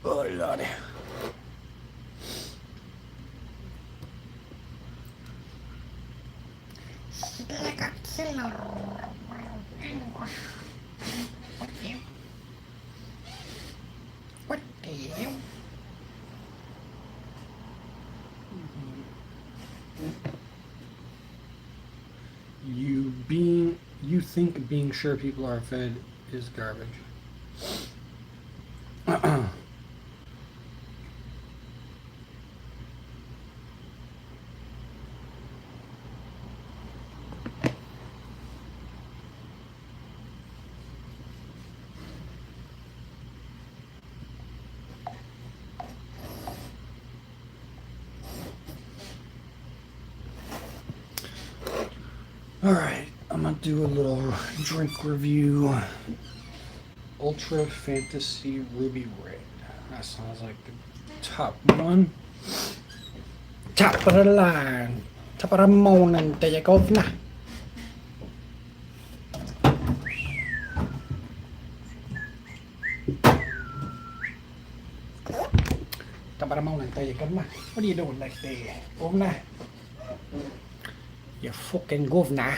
Oh, lordy. What the hell? You think being sure people are fed is garbage. Alright, I'm gonna do a little drink review. Ultra Fantasy Ruby Red. That sounds like the top one. Top of the line. Top of the morning, there you go. Nah. Top of the morning, there you go. Nah. What are you doing like there? Governor? You fucking governor.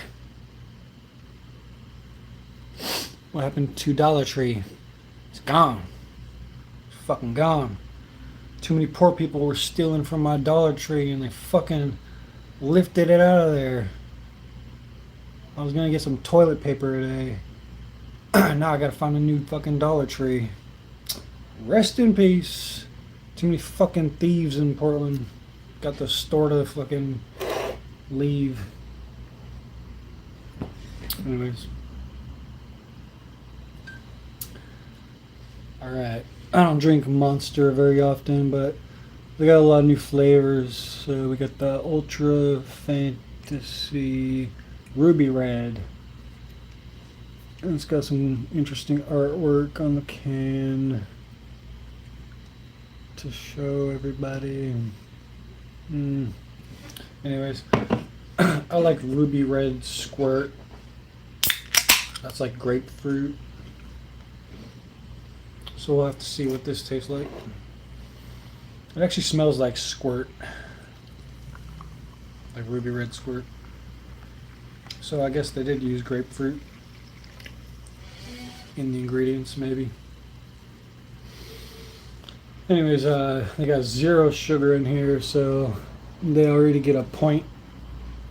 What happened to Dollar Tree? It's gone. It's fucking gone. Too many poor people were stealing from my Dollar Tree and they fucking lifted it out of there. I was gonna get some toilet paper today. Now I gotta find a new fucking Dollar Tree. Rest in peace. Too many fucking thieves in Portland. Got the store to fucking leave. Anyways. Alright. I don't drink Monster very often, but we got a lot of new flavors. So we got the Ultra Fantasy Ruby Red. And it's got some interesting artwork on the can to show everybody. Anyways, I like Ruby Red Squirt. That's like grapefruit. So we'll have to see what this tastes like. It actually smells like Squirt. Like Ruby Red Squirt. So I guess they did use grapefruit in the ingredients, maybe. Anyways, they got 0 sugar in here, so they already get a point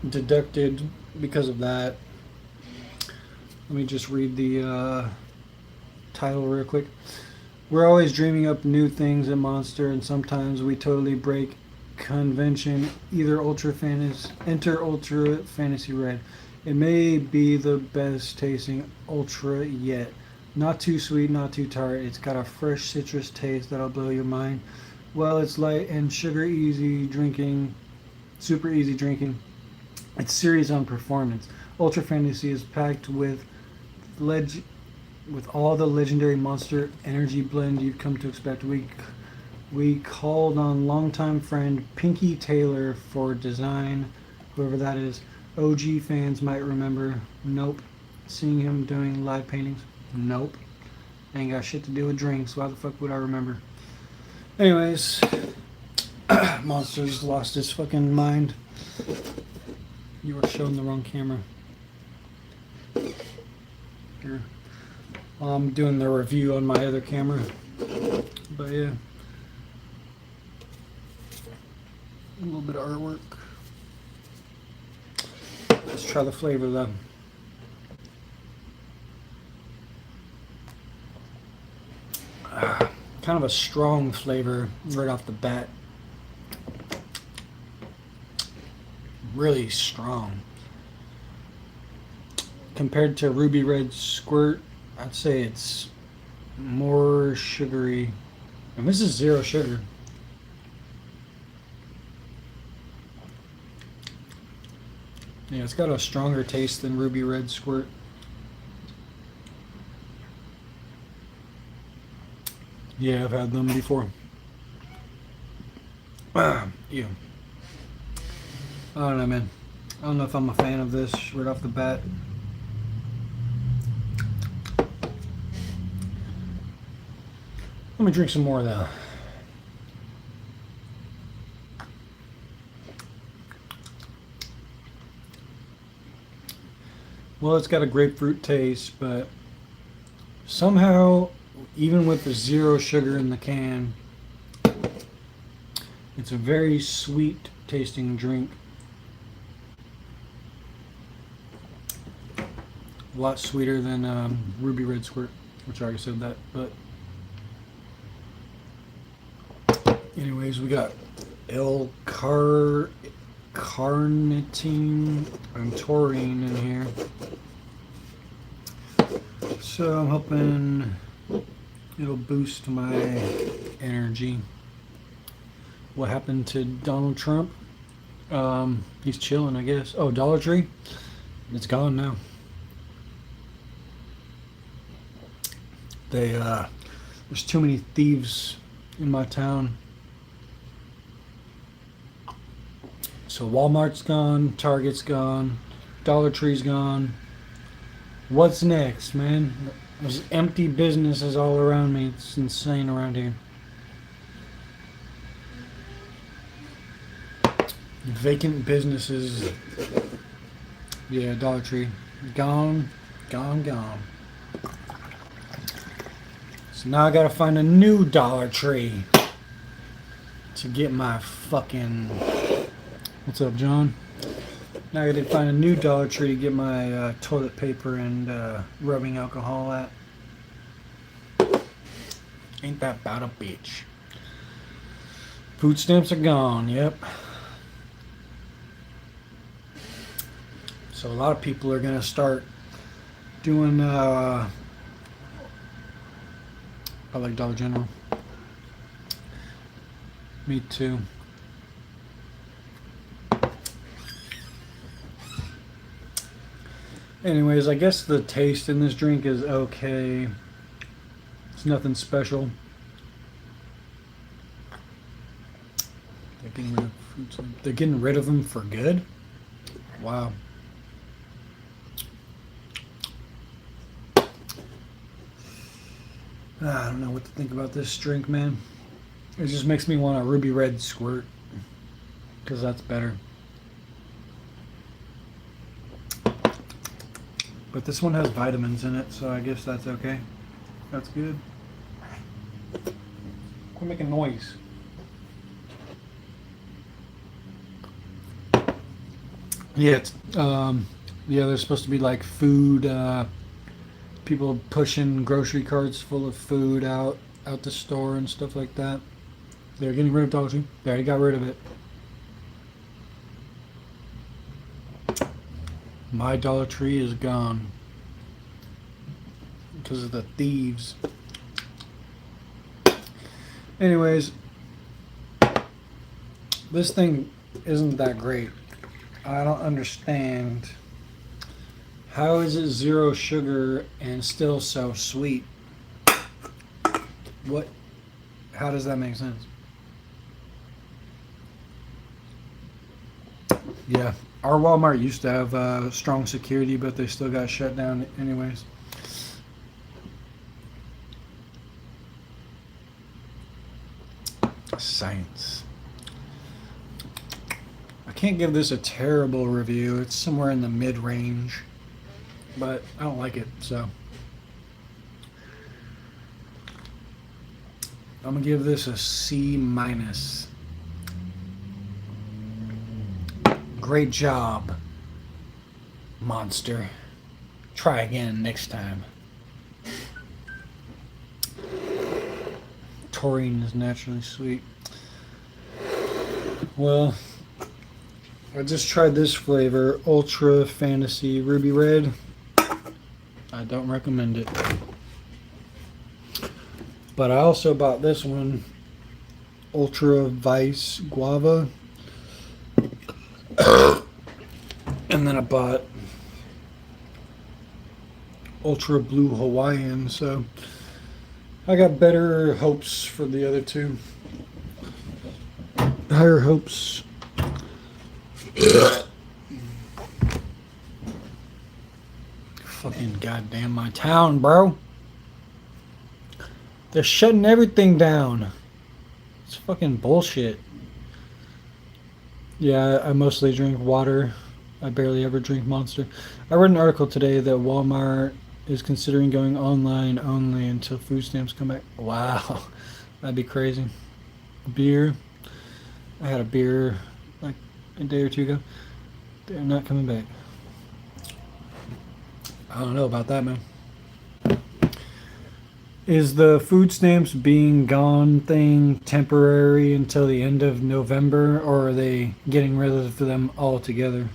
deducted because of that. Let me just read the title real quick. We're always dreaming up new things at Monster, and sometimes we totally break convention. Enter Ultra Fantasy Red. It may be the best tasting Ultra yet. Not too sweet, not too tart. It's got a fresh citrus taste that'll blow your mind. Well, it's light and sugar easy drinking, super easy drinking. It's serious on performance. Ultra Fantasy is packed with all the legendary Monster energy blend you've come to expect. We called on longtime friend Pinky Taylor for design, whoever that is. OG fans might remember. Nope. Seeing him doing live paintings. Nope. Ain't got shit to do with drinks. Why the fuck would I remember? Anyways, Monster's lost his fucking mind. You were showing the wrong camera. Here. I'm doing the review on my other camera. But yeah. A little bit of artwork. Let's try the flavor though. Kind of a strong flavor right off the bat. Really strong. Compared to Ruby Red Squirt, I'd say it's more sugary. And this is 0 sugar. Yeah, it's got a stronger taste than Ruby Red Squirt. Yeah, I've had them before. Yeah. I don't know, man. I don't know if I'm a fan of this right off the bat. Let me drink some more though. Well, it's got a grapefruit taste, but somehow, even with the zero sugar in the can, it's a very sweet tasting drink. A lot sweeter than Ruby Red Squirt, which I already said that. But anyways, we got L-carnitine and taurine in here. So I'm hoping it'll boost my energy. What happened to Donald Trump? He's chilling, I guess. Oh, Dollar Tree? It's gone now. There's too many thieves in my town. So Walmart's gone, Target's gone, Dollar Tree's gone. What's next, man? There's empty businesses all around me. It's insane around here. Vacant businesses. Yeah, Dollar Tree. Gone, gone, gone. So now I gotta find a new Dollar Tree to get my fucking... What's up, John? Now I gotta find a new Dollar Tree to get my toilet paper and rubbing alcohol at. Ain't that about a bitch? Food stamps are gone, yep. So a lot of people are gonna start doing I like Dollar General. Me too. Anyways, I guess the taste in this drink is okay. It's nothing special. They're getting rid of them for good? Wow. I don't know what to think about this drink, man. It just makes me want a Ruby Red Squirt, because that's better. But this one has vitamins in it, so I guess that's okay. That's good. Quit making noise. Yeah, it's, yeah, there's supposed to be like food, people pushing grocery carts full of food out the store and stuff like that. They're getting rid of Dollar Tree. They already got rid of it. My Dollar Tree is gone because of the thieves. Anyways, this thing isn't that great. I don't understand. How is it zero sugar and still so sweet? What? How does that make sense? Yeah, our Walmart used to have strong security, but they still got shut down anyways. Science. I can't give this a terrible review. It's somewhere in the mid-range, but I don't like it, so I'm gonna give this a C minus. Great job, Monster. Try again next time. Taurine is naturally sweet. Well, I just tried this flavor, Ultra Fantasy Ruby Red. I don't recommend it. But I also bought this one, Ultra Vice Guava. And then I bought Ultra Blue Hawaiian, so I got better hopes for the other two. Higher hopes. Fucking goddamn my town, bro. They're shutting everything down. It's fucking bullshit. Yeah, I mostly drink water I barely ever drink Monster. I read an article today that Walmart is considering going online only until food stamps come back. Wow, that'd be crazy. Beer. I had a beer like a day or two ago. They're not coming back. I don't know about that, man. Is the food stamps being gone thing temporary until the end of November, or are they getting rid of them altogether?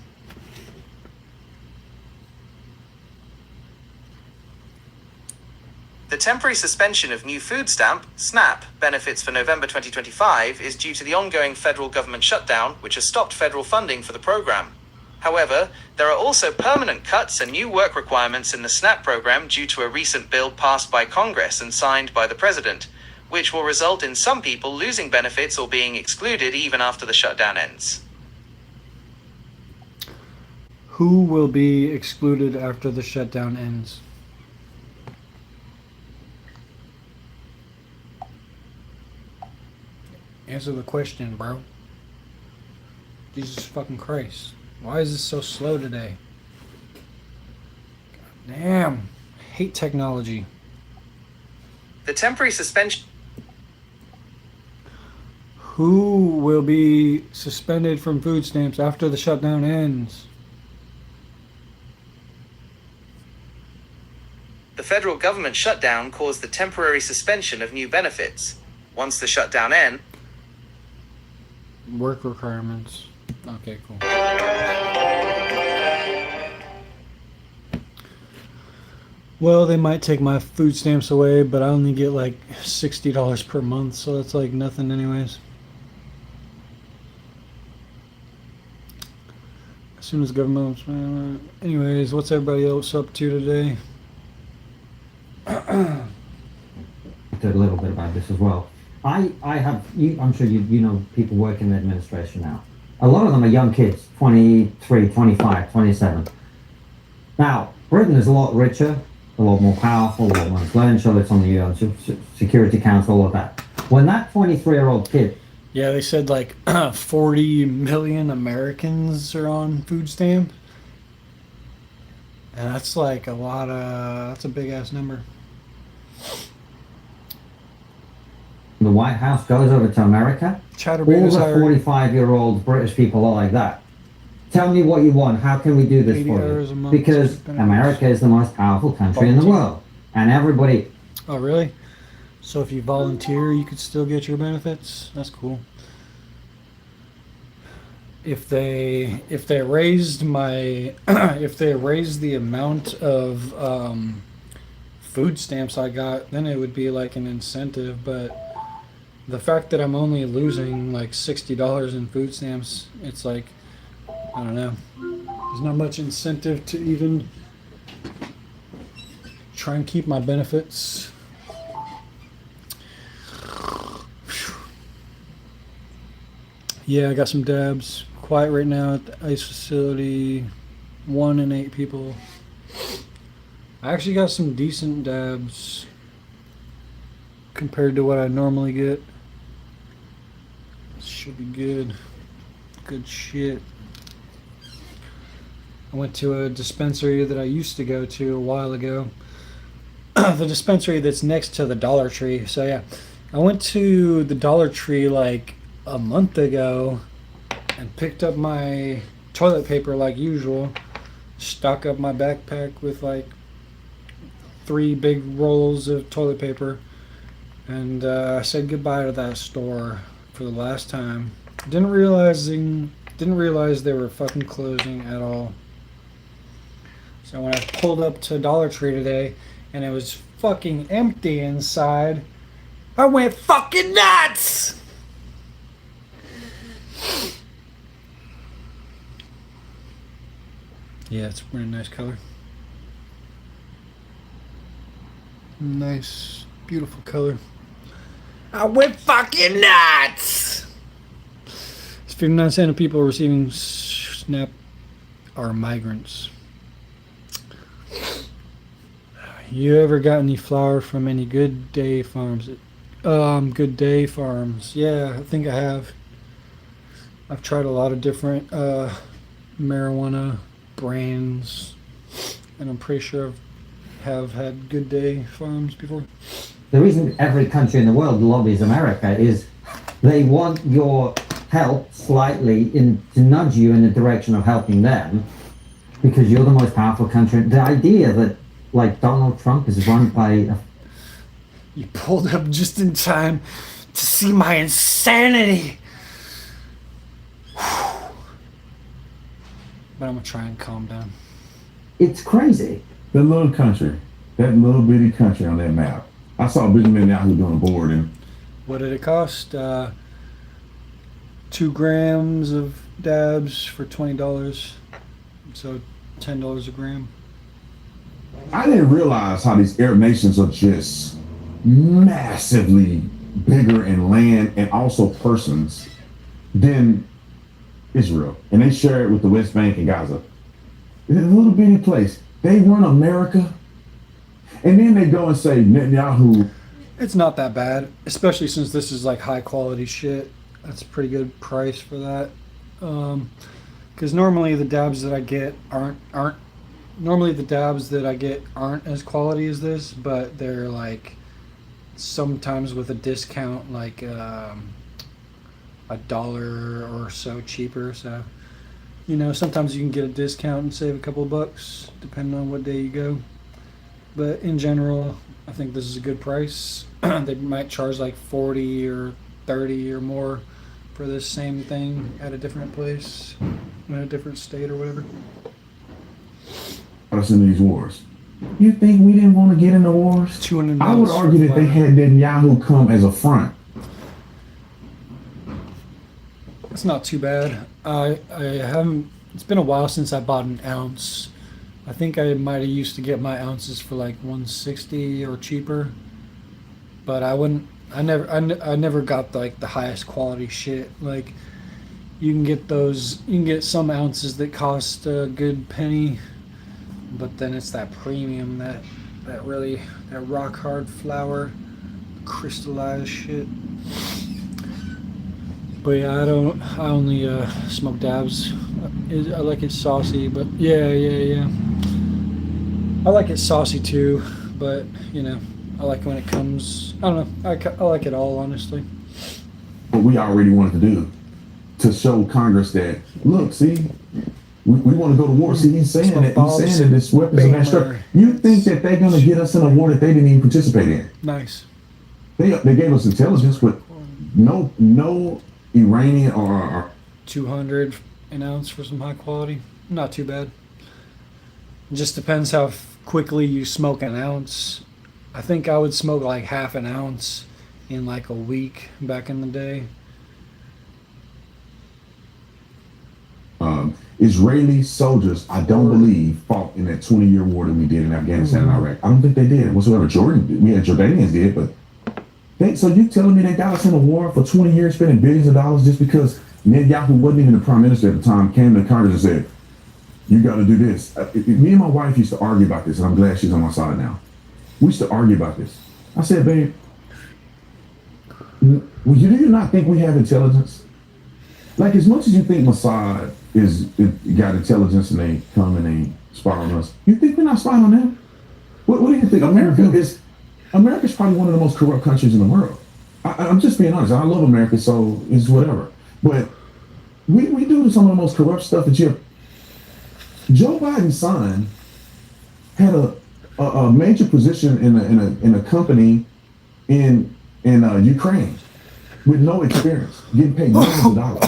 The temporary suspension of new food stamp, SNAP, benefits for November 2025 is due to the ongoing federal government shutdown, which has stopped federal funding for the program. However, there are also permanent cuts and new work requirements in the SNAP program due to a recent bill passed by Congress and signed by the president, which will result in some people losing benefits or being excluded even after the shutdown ends. Who will be excluded after the shutdown ends? Answer the question, bro. Jesus fucking Christ. Why is this so slow today? God damn. I hate technology. The temporary suspension Who will be suspended from food stamps after the shutdown ends? The federal government shutdown caused the temporary suspension of new benefits. Once the shutdown ends, Work requirements. Okay, cool. Well, they might take my food stamps away, but I only get like $60 per month, so that's like nothing anyways. As soon as government... Anyways, what's everybody else up to today? A little bit about this as well. I have, I'm sure you know people working in the administration now. A lot of them are young kids, 23, 25, 27. Now, Britain is a lot richer, a lot more powerful, a lot more influential. It's on the UN Security Council, all of that. When that 23-year-old kid... Yeah, they said like 40 million Americans are on food stamp. And that's like a lot of... That's a big-ass number. The White House goes over to America, all Chatterbaiters the are 45-year-old British people are like that. Tell me what you want. How can we do this 80 for hours a you? month, Because America is the most powerful country in the world. And everybody... Oh, really? So if you volunteer, you could still get your benefits? That's cool. If they raised my... if they raised the amount of food stamps I got, then it would be like an incentive, but... The fact that I'm only losing like $60 in food stamps, it's like, I don't know. There's not much incentive to even try and keep my benefits. Yeah, I got some dabs. Quiet right now at the ICE facility. 1 in 8 people. I actually got some decent dabs compared to what I normally get. Should be good. Good shit. I went to a dispensary that I used to go to a while ago. The dispensary that's next to the Dollar Tree. So yeah, I went to the Dollar Tree like a month ago and picked up my toilet paper like usual. Stock up my backpack with like 3 big rolls of toilet paper. And I said goodbye to that store for the last time. Didn't realize they were fucking closing at all. So when I pulled up to Dollar Tree today and it was fucking empty inside, I went fucking nuts! Yeah, it's a really nice color. Nice, beautiful color. I went fucking nuts! It's 59% of people receiving SNAP are migrants. You ever got any flour from any Good Day Farms? Good Day Farms. Yeah, I think I have. I've tried a lot of different marijuana brands, and I'm pretty sure have had Good Day farms before. The reason every country in the world lobbies America is they want your help slightly to nudge you in the direction of helping them because you're the most powerful country. The idea that like Donald Trump is run by You pulled up just in time to see my insanity. But I'm gonna try and calm down. it's crazy. That little country, that little bitty country on that map. I saw Benjamin Netanyahu doing a board, and What did it cost? 2 grams of dabs for $20. So $10 a gram. I didn't realize how these Arab nations are just massively bigger in land and also persons than Israel, and they share it with the West Bank and Gaza. It's a little bitty place. They run America, and then they go and say Netanyahu. It's not that bad, especially since this is like high quality shit. That's a pretty good price for that. Because normally the dabs that I get aren't as quality as this, but they're like sometimes with a discount, like $1 or so cheaper. So sometimes you can get a discount and save a couple of bucks depending on what day you go. But in general, I think this is a good price. They might charge like 40 or 30 or more for this same thing at a different place, in a different state or whatever. Us in these wars. You think we didn't want to get in the wars? $200 I would argue that they had Netanyahu come as a front. It's not too bad. I haven't. It's been a while since I bought an ounce. I think I might have used to get my ounces for like 160 or cheaper, but I wouldn't. I never got like the highest quality shit. Like you can get those. You can get some ounces that cost a good penny, but then it's that premium, that rock hard flour, crystallized shit. But yeah, I only smoke dabs. I like it saucy, but yeah. I like it saucy too, but I like when it comes. I don't know. I like it all, honestly. What we already wanted to do to show Congress that, look, see, we want to go to war. See, he's saying that this weapons of mass destruction. You think that they're going to get us in a war that they didn't even participate in? Nice. They gave us intelligence, but no Iranian or 200 an ounce for some high quality. Not too bad. It just depends how quickly you smoke an ounce. I think I would smoke like half an ounce in like a week back in the day. Israeli soldiers, I don't believe, fought in that 20-year war that we did in Afghanistan and Iraq. I don't think they did whatsoever. We had Jordanians did, but so you telling me they got us in a war for 20 years, spending billions of dollars just because Netanyahu wasn't even the prime minister at the time, came to Congress and said, you got to do this. Me and my wife used to argue about this, and I'm glad she's on my side now. We used to argue about this. I said, babe, do you not think we have intelligence? Like, as much as you think Mossad got intelligence and they come and they spy on us, you think we're not spying on them? What do you think? America's probably one of the most corrupt countries in the world. I'm just being honest. I love America, so it's whatever. But we do some of the most corrupt stuff that you. Joe Biden's son had a major position in a company in Ukraine with no experience, getting paid millions of dollars.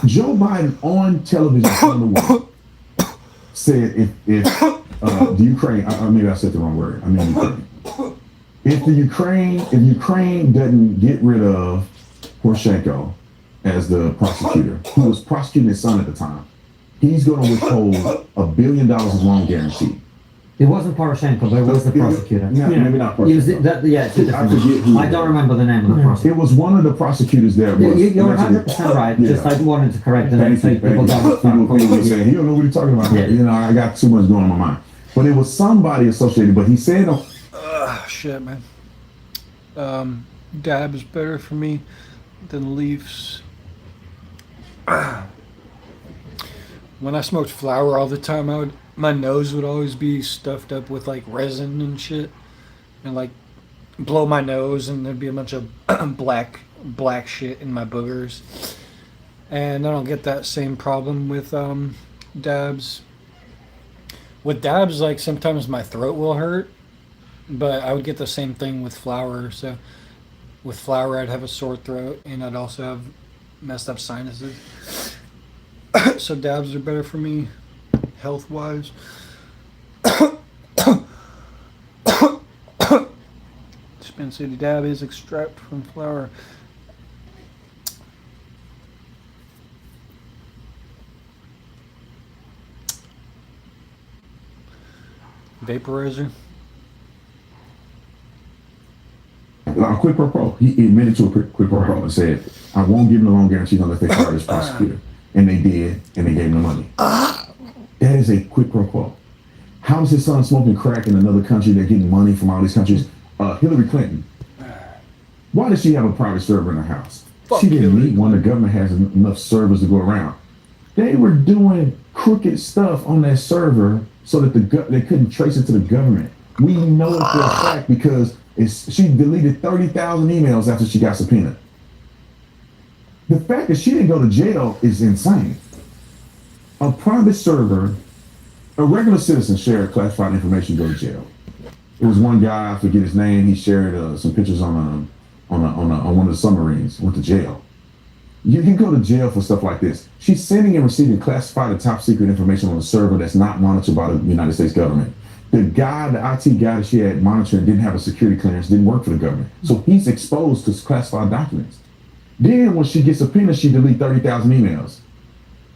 Joe Biden on television on the world said if the Ukraine, maybe I said the wrong word. I mean Ukraine. If Ukraine doesn't get rid of Poroshenko as the prosecutor, who was prosecuting his son at the time, he's going to withhold $1 billion of loan guarantee. It wasn't Poroshenko, but it was the prosecutor. Maybe not Poroshenko. It's a different. I don't remember the name of the prosecutor. It was one of the prosecutors there. You're 100% right. Yeah. Just I wanted to correct the name so people don't. Saying he don't know what he's talking about. Yeah. I got too much going on in my mind. But it was somebody associated. But he said, shit, man. Dab is better for me than Leafs. When I smoked flower all the time, my nose would always be stuffed up with like resin and shit, and like blow my nose, and there'd be a bunch of black shit in my boogers. And I don't get that same problem with dabs. With dabs, like sometimes my throat will hurt, but I would get the same thing with flour. So with flour, I'd have a sore throat, and I'd also have messed up sinuses. So dabs are better for me, health wise. Spin City dab is extract from flour. Vaporizer. A quid pro quo. He admitted to a quid pro quo and said, "I won't give him a loan guarantee unless they fire this prosecutor." And they did, and they gave him the money. That is a quid pro quo. How is his son smoking crack in another country? They're getting money from all these countries. Hillary Clinton. Why does she have a private server in her house? Fuck She didn't Hillary need one. The government has enough servers to go around. They were doing crooked stuff on that server so that they couldn't trace it to the government. We know it for a fact because she deleted 30,000 emails after she got subpoenaed. The fact that she didn't go to jail is insane. A private server, a regular citizen shared classified information, go to jail. It was one guy, I forget his name. He shared some pictures on one of the submarines. Went to jail. You can go to jail for stuff like this. She's sending and receiving classified and top secret information on a server that's not monitored by the United States government. The guy, the IT guy that she had monitoring, didn't have a security clearance, didn't work for the government. So he's exposed to classified documents. Then when she gets subpoenaed, she deletes 30,000 emails.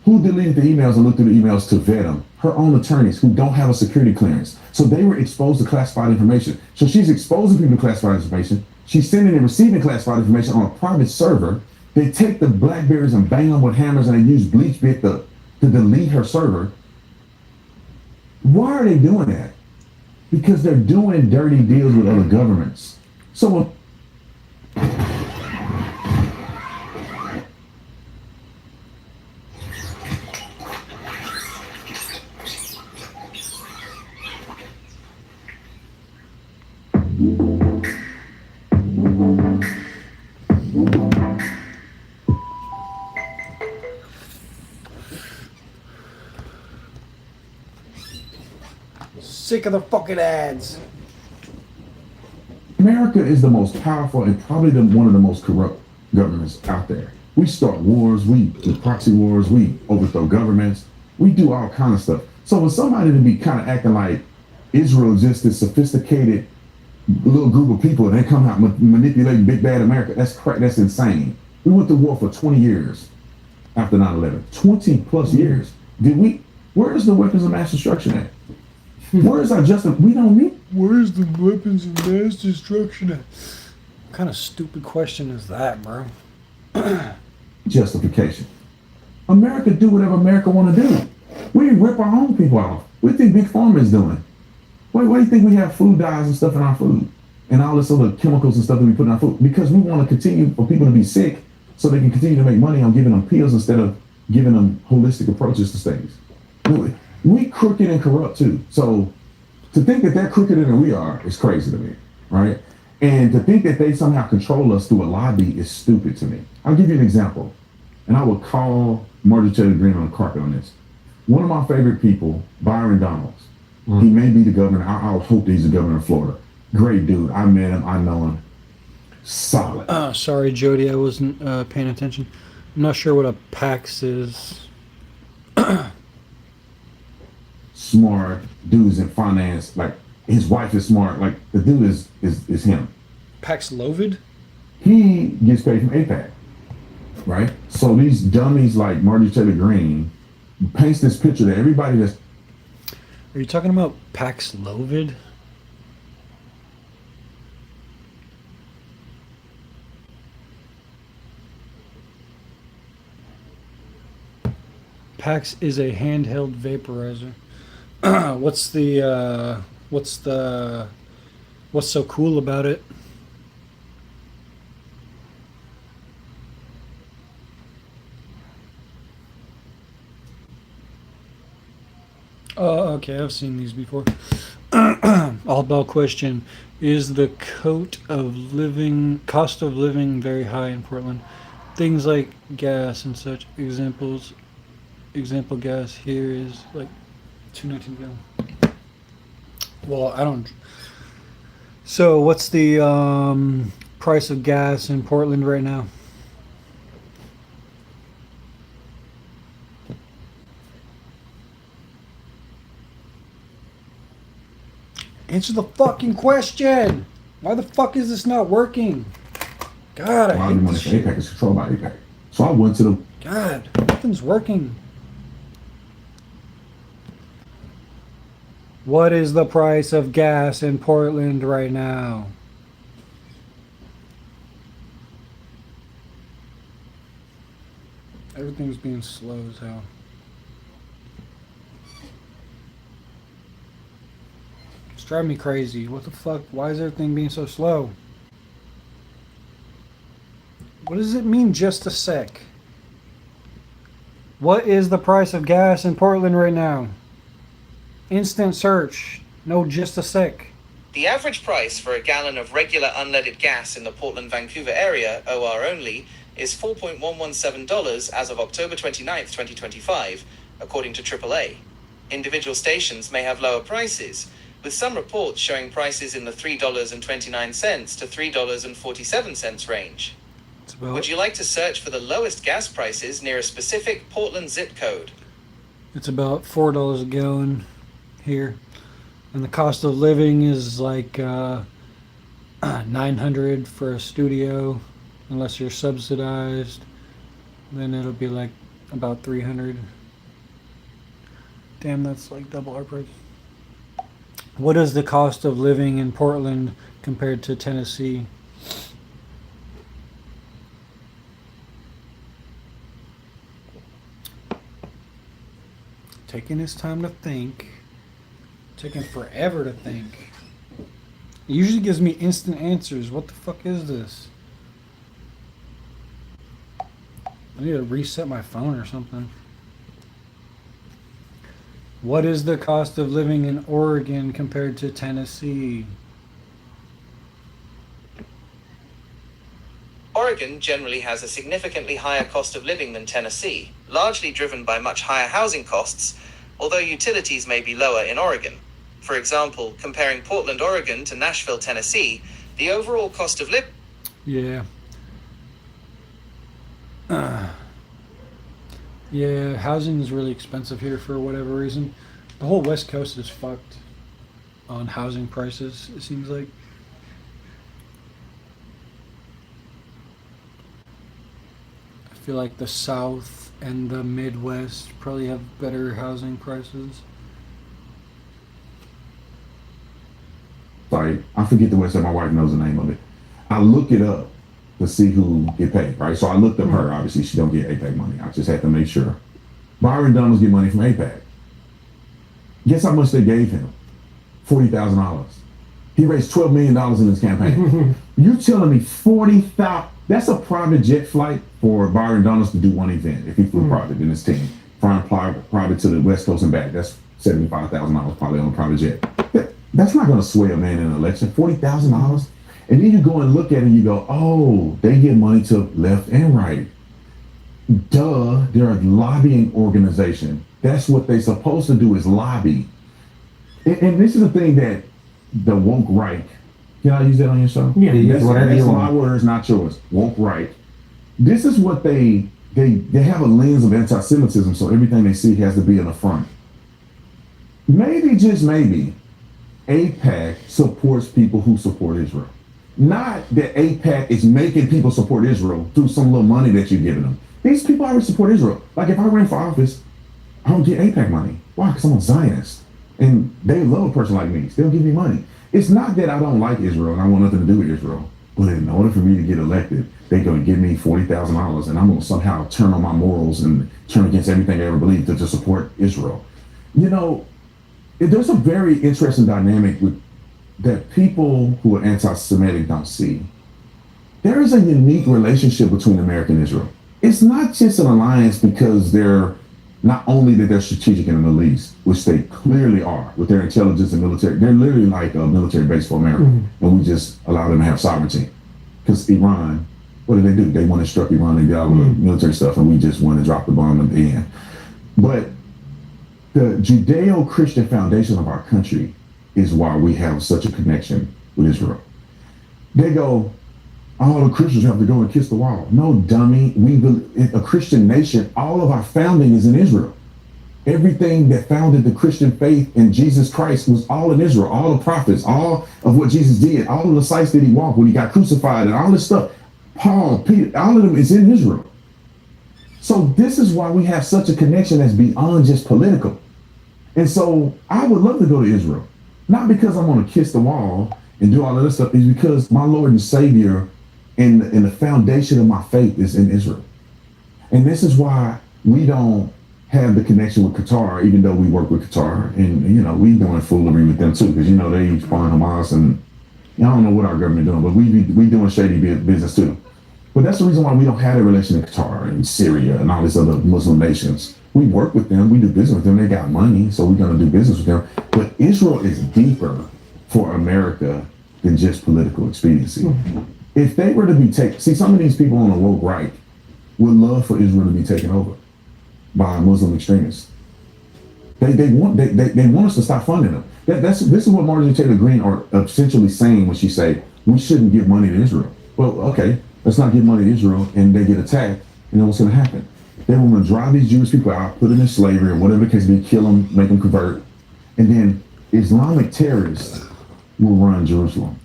Who deleted the emails and looked through the emails to vet them? Her own attorneys who don't have a security clearance. So they were exposed to classified information. So she's exposing people to classified information. She's sending and receiving classified information on a private server. They take the Blackberries and bang them with hammers and they use BleachBit to delete her server. Why are they doing that? Because they're doing dirty deals with other governments. So Sick of the fucking ads. America is the most powerful and probably one of the most corrupt governments out there. We start wars, we do proxy wars, we overthrow governments, we do all kind of stuff. So for somebody to be kind of acting like Israel is just this sophisticated little group of people and they come out manipulating big bad America, that's insane. We went to war for 20 years after 9/11. 20 plus years. Where is the weapons of mass destruction at? Where is our justice? We don't need. Where's the weapons of mass destruction at? What kind of stupid question is that, bro? Justification. America do whatever America want to do. We rip our own people off. What do you think Big Pharma is doing? Why do you think we have food dyes and stuff in our food? And all this other chemicals and stuff that we put in our food? Because we want to continue for people to be sick so they can continue to make money on giving them pills instead of giving them holistic approaches to things. We crooked and corrupt too. So to think that they're crookeder than we are is crazy to me, right? And to think that they somehow control us through a lobby is stupid to me. I'll give you an example. And I will call Marjorie Taylor Greene on the carpet on this. One of my favorite people, Byron Donalds. He may be the governor. I hope he's the governor of Florida. Great dude. I met him. I know him. Solid. Sorry, Jody, I wasn't paying attention. I'm not sure what a PAX is. Smart dudes in finance. Like his wife is smart. Like the dude is him. Paxlovid? He gets paid from APAC, right? So these dummies like Marjorie Taylor Greene paints this picture that everybody that's. Are you talking about Paxlovid? Pax is a handheld vaporizer. What's so cool about it? Oh, okay, I've seen these before. All bell question: is the cost of living very high in Portland? Things like gas and such. Example gas here is like $2.19 a gallon. Well, I don't. So, what's the price of gas in Portland right now? Answer the fucking question. Why the fuck is this not working? God, A I lot of hate the money this for shit. APAC is controlled by APAC. So I went to the God, nothing's working. What is the price of gas in Portland right now? Everything's being slow as hell. It's driving me crazy. What the fuck? Why is everything being so slow? What does it mean, just a sec? What is the price of gas in Portland right now? Instant search. No, just a sec. The average price for a gallon of regular unleaded gas in the Portland, Vancouver area, OR only, is $4.117 as of October 29th, 2025, according to AAA. Individual stations may have lower prices, with some reports showing prices in the $3.29 to $3.47 range. It's about, Would you like to search for the lowest gas prices near a specific Portland zip code? it's about $4 a gallon here. And the cost of living is like $900 for a studio, unless you're subsidized. Then it'll be like about $300. Damn, that's like double our price. What is the cost of living in Portland compared to Tennessee? Taking his time to think. Taking forever to think. It usually gives me instant answers. What the fuck is this? I need to reset my phone or something. What is the cost of living in Oregon compared to Tennessee? Oregon generally has a significantly higher cost of living than Tennessee, largely driven by much higher housing costs, although utilities may be lower in Oregon. For example, comparing Portland, Oregon to Nashville, Tennessee, the overall cost of living... Yeah. Yeah, housing is really expensive here for whatever reason. The whole West Coast is fucked on housing prices, it seems like. I feel like the South and the Midwest probably have better housing prices. sorry, I forget the website. My wife knows the name of it. I look it up to see who get paid, right? So I looked up her. Obviously, she don't get APAC money. I just had to make sure. Byron Donalds get money from APAC. Guess how much they gave him? $40,000. He raised $12 million in his campaign. You telling me 40,000? That's a private jet flight for Byron Donalds to do one event if he flew private in his team. Flying private to the West Coast and back. That's $75,000 probably on a private jet. That's not going to sway a man in an election. $40,000. And then you go and look at it and you go, oh, they give money to left and right. Duh, they're a lobbying organization. That's what they're supposed to do, is lobby. And this is the thing that the woke right, can I use that on your show? Yeah, you use whatever you that's my want. words, not yours. Woke right. This is what they have a lens of anti-Semitism, so everything they see has to be in the front. Maybe, just maybe, AIPAC supports people who support Israel. Not that AIPAC is making people support Israel through some little money that you're giving them. These people already support Israel. Like if I ran for office, I don't get AIPAC money. Why? Because I'm a Zionist. And they love a person like me. So they'll give me money. It's not that I don't like Israel and I want nothing to do with Israel. But in order for me to get elected, they're going to give me $40,000 and I'm going to somehow turn on my morals and turn against everything I ever believed to support Israel. You know, there's a very interesting dynamic with that people who are anti-Semitic don't see. There is a unique relationship between America and Israel. It's not just an alliance because they're not only that they're strategic in the Middle East, which they clearly are with their intelligence and military, they're literally like a military base for America, and we just allow them to have sovereignty. Because Iran, what did they do? They want to instruct Iran and get all the military stuff, and we just want to drop the bomb at the end. But the Judeo-Christian foundation of our country is why we have such a connection with Israel. They go, all the Christians have to go and kiss the wall. No, dummy. We a Christian nation. All of our founding is in Israel. Everything that founded the Christian faith in Jesus Christ was all in Israel. All the prophets, all of what Jesus did, all of the sites that he walked when he got crucified, and all this stuff. Paul, Peter, all of them is in Israel. So this is why we have such a connection that's beyond just political. And so I would love to go to Israel, not because I want to kiss the wall and do all of this stuff, is because my Lord and Savior and the foundation of my faith is in Israel. And this is why we don't have the connection with Qatar, even though we work with Qatar. And, you know, we doing foolery with them too, because, you know, they spawn Hamas, and I don't know what our government doing, but we doing shady business too. But that's the reason why we don't have a relation in Qatar and Syria and all these other Muslim nations. We work with them, we do business with them, they got money, so we're gonna do business with them. But Israel is deeper for America than just political expediency. If they were to be taken, see, some of these people on the woke right would love for Israel to be taken over by Muslim extremists. They want us to stop funding them. This is what Marjorie Taylor Greene are essentially saying when she say we shouldn't give money to Israel. Well, okay, let's not give money to Israel, and they get attacked, and then what's going to happen? They want to drive these Jewish people out, put them in slavery or whatever the case may be, kill them, make them convert, and then Islamic terrorists will run Jerusalem.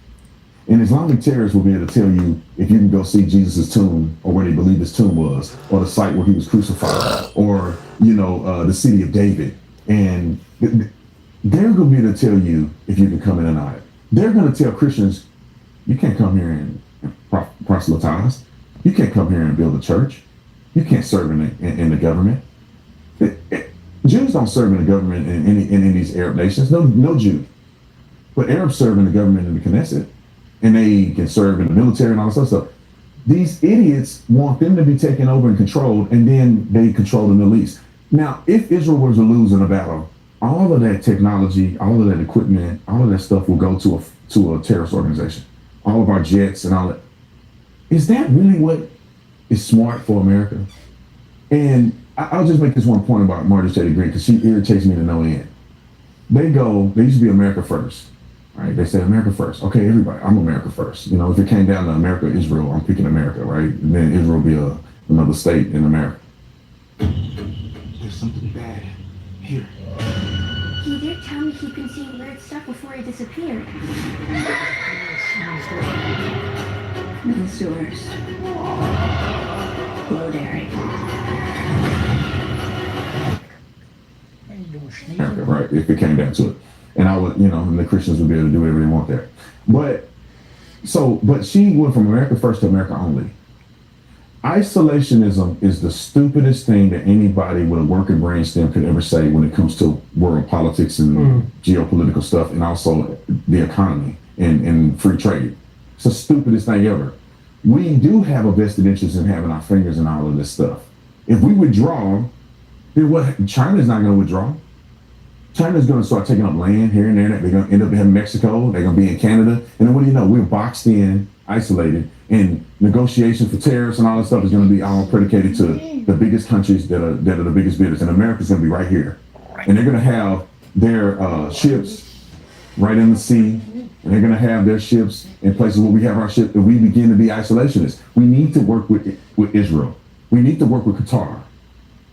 And Islamic terrorists will be able to tell you if you can go see Jesus' tomb, or where they believe his tomb was, or the site where he was crucified, or, you know, the city of David. And they're going to be able to tell you if you can come in or not. They're going to tell Christians, you can't come here and proselytize. You can't come here and build a church. You can't serve in the government. Jews don't serve in the government in any of these Arab nations. No Jew. But Arabs serve in the government in the Knesset. And they can serve in the military and all this other stuff. These idiots want them to be taken over and controlled, and then they control the Middle East. Now, if Israel was to lose in a battle, all of that technology, all of that equipment, all of that stuff will go to a terrorist organization. All of our jets and all that. Is that really what is smart for America? And I'll just make this one point about Marjorie Taylor Greene, because she irritates me to no end. They used to be America first. Right? They say America first. Okay, everybody, I'm America first. You know, if it came down to America, Israel, I'm picking America, right? And then Israel will be another state in America. There's something bad here. He did tell me he'd been seeing weird stuff before he disappeared. The sewers. Below Derry. America, right? If it came down to it. And I would, you know, and the Christians would be able to do whatever they want there. But she went from America first to America only. Isolationism is the stupidest thing that anybody with a working brainstem could ever say when it comes to world politics and geopolitical stuff, and also the economy and free trade. It's the stupidest thing ever. We do have a vested interest in having our fingers in all of this stuff. If we withdraw, then what? China's not going to withdraw. China's going to start taking up land here and there. They're going to end up in Mexico. They're going to be in Canada. And then what do you know? We're boxed in, isolated, and negotiations for tariffs and all this stuff is going to be all predicated to the biggest countries that are the biggest bidders. And America's going to be right here. And they're going to have their ships right in the sea. And they're going to have their ships in places where we have our ships. And we begin to be isolationists. We need to work with Israel. We need to work with Qatar.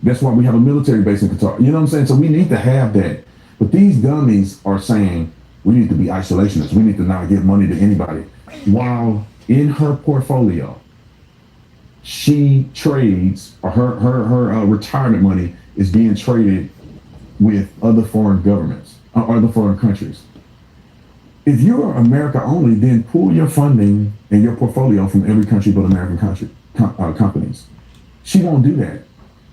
That's why we have a military base in Qatar. You know what I'm saying? So we need to have that. But these dummies are saying we need to be isolationists. We need to not give money to anybody. While in her portfolio, she trades, or her retirement money is being traded with other foreign governments, or other foreign countries. If you're America only, then pull your funding and your portfolio from every country but American companies. She won't do that.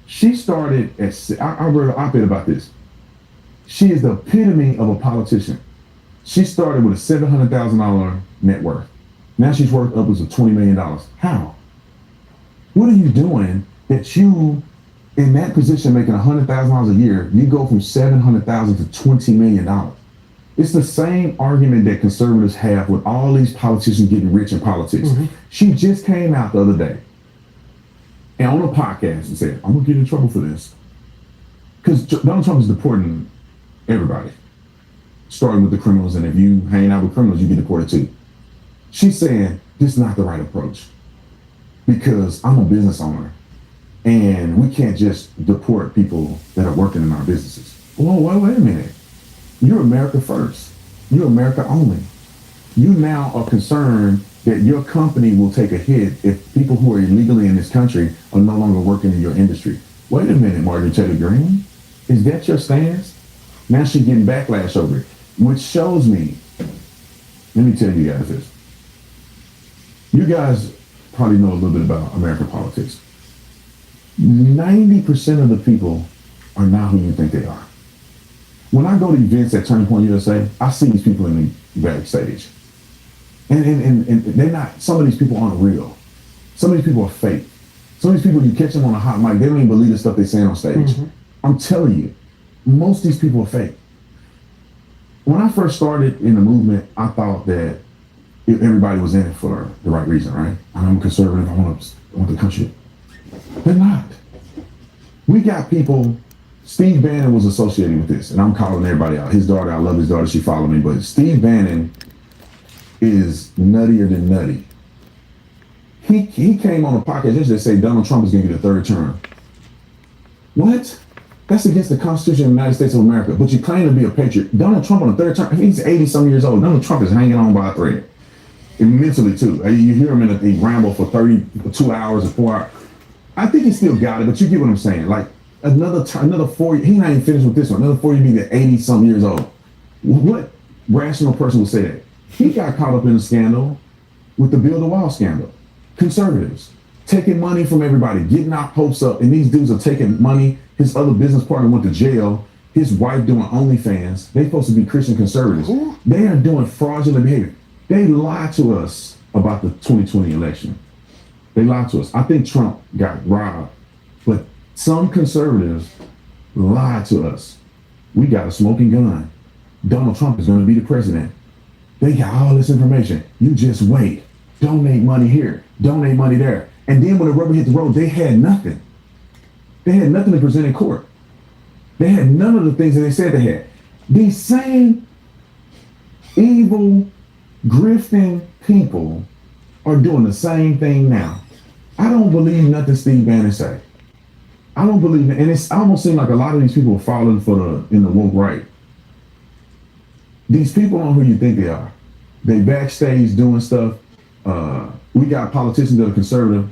She started I read an op-ed about this. She is the epitome of a politician. She started with a $700,000 net worth. Now she's worth upwards of $20 million. How? What are you doing that you in that position making $100,000 a year, you go from $700,000 to $20 million. It's the same argument that conservatives have with all these politicians getting rich in politics. She just came out the other day and on a podcast and said, I'm gonna get in trouble for this. Because Donald Trump is deporting everybody, starting with the criminals, and if you hang out with criminals, you get deported too. She's saying this is not the right approach because I'm a business owner and we can't just deport people that are working in our businesses. Well, wait a minute. You're America first. You're America only. You now are concerned that your company will take a hit if people who are illegally in this country are no longer working in your industry. Wait a minute, Marjorie Taylor Greene. Is that your stance? Now she's getting backlash over it, which shows me, let me tell you guys this. You guys probably know a little bit about American politics. 90% of the people are not who you think they are. When I go to events at Turning Point USA, I see these people in the backstage. And they're not, some of these people aren't real. Some of these people are fake. Some of these people, you catch them on a hot mic, they don't even believe the stuff they say on stage. I'm telling you, most of these people are fake. When I first started in the movement, I thought that everybody was in it for the right reason, right? I'm conservative, I want the country. They're not. We got people, Steve Bannon was associated with this, and I'm calling everybody out. His daughter, I love his daughter, she followed me, but Steve Bannon is nuttier than nutty. He came on a podcast yesterday saying Donald Trump is going to get a third term. What? That's against the Constitution of the United States of America, but you claim to be a patriot. Donald Trump on a third term, he's 80-some years old. Donald Trump is hanging on by a thread. And mentally, too. You hear him in a ramble for 32 hours or 4 hours. I think he still got it, but you get what I'm saying. Like, another 4 years, he not even finished with this one. Another 4 years, he'd be 80-some years old. What rational person would say that? He got caught up in a scandal with the Build the Wall scandal. Conservatives taking money from everybody, getting our hopes up, and these dudes are taking money. His other business partner went to jail. His wife doing OnlyFans. They supposed to be Christian conservatives. They are doing fraudulent behavior. They lied to us about the 2020 election. They lied to us. I think Trump got robbed, but some conservatives lied to us. We got a smoking gun. Donald Trump is going to be the president. They got all this information. You just wait. Donate money here. Donate money there. And then when the rubber hit the road, they had nothing. They had nothing to present in court. They had none of the things that they said they had. These same evil, grifting people are doing the same thing now. I don't believe nothing Steve Bannon say. I don't believe it. And it's almost seems like a lot of these people are falling in the woke right. These people aren't who you think they are. They backstage doing stuff. We got politicians that are conservative,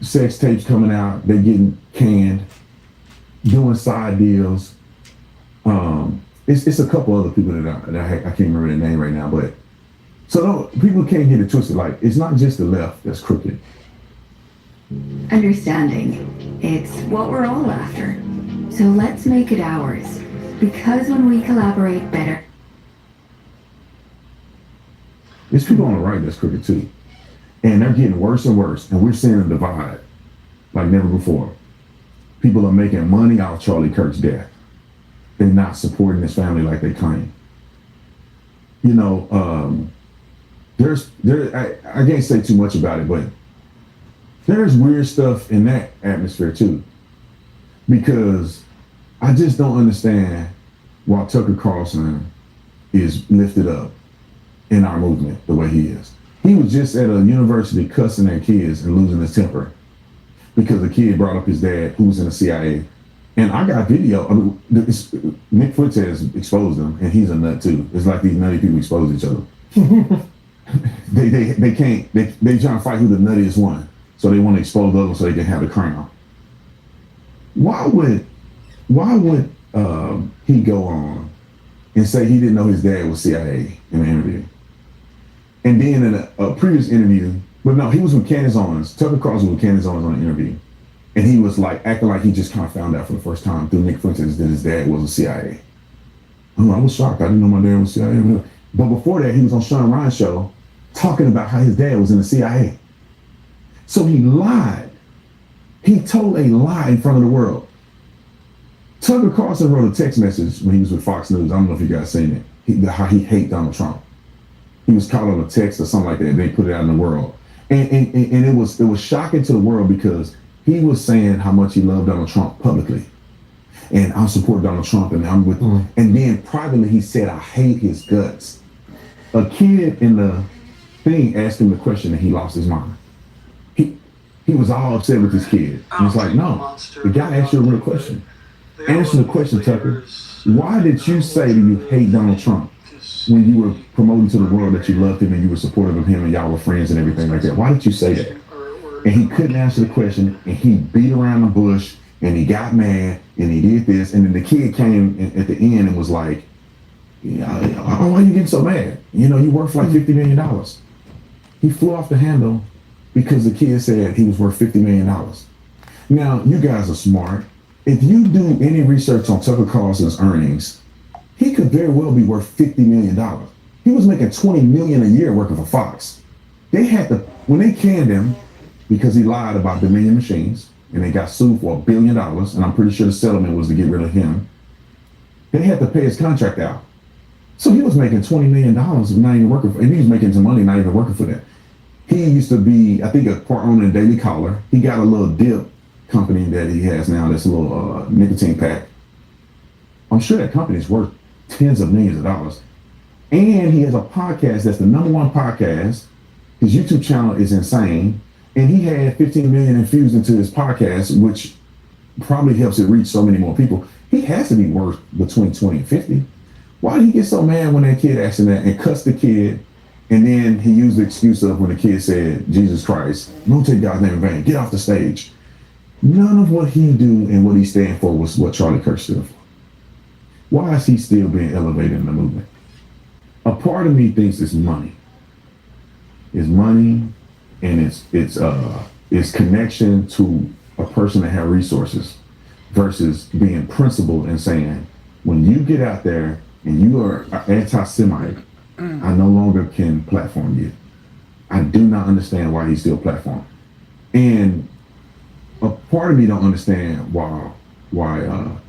sex tapes coming out, they're getting canned, doing side deals. It's a couple other people that I can't remember their name right now, but so people can't get it twisted. Like, it's not just the left that's crooked. Understanding. It's what we're all after. So let's make it ours. Because when we collaborate better. There's people on the right that's crooked too. And they're getting worse and worse. And we're seeing a divide like never before. People are making money out of Charlie Kirk's death. They're not supporting his family like they claim. You know, I can't say too much about it, but there's weird stuff in that atmosphere too. Because I just don't understand why Tucker Carlson is lifted up in our movement the way he is. He was just at a university cussing at kids and losing his temper because the kid brought up his dad who was in the CIA. And I got video. I mean, Nick Fuentes exposed him, and he's a nut too. It's like these nutty people expose each other. they can't. They trying to fight who the nuttiest one, so they want to expose the other so they can have the crown. Why would he go on and say he didn't know his dad was CIA in an interview? And then in a previous interview, but no, he was with Candace Owens. Tucker Carlson was with Candace Owens on an interview. And he was like acting like he just kind of found out for the first time through Nick Fuentes that his dad was a CIA. Oh, I was shocked. I didn't know my dad was CIA. But before that, he was on Sean Ryan's show talking about how his dad was in the CIA. So he lied He told a lie in front of the world. Tucker Carlson wrote a text message when he was with Fox News. I don't know if you guys seen it. How he hate Donald Trump. He was caught on a text or something like that. And they put it out in the world, and it was shocking to the world because he was saying how much he loved Donald Trump publicly, and I support Donald Trump, and I'm with. And then privately he said, I hate his guts. A kid in the thing asked him the question, and he lost his mind. He was all upset with this kid. And it's like, no, the guy asked you a real question. Answer the question, Tucker. Why did you say that you hate Donald Trump when you were promoting to the world that you loved him and you were supportive of him and y'all were friends and everything like that? Why did you say that? And he couldn't answer the question, and he beat around the bush, and he got mad, and he did this. And then the kid came at the end and was like, why are you getting so mad? You know, you worth like $50 million. He flew off the handle because the kid said he was worth $50 million. Now, you guys are smart. If you do any research on Tucker Carlson's earnings, he could very well be worth $50 million. He was making $20 million a year working for Fox. They had to, when they canned him because he lied about Dominion Machines, and they got sued for $1 billion, and I'm pretty sure the settlement was to get rid of him, they had to pay his contract out. So he was making $20 million of not even working for, and he was making some money not even working for them. He used to be, I think, a part owner in Daily Caller. He got a little dip company that he has now that's a little nicotine pack. I'm sure that company's worth tens of millions of dollars. And he has a podcast that's the #1 podcast. His YouTube channel is insane. And he had 15 million infused into his podcast, which probably helps it reach so many more people. He has to be worth between 20 and 50. Why did he get so mad when that kid asked him that and cussed the kid? And then he used the excuse of when the kid said, Jesus Christ, don't take God's name in vain, get off the stage. None of what he do and what he stand for was what Charlie Kirk stood for. Why is he still being elevated in the movement? A part of me thinks it's money. It's money, and it's connection to a person that has resources versus being principled and saying, when you get out there and you are anti-Semite, I no longer can platform you. I do not understand why he's still platformed. And a part of me don't understand why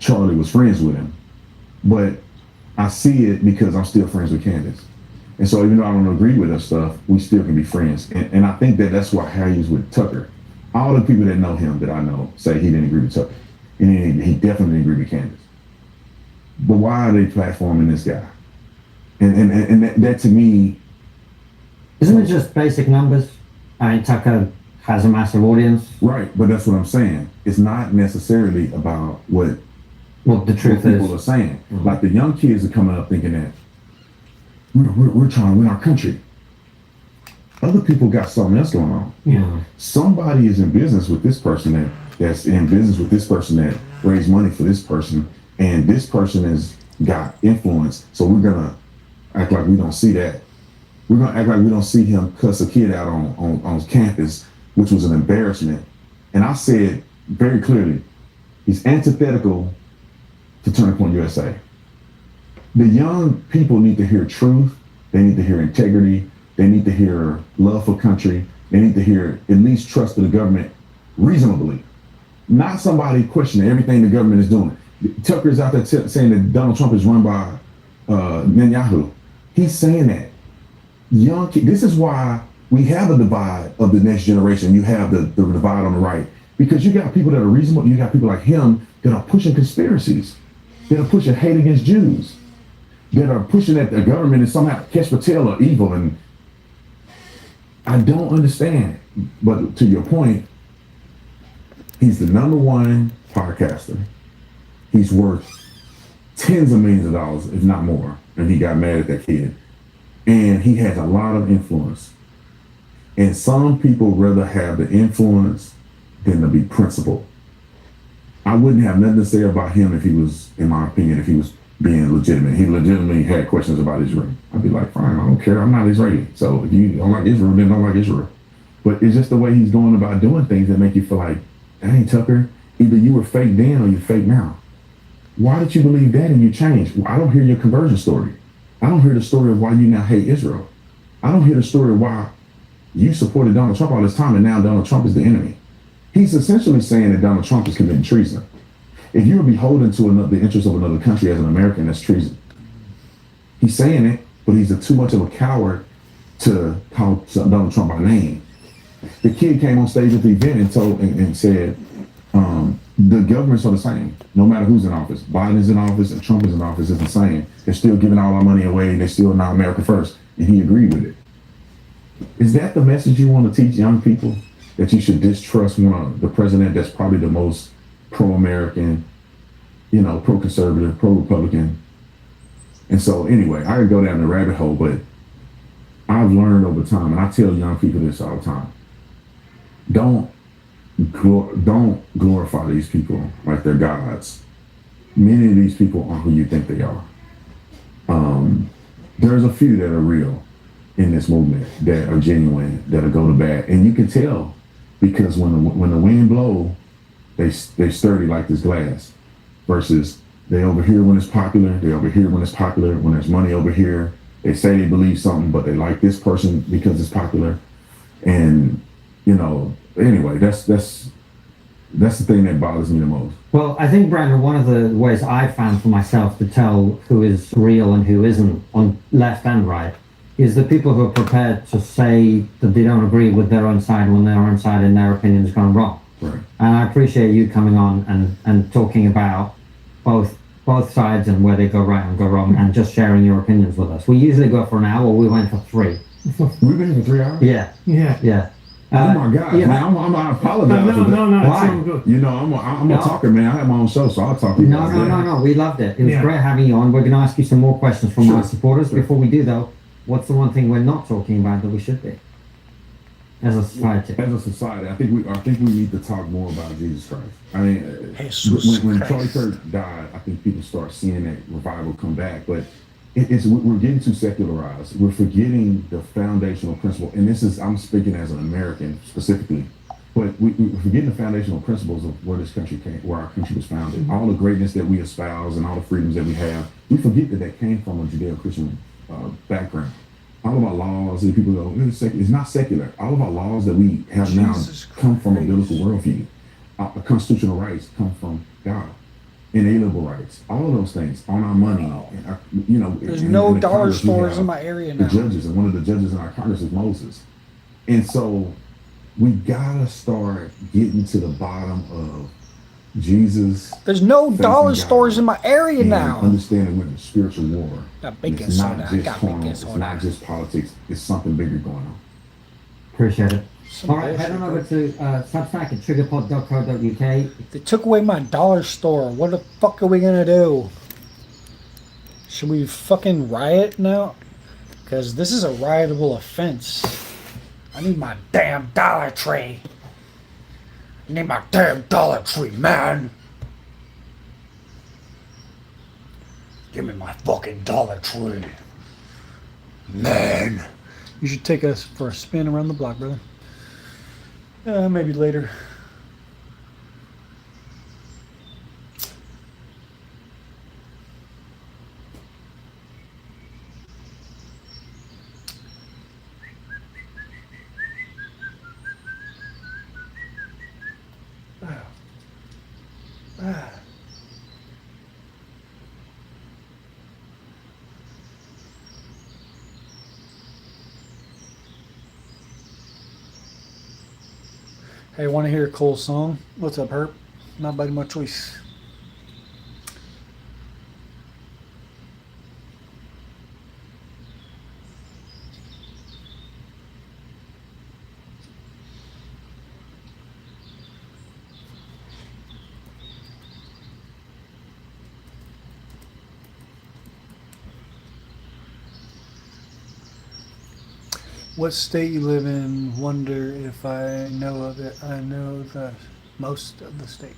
Charlie was friends with him. But I see it because I'm still friends with Candace. And so even though I don't agree with her stuff, we still can be friends. And I think that's why Harry's with Tucker. All the people that know him that I know say he didn't agree with Tucker. And he definitely didn't agree with Candace. But why are they platforming this guy? And that to me... Isn't it just basic numbers? I mean, Tucker has a massive audience. Right, but that's what I'm saying. It's not necessarily about what the truth is. People are saying. Mm-hmm. Like the young kids are coming up thinking that we're trying to win our country. Other people got something else going on. Yeah. Somebody is in business with this person that's in business with this person that raised money for this person, and this person has got influence. So we're gonna act like we don't see that. We're gonna act like we don't see him cuss a kid out on campus, which was an embarrassment. And I said very clearly, he's antithetical to Turning Point USA. The young people need to hear truth. They need to hear integrity. They need to hear love for country. They need to hear at least trust in the government reasonably. Not somebody questioning everything the government is doing. Tucker's out there saying that Donald Trump is run by Netanyahu. He's saying that. Young kids, this is why we have a divide of the next generation. You have the divide on the right. Because you got people that are reasonable. You got people like him that are pushing conspiracies. That are pushing hate against Jews. That are pushing that the government is somehow Kesh Patel or evil. And I don't understand. But to your point, he's the #1 podcaster. He's worth tens of millions of dollars, if not more. And he got mad at that kid. And he has a lot of influence. And some people rather have the influence than to be principled. I wouldn't have nothing to say about him if he was, in my opinion, if he was being legitimate. He legitimately had questions about Israel. I'd be like, fine, I don't care. I'm not Israeli. So if you don't like Israel, then don't like Israel. But it's just the way he's going about doing things that make you feel like, dang, Tucker, either you were fake then or you're fake now. Why did you believe that and you changed? I don't hear your conversion story. I don't hear the story of why you now hate Israel. I don't hear the story of why you supported Donald Trump all this time and now Donald Trump is the enemy. He's essentially saying that Donald Trump is committing treason. If you're beholden to the interest of another country as an American, that's treason. He's saying it, but he's too much of a coward to call Donald Trump by name. The kid came on stage at the event and said, the governments are the same. No matter who's in office, Biden's in office and Trump is in office, it's the same. They're still giving all our money away. They're still not America first. And he agreed with it. Is that the message you want to teach young people? That you should distrust the president that's probably the most pro-American, pro-conservative, pro-Republican. And so anyway, I could go down the rabbit hole, but I've learned over time, and I tell young people this all the time, don't glorify these people like they're gods. Many of these people aren't who you think they are. There's a few that are real in this movement, that are genuine, that'll go to bat. And you can tell because when the wind blows, they sturdy like this glass, versus they over here when it's popular, they over here when it's popular, when there's money over here, they say they believe something, but they like this person because it's popular. And, anyway, that's the thing that bothers me the most. Well, I think, Brandon, one of the ways I found for myself to tell who is real and who isn't on left and right is the people who are prepared to say that they don't agree with their own side when their own side in their opinion has gone wrong. Right. And I appreciate you coming on and talking about both sides and where they go right and go wrong, and just sharing your opinions with us. We usually go for an hour. We went for 3. We've been here for 3 hours? Yeah. Oh my God, man! I apologize. No, it's Why? all good. I'm a talker, man. I have my own show, so I'll talk to you. No. We loved it. It was great having you on. We're going to ask you some more questions from our supporters. Before we do, though, what's the one thing we're not talking about that we should be as a society? As a society, I think we need to talk more about Jesus Christ. I mean, Jesus when Christ. Charlie Kirk died, I think people start seeing that revival come back, but we're getting too secularized. We're forgetting the foundational principle, and I'm speaking as an American specifically, but we're forgetting the foundational principles of where this country came, where our country was founded. All the greatness that we espouse and all the freedoms that we have, we forget that came from a Judeo-Christian background. All of our laws, and people go, it's not secular. All of our laws that we have now come from a biblical worldview. Our constitutional rights come from God. Inalienable rights, all of those things on our money. And our, There's in no the dollar Congress, we stores have in my area the now. judges, and one of the judges in our Congress is Moses. And so we gotta start getting to the bottom of Jesus. There's no faith dollar in God, stores in my area and now. understanding we're in a spiritual war. Got And bacon it's not soda. I just got carnal, bacon it's soda. not just politics. It's something bigger going on. Appreciate it. Some All right, bullshit, head on bro. over to Substack at triggerpod.co.uk. They took away my dollar store. What the fuck are we gonna do? Should we fucking riot now? Because this is a riotable offense. I need my damn Dollar Tree. I need my damn Dollar Tree, man. Give me my fucking Dollar Tree. Man. You should take us for a spin around the block, brother. Maybe later. Hey, want to hear a cool song? What's up, Herb? Not by my choice. What state you live in? Wonder if I know of it. I know the most of the state.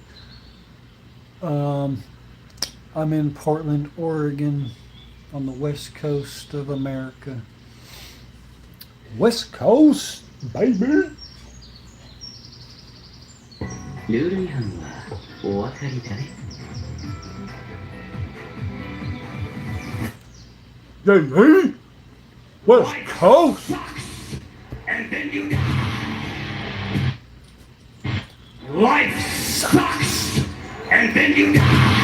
I'm in Portland, Oregon, on the west coast of America. West Coast, baby. ルール違反はお分かりだね。 Yeah, West Coast. Life sucks, and then you die.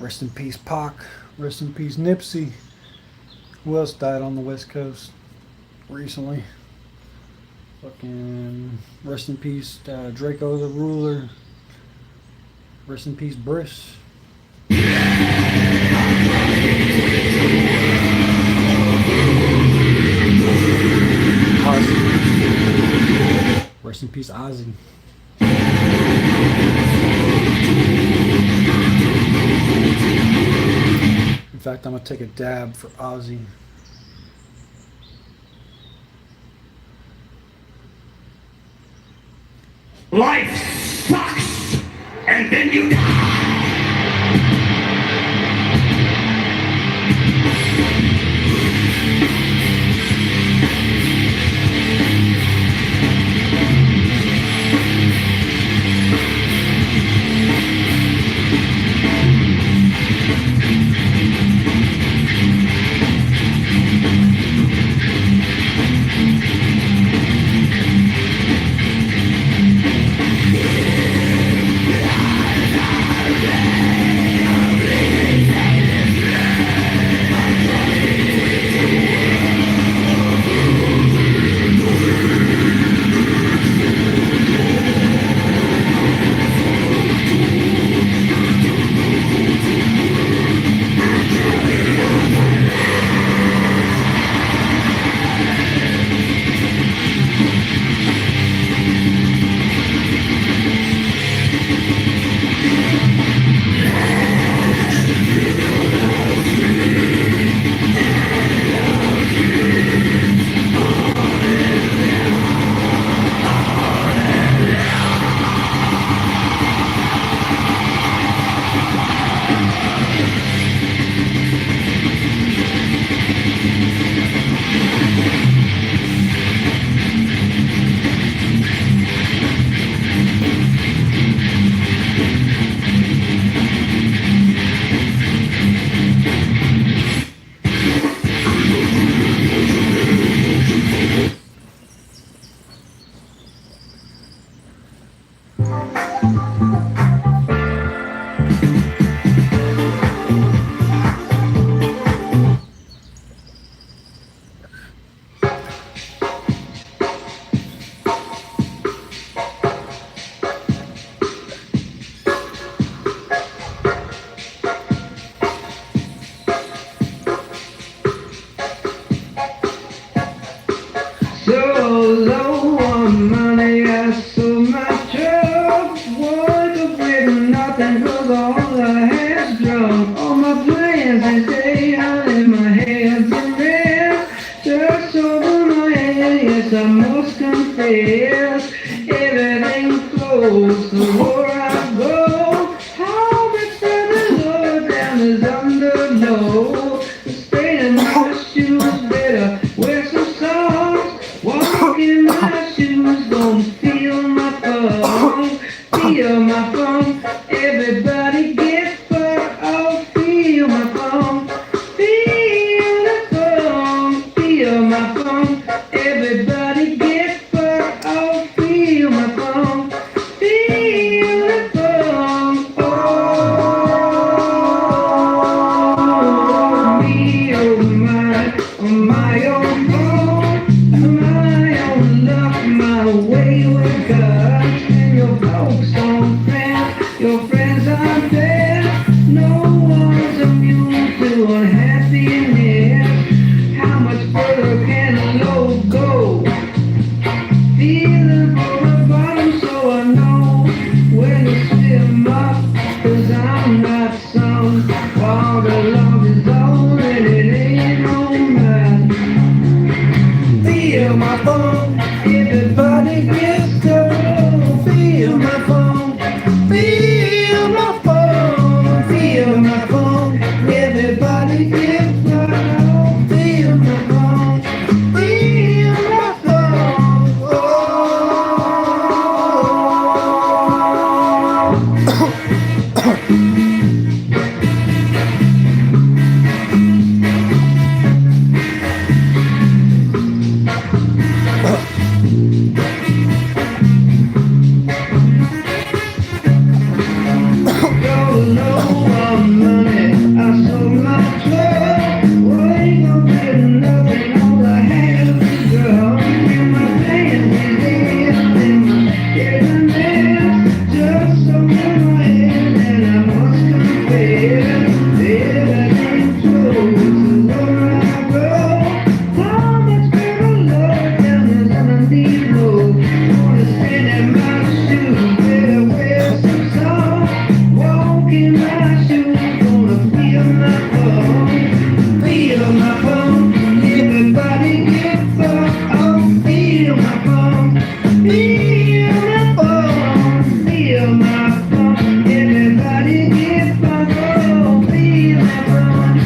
Rest in peace, Pac. Rest in peace, Nipsey. Who else died on the West Coast recently? Fucking rest in peace, Draco the Ruler. Rest in peace, Briss. Ozzy. Rest in peace, Ozzy. In fact, I'm gonna take a dab for Ozzy. Life sucks, and then you die. low on money, I sold my truck. Woke up with nothing, cause all I had's drunk. All my plans this day, honey, my hands are red. Just over my head, yes, I must confess. Everything closed, so where I go, how much further lower down is under low. Stay in my shoes, better wear some socks. Walk in my shoes, don't feel my funk. Feel my funk, everybody get fucked. Oh, feel my funk. Feel the funk, feel my funk. Everybody get fucked. Oh, feel my funk. Feel the funk. Oh, me, oh my own phone, my own luck, my wayward God. And your folks don't friends, your friends are dead. No one's immune to unhappiness. How much further can a low go? Feeling for the bottom, so I know when to swim up, cause I'm not some. While the love is on and it ain't no man. Feel my phone, everybody gets feel my phone, feel my phone, feel my phone. Everybody get my phone, feel my phone,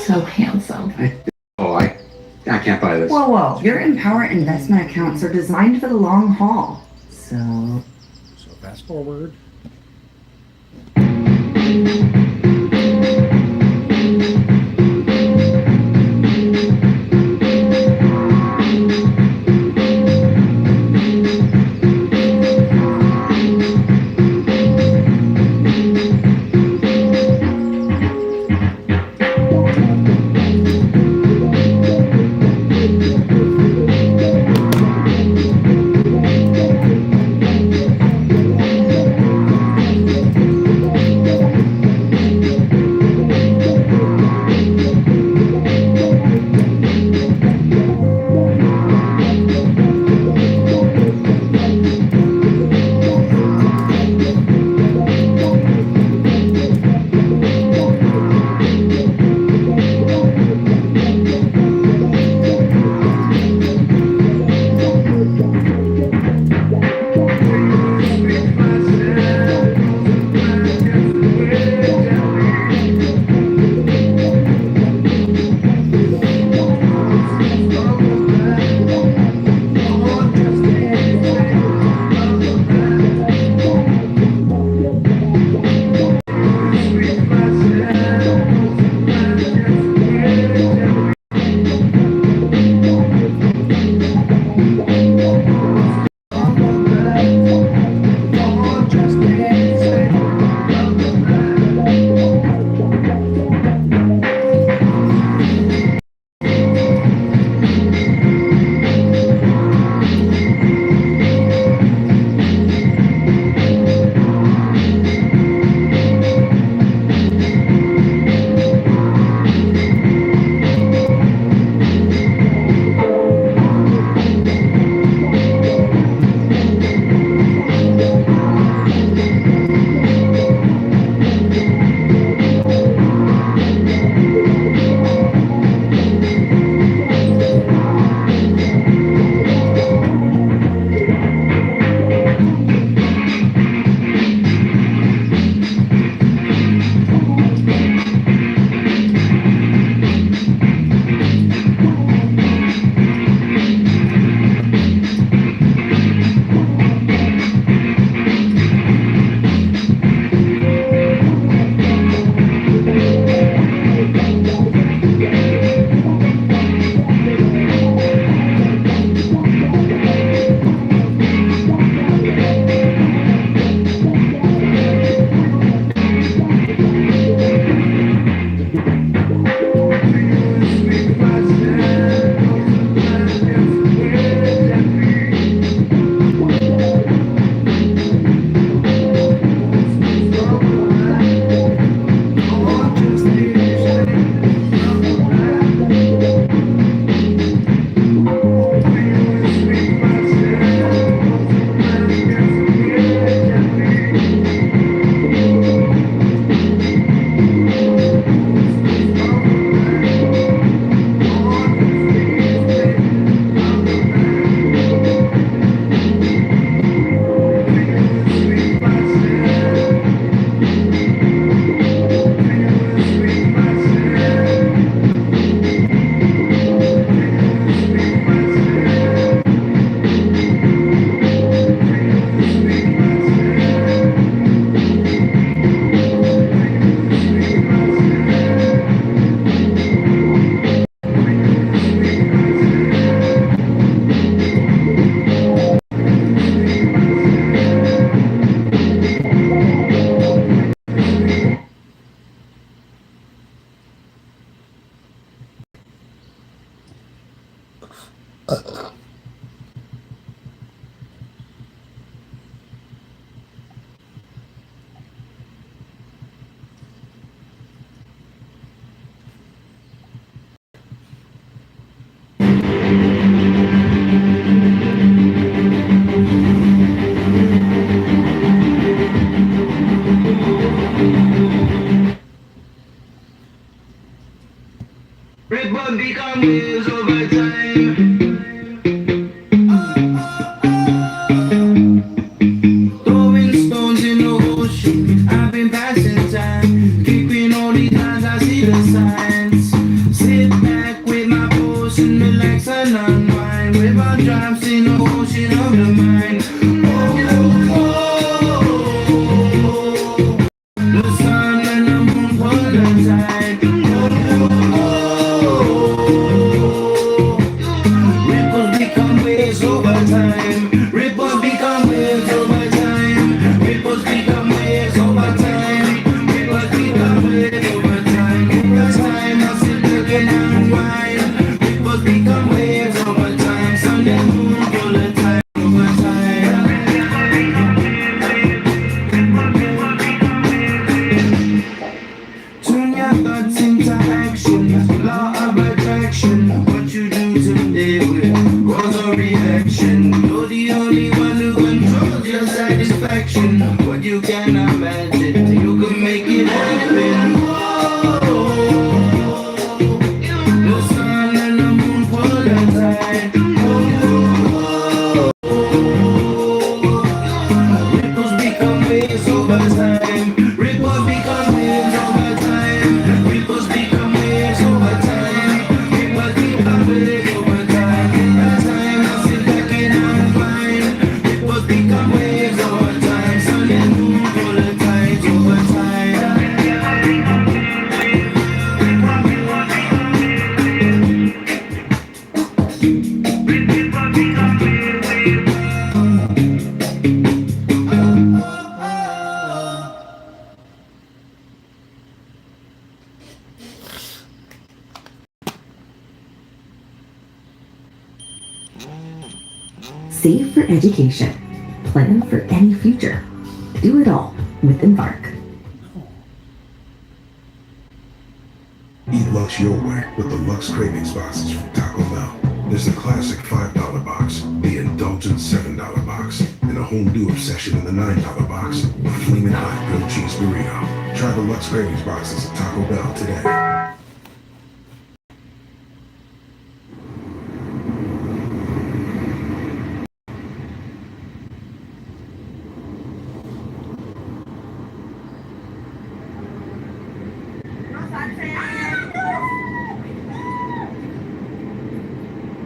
So handsome. Oh, I can't buy this. Whoa, whoa. Your Empower investment accounts are designed for the long haul. So So fast forward. waves over time. Throwing stones in the ocean, I've been passing time. Keeping all these lines, I see the signs. Sit back with my potion, relax and unwind. River drops in the ocean of the mind. The sun and the moon coincide. Ripples become waves over time. Ripples become waves over time. Ripples become waves over time. Ripples become waves over time. Over time, I sit back and unwind. Ripples become waves over time. Sun and moon full of time over time. Turn your thoughts into action. Law of attraction. What you do today will cause a reaction. You're the only one who controls your satisfaction. What you can imagine, you can make it happen. The sun and the moon coincide. Ripples become waves over time. Ripples become waves over time. Ripples become waves over time. Ripples become waves over time. Over time, I sit back and unwind. Ripples become waves over time. Sun and moon full of tides over time. Save for education. Plan for any future. Do it all with Embark. Eat Lux your way with the Lux Cravings boxes from Taco Bell. There's the classic $5 box, the indulgent $7 box, and a whole new obsession in the $9 box, a flaming hot grilled cheese burrito. Try the Lux Cravings boxes at Taco Bell today.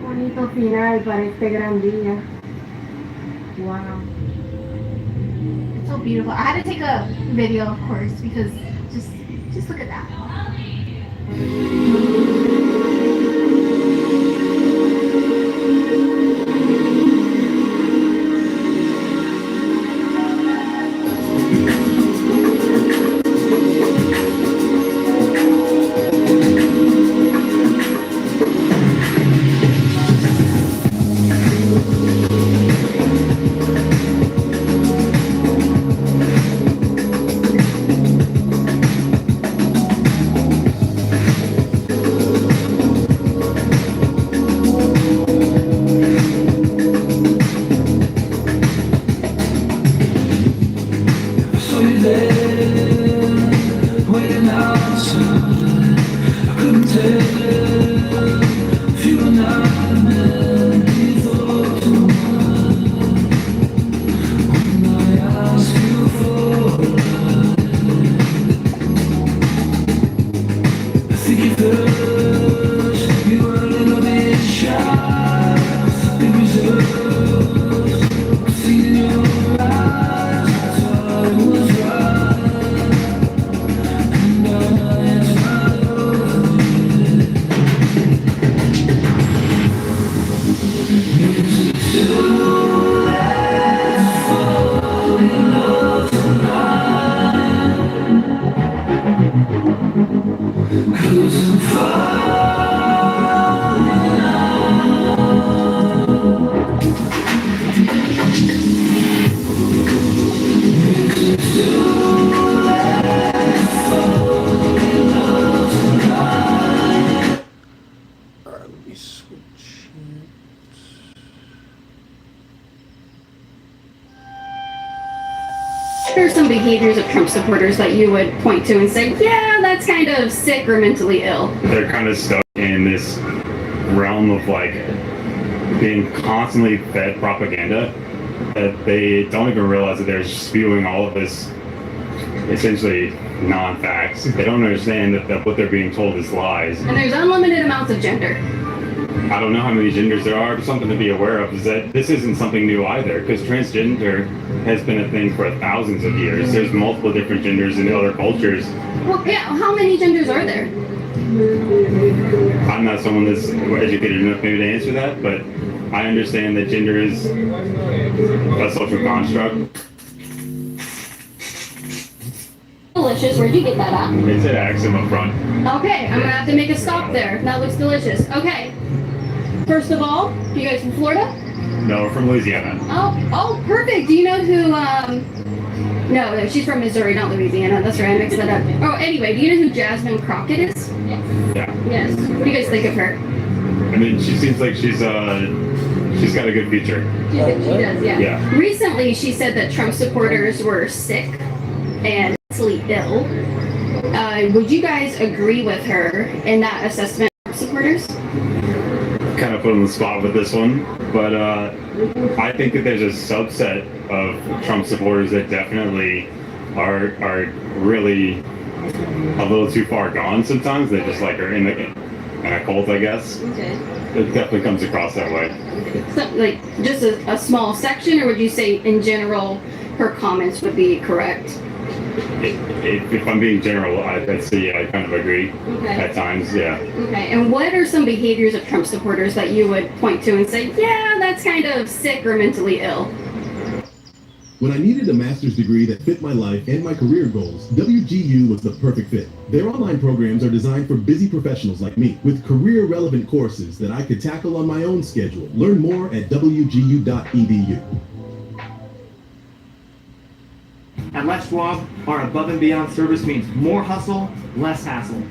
Bonito final para este gran día. Wow. It's so beautiful. I had to take a video, of course, because just look at that. There are some behaviors of Trump supporters that you would point to and say, yeah, that's kind of sick or mentally ill. They're kind of stuck in this realm of like being constantly fed propaganda that they don't even realize that they're spewing all of this essentially non-facts. They don't understand that what they're being told is lies. And there's unlimited amounts of gender. I don't know how many genders there are, but something to be aware of is that this isn't something new either, because transgender has been a thing for thousands of years. There's multiple different genders in other cultures. Well, yeah, how many genders are there? I'm not someone that's educated enough maybe to answer that, but I understand that gender is a social construct. Delicious. Where'd you get that at? It's an accent up front. Okay, I'm gonna have to make a stop there. That looks delicious. Okay. First of all, you guys from Florida? No, we're from Louisiana. Oh, perfect. Do you know who? No, she's from Missouri, not Louisiana. That's right, I mixed that up. Oh, anyway, do you know who Jasmine Crockett is? Yeah. Yes. What do you guys think of her? I mean, she seems like she's got a good future. She does, yeah. Yeah. Recently, she said that Trump supporters were sick and mentally ill. Would you guys agree with her in that assessment of supporters? Kind of put on the spot with this one, but I think that there's a subset of Trump supporters that definitely are really a little too far gone sometimes. They just like are in a cult, I guess. Okay. It definitely comes across that way. So, like, just a small section, or would you say in general her comments would be correct? If I'm being general, I'd say yeah, I kind of agree. Okay. At times, yeah. Okay, and what are some behaviors of Trump supporters that you would point to and say, yeah, that's kind of sick or mentally ill? When I needed a master's degree that fit my life and my career goals, WGU was the perfect fit. Their online programs are designed for busy professionals like me, with career-relevant courses that I could tackle on my own schedule. Learn more at wgu.edu. At Les Schwab, our above and beyond service means more hustle, less hassle.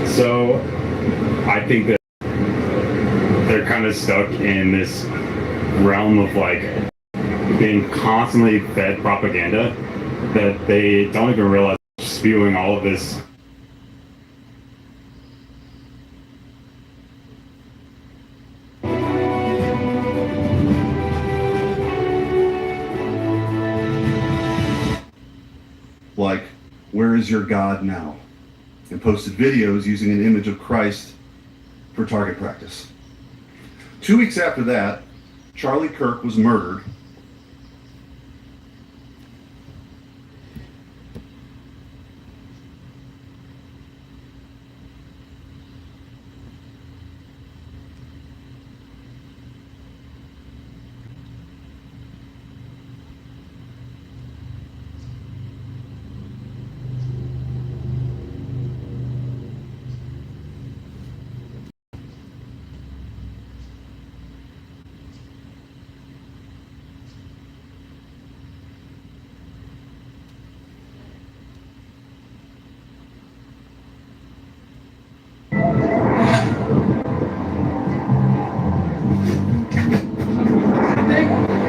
So, I think that they're kind of stuck in this realm of like being constantly fed propaganda that they don't even realize they're spewing all of this. Like, where is your God now? And posted videos using an image of Christ for target practice. 2 weeks after that, Charlie Kirk was murdered.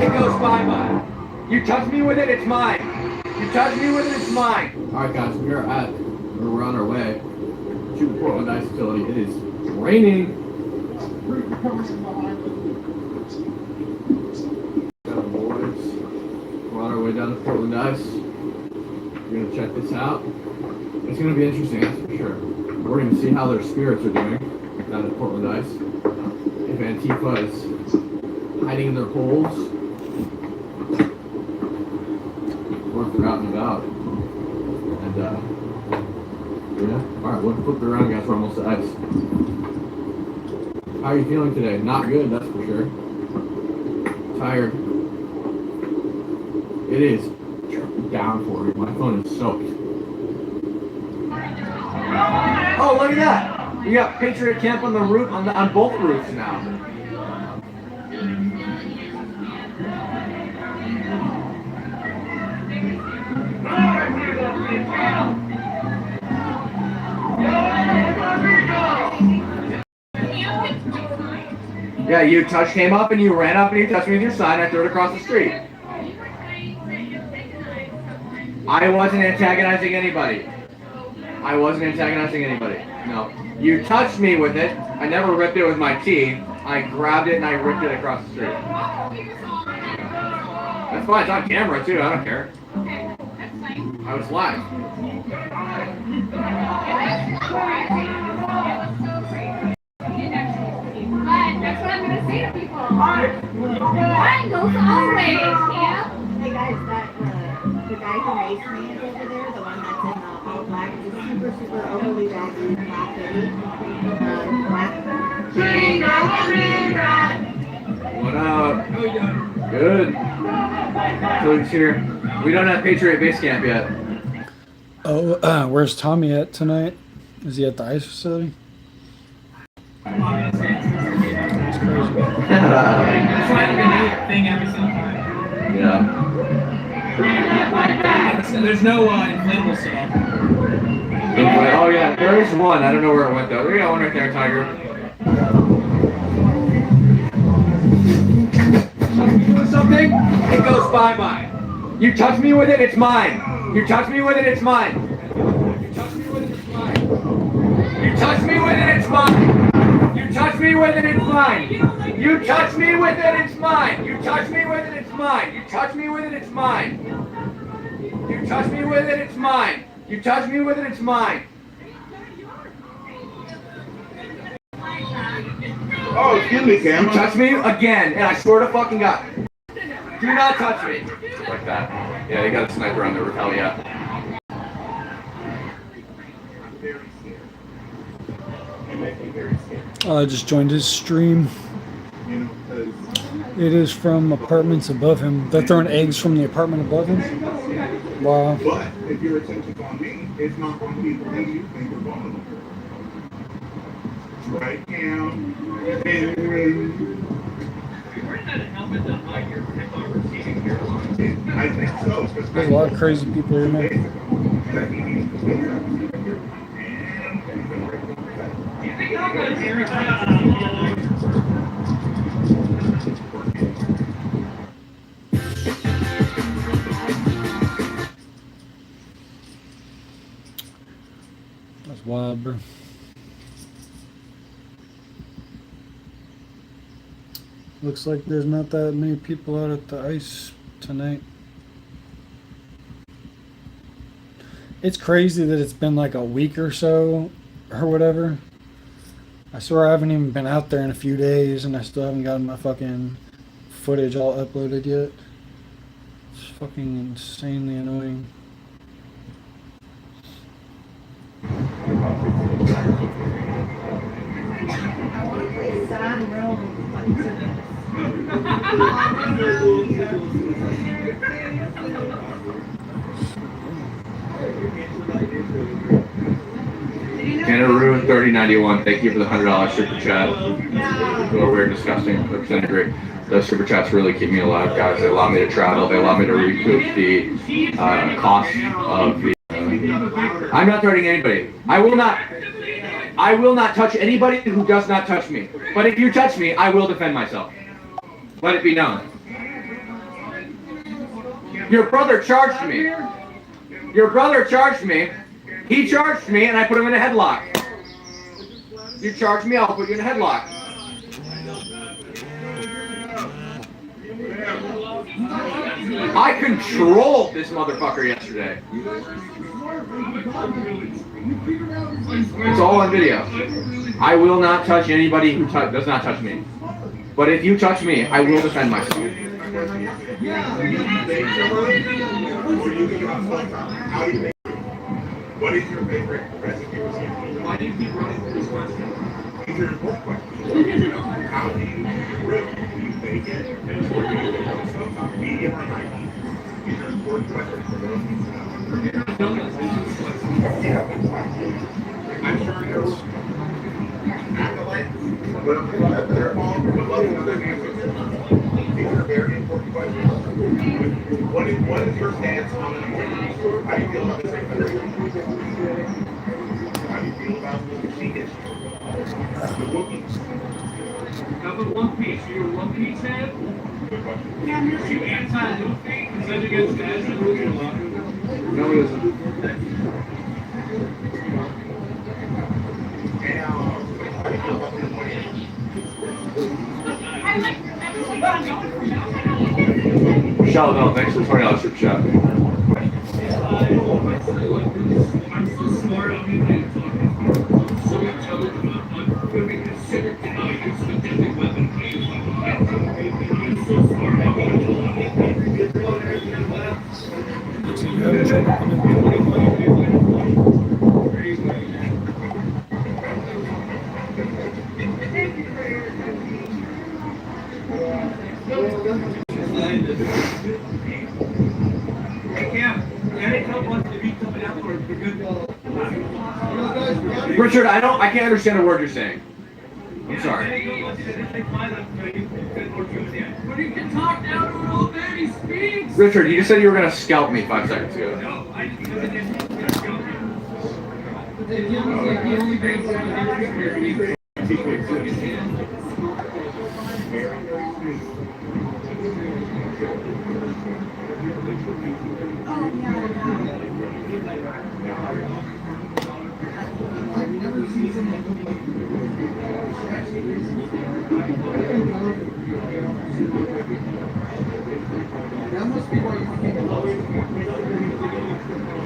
It goes bye-bye. You touch me with it, it's mine. You touch me with it, it's mine. Alright guys, we're on our way to Portland Ice Facility. It is raining. Got our boys. We're on our way down to Portland Ice. We're gonna check this out. It's gonna be interesting, that's for sure. We're gonna see how their spirits are doing down at Portland Ice. If Antifa is hiding in their holes, or if they're out and about. And yeah. Alright, we'll flip it around, guys. We're almost to ice. How are you feeling today? Not good, that's for sure. Tired. It is down for me. My phone is soaked. Oh, look at that! We got Patriot Camp on the roof, on both roofs now. Yeah, you came up and you ran up and you touched me with your sign. I threw it across the street. I wasn't antagonizing anybody. I wasn't antagonizing anybody. No. You touched me with it. I never ripped it with my teeth. I grabbed it and I ripped it across the street. That's fine. It's on camera too. I don't care. I was live. That's what I'm gonna say to people. Mine goes always, yeah. Hey guys, the guy who raised me is over there, the one that's in all black, is super overly wealthy, black baby. What up? Good. Felix here. We don't have Patriot Base Camp yet. Oh, where's Tommy at tonight? Is he at the ice facility? That's crazy. Yeah. There's no inflatable stuff. Oh yeah, there is one. I don't know where it went though. There you go, one right there, Tiger. Something, it goes bye-bye. You touch me with it, it's mine. You touch me with it, it's mine. You touch me with it, it's mine. You touch me with it, it's mine. You touch me with it, it's mine. You touch me with it, it's mine. You touch me with it, it's mine. You touch me with it, it's mine. You touch me with it, it's mine. You touch me with it, it's mine. Oh, excuse me, Cam. You touch me again, and I swear to fucking God. Do not touch me. Like that. Yeah, you got a sniper on the roof. Hell yeah. I just joined his stream. It is from apartments above him. They're throwing eggs from the apartment above him. Wow. But if your attention's on me, it's not on people that you think are vulnerable. Right, Cam? I think so. There's a lot of crazy people here, man. That's wild, bro. Looks like there's not that many people out at the ice tonight. It's crazy that it's been like a week or so or whatever. I swear I haven't even been out there in a few days and I still haven't gotten my fucking footage all uploaded yet. It's fucking insanely annoying. Kangaroo 3091, thank you for the $100 super chat. You are weird, disgusting, 100% agree. Those super chats really keep me alive, guys. They allow me to travel. They allow me to recoup the cost of the. I'm not threatening anybody. I will not touch anybody who does not touch me. But if you touch me, I will defend myself. Let it be known. Your brother charged me. Your brother charged me. He charged me and I put him in a headlock. You charge me, I'll put you in a headlock. I controlled this motherfucker yesterday. It's all on video. I will not touch anybody who does not touch me. But if you touch me, I will defend myself. What is your favorite recipe? Why do you keep running through this question? These are important questions. How do you grill? Do you bake it? Medium or high heat? These are important questions for those who I'm sure you're acolytes, but they're all would love to know their answers. These are very important questions. What is your stance on an abortion? How do you feel about this? How do you feel about the Sheikah? The Wookiees? How about One Piece? Are you a One Piece fan? Good question. Are you anti-Luffy? Is that against Azure? No, he isn't. Michelle, no, thanks for the $20 super chat. Richard, I can't understand a word you're saying. I'm sorry. Richard, you just said you were gonna scalp me 5 seconds ago.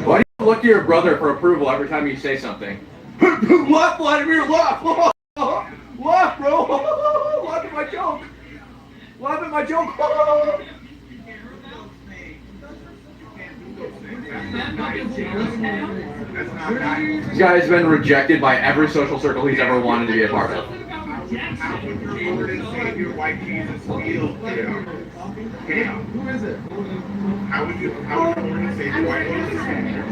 Why do you look to your brother for approval every time you say something? Laugh, Vladimir, laugh! Laugh, bro! Laugh at my joke! Laugh at my joke! This guy has been rejected by every social circle he's ever wanted to be a part of. How would your Lord and Savior, white Jesus, feel? Cam. Who is it? How would your Lord and Savior, white Jesus feel?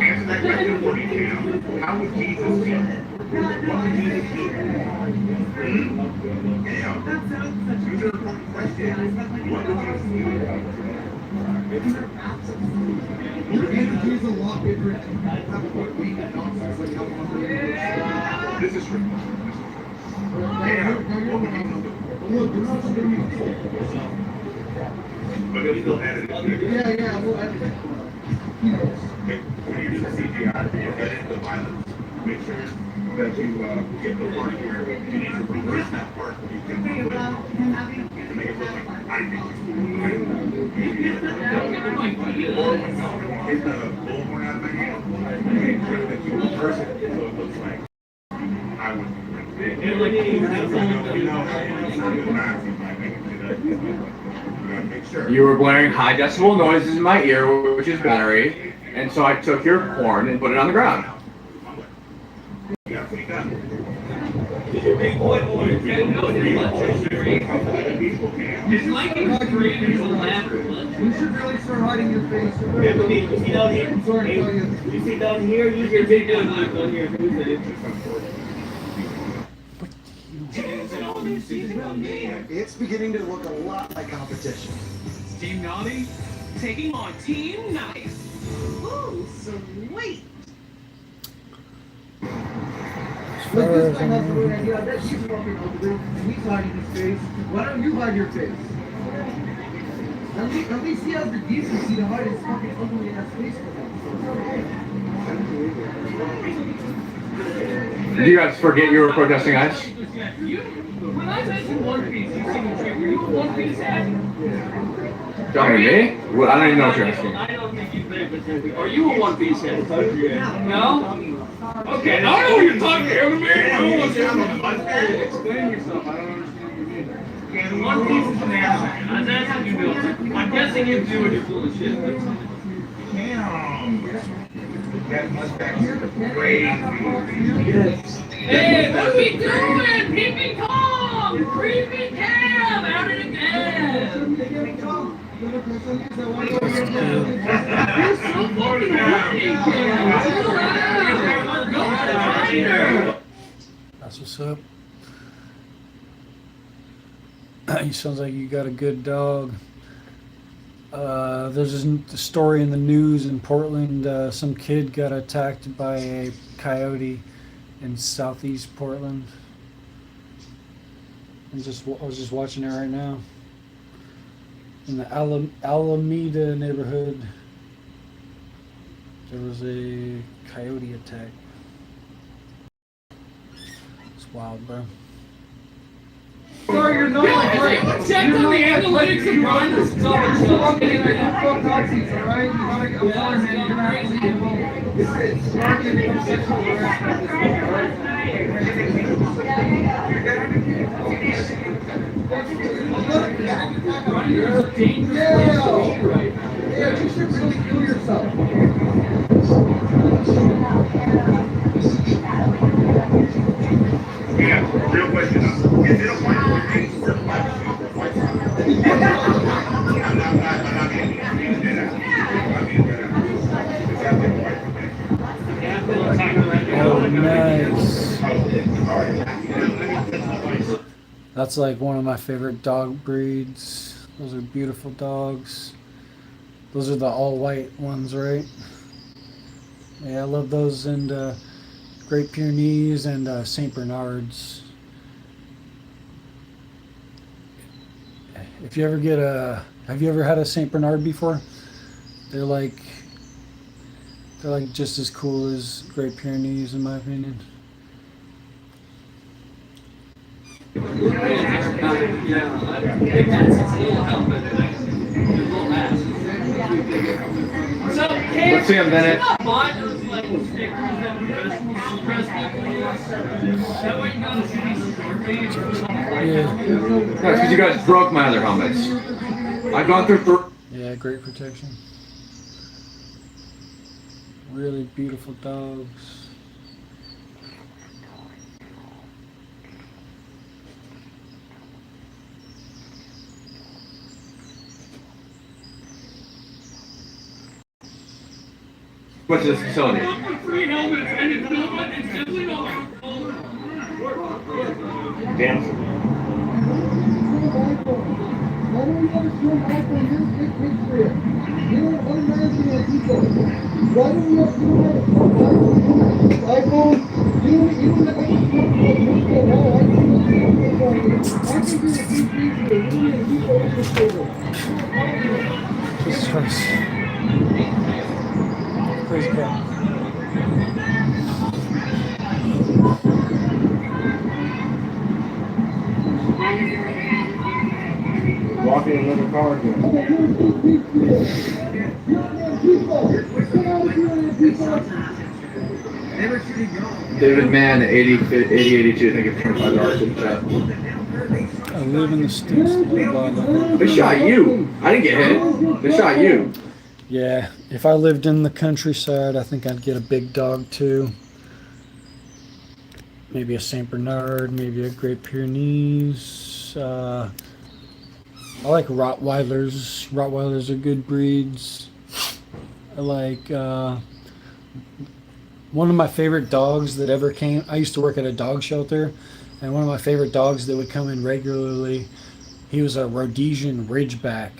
Answer that question for me, Cam. How would Jesus feel? What would Jesus do? Cam. These are important questions. What would Jesus do? He's a lot bigger This is true. But it's still edited. Yeah, we'll edit it. When you do the CGI, you edit the violence. Make sure that you get the part where you need to reverse that part. You can to make it look like I did. Or when you get the bullhorn out of my hand, make sure that you reverse it so it looks like I would. You were blaring high decibel noises in my ear, which is battery, and so I took your porn and put it on the ground. His liking is great, he's a elaborate. You should really start hiding your face. You see down here? I'm sorry to tell you. You see down here? Use your big one down here. It's beginning to look a lot like competition. Team Naughty taking on Team Nice. Ooh, sweet. Look, this guy has the right idea. I bet she's fucking ugly. He's hiding his face. Why don't you hide your face? At least he has the decency to hide his fucking ugly ass face for Did you guys forget you were protesting ICE? When I mentioned One Piece, you seem intrigued. Were you a One Piece head? Talking to me? Well, I don't even know what you're asking. I don't think you pay attention. Are you a One Piece head? No? Okay, I don't know what you're talking to me. Explain yourself. I don't understand what you mean. One Piece is an anime. I'm asking you, Bill. I'm guessing you do it. You're full of shit. That mustache is crazy. Hey, what are we doing? Peeping Tom! Creepy Cam! At it again! You're so fucking horny, That's what's up. You sounds like you got a good dog. There's a story in the news in Portland. Some kid got attacked by a coyote in southeast Portland. I was just watching it right now. In the Alameda neighborhood, there was a coyote attack. It's wild, bro. Sorry, you're not like great. Check on the analytics of Brian. This is all it's fuck Nazis, alright? I'm sorry, man. You're gonna have to leave. It's starting to become sexual harassment at this point, you're a dangerous place to be right now. Yeah, you should really kill yourself. Yeah, real question though. Is it a white boy thing? I'm not being dead out. I'm being dead out. Oh, nice. That's like one of my favorite dog breeds. Those are beautiful dogs. Those are the all white ones, right? Yeah, I love those, and Great Pyrenees and Saint Bernards. If you ever get have you ever had a Saint Bernard before? They're like just as cool as Great Pyrenees, in my opinion. Let's see him, Bennett. Yeah. That's because you guys broke my other helmets. I've gone through. Yeah, great protection. Really beautiful dogs. What's this facility? Free helmets, and it's simply not. Damn. Jesus Christ. Crazy cat. Walking another car again. David Mann, 8082, I think it's $25 in the chat. I live in the sticks. They shot you. I didn't get hit. They shot you. Yeah, if I lived in the countryside, I think I'd get a big dog too. Maybe a Saint Bernard, maybe a Great Pyrenees. I like Rottweilers. Rottweilers are good breeds. I like one of my favorite dogs that ever came. I used to work at a dog shelter, and one of my favorite dogs that would come in regularly, he was a Rhodesian Ridgeback.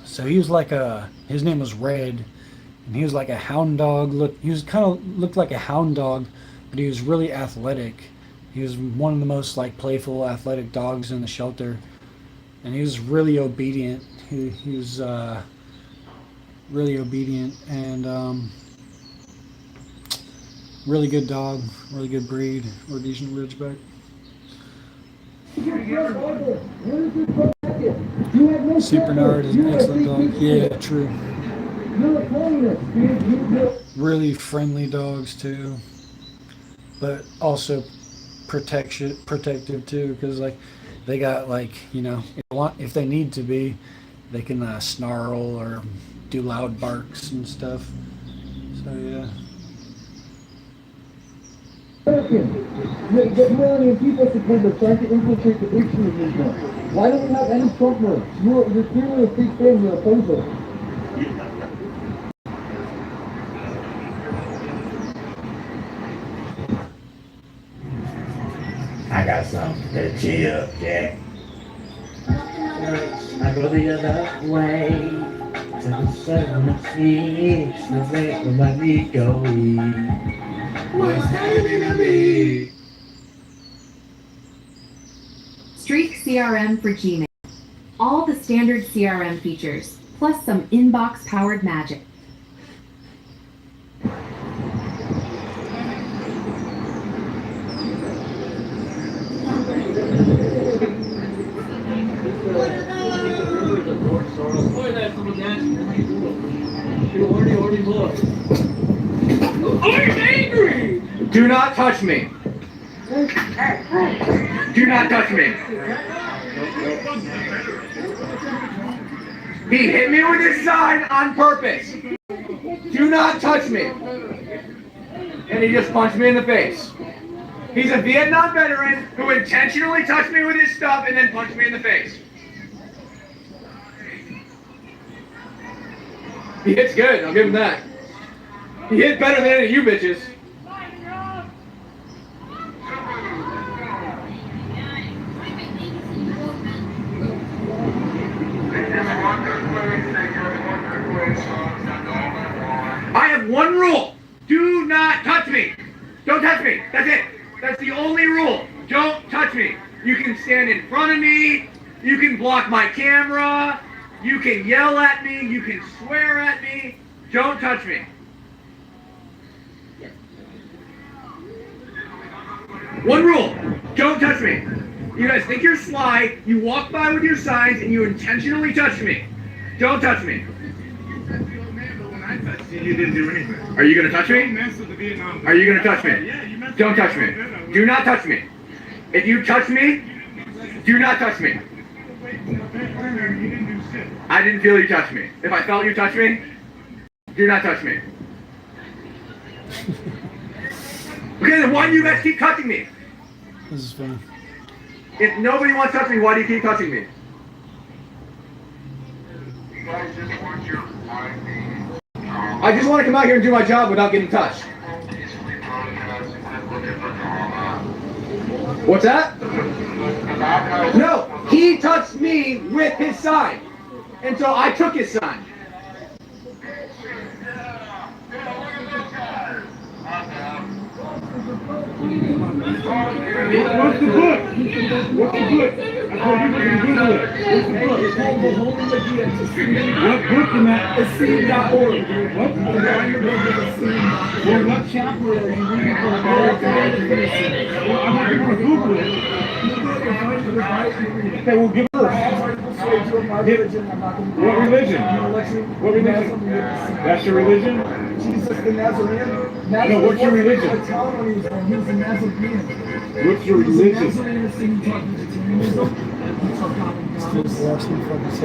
So he was like his name was Red, and he was like a hound dog. He was looked like a hound dog, but he was really athletic. He was one of the most like playful, athletic dogs in the shelter, and he was really obedient. He was really obedient and really good dog, really good breed, Rhodesian Ridgeback. Saint Bernard is an excellent dog. Yeah, true. Really friendly dogs too, but also protective too, because like they got like, you know, if they need to be, they can snarl or do loud barks and stuff. So yeah. Get million people to come to try to infiltrate the election movement. Why don't we have any Trump votes? You're clearly a big fan, you're opposed to it. I got something to cheer you up, Jack. I go the other way to the 76, the way where my knee go. What's happening to me? Streak CRM for Gmail. All the standard CRM features, plus some inbox-powered magic. I'm angry! Do not touch me. Do not touch me. He hit me with his sign on purpose. Do not touch me. And he just punched me in the face. He's a Vietnam veteran who intentionally touched me with his stuff and then punched me in the face. He hits good, I'll give him that. He hit better than any of you bitches. I have one rule. Do not touch me. Don't touch me. That's it. That's the only rule. Don't touch me. You can stand in front of me. You can block my camera. You can yell at me. You can swear at me. Don't touch me. One rule. Don't touch me. You guys think you're sly. You walk by with your signs and you intentionally touch me. Don't touch me. You didn't do anything. Are you going to touch me? Are you going to touch me? Don't touch me. Do not touch me. If you touch me, do not touch me. I didn't feel you touch me. If I felt you touch me, do not touch me. Okay, then why do you guys keep touching me? This is funny. If nobody wants to touch me, why do you keep touching me? I just want to come out here and do my job without getting touched. What's that? No, he touched me with his sign. And so I took his sign. What's the book? What's the book? I told you to Google it. What's the book? It's called The Holy Idea to See. What book in that? Seed.org. What? Well, what chapter are you reading from? I want you to Google it. Okay, well, give us. What religion? What religion? That's your religion? Jesus the Nazarene? No, what's your religion? What's your religion?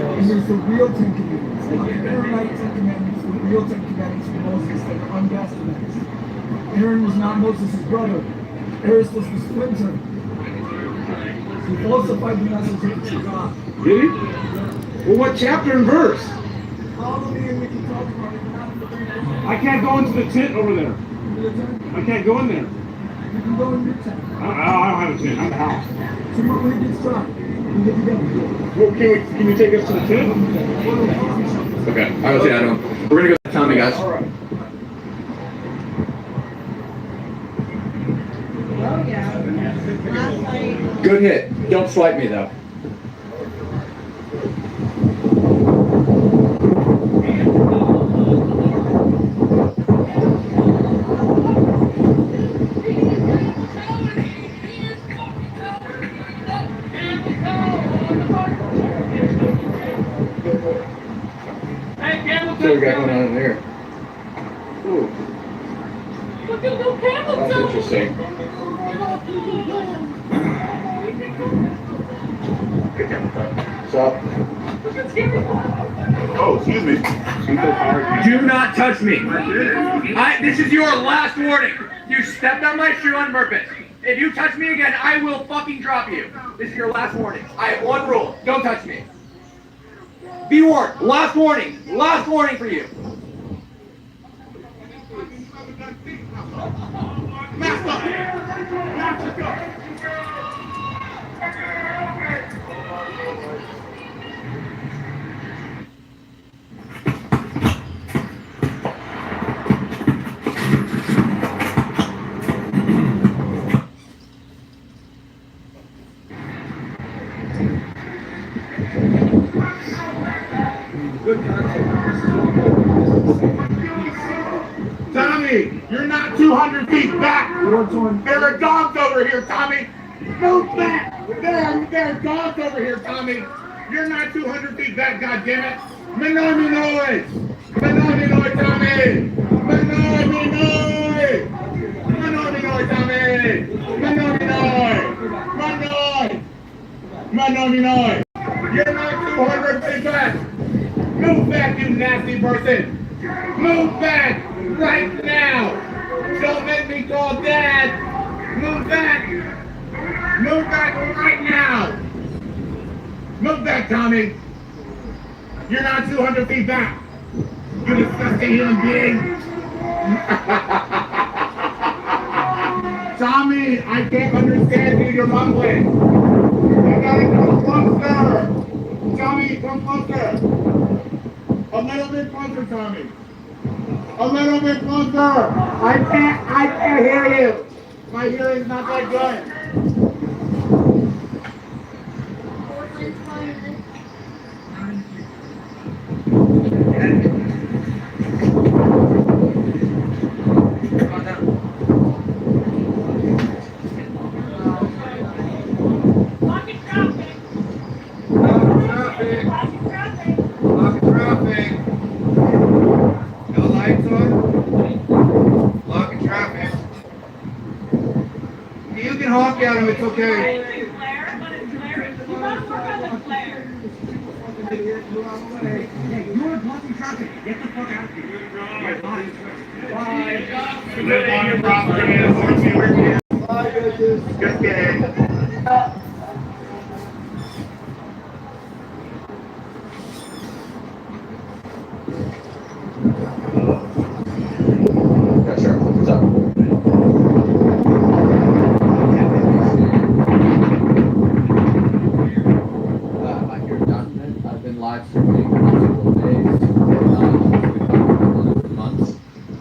And there's the real Ten Commandments. The Aaronite Ten Commandments, the real Ten Commandments from Moses that are unbastardized. Aaron was not Moses' brother. Aaron was the splinter. He falsified the message of God. Did he? Well, what chapter and verse? Follow me and we can talk about it. I can't go into the tent over there. I can't go in there. You can go in your tent. I don't have a tent. I have a house. Tomorrow when it gets dark, we get together. Well, can you take us to the tent? Okay, I will say I don't. We're gonna go to Tommy, guys. All right. Good hit. Don't swipe me though. What we got going on in there? Ooh. That's interesting. What's up? Oh, excuse me. Do not touch me. This is your last warning. You stepped on my shoe on purpose. If you touch me again, I will fucking drop you. This is your last warning. I have one rule. Don't touch me. Be warned. Last warning. Last warning for you. Tommy, you're not 200 feet back. There are dogs over here, Tommy. Move back. There are dogs over here, Tommy. You're not 200 feet back, goddammit! Manoy, Manoy! Manoy, Manoy, Tommy! Manoy, Manoy! Manoy, Manoy, Tommy! Manoy, Manoy! Manoy! Manoy, Manoy! You're not 200 feet back! Move back, you nasty person! Move back right now! Don't make me call Dad! Move back! Move back right now! Move back, Tommy! You're not 200 feet back! You disgusting human being! Tommy, I can't understand you, you're mumbling! You gotta come closer! Tommy, come closer! A little bit closer, Tommy! A little bit closer! I can't hear you! My hearing's not that good! Honk at him, it's okay. You're blocking traffic. Get the fuck out of here. Bye. Live on your property. Bye, bitches. Just kidding. Yeah, sure. What's up? I've been live streaming for multiple days, months.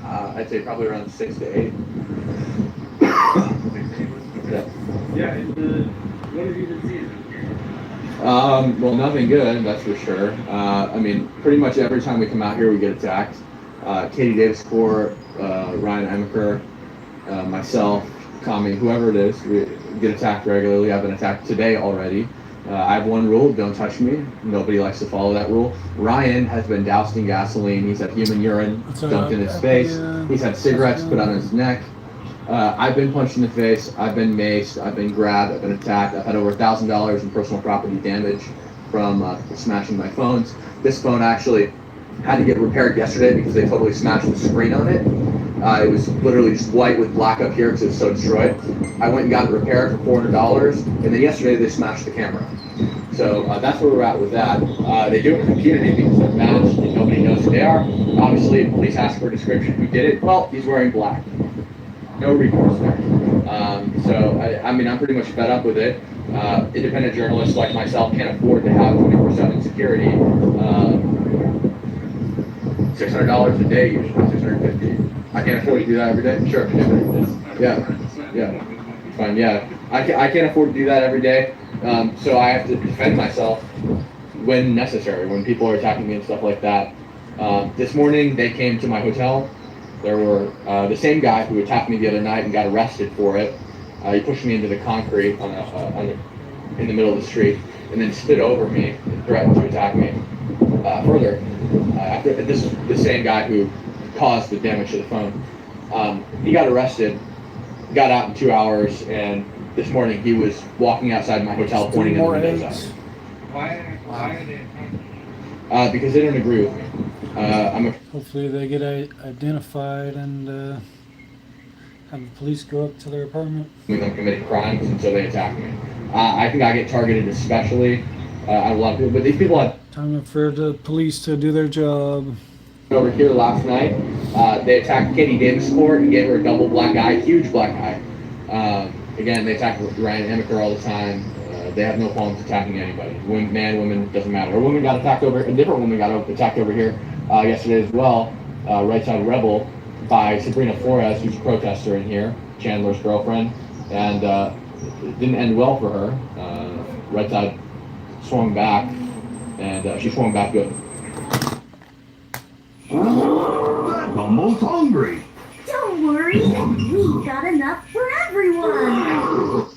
I'd say probably around 6 to 8. Yeah, what have you been seeing? Well, nothing good, that's for sure. I mean, pretty much every time we come out here, we get attacked. Katie Davis Court, Ryan Emaker, myself, Tommy, whoever it is, we get attacked regularly. I've been attacked today already. I have one rule, don't touch me. Nobody likes to follow that rule. Ryan has been doused in gasoline. He's had human urine dumped in his face. He's had cigarettes put on his neck. I've been punched in the face. I've been maced. I've been grabbed. I've been attacked. I've had over $1,000 in personal property damage from smashing my phones. This phone actually had to get repaired yesterday because they totally smashed the screen on it. It was literally just white with black up here because it was so destroyed. I went and got it repaired for $400, and then yesterday they smashed the camera. So that's where we're at with that. They do it with impunity because they're masked and nobody knows who they are. Obviously, if police ask for a description who did it, well, he's wearing black. No recourse there. So, I mean, I'm pretty much fed up with it. Independent journalists like myself can't afford to have 24/7 security. $600 a day, usually $650. I can't afford to do that every day. Sure. Yeah. Fine. Yeah. I can't afford to do that every day. So I have to defend myself when necessary, when people are attacking me and stuff like that. This morning they came to my hotel. There were the same guy who attacked me the other night and got arrested for it. He pushed me into the concrete in the middle of the street and then stood over me and threatened to attack me further. After this is the same guy who caused the damage to the phone. He got arrested, got out in 2 hours, and this morning he was walking outside my hotel pointing at the windows out. Why are they? Because they don't agree with me. Hopefully they get identified and have the police go up to their apartment. I'm committing crimes, and so they attack me. I think I get targeted especially. A lot of people, but these people have time for the police to do their job. Over here last night, they attacked Katie Davis Court and gave her a double black eye, huge black eye. Again, they attack Ryan Emaker all the time. They have no problems attacking anybody. Man, women, doesn't matter. A woman got attacked a different woman got attacked over here yesterday as well, Right Side Rebel, by Sabrina Flores, who's a protester in here, Chandler's girlfriend, and it didn't end well for her. Right Side swung back, and she swung back good. I'm almost hungry. Don't worry, we got enough for everyone.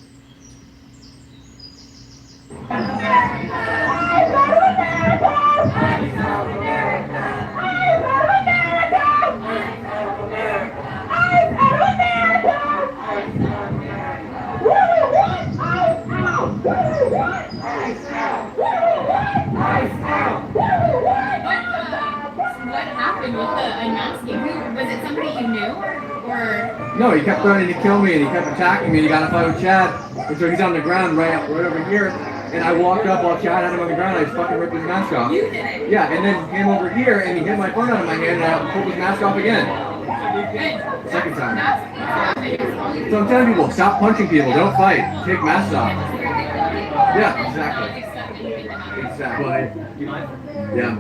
No, he kept threatening to kill me, and he kept attacking me, and he got in a fight with Chad. And so he's on the ground right over here. And I walked up while Chad had him on the ground, and I just fucking ripped his mask off. You did it. Yeah, and then came over here, and he hit my phone out of my hand, and I pulled his mask off again. Second time. So I'm telling people, stop punching people, don't fight. Take masks off. Yeah, exactly. Exactly. Yeah.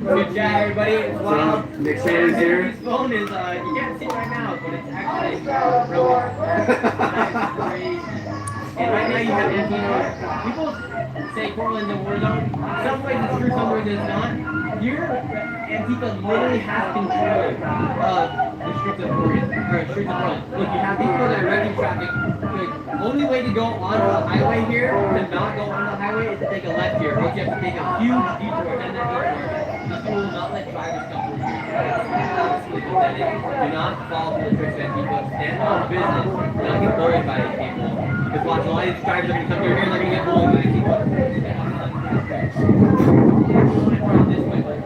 Good job, everybody. It's wild. Nick Shirley's here. His phone is, you can't see it right now, but it's actually really And right now you have Antifa. People say Portland's a war zone. Some ways it's true, some ways it's not. Here, Antifa literally has control of the streets of Portland. Look, you have people that are wrecking traffic. The only way to go onto the highway here, to not go on the highway, is to take a left here. Or you have to take a huge detour, and then detour. These people will not let drivers come through here. Absolutely pathetic. Do not fall for the tricks of Antifa. Stand on business. Do not get bullied by these people. Because watch, a lot of these drivers are going to come through here and they're going to get bullied by Antifa. This way, like,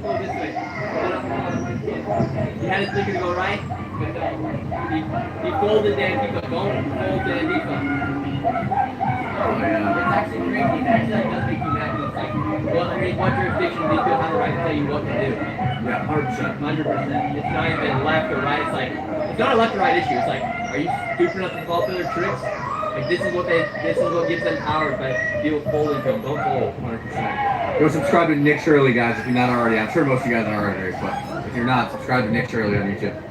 go this way. He had his thinker to go right, but no. He folded the Antifa. Don't fold the Antifa. Oh, yeah. It's actually crazy. It actually like, does make you mad. It's like, well, I mean, what jurisdiction do you have the right to tell you what to do? Yeah, 100%. 100%. It's not even left or right. It's like, it's not a left or right issue. It's like, are you stupid enough to fall for their tricks? Like, this is what gives them power, but deal with folding them. Don't fold. 100%. Go subscribe to Nick Shirley, guys, if you're not already. I'm sure most of you guys are already, but if you're not, subscribe to Nick Shirley on YouTube.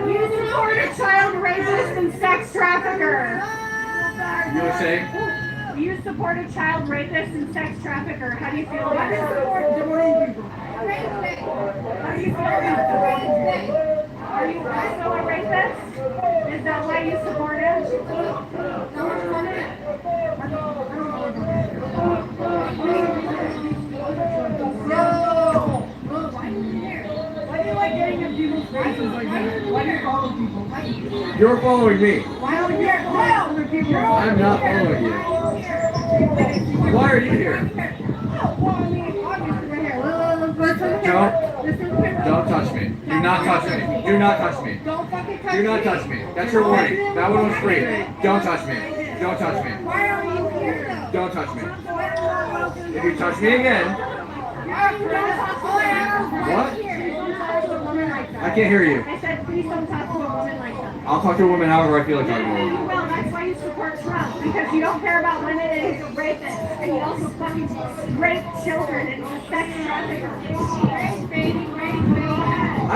You support a child rapist and sex trafficker. You were saying? You support a child rapist and sex trafficker. How do you feel about it? How do you feel about it? Are you also a rapist? Is that why you support him? Why do you like getting in people's faces like that? Why do you follow people? You're following me. Why are you other people? I'm not following you. Why are you here? Don't touch me. Do not touch me. Do not touch me. Do not touch me. That's your warning. That one was free. Don't touch me. Don't touch me. Why are you here? Don't touch me. If you touch me again, what? I can't hear you. I said, please don't talk to a woman like that. I'll talk to a woman however I feel like talking to a woman. Well, that's why you support Trump, because you don't care about women and he's a rapist, and you also fucking rape children and sex trafficker. I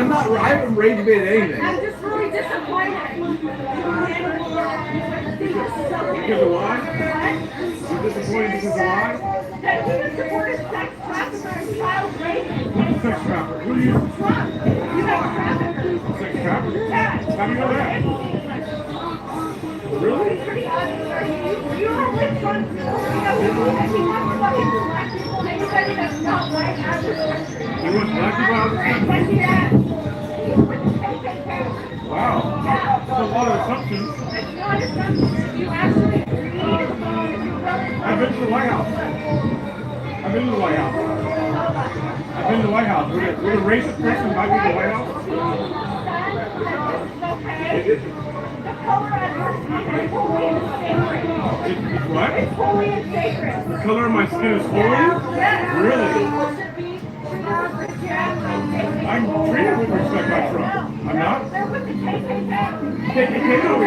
haven't rage baited anything. I'm just really disappointed. Because of why? You're disappointed because of why? That you supported sex trafficker and child rapist. What's sex trafficker? Who are you? Trump. You know trafficker. Sex trafficker? Yeah. How do you know that? Really? You were with Trump. You know, he wants fucking black people and anybody that's not white out of this country. He wants black people out of this country? Yeah. Wow. That's a lot of assumptions. It's not assumptions. You actually agreed. I've been to the White House. I've been to the White House. I've been to the White House. Would a racist person invite me to the White House? It's what? It's holy and sacred. The color of my skin is holy? Yeah. Really? I'm treated with respect by Trump. I'm not? KKK don't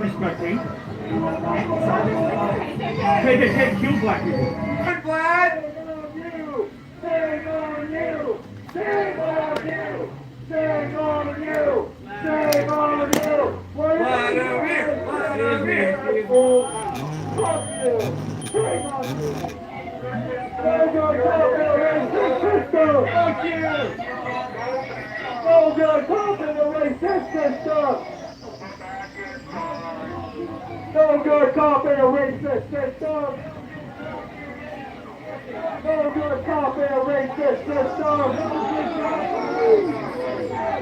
respect me. KKK kills black people. Good, Vlad. Shame on you! Shame on you! Shame Shame on you! Shame on you! Vladimir! Vladimir! Fuck you! Shame on you! Don't go talking the racist system! Fuck you! Don't go talking the racist system! No good cop in a racist system! No good cop in a racist system!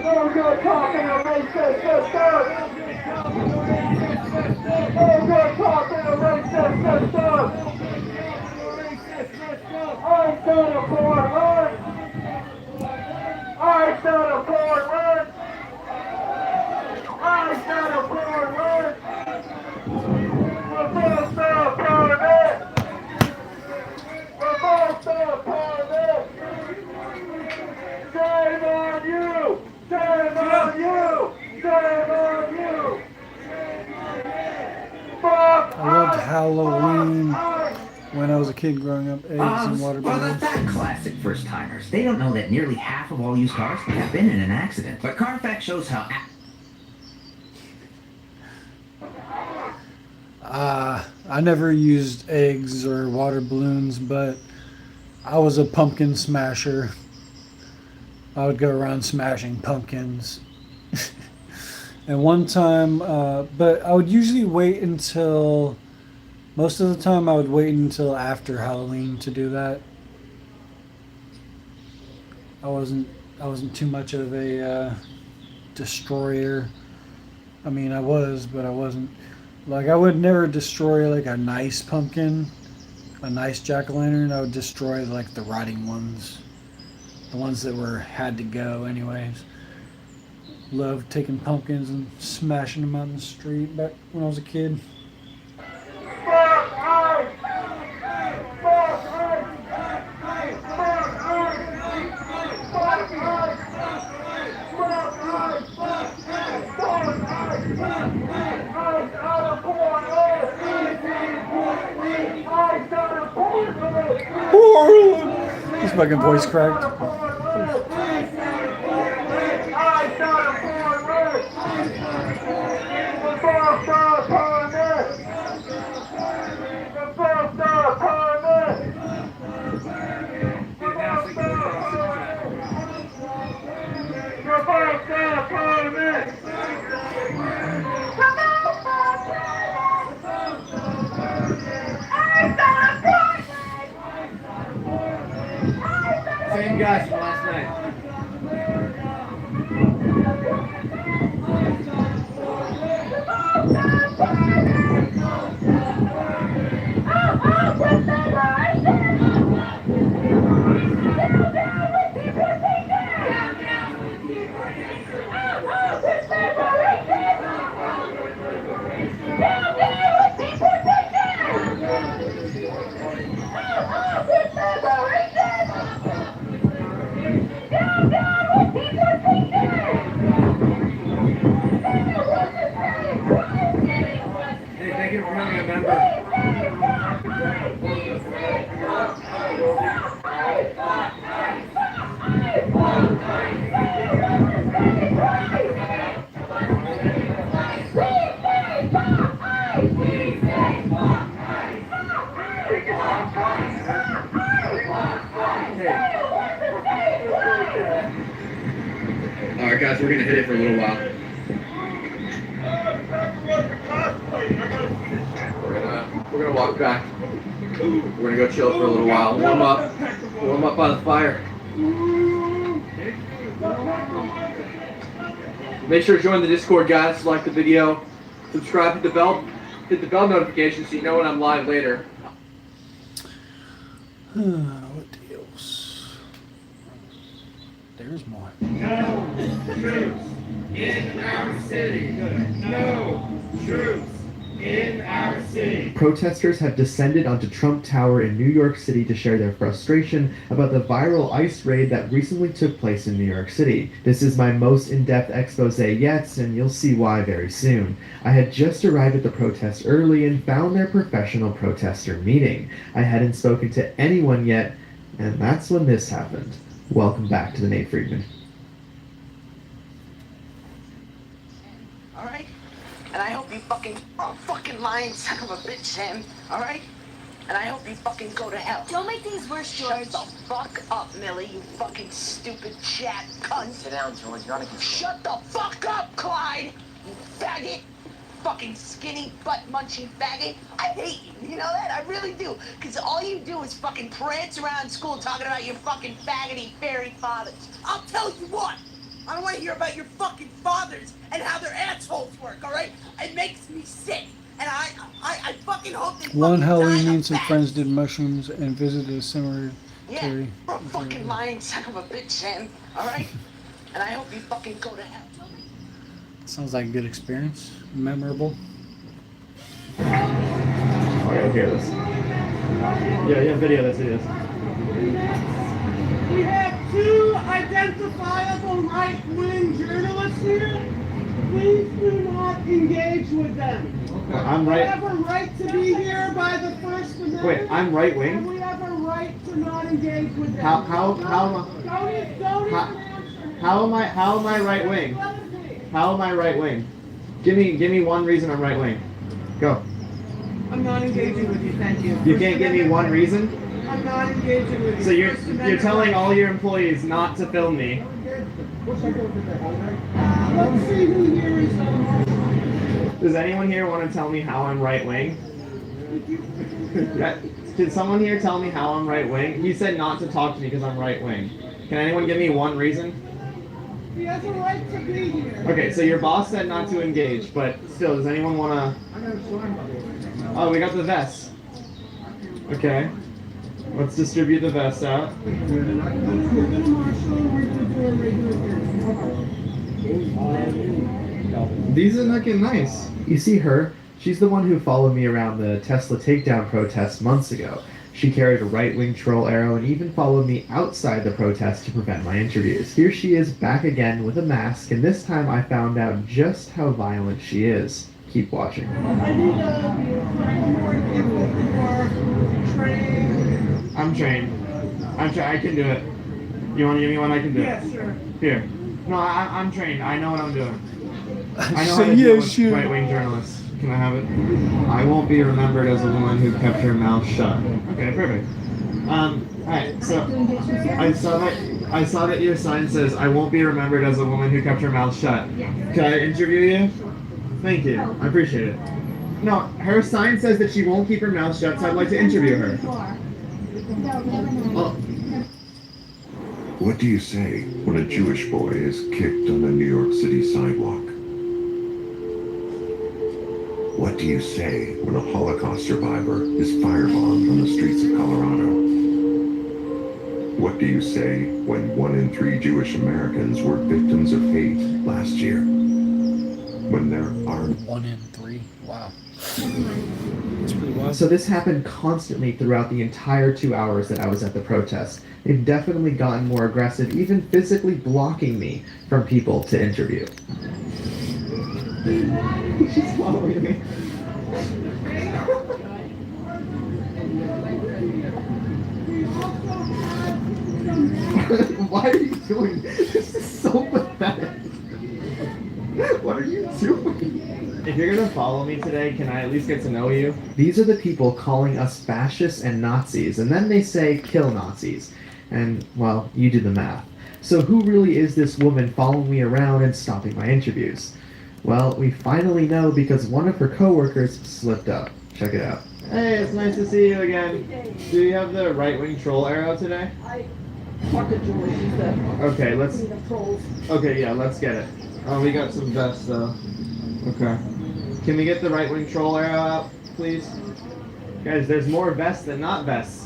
No good cop in a racist system! No good cop in a racist system! I said a Portland! I said a Portland! I said a Portland! We're both so proud of it! We're both so proud of it! Shame on you! Shame on you! Shame on you! Fuck! I loved Halloween when I was a kid growing up. Eggs and water Well, balloons. that classic first-timers. They don't know that nearly half of all used cars have been in an accident. But Carfax shows how... I never used eggs or water balloons, but I was a pumpkin smasher. I would go around smashing pumpkins. And one time, but I would usually wait until, most of the time I would wait until after Halloween to do that. I wasn't too much of a destroyer. I mean, I was, but I wasn't. Like, I would never destroy, like, a nice pumpkin, a nice jack-o'-lantern. I would destroy, like, the rotting ones. The ones that had to go anyways. Loved taking pumpkins and smashing them out in the street back when I was a kid. His fucking voice cracked. Same guys from last night. Hey, thank you for becoming a member. Alright guys, we're gonna hit it for a little while. We're gonna walk back. We're gonna go chill for a little while. Warm up by the fire. Make sure to join the Discord, guys. Like the video, subscribe, hit the bell notification so you know when I'm live later. What else? There's more. No troops in our city. No troops in our city. Protesters have descended onto Trump Tower in New York City to share their frustration about the viral ICE raid that recently took place in New York City. This is my most in-depth expose yet, and you'll see why very soon. I had just arrived at the protest early and found their professional protester meeting. I hadn't spoken to anyone yet, and that's when this happened. Welcome back to the Nate Friedman. fucking lying son of a bitch, Sam. All right? And I hope you fucking go to hell. Don't make things worse, George. Shut the fuck up, Millie, you fucking stupid chat cunt. Sit down, George. You're not a Shut the fuck up, Clyde! You faggot! Fucking skinny, butt-munching faggot. I hate you, you know that? I really do. Because all you do is fucking prance around school talking about your fucking faggoty fairy fathers. I'll tell you what! I don't want to hear about your fucking fathers and how their assholes work, all right? It makes me sick. And I fucking hope they One fucking Halloween, die me of and some that. friends did mushrooms and visited a cemetery. Yeah, you're a fucking lying son of a bitch, Sam. All right? And I hope you fucking go to hell. Sounds like a good experience. Memorable. Oh, I gotta hear this. Yeah, video this, video this. We have two identifiable right-wing journalists here. Please do not engage with them. I'm right. We have a right to be here by the First Amendment. Wait, I'm right wing? And we have a right to not engage with them. How Don't am I right wing? How am I right wing? Give me one reason I'm right wing. Go. I'm not engaging with you, thank you. You can't give me one reason? I'm not engaging with you. So you're First Amendment telling right. all your employees not to film me. Let's see who here is Does anyone here want to tell me how I'm right wing? Can someone here tell me how I'm right wing? He said not to talk to me because I'm right wing. Can anyone give me one reason? He has a right to be here. Okay, so your boss said not to engage, but still, does anyone want to... Oh, we got the vests. Okay. Let's distribute the vests out. These are looking nice. You see her? She's the one who followed me around the Tesla takedown protest months ago. She carried a right-wing troll arrow and even followed me outside the protest to prevent my interviews. Here she is back again with a mask, and this time I found out just how violent she is. Keep watching. I'm trained. I can do it. You want to give me one? I can do it. Yes, sir. Here. No, I'm trained. I know what I'm doing. I know So how to deal yeah, with sure. right-wing journalists. Can I have it? I won't be remembered as a woman who kept her mouth shut. Okay, perfect. Alright, so I saw that your sign says I won't be remembered as a woman who kept her mouth shut. Can I interview you? Thank you. I appreciate it. No, her sign says that she won't keep her mouth shut, so I'd like to interview her. Oh. What do you say when a Jewish boy is kicked on a New York City sidewalk? What do you say when a Holocaust survivor is firebombed on the streets of Colorado? What do you say when 1 in 3 Jewish Americans were victims of hate last year? When there are 1 in 3. Wow. That's pretty wild. So this happened constantly throughout the entire 2 hours that I was at the protest. They've definitely gotten more aggressive, even physically blocking me from people to interview. She's following me. Why are you doing this? This is so pathetic. What are you doing? If you're gonna follow me today, can I at least get to know you? These are the people calling us fascists and Nazis, and then they say kill Nazis. And, well, you do the math. So who really is this woman following me around and stopping my interviews? Well, we finally know because one of her coworkers slipped up. Check it out. Hey, it's nice to see you again. Do you have the right-wing troll arrow today? Talk to George. He's the Okay, let's... queen of trolls. Okay, yeah, let's get it. Oh, we got some vests, though. Okay. Can we get the right-wing troll arrow out, please? Guys, there's more vests than not vests.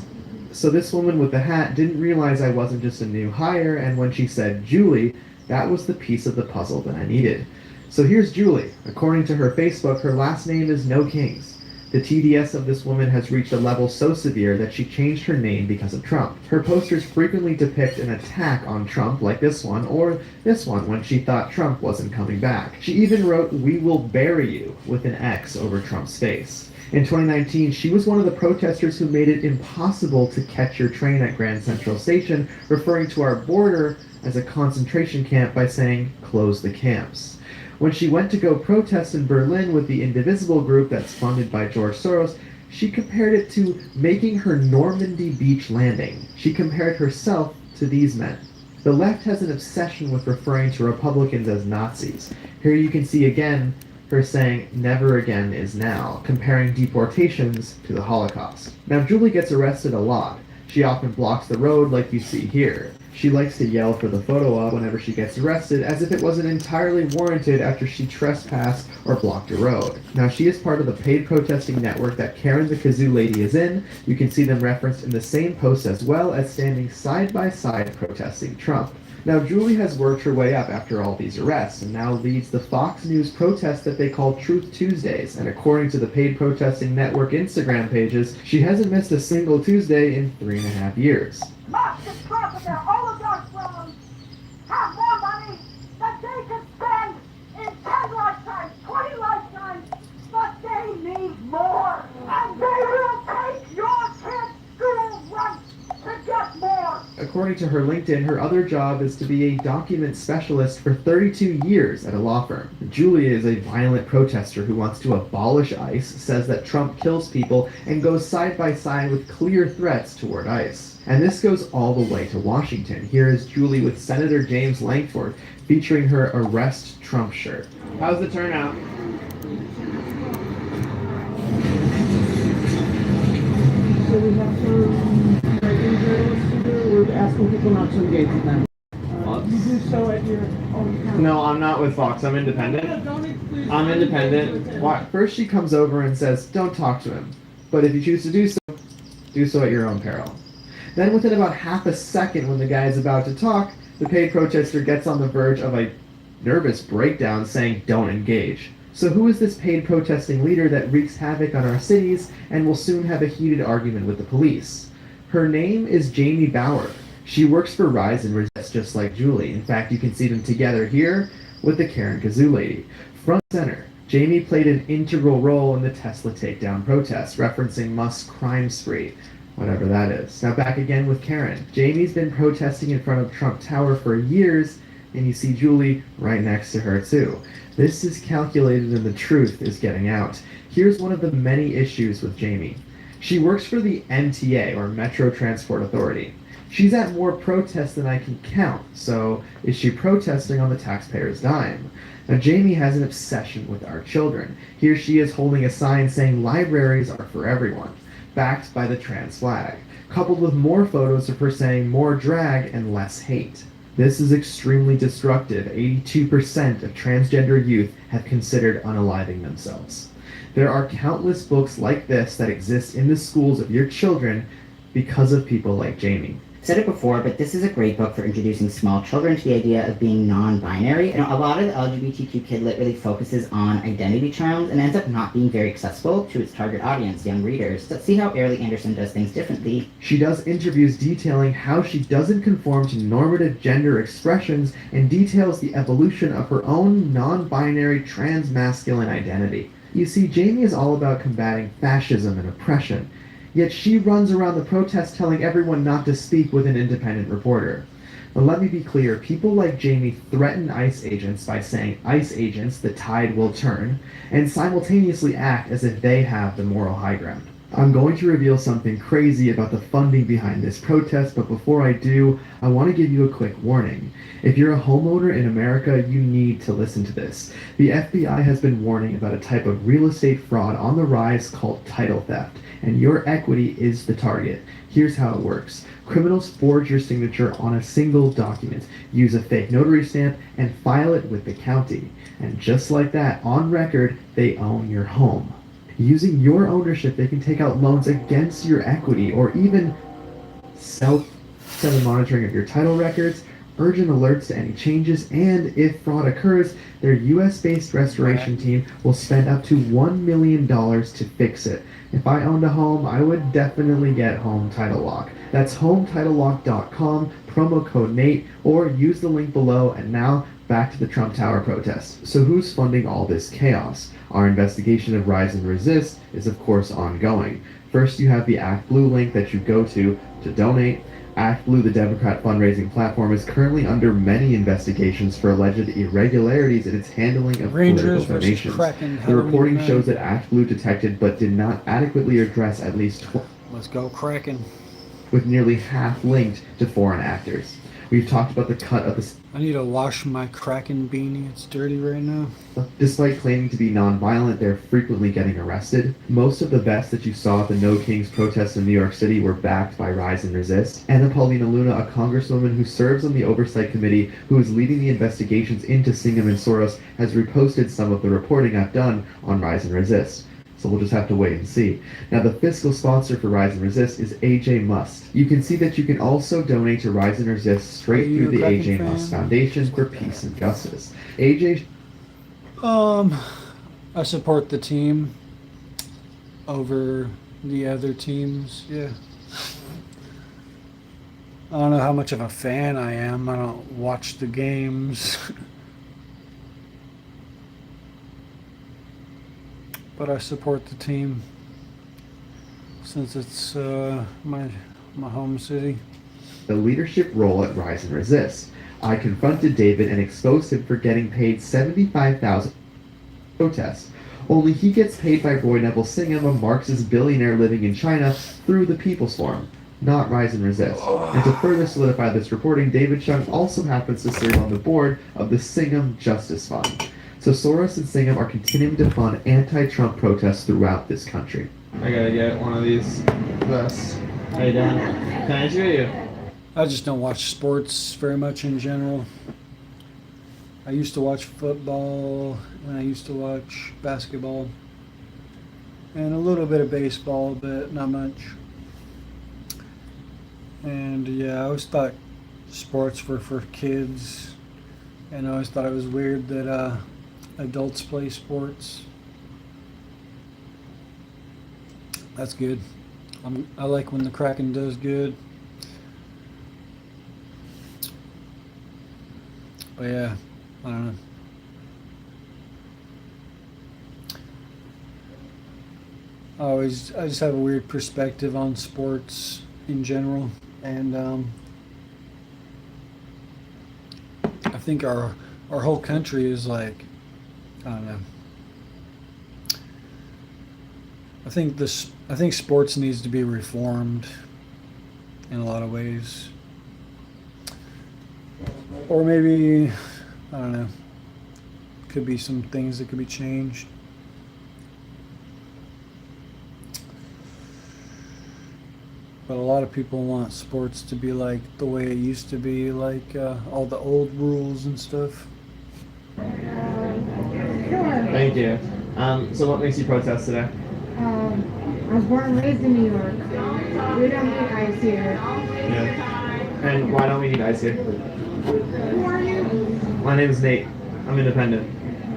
So this woman with the hat didn't realize I wasn't just a new hire, and when she said Julie, that was the piece of the puzzle that I needed. So here's Julie. According to her Facebook, her last name is No Kings. The TDS of this woman has reached a level so severe that she changed her name because of Trump. Her posters frequently depict an attack on Trump, like this one, or this one when she thought Trump wasn't coming back. She even wrote, "We will bury you," with an X over Trump's face. In 2019, she was one of the protesters who made it impossible to catch your train at Grand Central Station, referring to our border as a concentration camp by saying, "Close the camps." When she went to go protest in Berlin with the Indivisible group that's funded by George Soros, she compared it to making her Normandy beach landing. She compared herself to these men. The left has an obsession with referring to Republicans as Nazis. Here you can see again her saying never again is now, comparing deportations to the Holocaust. Now Julie gets arrested a lot. She often blocks the road like you see here. She likes to yell for the photo op whenever she gets arrested, as if it wasn't entirely warranted after she trespassed or blocked a road. Now she is part of the paid protesting network that Karen the Kazoo Lady is in. You can see them referenced in the same post as well as standing side by side protesting Trump. Now Julie has worked her way up after all these arrests and now leads the Fox News protest that they call Truth Tuesdays, and according to the paid protesting network Instagram pages, she hasn't missed a single Tuesday in 3.5 years. Marxist profit their oligarch firms have more money than they can spend in 10 lifetimes, 20 lifetimes, but they need more. And they will take your kids' school rights to get more. According to her LinkedIn, her other job is to be a document specialist for 32 years at a law firm. Julie is a violent protester who wants to abolish ICE, says that Trump kills people, and goes side by side with clear threats toward ICE. And this goes all the way to Washington. Here is Julie with Senator James Lankford featuring her Arrest Trump shirt. How's the turnout? So we have some writing journalists to do. We're asking people not to engage with them. You do so at your own time. No, I'm not with Fox. I'm independent. I'm independent. First she comes over and says, don't talk to him. But if you choose to do so at your own peril. Then within about half a second when the guy is about to talk, the paid protester gets on the verge of a nervous breakdown saying, don't engage. So who is this paid protesting leader that wreaks havoc on our cities and will soon have a heated argument with the police? Her name is Jamie Bauer. She works for Rise and Resist just like Julie. In fact, you can see them together here with the Karen Kazoo Lady. Front center, Jamie played an integral role in the Tesla takedown protests, referencing Musk's crime spree, whatever that is. Now back again with Karen. Jamie's been protesting in front of Trump Tower for years, and you see Julie right next to her too. This is calculated and the truth is getting out. Here's one of the many issues with Jamie. She works for the MTA, or Metro Transport Authority. She's at more protests than I can count, so is she protesting on the taxpayer's dime? Now Jamie has an obsession with our children. Here she is holding a sign saying libraries are for everyone, backed by the trans flag, coupled with more photos of her saying more drag and less hate. This is extremely destructive. 82% of transgender youth have considered unaliving themselves. There are countless books like this that exist in the schools of your children because of people like Jamie. Said it before, but this is a great book for introducing small children to the idea of being non-binary. A lot of the LGBTQ kid lit really focuses on identity terms and ends up not being very accessible to its target audience, young readers. Let's see how Early Anderson does things differently. She does interviews detailing how she doesn't conform to normative gender expressions and details the evolution of her own non-binary trans-masculine identity. You see, Jamie is all about combating fascism and oppression. Yet she runs around the protest telling everyone not to speak with an independent reporter. But let me be clear, people like Jamie threaten ICE agents by saying, ICE agents, the tide will turn, and simultaneously act as if they have the moral high ground. I'm going to reveal something crazy about the funding behind this protest, but before I do, I want to give you a quick warning. If you're a homeowner in America, you need to listen to this. The FBI has been warning about a type of real estate fraud on the rise called title theft, and your equity is the target. Here's how it works. Criminals forge your signature on a single document, use a fake notary stamp, and file it with the county. And just like that, on record, they own your home. Using your ownership, they can take out loans against your equity or even self-monitoring monitoring of your title records, urgent alerts to any changes, and if fraud occurs, their US-based restoration team will spend up to $1 million to fix it. If I owned a home, I would definitely get Home Title Lock. That's HomeTitleLock.com, promo code Nate, or use the link below. And now, back to the Trump Tower protests. So who's funding all this chaos? Our investigation of Rise and Resist is of course ongoing. First you have the ActBlue link that you go to donate. ActBlue, the Democrat fundraising platform, is currently under many investigations for alleged irregularities in its handling of Rangers political versus donations. Kraken, The Halloween reporting night. shows that ActBlue detected but did not adequately address at least Let's go Kraken. with nearly half linked to foreign actors. We've talked about the cut of the I need to wash my Kraken beanie. It's dirty right now. Despite claiming to be nonviolent, they're frequently getting arrested. Most of the vests that you saw at the No Kings protests in New York City were backed by Rise and Resist. Anna Paulina Luna, a congresswoman who serves on the Oversight Committee, who is leading the investigations into Singham and Soros, has reposted some of the reporting I've done on Rise and Resist. So we'll just have to wait and see. Now, the fiscal sponsor for Rise and Resist is AJ Must. You can see that you can also donate to Rise and Resist straight Are you through the a Kraken AJ fan? Must Foundation for Peace and Justice. AJ I support the team over the other teams. Yeah. I don't know how much of a fan I am. I don't watch the games. But I support the team since it's my home city. the leadership role at Rise and Resist. I confronted David and exposed him for getting paid $75,000 protests. Only he gets paid by Roy Neville Singham, a Marxist billionaire living in China, through the People's Forum, not Rise and Resist. And to further solidify this reporting, David Chung also happens to serve on the board of the Singham Justice Fund. So Soros and Singham are continuing to fund anti-Trump protests throughout this country. I gotta get one of these vests. How you doing? Can I show you? I just don't watch sports very much in general. I used to watch football, and I used to watch basketball, and a little bit of baseball, but not much. And yeah, I always thought sports were for kids, and I always thought it was weird that adults play sports. That's good. I like when the Kraken does good. But yeah, I don't know. I just have a weird perspective on sports in general, and I think our whole country is like, I don't know. I think sports needs to be reformed in a lot of ways. Or maybe, I don't know, could be some things that could be changed. But a lot of people want sports to be like the way it used to be, like all the old rules and stuff. Thank you. So what makes you protest today? I was born and raised in New York. We don't need ice here. Yeah. And why don't we need ice here? Who are you? My name is Nate. I'm independent.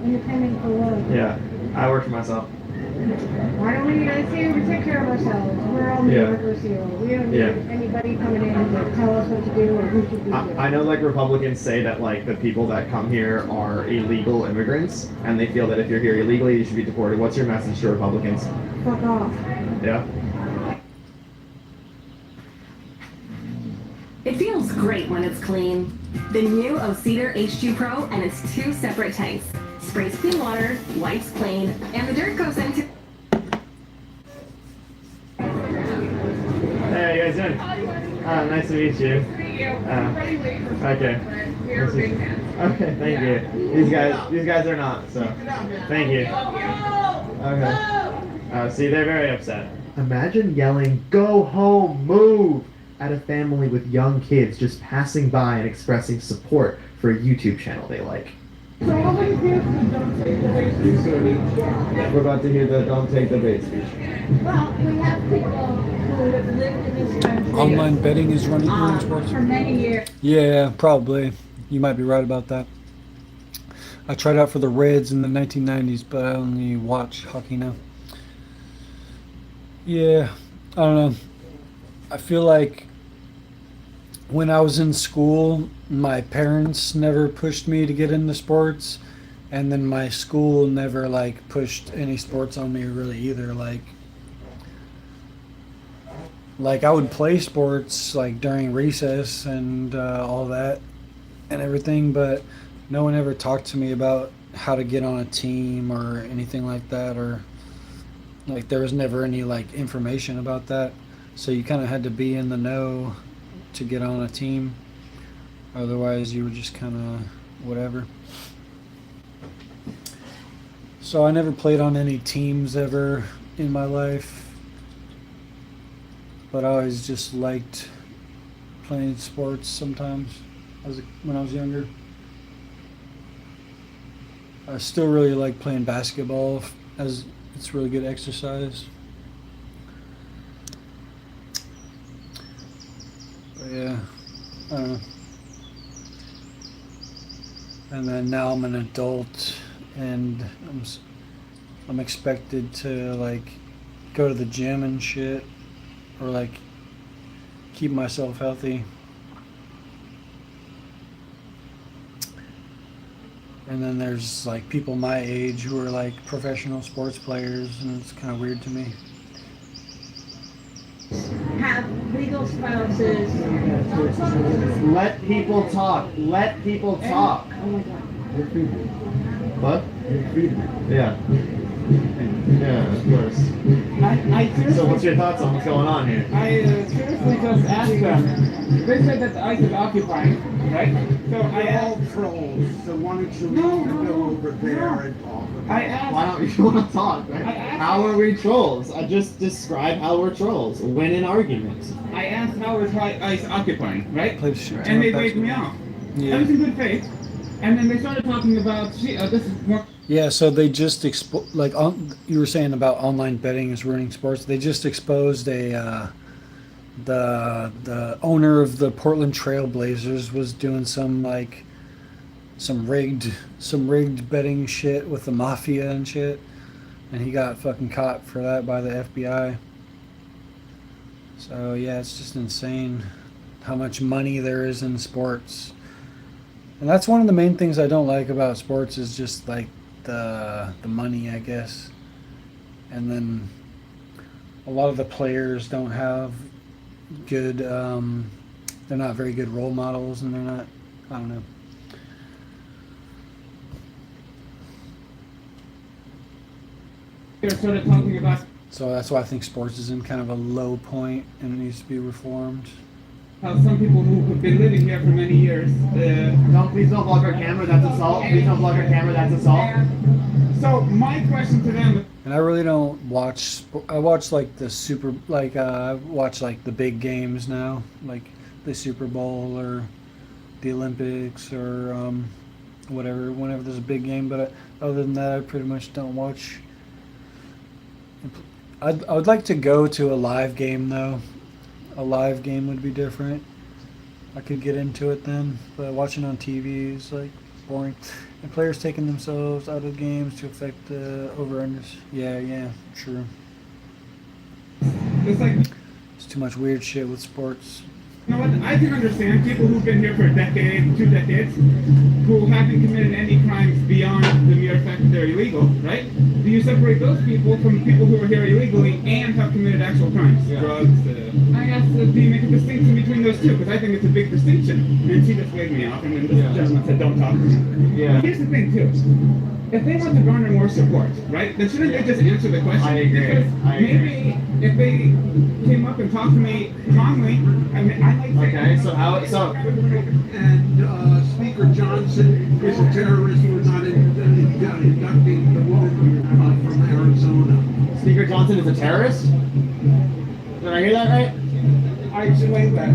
Independent for what? Yeah. I work for myself. Why don't we need ice here? We take care of ourselves. We're all New Yeah. Yorkers here. We don't need Yeah. anybody coming in to tell us what to do or who should be here. I know like Republicans say that like the people that come here are illegal immigrants and they feel that if you're here illegally you should be deported. What's your message to Republicans? Fuck off. Yeah. It feels great when it's clean. The new Ocedar H2 Pro and its 2 separate tanks. Sprays clean water, wipes clean, and the dirt goes into... Hey, how you guys doing? Nice to meet you. Okay. Okay, thank you. These guys are not, so thank you. Okay. See, they're very upset. Imagine yelling, "Go home, move!" at a family with young kids just passing by and expressing support for a YouTube channel they like. We're about to hear the "Don't Take the Bait" speech. Well, we have people who have lived in this country Online betting is running in sports. for many years. Yeah, probably. You might be right about that. I tried out for the Reds in the 1990s, but I only watch hockey now. Yeah, I don't know. I feel like when I was in school, my parents never pushed me to get into sports, and then my school never like pushed any sports on me really either. Like, like I would play sports like during recess and all that and everything, but no one ever talked to me about how to get on a team or anything like that, or like there was never any like information about that. So you kind of had to be in the know to get on a team. Otherwise, you were just kind of whatever. So I never played on any teams ever in my life, but I always just liked playing sports sometimes when I was younger. I still really like playing basketball, as it's really good exercise. But yeah, I don't know. And then now I'm an adult, and I'm expected to like go to the gym and shit, or like keep myself healthy. And then there's like people my age who are like professional sports players, and it's kind of weird to me. Have legal spouses. Let people talk. Let people talk. Oh my God. What? Yeah. Yeah, of course. So what's your thoughts on what's going on here? I seriously just asked them. They said that the ice is occupied, right? So I asked trolls, so why don't you go over there and talk about I asked. Why don't you want to talk? Right? How are we trolls? I just described how we're trolls. Win an argument. I asked how is ice occupied, right? Plays And they waved me off. Yeah. I was in good faith. And then they started talking about, this is more. Yeah, so they just you were saying about online betting is ruining sports. They just exposed the owner of the Portland Trail Blazers was doing some rigged betting shit with the mafia and shit, and he got fucking caught for that by the FBI. So yeah, it's just insane how much money there is in sports. And that's one of the main things I don't like about sports is just like the money, I guess. And then a lot of the players don't have good, they're not very good role models, and they're not, I don't know. They're sort of talking about. So that's why I think sports is in kind of a low point and it needs to be reformed. How some people who have been living here for many years. Please don't block our camera, that's assault. Please don't block our camera, that's assault. So my question to them. And I really don't watch. I watch like I watch like the big games now, like the Super Bowl or the Olympics or whatever. Whenever there's a big game, but other than that, I pretty much don't watch. I would like to go to a live game though. A live game would be different. I could get into it then, but watching on TV is like boring. And players taking themselves out of games to affect the over-unders. Yeah, true. It's too much weird shit with sports. You know what? I can understand people who've been here for a decade, 2 decades, who haven't committed any crimes beyond the mere fact that they're illegal, right? Do you separate those people from people who are here illegally and have committed actual crimes? Drugs, I guess, do you make a distinction between those two? Because I think it's a big distinction. And she just waved me off, and then this gentleman said, don't talk to me. Yeah. Here's the thing, too. If they want to garner more support, right, then shouldn't they just answer the question? I agree. Because maybe if they came up and talked to me calmly, I mean, I like. Okay, so And Speaker Johnson is a terrorist. We're not inducting the woman from Arizona. Speaker Johnson is a terrorist? Did I hear that right? I explained that.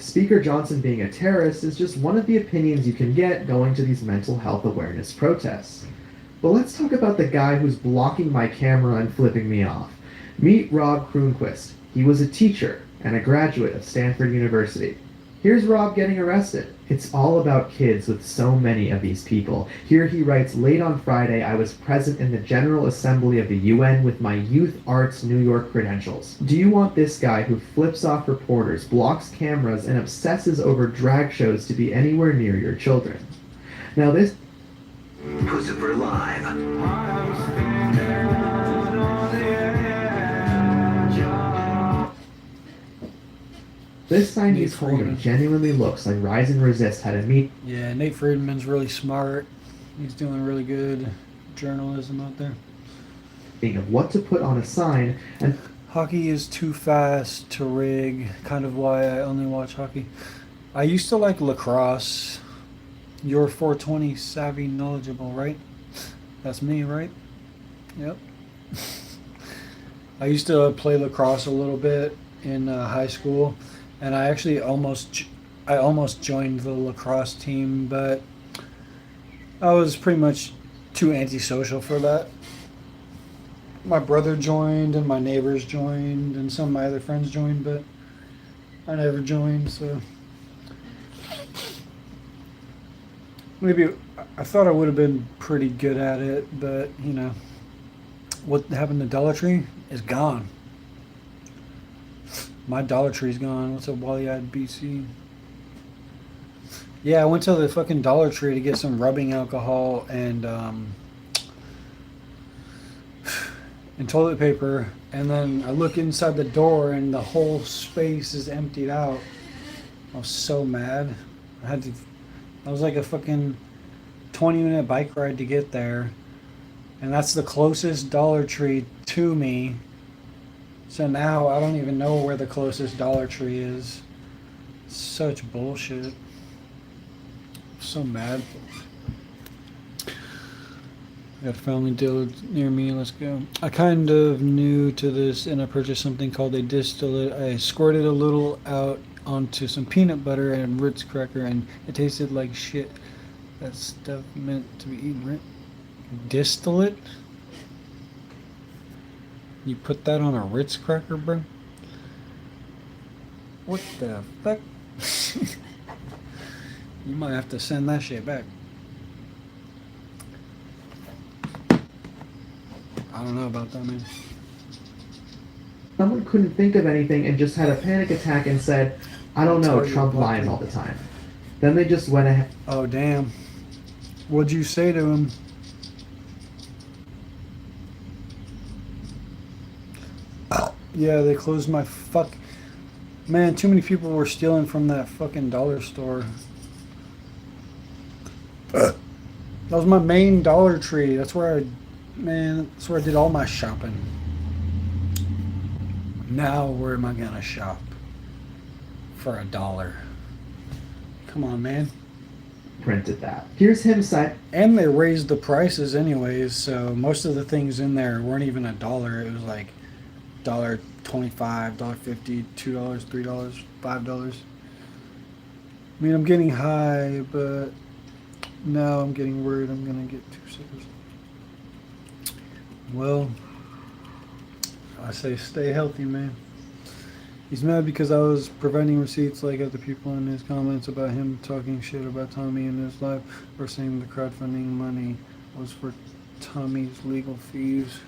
Speaker Johnson being a terrorist is just one of the opinions you can get going to these mental health awareness protests. But let's talk about the guy who's blocking my camera and flipping me off. Meet Rob Kroonquist. He was a teacher and a graduate of Stanford University. Here's Rob getting arrested. It's all about kids with so many of these people. Here he writes, late on Friday, I was present in the General Assembly of the UN with my Youth Arts New York credentials. Do you want this guy who flips off reporters, blocks cameras, and obsesses over drag shows to be anywhere near your children? Now this... Pussifer Live. This sign Nate he's holding Friedman. genuinely looks like Rise and Resist had a meet Yeah, Nate Friedman's really smart. He's doing really good journalism out there. meeting of what to put on a sign, and Hockey is too fast to rig, kind of why I only watch hockey. I used to like lacrosse. You're 420 savvy knowledgeable, right? That's me, right? Yep. I used to play lacrosse a little bit in high school, and I actually almost joined the lacrosse team, but I was pretty much too antisocial for that. My brother joined, and my neighbors joined, and some of my other friends joined, but I never joined, so maybe I thought I would have been pretty good at it, but you know, what happened to Dollar Tree is gone. My Dollar Tree's gone. What's up, Wally-eyed BC? Yeah, I went to the fucking Dollar Tree to get some rubbing alcohol and toilet paper, and then I look inside the door and the whole space is emptied out. I was so mad. I was like a fucking 20-minute bike ride to get there, and that's the closest Dollar Tree to me. So now I don't even know where the closest Dollar Tree is. Such bullshit. So mad. Got a family dealer near me. Let's go. I kind of new to this, and I purchased something called a distillate. I squirted a little out onto some peanut butter and Ritz cracker, and it tasted like shit. That stuff meant to be eaten, right? Distillate? You put that on a Ritz cracker, bro? What the fuck? You might have to send that shit back. I don't know about that, man. someone couldn't think of anything and just had a panic attack and said, I don't know, Trump lies all the time. Then they just went ahead. Oh, damn. What'd you say to him? Yeah, they closed my Man, too many people were stealing from that fucking dollar store. That was my main Dollar Tree. That's where that's where I did all my shopping. Now, where am I gonna shop? For $1. Come on, man. Printed that. Here's him saying. And they raised the prices anyways, so most of the things in there weren't even $1. It was like $1.25, $1.50, $2, $3, $5. I mean, I'm getting high, but now I'm getting worried I'm gonna get too sick. Well, I say stay healthy, man. He's mad because I was providing receipts like other people in his comments about him talking shit about Tommy in his live, or saying the crowdfunding money was for Tommy's legal fees.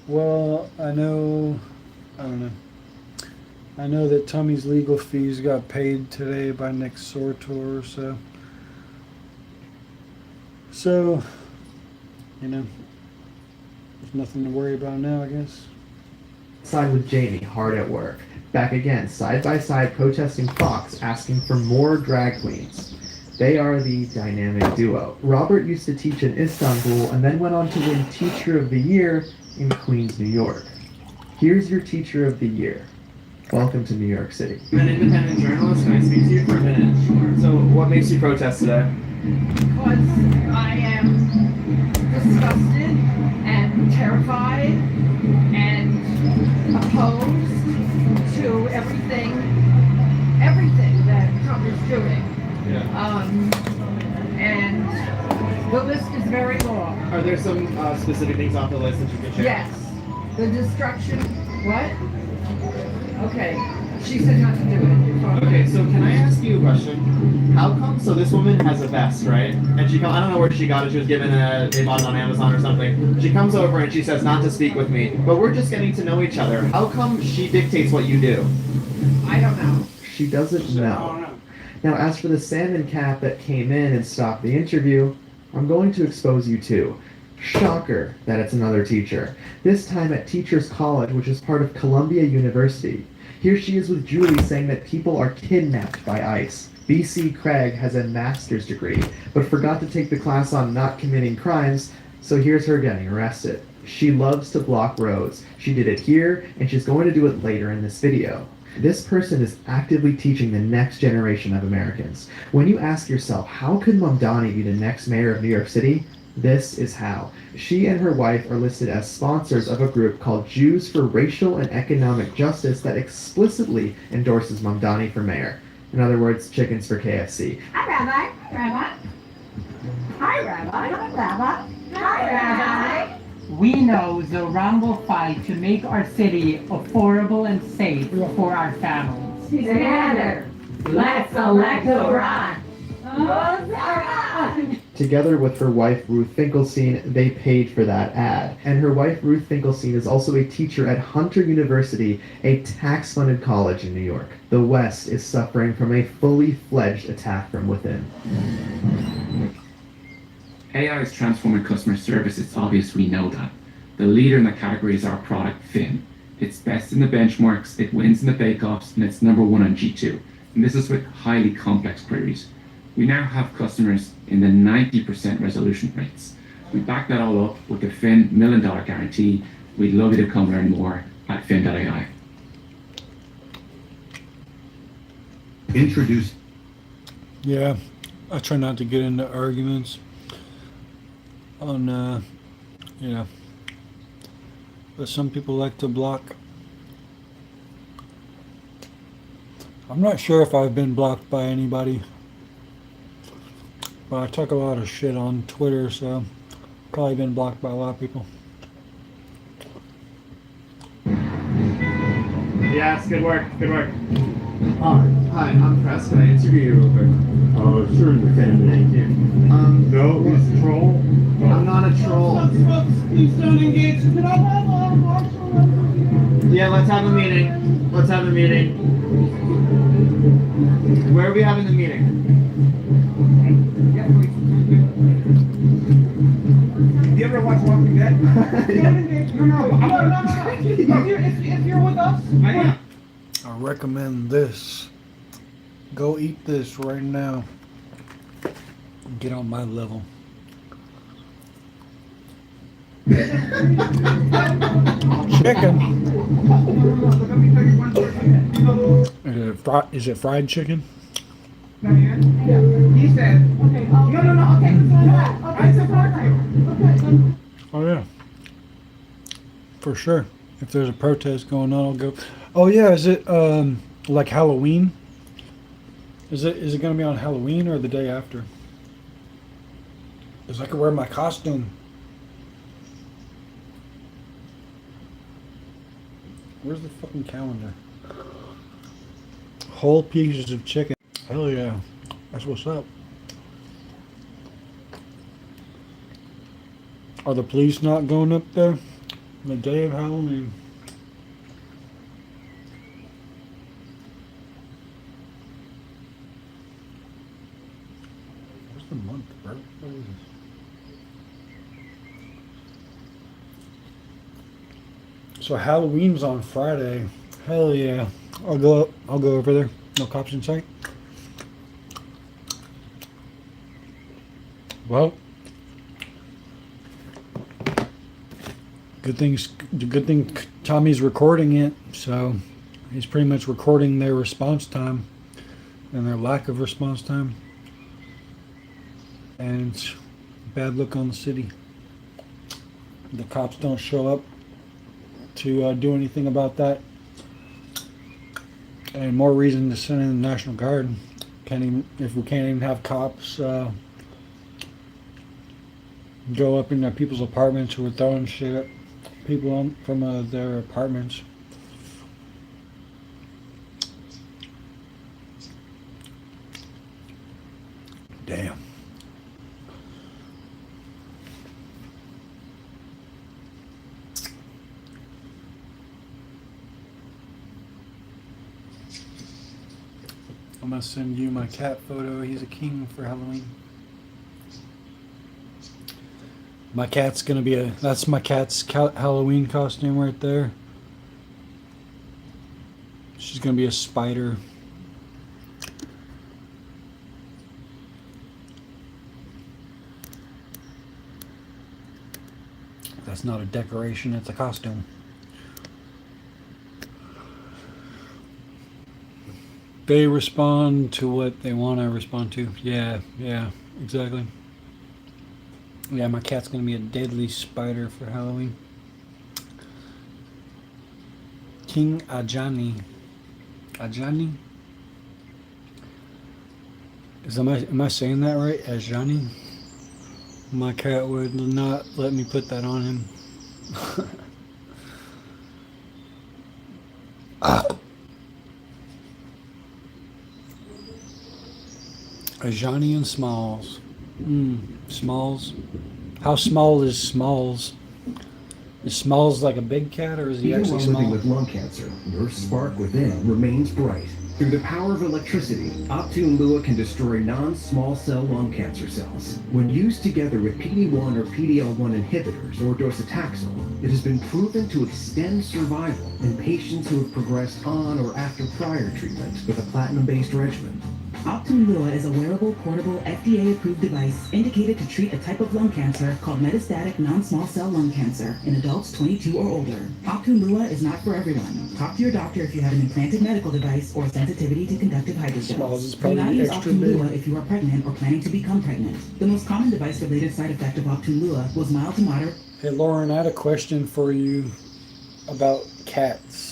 Well, I don't know. I know that Tommy's legal fees got paid today by Nick Sortor, so, you know, there's nothing to worry about now, I guess. Side with Jamie, hard at work. Back again, side by side, protesting Fox, asking for more drag queens. They are the dynamic duo. Robert used to teach in Istanbul and then went on to win Teacher of the Year in Queens, New York. Here's your Teacher of the Year. Welcome to New York City. I'm an independent journalist. Can I speak to you for a minute? Sure. So, what makes you protest today? Because I am disgusted and terrified and opposed to everything that Trump is doing. Yeah. And the list is very long. Are there some specific things off the list that you can share? Yes. The destruction. What? Okay. She said not to do it. Okay, so can I ask you a question? How come, so this woman has a vest, right? And I don't know where she got it, she was given they bought it on Amazon or something. She comes over and she says not to speak with me, but we're just getting to know each other. How come she dictates what you do? I don't know. She doesn't know. Now, as for the salmon cat that came in and stopped the interview, I'm going to expose you too. Shocker that it's another teacher. This time at Teachers College, which is part of Columbia University. Here she is with Julie saying that people are kidnapped by ICE. BC Craig has a master's degree, but forgot to take the class on not committing crimes, so here's her getting arrested. She loves to block roads. She did it here, and she's going to do it later in this video. This person is actively teaching the next generation of Americans. When you ask yourself, how could Mamdani be the next mayor of New York City? This is how. She and her wife are listed as sponsors of a group called Jews for Racial and Economic Justice that explicitly endorses Mamdani for mayor. In other words, chickens for KFC. Hi, Rabbi. Rabbi. Hi, Rabbi. Hi, Rabbi. Hi, Rabbi. We know Zoran will fight to make our city affordable and safe for our families. Together, let's elect Zoran. Oh, Zoran! Together with her wife Ruth Finkelstein, they paid for that ad. And her wife Ruth Finkelstein is also a teacher at Hunter University, a tax-funded college in New York. The West is suffering from a fully fledged attack from within. AI is transforming customer service. It's obvious we know that. The leader in the category is our product, Finn. It's best in the benchmarks, it wins in the bake-offs, and it's #1 on G2. And this is with highly complex queries. We now have customers in the 90% resolution rates. We back that all up with the Finn $1 million guarantee. We'd love you to come learn more at Finn.ai. Introduce. Yeah, I try not to get into arguments on, but some people like to block. I'm not sure if I've been blocked by anybody, but I talk a lot of shit on Twitter, so probably been blocked by a lot of people. Yes, good work, good work. Hi, I'm Press. Can I interview you real quick? Oh, sure, the thank you. No, he's a troll. I'm not a troll. Please don't engage. Can I have a martial? Yeah, let's have a meeting. Let's have a meeting. Where are we having the meeting? You ever watch Walking Dead? No. If you're with us, I recommend this. Go eat this right now. Get on my level. Chicken. Is it fried chicken? he said, okay, no, okay, I support you. Oh yeah. For sure. If there's a protest going on, I'll go. Oh yeah, is it like Halloween? Is it gonna be on Halloween or the day after? Because I could wear my costume. Where's the fucking calendar? Whole pieces of chicken. Hell yeah. That's what's up. Are the police not going up there? The day of Halloween. What's the month, bro? What is this? So Halloween's on Friday. Hell yeah. I'll go over there. No cops in sight. Well, good thing Tommy's recording it, so he's pretty much recording their response time and their lack of response time. And it's bad look on the city. The cops don't show up to do anything about that. And more reason to send in the National Guard. If we can't even have cops go up into people's apartments who are throwing shit at people from their apartments. Damn. I'm gonna send you my cat photo. He's a king for Halloween. My cat's gonna be that's my cat's Halloween costume right there. She's gonna be a spider. That's not a decoration, it's a costume. They respond to what they want to respond to. Yeah, exactly. Yeah, my cat's gonna be a deadly spider for Halloween. King Ajani. Ajani? Am I saying that right? Ajani? My cat would not let me put that on him. Ajani and Smalls. Smalls. How small is Smalls? Is Smalls like a big cat, or is he Even actually while small? living with lung cancer, your spark within remains bright. Through the power of electricity, Optune Lua can destroy non-small cell lung cancer cells. When used together with PD-1 or PD-L1 inhibitors or docetaxel, it has been proven to extend survival in patients who have progressed on or after prior treatment with a platinum-based regimen. Optune Lua is a wearable, portable, FDA-approved device indicated to treat a type of lung cancer called metastatic non-small cell lung cancer in adults 22 or older. Optune Lua is not for everyone. Talk to your doctor if you have an implanted medical device or sensitivity to conductive hydrogels. Do not use Optune Lua if you are pregnant or planning to become pregnant. The most common device-related side effect of Optune Lua was mild to moderate. Hey Lauren, I had a question for you about cats.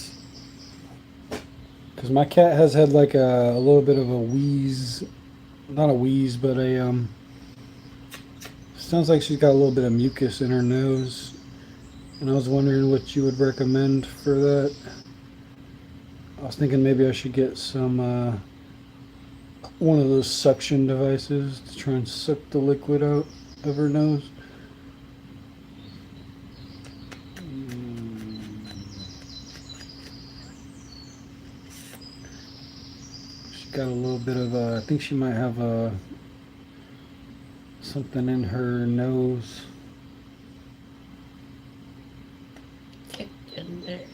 Because my cat has had like a little bit of a wheeze, not a wheeze, but a, sounds like she's got a little bit of mucus in her nose. And I was wondering what you would recommend for that. I was thinking maybe I should get some, one of those suction devices to try and suck the liquid out of her nose. Got a little bit of I think she might have something in her nose. Get in there.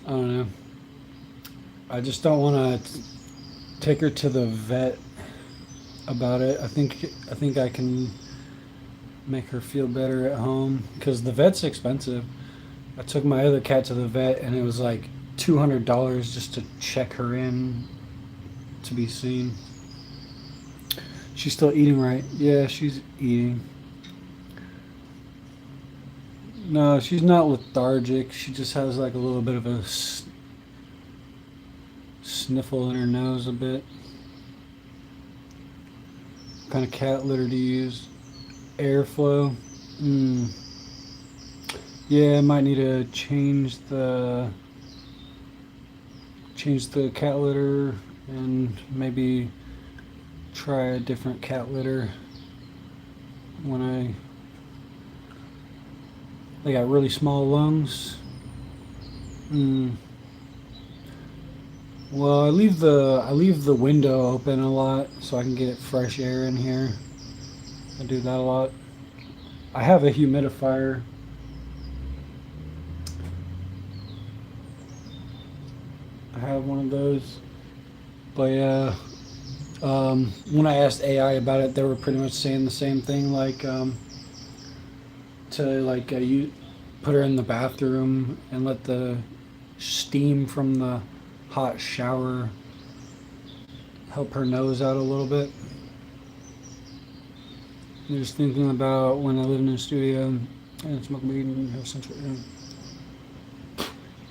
I don't know. I just don't want to take her to the vet about it. I think I can make her feel better at home, because the vet's expensive. I took my other cat to the vet and it was like $200 just to check her in to be seen. She's still eating, right? Yeah, she's eating. No, she's not lethargic. She just has like a little bit of a sniffle in her nose a bit. What kind of cat litter do you use? Airflow? Yeah, I might need to change the cat litter and maybe try a different cat litter when they got really small lungs. Well, I leave the window open a lot so I can get fresh air in here. I do that a lot. I have a humidifier. I have one of those. But yeah, when I asked AI about it, they were pretty much saying the same thing, like you put her in the bathroom and let the steam from the hot shower help her nose out a little bit. I'm just thinking about when I lived in a studio and smoked weed and have central air.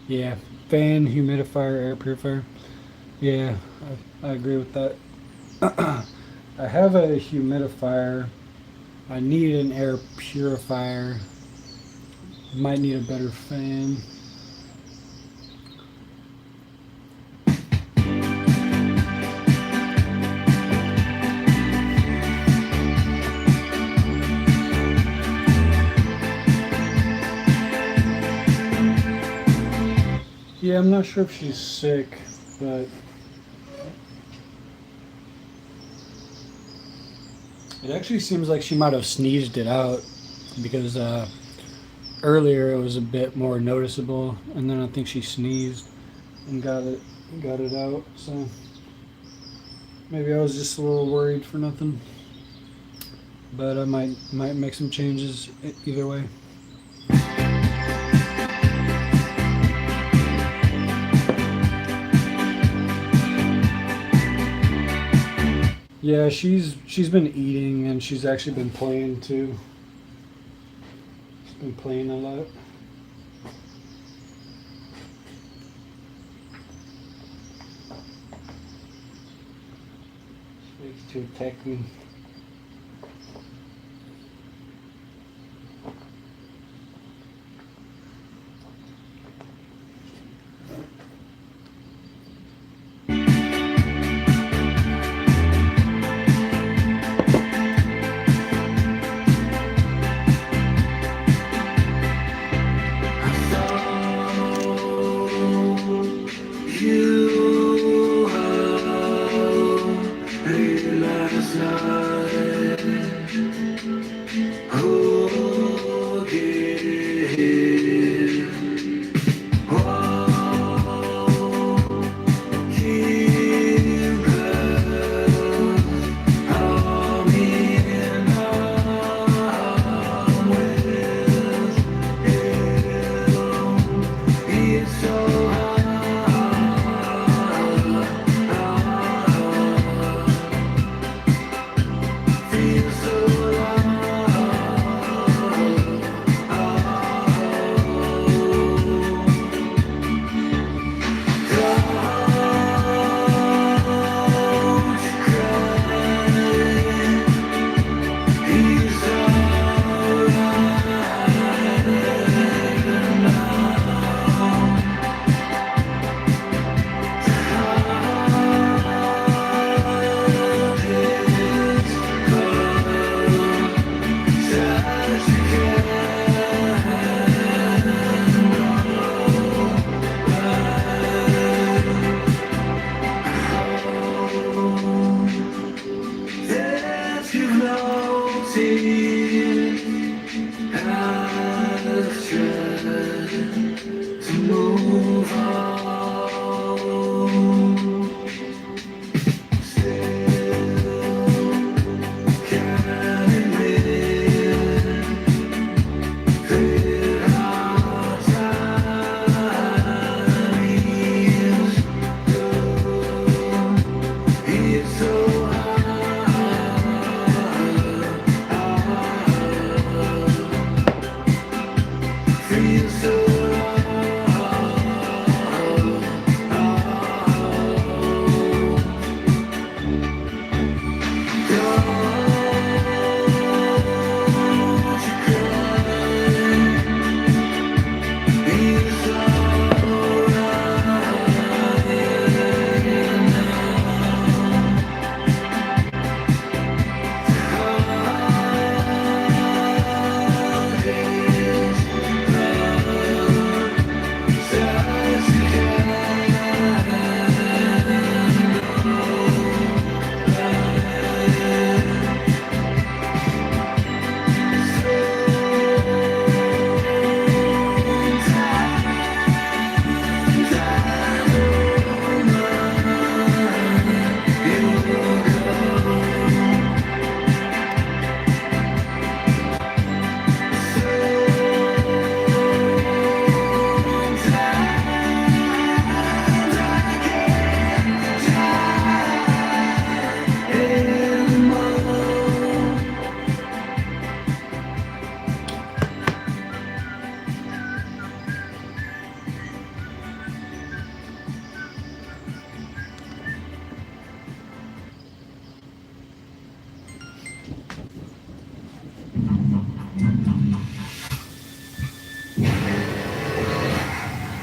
Yeah, fan, humidifier, air purifier. Yeah, I agree with that. I have a humidifier. I need an air purifier. Might need a better fan. Yeah, I'm not sure if she's sick, but It actually seems like she might have sneezed it out because earlier it was a bit more noticeable, and then I think she sneezed and got it out. So maybe I was just a little worried for nothing. But I might make some changes either way. Yeah, she's been eating and she's actually been playing too. She's been playing a lot. She likes to attack me.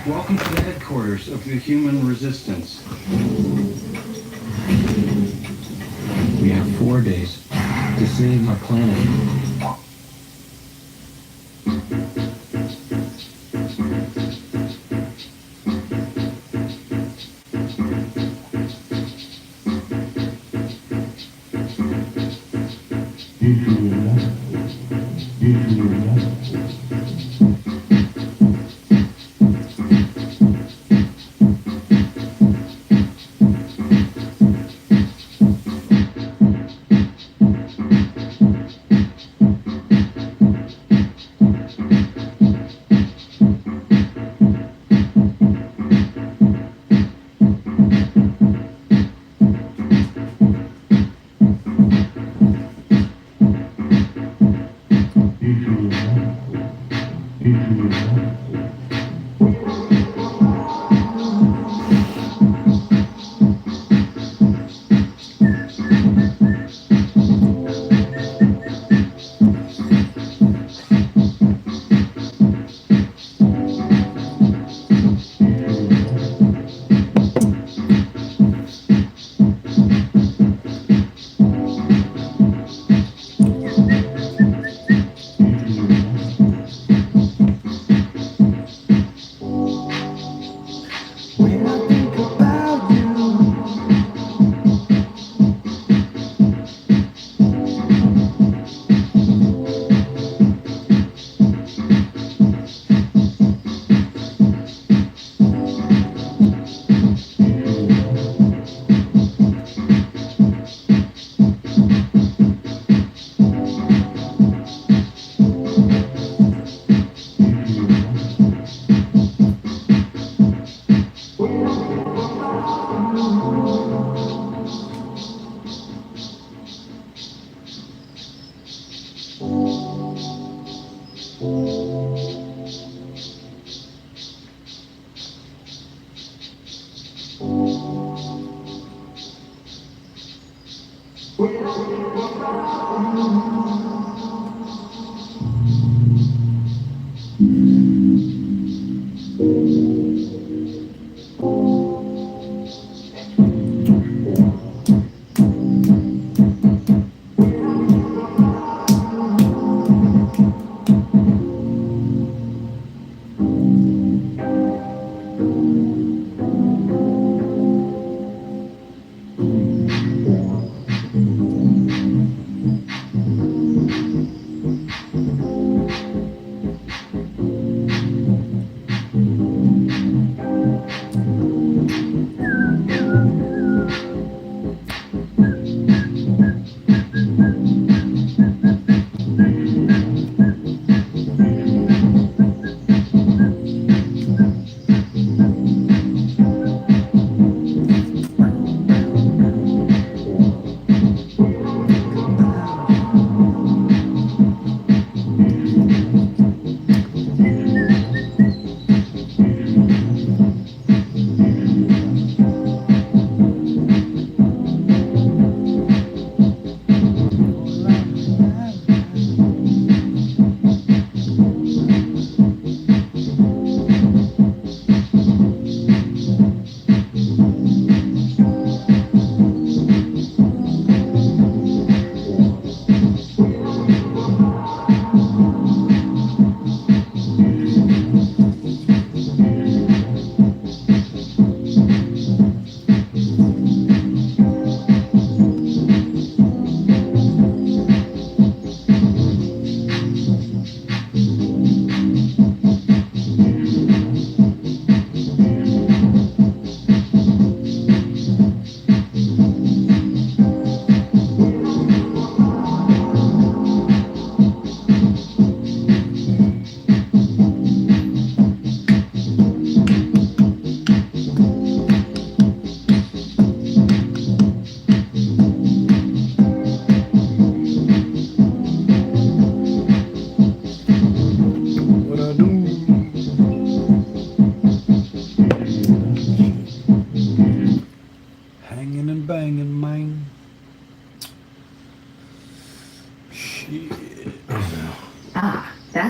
Welcome to the headquarters of the Human Resistance. We have 4 days to save our planet.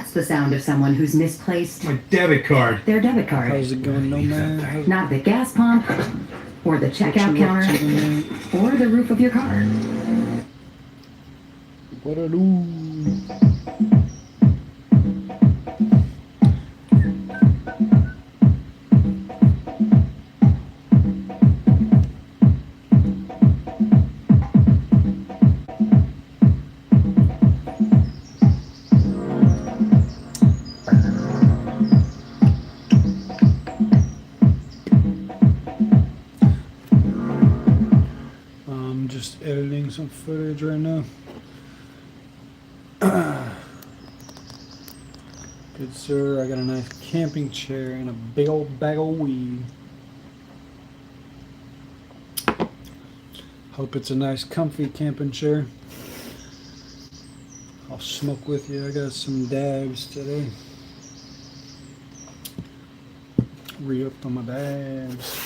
That's the sound of someone who's misplaced My debit card. their debit card. How's it going, no man? Not the gas pump, or the checkout counter, or the roof of your car. What I do? just editing some footage right now. Good sir, I got a nice camping chair and a big old bag of weed. Hope it's a nice comfy camping chair. I'll smoke with you. I got some dabs today. Re-upped on my dabs.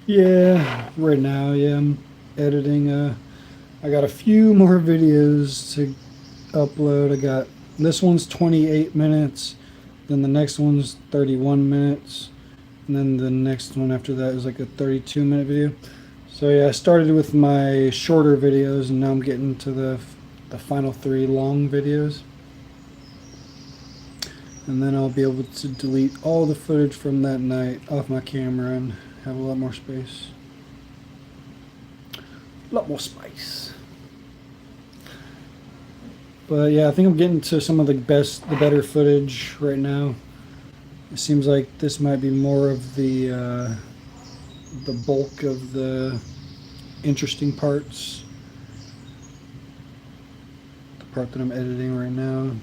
Yeah, right now, yeah, I'm editing. I got a few more videos to upload. I got this one's 28 minutes, then the next one's 31 minutes, and then the next one after that is like a 32-minute video. So yeah, I started with my shorter videos, and now I'm getting to the final 3 long videos. And then I'll be able to delete all the footage from that night off my camera and have a lot more space. A lot more space. But yeah, I think I'm getting to some of the better footage right now. It seems like this might be more of the bulk of the interesting parts. The part that I'm editing right now.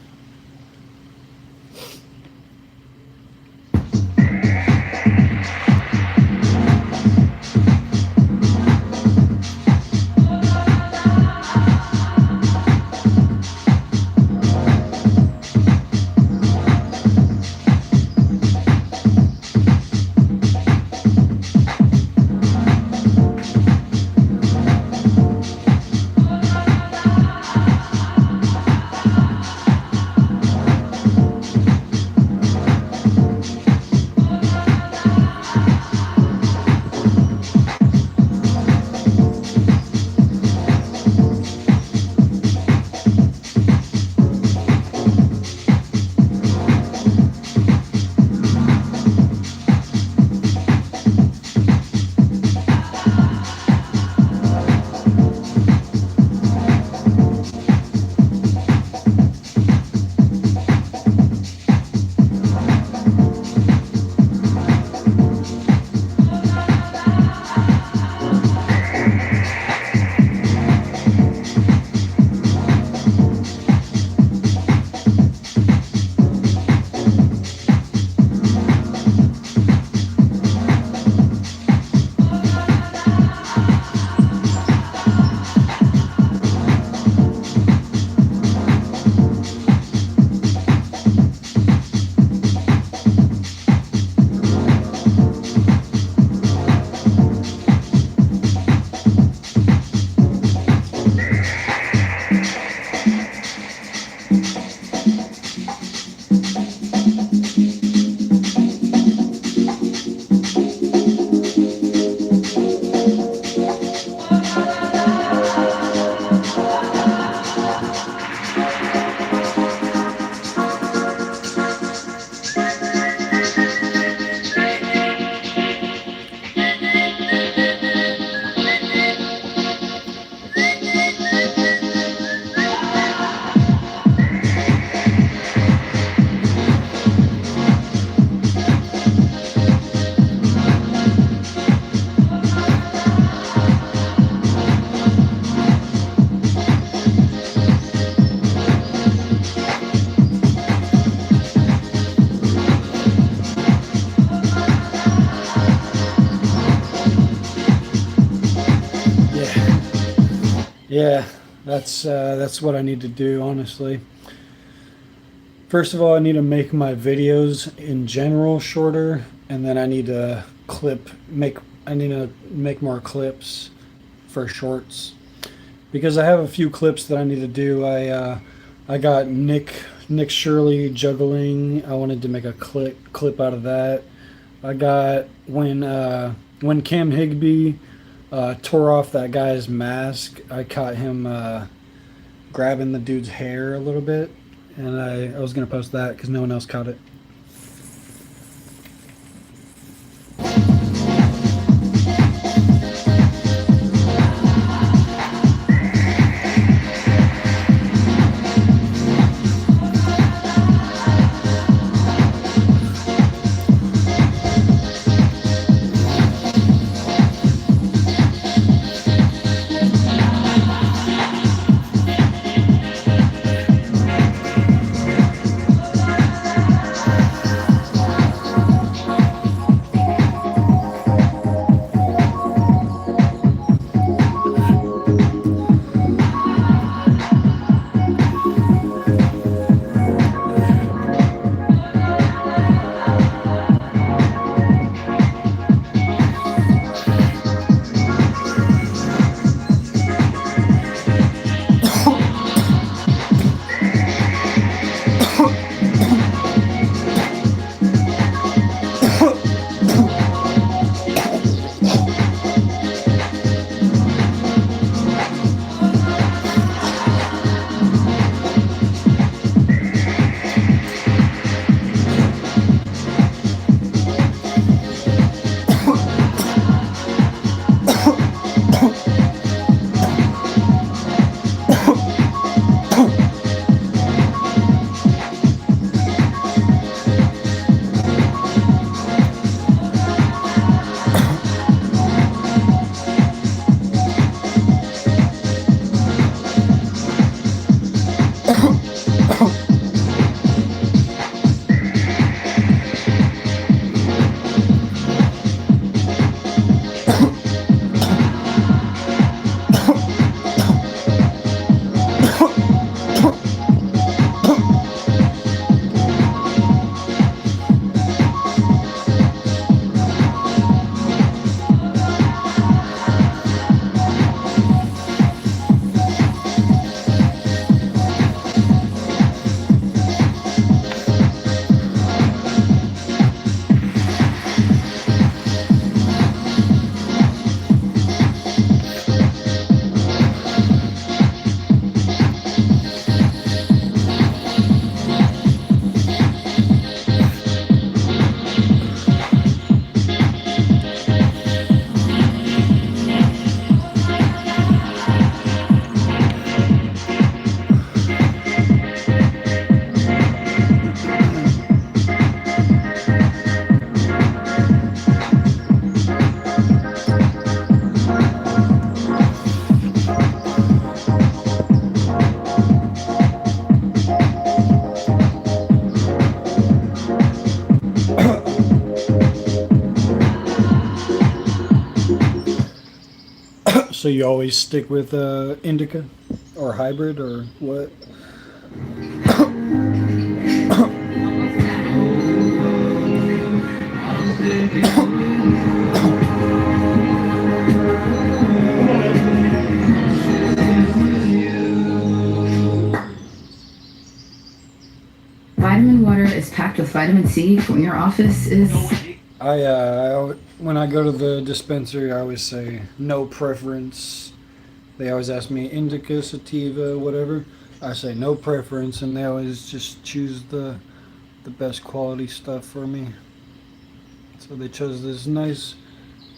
Yeah, that's what I need to do, honestly. First of all, I need to make my videos in general shorter, and then I need to make more clips for shorts, because I have a few clips that I need to do. I got Nick Nick Shirley juggling. I wanted to make a clip out of that. I got when Cam Higbee tore off that guy's mask. I caught him grabbing the dude's hair a little bit, and I was gonna post that because no one else caught it. So you always stick with indica or hybrid or what? Vitamin water is packed with vitamin C when your office is... I when I go to the dispensary, I always say no preference. They always ask me indica, sativa, whatever. I say no preference, and they always just choose the best quality stuff for me. So they chose this nice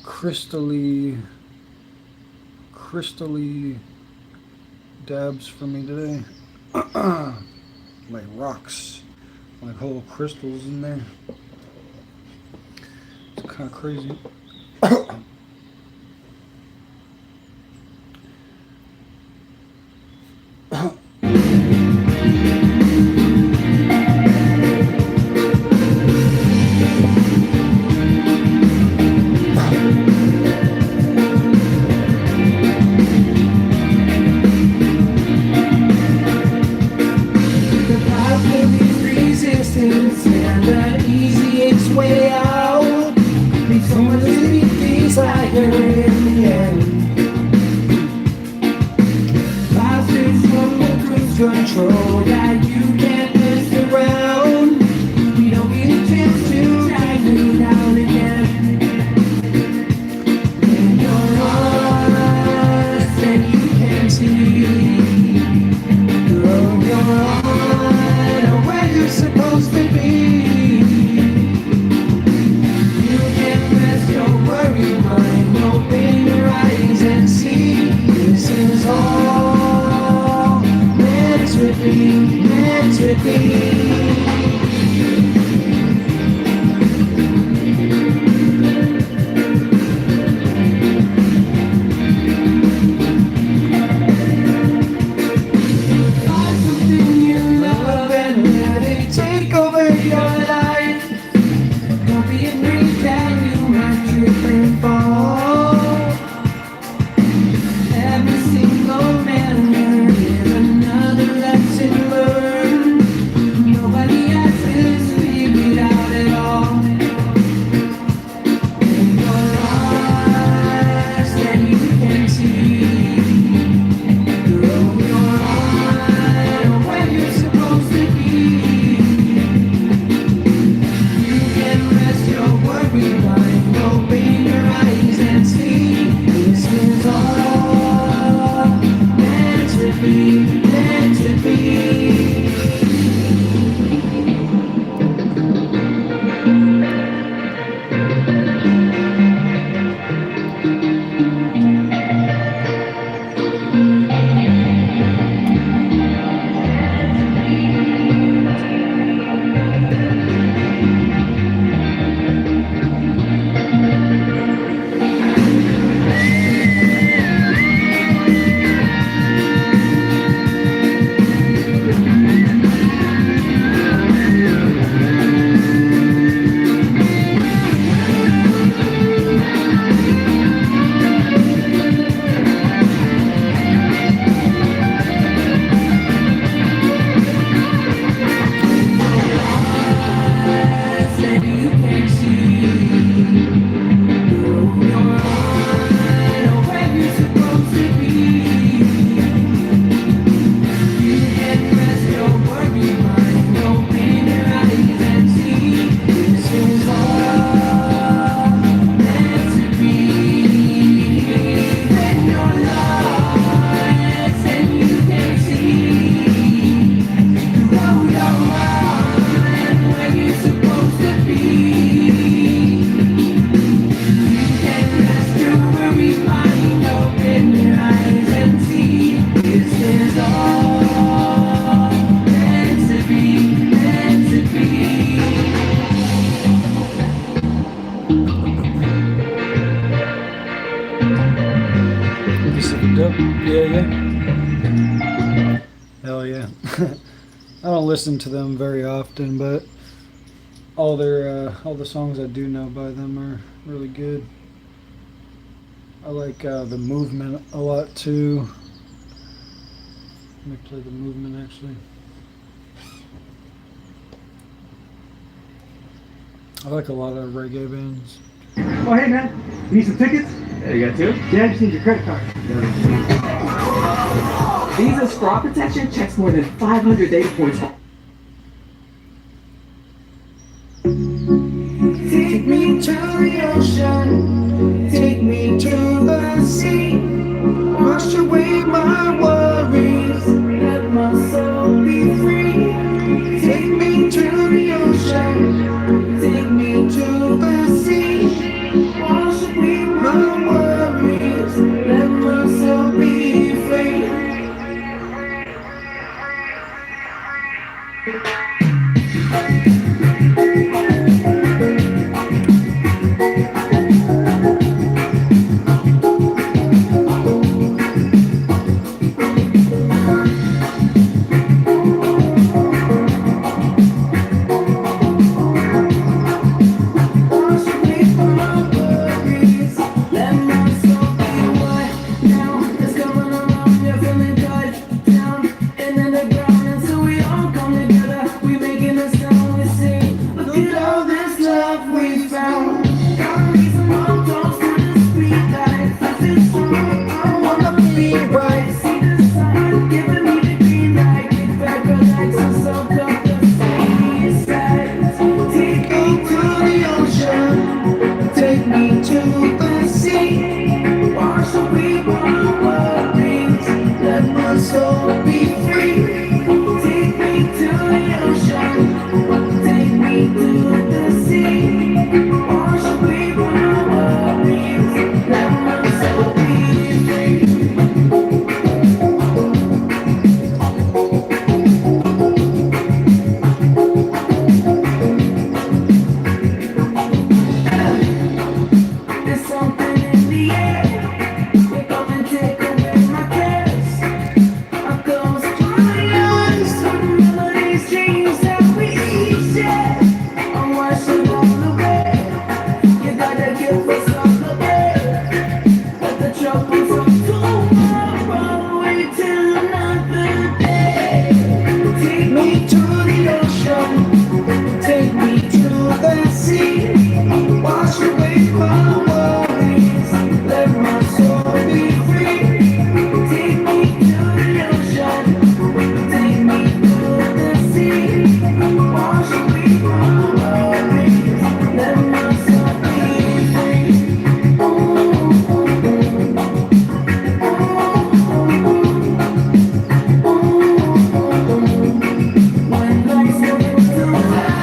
crystally dabs for me today. Like rocks, like whole crystals in there. It's kind of crazy. And the easiest way out before the things like Yep. Yeah. Hell yeah. I don't listen to them very often, but all the songs I do know by them are really good. I like the Movement a lot too. Let me play the Movement actually. I like a lot of reggae bands. Oh, hey man, you need some tickets? Yeah, you got two? Yeah, I just need your credit card. Visa's fraud protection checks more than 500 data points. Take me to the ocean, take me to the sea, wash away my worries, let my soul be free. Take me to the ocean, take me to the sea, wash away my worries, let my soul be free. Take me to the sea, wash away my worries, let my soul be free. Take me to the ocean, take me to the sea, wash away my worries, let my soul be free. There's something in the air. They come and take away my cares. I close my eyes to remember these dreams that we each share. I'm washing all away. You gotta give us all the day. Let the troubles of tomorrow wait till another day. Take me to the ocean. Take me to the sea. Wash away my worries, let my soul be free. Take me to the ocean, take me to the sea. Wash away my worries, let my soul be free. When life's going too fast.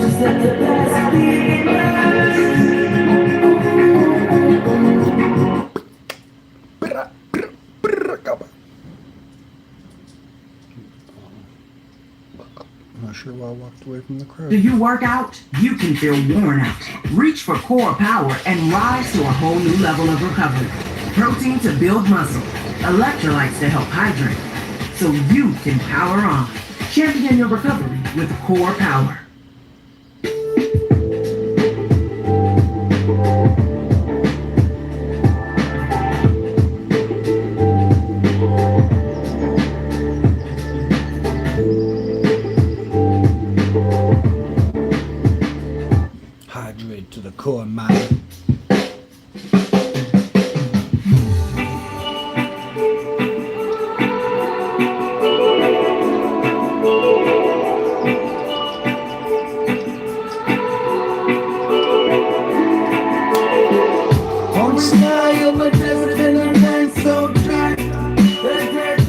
Just let the past be I'm not sure why I walked away from the crowd. Do you work out? You can feel worn out. Reach for core power and rise to a whole new level of recovery. Protein to build muscle. Electrolytes to help hydrate. So you can power on. Champion your recovery with core power. Hydrate to the core, man. On smile, but there's been a night so dry.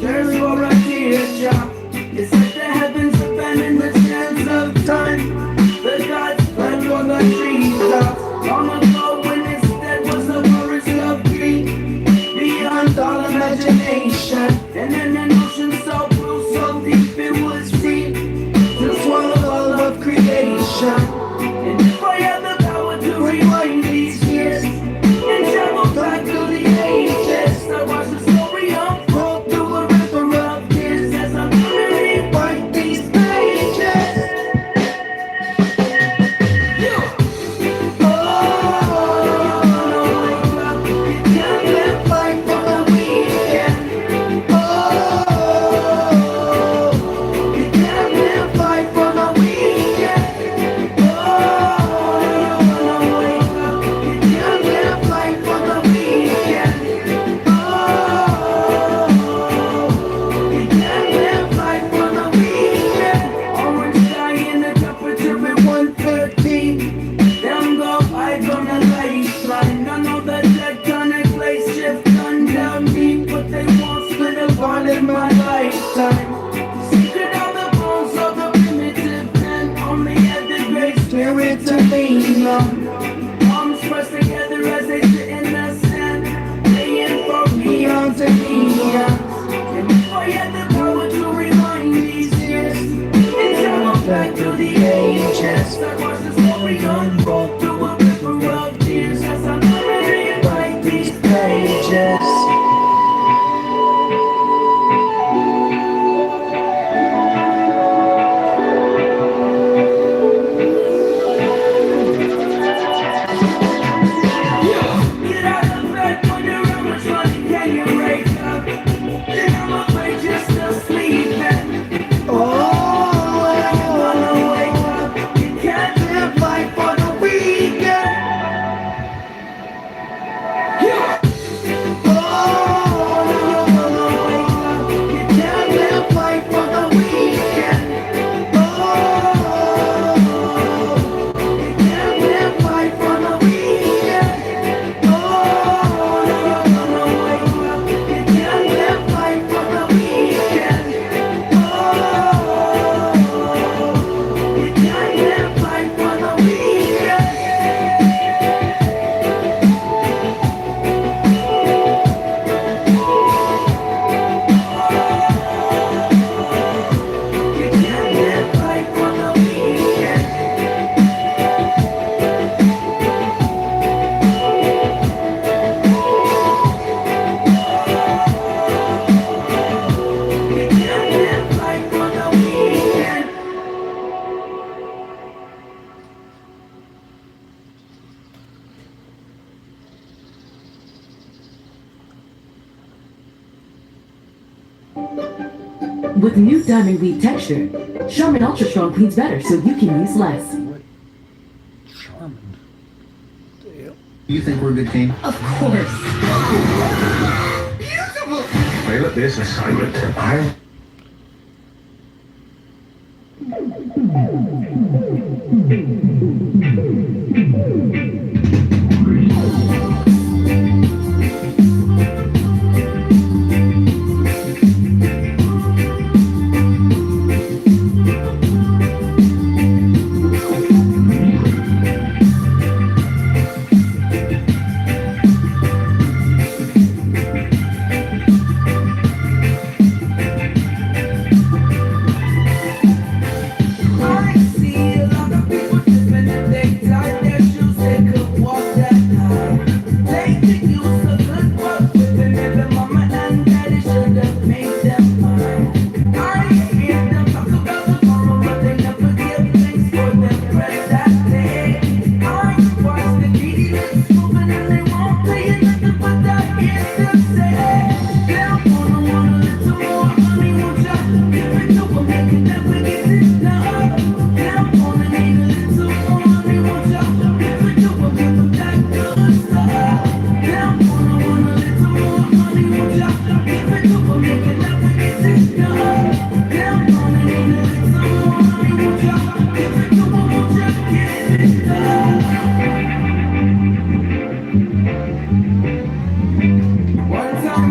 There's more right here, job. It's like the heavens abandon the chance of time. The gods plan for the treetops. On the As I watch the story unfold through a river of tears, as I rewrite these pages. Get out of bed when your arm is running, can you wake up? Then I'm afraid you're still sleeping. Oh, when you're gonna wake up, you can't live life for the weekend. Yeah. Oh, when you're gonna wake up, you can't live life for the weekend. Oh, you can't live life for the weekend. With new Diamond Weave texture, Charmin Ultra Strong cleans better so you can use less. You think we're a good team? Of course. Fail at this assignment.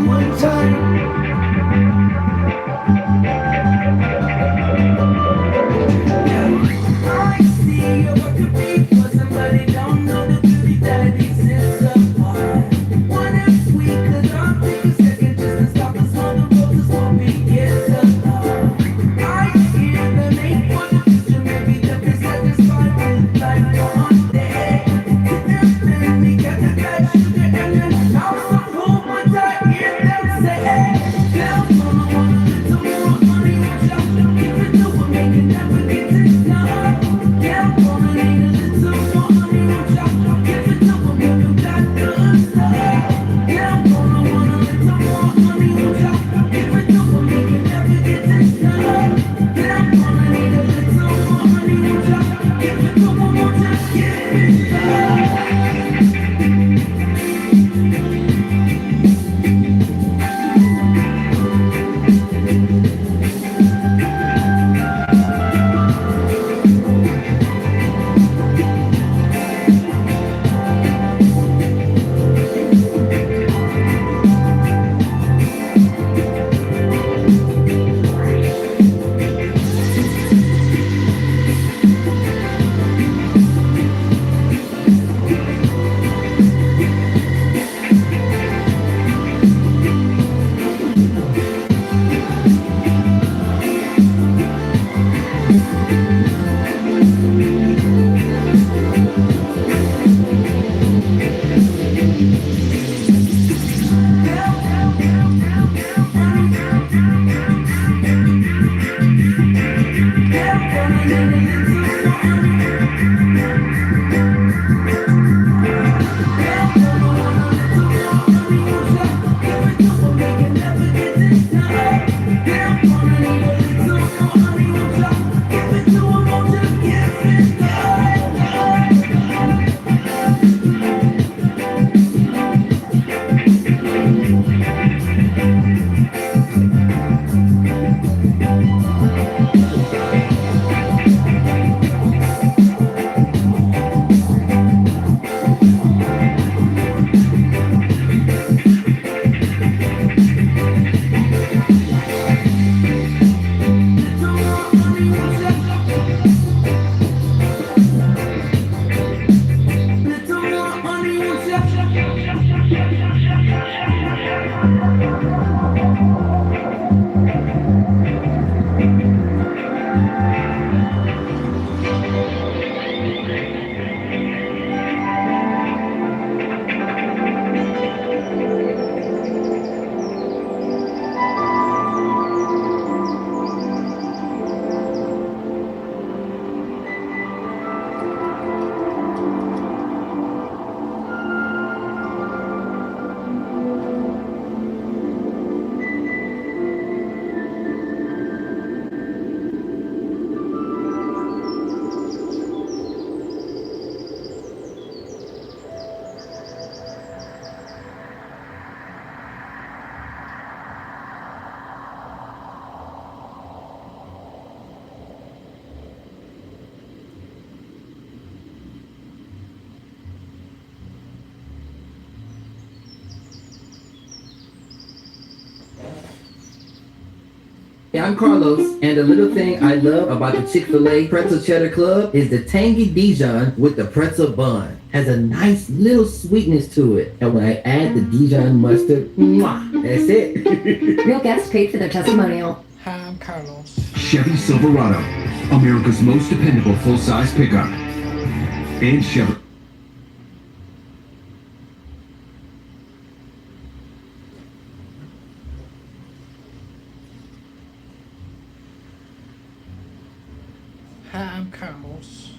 One time. I see you what could be for somebody don't know the beauty that exists apart. What if we could all take a second just to stop and smell the roses before we get apart? I hear the make for the future, maybe they'll be satisfied with life one day. Then we got the bad sugar and then I'm so cool, but I hear them say, "Girls, wanna a little more honey, won't you? If you do, we'll make it." I'm Carlos, and the little thing I love about the Chick-fil-A Pretzel Cheddar Club is the tangy Dijon with the pretzel bun. Has a nice little sweetness to it. And when I add the Dijon mustard, mwah, that's it. Real guests paid for their testimonial. Hi, I'm Carlos. Chevy Silverado, America's most dependable full-size pickup. And Chevy. Hi, I'm Carlos.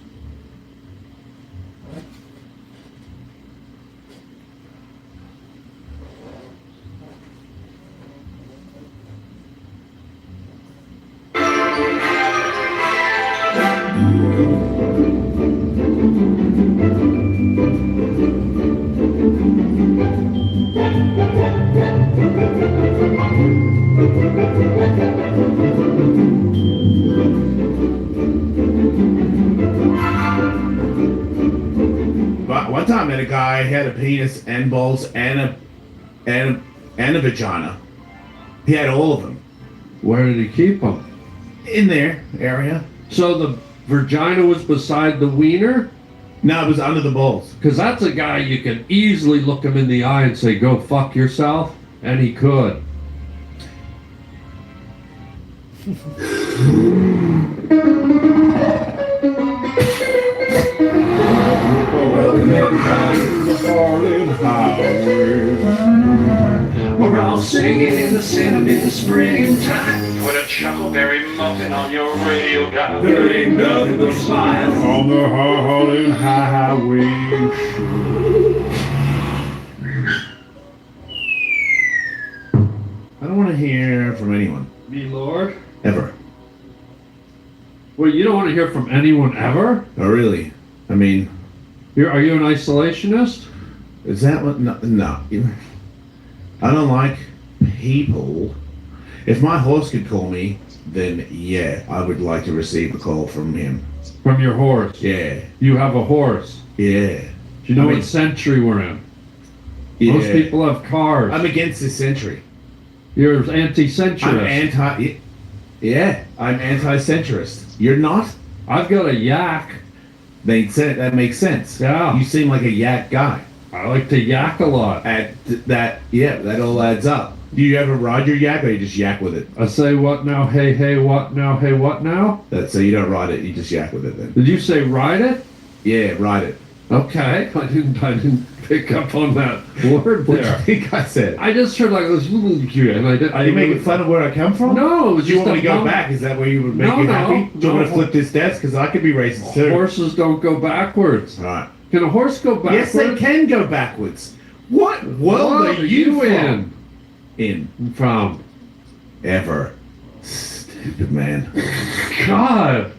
One time I met a guy had a penis and balls and a vagina. He had all of them. Where did he keep them? In there area. So the vagina was beside the wiener? No, it was under the balls. Because that's a guy you can easily look him in the eye and say, go fuck yourself. And he could. We're all singing in the cinnamon springtime. Put a chuckleberry muffin on your radio dial. There ain't nothing but smiles on the Harlan Highway. I don't want to hear from anyone. Me lord? Ever. Well, you don't want to hear from anyone ever? Oh, really? I mean... Are you an isolationist? Is that what... No. I don't like people. If my horse could call me, then yeah, I would like to receive a call from him. From your horse? Yeah. You have a horse? Yeah. Do you know what century we're in? Yeah. Most people have cars. I'm against this century. You're anti-centrist. I'm anti... Yeah, I'm anti-centrist. You're not? I've got a yak. That makes sense. Yeah. You seem like a yak guy. I like to yak a lot. That all adds up. Do you ever ride your yak or you just yak with it? I say what now, hey, what now, hey, what now? So you don't ride it, you just yak with it then. Did you say ride it? Yeah, ride it. Okay, I didn't pick up on that word there. What do you think I said? I just heard like this, and I did. Are you making fun of where I come from? No, it was Do you just want me to go a back? Is that where you would make you happy? Do you want me to flip this desk? Because I could be racist too. Horses don't go backwards. Right. Can a horse go backwards? Yes, they can go backwards. What world are you in? From? Ever. Stupid man. God.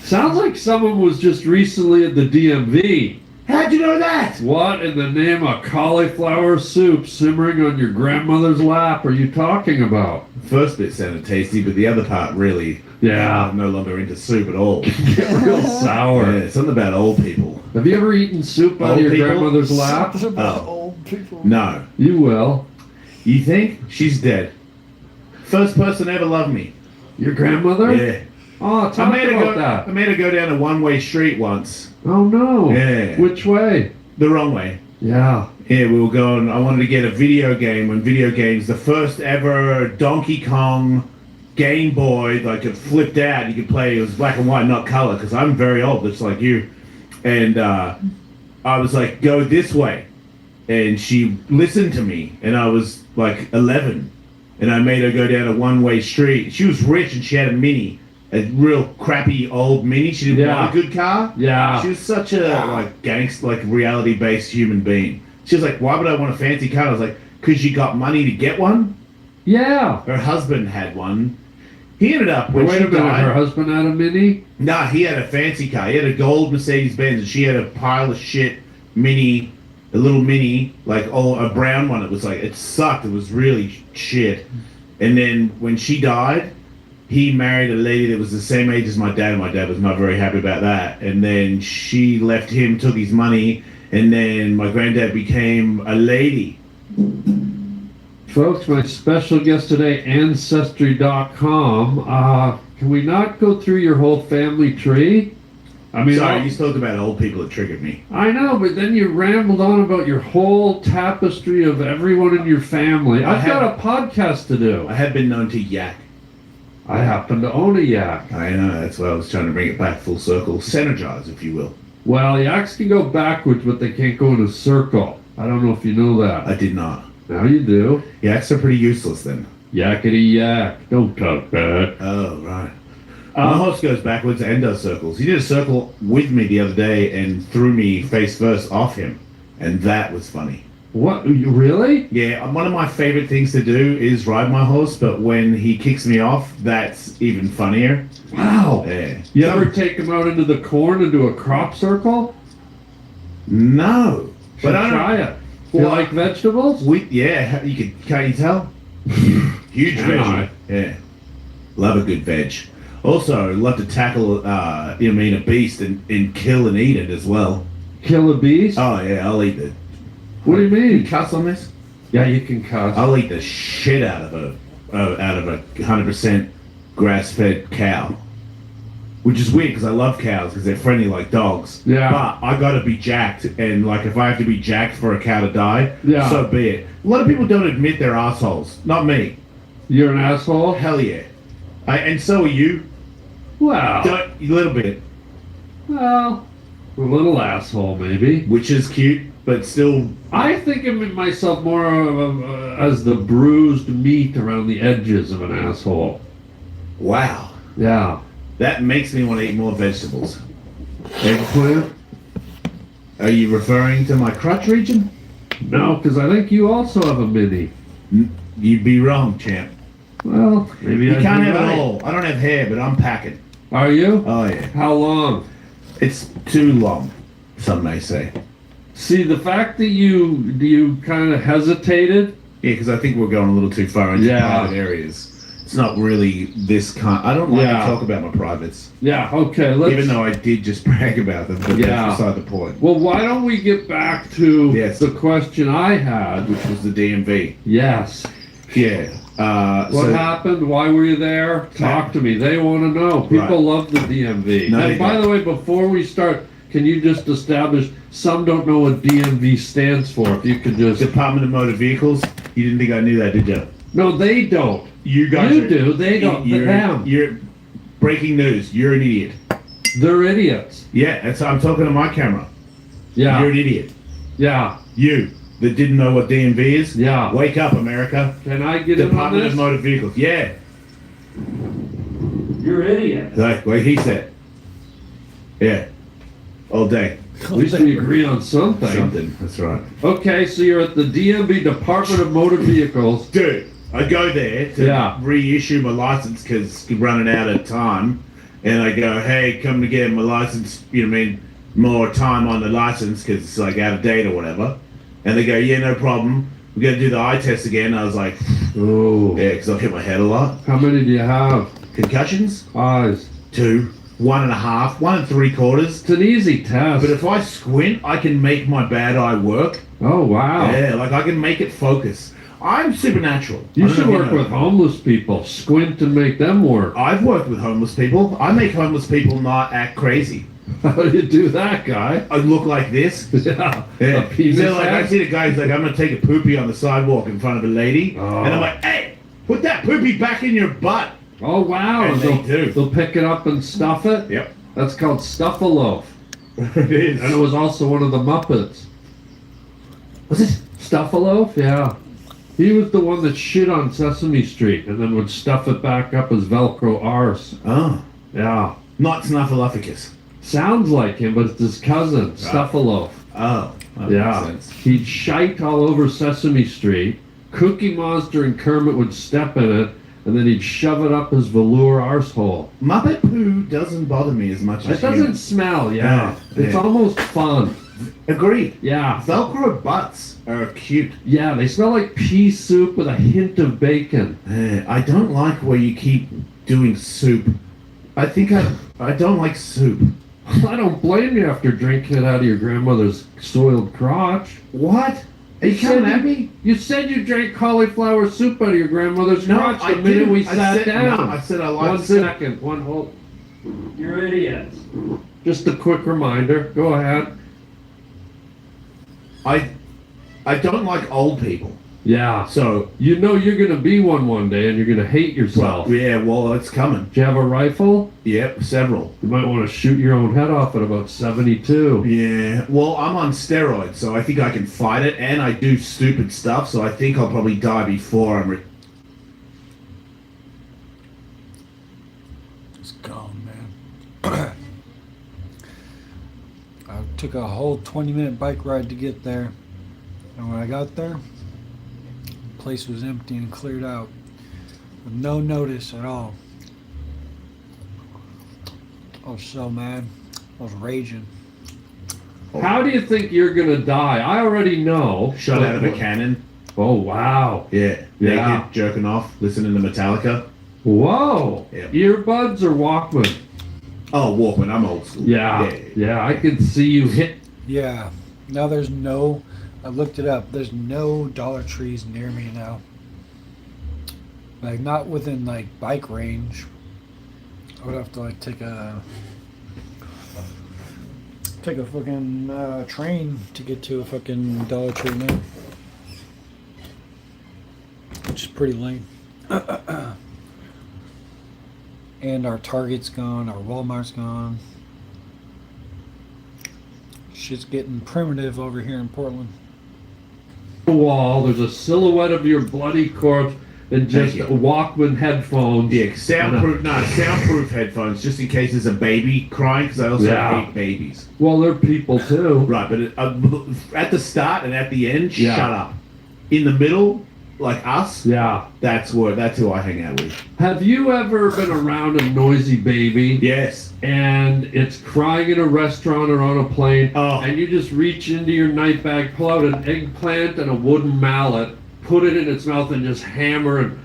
Sounds like someone was just recently at the DMV. How'd you know that? What in the name of cauliflower soup simmering on your grandmother's lap are you talking about? First bit sounded tasty, but the other part really... Yeah. I'm no longer into soup at all. Get real sour. Yeah, something about old people. Have you ever eaten soup out of your grandmother's lap? Something about old people. No. You will. You think? She's dead. First person ever loved me. Your grandmother? Yeah. Oh, talk about that. I made her go down a one-way street once. Oh, no. Yeah. Which way? The wrong way. Yeah. Yeah, we were going... I wanted to get a video game when video games... The first ever Donkey Kong Game Boy, like it flipped out. You could play... It was black and white, not color, because I'm very old, just like you. And I was like, go this way. And she listened to me, and I was like 11. And I made her go down a one-way street. She was rich, and she had a Mini. A real crappy old Mini. She didn't want a good car. Yeah. She was such a like gangster, like reality-based human being. She was like, "Why would I want a fancy car?" I was like, "Cause you got money to get one." Yeah. Her husband had one. He ended up when Wait she a minute. died. Her husband had a Mini? Nah, he had a fancy car. He had a gold Mercedes-Benz, and she had a pile of shit Mini, a little Mini, like a brown one. It was like it sucked. It was really shit. And then when she died, he married a lady that was the same age as my dad, and my dad was not very happy about that. And then she left him, took his money, and then my granddad became a lady. Folks, my special guest today, Ancestry.com. Can we not go through your whole family tree? I mean, Sorry, you spoke about old people that triggered me. I know, but then you rambled on about your whole tapestry of everyone in your family. I've got a podcast to do. I have been known to yak. I happen to own a yak. I know, that's why I was trying to bring it back full circle. Synergize, if you will. Well, yaks can go backwards, but they can't go in a circle. I don't know if you know that. I did not. Now you do. Yaks are pretty useless then. Yakety yak. Don't talk bad. Oh, right. My horse goes backwards and does circles. He did a circle with me the other day and threw me face first off him. And that was funny. What? Really? Yeah, one of my favorite things to do is ride my horse, but when he kicks me off, that's even funnier. Wow. Yeah. You ever take him out into the corn and do a crop circle? No. But I try it. You like vegetables? Yeah, can't you tell? Huge veg. Yeah. Love a good veg. Also, love to tackle, a beast and kill and eat it as well. Kill a beast? Oh, yeah, I'll eat it. What do you mean? Can you cuss on this? Yeah, you can cuss. I'll eat the shit out of a 100% grass-fed cow. Which is weird because I love cows because they're friendly like dogs. Yeah. But I gotta be jacked, and like if I have to be jacked for a cow to die, Yeah. so be it. A lot of people don't admit they're assholes. Not me. You're an asshole? Hell yeah. And so are you. Wow. A little bit. Well, a little asshole maybe. Which is cute, but still. I think of myself more as the bruised meat around the edges of an asshole. Wow. Yeah. That makes me want to eat more vegetables. Eggplant? Are you referring to my crotch region? No, because I think you also have a mini. You'd be wrong, champ. Well, maybe you I'd can't be have right. it all. I don't have hair, but I'm packing. Are you? Oh yeah. How long? It's too long, some may say. See, the fact that you kind of hesitated. Yeah, because I think we're going a little too far into private areas. It's not really this kind. I don't like to talk about my privates. Yeah, okay. Even though I did just brag about them, but that's beside the point. Well, why don't we get back to the question I had, which was the DMV. Yes. Yeah. What happened? Why were you there? Talk to me. They want to know. People love the DMV. No, and they by don't. the way, before we start, can you just establish? Some don't know what DMV stands for. If you could just Department of Motor Vehicles. You didn't think I knew that, did you? No, they don't. You guys. You do. They don't. Them. You're breaking news. You're an idiot. They're idiots. Yeah, I'm talking to my camera. Yeah. You're an idiot. Yeah. You that didn't know what DMV is. Yeah. Wake up, America. Can I get in on Department this? of Motor Vehicles. Yeah. You're idiots. Like he said. Yeah. All day. At least we agree on something. Something. That's right. Okay, so you're at the DMV, Department of Motor Vehicles. Dude, I go there to reissue my license because I'm running out of time. And I go, hey, come to get my license, more time on the license because it's like out of date or whatever. And they go, yeah, no problem. We got to do the eye test again. I was like, oh. Yeah, because I've hit my head a lot. How many do you have? Concussions? Eyes. 2. 1.5, 1 3/4. It's an easy test. But if I squint, I can make my bad eye work. Oh, wow. Yeah, like I can make it focus. I'm supernatural. You I don't should know if work know. with homeless people. Squint and make them work. I've worked with homeless people. I make homeless people not act crazy. How do you do that, guy? I look like this. Yeah. Yeah. A penis So like I head? see the guy who's like, I'm gonna take a poopy on the sidewalk in front of a lady. Oh. And I'm like, hey, put that poopy back in your butt. Oh, wow. And they do. They'll pick it up and stuff it? Yep. That's called Stuff-A-Loaf. It is. And it was also one of the Muppets. Was it? Stuff-A-Loaf? Yeah. He was the one that shit on Sesame Street and then would stuff it back up his Velcro arse. Oh. Yeah. Not Snuffleupagus. Sounds like him, but it's his cousin, Stuff-A-Loaf. Oh. That Yeah. makes sense. He'd shite all over Sesame Street. Cookie Monster and Kermit would step in it, and then he'd shove it up his velour arsehole. Muppet poo doesn't bother me as much It as doesn't human. smell, yeah. Yeah, It's yeah. almost fun. Agreed. Yeah. Velcro butts are cute. Yeah, they smell like pea soup with a hint of bacon. I don't like where you keep doing soup. I think I don't like soup. I don't blame you after drinking it out of your grandmother's soiled crotch. What? You said you drank cauliflower soup out of your grandmother's crotch the minute we sat down. No, I said I like 1 second. One hold. You're idiots. Just a quick reminder. Go ahead. I don't like old people. Yeah. So you know you're gonna be one day, and you're gonna hate yourself. Well, it's coming. Do you have a rifle? Yep, several. You might want to shoot your own head off at about 72. Yeah. Well, I'm on steroids, so I think I can fight it, and I do stupid stuff, so I think I'll probably die before I'm. It's gone, man. I took a whole 20-minute bike ride to get there, and when I got there, the place was empty and cleared out with no notice at all. I was so mad. I was raging. How do you think you're gonna die? I already know. Shot out of a cannon. Oh wow. Yeah. Yeah. Naked, jerking off, listening to Metallica. Whoa. Yeah. Earbuds or Walkman? Oh, Walkman. I'm old school. Yeah. I can see you hit. Yeah. Now there's no. I looked it up. There's no Dollar Trees near me now. Like not within like bike range. I would have to like take a fucking train to get to a fucking Dollar Tree now, which is pretty lame. And our Target's gone, our Walmart's gone. Shit's getting primitive over here in Portland. Wall. There's a silhouette of your bloody corpse and just Walkman headphones. Yeah, soundproof headphones, just in case there's a baby crying, because I also hate babies. Well, they're people too. Right, but at the start and at the end, shut up. In the middle, like us, that's who I hang out with. Have you ever been around a noisy baby? Yes. And it's crying in a restaurant or on a plane, and you just reach into your night bag, pull out an eggplant and a wooden mallet, put it in its mouth, and just hammer and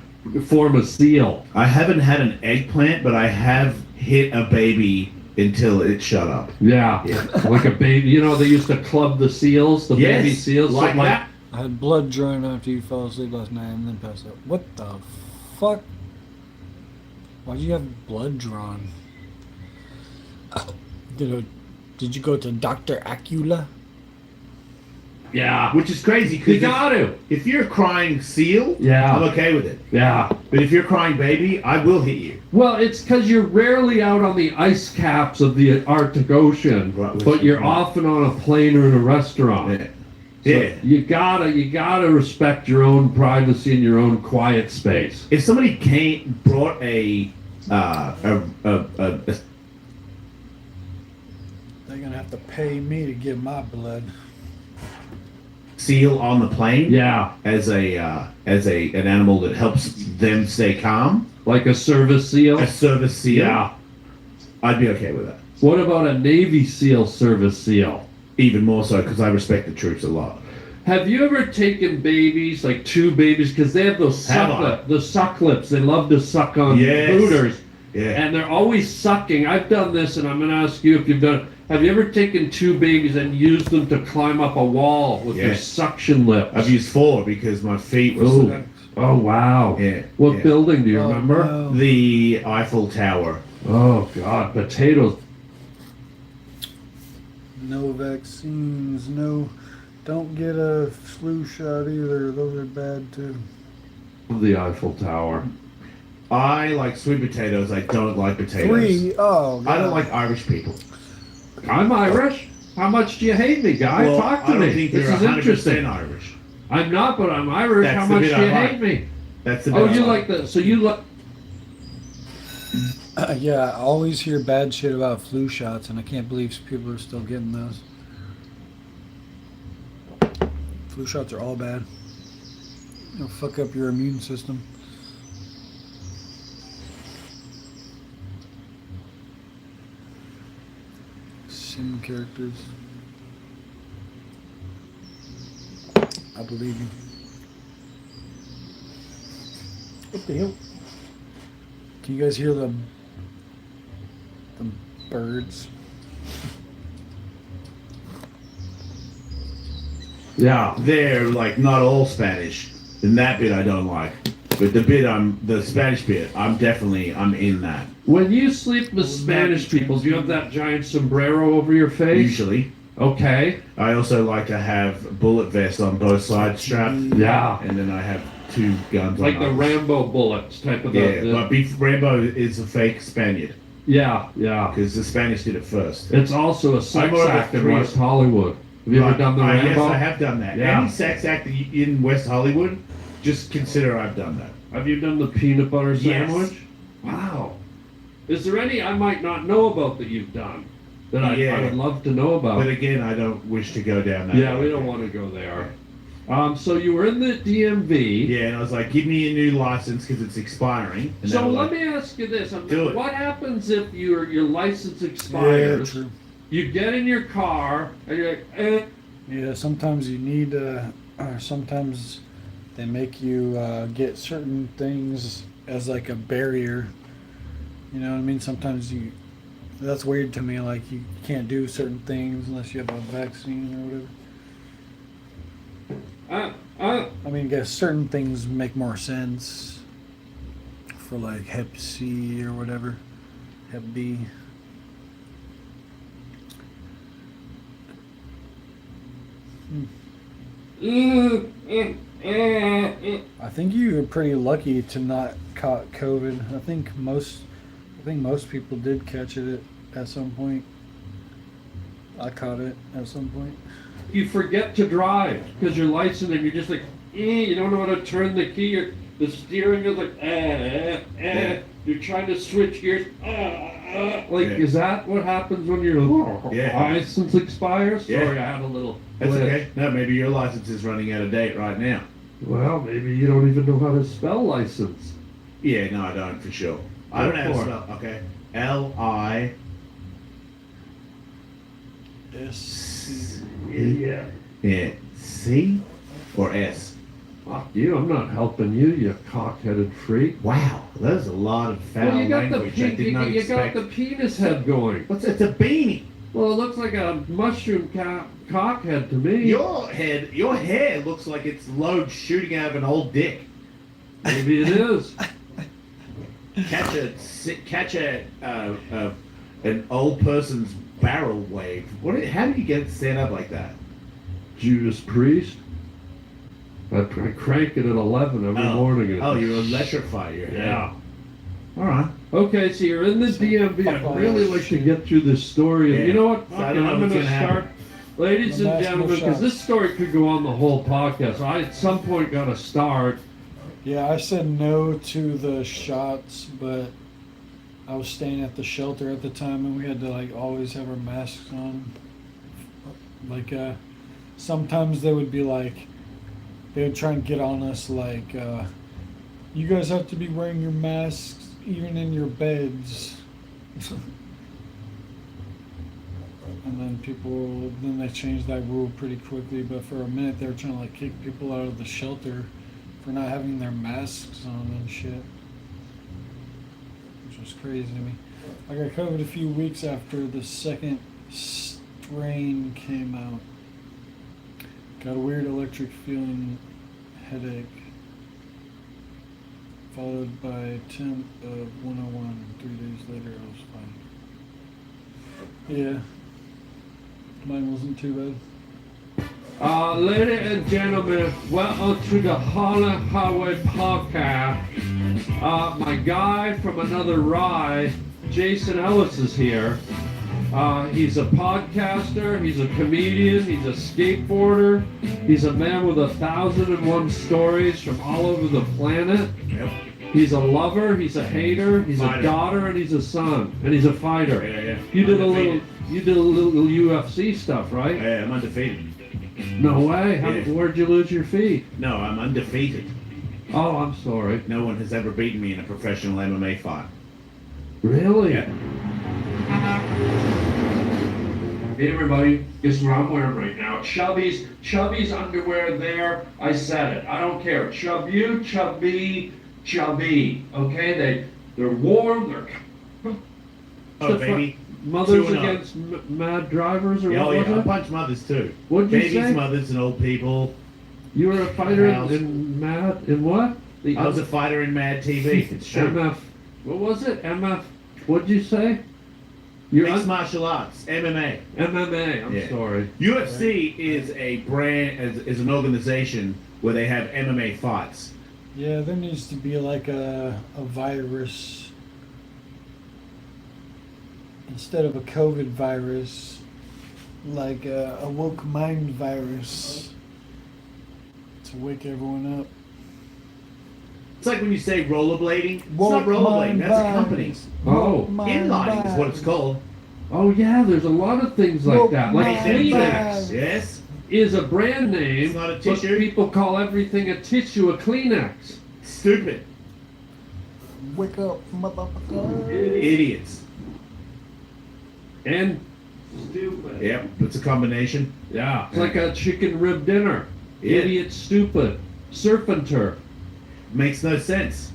form a seal? I haven't had an eggplant, but I have hit a baby until it shut up. Yeah. Like a baby. You know, they used to club the seals, the baby seals. Like that. I had blood drawn after you fell asleep last night and then passed out. What the fuck? Why'd you have blood drawn? Did you go to Dr. Acula? Yeah. Which is crazy, because You got to. If you're crying seal, Yeah. I'm okay with it. Yeah. But if you're crying baby, I will hit you. Well, it's because you're rarely out on the ice caps of the Arctic Ocean, but you're often on a plane or in a restaurant. Yeah. So you gotta respect your own privacy and your own quiet space. If somebody brought a They're gonna have to pay me to give my blood. seal on the plane, as an animal that helps them stay calm, like a service seal. A service seal. Yeah. I'd be okay with that. What about a Navy SEAL service seal? Even more so, because I respect the troops a lot. Have you ever taken babies, like two babies, because they have those suck lips. They love to suck on booters. Yeah. And they're always sucking. I've done this, and I'm going to ask you if you've done it. Have you ever taken two babies and used them to climb up a wall with your suction lips? I've used 4 because my feet were... Ooh. Oh, wow. Yeah. What building do you remember? No. The Eiffel Tower. Oh, God. Potatoes. No vaccines, don't get a flu shot either. Those are bad too. The Eiffel Tower. I like sweet potatoes. I don't like potatoes. 3, oh, I don't like Irish people. I'm Irish. How much do you hate me, guy? Well, Talk to I don't me. think This you're is 100% interesting. Irish. I'm not, but I'm Irish. That's How the much bit do you I like. hate me? That's the Oh, bit I you like. like that? So you like... Yeah, I always hear bad shit about flu shots, and I can't believe people are still getting those. Flu shots are all bad. They'll fuck up your immune system. Sim characters. I believe you. What the hell? Can you guys hear the birds? Yeah. they're like not all Spanish. And that bit I don't like. But the Spanish bit, I'm in that. When you sleep with Spanish people, do you have that giant sombrero over your face? Usually. Okay. I also like to have bullet vests on both sides strapped. Yeah. And then I have 2 guns Like on the either. Rambo bullets type of Yeah, but Rambo is a fake Spaniard. Yeah. Because the Spanish did it first. It's also a sex more of a act in three- West Hollywood. Have you ever done the Rambo? Yes, I have done that. Yeah. Any sex act in West Hollywood, just consider I've done that. Have you done the peanut butter Yes. sandwich? Wow. Is there any I might not know about that you've done that I would love to know about? But again, I don't wish to go down that Yeah, road. we don't want to go there. So you were in the DMV. Yeah, and I was like, give me a new license because it's expiring. And So they were let like, me ask you this: Do it. what happens if your license expires? true. You get in your car and you're like, Yeah, sometimes you need, sometimes they make you get certain things as like a barrier. You know what I mean? Sometimes that's weird to me, like you can't do certain things unless you have a vaccine or whatever. I mean, I guess certain things make more sense for like Hep C or whatever, Hep B. I think you were pretty lucky to not caught COVID. I think most people did catch it at some point. I caught it at some point. you forget to drive because you're licensed and you're just like, you don't know how to turn the key. The steering is like, Yeah. You're trying to switch gears. Like, Yeah. is that what happens when your license expires? Yeah. Sorry, I had a little. That's glitch. okay. No, maybe your license is running out of date right now. Well, maybe you don't even know how to spell license. Yeah, no, I don't for sure. I don't know how to What spell. Okay, L-I. S. Yeah. Yeah, C or S. Fuck you! I'm not helping you, you cock-headed freak. Wow, there's a lot of foul Well, you got language the I did not you got expect. the penis head going. What's it's a beanie? Well, it looks like a mushroom cock head to me. Your hair looks like it's load shooting out of an old dick. Maybe it is. Catch an old person's barrel wave. How do you get it set up like that? Judas Priest. I crank it at 11 every morning. Oh, you electrify your hair. Yeah. All right. Okay, so you're in the DMV. I'd really like to get through this story. And Yeah. you know what? I don't know I'm what's going to gonna start. happen. Ladies The and national gentlemen, because shots. this story could go on the whole podcast. So I, at some point, got to start. Yeah, I said no to the shots, but I was staying at the shelter at the time, and we had to like always have our masks on. Like, sometimes they would be like, they would try and get on us like, you guys have to be wearing your masks even in your beds. And then they changed that rule pretty quickly, but for a minute they were trying to like kick people out of the shelter for not having their masks on and shit. Which was crazy to me. I got COVID a few weeks after the second strain came out. Got a weird electric feeling headache, followed by a temp of 101. 3 days later I was fine. Yeah. Mine wasn't too bad. Ladies and gentlemen, welcome to the Holland Highway Podcast. My guy from another ride, Jason Ellis, is here. He's a podcaster, he's a comedian, he's a skateboarder, he's a man with 1,001 stories from all over the planet. Yep. He's a lover, he's a hater, he's Fighter. a daughter, and he's a son, and he's a fighter. Yeah. You did a Undefeated. little UFC stuff, right? Yeah, I'm undefeated. No way. Yeah. Where'd you lose your feet? No, I'm undefeated. Oh, I'm sorry. No one has ever beaten me in a professional MMA fight. Really? Yeah. Hey everybody, guess what I'm wearing right now? Chubby's underwear there. I said it. I don't care. Chub you, chubby. Okay, they're warm. They're Oh, baby. Mothers 2-0. Against Mad Drivers, or Oh what yeah, was a it? bunch of mothers too. What'd you Babies, say? mothers, and old people. You were a fighter House. in Mad, in what? I was a fighter in Mad TV. It's true. MF, what was it? MF, what'd you say? You're Mixed martial arts, MMA. MMA, I'm Yeah. sorry. UFC is a brand, is an organization where they have MMA fights. Yeah, there needs to be like a virus instead of a COVID virus, like a woke mind virus to wake everyone up. It's like when you say rollerblading. It's Woke not rollerblading, mind that's a virus. company. Oh. Inlining is what it's called. Oh yeah, there's a lot of things like Woke that. Like mind Kleenex virus. Yes. is a brand name, It's not a but tissue. people call everything a tissue a Kleenex. Stupid. Wake up, motherfucker. Idiots. And stupid. Yep, it's a combination. Yeah, it's like a chicken rib dinner. Yeah. Idiot, stupid, surf and turf. Makes no sense.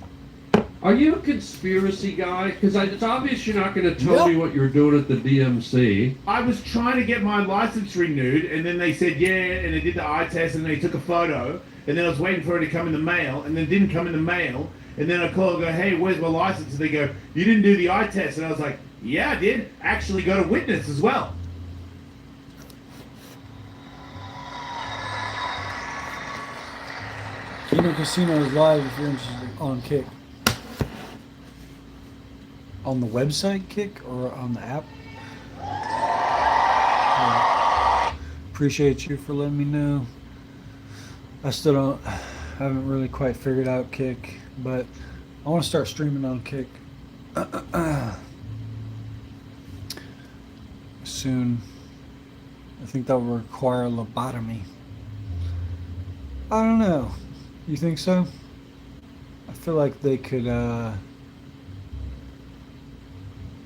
Are you a conspiracy guy? Because it's obvious you're not going to tell Yep. me what you're doing at the DMC. I was trying to get my license renewed, and then they said yeah, and they did the eye test, and they took a photo, and then I was waiting for it to come in the mail, and then it didn't come in the mail, and then I call and go, hey, where's my license? And they go, you didn't do the eye test, and I was like, yeah, I did. Actually got a witness as well. Kino Casino is live if you're interested on Kick. On the website Kick or on the app? Appreciate you for letting me know. I still haven't really quite figured out Kick, but I want to start streaming on Kick soon. I think that will require a lobotomy. I don't know. You think so? I feel like they could,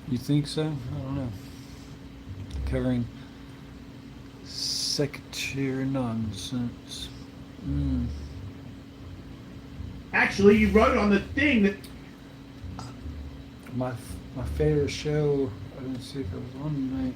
you think so? I don't know. Covering secretary nonsense. Actually, you wrote on the thing that My favorite show, I didn't see if it was on tonight.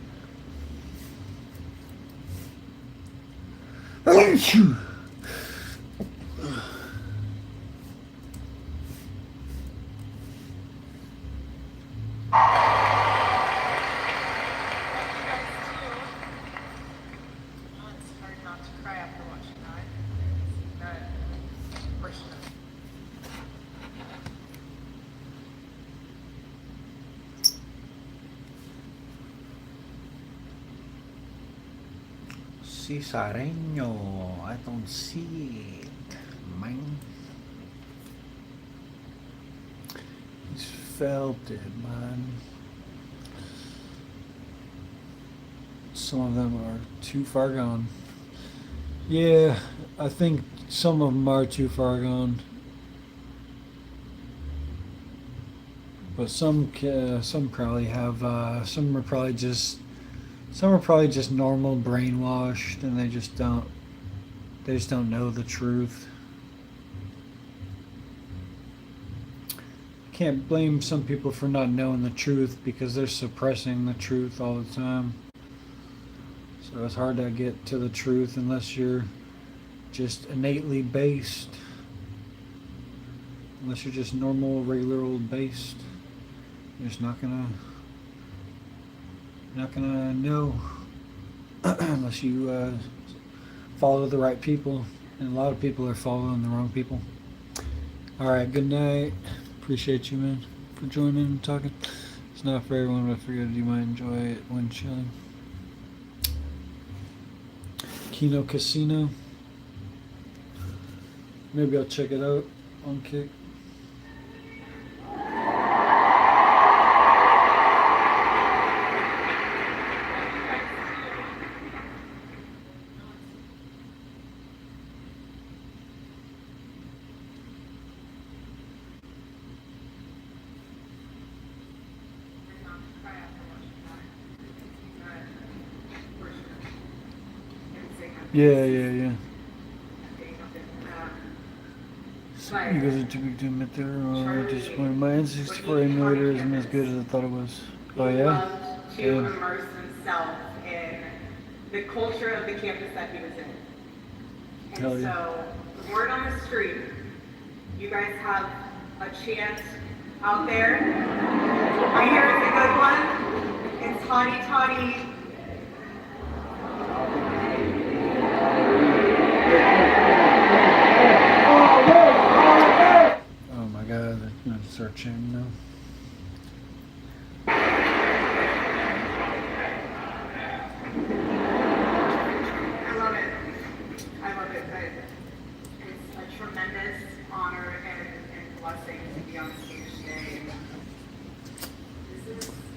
Cisareño, I don't see it, man. He's felt it, man. Some of them are too far gone. Yeah, I think some of them are too far gone. But some probably have, some are probably just normal brainwashed, and they just don't know the truth. Can't blame some people for not knowing the truth because they're suppressing the truth all the time. So it's hard to get to the truth unless you're just innately based. Unless you're just normal, regular old based. You're just not gonna know unless you follow the right people, and a lot of people are following the wrong people. All right, good night. Appreciate you, man, for joining and talking. It's not for everyone, but I figured you might enjoy it when chilling. Kino Casino. Maybe I'll check it out on Kick. Yeah. You guys are too big to admit they're disappointed. My N64 emulator isn't as good as I thought it was. Oh yeah? to immerse himself in the culture of the campus that he was in. And Hell yeah. so, word on the street, you guys have a chant out there. I hear it's a good one. It's Toddy Toddy. Oh my god, they're gonna start chanting now. I love it. I love it. It's a tremendous honor and blessing to be on stage today.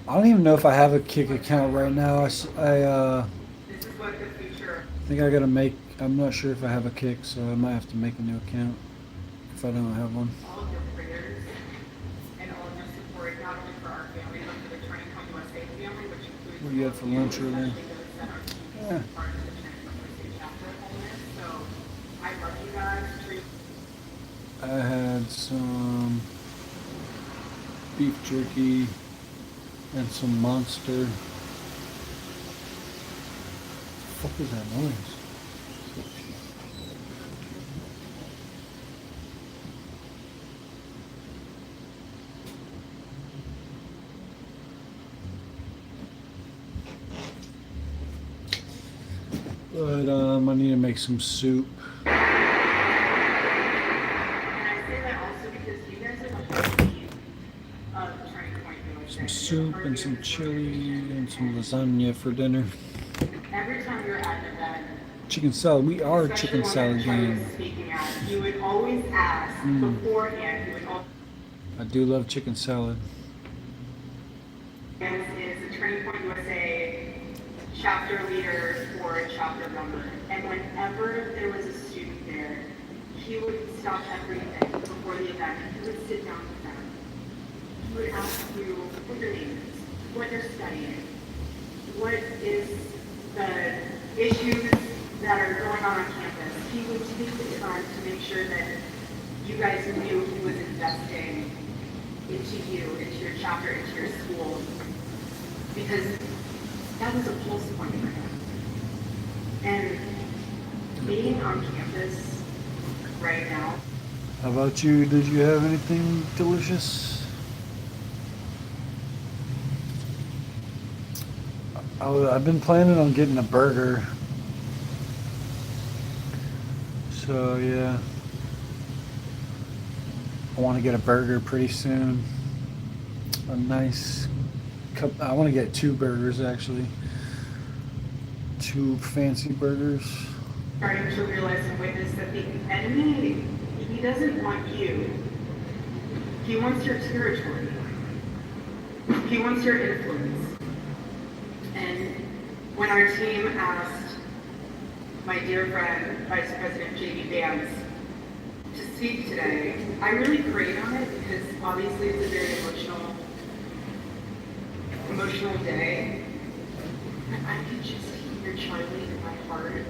I don't even know if I have a Kick account right now. This is what the future. I think I gotta make. I'm not sure if I have a Kick, so I might have to make a new account if I don't have one. All of your prayers and all of your support, not only for our family, but for the Turning Point USA family, which includes What do you had for lunch earlier? Yeah. part of the Turning Point USA chapter homeless. So I love you guys. I had some beef jerky and some Monster. What the fuck is that noise? But I need to make some soup. And I say that also because you guys are the heartbeat of Turning Point USA. Some soup and some chili and some lasagna for dinner. Every time you're at an event, Chicken salad. We are a especially chicken when salad Turning gang. was speaking at, you would always ask beforehand, you would always I do love chicken salad. is a Turning Point USA chapter leader or a chapter member. And whenever there was a student there, he would stop everything before the event and he would sit down with them. He would ask you what your name is, what you're studying, what is the issues that are going on campus. He would take the time to make sure that you guys knew he was investing into you, into your chapter, into your school, because that was a pulse point for him. And being on campus right now, How about you? Did you have anything delicious? I've been planning on getting a burger. So yeah. I want to get a burger pretty soon. A nice cup. I want to get 2 burgers actually. 2 fancy burgers. starting to realize and witness that the enemy, he doesn't want you. He wants your territory. He wants your influence. And when our team asked my dear friend, Vice President J.D. Vance, to speak today, I really prayed on it because obviously it's a very emotional day. And I could just hear Charlie in my heart.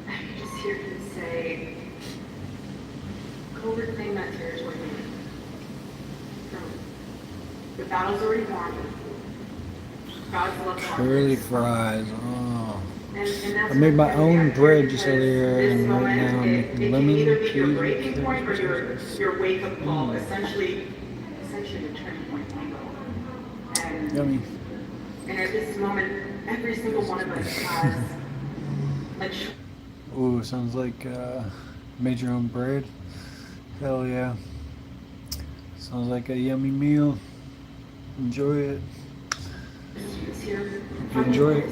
I could just hear him say, go reclaim that territory. The battle's already won. God's love won. Curly fries. Oh. And I that's made my what own bread just because earlier, this and right moment, now I'm it making can lemon either be your cheese. breaking point or your wake-up call, essentially your turning point. And, Yummy. and at this moment, every single one of us has a choice. Ooh, sounds like made your own bread. Hell yeah. Sounds like a yummy meal. Enjoy it. If you enjoy it.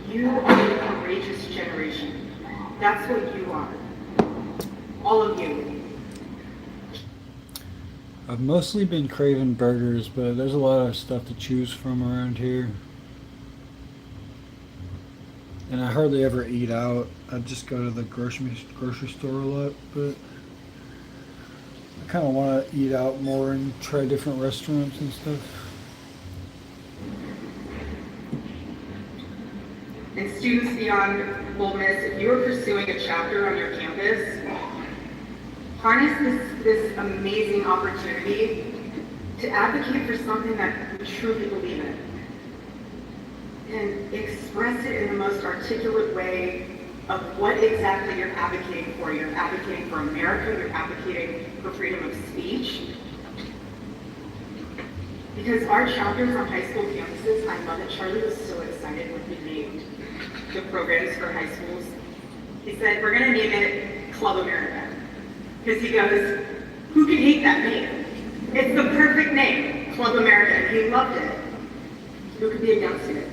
You are a courageous generation. That's what you are. All of you. I've mostly been craving burgers, but there's a lot of stuff to choose from around here. And I hardly ever eat out. I just go to the grocery store a lot, but I kind of want to eat out more and try different restaurants and stuff. And students beyond Ole Miss, if you are pursuing a chapter on your campus, harness this amazing opportunity to advocate for something that we truly believe in and express it in the most articulate way of what exactly you're advocating for. You're advocating for America, you're advocating for freedom of speech. Because our chapters on high school campuses, I love it. Charlie was so excited when he named the programs for high schools. He said, we're gonna name it Club America. Because he goes, who can hate that name? It's the perfect name, Club America, and he loved it. Who could be against it?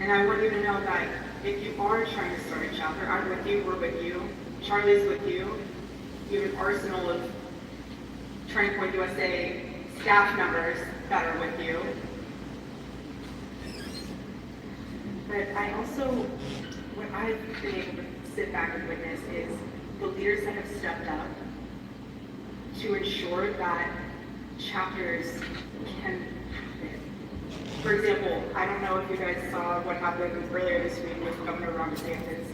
And I want you to know that if you are trying to start a chapter, I'm with you, we're with you, Charlie's with you. You have an arsenal of Turning Point USA staff members that are with you. But I also, what I've been able to sit back and witness is the leaders that have stepped up to ensure that chapters can happen. For example, I don't know if you guys saw what happened earlier this week with Governor Ron DeSantis,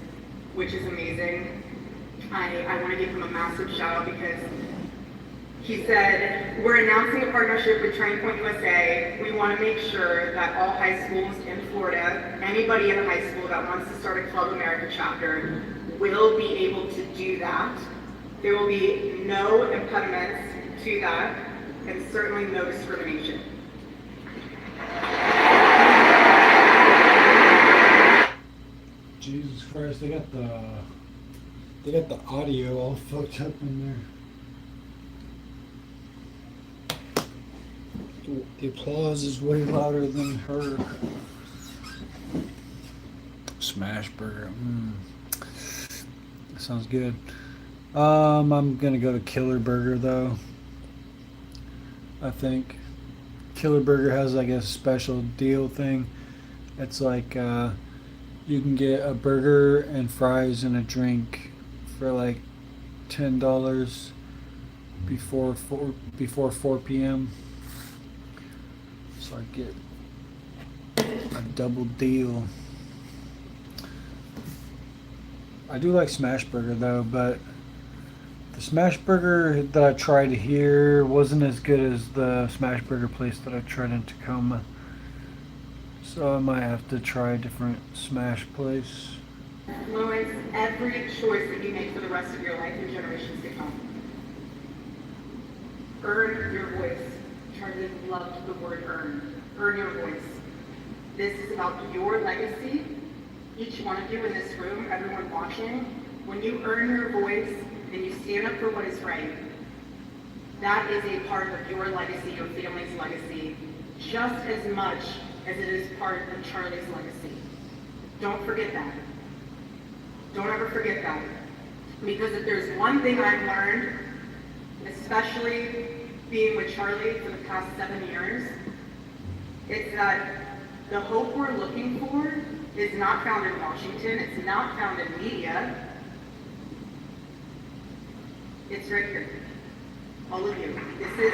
which is amazing. I want to give him a massive shout out because he said, we're announcing a partnership with Turning Point USA. We want to make sure that all high schools in Florida, anybody in a high school that wants to start a Club America chapter, will be able to do that. There will be no impediments to that, and certainly no discrimination. Jesus Christ, they got the audio all fucked up in there. The applause is way louder than her. Smash burger. That sounds good. I'm gonna go to Killer Burger though. I think Killer Burger has like a special deal thing. It's like you can get a burger and fries and a drink for like $10 before 4 p.m. So I get a double deal. I do like Smash Burger though, but the Smash Burger that I tried here wasn't as good as the Smash Burger place that I tried in Tacoma. So I might have to try a different Smash place. Influence every choice that you make for the rest of your life and generations to come. Earn your voice. Charlie loved the word earn. Earn your voice. This is about your legacy. Each one of you in this room, everyone watching, when you earn your voice and you stand up for what is right, that is a part of your legacy, your family's legacy, just as much as it is part of Charlie's legacy. Don't forget that. Don't ever forget that. Because if there's one thing I've learned, especially being with Charlie for the past 7 years, it's that the hope we're looking for is not found in Washington, it's not found in media. It's right here. All of you. This is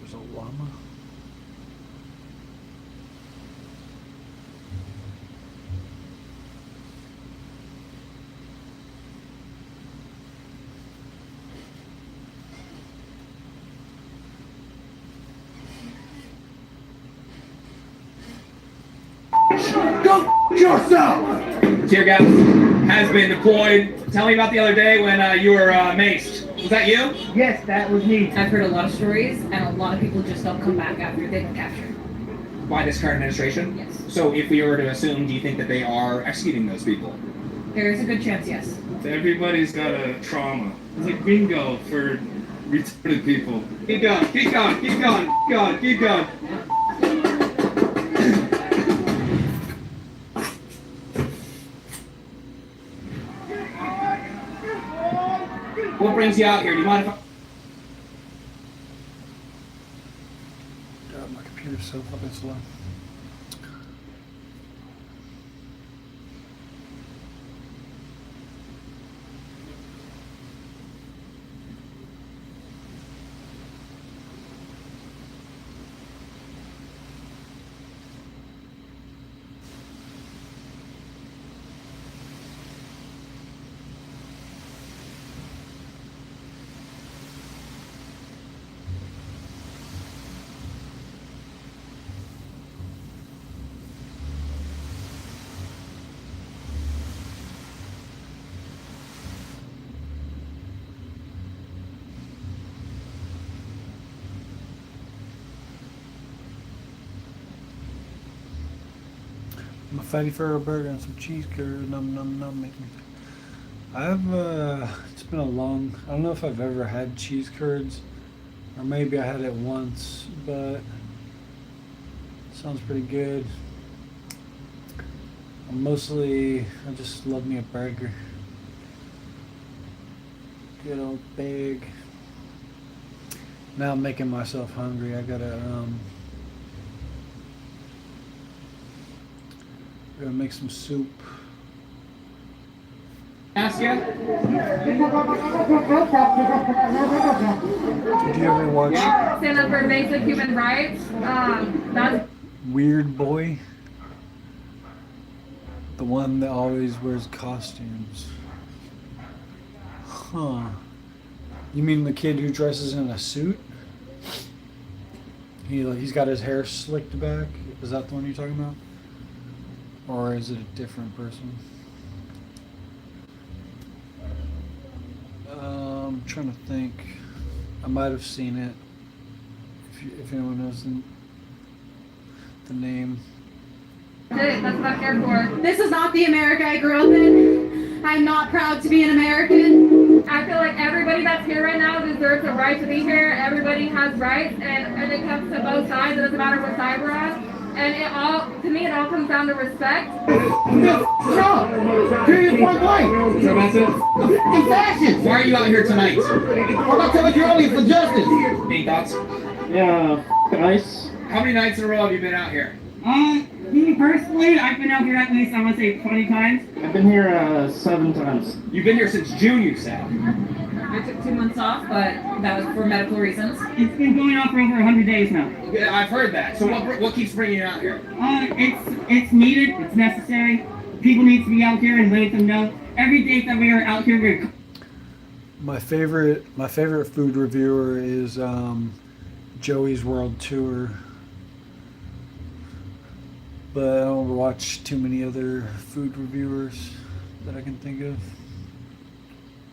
There's a llama. Go yourself! Tear gas has been deployed. Tell me about the other day when you were maced. Was that you? Yes, that was me. I've heard a lot of stories, and a lot of people just don't come back after they've been captured. By this current administration? Yes. So if we were to assume, do you think that they are executing those people? There is a good chance, yes. Everybody's got a trauma. It's like bingo for retarded people. Keep going, keep going, keep going, keep going, keep going. What brings you out here? Do you mind if I... God, my computer's so fucking slow. I'm a fatty for a burger and some cheese curds. Num num num. Make me. It's been a long. I don't know if I've ever had cheese curds, or maybe I had it once, but it sounds pretty good. I just love me a burger. Good old big. Now I'm making myself hungry. I gotta make some soup. Ask you? Did you ever watch Stand up for basic human rights. That's Weird Boy? The one that always wears costumes. Huh. You mean the kid who dresses in a suit? He's got his hair slicked back? Is that the one you're talking about? Or is it a different person? I'm trying to think. I might have seen it. If anyone knows the name. it. That's what I'm here for. This is not the America I grew up in. I'm not proud to be an American. I feel like everybody that's here right now deserves a right to be here. Everybody has rights, and when it comes to both sides, it doesn't matter what side we're on. And to me, it all comes down to respect. Period, point blank. Is that message? In fashion. Why are you out here tonight? I'm not telling you early for justice. Any thoughts? Yeah, nice. How many nights in a row have you been out here? Me personally, I've been out here at least, I want to say 20 times. I've been here 7 times. You've been here since June, you said. I took 2 months off, but that was for medical reasons. It's been going on for over 100 days now. Yeah, I've heard that. So what keeps bringing you out here? It's needed, it's necessary. People need to be out here and let them know. Every day that we are out here, we're... My favorite food reviewer is Joey's World Tour. But I don't watch too many other food reviewers that I can think of.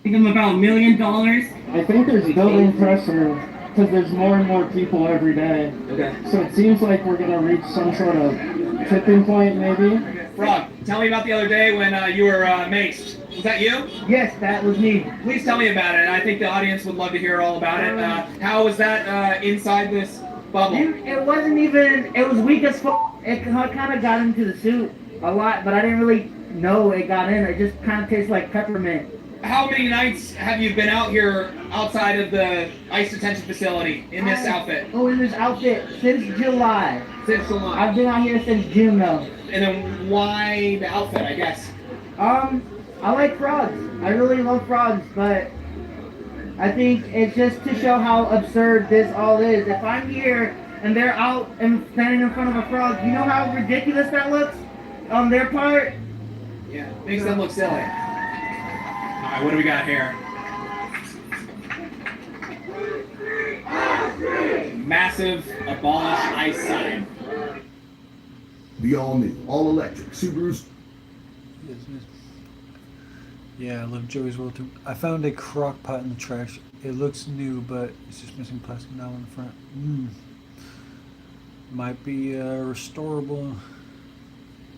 Give them about $1 million. I think there's building pressure because there's more and more people every day. Okay. So it seems like we're gonna reach some sort of tipping point, maybe. Frog, tell me about the other day when you were maced. Was that you? Yes, that was me. Please tell me about it. I think the audience would love to hear all about it. How was that inside this bubble? It wasn't even. It was weak as fuck. It kind of got into the soup a lot, but I didn't really know it got in. It just kind of tastes like peppermint. How many nights have you been out here outside of the ICE detention facility in this outfit? Oh, in this outfit since July. Since July. I've been out here since June though. And then why the outfit, I guess? I like frogs. I really love frogs, but I think it's just to show how absurd this all is. If I'm here and they're out and standing in front of a frog, you know how ridiculous that looks on their part? Yeah, makes them look silly. Alright, what do we got here? Massive abolish ICE sign. The all-new, all-electric Subarus. Yeah, I love Joey's World Tour. I found a crock pot in the trash. It looks new, but it's just missing plastic now in the front. Might be restorable.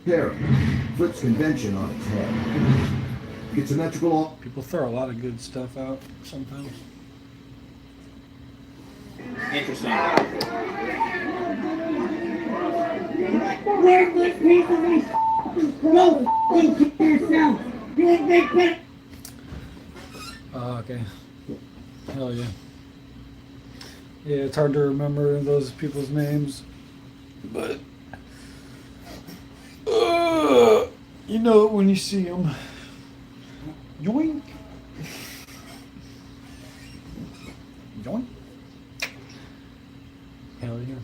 Terra flips convention on its head. Gets symmetrical. People throw a lot of good stuff out sometimes. Interesting. Worthless piece of these go yourself. Oh, okay. Hell yeah. Yeah, it's hard to remember those people's names, but you know it when you see them. Yoink. Yoink. Hell yeah.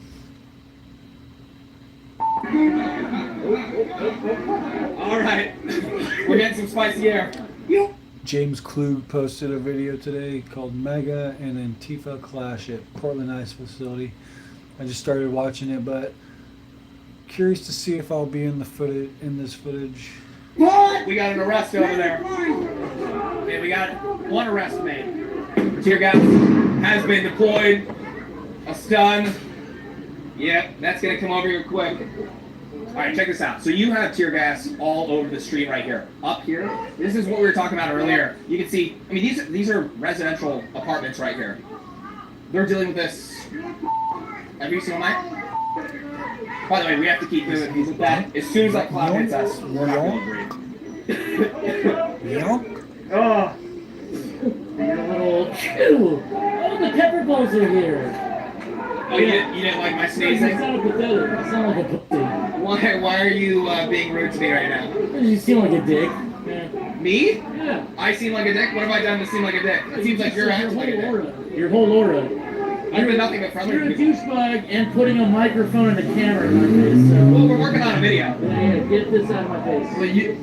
All right, we're getting some spicy air. James Klug posted a video today called Mega and Antifa Clash at Portland Ice Facility. I just started watching it, but curious to see if I'll be in the this footage. What? We got an arrest over there. Okay, we got one arrest made. Tear gas has been deployed. A stun. Yeah, that's gonna come over here quick. All right, check this out. So you have tear gas all over the street right here. Up here, this is what we were talking about earlier. You can see, I mean, these are residential apartments right here. They're dealing with this every single night. By the way, we have to keep moving with that. As soon as that cloud hits us, we're not going to breathe. Yeah. Oh. A little chew. Oh, the pepper balls are here. Oh, you didn't like my sneezing? You sound pathetic. You sound like a pussy. Why are you being rude to me right now? You seem like a dick. Me? Yeah. I seem like a dick? What have I done to seem like a dick? It seems like you're acting like a dick. Your whole aura. You've been nothing but friendly. You're a douchebag and putting a microphone and a camera in my face. So. Well, we're working on a video. Yeah, get this out of my face. Well, you're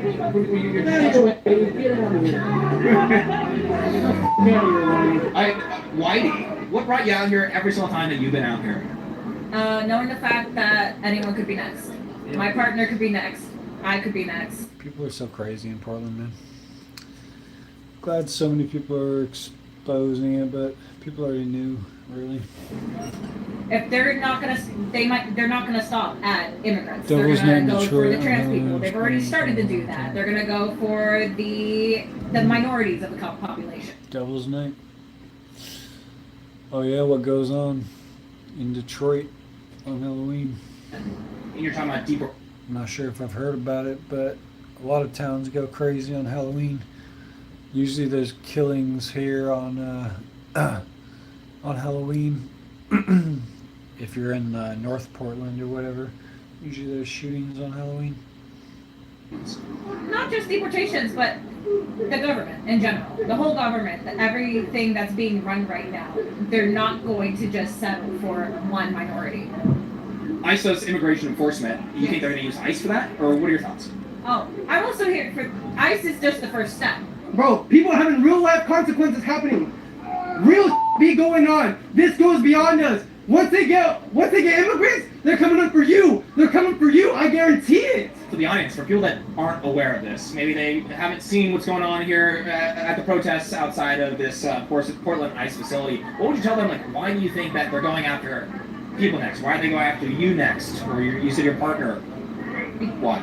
get out of here. Get out of here, Whitey, what brought you out here every single time that you've been out here? Knowing the fact that anyone could be next. My partner could be next. I could be next. People are so crazy in Portland, man. Glad so many people are exposing it, but people already knew, really. If they're not gonna, they're not gonna stop at immigrants. Devil's They're gonna Night in go for Detroit, the trans people. They've already started to do that. They're gonna go for the minorities of the population. Devil's Night. Oh yeah, what goes on in Detroit on Halloween? And you're talking about deeper. I'm not sure if I've heard about it, but a lot of towns go crazy on Halloween. Usually there's killings here on Halloween. If you're in North Portland or whatever, usually there's shootings on Halloween. Not just deportations, but the government in general. The whole government, everything that's being run right now, they're not going to just settle for one minority. ICE does immigration enforcement. You think they're going to use ICE for that? Or what are your thoughts? Oh, I'm also here for ICE is just the first step. Bro, people are having real life consequences happening. Real be going on. This goes beyond us. Once they get immigrants, they're coming up for you. They're coming for you. I guarantee it. For the audience, for people that aren't aware of this, maybe they haven't seen what's going on here at the protests outside of this Portland ICE facility. What would you tell them? Like, why do you think that they're going after people next? Why are they going after you next? Or you said your partner? Why?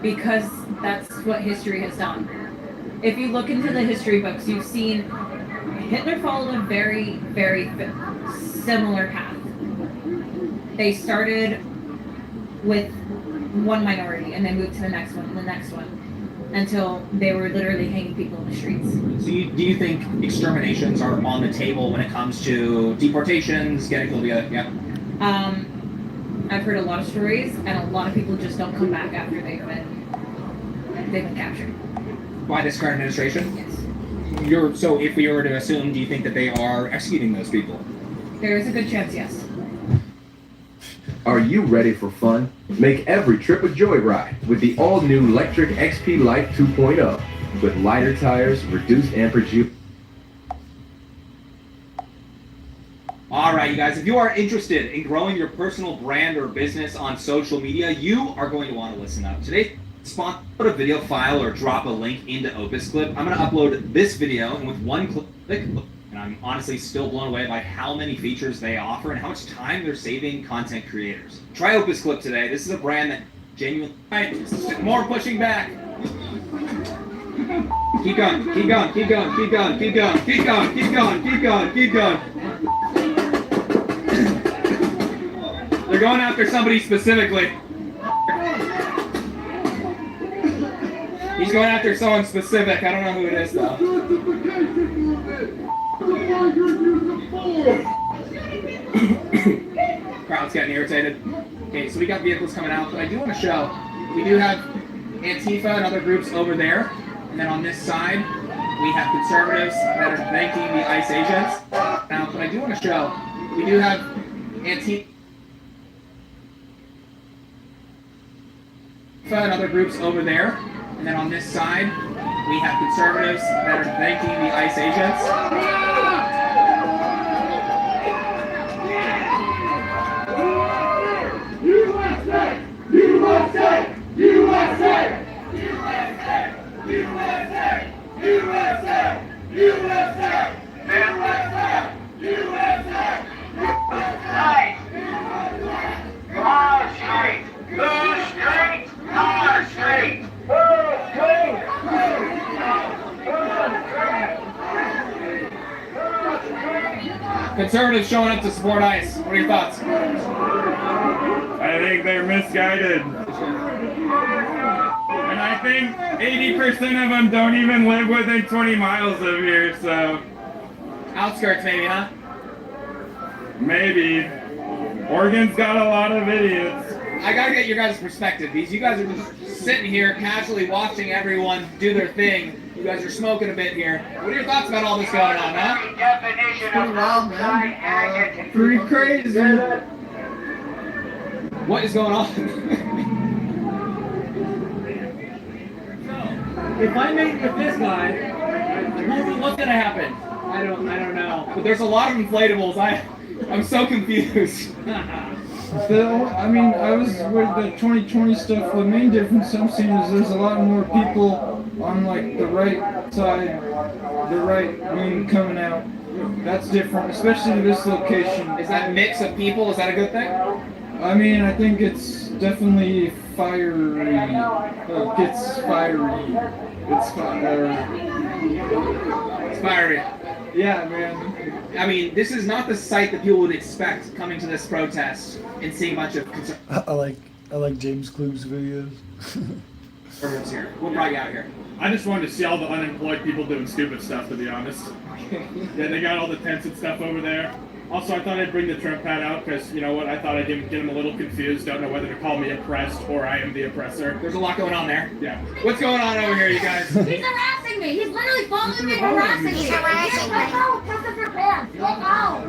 Because that's what history has done. If you look into the history books, you've seen Hitler followed a very, very similar path. They started with one minority and then moved to the next one and the next one until they were literally hanging people in the streets. So do you think exterminations are on the table when it comes to deportations, getting people together? Yeah. I've heard a lot of stories, and a lot of people just don't come back after they've been captured. By this current administration? Yes. So if we were to assume, do you think that they are executing those people? There is a good chance, yes. Are you ready for fun? Make every trip a joyride with the all-new Lectric XP Life 2.0. With lighter tires, reduced amperage. All right, you guys, if you are interested in growing your personal brand or business on social media, you are going to want to listen up. Today's sponsor, put a video file or drop a link into Opus Clip. I'm going to upload this video, and with one click, and I'm honestly still blown away by how many features they offer and how much time they're saving content creators. Try Opus Clip today. This is a brand that genuinely... More pushing back. Keep going, keep going, keep going, keep going, keep going, keep going, keep going, keep going, keep going. They're going after somebody specifically. He's going after someone specific. I don't know who it is though. Crowd's getting irritated. Okay, so we got vehicles coming out, but I do want to show. We do have Antifa and other groups over there, and then on this side, we have conservatives that are thanking the ICE agents. Now, but I do want to show. We do have Antifa and other groups over there, and then on this side, we have conservatives that are thanking the ICE agents. USA! USA! USA! USA! USA! USA! USA! USA! USA! Our street! Whose street? Our street! Whose street? Conservatives showing up to support ICE. What are your thoughts? I think they're misguided. And I think 80% of them don't even live within 20 miles of here, so. Outskirts maybe, huh? Maybe. Oregon's got a lot of idiots. I gotta get your guys' perspective, because you guys are just sitting here casually watching everyone do their thing. You guys are smoking a bit here. What are your thoughts about all this going on, huh? Pretty wild, man. Pretty crazy. What is going on? If I mate with this guy, what's gonna happen? I don't know. But there's a lot of inflatables. I'm so confused. Phil, I mean, I was with the 2020 stuff. The main difference I'm seeing is there's a lot more people on like the right side, the right wing coming out. That's different, especially this location. Is that mix of people? Is that a good thing? I mean, I think it's definitely fiery. It's fiery. It's fiery. It's fiery. Yeah, man. I mean, this is not the sight that people would expect coming to this protest and seeing a bunch of I like James Kluge's videos. conservatives here. What brought you out here? I just wanted to see all the unemployed people doing stupid stuff, to be honest. Yeah, they got all the tents and stuff over there. Also, I thought I'd bring the Trump hat out because, you know what, I thought I'd get him a little confused. Don't know whether to call me oppressed or I am the oppressor. There's a lot going on there. Yeah. What's going on over here, you guys? He's harassing me. He's literally following me and harassing me. He's harassing me. Let go. Christopher Pants. Let go.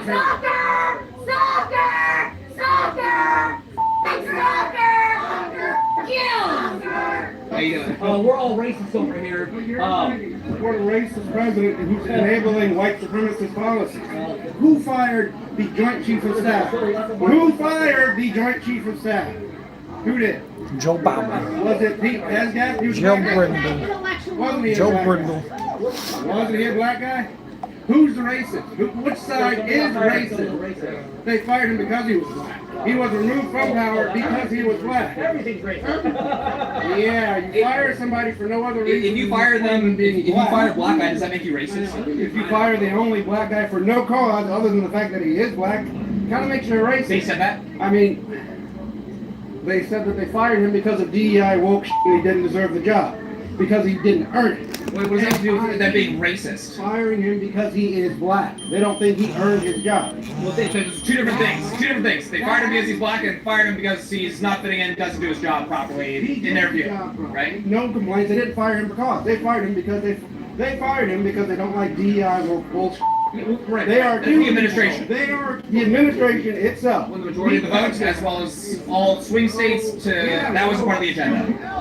Soccer! Soccer! Soccer! Soccer! Kill! How you doing? we're all racist over here. We're a racist president who's enabling white supremacist policies. Who fired the Joint Chief of Staff? Who fired the Joint Chief of Staff? Who did? Joe Biden. Was it Pete Hesgap? Joe Brindle. Wasn't he a Joe black Brindle. guy? Wasn't he a black guy? Who's the racist? Which side is racist? They fired him because he was black. He was removed from power because he was black. Everything's racist. Yeah, you fire somebody for no other reason. If you fire them, if you fire a black guy, does that make you racist? If you fire the only black guy for no cause other than the fact that he is black, kind of makes you a racist. They said that? I mean, they said that they fired him because of DEI woke shit and he didn't deserve the job. Because he didn't earn it. What does that have to do with that being racist? Firing him because he is black. They don't think he earned his job. Well, it's two different things. Two different things. They fired him because he's black and fired him because he's not fitting in, doesn't do his job properly in their view, right? No complaints. They didn't fire him because they fired him because they fired him because they don't like DEI woke bullshit. Right. They are That's the administration. They are the administration itself. When the majority of the votes, as well as all swing states, that was part of the agenda.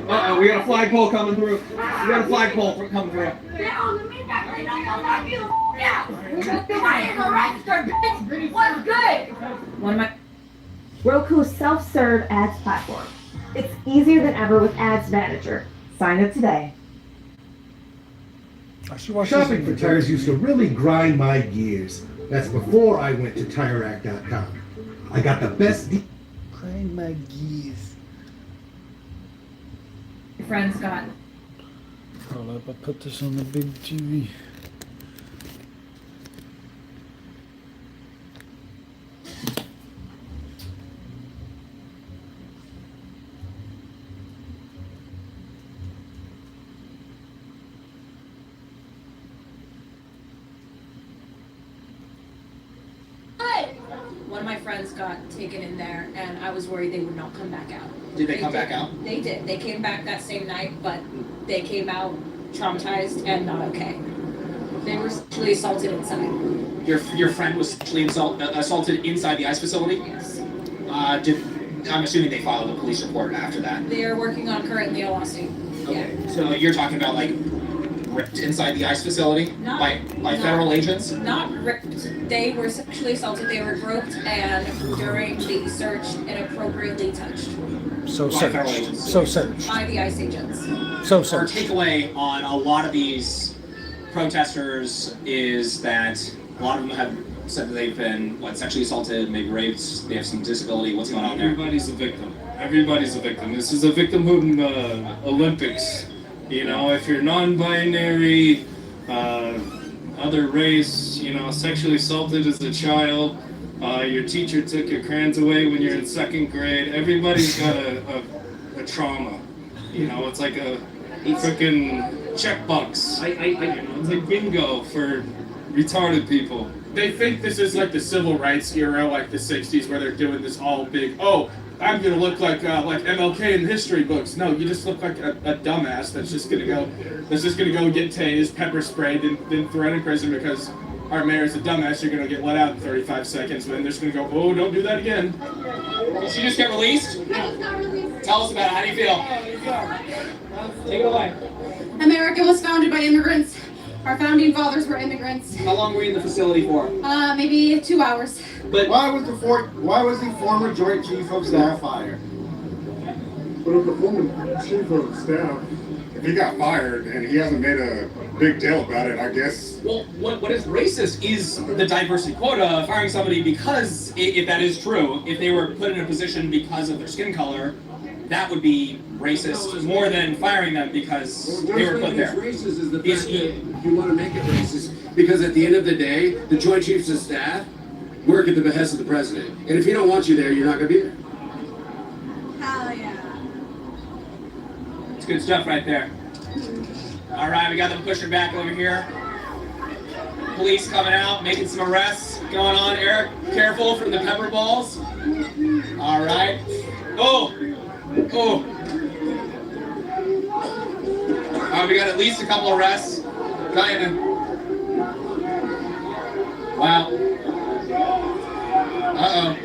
Uh-oh, we got a flagpole coming through. Coming through. What's good? One of my Roku's self-serve ads platform. It's easier than ever with Ads Manager. Sign up today. Shopping for tires used to really grind my gears. That's before I went to TireRack.com. I got the best Grind my gears. friend Scott. Hold up, I put this on the big TV. One of my friends got taken in there, and I was worried they would not come back out. Did they come back out? They did. They came back that same night, but they came out traumatized and not okay. They were sexually assaulted inside. Your friend was sexually assaulted inside the ICE facility? Yes. I'm assuming they filed a police report after that. They are working on currently a lawsuit. Okay. So you're talking about like ripped inside the ICE facility by federal agents? Not ripped. They were sexually assaulted. They were groped, and during the search, inappropriately touched. So By federal searched. agents. So searched. By the ICE agents. So Our searched. takeaway on a lot of these protesters is that a lot of them have said that they've been sexually assaulted, maybe raped, they have some disability. What's going on there? Everybody's a victim. Everybody's a victim. This is a victimhood Olympics. You know, if you're non-binary, other race, you know, sexually assaulted as a child, your teacher took your crayons away when you're in 2nd grade. Everybody's got a trauma. You know, it's like a freaking checkbox. You know, it's like bingo for retarded people. They think this is like the civil rights era, like the 60s, where they're doing this all big, oh, I'm gonna look like MLK in history books. No, you just look like a dumbass that's just gonna go get tased, pepper sprayed, then thrown in prison because our mayor's a dumbass. You're gonna get let out in 35 seconds, but then they're just gonna go, oh, don't do that again. Did she just get released? Tell us about it. How do you feel? Take it away. America was founded by immigrants. Our founding fathers were immigrants. How long were you in the facility for? Maybe 2 hours. But why was the former Joint Chief of Staff fired? But if the former Chief of Staff, if he got fired and he hasn't made a big deal about it, I guess. Well, what is racist is the diversity quota, firing somebody because, if that is true, if they were put in a position because of their skin color, that would be racist more than firing them because they were put there. Racist is the fact that you want to make it racist because at the end of the day, the Joint Chiefs of Staff work at the behest of the president. And if he don't want you there, you're not going to be there. Hell yeah. It's good stuff right there. All right, we got them pushing back over here. Police coming out, making some arrests going on. Eric, careful from the pepper balls. All right. Oh. We got at least a couple arrests. Kinda. Wow. Uh-oh.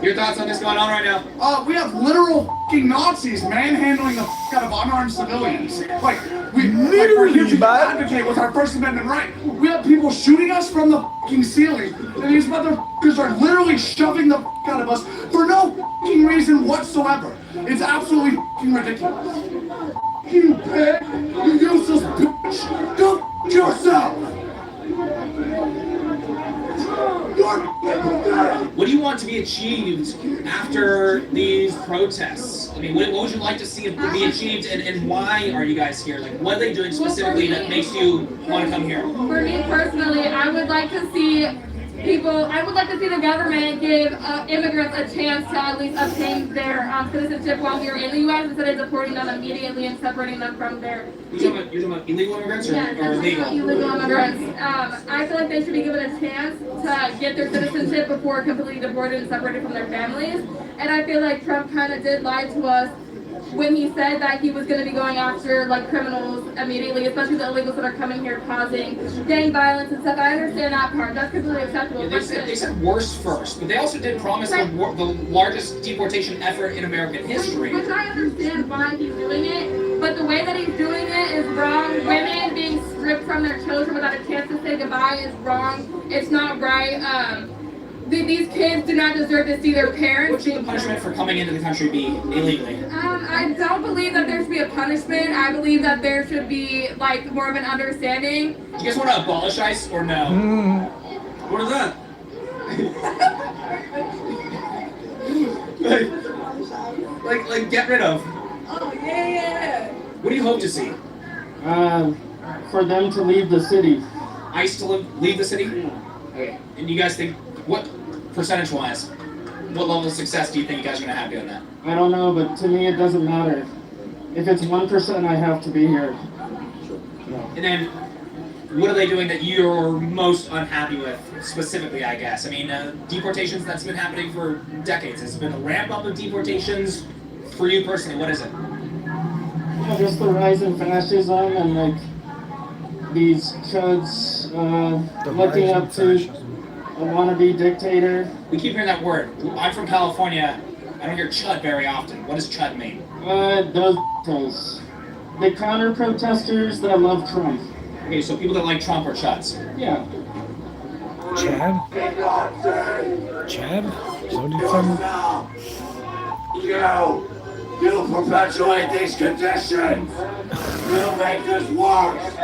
Your thoughts on this going on right now? We have literal f***ing Nazis manhandling the f*** out of unarmed civilians. Like, we're here to advocate with our First Amendment right. We have people shooting us from the f***ing ceiling, and these motherfuckers are literally shoving the f*** out of us for no f***ing reason whatsoever. It's absolutely f***ing ridiculous. You pig! You useless bitch! Go f*** yourself! What do you want to be achieved after these protests? I mean, what would you like to see be achieved, and why are you guys here? Like, what are they doing specifically that makes you want to come here? For me personally, I would like to see people, I would like to see the government give immigrants a chance to at least obtain their citizenship while here in the U.S. instead of deporting them immediately and separating them from their. You're talking about illegal immigrants or illegal? Illegal immigrants. I feel like they should be given a chance to get their citizenship before completely deported and separated from their families. And I feel like Trump kind of did lie to us when he said that he was going to be going after like criminals immediately, especially the illegals that are coming here causing gang violence and stuff. I understand that part. That's completely acceptable. Yeah, they said worse first, but they also did promise the largest deportation effort in American history. Which I understand why he's doing it, but the way that he's doing it is wrong. Women being stripped from their children without a chance to say goodbye is wrong. It's not right. These kids do not deserve to see their parents. What should the punishment for coming into the country be illegally? I don't believe that there should be a punishment. I believe that there should be like more of an understanding. Do you guys want to abolish ICE or no? What is that? like get rid of. Oh yeah. What do you hope to see? For them to leave the city. ICE to leave the city? Okay. And you guys think, what percentage-wise, what level of success do you think you guys are going to have doing that? I don't know, but to me it doesn't matter. If it's 1%, I have to be here. And then, what are they doing that you're most unhappy with, specifically, I guess? I mean, deportations, that's been happening for decades. Has it been a ramp-up of deportations? For you personally, what is it? Yeah, just the rise in fascism and, like, these chuds looking up to a wannabe dictator. We keep hearing that word. I'm from California. I don't hear chud very often. What does chud mean? Those the counter-protesters that love Trump. Okay, so people that like Trump are chuds. Yeah. Chad? Is that what you're talking about? You perpetuate these conditions. You make this worse.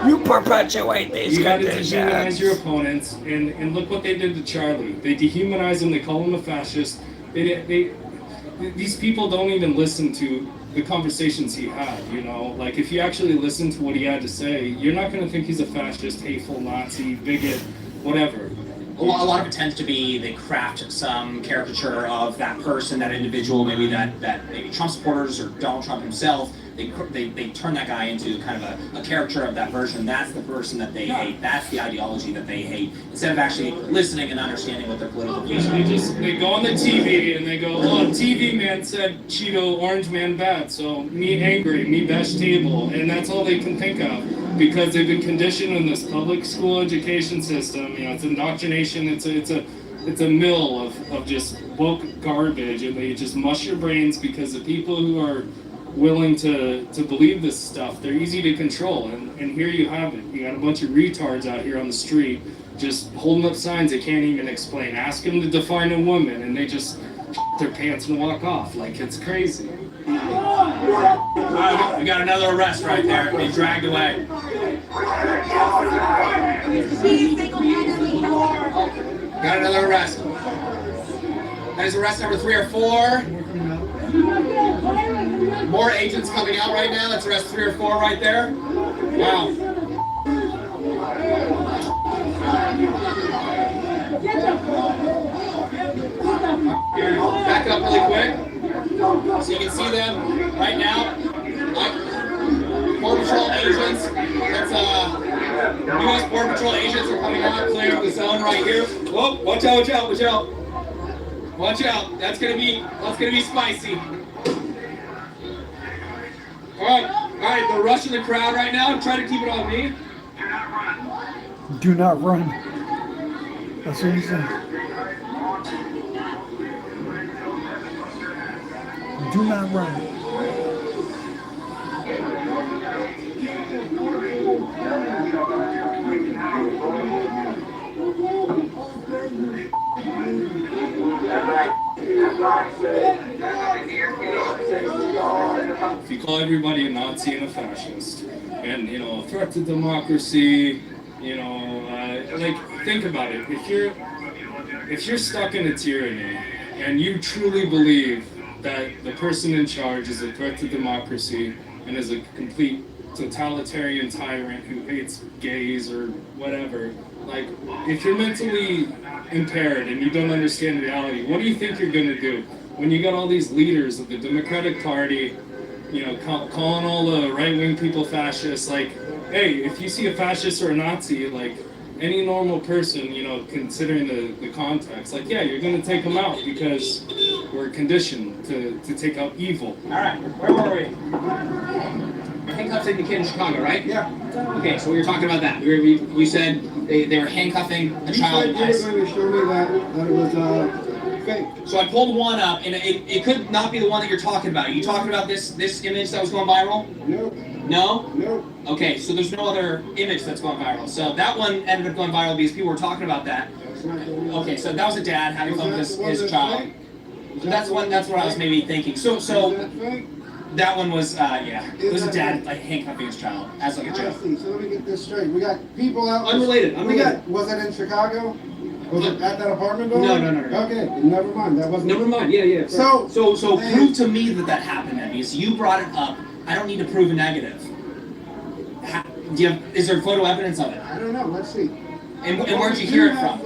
You perpetuate these You gotta conditions. dehumanize your opponents, and look what they did to Charlie. They dehumanize him. They call him a fascist. These people don't even listen to the conversations he had. You know, like if you actually listen to what he had to say, you're not gonna think he's a fascist, hateful Nazi, bigot, whatever. A lot of it tends to be they craft some caricature of that person, that individual, maybe that maybe Trump supporters or Donald Trump himself. They turn that guy into kind of a caricature of that version. That's the person that they hate. That's the ideology that they hate. Instead of actually listening and understanding what their political views are. They go on the TV and they go, oh, TV man said Cheeto Orange Man bad, so me angry, me bash table, and that's all they can think of because they've been conditioned in this public school education system. You know, it's indoctrination. It's a mill of just woke garbage, and they just mush your brains because the people who are willing to believe this stuff, they're easy to control, and here you have it. You got a bunch of retards out here on the street just holding up signs they can't even explain. Ask them to define a woman and they just their pants and walk off like it's crazy. We got another arrest right there, being dragged away. Got another arrest. That is arrest number 3 or 4. More agents coming out right now. That's arrest 3 or 4 right there. Wow. Back up really quick. So you can see them right now. Border Patrol agents. That's U.S. Border Patrol agents are coming out, clearing the zone right here. Whoa! Watch out! Watch out! Watch out! Watch out! That's gonna be spicy. All right, they're rushing the crowd right now. Try to keep it on me. Do not run. That's what he said. Do not run. If you call everybody a Nazi and a fascist, and a threat to democracy, like think about it. If you're stuck in a tyranny and you truly believe that the person in charge is a threat to democracy and is a complete totalitarian tyrant who hates gays or whatever, Like, if you're mentally impaired and you don't understand reality, what do you think you're gonna do when you got all these leaders of the Democratic Party, you know, calling all the right-wing people fascists? Like, hey, if you see a fascist or a Nazi, like, any normal person, you know, considering the context, like, yeah, you're gonna take them out because we're conditioned to take out evil. All right, where were we? Handcuffing the kid in Chicago, right? Yeah. Okay, so we were talking about that. You said they were handcuffing a child. You said you were going to show me that it was fake. So I pulled one up, and it could not be the one that you're talking about. Are you talking about this image that was going viral? No. No? No. Okay, so there's no other image that's going viral. So that one ended up going viral because people were talking about that. Okay, so that was a dad having fun with his child. That's what I was maybe thinking. So that one was yeah. It was a dad like handcuffing his child as like a joke. So let me get this straight. We got people out. Unrelated. Was it in Chicago? Was it at that apartment building? No. Okay, never mind. That wasn't. Never mind. Yeah. So prove to me that happened, then, because you brought it up. I don't need to prove a negative. Is there photo evidence of it? I don't know. Let's see. And where'd you hear it from?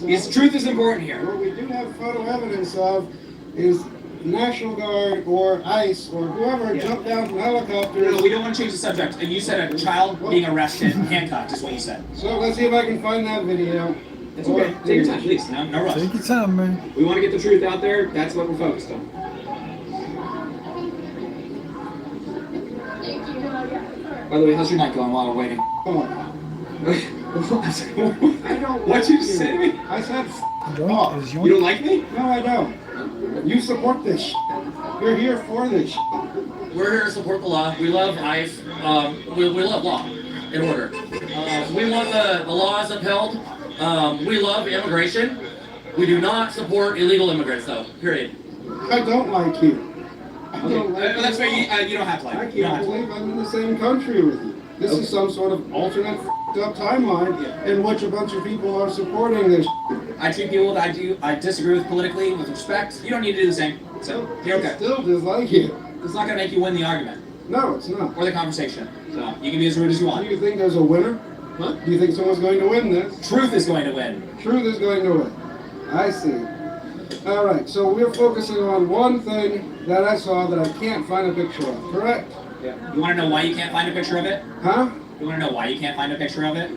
Because truth is important here. What we do have photo evidence of is National Guard or ICE or whoever jumped down from helicopters. No, we don't want to change the subject. And you said a child being arrested, handcuffed, is what you said. So let's see if I can find that video. It's okay. Take your time, please. No rush. Take your time, man. We want to get the truth out there. That's what we're focused on. By the way, how's your night going while we're waiting? Come on. I don't. What'd you say? I said off. You don't like me? No, I don't. You support this shit. You're here for this shit. We're here to support the law. We love ICE. We love law and order. We want the laws upheld. We love immigration. We do not support illegal immigrants, though. Period. I don't like you. That's why you don't have to like. I can't believe I'm in the same country with you. This is some sort of alternate up timeline in which a bunch of people are supporting this. I treat people that I disagree with politically with respect. You don't need to do the same. So you're okay. I still dislike you. It's not going to make you win the argument. No, it's not. Or the conversation. So you can be as rude as you want. Do you think there's a winner? Huh? Do you think someone's going to win this? Truth is going to win. Truth is going to win. I see. All right, so we're focusing on one thing that I saw that I can't find a picture of, correct? Yeah. You want to know why you can't find a picture of it? Huh? You want to know why you can't find a picture of it?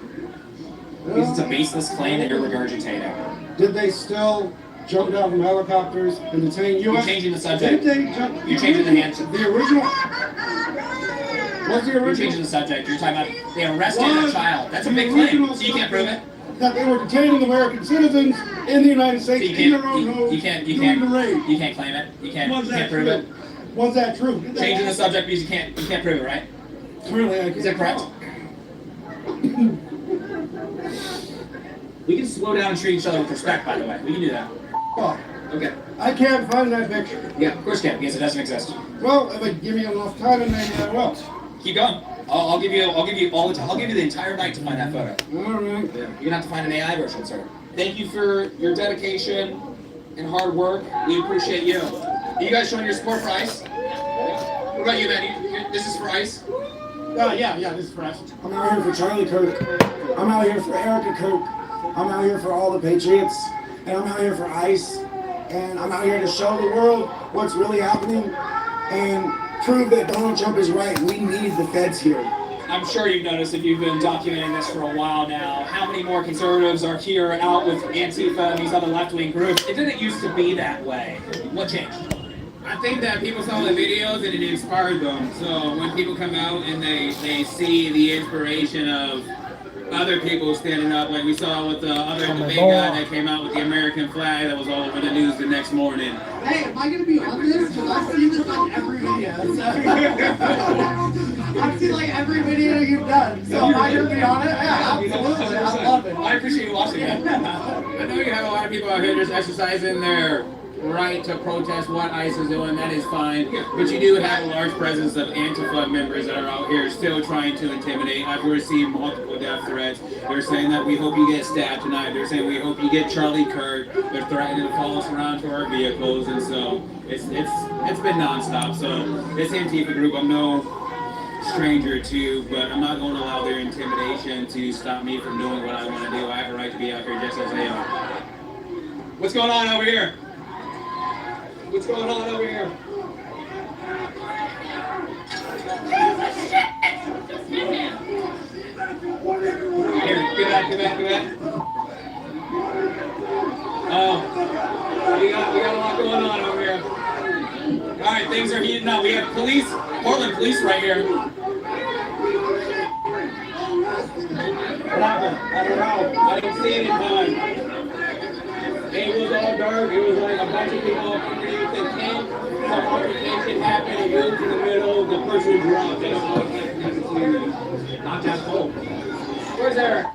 Because it's a baseless claim that you're regurgitating. Did they still jump down from helicopters and detain you? You're changing the subject. Did they jump? You're changing the hands. The original. What's the original? You're changing the subject. You're talking about they arrested a child. That's a big claim. So you can't prove it. That they were detaining American citizens in the United States in their own homes. You can't claim it. You can't prove it. Was that true? Changing the subject because you can't prove it, right? Clearly, I can't. Is that correct? We can slow down and treat each other with respect, by the way. We can do that. Oh, okay. I can't find that picture. Yeah, of course you can, because it doesn't exist. Well, if it give me enough time, and maybe I will. Keep going. I'll give you all the time. I'll give you the entire night to find that photo. All right. Yeah. You're gonna have to find an AI version, sir. Thank you for your dedication and hard work. We appreciate you. Are you guys showing your support for ICE? What about you, man? This is for ICE? Yeah, this is for ICE. I'm out here for Charlie Kirk. I'm out here for Erica Kirk. I'm out here for all the Patriots. And I'm out here for ICE. And I'm out here to show the world what's really happening and prove that Donald Trump is right. We need the feds here. I'm sure you've noticed if you've been documenting this for a while now, how many more conservatives are here out with Antifa and these other left-wing groups. It didn't used to be that way. What changed? I think that people saw the videos and it inspired them. So when people come out and they see the inspiration of other people standing up, like we saw with the big guy that came out with the American flag that was all over the news the next morning. Hey, am I gonna be on this? Because I see this on every video. I see like every video you've done. So am I gonna be on it? Yeah, absolutely. I love it. I appreciate you watching it. I know you have a lot of people out here just exercising their right to protest what ICE is doing. That is fine. But you do have a large presence of Antifa members that are out here still trying to intimidate. I've received multiple death threats. They're saying that we hope you get stabbed tonight. They're saying we hope you get Charlie Kirk. They're threatening to follow us around to our vehicles, and so it's been nonstop. So this Antifa group, I'm no stranger to, but I'm not going to allow their intimidation to stop me from doing what I want to do. I have a right to be out here just as they are. What's going on over here? What's going on over here? Here, get back. We got a lot going on over here. All right, things are heating up. We have police, Portland police right here. What happened? I don't know. I didn't see any time. It was all dark. It was like a bunch of people underneath the tent. Some altercation happened. It moved in the middle. The person dropped. They don't know what happened. Not that cold. Where's Eric?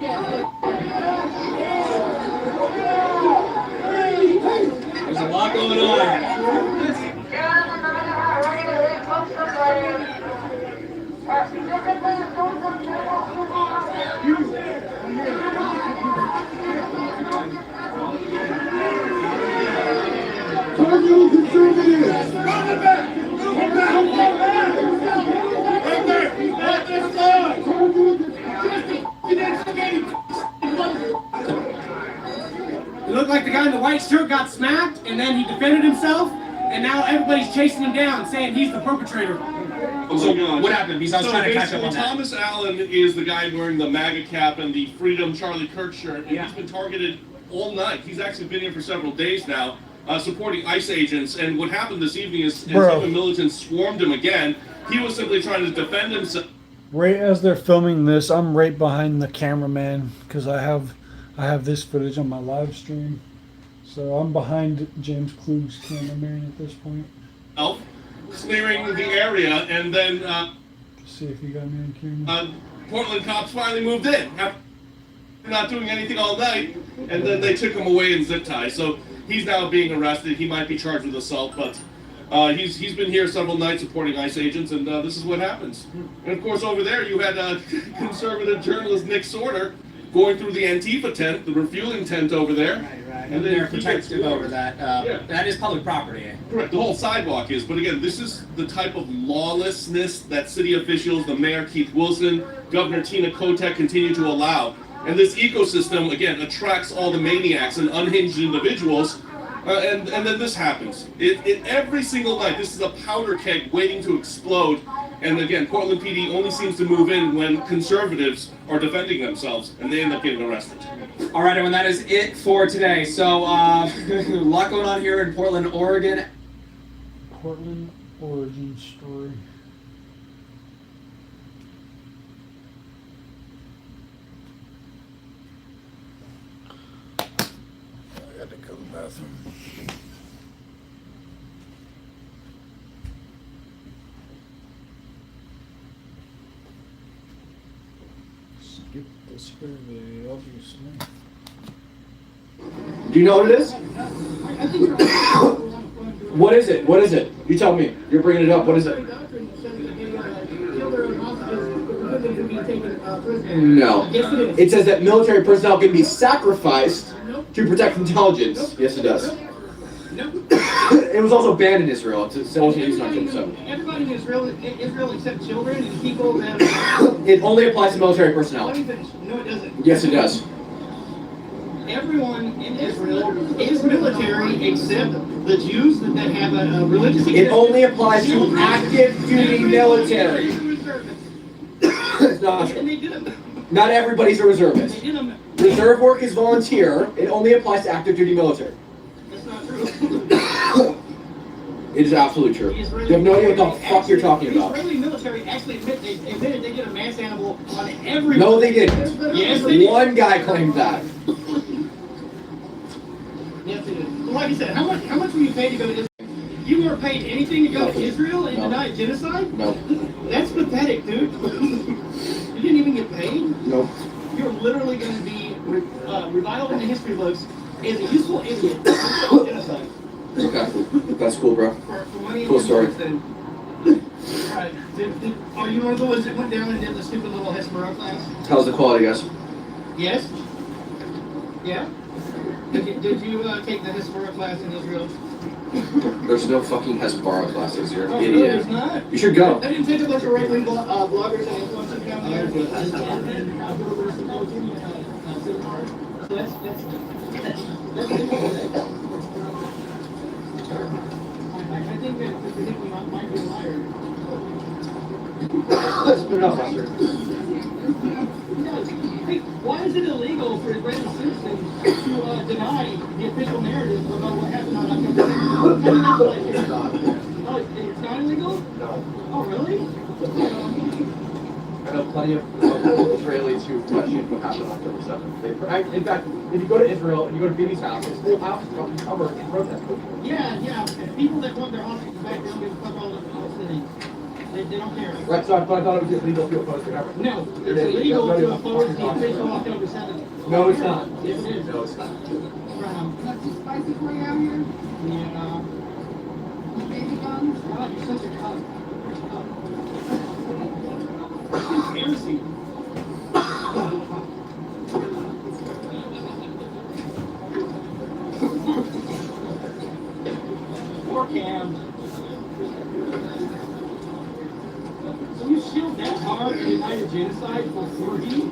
There's a lot going on. It looked like the guy in the white shirt got smacked, and then he defended himself, and now everybody's chasing him down, saying he's the perpetrator. So what happened? Because I was trying to catch up on that. Thomas Allen is the guy wearing the MAGA cap and the Freedom Charlie Kirk shirt, and he's been targeted all night. He's actually been here for several days now, supporting ICE agents. And what happened this evening is Antifa militants swarmed him again. He was simply trying to defend himself. Right as they're filming this, I'm right behind the cameraman because I have this footage on my live stream. So I'm behind James Klug's cameraman at this point. Clearing the area, and then see if you got me on camera. Portland cops finally moved in after not doing anything all night, and then they took him away in zip ties. So he's now being arrested. He might be charged with assault, but he's been here several nights supporting ICE agents, and this is what happens. And of course, over there you had conservative journalist Nick Sorter going through the Antifa tent, the refueling tent over there. And they're protective over that. That is public property. Correct, the whole sidewalk is. But again, this is the type of lawlessness that city officials, the mayor Keith Wilson, Governor Tina Kotek continue to allow. And this ecosystem, again, attracts all the maniacs and unhinged individuals. And then this happens. Every single night, this is a powder keg waiting to explode. And again, Portland PD only seems to move in when conservatives are defending themselves, and they end up getting arrested. All right, everyone, that is it for today. So, a lot going on here in Portland, Oregon. Portland origin story. I gotta go to the bathroom. Skip the survey, obviously. Do you know what it is? What is it? What is it? You tell me. You're bringing it up. What is it? No. It says that military personnel can be sacrificed to protect intelligence. Yes, it does. It was also banned in Israel. It's also used on October 7th. Everybody in Israel except children and people that It only applies to military personnel. Let me finish. No, it doesn't. Yes, it does. Everyone in Israel is military except the Jews that have a religious It only applies to active duty military. It's not true. Not everybody's a reservist. Reserve work is volunteer. It only applies to active duty military. That's not true. It is absolutely true. You have no idea what the fuck you're talking about. The Israeli military actually admitted they did a mass animal on everyone. No, they didn't. Yes, they did. One guy claimed that. Yes, they did. Well, like I said, how much were you paid to go to Israel? You weren't paid anything to go to Israel and deny genocide? No. That's pathetic, dude. You didn't even get paid? Nope. You're literally going to be reviled in the history books as a useful idiot. Genocide. Okay. That's cool, bro. For money Cool story. Alright. Are you one of the ones that went down and did the stupid little Hesmero class? How's the quality, guys? Yes? Yeah? Did you take the Hesmero class in Israel? There's no fucking Hesbara classes. You're an Oh, idiot. no, there's not. You should go. I didn't take a bunch of right-wing bloggers and influencers down there. I think that the people might be liars. Let's put it up, Buster. Hey, why is it illegal for Brandon Simpson to deny the official narrative about what happened on October 6th? Oh, it's not illegal? No. Oh, really? I know plenty of Israelis who questioned what happened on October 7th. In fact, if you go to Israel and you go to Bibi's house, his whole house is fucking covered in protest. Yeah. People that want their hostages back, they don't give a fuck all the Palestinians. They don't care. Right, so I thought it was illegal to oppose the government. No, it's illegal to oppose the official October 7th. No, it's not. Yes, it is. No, it's not. That's too spicy for you out here? Yeah. Baby guns? God, you're such a cunt. Conspiracy. Poor Cam. So you shield that hard and deny your genocide for free?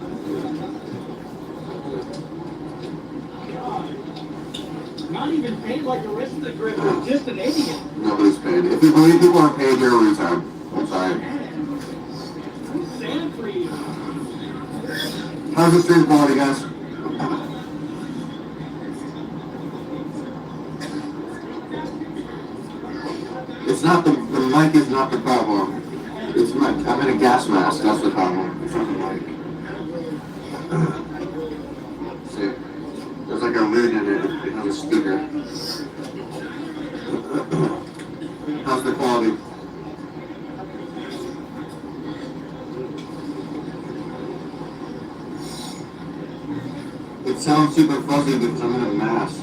God. Not even paid like the rest of the group, just an idiot. Nobody's paid. If you believe people aren't paid, you're a retard. I'm sorry. I'm sad for you. How's the stream quality, guys? It's not the mic is not the problem. It's my, I'm in a gas mask, that's the problem. It's not the mic. See, there's like a lid in it, it has a speaker. How's the quality? It sounds super fuzzy because I'm in a mask.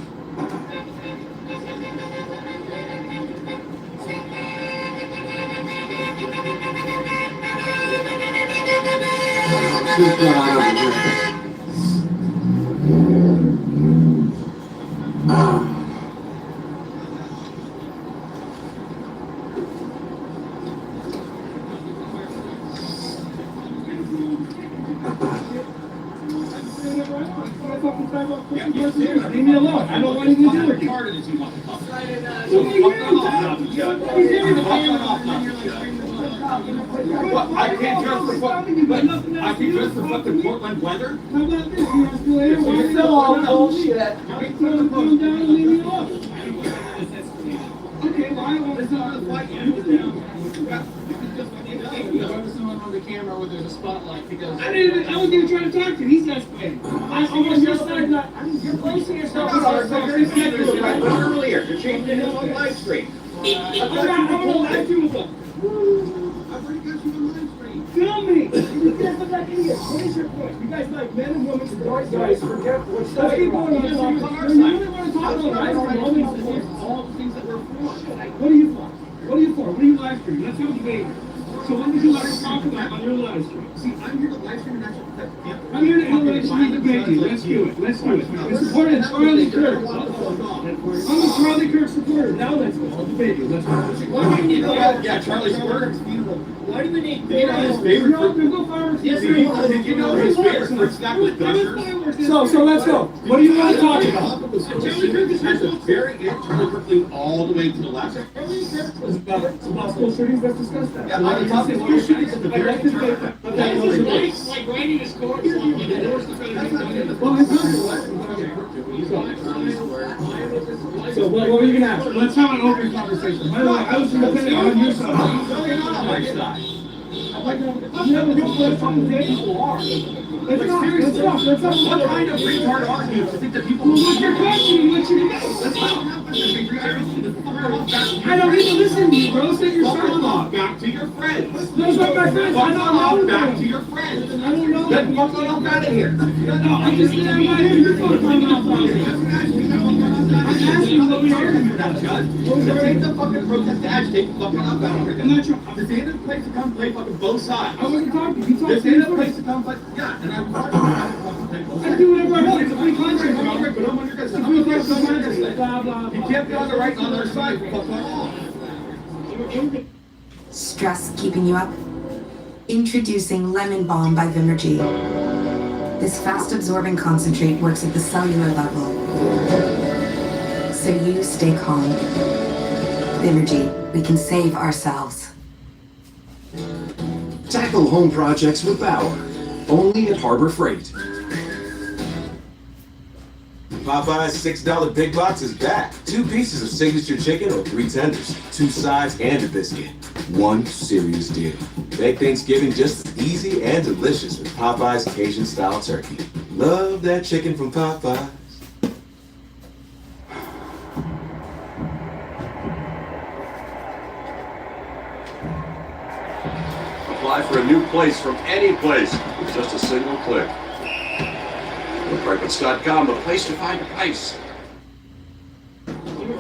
What's going on over here? Leave me alone. I don't want anything to do with you. What, I can't dress for fucking Portland weather? How about this? You have to later. You're still all bullshit. Okay, well, I want to fight you. Someone on the camera where there's a spotlight because I wasn't even trying to talk to you. He's not playing. You're placing yourself Earlier, you're changing it on live stream. I'm gonna live stream with Film me! You guys look like idiots. What is your point? You guys like men and women to guys forget what's going on. You only want to talk about all the things that we're for. What are you for? What are you for? What are you live streaming? Let's have a debate. So what would you like to talk about on your live stream? See, I'm here to live stream and actually... I'm here to intellectually debate you. Let's do it. Let's do it. We're supporting Charlie Kirk. I'm a Charlie Kirk supporter. Now let's go. I'll debate you. Let's go. Why do you need Yeah, Charlie's Kirk. Why do we need His favorite no farmers? Yes, did you know his favorite fruit snack was Gushers? So let's go. What do you want to talk about? Charlie Kirk is very Charlie Kirk leaned all the way to the left. Charlie Kirk was about school shootings. Let's discuss that. Yeah, I'm talking school shootings at the very end. Like writing a score. So what were you gonna ask? Let's have an open conversation. By the way, I was gonna say on your side. You never know what fucking day people are. Let's not. What kind of retard are you to think that people will What's your question? What you know? I don't need to listen to you, bro. Say your Fuck off back to your friends. Those are my friends. I don't know them. Back to your friends. I don't know Then them. fuck off out of here. No, I'm just saying I'm not here. You're fucking off. I'm asking you what you're arguing about, Judge. Take the fucking protest to agitate fucking up out of here. I'm not trying. This ain't a place to come play fucking both sides. I wasn't talking. You talked This to me ain't a first. place to come play. Yeah, and I'm talking about fucking play both I sides. do whatever I want. It's a free country, bro. But I'm on your guys' It's a free You can't be on the right on their side. Fuck off. Stress keeping you up? Introducing Lemon Balm by Vimergy. This fast-absorbing concentrate works at the cellular level, so you stay calm. Vimergy, we can save ourselves. Tackle home projects with Bauer, only at Harbor Freight. Popeye's $6 Big Box is back. 2 pieces of signature chicken or 3 tenders, 2 sides and a biscuit. One serious deal. Make Thanksgiving just as easy and delicious with Popeye's Cajun style turkey. Love that chicken from Popeyes. Apply for a new place from any place with just a single click. Brightwoods.com, the place to find a place. Google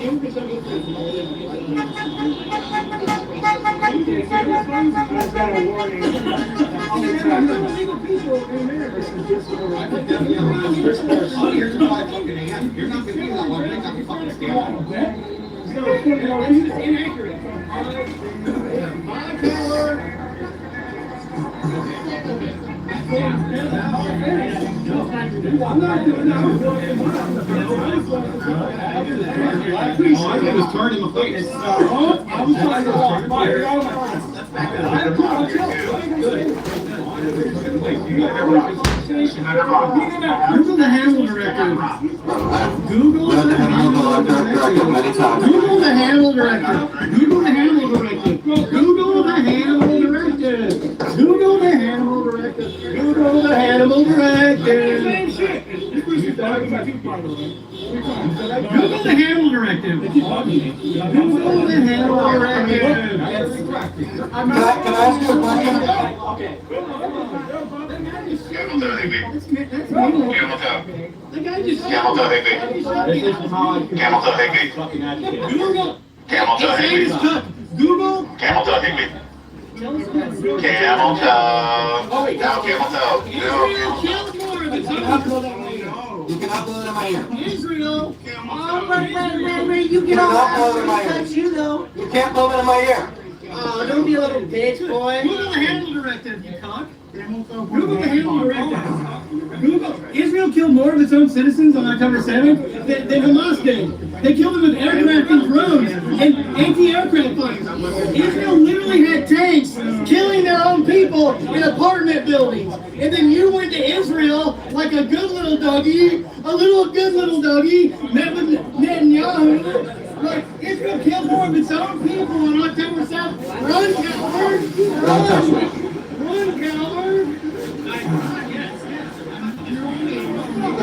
the Hannibal Directive. Google the Hannibal Directive. Google the Hannibal Directive. Google the Hannibal Directive. Google the Hannibal Directive. Google the Hannibal Directive. Google the Hannibal Directive. Same shit. Google the Hannibal Directive. Google the Hannibal Directive. Can I ask you a question? Okay. Camel toe, Higby. Camel toe. Camel toe, Higby. Camel toe, Higby. Google. Camel toe, Higby. Google. Camel toe, Higby. Camel toe. Now camel toe. You can upload in my ear. Israel. You can upload in my ear. You though. You can't blow it in my ear. Oh, don't be a little bitch, boy. Google the Hannibal Directive, you cock. Google the Hannibal Directive. Google. Israel killed more of its own citizens on October 7th than Hamas did. They killed them with aircraft and drones and anti-aircraft fighters. Israel literally had tanks killing their own people in apartment buildings. And then you went to Israel like a good little doggy, good little doggy, met with Netanyahu. Like, Israel killed more of its own people on October 7th. Run, coward! Run, coward!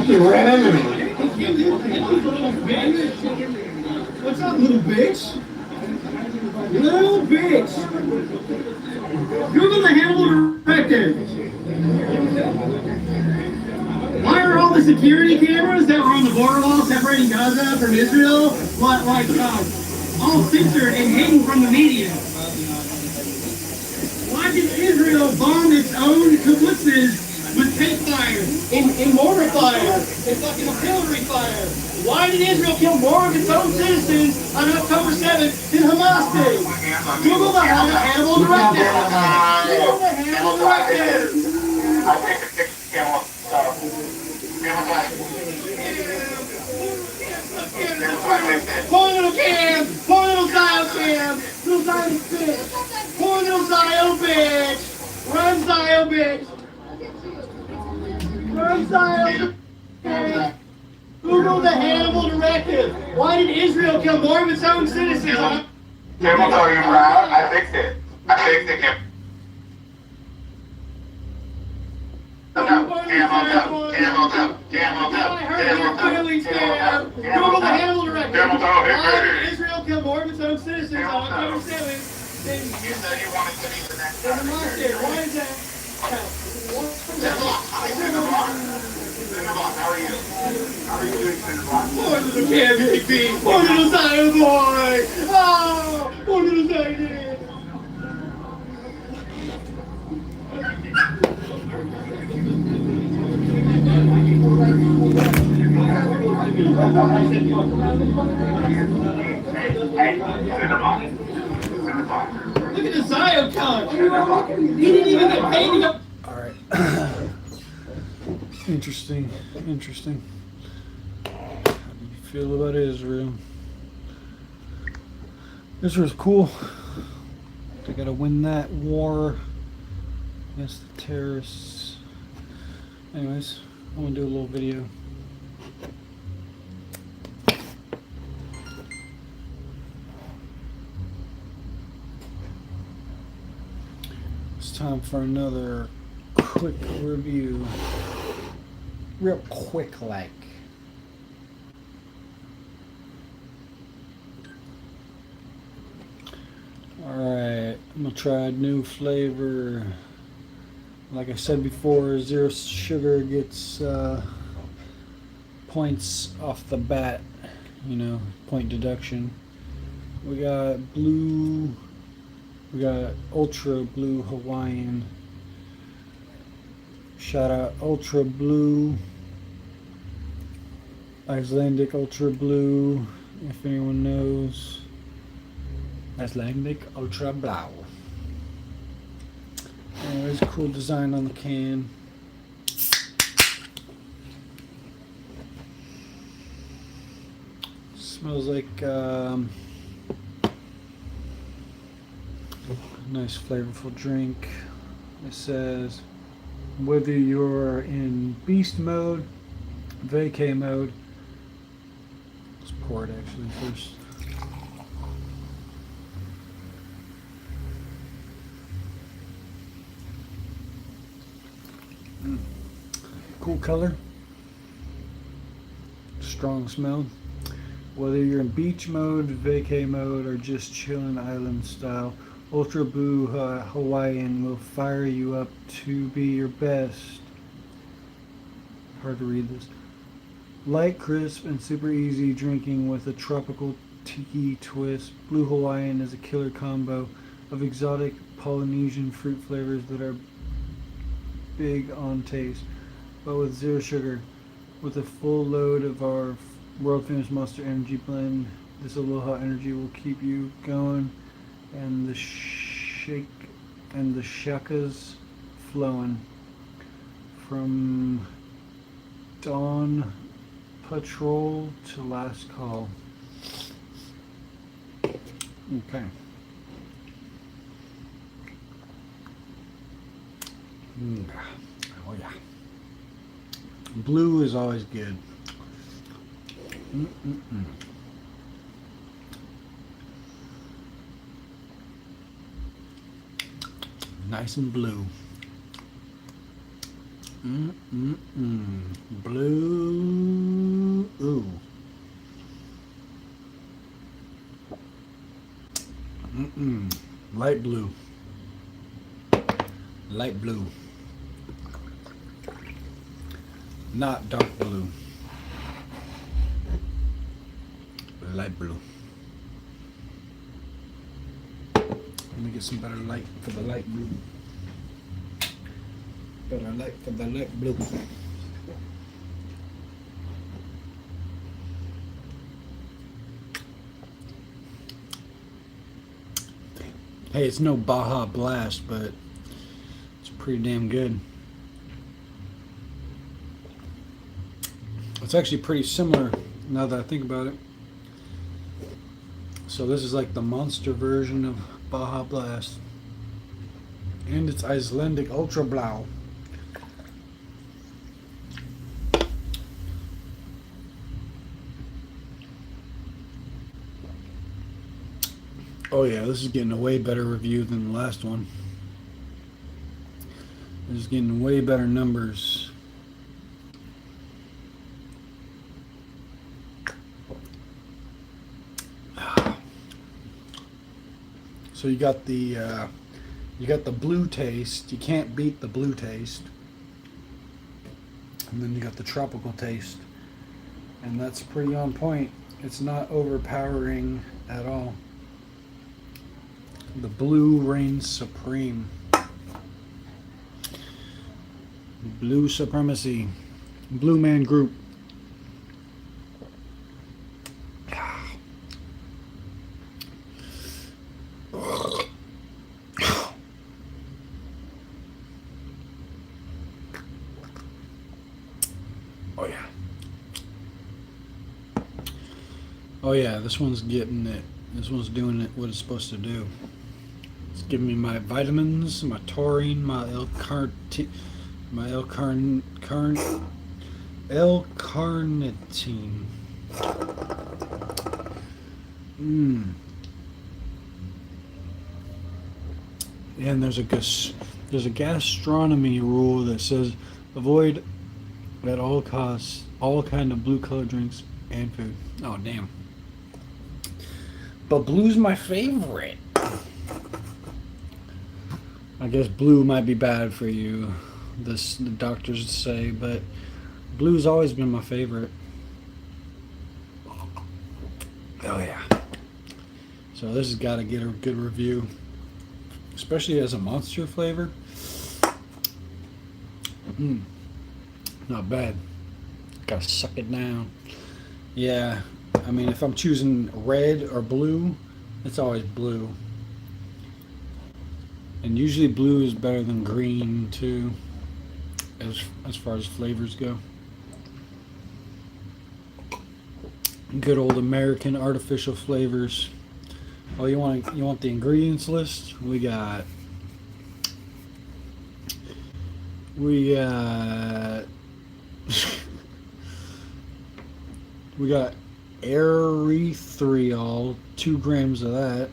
He ran into me. What's up, little bitch? Little bitch! Google the Hannibal Directive. Why are all the security cameras that were on the border wall separating Gaza from Israel all censored and hidden from the media? Why did Israel bomb its own kibbutzes with tank fire, in mortar fire, and fucking artillery fire? Why did Israel kill more of its own citizens on October 7th than Hamas did? Google the Hannibal Directive. Google the Hannibal Directive. I think the camel toe. Camel toe. Poor little Cam! Poor little Zio Cam! Little Zio bitch! Poor little Zio bitch! Run, Zio bitch! Run, Zio bitch! Google the Hannibal Directive! Why did Israel kill more of its own citizens? Camel toe, you proud? I fixed it. I fixed it, Camel. Google the Hannibal Directive. Why did Israel kill more of its own citizens on October 7th than you said you wanted to be the next Hamas did? Why is that? How are you? How are you doing, Cinderblock? Poor little KVP! Poor little Zion boy! Oh! Poor little Zion! Look at the Zion count. He didn't even get paid to go. All right. Interesting. Interesting. How do you feel about Israel? Israel's cool. They gotta win that war against the terrorists. Anyways, I'm gonna do a little video. It's time for another quick review. Real quick like. Alright, I'm gonna try a new flavor. Like I said before, zero sugar gets points off the bat, you know, point deduction. We got blue, we got Ultra Blue Hawaiian. Shout out Ultra Blue, Icelandic Ultra Blue, if anyone knows. Icelandic Ultra Blau. Anyways, cool design on the can. Smells like nice flavorful drink. It says whether you're in beast mode, vacay mode. Let's pour it actually first. Cool color, strong smell. Whether you're in beach mode, vacay mode, or just chilling island style, Ultra Blue Hawaiian will fire you up to be your best. Hard to read this. Light, crisp, and super easy drinking with a tropical tiki twist. Blue Hawaiian is a killer combo of exotic Polynesian fruit flavors that are big on taste, but with zero sugar. With a full load of our world famous Monster Energy blend, this Aloha energy will keep you going and the shakas flowing. From dawn patrol to last call. Okay. Oh yeah. Blue is always good. Nice and blue. Blue. Ooh. Light blue. Light blue. Not dark blue. Light blue. Let me get some better light for the light blue. Better light for the light blue. Hey, it's no Baja Blast, but it's pretty damn good. It's actually pretty similar now that I think about it. So this is like the monster version of Baja Blast. And it's Icelandic Ultra Blau. Oh yeah, this is getting a way better review than the last one. This is getting way better numbers. So you got the blue taste. You can't beat the blue taste. And then you got the tropical taste. And that's pretty on point. It's not overpowering at all. The blue reigns supreme. Blue supremacy. Blue Man Group. Oh yeah. Oh yeah, this one's getting it. This one's doing it what it's supposed to do. It's giving me my vitamins, my taurine, my L-carnitine. And there's a gastronomy rule that says avoid at all costs all kind of blue colored drinks and food. Oh damn. But blue's my favorite. I guess blue might be bad for you, the doctors say, but blue's always been my favorite. Oh yeah. So this has got to get a good review, especially as a Monster flavor. Not bad. Gotta suck it down. Yeah, I mean, if I'm choosing red or blue, it's always blue. And usually blue is better than green too, as far as flavors go. Good old American artificial flavors. Oh, you want the ingredients list? We got erythritol, 2 grams of that.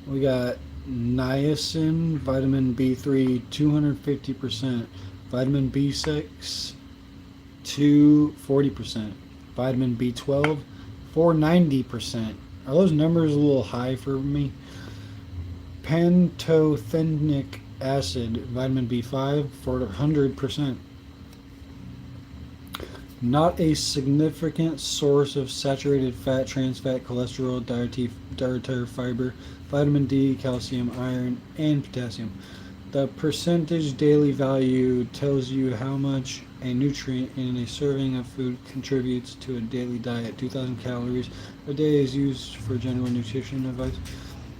We got niacin, vitamin B3, 250%, vitamin B6, 240%, vitamin B12, 490%. Are those numbers a little high for me? Pantothenic acid, vitamin B5, 400%. Not a significant source of saturated fat, trans fat, cholesterol, dietary fiber, vitamin D, calcium, iron, and potassium. The percentage daily value tells you how much a nutrient in a serving of food contributes to a daily diet. 2,000 calories a day is used for general nutrition advice.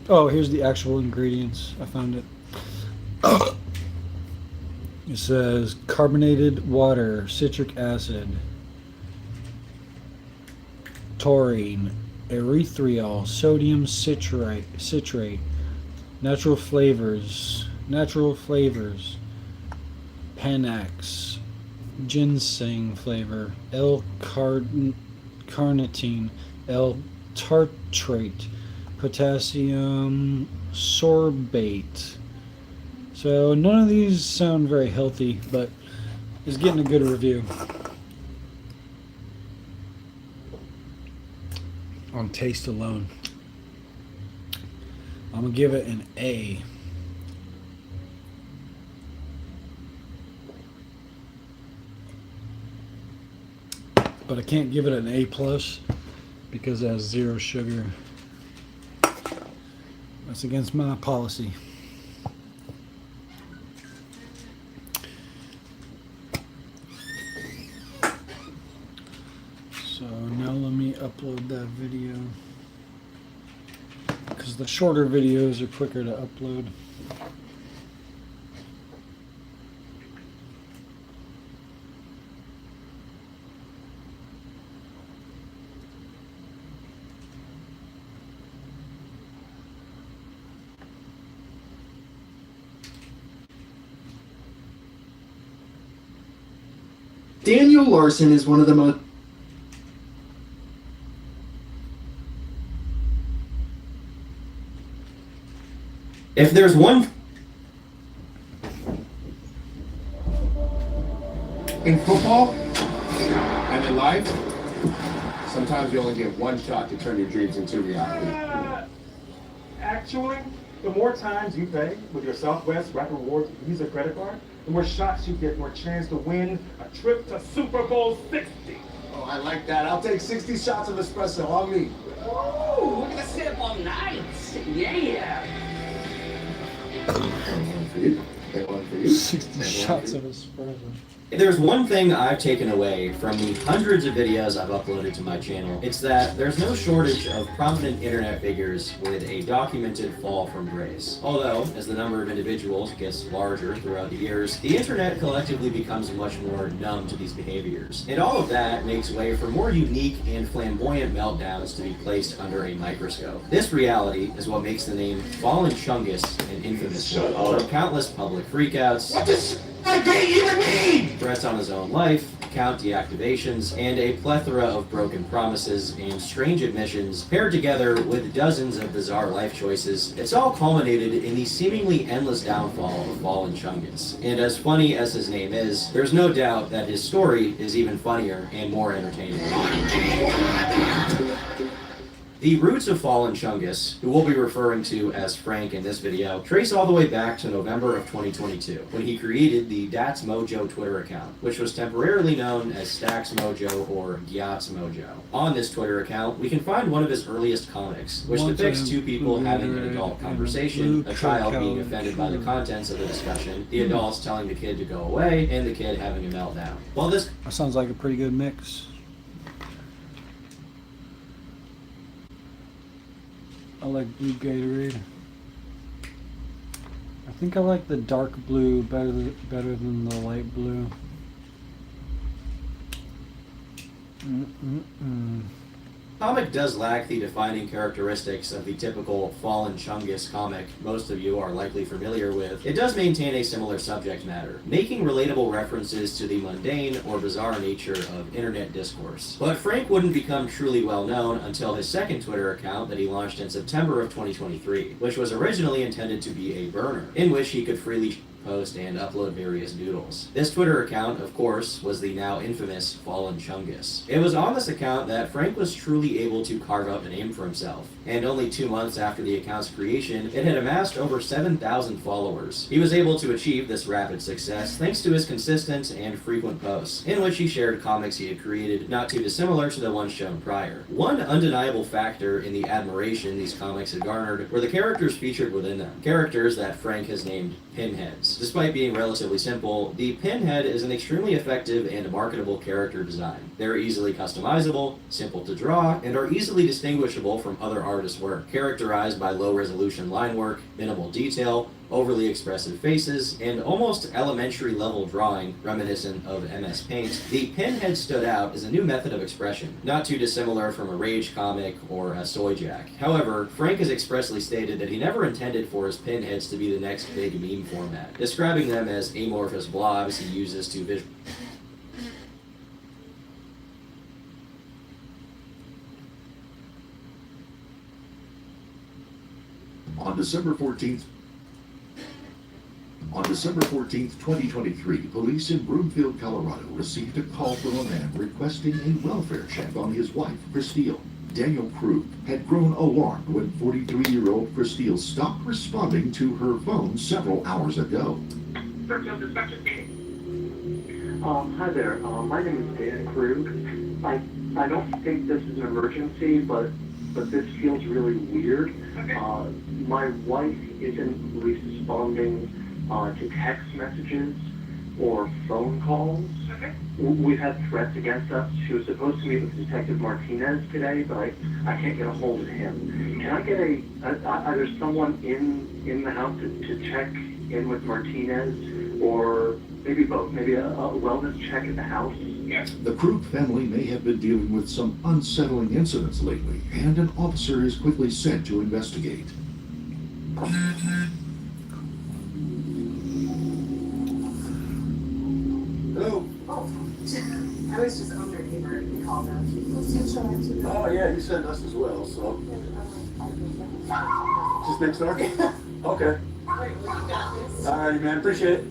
Oh, here's the actual ingredients. I found it. It says carbonated water, citric acid, taurine, erythritol, sodium citrate, natural flavors, Panax, ginseng flavor, L-carnitine, L-tartrate, potassium sorbate. So none of these sound very healthy, but it's getting a good review on taste alone. I'm gonna give it an A. But I can't give it an A+ because it has 0 sugar. That's against my policy. So now let me upload that video, because the shorter videos are quicker to upload. Daniel Larson is one of the most... If there's one... In football and in life, sometimes you only get one shot to turn your dreams into reality. Actually, the more times you pay with your Southwest Rapid Rewards Visa credit card, the more shots you get, more chance to win a trip to Super Bowl 60. Oh, I like that. I'll take 60 shots of espresso on me. Ooh, look at the sip all nice. Yeah. One for you. 60 shots of espresso. If there's one thing I've taken away from the hundreds of videos I've uploaded to my channel, it's that there's no shortage of prominent internet figures with a documented fall from grace. Although, as the number of individuals gets larger throughout the years, the internet collectively becomes much more numb to these behaviors. And all of that makes way for more unique and flamboyant meltdowns to be placed under a microscope. This reality is what makes the name Fallen Chungus an infamous one. From countless public freakouts, What does even mean? threats on his own life, account deactivations, and a plethora of broken promises and strange admissions, paired together with dozens of bizarre life choices, it's all culminated in the seemingly endless downfall of Fallen Chungus. And as funny as his name is, there's no doubt that his story is even funnier and more entertaining. The roots of Fallen Chungus, who we'll be referring to as Frank in this video, trace all the way back to November of 2022, when he created the Dats Mojo Twitter account, which was temporarily known as Stacks Mojo or Gyats Mojo. On this Twitter account, we can find one of his earliest comics, which depicts two people having an adult conversation, a child being offended by the contents of the discussion, the adults telling the kid to go away, and the kid having a meltdown. While this That sounds like a pretty good mix. I like blue Gatorade. I think I like the dark blue better than the light blue. comic does lack the defining characteristics of the typical Fallen Chungus comic most of you are likely familiar with. It does maintain a similar subject matter, making relatable references to the mundane or bizarre nature of internet discourse. But Frank wouldn't become truly well known until his second Twitter account that he launched in September of 2023, which was originally intended to be a burner, in which he could freely post and upload various doodles. This Twitter account, of course, was the now infamous Fallen Chungus. It was on this account that Frank was truly able to carve out a name for himself, and only 2 months after the account's creation, it had amassed over 7,000 followers. He was able to achieve this rapid success thanks to his consistent and frequent posts, in which he shared comics he had created not too dissimilar to the ones shown prior. One undeniable factor in the admiration these comics had garnered were the characters featured within them, characters that Frank has named Pinheads. Despite being relatively simple, the Pinhead is an extremely effective and marketable character design. They're easily customizable, simple to draw, and are easily distinguishable from other artists' work, characterized by low-resolution line work, minimal detail, overly expressive faces, and almost elementary level drawing reminiscent of MS Paint. The Pinhead stood out as a new method of expression, not too dissimilar from a Rage comic or a Soy Jack. However, Frank has expressly stated that he never intended for his Pinheads to be the next big meme format, describing them as amorphous blobs he uses to visualize. On December 14th, 2023, police in Broomfield, Colorado received a call from a man requesting a welfare check on his wife, Christine. Daniel Krug had grown alarmed when 43-year-old Christine stopped responding to her phone several hours ago. Hi there. My name is Dan Krug. I don't think this is an emergency, but this feels really weird. My wife isn't responding to text messages or phone calls. We've had threats against us. She was supposed to meet with Detective Martinez today, but I can't get a hold of him. Can I get either someone in the house to check in with Martinez, or maybe both, maybe a wellness check at the house? Yes. The Krug family may have been dealing with some unsettling incidents lately, and an officer is quickly sent to investigate. Hello. Oh, I was just under Haber and called them. Oh yeah, he sent us as well, so. Just next door? Okay. All righty, man, appreciate it.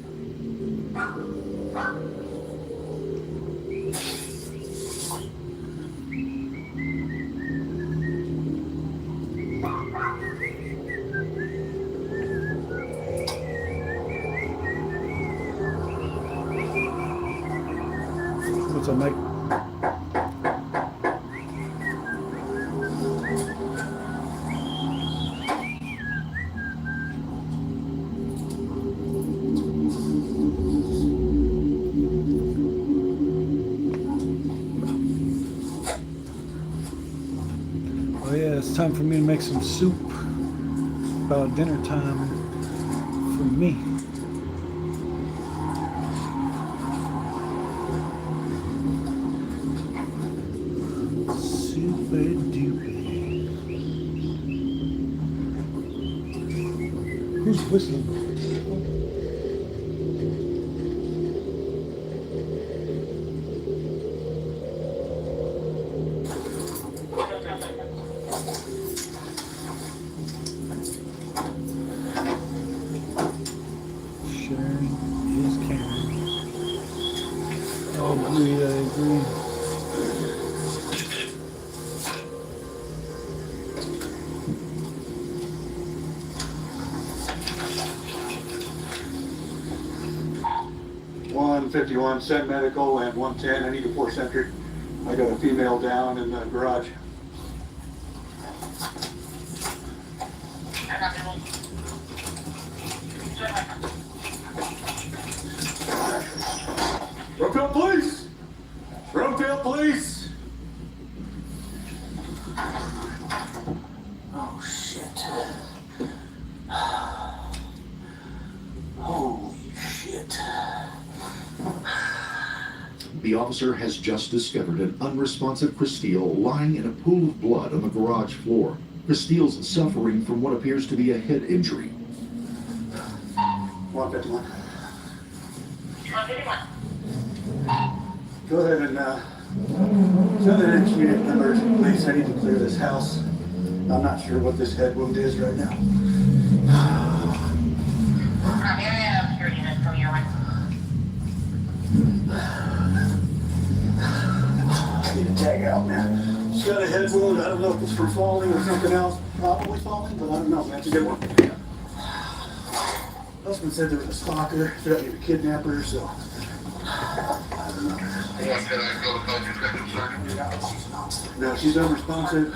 What's up, Mike? it's time for me to make some soup. It's about dinner time for me. Super duper. Who's whistling? Sharing is caring. I agree. .51, send medical, and 110. I need a 4 sentry. I got a female down in the garage. Brookfield Police! Brookfield Police! Oh, shit. Holy shit. The officer has just discovered an unresponsive Christille lying in a pool of blood on the garage floor. Christille's suffering from what appears to be a head injury. 151. Go ahead and send an engineer members, please. I need to clear this house. I'm not sure what this head wound is right now. I need to tag out, man. She's got a head wound. I don't know if it's from falling or something else. Probably falling, but I don't know. That's a good one. Husband said there was a stalker, threatening to kidnap her, so I don't know. No, she's unresponsive.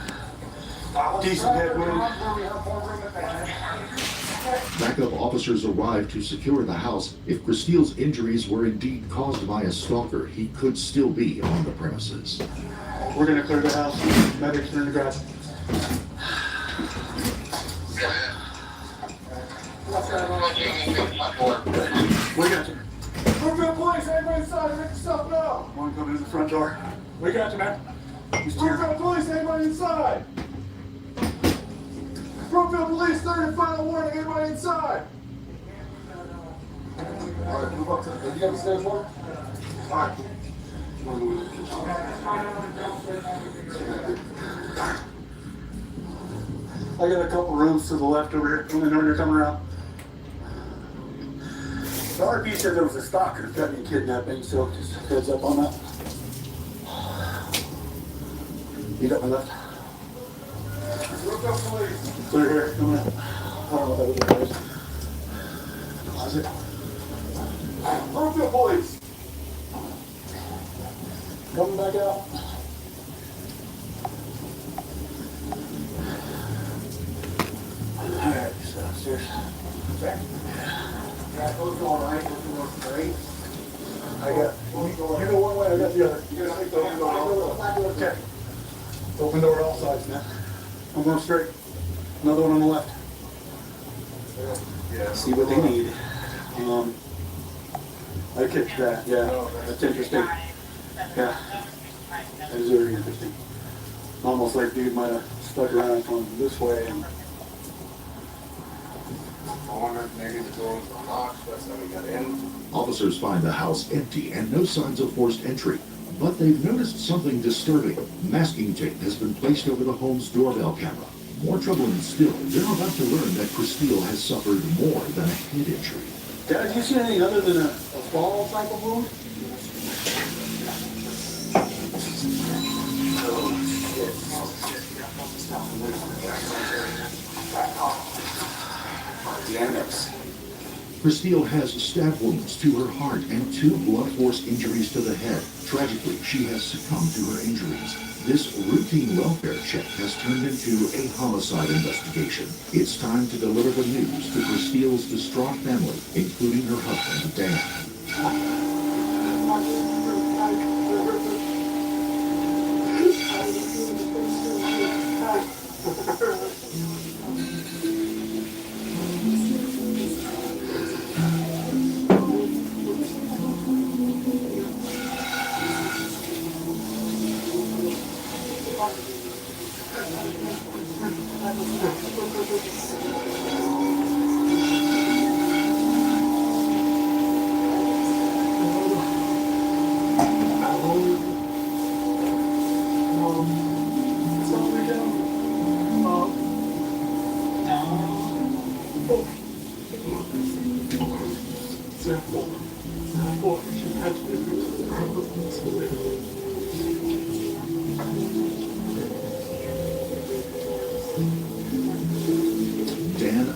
Decent head wound. Backup officers arrived to secure the house. If Christille's injuries were indeed caused by a stalker, he could still be on the premises. We're gonna clear the house. Medics are in the garage. We got you. Brookfield Police, anybody inside? Make yourself known. One coming in the front door. We got you, man. Brookfield Police, anybody inside? Brookfield Police, third and final warning, anybody inside? All right, move up to the... You got the stairs for? All right. I got a couple rooms to the left over here. Let me know when you're coming around. The RP said there was a stalker threatening kidnapping, so just heads up on that. You got my left. Clear here. Come on. I don't know what that was. Closet. Brookfield Police. Coming back out. Alright, so upstairs. Okay. Yeah, those are all right. Those are great. I got, you go one way, I got the other. You gotta take the open door. Okay. Open door all sides, man. I'm going straight. Another one on the left. Yeah. See what they need. I kicked that. Yeah, that's interesting. Yeah, that is very interesting. Almost like dude might have stuck around from this way. And I wonder if maybe the door was unlocked, that's how we got in. Officers find the house empty and no signs of forced entry. But they've noticed something disturbing. Masking tape has been placed over the home's doorbell camera. More troubling still, they're about to learn that Christille has suffered more than a head injury. Dad, have you seen anything other than a fall type of wound? Christille has stab wounds to her heart and 2 blunt force injuries to the head. Tragically, she has succumbed to her injuries. This routine welfare check has turned into a homicide investigation. It's time to deliver the news to Christille's distraught family, including her husband, Dan. Dan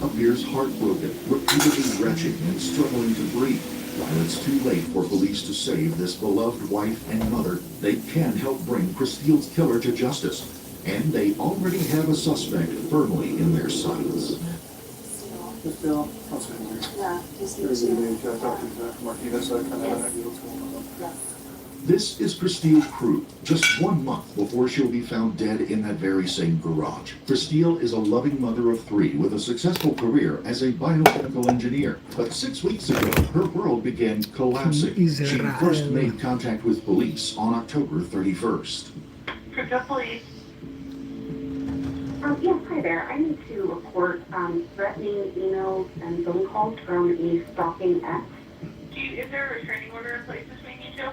appears heartbroken, repeatedly retching and struggling to breathe. While it's too late for police to save this beloved wife and mother, they can help bring Christile's killer to justice. And they already have a suspect firmly in their sights. Miss Bill, I'll sit here. Yeah, just need There's to. an image I talked to Martinez, so I kind of have an idea what's going on. Yes. This is Christile Krug, just 1 month before she'll be found dead in that very same garage. Christile is a loving mother of 3 with a successful career as a biochemical engineer. But 6 weeks ago, her world began collapsing. She first made contact with police on October 31st. Police. Yes, hi there. I need to report threatening emails and phone calls from a stalking ex. Is there a restraining order in place between you two?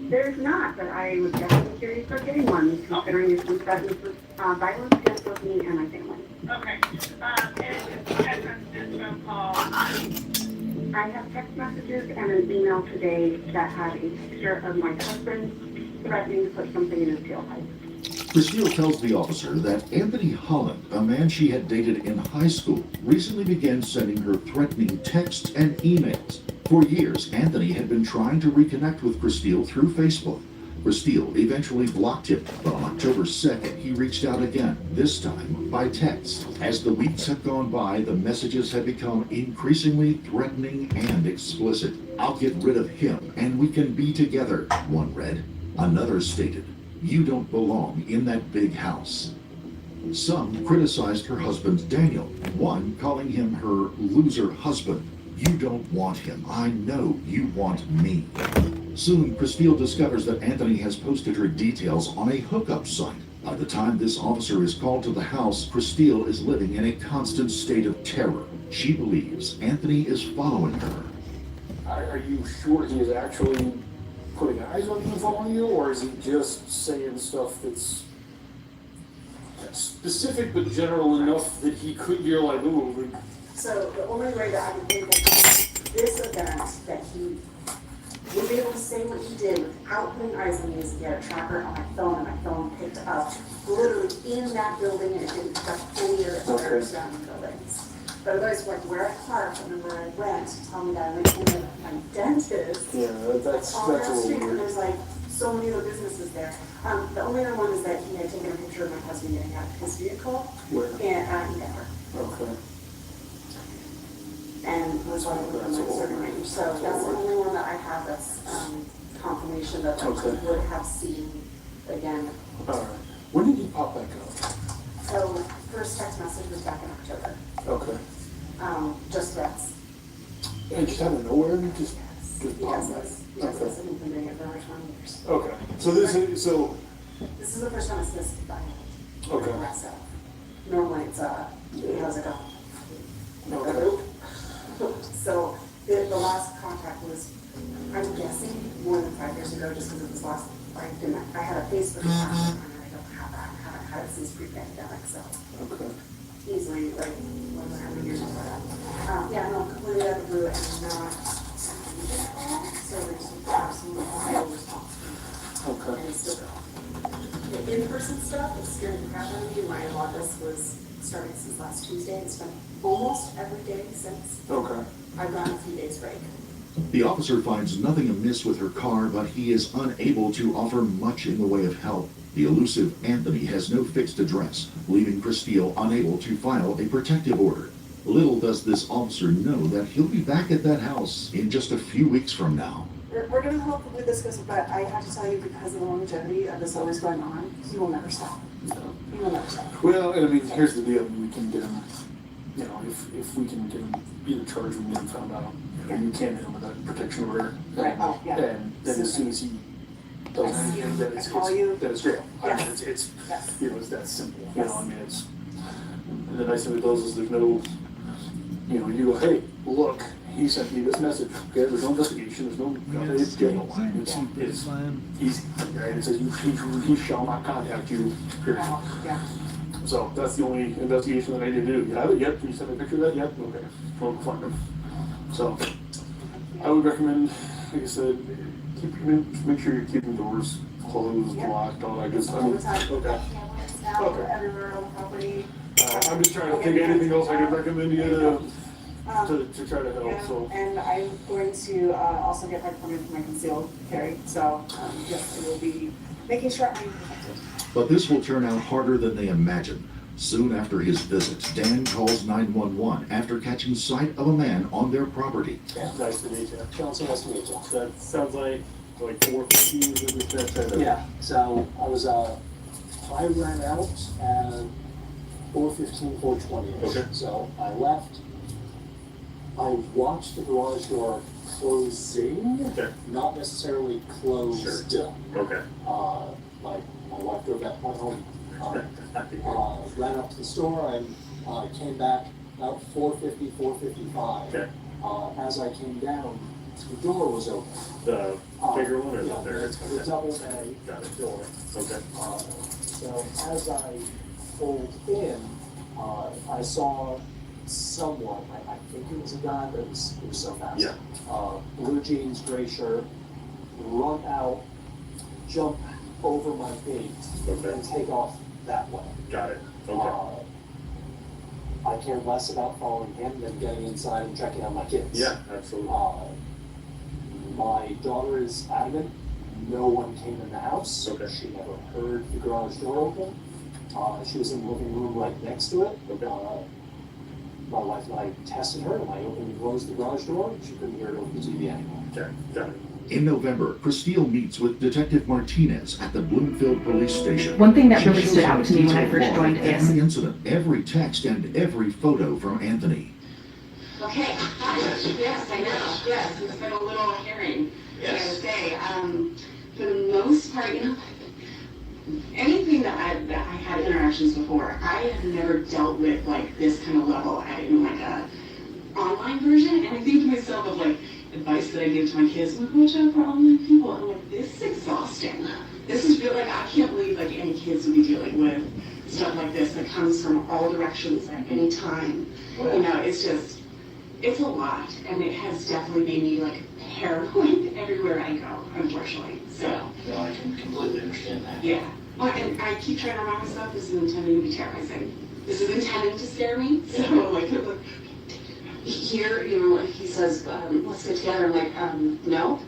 There's not, but I was definitely curious about getting one, considering it's been threatened with violence against both me and my family. Okay. And text messages, phone call. I have text messages and an email today that had a picture of my husband threatening to put something in his tailpipe. Christile tells the officer that Anthony Holland, a man she had dated in high school, recently began sending her threatening texts and emails. For years, Anthony had been trying to reconnect with Christile through Facebook. Christile eventually blocked him, but on October 2nd, he reached out again, this time by text. As the weeks have gone by, the messages have become increasingly threatening and explicit. "I'll get rid of him, and we can be together," one read. Another stated, "You don't belong in that big house." Some criticized her husband Daniel, one calling him her loser husband. "You don't want him. I know you want me." Soon, Christile discovers that Anthony has posted her details on a hookup site. By the time this officer is called to the house, Christile is living in a constant state of terror. She believes Anthony is following her. Are you sure he is actually putting eyes on you and following you, or is he just saying stuff that's specific but general enough that he could, you're like, ooh. So the only way that I would be able to this event that he would be able to say what he did without putting eyes on me is he had a tracker on my phone, and my phone picked up literally in that building, and it didn't pick up any of the other surrounding buildings. But otherwise, like where I parked and where I went, tell me that I went to my dentist. Yeah, that's on a that little street, and weird. there's like so many other businesses there. The only other one is that he had taken a picture of my husband getting out of his vehicle. Where? In Denver. Okay. And was on within a certain range. So that's the only one that I have that's confirmation that I would have seen again. All right. When did he pop back up? So first text message was back in October. Okay. Just threats. And just out of nowhere, just Yes, pop back. yes, Okay. I've been doing it for over 20 years. Okay. So this is This is the first time it's this violent. Okay. So normally it's how's it going? Okay. So the last contact was, I'm guessing, more than 5 years ago, just because it was last, I had a Facebook account, and I don't have that, I haven't had it since pre-pandemic, so. Okay. Easily, like, whatever years before that. Yeah, no, completely out of the blue, and not, so we're just absolutely no response. Okay. And it's still going. The in-person stuff is scaring the crap out of me. My office was starting since last Tuesday. It's been almost every day since. Okay. I've gone a few days break. The officer finds nothing amiss with her car, but he is unable to offer much in the way of help. The elusive Anthony has no fixed address, leaving Christile unable to file a protective order. Little does this officer know that he'll be back at that house in just a few weeks from now. We're going to help with this, but I have to tell you, because of the longevity of this always going on, he will never stop. You'll never say. Well, and I mean, here's the deal, we can get him, you know, if we can get him either charged or get him found out, you know, you can hit him with a protection order. Right, oh, yeah. And then as soon as he does anything, then it's jail. I mean, it's, you know, it's that simple, you know, I mean, it's, and the nice thing with those is there's no, you know, you go, hey, look, he sent me this message, okay, there's no investigation, there's no, it's jail. It's easy, right? It says he shall not contact you, period. So that's the only investigation that I need to do. You have it yet? Can you send me a picture of that yet? Okay, we'll find him. So I would recommend, like I said, make sure you're keeping doors closed, locked, all that good stuff. Okay. Okay. Everywhere on the property. I'm just trying to think of anything else I could recommend you to try to help. So. And I'm going to also get my permit for my concealed carry. So yes, it will be making sure I'm protected. But this will turn out harder than they imagined. Soon after his visit, Dan calls 911 after catching sight of a man on their property. Nice to meet you. Chelsea, nice to meet you. That sounds like 4:15. Yeah, so I ran out at 4:15, 4:20. Okay. So I left. I watched the garage door closing, not necessarily closed still. Okay. My wife drove back home. Ran up to the store and came back about 4:50, 4:55. Okay. As I came down, the door was open. The bigger one or yeah, there? the double bay door. Okay. So as I pulled in, I saw someone, I think it was a guy, but it was so fast. Yeah. Blue jeans, gray shirt, run out, jump over my gate, and take off that way. Got it. Okay. I care less about following him than getting inside and checking on my kids. Yeah, absolutely. My daughter is adamant no one came in the house. Okay. She never heard the garage door open. She was in the living room right next to it. My wife and I tested her, and I opened and closed the garage door. She couldn't hear it over the TV anymore. Okay, got it. In November, Christine meets with Detective Martinez at the Bloomfield Police Station. One thing that She really shows stood how out to me when I detailed first are joined every this. incident, every text, and every photo from Anthony. Okay, hi. Yes, I know. Yes, it's been a little hearing the other day. For the most part, you know, anything that I had interactions before, I have never dealt with like this kind of level in like a online version. And I think to myself of like advice that I give to my kids, like watch out for online people. And I'm like, this is exhausting. This is really like I can't believe like any kids would be dealing with stuff like this that comes from all directions at any time. You know, it's just. It's a lot, and it has definitely made me like paranoid everywhere I go, unfortunately. So. No, I can completely understand that. Yeah. Well, and I keep trying to remind myself this is intended to be terrorizing. This is intended to scare me. So like here, you know, he says, let's get together. I'm like, no.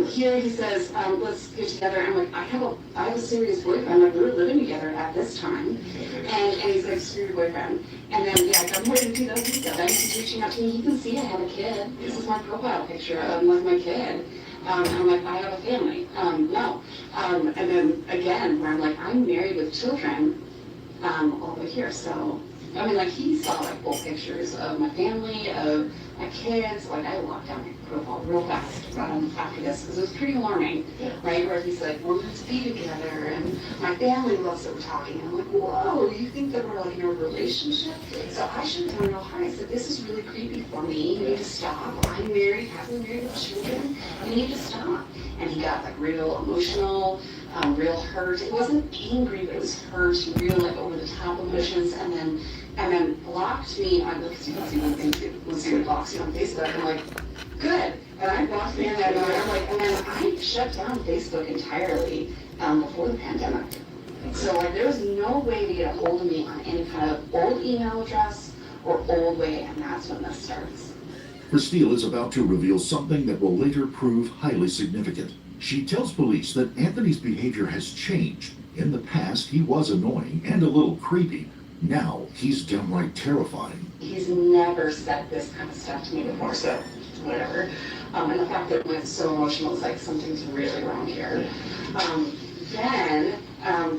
Here he says, let's get together. I'm like, I have a serious boyfriend. Like we were living together at this time, and he's like, screw your boyfriend. And then yeah, February in 2007, he's reaching out to me. He can see I have a kid. This is my profile picture of like my kid. And I'm like, I have a family. No. And then again, where I'm like, I'm married with children over here. So I mean, like he saw like full pictures of my family, of my kids. Like I locked down my profile real fast after this because it was pretty alarming, right? Where he's like, we're going to be together, and my family loves that we're talking. And I'm like, whoa, you think that we're like in a relationship? So I shut down real hard. I said, this is really creepy for me. You need to stop. I'm married, happily married with children. You need to stop. And he got like real emotional, real hurt. It wasn't angry, but it was hurt, real like over the top emotions, and then blocked me on the when someone blocks you on Facebook. I'm like, good. And I blocked me, and I'm like, and then I shut down Facebook entirely before the pandemic. So like there was no way to get a hold of me on any kind of old email address or old way, and that's when this starts. Christine is about to reveal something that will later prove highly significant. She tells police that Anthony's behavior has changed. In the past, he was annoying and a little creepy. Now, he's downright terrifying. He's never said this kind of stuff to me before, so whatever. And the fact that it went so emotional is like something's really wrong here. Then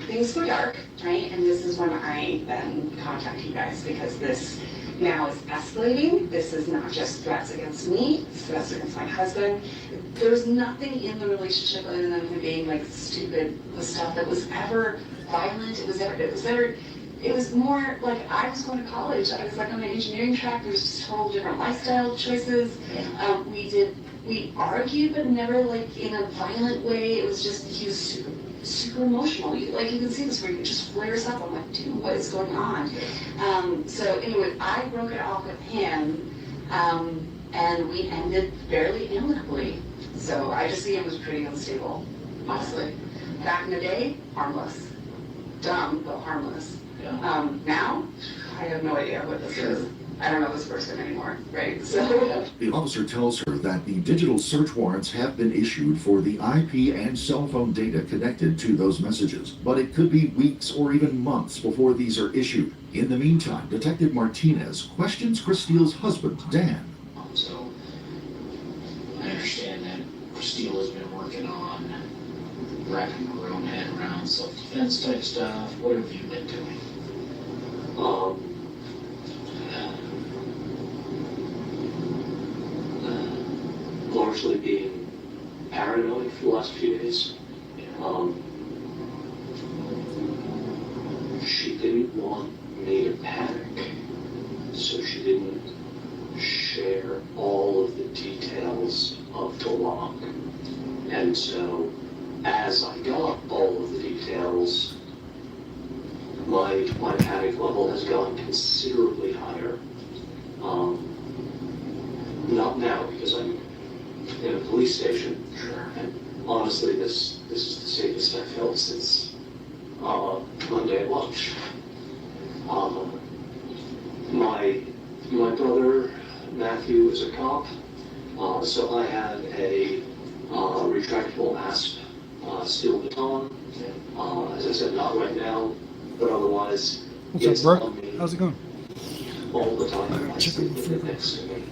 things go dark, right? And this is when I then contact you guys, because this now is escalating. This is not just threats against me, it's threats against my husband. There's nothing in the relationship other than him being like stupid with stuff that was ever violent. It was more like I was going to college. I was like on an engineering track. There was just total different lifestyle choices. We argued, but never like in a violent way. It was just, he was super emotional. You can see this where he just flares up. I'm like, dude, what is going on? So anyway, I broke it off with him, and we ended fairly amicably. So I just see him as pretty unstable, honestly. Back in the day, harmless. Dumb, but harmless. Now, I have no idea what this is. I don't know this person anymore, right? So The officer tells her that the digital search warrants have been issued for the IP and cell phone data connected to those messages, but it could be weeks or even months before these are issued. In the meantime, Detective Martinez questions Christile's husband, Dan. So, I understand that Christile has been working on wrapping her own head around self-defense type stuff. What have you been doing? Largely being paranoid for the last few days. She didn't want me to panic, so she didn't share all of the details of the log. And so, as I got all of the details, my panic level has gone considerably higher. Not now, because I'm in a police station. Sure. And honestly, this is the safest I've felt since Monday at lunch. My brother Matthew is a cop, so I had a retractable mask, steel baton. As I said, not right now, but otherwise, What's up, bro? How's it going? all the time. I sleep next to me.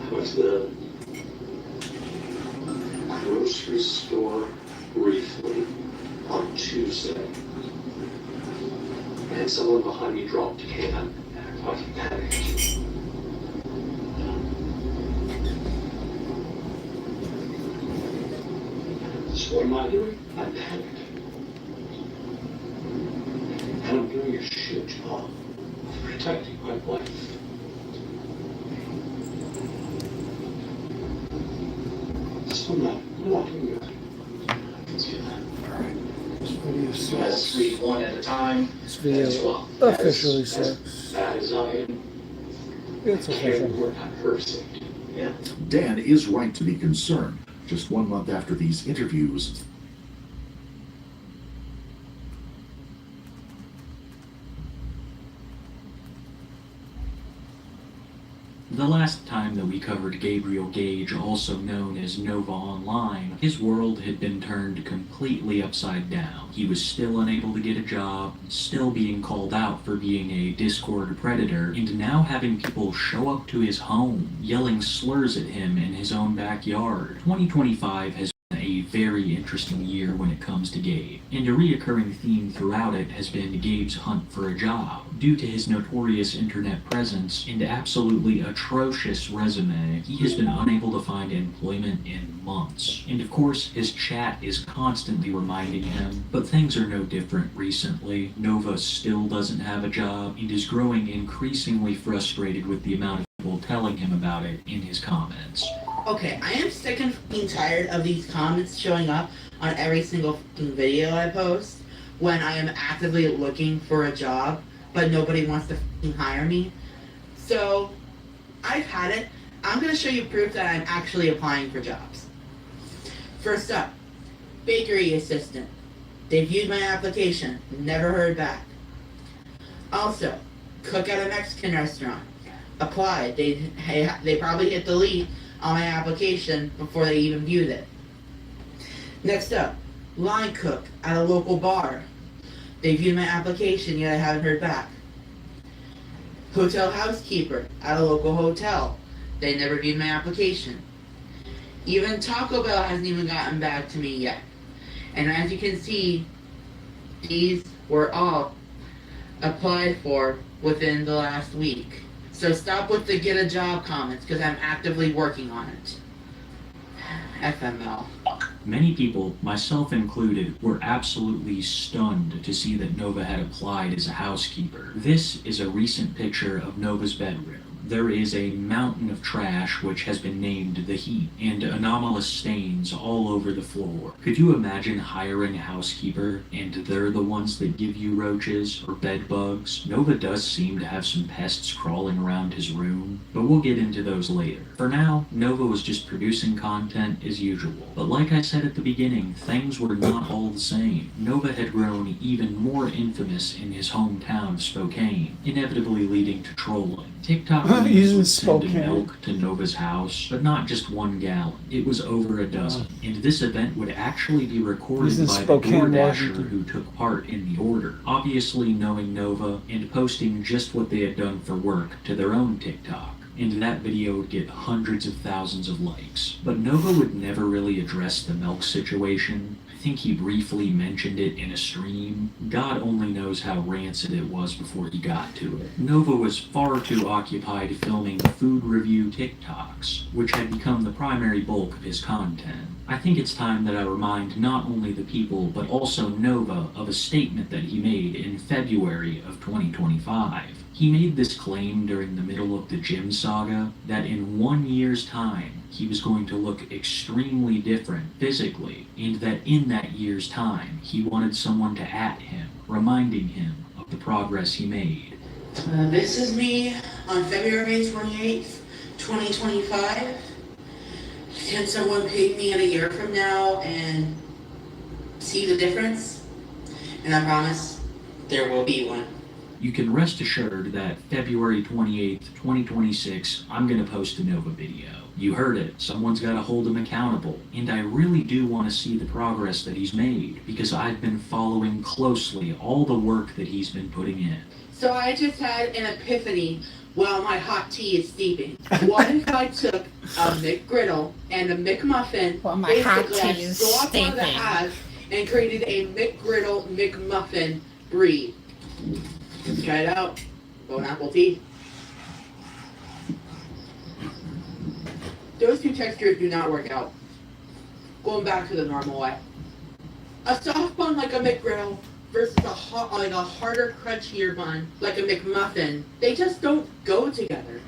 I went to the grocery store briefly on Tuesday, and someone behind me dropped a can, and I fucking panicked. So what am I doing? I'm panicked. And I'm doing a shit job of protecting my wife. So I'm not doing good. Let's do that. Alright. This video Let's sucks. read one at a time. This video officially sucks. Bad as I am. It's official. We're not perfect. Yeah. Dan is right to be concerned. Just 1 month after these interviews, The last time that we covered Gabriel Gage, also known as Nova Online, his world had been turned completely upside down. He was still unable to get a job, still being called out for being a Discord predator, and now having people show up to his home, yelling slurs at him in his own backyard. 2025 has a very interesting year when it comes to Gabe, and a reoccurring theme throughout it has been Gabe's hunt for a job. Due to his notorious internet presence and absolutely atrocious resume, he has been unable to find employment in months. And of course, his chat is constantly reminding him, but things are no different recently. Nova still doesn't have a job and is growing increasingly frustrated with the amount of people telling him about it in his comments. Okay, I am sick and fucking tired of these comments showing up on every single fucking video I post when I am actively looking for a job, but nobody wants to fucking hire me. So, I've had it. I'm gonna show you proof that I'm actually applying for jobs. First up, bakery assistant. They viewed my application, never heard back. Also, cook at a Mexican restaurant. Applied. They probably hit delete on my application before they even viewed it. Next up, line cook at a local bar. They viewed my application, yet I haven't heard back. Hotel housekeeper at a local hotel. They never viewed my application. Even Taco Bell hasn't even gotten back to me yet. And as you can see, these were all applied for within the last week. So stop with the get a job comments, because I'm actively working on it. FML. Many people, myself included, were absolutely stunned to see that Nova had applied as a housekeeper. This is a recent picture of Nova's bedroom. There is a mountain of trash which has been named the heap, and anomalous stains all over the floor. Could you imagine hiring a housekeeper and they're the ones that give you roaches or bed bugs? Nova does seem to have some pests crawling around his room, but we'll get into those later. For now, Nova was just producing content as usual. But like I said at the beginning, things were not all the same. Nova had grown even more infamous in his hometown of Spokane, inevitably leading to trolling. TikTok He's in would send Spokane. milk to Nova's house, but not just 1 gallon. It was over a dozen. And this event would actually be recorded He's in by the Spokane, DoorDasher Washington. who took part in the order, obviously knowing Nova and posting just what they had done for work to their own TikTok. And that video would get hundreds of thousands of likes. But Nova would never really address the milk situation. I think he briefly mentioned it in a stream. God only knows how rancid it was before he got to it. Nova was far too occupied filming food review TikToks, which had become the primary bulk of his content. I think it's time that I remind not only the people, but also Nova of a statement that he made in February of 2025. He made this claim during the middle of the gym saga that in 1 year's time, he was going to look extremely different physically, and that in that year's time, he wanted someone to @him, reminding him of the progress he made. This is me on February 28th, 2025. Can someone pick me in a year from now and see the difference? And I promise there will be one. You can rest assured that February 28th, 2026, I'm going to post a Nova video. You heard it. Someone's got to hold him accountable. And I really do want to see the progress that he's made, because I've been following closely all the work that he's been putting in. So I just had an epiphany while my hot tea is steeping. What if I took a McGriddle and a McMuffin, While my hot basically tea I is swapped one of the steeping. halves and created a McGriddle McMuffin breed. Let's try it out. Bon apple tea. Those two textures do not work out. Going back to the normal way. A soft bun like a McGriddle versus a harder, crunchier bun like a McMuffin. They just don't go together.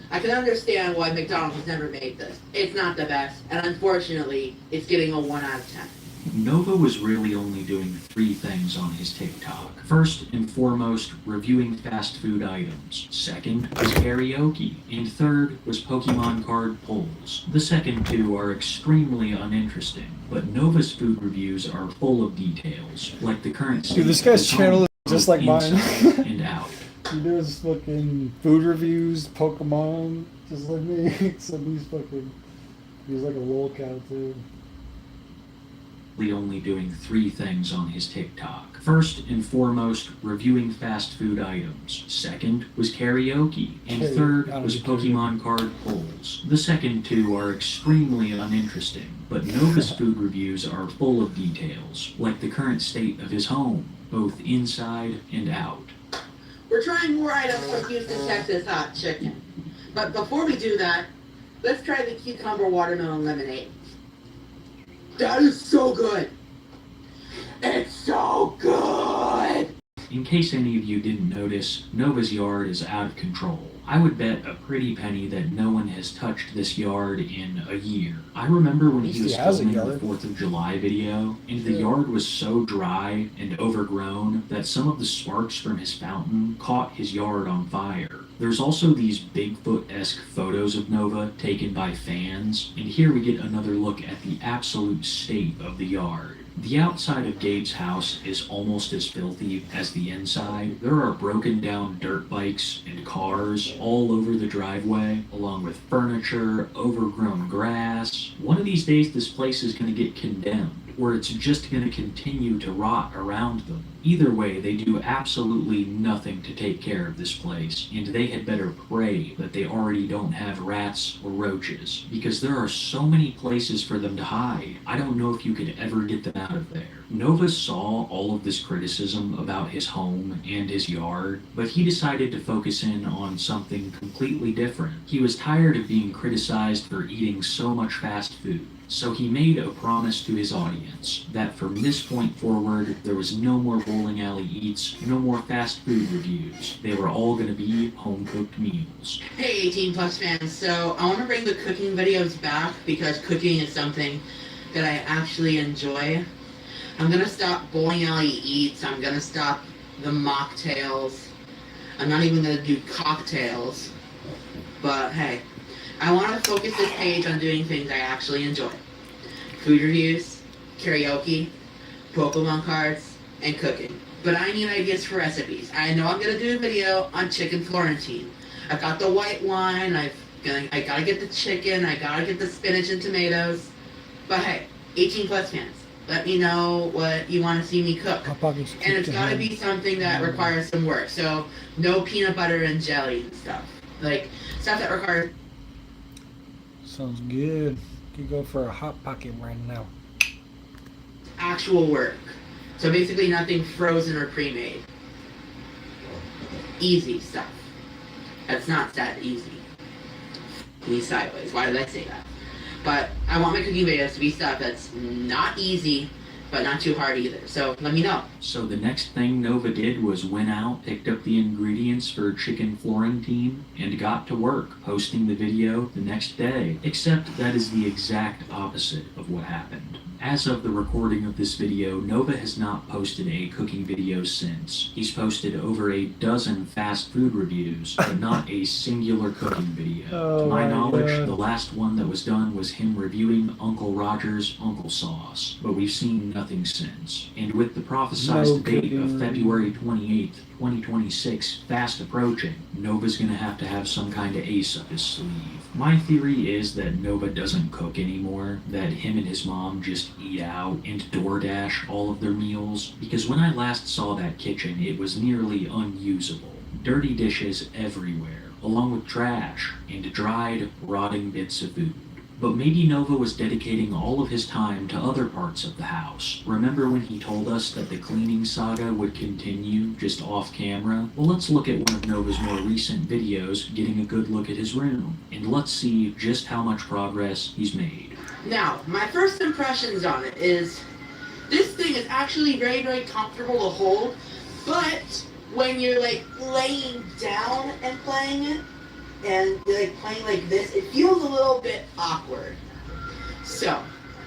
I can understand why McDonald's has never made this. It's not the best, and unfortunately, it's getting a 1 out of 10. Nova was really only doing 3 things on his TikTok. First and foremost, reviewing fast food items. Second was karaoke. And third was Pokemon card pulls. The second 2 are extremely uninteresting, but Nova's food reviews are full of details, like the current state Dude, this of guy's his channel home, is just both like mine. inside and out. He does fucking food reviews, Pokemon, just like me. Except he's like a lolcat too. Only doing 3 things on his TikTok. First and foremost, reviewing fast food items. Second was karaoke. And third was Pokemon card pulls. The second 2 are extremely uninteresting, but Nova's food reviews are full of details, like the current state of his home, both inside and out. We're trying more items from Houston, Texas hot chicken. But before we do that, let's try the cucumber watermelon lemonade. That is so good. It's so good. In case any of you didn't notice, Nova's yard is out of control. I would bet a pretty penny that no one has touched this yard in a year. I remember when he was filming the 4th of July video, and the yard was so dry and overgrown that some of the sparks from his fountain caught his yard on fire. There's also these Bigfoot-esque photos of Nova taken by fans, and here we get another look at the absolute state of the yard. The outside of Gabe's house is almost as filthy as the inside. There are broken down dirt bikes and cars all over the driveway, along with furniture, overgrown grass. One of these days this place is going to get condemned, or it's just going to continue to rot around them. Either way, they do absolutely nothing to take care of this place, and they had better pray that they already don't have rats or roaches, because there are so many places for them to hide. I don't know if you could ever get them out of there. Nova saw all of this criticism about his home and his yard, but he decided to focus in on something completely different. He was tired of being criticized for eating so much fast food. So he made a promise to his audience that from this point forward, there was no more bowling alley eats, no more fast food reviews. They were all going to be home-cooked meals. Hey 18 plus fans, so I want to bring the cooking videos back because cooking is something that I actually enjoy. I'm going to stop bowling alley eats, I'm going to stop the mocktails, I'm not even going to do cocktails, but hey, I want to focus this page on doing things I actually enjoy. Food reviews, karaoke, Pokemon cards, and cooking. But I need ideas for recipes. I know I'm going to do a video on chicken Florentine. I've got the white wine, I gotta get the chicken, I gotta get the spinach and tomatoes. But hey, 18 plus fans, let me know what you want to see me cook. And it's gotta be something that requires some work. So no peanut butter and jelly and stuff. Like, stuff that requires... Sounds good. Could go for a hot pocket right now. actual work. So basically nothing frozen or pre-made. Easy stuff. That's not that easy. Me sideways. Why did I say that? But I want my cooking videos to be stuff that's not easy, but not too hard either. So let me know. So the next thing Nova did was went out, picked up the ingredients for chicken Florentine, and got to work, posting the video the next day. Except that is the exact opposite of what happened. As of the recording of this video, Nova has not posted a cooking video since. He's posted over a dozen fast food reviews, but not a singular cooking video. To my knowledge, the last one that was done was him reviewing Uncle Roger's Uncle Sauce, but we've seen nothing since. And with the prophesized date of February 28th, 2026 fast approaching, Nova's gonna have to have some kind of ace up his sleeve. My theory is that Nova doesn't cook anymore, that him and his mom just eat out and DoorDash all of their meals, because when I last saw that kitchen, it was nearly unusable. Dirty dishes everywhere, along with trash and dried, rotting bits of food. But maybe Nova was dedicating all of his time to other parts of the house. Remember when he told us that the cleaning saga would continue just off camera? Well, let's look at one of Nova's more recent videos, getting a good look at his room, and let's see just how much progress he's made. Now, my first impressions on it is, this thing is actually very, very comfortable to hold, but when you're like laying down and playing it, and like playing like this, it feels a little bit awkward. So,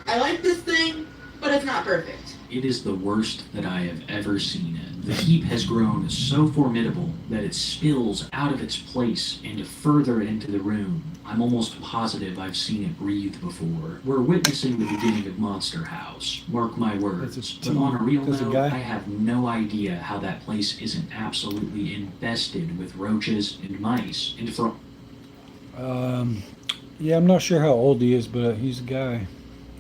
I like this thing, but it's not perfect. It is the worst that I have ever seen it. The heap has grown so formidable that it spills out of its place and further into the room. I'm almost positive I've seen it breathe before. We're witnessing the beginning of Monster House. Mark my words. But on a real note, I have no idea how that place isn't absolutely infested with roaches and mice. And from yeah, I'm not sure how old he is, but he's a guy.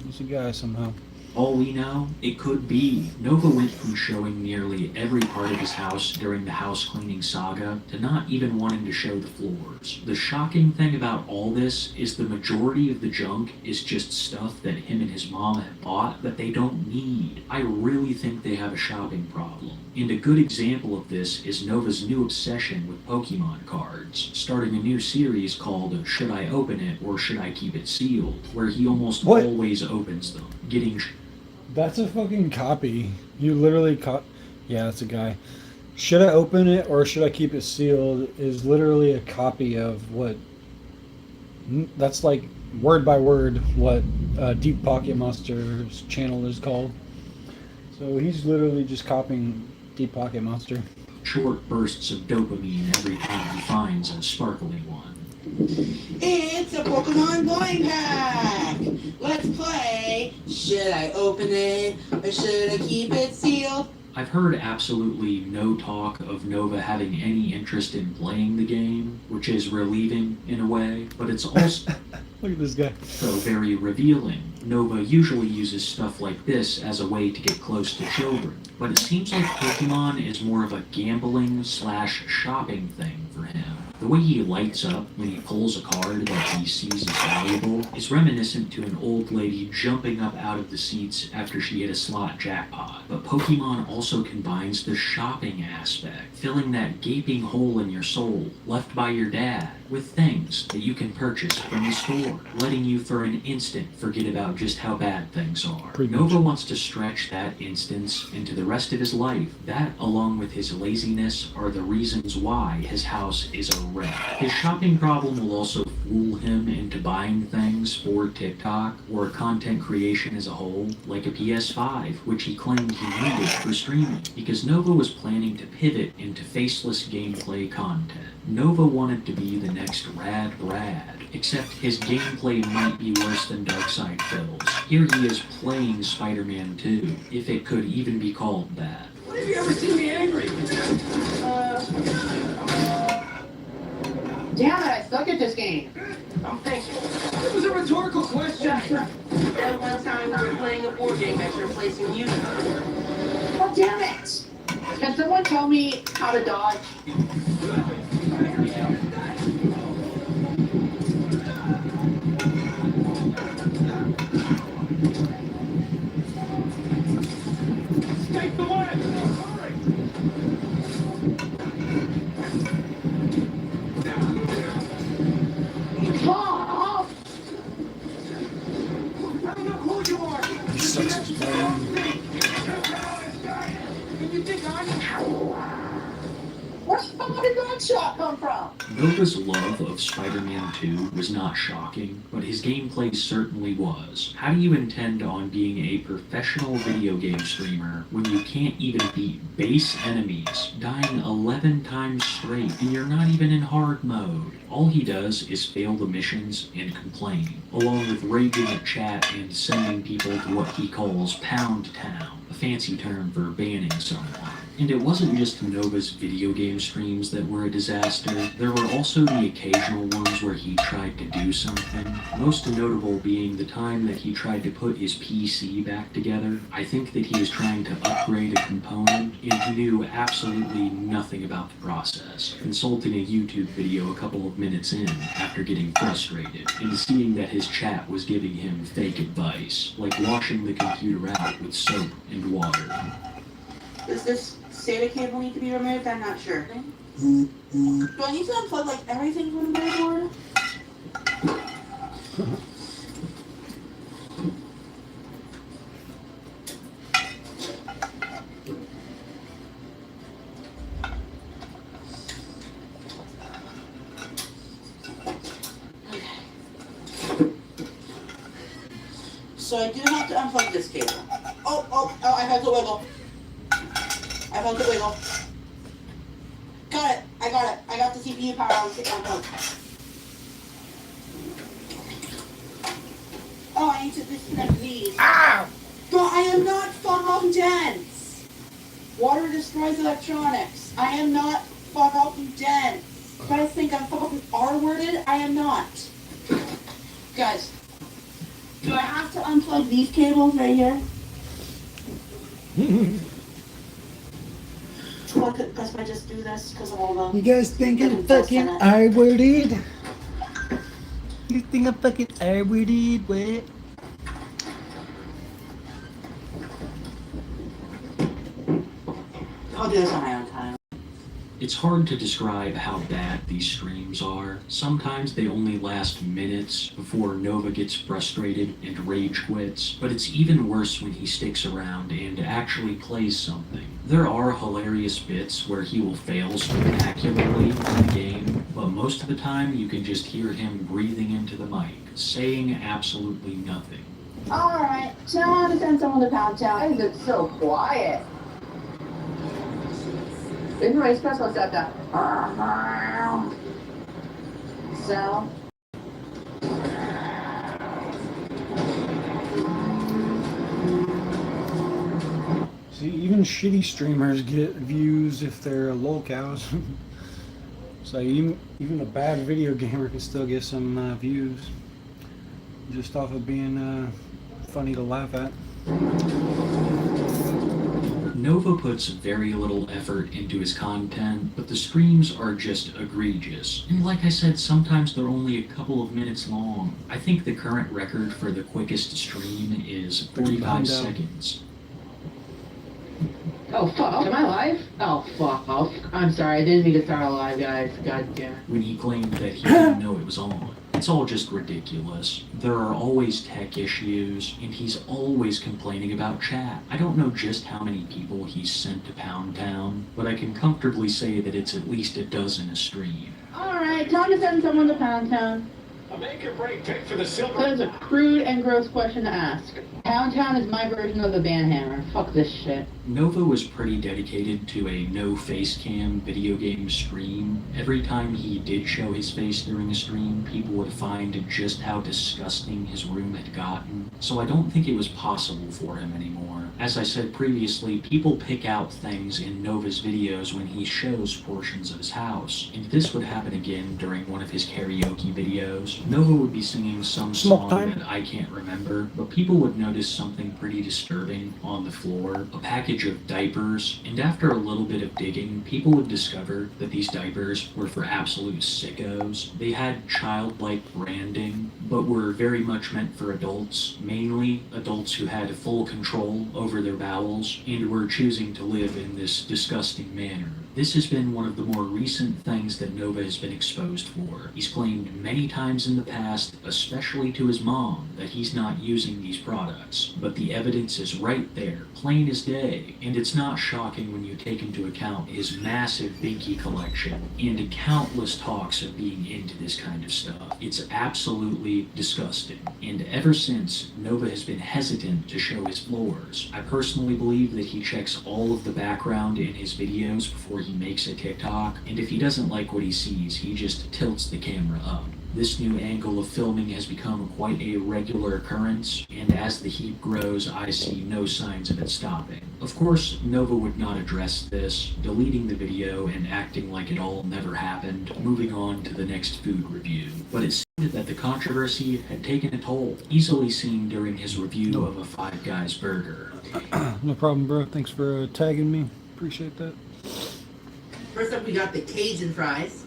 He's a guy somehow. all we know, it could be. Nova went from showing nearly every part of his house during the house cleaning saga to not even wanting to show the floors. The shocking thing about all this is the majority of the junk is just stuff that him and his mom have bought that they don't need. I really think they have a shopping problem. And a good example of this is Nova's new obsession with Pokemon cards, starting a new series called Should I Open It or Should I Keep It Sealed, where he almost always opens them, getting... That's a fucking copy. You literally yeah, that's a guy. Should I open it or should I keep it sealed is literally a copy of what... That's like word by word what Deep Pocket Monster's channel is called. So he's literally just copying Deep Pocket Monster. Short bursts of dopamine every time he finds a sparkling one. It's a Pokemon Blind Pack! Let's play! Should I open it or should I keep it sealed? I've heard absolutely no talk of Nova having any interest in playing the game, which is relieving in a way, but it's also look at this guy. So very revealing. Nova usually uses stuff like this as a way to get close to children, but it seems like Pokemon is more of a gambling/shopping thing for him. The way he lights up when he pulls a card that he sees as valuable is reminiscent to an old lady jumping up out of the seats after she hit a slot jackpot. But Pokemon also combines the shopping aspect, filling that gaping hole in your soul left by your dad with things that you can purchase from the store, letting you for an instant forget about just how bad things are. Nova wants to stretch that instance into the rest of his life. That, along with his laziness, are the reasons why his house is a wreck. His shopping problem will also fool him into buying things for TikTok or content creation as a whole, like a PS5, which he claimed he needed for streaming, because Nova was planning to pivot into faceless gameplay content. Nova wanted to be the next Rad Brad, except his gameplay might be worse than Darkseid Phil's. Here he is playing Spider-Man 2, if it could even be called that. When have you ever seen me angry? Damn it, I suck at this game. I'm thinking. It was a rhetorical question. That one time we were playing a board game that you're replacing you. Oh, damn it! Can someone tell me how to dodge? Take the way! Mom! I don't know who you are. He sucks his brain. And you think I'm... Where's the fucking gunshot come from? Nova's love of Spider-Man 2 was not shocking, but his gameplay certainly was. How do you intend on being a professional video game streamer when you can't even beat base enemies, dying 11 times straight, and you're not even in hard mode? All he does is fail the missions and complain, along with raging at chat and sending people to what he calls Pound Town, a fancy term for banning someone. And it wasn't just Nova's video game streams that were a disaster. There were also the occasional ones where he tried to do something, most notable being the time that he tried to put his PC back together. I think that he was trying to upgrade a component, and he knew absolutely nothing about the process, consulting a YouTube video a couple of minutes in after getting frustrated, and seeing that his chat was giving him fake advice, like washing the computer out with soap and water. Does this SATA cable need to be removed? I'm not sure. Do I need to unplug like everything from the board? So I do have to unplug this cable. Oh, I felt the wiggle. I felt the wiggle. Got it. I got the CPU power on. Oh, I need to disconnect these. Ow! But I am not fucking dense. Water destroys electronics. I am not fucking dense. You guys think I'm fucking R-worded? I am not. Guys, do I have to unplug these cables right here? Well, because if I just do this because of all the... You guys think I'm fucking R-worded? You think I'm fucking R-worded? What? I'll do this on my own time. It's hard to describe how bad these streams are. Sometimes they only last minutes before Nova gets frustrated and rage quits, but it's even worse when he sticks around and actually plays something. There are hilarious bits where he will fail spectacularly in the game, but most of the time you can just hear him breathing into the mic, saying absolutely nothing. Alright, now I want to send someone to Pound Town. It's so quiet. Didn't my espresso set that? So? See, even shitty streamers get views if they're lolcows. So even a bad video gamer can still get some views just off of being funny to laugh at. Nova puts very little effort into his content, but the streams are just egregious. And like I said, sometimes they're only a couple of minutes long. I think the current record for the quickest stream is 45 seconds. Oh fuck, am I live? Oh fuck off. I'm sorry, I didn't mean to start a live, guys. God damn. When he claimed that he didn't know it was on. It's all just ridiculous. There are always tech issues, and he's always complaining about chat. I don't know just how many people he's sent to Pound Town, but I can comfortably say that it's at least a dozen a stream. Alright, time to send someone to Pound Town. A make or break pick for the silver. That is a crude and gross question to ask. Pound Town is my version of the Banhammer. Fuck this shit. Nova was pretty dedicated to a no face cam video game stream. Every time he did show his face during a stream, people would find just how disgusting his room had gotten. So I don't think it was possible for him anymore. As I said previously, people pick out things in Nova's videos when he shows portions of his house. And this would happen again during one of his karaoke videos. Nova would be singing some song that I can't remember, but people would notice something pretty disturbing on the floor. A package of diapers, and after a little bit of digging, people would discover that these diapers were for absolute sickos. They had childlike branding, but were very much meant for adults, mainly adults who had full control over their bowels and were choosing to live in this disgusting manner. This has been one of the more recent things that Nova has been exposed for. He's claimed many times in the past, especially to his mom, that he's not using these products. But the evidence is right there, plain as day. And it's not shocking when you take into account his massive Binky collection and countless talks of being into this kind of stuff. It's absolutely disgusting. And ever since, Nova has been hesitant to show his floors. I personally believe that he checks all of the background in his videos before he makes a TikTok, and if he doesn't like what he sees, he just tilts the camera up. This new angle of filming has become quite a regular occurrence, and as the heat grows, I see no signs of it stopping. Of course, Nova would not address this, deleting the video and acting like it all never happened, moving on to the next food review. But it seemed that the controversy had taken a toll, easily seen during his review of a Five Guys burger. No problem, bro. Thanks for tagging me. Appreciate that. First up, we got the Cajun fries.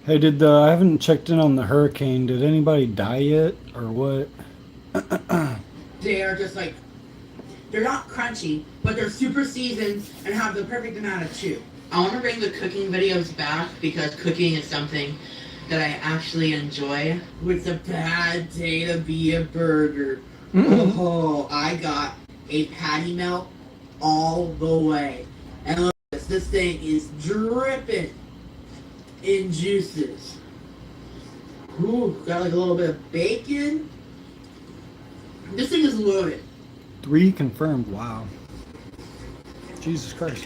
Hey, I haven't checked in on the hurricane. Did anybody die yet, or what? They are just like, they're not crunchy, but they're super seasoned and have the perfect amount of chew. I want to bring the cooking videos back because cooking is something that I actually enjoy. It's a bad day to be a burger. Oh, I got a patty melt all the way. And look, this thing is dripping in juices. Ooh, got like a little bit of bacon. This thing is loaded. 3 confirmed. Wow. Jesus Christ.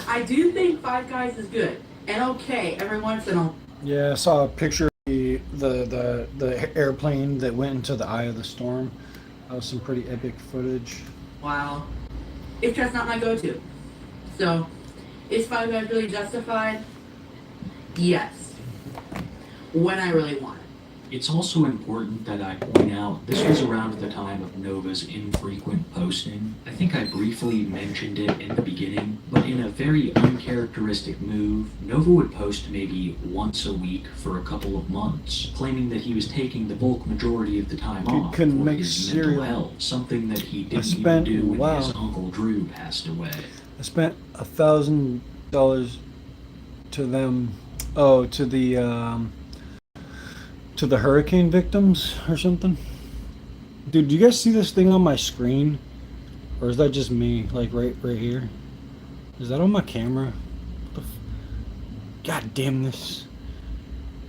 I do think Five Guys is good and okay every once in a while. Yeah, I saw a picture of the airplane that went into the eye of the storm. That was some pretty epic footage. Wow. It's just not my go-to. So, is Five Guys really justified? Yes. When I really want it. It's also important that I point out this was around the time of Nova's infrequent posting. I think I briefly mentioned it in the beginning, but in a very uncharacteristic move, Nova would post maybe once a week for a couple of months, claiming that he was taking the bulk majority of the time off for his mental health, something that he didn't even do when his Uncle Drew passed away. I spent $1,000 to them. Oh, to the hurricane victims or something. Dude, do you guys see this thing on my screen? Or is that just me? Like right here? Is that on my camera? God damn this.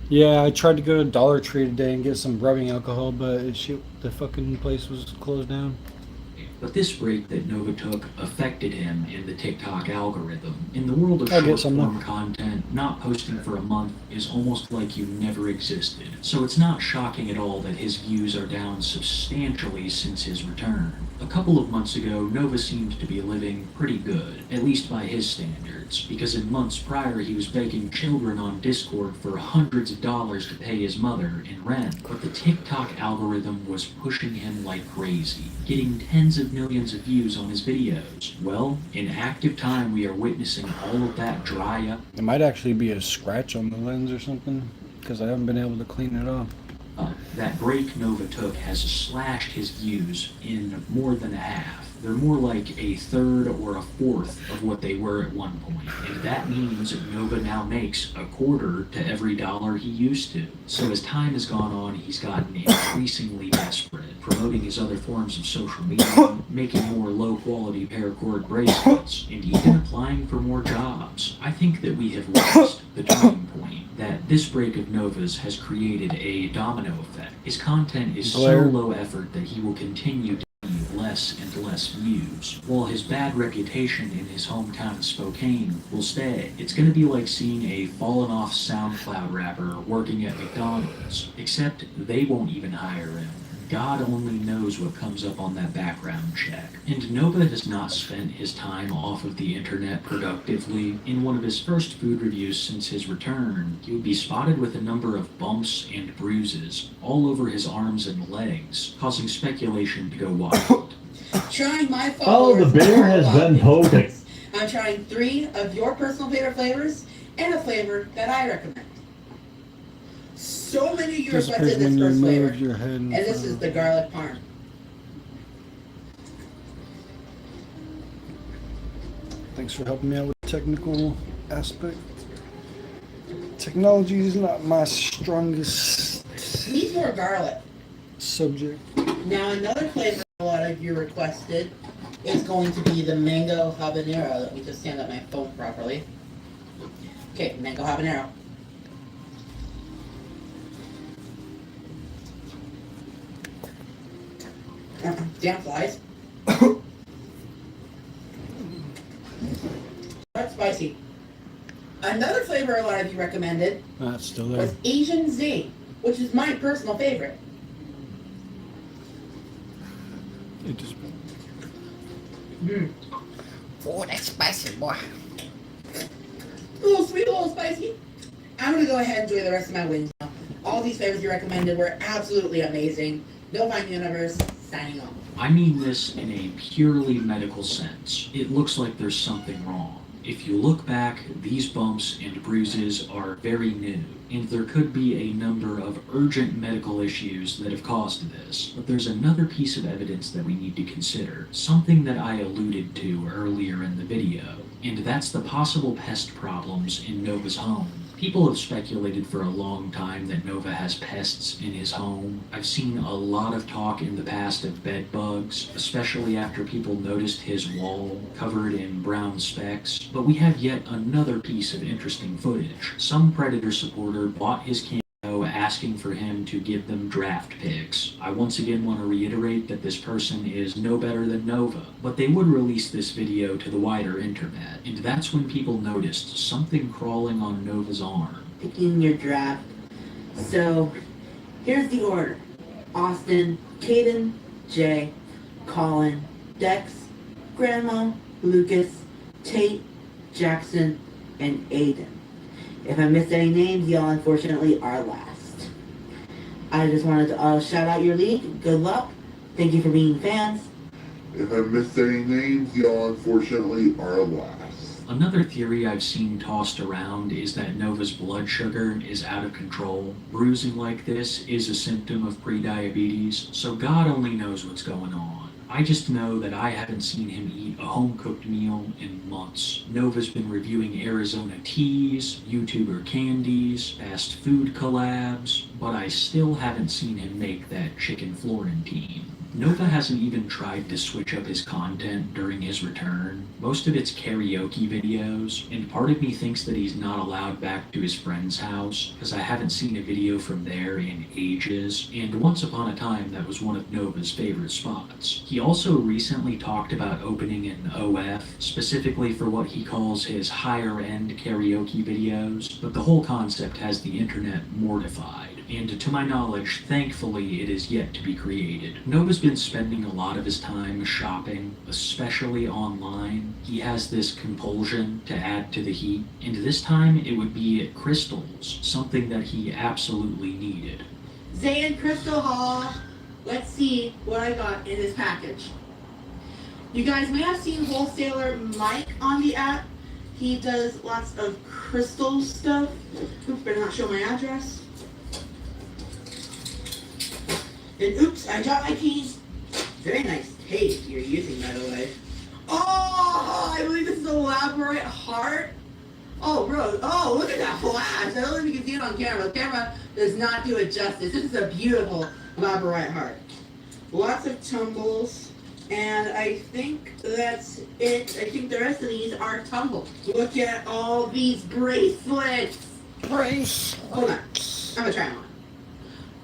Yeah, I tried to go to Dollar Tree today and get some rubbing alcohol, but the fucking place was closed down. But this break that Nova took affected him in the TikTok algorithm. In the world of short-form content, not posting for a month is almost like you never existed. So it's not shocking at all that his views are down substantially since his return. A couple of months ago, Nova seemed to be living pretty good, at least by his standards, because in months prior he was begging children on Discord for hundreds of dollars to pay his mother in rent. But the TikTok algorithm was pushing him like crazy, getting tens of millions of views on his videos. Well, in active time we are witnessing all of that dry up. It might actually be a scratch on the lens or something, because I haven't been able to clean it off. That break Nova took has slashed his views in more than a half. They're more like a third or a fourth of what they were at one point. And that means Nova now makes a quarter to every dollar he used to. So as time has gone on, he's gotten increasingly desperate, promoting his other forms of social media, making more low-quality paracord bracelets, and even applying for more jobs. I think that we have reached the turning point, that this break of Nova's has created a domino effect. His content is so low effort that he will continue to less and less views, while his bad reputation in his hometown of Spokane will stay. It's gonna be like seeing a fallen off SoundCloud rapper working at McDonald's, except they won't even hire him. God only knows what comes up on that background check. And Nova has not spent his time off of the internet productively. In one of his first food reviews since his return, he would be spotted with a number of bumps and bruises all over his arms and legs, causing speculation to go wild. Trying my followers. Oh, the bear has been poking. I'm trying 3 of your personal favorite flavors and a flavor that I recommend. So many of you requested this first flavor, and this is the garlic parm. Thanks for helping me out with the technical aspect. Technology is not my strongest Needs more garlic. subject. Now another flavor a lot of you requested is going to be the mango habanero. Let me just stand up my phone properly. Okay, mango habanero. Damn flies. That's spicy. Another flavor a lot of you recommended That's still there. was Asian Z, which is my personal favorite. It just. Oh, that's spicy, boy. A little sweet, a little spicy. I'm gonna go ahead and enjoy the rest of my wings now. All these flavors you recommended were absolutely amazing. Novine Universe, signing off. I mean this in a purely medical sense. It looks like there's something wrong. If you look back, these bumps and bruises are very new, and there could be a number of urgent medical issues that have caused this. But there's another piece of evidence that we need to consider, something that I alluded to earlier in the video, and that's the possible pest problems in Nova's home. People have speculated for a long time that Nova has pests in his home. I've seen a lot of talk in the past of bed bugs, especially after people noticed his wall covered in brown specks. But we have yet another piece of interesting footage. Some Predator supporter bought his cameo asking for him to give them draft picks. I once again want to reiterate that this person is no better than Nova, but they would release this video to the wider internet, and that's when people noticed something crawling on Nova's arm. Picking your draft. So, here's the order. Austin, Caden, Jay, Colin, Dex, Grandma, Lucas, Tate, Jackson, and Aiden. If I missed any names, y'all unfortunately are last. I just wanted to shout out your league. Good luck. Thank you for being fans. If I missed any names, y'all unfortunately are last. Another theory I've seen tossed around is that Nova's blood sugar is out of control. Bruising like this is a symptom of prediabetes, so God only knows what's going on. I just know that I haven't seen him eat a home-cooked meal in months. Nova's been reviewing Arizona teas, YouTuber candies, fast food collabs, but I still haven't seen him make that chicken Florentine. Nova hasn't even tried to switch up his content during his return. Most of it's karaoke videos, and part of me thinks that he's not allowed back to his friend's house, because I haven't seen a video from there in ages, and once upon a time that was one of Nova's favorite spots. He also recently talked about opening an OF, specifically for what he calls his higher-end karaoke videos, but the whole concept has the internet mortified. and to my knowledge, thankfully, it is yet to be created. Nova's been spending a lot of his time shopping, especially online. He has this compulsion to add to the heat, and this time it would be at crystals, something that he absolutely needed. Zayn Crystal Hall. Let's see what I got in this package. You guys may have seen Wholesaler Mike on the app. He does lots of crystal stuff. Oops, better not show my address. And oops, I dropped my keys. Very nice tape you're using, by the way. Oh, I believe this is a Labradorite heart. Oh, bro. Oh, look at that flash. I don't know if you can see it on camera. The camera does not do it justice. This is a beautiful Labradorite heart. Lots of tumbles. And I think that's it. I think the rest of these are tumbled. Look at all these bracelets. Hold on. I'm gonna try them on.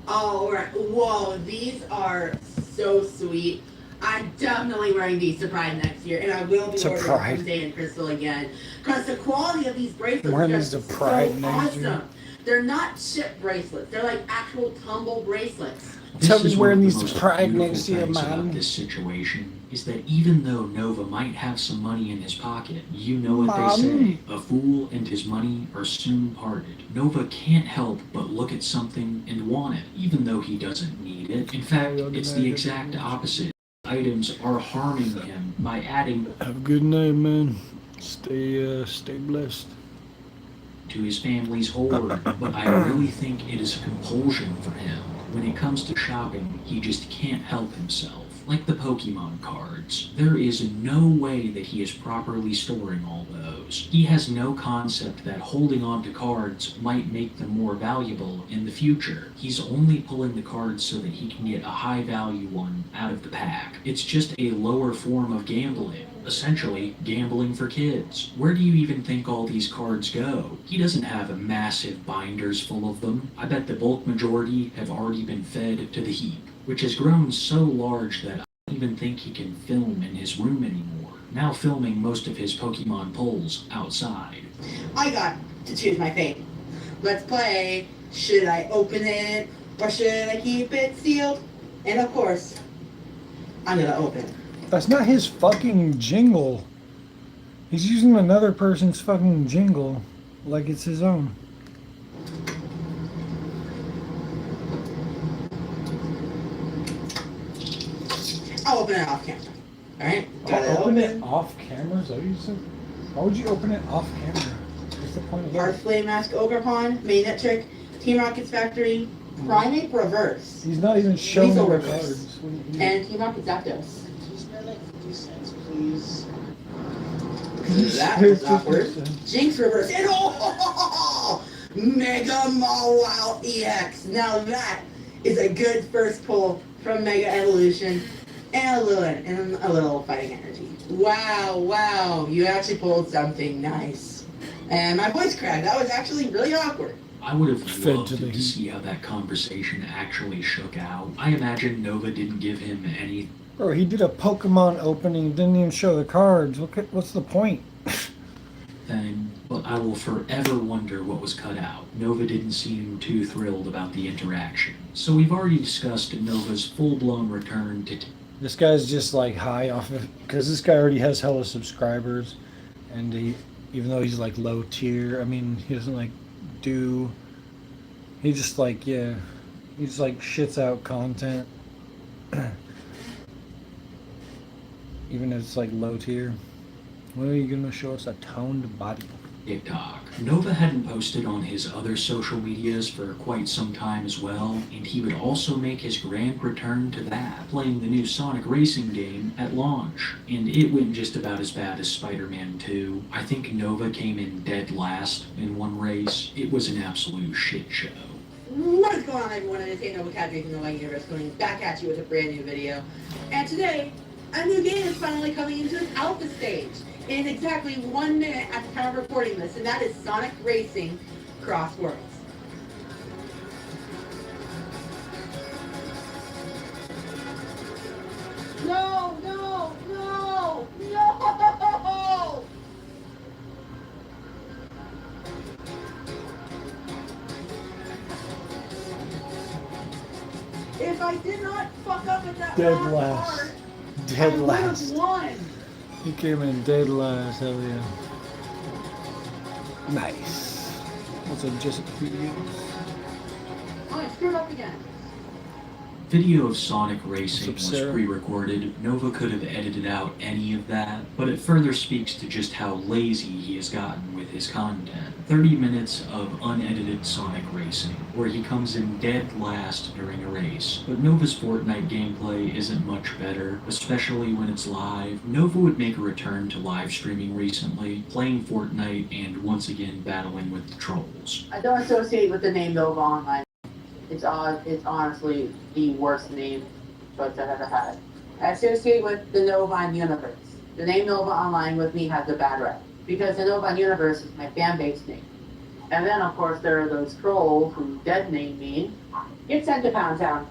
Alright. Whoa, these are so sweet. I'm definitely wearing these to Pride next year, and I will be ordering from Zayn Crystal again. Because the quality of these bracelets Wearing is these just to Pride so next year. awesome. They're not chip bracelets. They're like actual tumble bracelets. Tell me wearing these One of to the most Pride beautiful next year, things about man. this situation is that even though Nova might have some money in his pocket, you know what they say, a fool and his money are soon parted. Nova can't help but look at something and want it, even though he doesn't need it. In fact, it's the exact opposite. Items are harming him by adding Have a good night, man. Stay blessed. to his family's hoard, but I really think it is a compulsion for him. When it comes to shopping, he just can't help himself. Like the Pokemon cards, there is no way that he is properly storing all those. He has no concept that holding on to cards might make them more valuable in the future. He's only pulling the cards so that he can get a high value one out of the pack. It's just a lower form of gambling. Essentially, gambling for kids. Where do you even think all these cards go? He doesn't have massive binders full of them. I bet the bulk majority have already been fed to the heap, which has grown so large that I don't even think he can film in his room anymore, now filming most of his Pokemon pulls outside. I got to choose my fate. Let's play. Should I open it or should I keep it sealed? And of course, I'm gonna open it. That's not his fucking jingle. He's using another person's fucking jingle like it's his own. I'll open it off camera. Alright? Open it off camera? Is that what you said? Why would you open it off camera? What's the point of that? Heart Flame Mask Ogrepon, Magnet Trick, Team Rocket's Factory, Primeape Reverse, He's not even showing Weasel the Reverse, cards. What do you- and Team Rocket Zapdos. Please. That was awkward. Jinx Reverse, and oh! Mega Mawile EX. Now that is a good first pull from Mega Evolution. And a little fighting energy. Wow, wow, you actually pulled something nice. And my voice cracked. That was actually really awkward. I would have Fed loved to the to heat. see how that conversation actually shook out. I imagine Nova didn't give him any Bro, he did a Pokemon opening, didn't even show the cards. What's the point? thing, but I will forever wonder what was cut out. Nova didn't seem too thrilled about the interaction. So we've already discussed Nova's full-blown return to This guy's just like high off of, because this guy already has hella subscribers, and he, even though he's like low tier, I mean, he doesn't like do, he just like, yeah, he just like shits out content, even if it's like low tier. When are you gonna show us a toned body? TikTok. Nova hadn't posted on his other social medias for quite some time as well, and he would also make his grand return to that, playing the new Sonic racing game at launch. And it went just about as bad as Spider-Man 2. I think Nova came in dead last in one race. It was an absolute shit show. What is going on, everyone? It is Nova Cadre from the Light Universe coming back at you with a brand new video. And today, a new game is finally coming into its alpha stage in exactly 1 minute at the time of recording this, and that is Sonic Racing Cross Worlds. No, no, no, no! If I did not fuck up at that Dead last last. part, Dead I would last. have won. He came in dead last, hell yeah. Nice. What's up, Jessica Peters? Oh, I screwed up again. Video of Sonic racing What's up, was Sarah? pre-recorded. Nova could have edited out any of that, but it further speaks to just how lazy he has gotten with his content. 30 minutes of unedited Sonic racing, where he comes in dead last during a race. But Nova's Fortnite gameplay isn't much better, especially when it's live. Nova would make a return to live streaming recently, playing Fortnite and once again battling with the trolls. I don't associate with the name Nova Online. It's honestly the worst name choice I've ever had. I associate with the Novine universe. The name Nova Online with me has a bad rep, because the Novine universe is my fan base name. And then, of course, there are those trolls who dead name me. Get sent to Pound Town.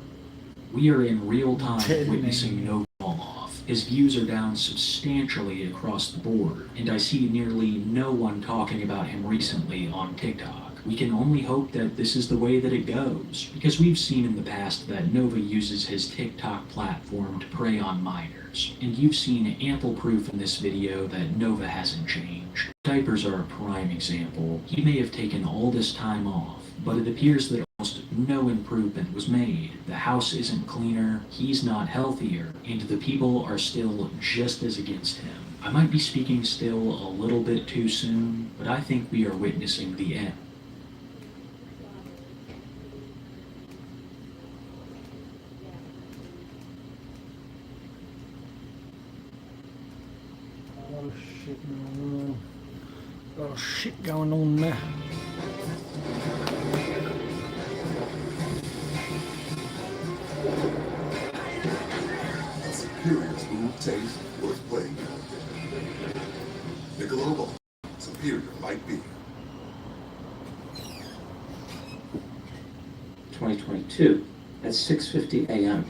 We are in real time Dead witnessing Nova fall off. His views are down substantially across the board, and I see nearly no one talking about him recently on TikTok. We can only hope that this is the way that it goes, because we've seen in the past that Nova uses his TikTok platform to prey on minors, and you've seen ample proof in this video that Nova hasn't changed. Diapers are a prime example. He may have taken all this time off, but it appears that almost no improvement was made. The house isn't cleaner, he's not healthier, and the people are still just as against him. I might be speaking still a little bit too soon, but I think we are witnessing the end. A lot of shit going on there. Superior's food taste worth playing. The global superior might be. 2022, at 6:50 a.m.,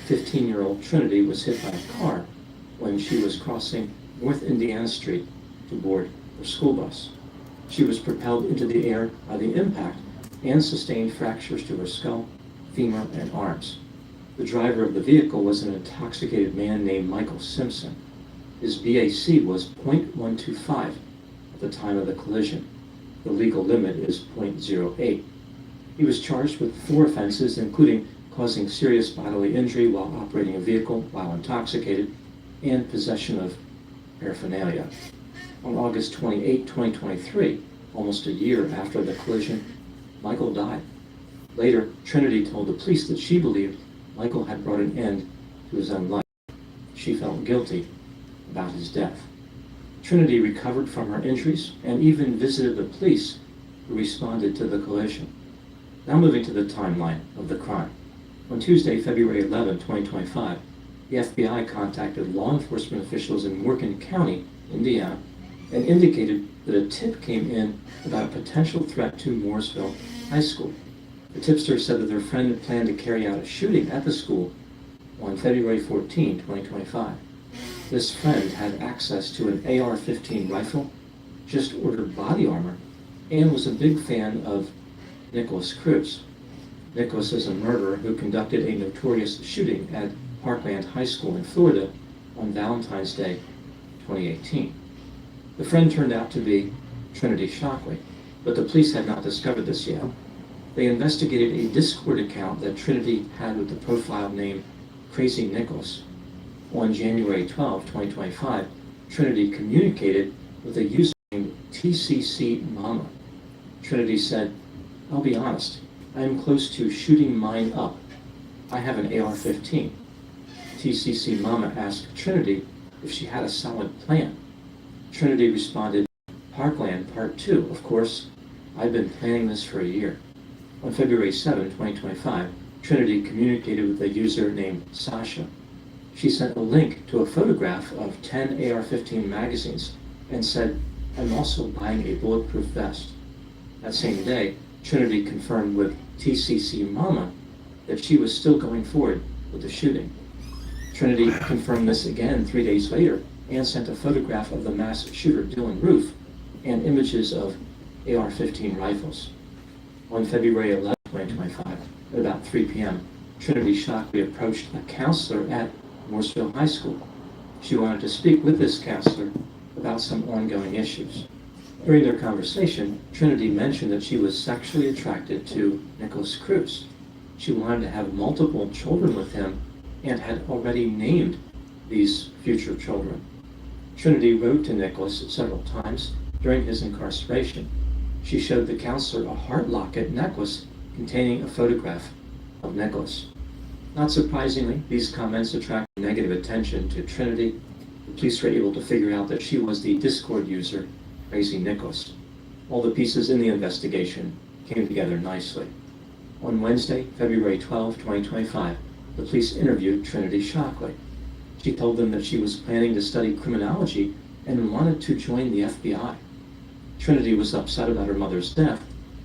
15-year-old Trinity was hit by a car when she was crossing North Indiana Street to board her school bus. She was propelled into the air by the impact and sustained fractures to her skull, femur, and arms. The driver of the vehicle was an intoxicated man named Michael Simpson. His BAC was .125 at the time of the collision. The legal limit is .08. He was charged with 4 offenses, including causing serious bodily injury while operating a vehicle while intoxicated and possession of paraphernalia. On August 28, 2023, almost a year after the collision, Michael died. Later, Trinity told the police that she believed Michael had brought an end to his own life. She felt guilty about his death. Trinity recovered from her injuries and even visited the police who responded to the collision. Now moving to the timeline of the crime. On Tuesday, February 11, 2025, the FBI contacted law enforcement officials in Morgan County, Indiana, and indicated that a tip came in about a potential threat to Mooresville High School. The tipster said that their friend had planned to carry out a shooting at the school on February 14, 2025. This friend had access to an AR-15 rifle, just ordered body armor, and was a big fan of Nicholas Cruz. Nicholas is a murderer who conducted a notorious shooting at Parkland High School in Florida on Valentine's Day, 2018. The friend turned out to be Trinity Shockley, but the police had not discovered this yet. They investigated a Discord account that Trinity had with the profile name Crazy Nicholas. On January 12, 2025, Trinity communicated with a user named TCC Mama. Trinity said, "I'll be honest, I am close to shooting mine up. I have an AR-15. TCC Mama asked Trinity if she had a solid plan. Trinity responded, "Parkland Part 2, of course. I've been planning this for a year." On February 7, 2025, Trinity communicated with a user named Sasha. She sent a link to a photograph of 10 AR-15 magazines and said, "I'm also buying a bulletproof vest." That same day, Trinity confirmed with TCC Mama that she was still going forward with the shooting. Trinity confirmed this again 3 days later and sent a photograph of the mass shooter Dylan Roof and images of AR-15 rifles. On February 11, 2025, at about 3 p.m., Trinity Shockley approached a counselor at Mooresville High School. She wanted to speak with this counselor about some ongoing issues. During their conversation, Trinity mentioned that she was sexually attracted to Nicholas Cruz. She wanted to have multiple children with him and had already named these future children. Trinity wrote to Nicholas several times during his incarceration. She showed the counselor a heart locket necklace containing a photograph of Nicholas. Not surprisingly, these comments attracted negative attention to Trinity. The police were able to figure out that she was the Discord user, Crazy Nicholas. All the pieces in the investigation came together nicely. On Wednesday, February 12, 2025, the police interviewed Trinity Shockley. She told them that she was planning to study criminology and wanted to join the FBI. Trinity was upset about her mother's death,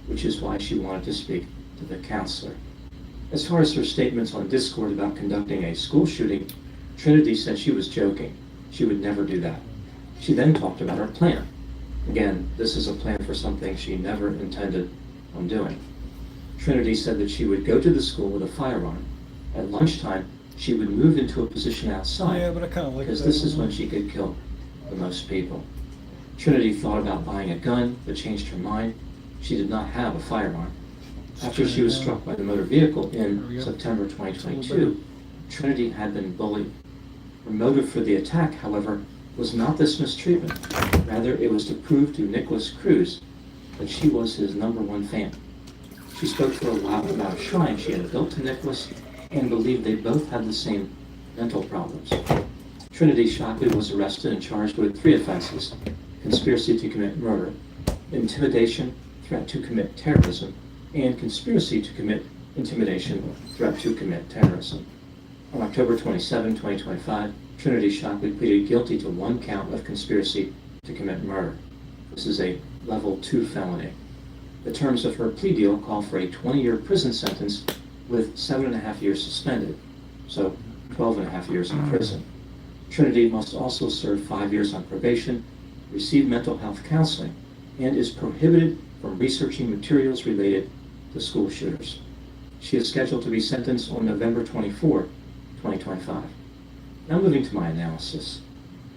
which is why she wanted to speak to the counselor. As far as her statements on Discord about conducting a school shooting, Trinity said she was joking. She would never do that. She then talked about her plan. Again, this is a plan for something she never intended on doing. Trinity said that she would go to the school with a firearm. At lunchtime, she would move into a position outside, Yeah, but I kind of like because that. this is when she could kill the most people. Trinity thought about buying a gun, but changed her mind. She did not have a firearm. After she was struck by the motor vehicle in September 2022, Trinity had been bullied. Her motive for the attack, however, was not this mistreatment. Rather, it was to prove to Nicholas Cruz that she was his #1 fan. She spoke for a while about a shrine she had built to Nicholas and believed they both had the same mental problems. Trinity Shockley was arrested and charged with 3 offenses: conspiracy to commit murder, intimidation, threat to commit terrorism, and conspiracy to commit intimidation, threat to commit terrorism. On October 27, 2025, Trinity Shockley pleaded guilty to 1 count of conspiracy to commit murder. This is a level 2 felony. The terms of her plea deal call for a 20-year prison sentence with 7.5 years suspended, so 12.5 years in prison. Trinity must also serve 5 years on probation, receive mental health counseling, and is prohibited from researching materials related to school shooters. She is scheduled to be sentenced on November 24, 2025. Now moving to my analysis.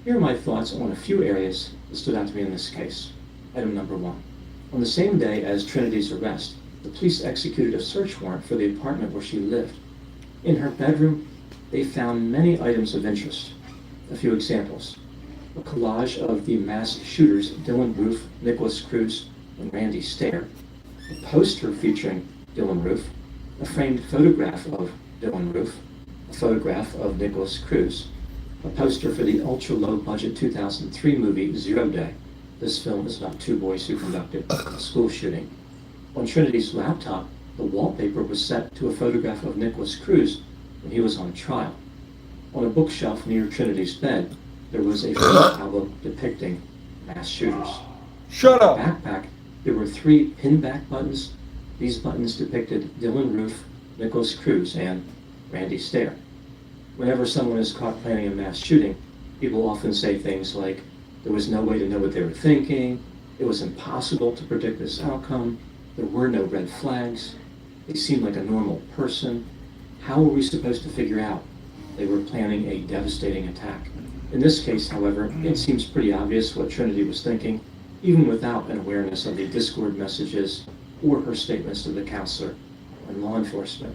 Here are my thoughts on a few areas that stood out to me in this case. Item number 1. On the same day as Trinity's arrest, the police executed a search warrant for the apartment where she lived. In her bedroom, they found many items of interest. A few examples: a collage of the masked shooters Dylan Roof, Nicholas Cruz, and Randy Stair, a poster featuring Dylan Roof, a framed photograph of Dylan Roof, a photograph of Nicholas Cruz, a poster for the ultra-low-budget 2003 movie Zero Day. This film is about 2 boys who conducted a school shooting. On Trinity's laptop, the wallpaper was set to a photograph of Nicholas Cruz when he was on trial. On a bookshelf near Trinity's bed, there was a photo album depicting mass shooters. Shut up! In the backpack, there were 3 pinback buttons. These buttons depicted Dylan Roof, Nicholas Cruz, and Randy Stair. Whenever someone is caught planning a mass shooting, people often say things like, there was no way to know what they were thinking, it was impossible to predict this outcome, there were no red flags, they seemed like a normal person. How were we supposed to figure out they were planning a devastating attack? In this case, however, it seems pretty obvious what Trinity was thinking, even without an awareness of the Discord messages or her statements to the counselor and law enforcement.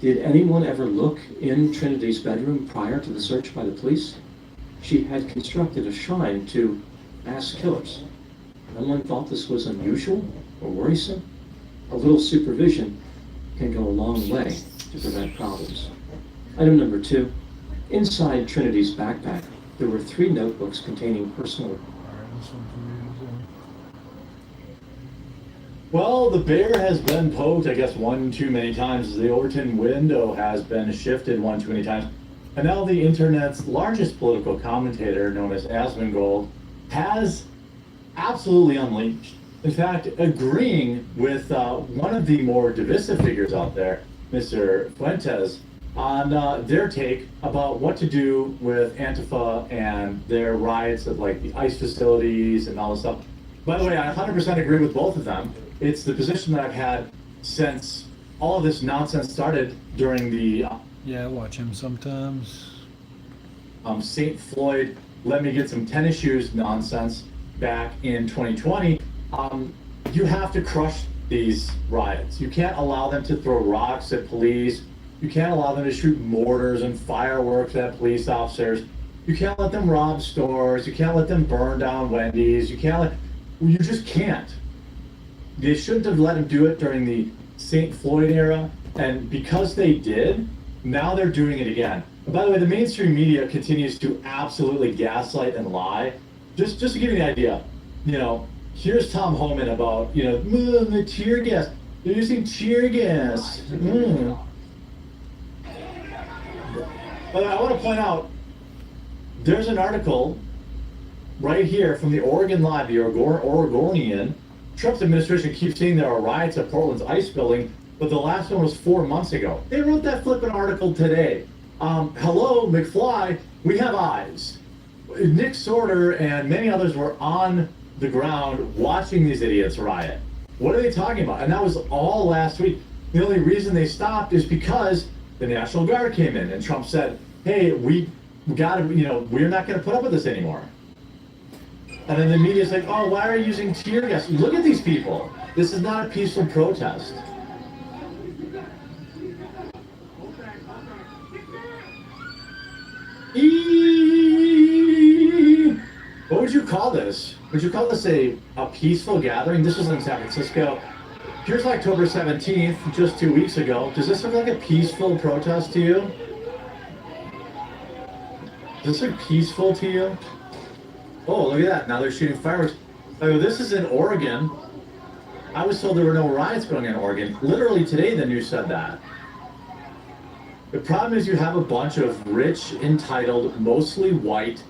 Did anyone ever look in Trinity's bedroom prior to the search by the police? She had constructed a shrine to mass killers. No one thought this was unusual or worrisome. A little supervision can go a long way to prevent problems. Item number 2. Inside Trinity's backpack, there were 3 notebooks containing personal. Well, the bear has been poked, I guess, one too many times. The Overton window has been shifted one too many times. And now the internet's largest political commentator, known as Asmongold, has absolutely unleashed. In fact, agreeing with one of the more divisive figures out there, Mr. Fuentes, on their take about what to do with Antifa and their riots at like the ICE facilities and all this stuff. By the way, I 100% agree with both of them. It's the position that I've had since all of this nonsense started during the Yeah, I watch him sometimes. St. Floyd let me get some tennis shoes nonsense back in 2020. You have to crush these riots. You can't allow them to throw rocks at police. You can't allow them to shoot mortars and fireworks at police officers. You can't let them rob stores. You can't let them burn down Wendy's. You just can't. They shouldn't have let them do it during the St. Floyd era. And because they did, now they're doing it again. And by the way, the mainstream media continues to absolutely gaslight and lie. Just to give you an idea, here's Tom Homan about, the tear gas. They're using tear gas. But I want to point out, there's an article right here from the Oregon Live, the Oregonian. Trump's administration keeps saying there are riots at Portland's ICE building, but the last one was 4 months ago. They wrote that flippin' article today. Hello, McFly, we have eyes. Nick Sorter and many others were on the ground watching these idiots riot. What are they talking about? And that was all last week. The only reason they stopped is because the National Guard came in and Trump said, hey, we gotta, we're not gonna put up with this anymore. And then the media's like, oh, why are you using tear gas? Look at these people. This is not a peaceful protest. What would you call this? Would you call this a peaceful gathering? This was in San Francisco. Here's October 17th, just 2 weeks ago. Does this look like a peaceful protest to you? Does this look peaceful to you? Oh, look at that. Now they're shooting fireworks. Oh, this is in Oregon. I was told there were no riots going on in Oregon. Literally today the news said that. The problem is you have a bunch of rich, entitled, mostly white,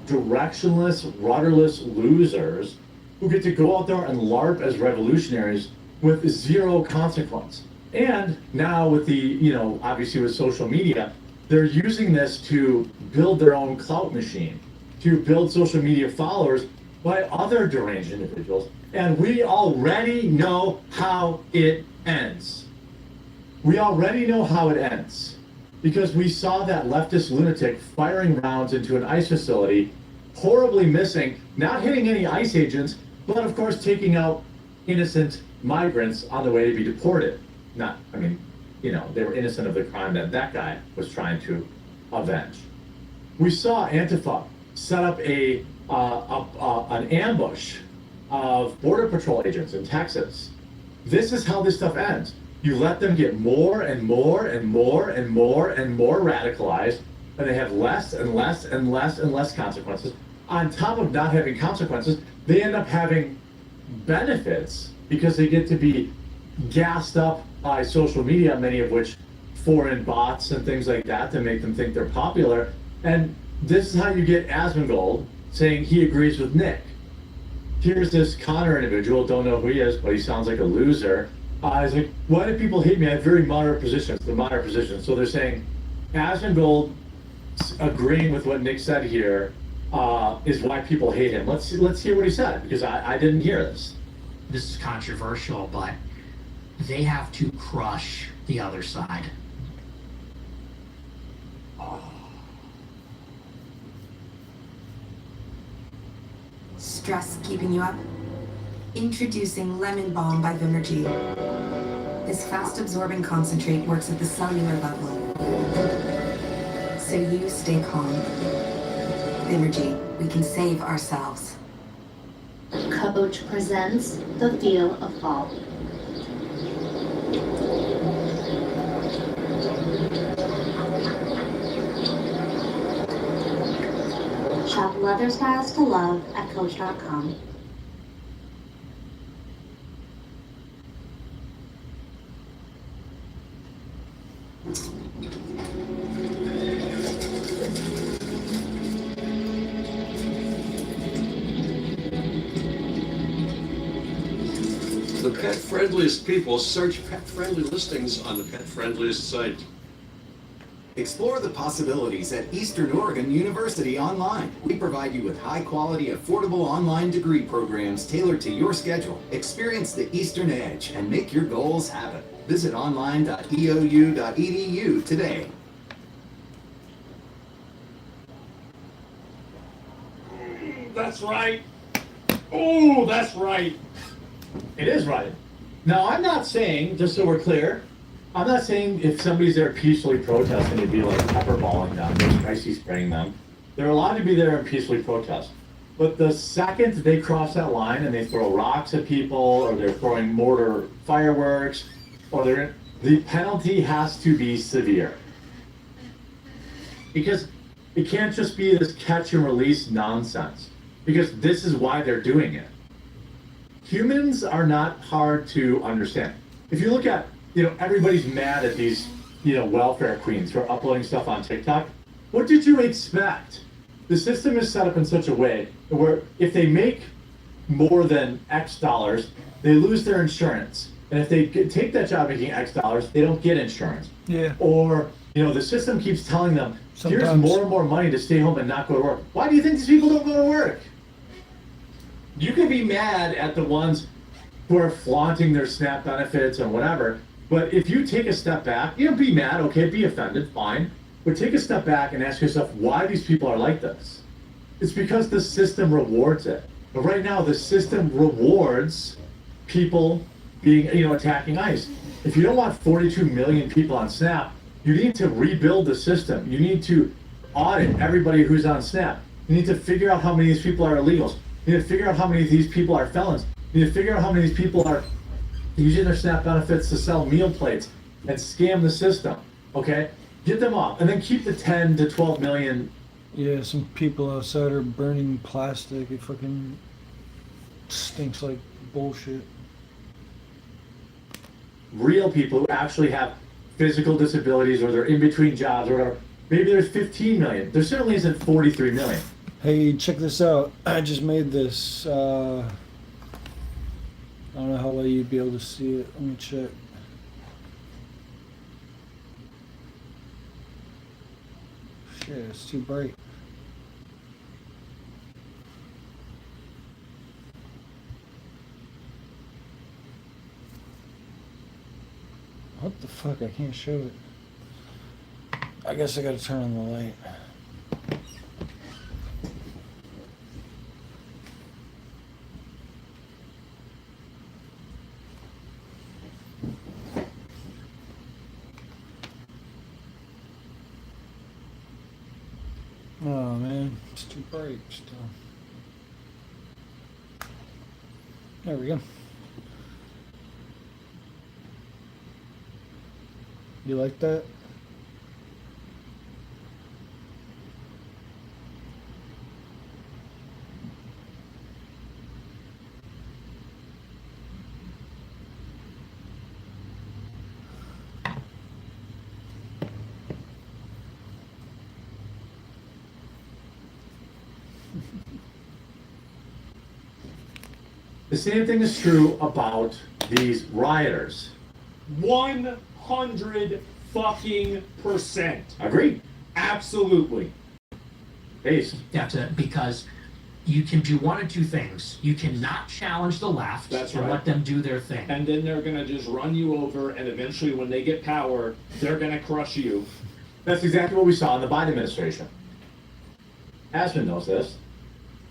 directionless, rudderless losers who get to go out there and LARP as revolutionaries with zero consequence. And now with the, obviously with social media, they're using this to build their own clout machine, to build social media followers by other deranged individuals. And we already know how it ends. We already know how it ends. Because we saw that leftist lunatic firing rounds into an ICE facility, horribly missing, not hitting any ICE agents, but of course taking out innocent migrants on the way to be deported. They were innocent of the crime that guy was trying to avenge. We saw Antifa set up an ambush of Border Patrol agents in Texas. This is how this stuff ends. You let them get more and more and more and more and more radicalized, and they have less and less and less and less consequences. On top of not having consequences, they end up having benefits because they get to be gassed up by social media, many of which foreign bots and things like that to make them think they're popular. And this is how you get Asmongold saying he agrees with Nick. Here's this Connor individual, don't know who he is, but he sounds like a loser. He's like, why do people hate me? I have very moderate positions, the moderate positions. So they're saying Asmongold agreeing with what Nick said here is why people hate him. Let's hear what he said, because I didn't hear this. This is controversial, but they have to crush the other side. Stress keeping you up? Introducing Lemon Balm by Vimergy. This fast-absorbing concentrate works at the cellular level, so you stay calm. Vimergy, we can save ourselves. Coach presents The Feel of Fall. Shop leather styles to love at Coach.com. The pet-friendliest people search pet-friendly listings on the pet-friendliest site. Explore the possibilities at Eastern Oregon University Online. We provide you with high-quality, affordable online degree programs tailored to your schedule. Experience the Eastern Edge and make your goals happen. Visit online.eou.edu today. That's right. Oh, that's right. It is right. Now, I'm not saying, just so we're clear, I'm not saying if somebody's there peacefully protesting, to be like pepperballing them, or icy spraying them. They're allowed to be there and peacefully protest. But the second they cross that line and they throw rocks at people, or they're throwing mortar fireworks, or the penalty has to be severe. Because it can't just be this catch and release nonsense. Because this is why they're doing it. Humans are not hard to understand. If you look at, everybody's mad at these, welfare queens who are uploading stuff on TikTok. What did you expect? The system is set up in such a way where if they make more than X dollars, they lose their insurance. And if they take that job making X dollars, they don't get insurance. Yeah. Or, the system keeps telling them, here's Sometimes. more and more money to stay home and not go to work. Why do you think these people don't go to work? You can be mad at the ones who are flaunting their SNAP benefits and whatever, but if you take a step back, be mad, okay, be offended, fine, but take a step back and ask yourself why these people are like this. It's because the system rewards it. But right now, the system rewards people being, attacking ICE. If you don't want 42 million people on SNAP, you need to rebuild the system. You need to audit everybody who's on SNAP. You need to figure out how many of these people are illegals. You need to figure out how many of these people are felons. You need to figure out how many of these people are using their SNAP benefits to sell meal plates and scam the system, okay? Get them off, and then keep the 10 to 12 million. Yeah, some people outside are burning plastic. It fucking stinks like bullshit. Real people who actually have physical disabilities, or they're in between jobs or whatever. Maybe there's 15 million. There certainly isn't 43 million. Hey, check this out. I just made this. I don't know how well you'd be able to see it. Let me check. Shit, it's too bright. What the fuck? I can't show it. I guess I gotta turn on the light. Oh man, it's too bright still. There we go. You like that? The same thing is true about these rioters. 100% Agreed. Absolutely. Base. Because you can do one of two things. You cannot challenge the left That's and right. let them do their thing. And then they're gonna just run you over, and eventually when they get power, they're gonna crush you. That's exactly what we saw in the Biden administration. Aspen knows this.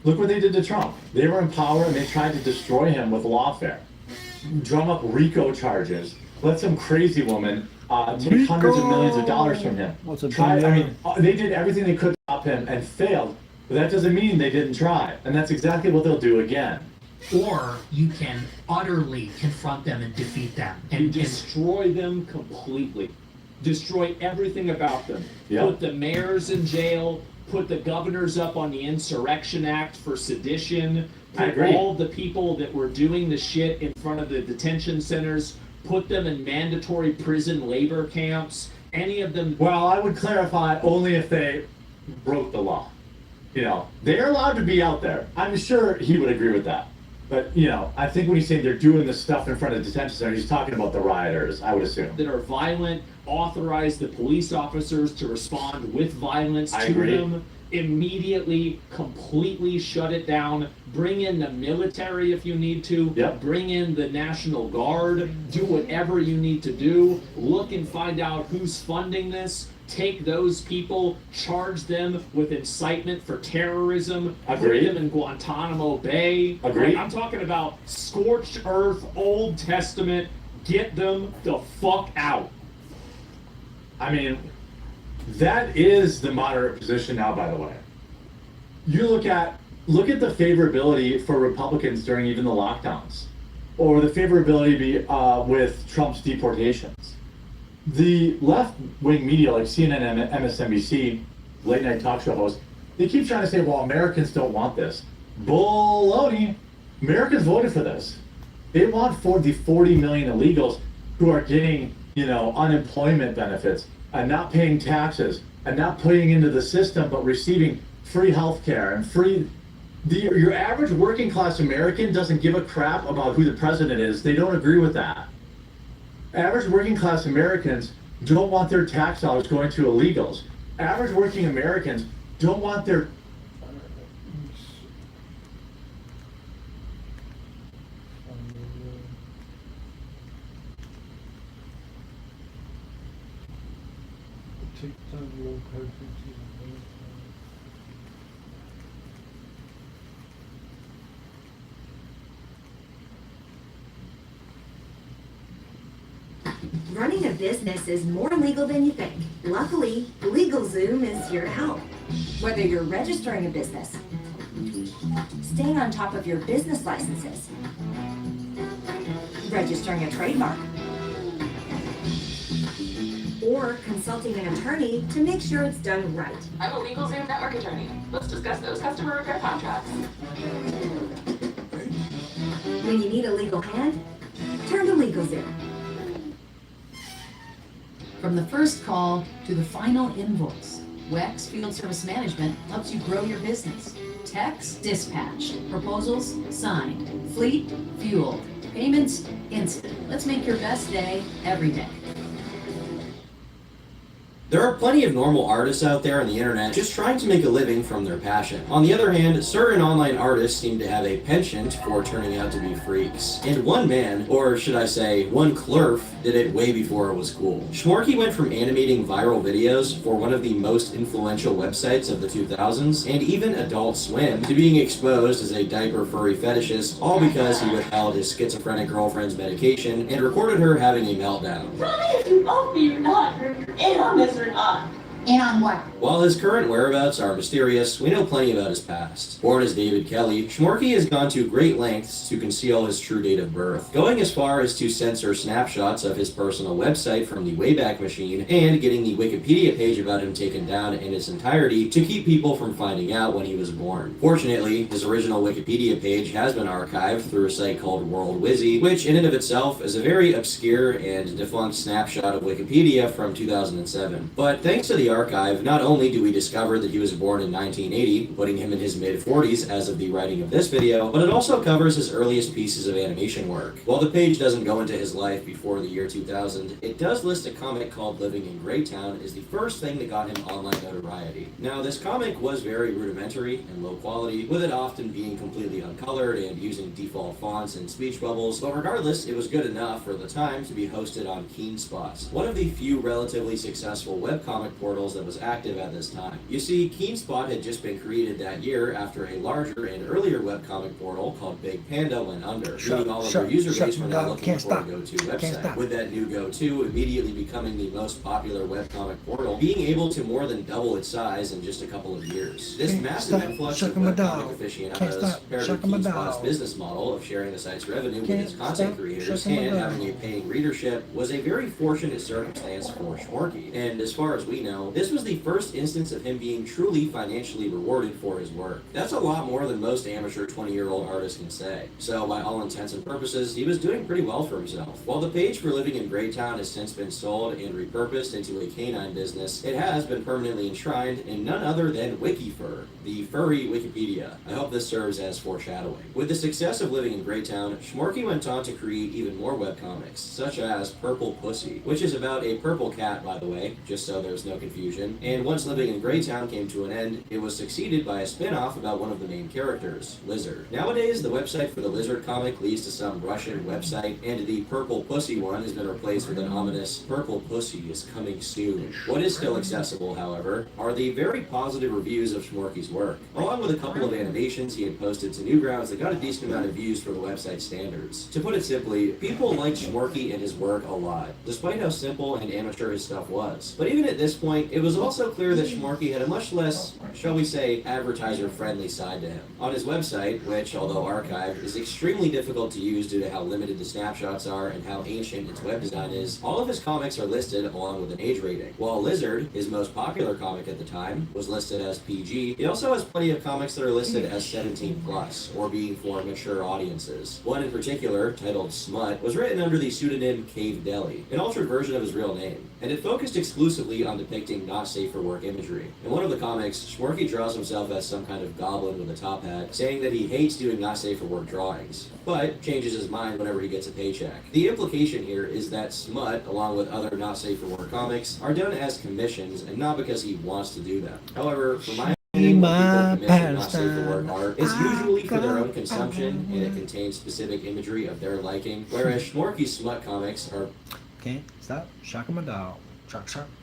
Look what they did to Trump. They were in power and they tried to destroy him with lawfare. Drum up RICO charges. Let some crazy woman take hundreds of millions of dollars from him. What's a They did everything they could to stop him and failed. But that doesn't mean they didn't try. And that's exactly what they'll do again. Or you can utterly confront them and defeat them. You destroy them completely. Destroy everything about them. Yep. Put the mayors in jail. Put the governors up on the Insurrection Act for sedition. I Put agree. all the people that were doing the shit in front of the detention centers. Put them in mandatory prison labor camps. Any of them. Well, I would clarify only if they broke the law. They're allowed to be out there. I'm sure he would agree with that. But, I think when he's saying they're doing this stuff in front of detention centers, he's talking about the rioters, I would assume. That are violent, authorize the police officers to respond with violence I to agree. them, immediately, completely shut it down, bring in the military if you need to, bring in the National Guard, do whatever you need to do, look and find out who's funding this, take those people, charge them with incitement for terrorism, Agreed. put them in Guantanamo Bay. Agreed. I'm talking about scorched earth, Old Testament, get them the fuck out. I mean, that is the moderate position now, by the way. You look at the favorability for Republicans during even the lockdowns, or the favorability with Trump's deportations. The left-wing media like CNN and MSNBC, late-night talk show hosts, they keep trying to say, well, Americans don't want this. Baloney. Americans voted for this. They want for the 40 million illegals who are getting, unemployment benefits and not paying taxes and not putting into the system, but receiving free health care and your average working class American doesn't give a crap about who the president is. They don't agree with that. Average working class Americans don't want their tax dollars going to illegals. Average working Americans don't want their Running a business is more legal than you think. Luckily, LegalZoom is here to help. Whether you're registering a business, staying on top of your business licenses, registering a trademark, or consulting an attorney to make sure it's done right. I'm a LegalZoom network attorney. Let's discuss those customer repair contracts. When you need a legal hand, turn to LegalZoom. From the first call to the final invoice, WEX Field Service Management helps you grow your business. Techs dispatched, proposals signed, fleet fueled, payments instant. Let's make your best day every day. There are plenty of normal artists out there on the internet just trying to make a living from their passion. On the other hand, certain online artists seem to have a penchant for turning out to be freaks. And one man, or should I say, one clerf, did it way before it was cool. Shmorky went from animating viral videos for one of the most influential websites of the 2000s, and even Adult Swim, to being exposed as a diaper furry fetishist, all because he withheld his schizophrenic girlfriend's medication and recorded her having a meltdown. If you love me or not, you're in on this or not. In on what? While his current whereabouts are mysterious, we know plenty about his past. Born as David Kelly, Shmorky has gone to great lengths to conceal his true date of birth, going as far as to censor snapshots of his personal website from the Wayback Machine and getting the Wikipedia page about him taken down in its entirety to keep people from finding out when he was born. Fortunately, his original Wikipedia page has been archived through a site called WorldWizzy, which in and of itself is a very obscure and defunct snapshot of Wikipedia from 2007. But thanks to the archive, not only do we discover that he was born in 1980, putting him in his mid-40s as of the writing of this video, but it also covers his earliest pieces of animation work. While the page doesn't go into his life before the year 2000, it does list a comic called Living in Greytown as the first thing that got him online notoriety. Now, this comic was very rudimentary and low quality, with it often being completely uncolored and using default fonts and speech bubbles, but regardless, it was good enough for the time to be hosted on KeenSpot, one of the few relatively successful webcomic portals that was active at this time. You see, KeenSpot had just been created that year after a larger and earlier webcomic portal called Big Panda went under, meaning all of their user base were now looking for a go-to website. With that new go-to immediately becoming the most popular webcomic portal, being able to more than double its size in just a couple of years. This massive influx of webcomic aficionados paired with KeenSpot's business model of sharing the site's revenue with its content creators and having a paying readership was a very fortunate circumstance for Shmorky. And as far as we know, though, this was the first instance of him being truly financially rewarded for his work. That's a lot more than most amateur 20-year-old artists can say. So by all intents and purposes, he was doing pretty well for himself. While the page for Living in Greytown has since been sold and repurposed into a canine business, it has been permanently enshrined in none other than WikiFur, the furry Wikipedia. I hope this serves as foreshadowing. With the success of Living in Greytown, Schmorky went on to create even more webcomics, such as Purple Pussy, which is about a purple cat, by the way, just so there's no confusion. And once Living in Greytown came to an end, it was succeeded by a spin-off about one of the main characters, Lizard. Nowadays, the website for the Lizard comic leads to some Russian website, and the Purple Pussy one has been replaced with an ominous Purple Pussy is coming soon. What is still accessible, however, are the very positive reviews of Schmorky's work, along with a couple of animations he had posted to Newgrounds that got a decent amount of views for the website standards. To put it simply, people liked Schmorky and his work a lot, despite how simple and amateur his stuff was. But even at this point, it was also clear that Schmorky had a much less, shall we say, advertiser-friendly side to him. On his website, which, although archived, is extremely difficult to use due to how limited the snapshots are and how ancient its web design is, all of his comics are listed along with an age rating. While Lizard, his most popular comic at the time, was listed as PG, he also has plenty of comics that are listed as 17+, or being for mature audiences. One in particular, titled Smut, was written under the pseudonym Cave Deli, an altered version of his real name, and it focused exclusively on depicting not safe for work imagery. In one of the comics, Schmorky draws himself as some kind of goblin with a top hat, saying that he hates doing not safe for work drawings, but changes his mind whenever he gets a paycheck. The implication here is that Smut, along with other not safe for work comics, are done as commissions and not because he wants to do them. However, for my opinion, when people commission not safe for work art, it's usually for their own consumption, and it contains specific imagery of their liking, whereas Schmorky's Smut comics are Okay, stop. Shocking my dog.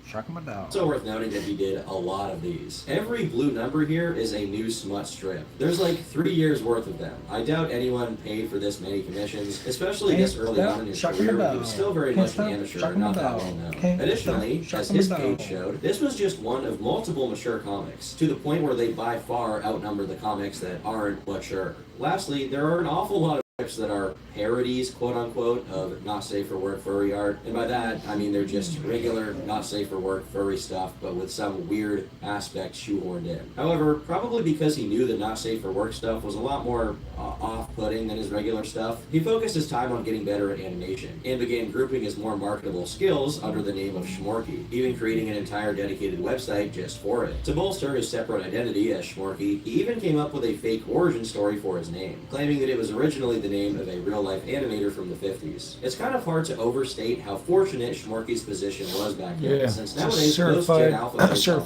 Shocking my dog. also worth noting that he did a lot of these. Every blue number here is a new Smut strip. There's like 3 years worth of them. I doubt anyone paid for this many commissions, especially this early on in his career when he was still very much an amateur and not that well known. Additionally, as his page showed, this was just one of multiple mature comics, to the point where they by far outnumber the comics that aren't mature. Lastly, there are an awful lot of that are parodies, quote-unquote, of not safe for work furry art, and by that I mean they're just regular not safe for work furry stuff, but with some weird aspect shoehorned in. However, probably because he knew that not safe for work stuff was a lot more off-putting than his regular stuff, he focused his time on getting better at animation, and began grouping his more marketable skills under the name of Schmorky, even creating an entire dedicated website just for it. To bolster his separate identity as Schmorky, he even came up with a fake origin story for his name, claiming that it was originally the name of a real-life animator from the 50s. It's kind of hard to overstate how fortunate Schmorky's position was back then, since nowadays most Gen Alpha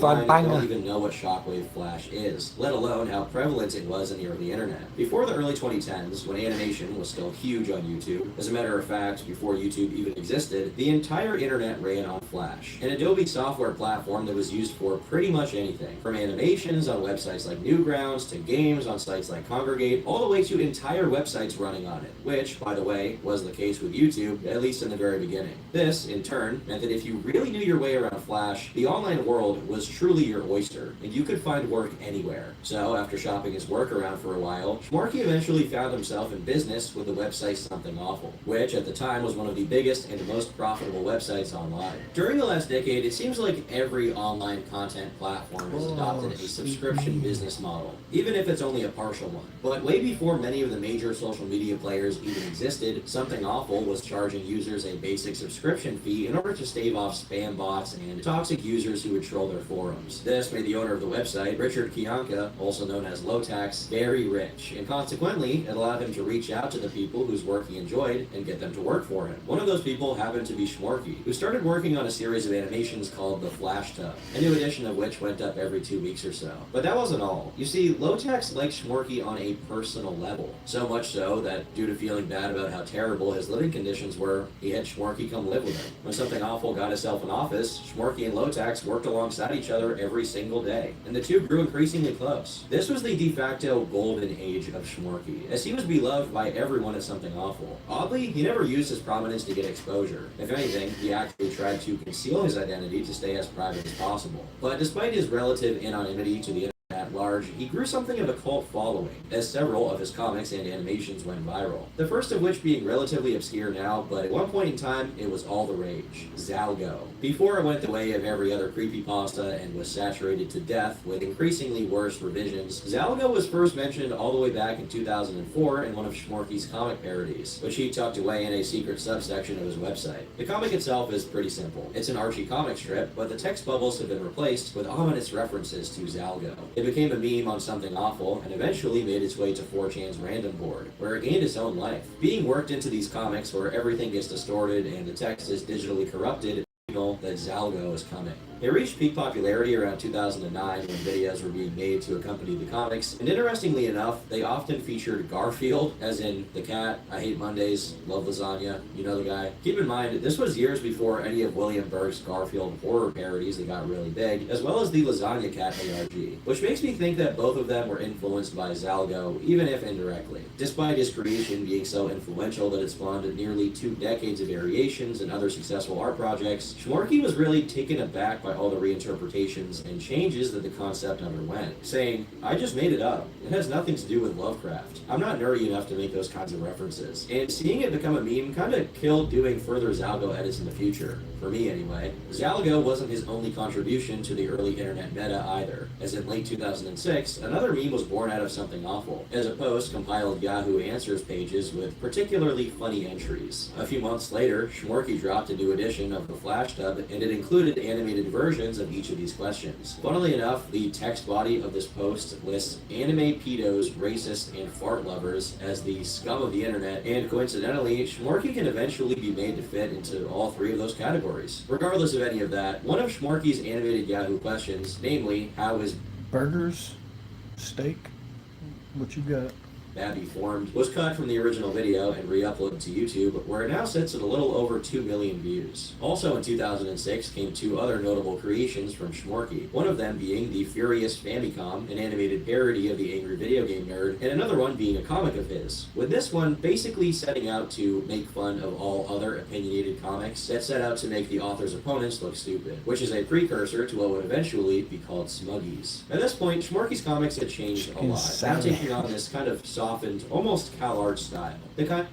online don't even know what Shockwave Flash is, let alone how prevalent it was in the early internet. Before the early 2010s, when animation was still huge on YouTube, as a matter of fact, before YouTube even existed, the entire internet ran on Flash, an Adobe software platform that was used for pretty much anything, from animations on websites like Newgrounds to games on sites like Congregate, all the way to entire websites running on it, which, by the way, was the case with YouTube, at least in the very beginning. This, in turn, meant that if you really knew your way around Flash, the online world was truly your oyster, and you could find work anywhere. So, after shopping his work around for a while, Schmorky eventually found himself in business with the website Something Awful, which at the time was one of the biggest and most profitable websites online. During the last decade, it seems like every online content platform has adopted a subscription business model, even if it's only a partial one. But way before many of the major social media players even existed, Something Awful was charging users a basic subscription fee in order to stave off spam bots and toxic users who would troll their forums. This made the owner of the website, Richard Kiyanka, also known as Lotax, very rich, and consequently, it allowed him to reach out to the people whose work he enjoyed and get them to work for him. One of those people happened to be Schmorky, who started working on a series of animations called The Flash Tub, a new edition of which went up every 2 weeks or so. But that wasn't all. You see, Lotax liked Schmorky on a personal level, so much so that due to feeling bad about how terrible his living conditions were, he had Schmorky come live with him. When Something Awful got himself an office, Schmorky and Lotax worked alongside each other every single day, and the two grew increasingly close. This was the de facto golden age of Schmorky, as he was beloved by everyone at Something Awful. Oddly, he never used his prominence to get exposure. If anything, he actually tried to conceal his identity to stay as private as possible. But despite his relative anonymity to the internet, at large, he grew something of a cult following, as several of his comics and animations went viral. The first of which being relatively obscure now, but at one point in time, it was all the rage. Zalgo. Before it went the way of every other creepypasta and was saturated to death with increasingly worse revisions, Zalgo was first mentioned all the way back in 2004 in one of Schmorky's comic parodies, which he tucked away in a secret subsection of his website. The comic itself is pretty simple. It's an Archie comic strip, but the text bubbles have been replaced with ominous references to Zalgo. It became a meme on Something Awful and eventually made its way to 4chan's random board, where it gained its own life. Being worked into these comics where everything gets distorted and the text is digitally corrupted, it's signal that Zalgo is coming. It reached peak popularity around 2009 when videos were being made to accompany the comics, and interestingly enough, they often featured Garfield, as in the cat, I hate Mondays, love lasagna, you know the guy. Keep in mind, this was years before any of William Burke's Garfield horror parodies that got really big, as well as the Lasagna Cat ARG, which makes me think that both of them were influenced by Zalgo, even if indirectly. Despite his creation being so influential that it spawned nearly 2 decades of variations and other successful art projects, Schmorky was really taken aback by all the reinterpretations and changes that the concept underwent, saying, I just made it up. It has nothing to do with Lovecraft. I'm not nerdy enough to make those kinds of references. And seeing it become a meme kind of killed doing further Zalgo edits in the future. For me anyway. Zalgo wasn't his only contribution to the early internet meta either, as in late 2006, another meme was born out of Something Awful, as a post compiled Yahoo Answers pages with particularly funny entries. A few months later, Schmorky dropped a new edition of the Flash Tub, and it included animated versions of each of these questions. Funnily enough, the text body of this post lists anime pedos, racist, and fart lovers as the scum of the internet, and coincidentally, Schmorky can eventually be made to fit into all 3 of those categories. Regardless of any of that, one of Schmorky's animated Yahoo questions, namely, how is burgers, steak, what you got? Babby formed, was cut from the original video and re-uploaded to YouTube, where it now sits at a little over 2 million views. Also in 2006 came 2 other notable creations from Schmorky, one of them being the Furious Famicom, an animated parody of the angry video game nerd, and another one being a comic of his, with this one basically setting out to make fun of all other opinionated comics that set out to make the author's opponents look stupid, which is a precursor to what would eventually be called Smuggies. At this point, Schmorky's comics had changed a lot, now taking on this kind of softened, almost CalArt style. The kind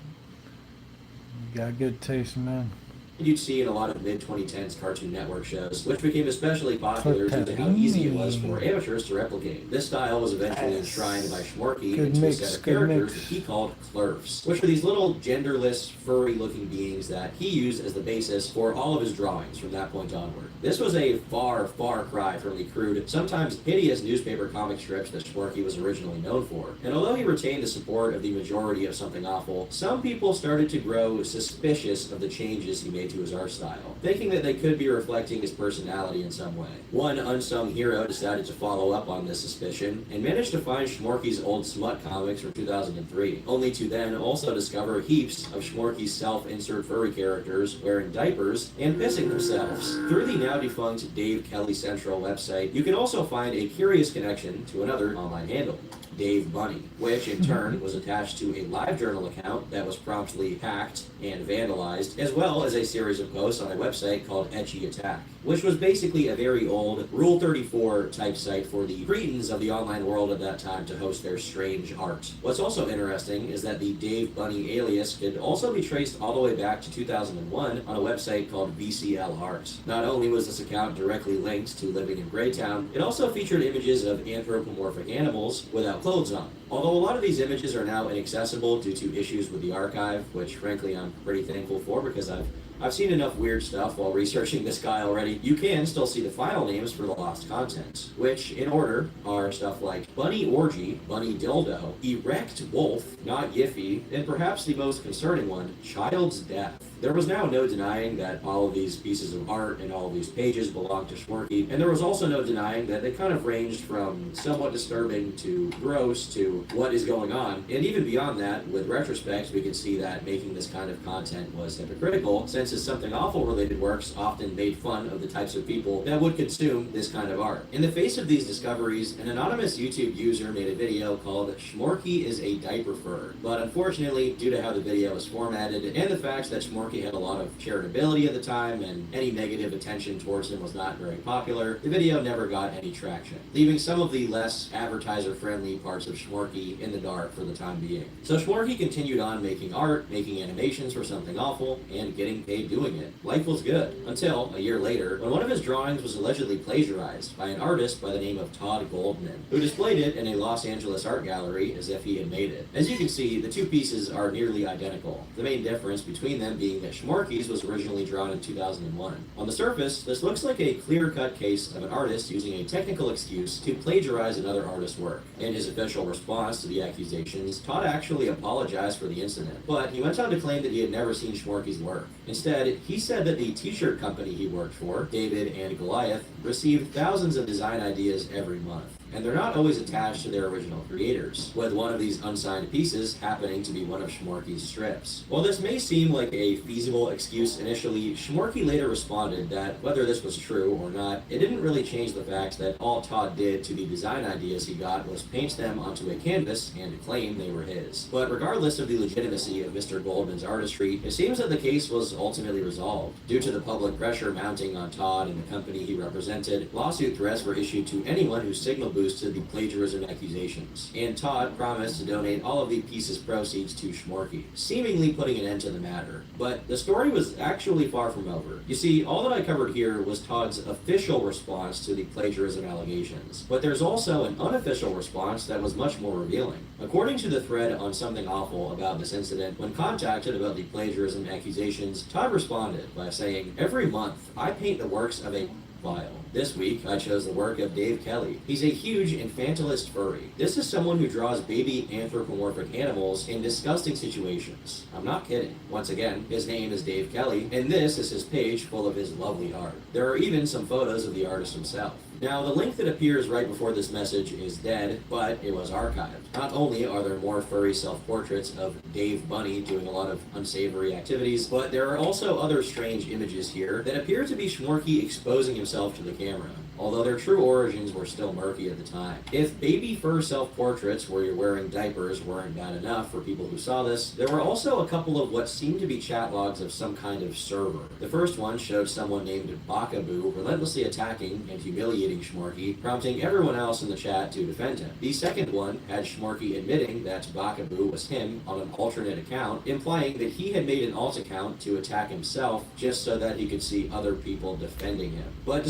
You got good taste, man. you'd see in a lot of mid-2010s Cartoon Network shows, which became especially popular due to how easy it was for amateurs to replicate. This style was eventually enshrined by Schmorky into a set of characters that he called Clerfs, which were these little genderless, furry-looking beings that he used as the basis for all of his drawings from that point onward. This was a far, far cry from the crude, sometimes hideous newspaper comic strips that Schmorky was originally known for. And although he retained the support of the majority of Something Awful, some people started to grow suspicious of the changes he made to his art style, thinking that they could be reflecting his personality in some way. One unsung hero decided to follow up on this suspicion and managed to find Schmorky's old smut comics from 2003, only to then also discover heaps of Schmorky's self-insert furry characters wearing diapers and pissing themselves. Through the now defunct Dave Kelly Central website, you can also find a curious connection to another online handle, Dave Bunny, which in turn was attached to a LiveJournal account that was promptly hacked and vandalized, as well as a series of posts on a website called Etchy Attack, which was basically a very old Rule 34 type site for the cretins of the online world at that time to host their strange art. What's also interesting is that the Dave Bunny alias could also be traced all the way back to 2001 on a website called VCL Art. Not only was this account directly linked to living in Greytown, it also featured images of anthropomorphic animals without clothes on. Although a lot of these images are now inaccessible due to issues with the archive, which frankly I'm pretty thankful for because I've seen enough weird stuff while researching this guy already, you can still see the file names for the lost content, which in order are stuff like Bunny Orgy, Bunny Dildo, Erect Wolf, Not Yiffy, and perhaps the most concerning one, Child's Death. There was now no denying that all of these pieces of art and all of these pages belonged to Schmorky, and there was also no denying that they kind of ranged from somewhat disturbing to gross to what is going on. And even beyond that, with retrospect, we can see that making this kind of content was hypocritical, since since his Something Awful related works often made fun of the types of people that would consume this kind of art. In the face of these discoveries, an anonymous YouTube user made a video called Schmorky is a Diaper Fur, but unfortunately, due to how the video was formatted and the fact that Schmorky had a lot of charitability at the time and any negative attention towards him was not very popular, the video never got any traction, leaving some of the less advertiser-friendly parts of Schmorky in the dark for the time being. So Schmorky continued on making art, making animations for Something Awful, and getting paid doing it. Life was good, until a year later, when one of his drawings was allegedly plagiarized by an artist by the name of Todd Goldman, who displayed it in a Los Angeles art gallery as if he had made it. As you can see, the two pieces are nearly identical, the main difference between them being that Schmorky's was originally drawn in 2001. On the surface, this looks like a clear-cut case of an artist using a technical excuse to plagiarize another artist's work. In his official response to the accusations, Todd actually apologized for the incident, but he went on to claim that he had never seen Schmorky's work. Instead, he said that the t-shirt company he worked for, David and Goliath, received thousands of design ideas every month, and they're not always attached to their original creators, with one of these unsigned pieces happening to be one of Schmorky's strips. While this may seem like a feasible excuse initially, Schmorky later responded that whether this was true or not, it didn't really change the fact that all Todd did to the design ideas he got was paint them onto a canvas and claim they were his. But regardless of the legitimacy of Mr. Goldman's artistry, it seems that the case was ultimately resolved. Due to the public pressure mounting on Todd and the company he represented, lawsuit threats were issued to anyone who signal boosted the plagiarism accusations, and Todd promised to donate all of the piece's proceeds to Schmorky, seemingly putting an end to the matter. But the story was actually far from over. You see, all that I covered here was Todd's official response to the plagiarism allegations, but there's also an unofficial response that was much more revealing. According to the thread on Something Awful about this incident, when contacted about the plagiarism accusations, Todd responded by saying, "Every month, I paint the works of a file. This week, I chose the work of Dave Kelly. He's a huge infantilist furry. This is someone who draws baby anthropomorphic animals in disgusting situations. I'm not kidding. Once again, his name is Dave Kelly, and this is his page full of his lovely art. There are even some photos of the artist himself." Now, the link that appears right before this message is dead, but it was archived. Not only are there more furry self-portraits of Dave Bunny doing a lot of unsavory activities, but there are also other strange images here that appear to be Schmorky exposing himself to the camera, although their true origins were still murky at the time. If baby fur self-portraits where you're wearing diapers weren't bad enough for people who saw this, there were also a couple of what seemed to be chat logs of some kind of server. The first one showed someone named Bakaboo relentlessly attacking and humiliating Schmorky, prompting everyone else in the chat to defend him. The second one had Schmorky admitting that Bakaboo was him on an alternate account, implying that he had made an alt account to attack himself just so that he could see other people defending him. But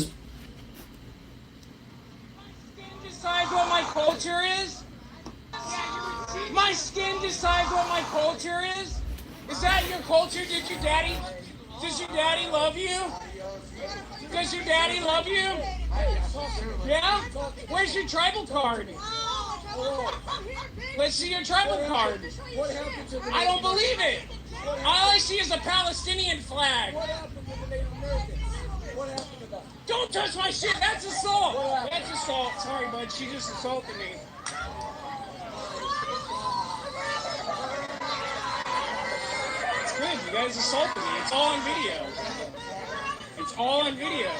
decides what my culture is? My skin decides what my culture is? Is that your culture? Does your daddy love you? Does your daddy love you? Yeah? Where's your tribal card? Let's see your tribal card. I don't believe it. All I see is a Palestinian flag. Don't touch my shit. That's assault. That's assault. Sorry, bud. She just assaulted me. It's good. You guys assaulted me. It's all on video. It's all on video.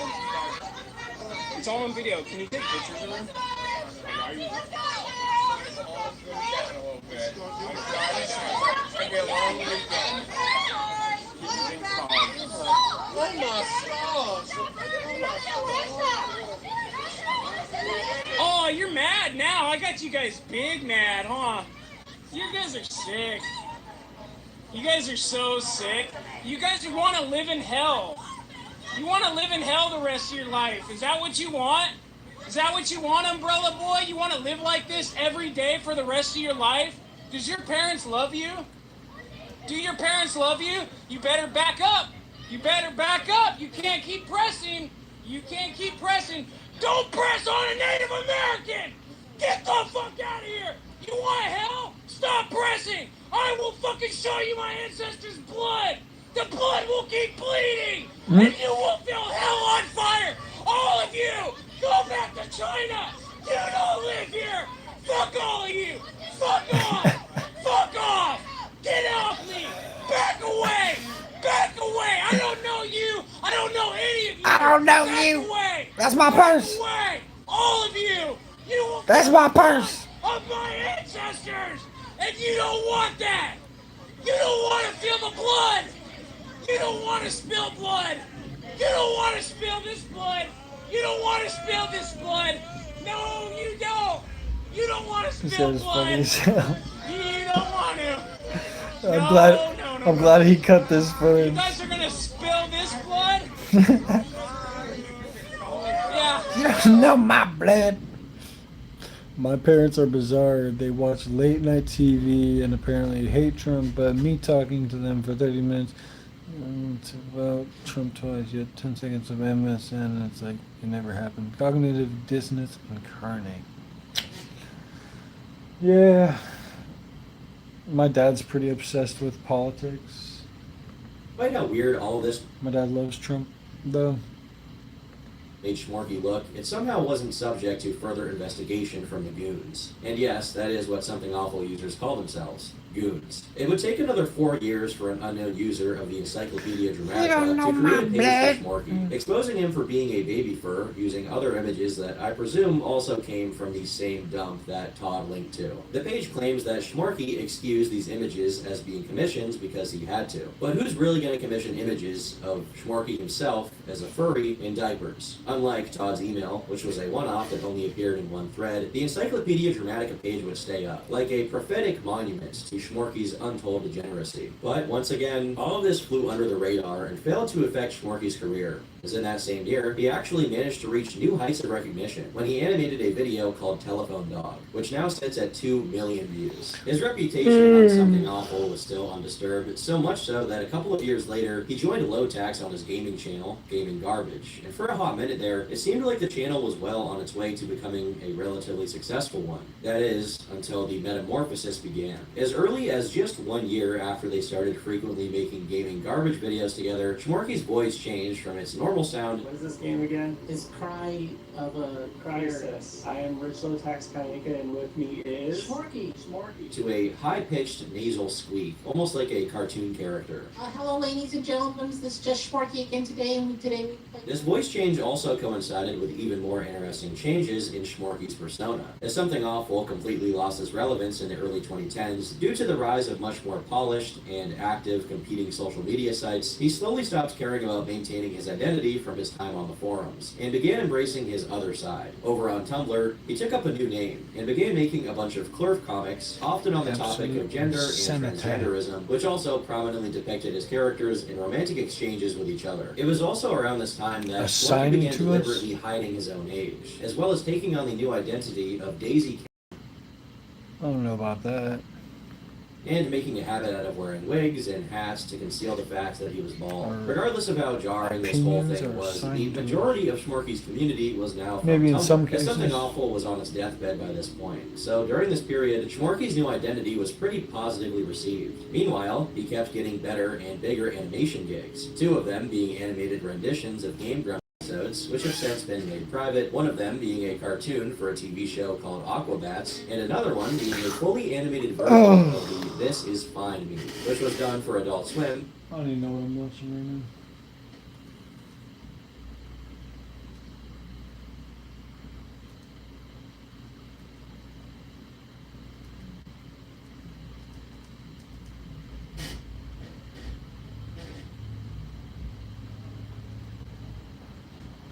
It's all on video. Can you take pictures of them? Oh, you're mad now. I got you guys big mad, huh? You guys are sick. You guys are so sick. You guys want to live in hell. You want to live in hell the rest of your life. Is that what you want? Is that what you want, Umbrella Boy? You want to live like this every day for the rest of your life? Does your parents love you? Do your parents love you? You better back up. You better back up. You can't keep pressing. You can't keep pressing. Don't press on a Native American! Get the fuck out of here! You want hell? Stop pressing! I will fucking show you my ancestors' blood! The blood will keep bleeding! And you will feel hell on fire! All of you! Go back to China! You don't live here! Fuck all of you! Fuck off! Fuck off! Get off me! Back away! Back away! I don't don't know Back you. away. That's my Back purse. away. All of you. You will That's be my purse. of my ancestors, and you don't want that. You don't want to feel the blood. You don't want to spill blood. You don't want to spill this blood. You don't want to spill this blood. No, you don't. You don't want to He spill said it's funny blood. as hell. You don't want to. I'm glad he cut this You footage. guys are gonna spill this blood? Yeah. You don't know my blood. My parents are bizarre. They watch late night TV and apparently hate Trump, but me talking to them for 30 minutes it's about Trump twice, yet 10 seconds of MSN, and it's like it never happened. Cognitive dissonance incarnate. Yeah. My dad's pretty obsessed with politics. Despite how weird all of this My dad loves Trump, though. made Schmorky look, it somehow wasn't subject to further investigation from the goons. And yes, that is what Something Awful users call themselves. Goons. It would take another 4 years for an unknown user of the Encyclopedia Dramatica to create a page for Schmorky, exposing him for being a baby fur, using other images that I presume also came from the same dump that Todd linked to. The page claims that Schmorky excused these images as being commissioned because he had to. But who's really going to commission images of Schmorky himself as a furry in diapers? Unlike Todd's email, which was a one-off that only appeared in one thread, the Encyclopedia Dramatica page would stay up, like a prophetic monument to Schmorky's untold degeneracy. But once again, all of this flew under the radar and failed to affect Schmorky's career, as in that same year, he actually managed to reach new heights of recognition when he animated a video called Telephone Dog, which now sits at 2 million views. His reputation on Something Awful was still undisturbed, so much so that a couple of years later, he joined Low Tax on his gaming channel, Gaming Garbage, and for a hot minute there, it seemed like the channel was well on its way to becoming a relatively successful one. That is, until the metamorphosis began. As early as just 1 year after they started frequently making Gaming Garbage videos together, Schmorky's voice changed from its normal sound. What is this game again? It's Cry of a Crisis. I am Rich Low Tax Kanika, and with me is Smorky. To a high-pitched nasal squeak, almost like a cartoon character. Hello, ladies and gentlemen. This is just Sparky again today, and today we play. This voice change also coincided with even more interesting changes in Schmorky's persona. As Something Awful completely lost its relevance in the early 2010s due to the rise of much more polished and active competing social media sites, he slowly stopped caring about maintaining his identity from his time on the forums, and began embracing his other side. Over on Tumblr, he took up a new name, and began making a bunch of Clerf comics, often on the topic of gender and transgenderism, which also prominently depicted his characters in romantic exchanges with each other. It was also around this time that Schmorky Assigning began to deliberately hiding his own age, as well as taking on the new identity of Daisy I don't know about that. and making a habit out of wearing wigs and hats to conceal the fact that he was bald. Regardless of how jarring this whole opinions thing are was, the assigned to majority of Schmorky's community was now from Maybe in Tumblr. some As cases. Something Awful was on its deathbed by this point. So during this period, Schmorky's new identity was pretty positively received. Meanwhile, he kept getting better and bigger animation gigs, 2 of them being animated renditions of Game Grumps episodes, which have since been made private, one of them being a cartoon for a TV show called Aquabats, and another one being a fully animated version of the This Is Fine Me, which was done for Adult Swim. I don't even know what I'm watching right now.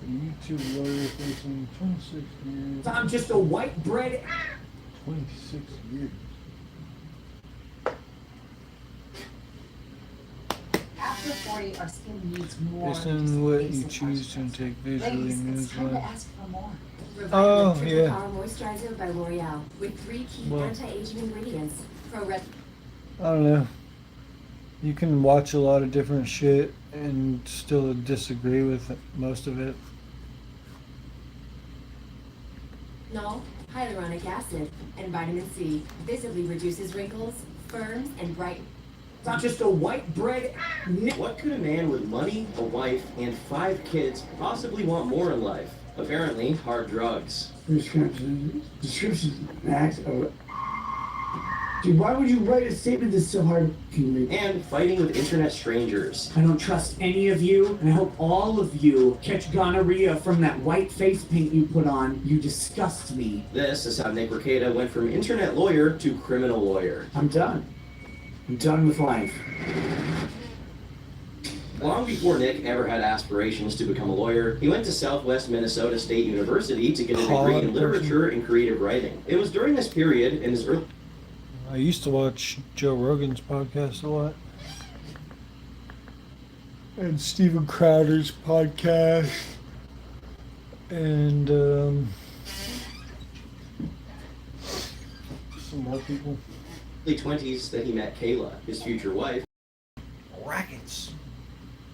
YouTube lawyer facing 26 years. I'm just a white bread. 26 years. After 40, our skin needs more. Based on what you choose to take visually Ladies, means it's time to what? ask for more. Oh, Triple yeah. Power Moisturizer by L'Oreal with 3 key Well. anti-aging ingredients. I don't know. You can watch a lot of different shit and still disagree with most of it. No, hyaluronic acid and vitamin C visibly reduces wrinkles, firms, and brightens. Not just a white bread. What could a man with money, a wife, and 5 kids possibly want more in life? Apparently, hard drugs. Description. Max. Dude, why would you write a statement that's so hard? And fighting with internet strangers. I don't trust any of you, and I hope all of you catch gonorrhea from that white face paint you put on. You disgust me. This is how Nick Rekieta went from internet lawyer to criminal lawyer. I'm done. I'm done with life. Long before Nick ever had aspirations to become a lawyer, he went to Southwest Minnesota State University to get a degree in literature and creative writing. It was during this period in his early... I used to watch Joe Rogan's podcast a lot. And Steven Crowder's podcast. And some more people. early 20s that he met Kayla, his future wife. Rackets.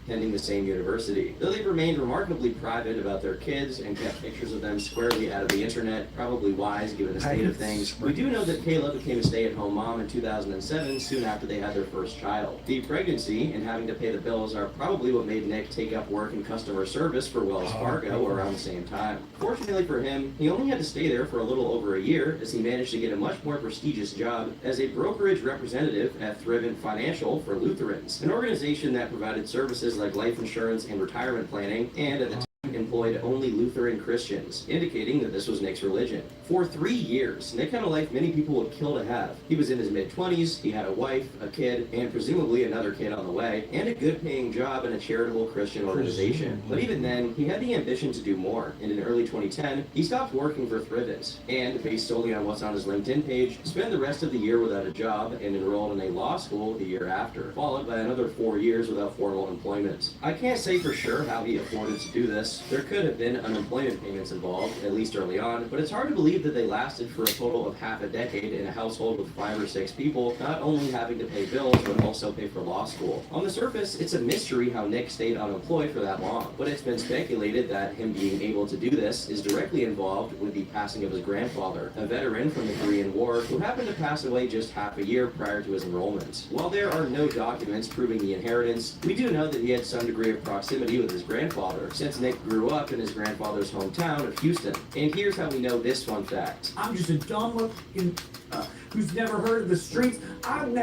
Attending the same university. Though they remained remarkably private about their kids and kept pictures of them squarely out of the internet, probably wise given the state of things, we do know that Kayla became a stay-at-home mom in 2007, soon after they had their first child. The pregnancy and having to pay the bills are probably what made Nick take up work in customer service for Wells Fargo around the same time. Fortunately for him, he only had to stay there for a little over a year, as he managed to get a much more prestigious job as a brokerage representative at Thrivent Financial for Lutherans, an organization that provided services like life insurance and retirement planning, and at the time employed only Lutheran Christians, indicating that this was Nick's religion. For 3 years, Nick had a life many people would kill to have. He was in his mid-20s, he had a wife, a kid, and presumably another kid on the way, and a good-paying job in a charitable Christian organization. But even then, he had the ambition to do more, and in early 2010, he stopped working for Thrivent, and, based solely on what's on his LinkedIn page, spent the rest of the year without a job and enrolled in a law school the year after, followed by another 4 years without formal employment. I can't say for sure how he afforded to do this. There could have been unemployment payments involved, at least early on, but it's hard to believe that they lasted for a total of half a decade in a household with 5 or 6 people, not only having to pay bills, but also pay for law school. On the surface, it's a mystery how Nick stayed unemployed for that long, but it's been speculated that him being able to do this is directly involved with the passing of his grandfather, a veteran from the Korean War who happened to pass away just half a year prior to his enrollment. While there are no documents proving the inheritance, we do know that he had some degree of proximity with his grandfather, since Nick grew up in his grandfather's hometown of Houston. And here's how we know this fun fact. I'm just a dumb fucking who's never heard of the streets. I don't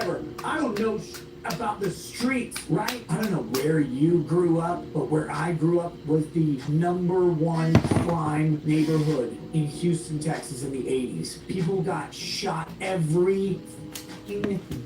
know about the streets, right? I don't know where you grew up, but where I grew up was the #1 crime neighborhood in Houston, Texas in the 80s. People got shot every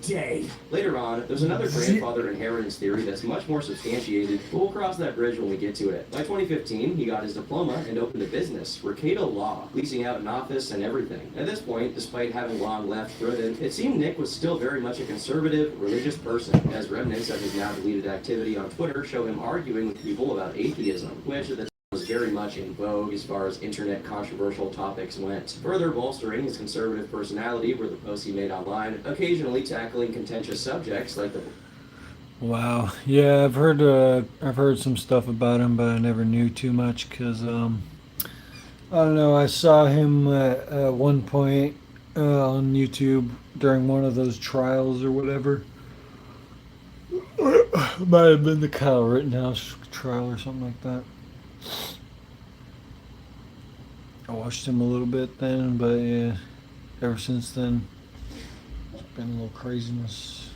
day. Later on, there's another grandfather inheritance theory that's much more substantiated, but we'll cross that bridge when we get to it. By 2015, he got his diploma and opened a business, Rekieta Law, leasing out an office and everything. At this point, despite having long left Thrivent, it seemed Nick was still very much a conservative, religious person, as remnants of his now deleted activity on Twitter show him arguing with people about atheism, which at the was very much in vogue as far as internet controversial topics went. Further bolstering his conservative personality were the posts he made online, occasionally tackling contentious subjects like the... Wow. Yeah, I've heard some stuff about him, but I never knew too much because I don't know. I saw him at one point on YouTube during one of those trials or whatever. Might have been the Kyle Rittenhouse trial or something like that. I watched him a little bit then, but yeah, ever since then, it's been a little craziness.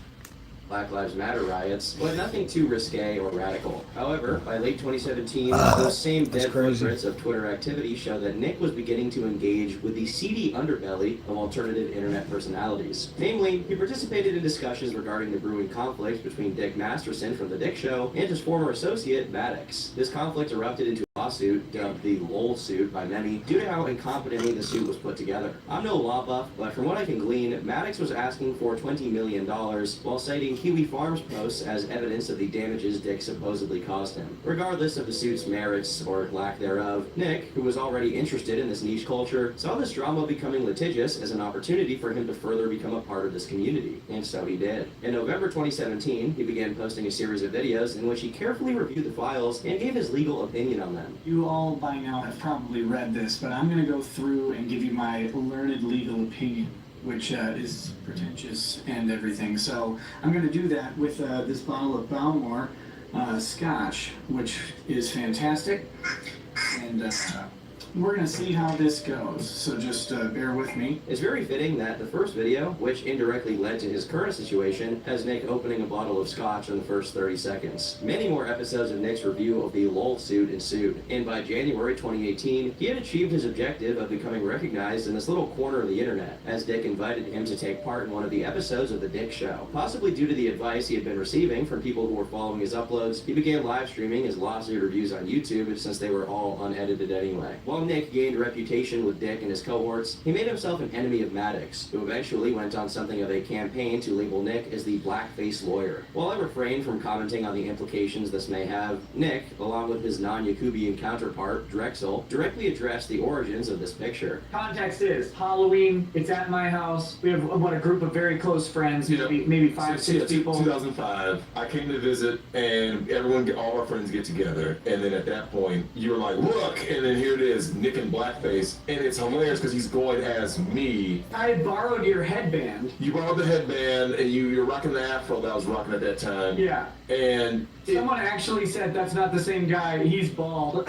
Black Lives Matter riots, but nothing too risque or radical. However, by late 2017, those same dead footprints of Twitter activity show that Nick was beginning to engage with the seedy underbelly of alternative internet personalities. Namely, he participated in discussions regarding the brewing conflict between Dick Masterson from The Dick Show and his former associate, Maddox. This conflict erupted into a lawsuit, dubbed the Lowell suit by many, due to how incompetently the suit was put together. I'm no law buff, but from what I can glean, Maddox was asking for $20 million while citing Kiwi Farms posts as evidence of the damages Dick supposedly caused him. Regardless of the suit's merits or lack thereof, Nick, who was already interested in this niche culture, saw this drama becoming litigious as an opportunity for him to further become a part of this community, and so he did. In November 2017, he began posting a series of videos in which he carefully reviewed the files and gave his legal opinion on them. You all by now have probably read this, but I'm going to go through and give you my learned legal opinion, which is pretentious and everything. So I'm going to do that with this bottle of Balmore Scotch, which is fantastic. And We're gonna see how this goes, so just bear with me. It's very fitting that the first video, which indirectly led to his current situation, has Nick opening a bottle of scotch in the first 30 seconds. Many more episodes of Nick's review of the LOL suit ensued, and by January 2018, he had achieved his objective of becoming recognized in this little corner of the internet, as Dick invited him to take part in one of the episodes of The Dick Show. Possibly due to the advice he had been receiving from people who were following his uploads, he began live streaming his lawsuit reviews on YouTube since they were all unedited anyway. While Nick gained a reputation with Dick and his cohorts, he made himself an enemy of Maddox, who eventually went on something of a campaign to label Nick as the blackface lawyer. While I refrain from commenting on the implications this may have, Nick, along with his non-Yakubian counterpart, Drexel, directly addressed the origins of this picture. Context is Halloween, it's at my house, we have a group of very close friends, maybe 5, 6 people. 2005, I came to visit and all our friends get together, and then at that point, you were like, look, and then here it is, Nick in blackface, and it's hilarious because he's going as me. I had borrowed your headband. You borrowed the headband, and you're rocking the afro that I was rocking at that time. Yeah. And someone actually said that's not the same guy, he's bald.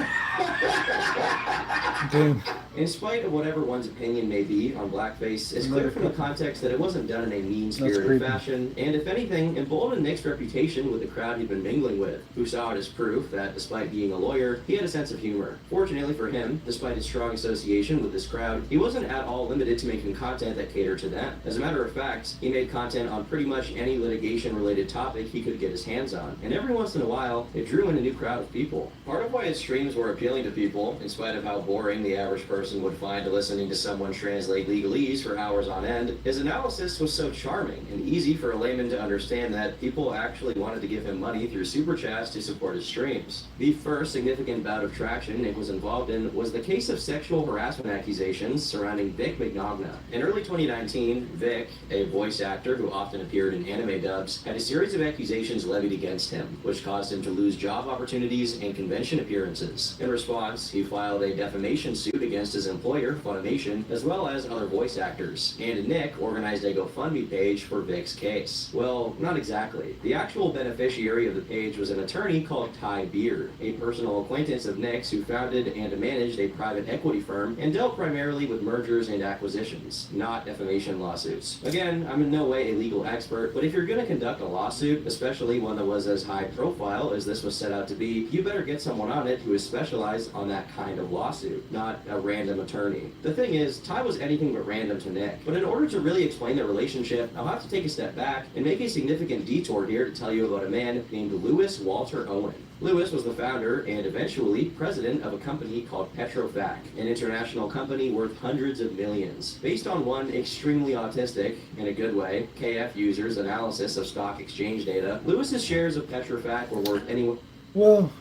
Damn. In spite of whatever one's opinion may be on blackface, it's clear from the context that it wasn't done in a mean-spirited fashion, and if anything, emboldened Nick's reputation with the crowd he'd been mingling with, who saw it as proof that despite being a lawyer, he had a sense of humor. Fortunately for him, despite his strong association with this crowd, he wasn't at all limited to making content that catered to them. As a matter of fact, he made content on pretty much any litigation-related topic he could get his hands on, and every once in a while, it drew in a new crowd of people. Part of why his streams were appealing to people, in spite of how boring the average person would find listening to someone translate legalese for hours on end, his analysis was so charming and easy for a layman to understand that people actually wanted to give him money through super chats to support his streams. The first significant bout of traction Nick was involved in was the case of sexual harassment accusations surrounding Vic Mignogna. In early 2019, Vic, a voice actor who often appeared in anime dubs, had a series of accusations levied against him, which caused him to lose job opportunities and convention appearances. In response, he filed a defamation suit against his employer, Funimation, as well as other voice actors, and Nick organized a GoFundMe page for Vic's case. Well, not exactly. The actual beneficiary of the page was an attorney called Ty Beard, a personal acquaintance of Nick's who founded and managed a private equity firm and dealt primarily with mergers and acquisitions, not defamation lawsuits. Again, I'm in no way a legal expert, but if you're going to conduct a lawsuit, especially one that was as high profile as this was set out to be, you better get someone on it who is specialized on that kind of lawsuit, not a random attorney. The thing is, Ty was anything but random to Nick, but in order to really explain their relationship, I'll have to take a step back and make a significant detour here to tell you about a man named Lewis Walter Owen. Lewis was the founder and eventually president of a company called Petrofac, an international company worth hundreds of millions. Based on one extremely autistic, in a good way, KF user's analysis of stock exchange data, Lewis's shares of Petrofac were worth anywhere. Well,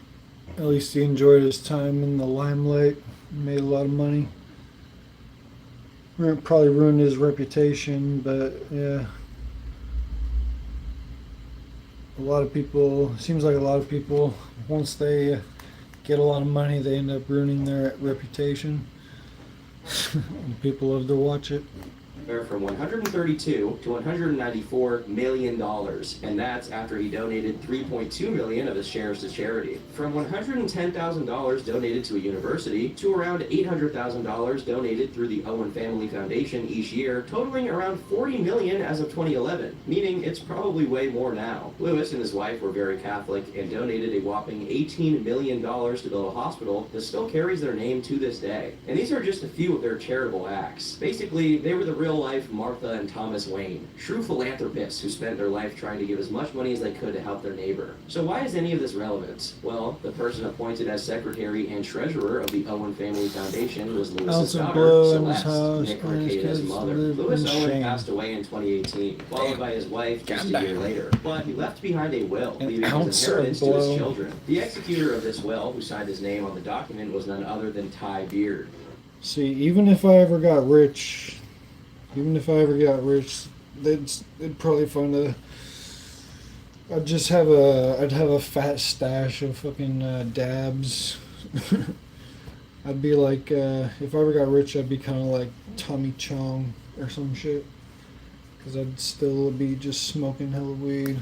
at least he enjoyed his time in the limelight, made a lot of money. Probably ruined his reputation, but yeah. Seems like a lot of people, once they get a lot of money, they end up ruining their reputation. And people love to watch it. From $132 to $194 million, and that's after he donated $3.2 million of his shares to charity. From $110,000 donated to a university to around $800,000 donated through the Owen Family Foundation each year, totaling around $40 million as of 2011, meaning it's probably way more now. Lewis and his wife were very Catholic and donated a whopping $18 million to build a hospital that still carries their name to this day. And these are just a few of their charitable acts. Basically, they were the real life Martha and Thomas Wayne, true philanthropists who spent their life trying to give as much money as they could to help their neighbor. So why is any of this relevant? Well, the person appointed as secretary and treasurer of the Owen Family Foundation was Lewis's daughter, Celeste, Nick Arcada's mother. Lewis Owen passed away in 2018, followed by his wife just a year later. But he left behind a will, leaving his inheritance to his children. The executor of this will, who signed his name on the document, was none other than Ty Beard. See, even if I ever got rich, they'd probably find I'd have a fat stash of fucking dabs. I'd be like, if I ever got rich, I'd be kind of like Tommy Chong or some shit. Because I'd still be just smoking hella weed.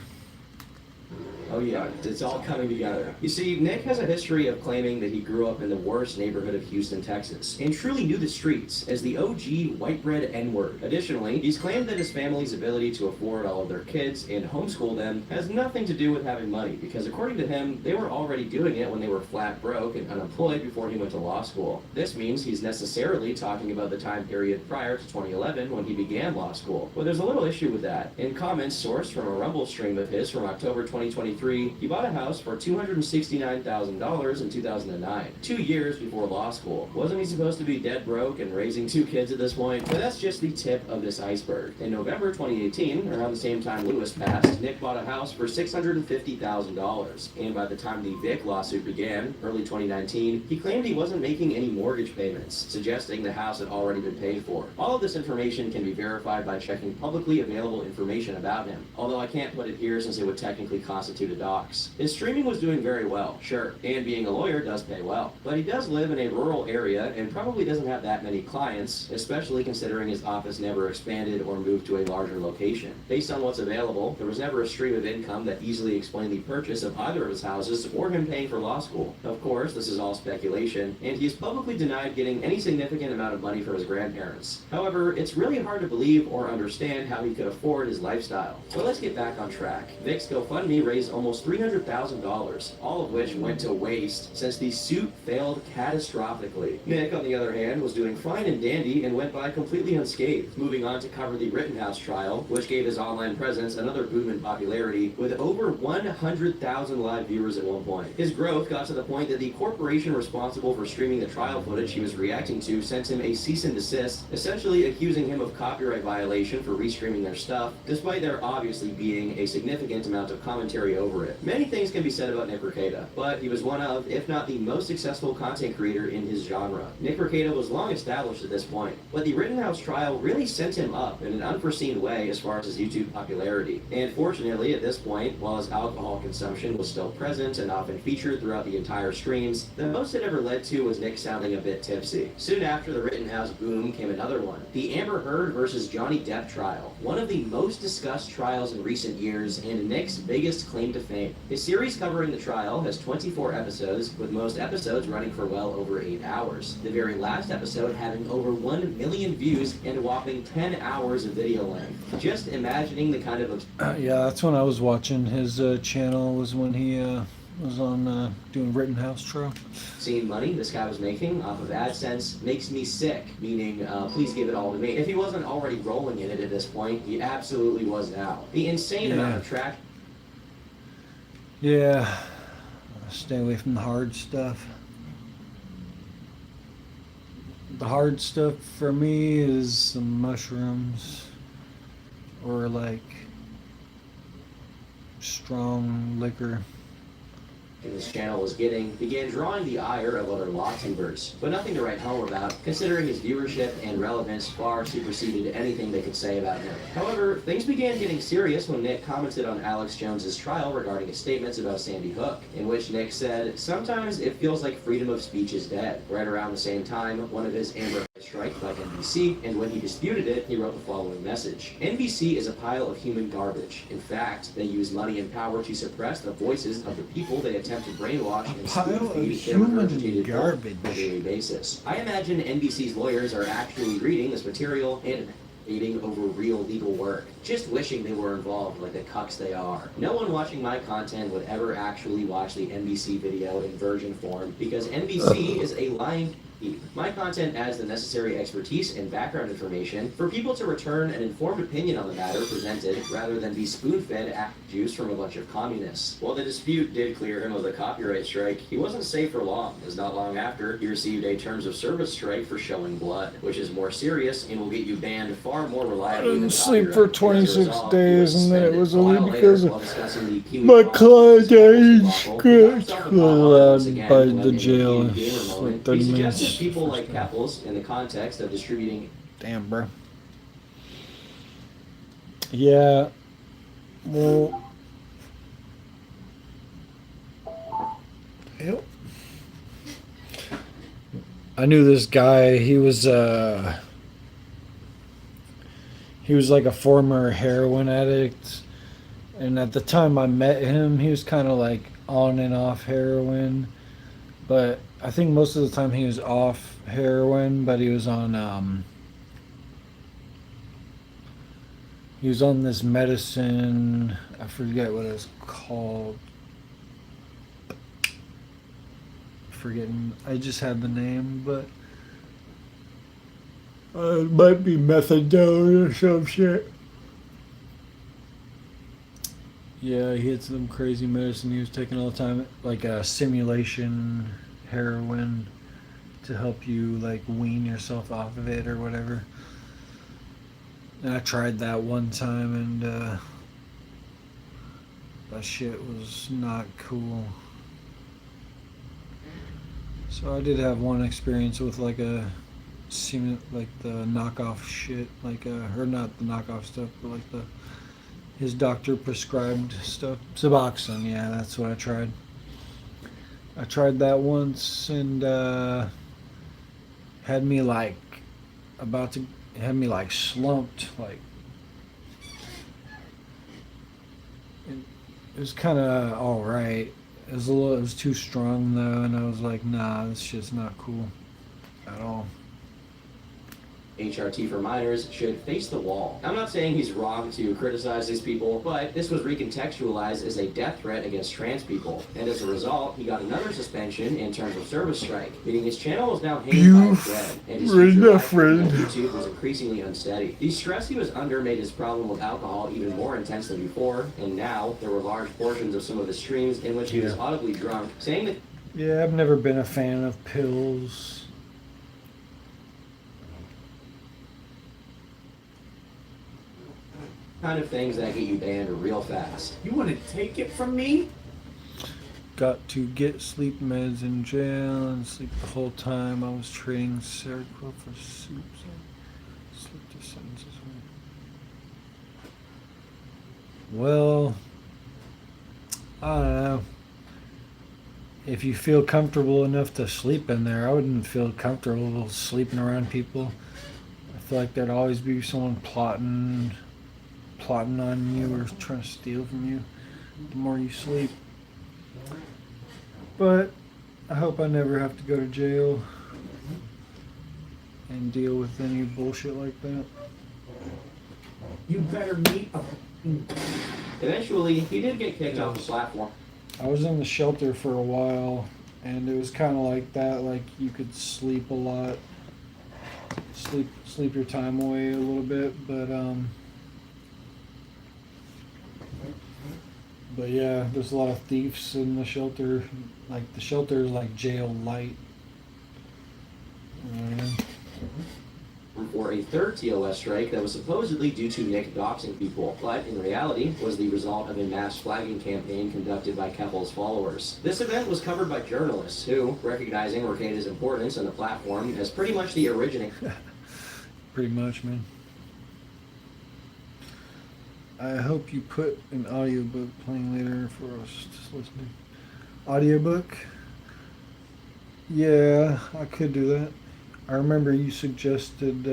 Oh yeah, it's all coming together. You see, Nick has a history of claiming that he grew up in the worst neighborhood of Houston, Texas, and truly knew the streets as the OG white bread N-word. Additionally, he's claimed that his family's ability to afford all of their kids and homeschool them has nothing to do with having money, because according to him, they were already doing it when they were flat broke and unemployed before he went to law school. This means he's necessarily talking about the time period prior to 2011 when he began law school. But there's a little issue with that. In comments sourced from a Rumble stream of his from October 2023, he bought a house for $269,000 in 2009, 2 years before law school. Wasn't he supposed to be dead broke and raising 2 kids at this point? But that's just the tip of this iceberg. In November 2018, around the same time Lewis passed, Nick bought a house for $650,000. And by the time the Vic lawsuit began, early 2019, he claimed he wasn't making any mortgage payments, suggesting the house had already been paid for. All of this information can be verified by checking publicly available information about him, although I can't put it here since it would technically constitute a dox. His streaming was doing very well, sure, and being a lawyer does pay well, but he does live in a rural area and probably doesn't have that many clients, especially considering his office never expanded or moved to a larger location. Based on what's available, there was never a stream of income that easily explained the purchase of either of his houses or him paying for law school. Of course, this is all speculation, and he's publicly denied getting any significant amount of money from his grandparents. However, it's really hard to believe or understand how he could afford his lifestyle. So let's get back on track. Vic's GoFundMe raised almost $300,000, all of which went to waste since the suit failed catastrophically. Nick, on the other hand, was doing fine and dandy and went by completely unscathed, moving on to cover the Rittenhouse trial, which gave his online presence another boom in popularity with over 100,000 live viewers at one point. His growth got to the point that the corporation responsible for streaming the trial footage he was reacting to sent him a cease and desist, essentially accusing him of copyright violation for restreaming their stuff, despite there obviously being a significant amount of commentary over it. Many things can be said about Nick Rekieta, but he was one of, if not the most successful content creator in his genre. Nick Rekieta was long established at this point, but the Rittenhouse trial really sent him up in an unforeseen way as far as his YouTube popularity. And fortunately, at this point, while his alcohol consumption was still present and often featured throughout the entire streams, the most it ever led to was Nick sounding a bit tipsy. Soon after the Rittenhouse boom came another one, the Amber Heard versus Johnny Depp trial, one of the most discussed trials in recent years and Nick's biggest claim to fame. His series covering the trial has 24 episodes, with most episodes running for well over 8 hours. The very last episode having over 1 million views and a whopping 10 hours of video length. Just imagining the kind of... Yeah, that's when I was watching his channel, was when he was on doing Rittenhouse trial. Seeing money this guy was making off of AdSense makes me sick, meaning please give it all to me. If he wasn't already rolling in it at this point, he absolutely was now. The insane amount of track... Yeah, stay away from the hard stuff. The hard stuff for me is some mushrooms or like strong liquor. This channel was getting began drawing the ire of other law tubers, but nothing to write home about, considering his viewership and relevance far superseded anything they could say about him. However, things began getting serious when Nick commented on Alex Jones's trial regarding his statements about Sandy Hook, in which Nick said, "Sometimes it feels like freedom of speech is dead." Right around the same time, one of his Amber strike by NBC, and when he disputed it, he wrote the following message. "NBC is a pile of human garbage. In fact, they use money and power to suppress the voices of the people they attempt to brainwash and spoon-feed their regurgitated garbage on a daily basis. I imagine NBC's lawyers are actually reading this material and debating over real legal work, just wishing they were involved like the cucks they are. No one watching my content would ever actually watch the NBC video in virgin form, because NBC is a lying heap. My content adds the necessary expertise and background information for people to return an informed opinion on the matter presented, rather than be spoon-fed apple juice from a bunch of communists." While the dispute did clear him of the copyright strike, he wasn't safe for long, as not long after, he received a terms of service strike for showing blood, which is more serious and will get you banned far more reliably than I didn't sleep for copyright. 26 days, and then it was only because of of my client age got allowed by the jail for 30 He minutes. suggested people like Keppels in the context of distributing... Damn, bro. Yeah. Well. Yep. I knew this guy. He was like a former heroin addict, And at the time I met him, he was kind of like on and off heroin. But I think most of the time he was off heroin, but he was on this medicine. I forget what it's called. Forgetting. I just had the name, but it might be methadone or some shit. Yeah, he had some crazy medicine he was taking all the time, like a simulation heroin to help you like wean yourself off of it or whatever. And I tried that one time, and that shit was not cool. So I did have one experience with like the knockoff shit, or not the knockoff stuff, but like his doctor prescribed stuff. Suboxone, yeah, that's what I tried. I tried that once, and had me slumped, like it was kind of all right. It was too strong though, and I was like, nah, this shit's not cool at all. HRT for minors should face the wall. I'm not saying he's wrong to criticize these people, but this was recontextualized as a death threat against trans people. And as a result, he got another suspension in terms of service strike, meaning his channel was now hanging by a thread, and his future life on YouTube was increasingly unsteady. The stress he was under made his problem with alcohol even more intense than before, and now there were large portions of some of his streams in which he was audibly drunk, saying that... Yeah, I've never been a fan of pills. kind of things that get you banned real fast. You want to take it from me? Got to get sleep meds in jail and sleep the whole time. I was trading Seroquel for soups and sleep to sentences. Well, I don't know. If you feel comfortable enough to sleep in there, I wouldn't feel comfortable sleeping around people. I feel like there'd always be someone plotting on you or trying to steal from you the more you sleep. But I hope I never have to go to jail and deal with any bullshit like that. You better meet a... Eventually, he did get kicked off the platform. I was in the shelter for a while, and it was kind of like that. Like, you could sleep a lot, sleep your time away a little bit, but yeah, there's a lot of thieves in the shelter. Like, the shelter is like jail light. For a third TOS strike that was supposedly due to Nick doxing people, but in reality was the result of a mass flagging campaign conducted by Keppel's followers. This event was covered by journalists who, recognizing Rekieta's importance on the platform as pretty much the originator. Pretty much, man. I hope you put an audiobook playing later for us to listen to. Audiobook? Yeah, I could do that. I remember you suggested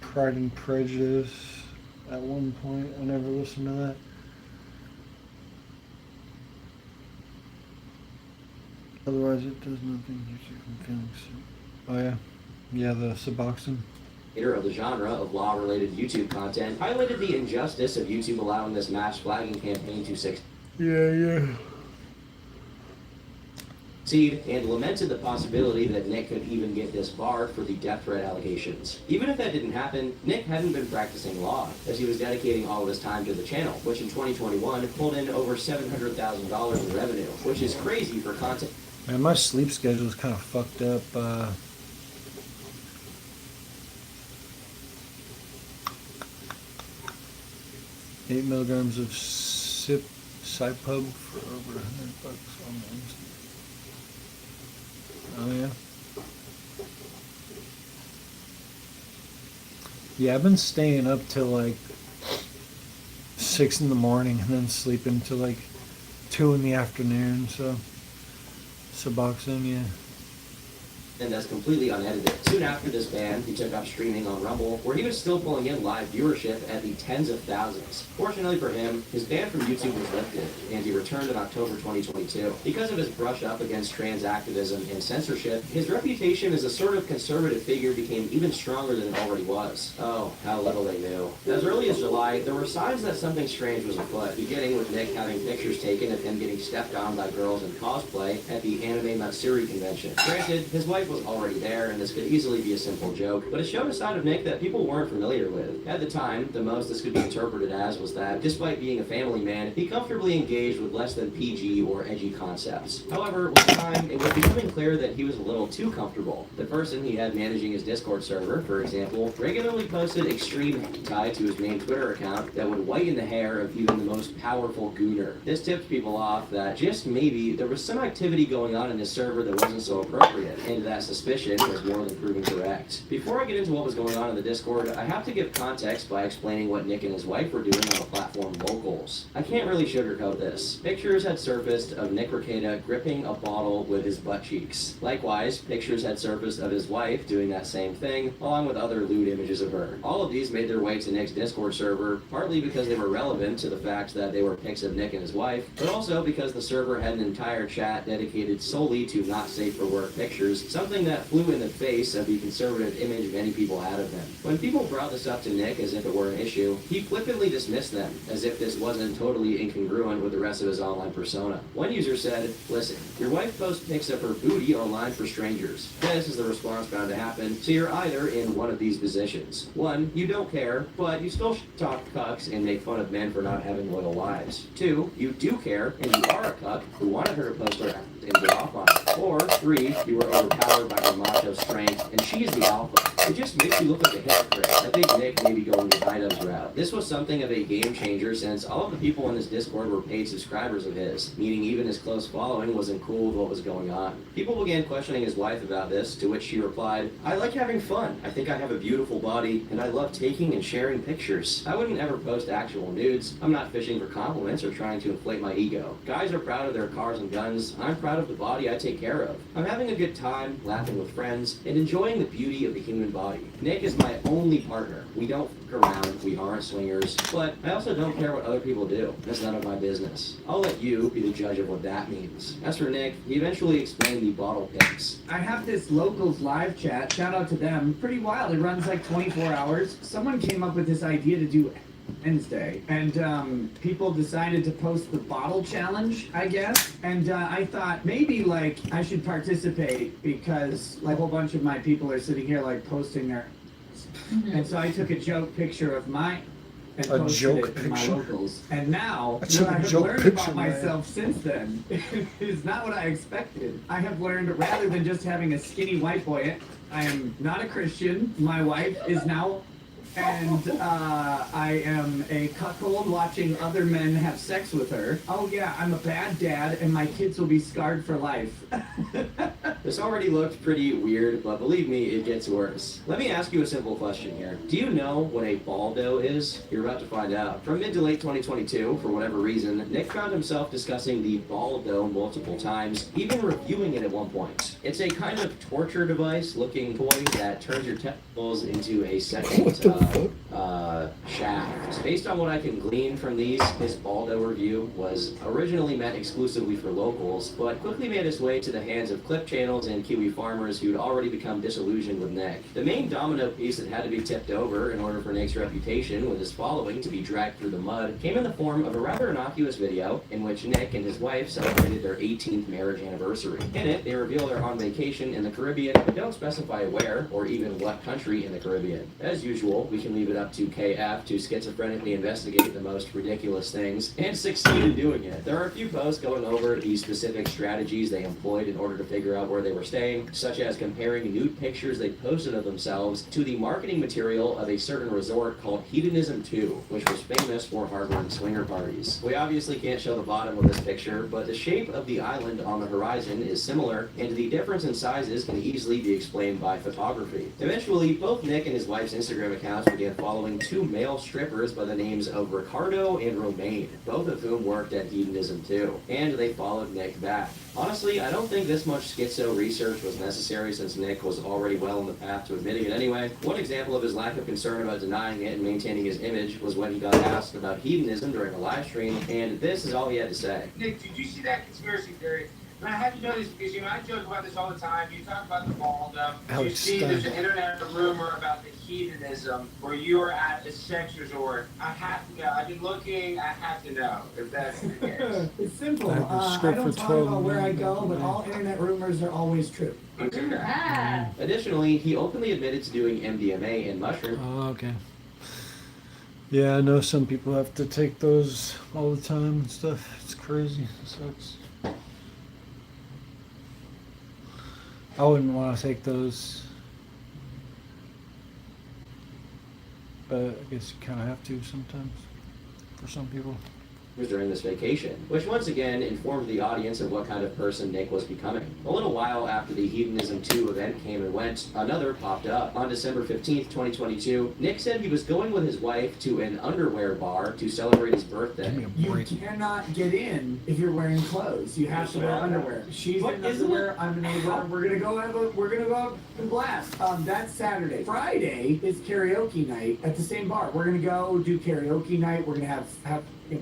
Pride and Prejudice at one point. I never listened to that. Otherwise, it does nothing to you from feelings. Oh yeah, yeah, the Suboxone. Of the genre of law-related YouTube content highlighted the injustice of YouTube allowing this mass flagging campaign to succeed. Yeah. And lamented the possibility that Nick could even get disbarred for the death threat allegations. Even if that didn't happen, Nick hadn't been practicing law, as he was dedicating all of his time to the channel, which in 2021 pulled in over $700,000 in revenue, which is crazy for content. Man, my sleep schedule is kind of fucked up. 8 milligrams of Cypub for over $100 on Wednesday. Oh yeah. Yeah, I've been staying up till like 6 in the morning and then sleeping till like 2 in the afternoon. So Suboxone, yeah. and as completely unedited. Soon after this ban, he took up streaming on Rumble, where he was still pulling in live viewership at the tens of thousands. Fortunately for him, his ban from YouTube was lifted, and he returned in October 2022. Because of his brush up against trans activism and censorship, his reputation as a sort of conservative figure became even stronger than it already was. Oh, how little they knew. As early as July, there were signs that something strange was afoot, beginning with Nick having pictures taken of him getting stepped on by girls in cosplay at the Anime Matsuri convention. Granted, his wife was already there, and this could easily be a simple joke, but it showed a side of Nick that people weren't familiar with. At the time, the most this could be interpreted as was that, despite being a family man, he comfortably engaged with less than PG or edgy concepts. However, with time, it was becoming clear that he was a little too comfortable. The person he had managing his Discord server, for example, regularly posted extreme tied to his main Twitter account that would whiten the hair of even the most powerful gooner. This tipped people off that just maybe there was some activity going on in his server that wasn't so appropriate, and that suspicion was more than proven correct. Before I get into what was going on in the Discord, I have to give context by explaining what Nick and his wife were doing on the platform Locals. I can't really sugarcoat this. Pictures had surfaced of Nick Rekieta gripping a bottle with his butt cheeks. Likewise, pictures had surfaced of his wife doing that same thing, along with other lewd images of her. All of these made their way to Nick's Discord server, partly because they were relevant to the fact that they were pics of Nick and his wife, but also because the server had an entire chat dedicated solely to not safe for work pictures, something that flew in the face of the conservative image many people had of him. When people brought this up to Nick as if it were an issue, he flippantly dismissed them, as if this wasn't totally incongruent with the rest of his online persona. One user said, "Listen, your wife posts pics of her booty online for strangers. This is the response bound to happen, so you're either in one of these positions. One, you don't care, but you still talk cucks and make fun of men for not having loyal wives. Two, you do care, and you are a cuck who wanted her to post her and get off on it. Or three, you were overpowered by her macho strength, and she's the alpha. It just makes you look like a hypocrite." I think Nick may be going the Ida's route. This was something of a game changer since all of the people in this Discord were paid subscribers of his, meaning even his close following wasn't cool with what was going on. People began questioning his wife about this, to which she replied, "I like having fun. I think I have a beautiful body, and I love taking and sharing pictures. I wouldn't ever post actual nudes. I'm not fishing for compliments or trying to inflate my ego. Guys are proud of their cars and guns. I'm proud of the body I take care of. I'm having a good time, laughing with friends, and enjoying the beauty of the human body. Nick is my only partner. We don't fuck around, we aren't swingers, but I also don't care what other people do. That's none of my business. I'll let you be the judge of what that means." As for Nick, he eventually explained the bottle pics. I have this Locals live chat, shout out to them, pretty wild, it runs like 24 hours. Someone came up with this idea to do Wednesday, and people decided to post the bottle challenge, I guess, and I thought maybe like I should participate because like a whole bunch of my people are sitting here like posting their, and so I took a joke picture of mine and A posted joke it to my picture? Locals, and now I took what a I have joke learned picture, about man. myself since then is not what I expected. I have learned rather than just having a skinny white boy, I am not a Christian. My wife is now, and I am a cuckold watching other men have sex with her. Oh yeah, I'm a bad dad, and my kids will be scarred for life. This already looked pretty weird, but believe me, it gets worse. Let me ask you a simple question here. Do you know what a baldo is? You're about to find out. From mid to late 2022, for whatever reason, Nick found himself discussing the baldo multiple times, even reviewing it at one point. It's a kind of torture device looking toy that turns your testicles into a second shaft. Based on what I can glean from these, his baldo review was originally meant exclusively for locals, but quickly made its way to the hands of clip channels and Kiwi farmers who'd already become disillusioned with Nick. The main domino piece that had to be tipped over in order for Nick's reputation with his following to be dragged through the mud came in the form of a rather innocuous video in which Nick and his wife celebrated their 18th marriage anniversary. In it, they reveal they're on vacation in the Caribbean, but don't specify where or even what country in the Caribbean. As usual, we can leave it up to KF to schizophrenically investigate the most ridiculous things and succeed in doing it. There are a few posts going over the specific strategies they employed in order to figure out where they were staying, such as comparing nude pictures they posted of themselves to the marketing material of a certain resort called Hedonism 2, which was famous for harboring swinger parties. We obviously can't show the bottom of this picture, but the shape of the island on the horizon is similar, and the difference in sizes can easily be explained by photography. Eventually, both Nick and his wife's Instagram accounts began following two male strippers by the names of Ricardo and Romaine, both of whom worked at Hedonism 2, and they followed Nick back. Honestly, I don't think this much schizo no research was necessary since Nick was already well on the path to admitting it anyway. One example of his lack of concern about denying it and maintaining his image was when he got asked about hedonism during a live stream, and this is all he had to say. Nick, did you see that conspiracy theory? And I had to know this because, I joke about this all the time. You talk about the baldom. You see there's an internet rumor about the hedonism where you are at a sex resort. I have to know. I've been looking. I have to know if that's the case. It's simple. I have a I script don't for talk 12 about where I go, but minutes. all internet rumors are always true. Additionally, he openly admitted to doing MDMA and mushroom. Oh, okay. Yeah, I know some people have to take those all the time and stuff. It's crazy. It sucks. I wouldn't want to take those. But I guess you kind of have to sometimes for some people. During this vacation, which once again informed the audience of what kind of person Nick was becoming. A little while after the Hedonism 2 event came and went, another popped up. On December 15th, 2022, Nick said he was going with his wife to an underwear bar to celebrate his birthday. You cannot get in if you're wearing clothes. You have to wear underwear. She's in underwear. I'm in underwear. We're gonna go have a blast. That's Saturday. Friday is karaoke night at the same bar. We're gonna go do karaoke night. We're gonna have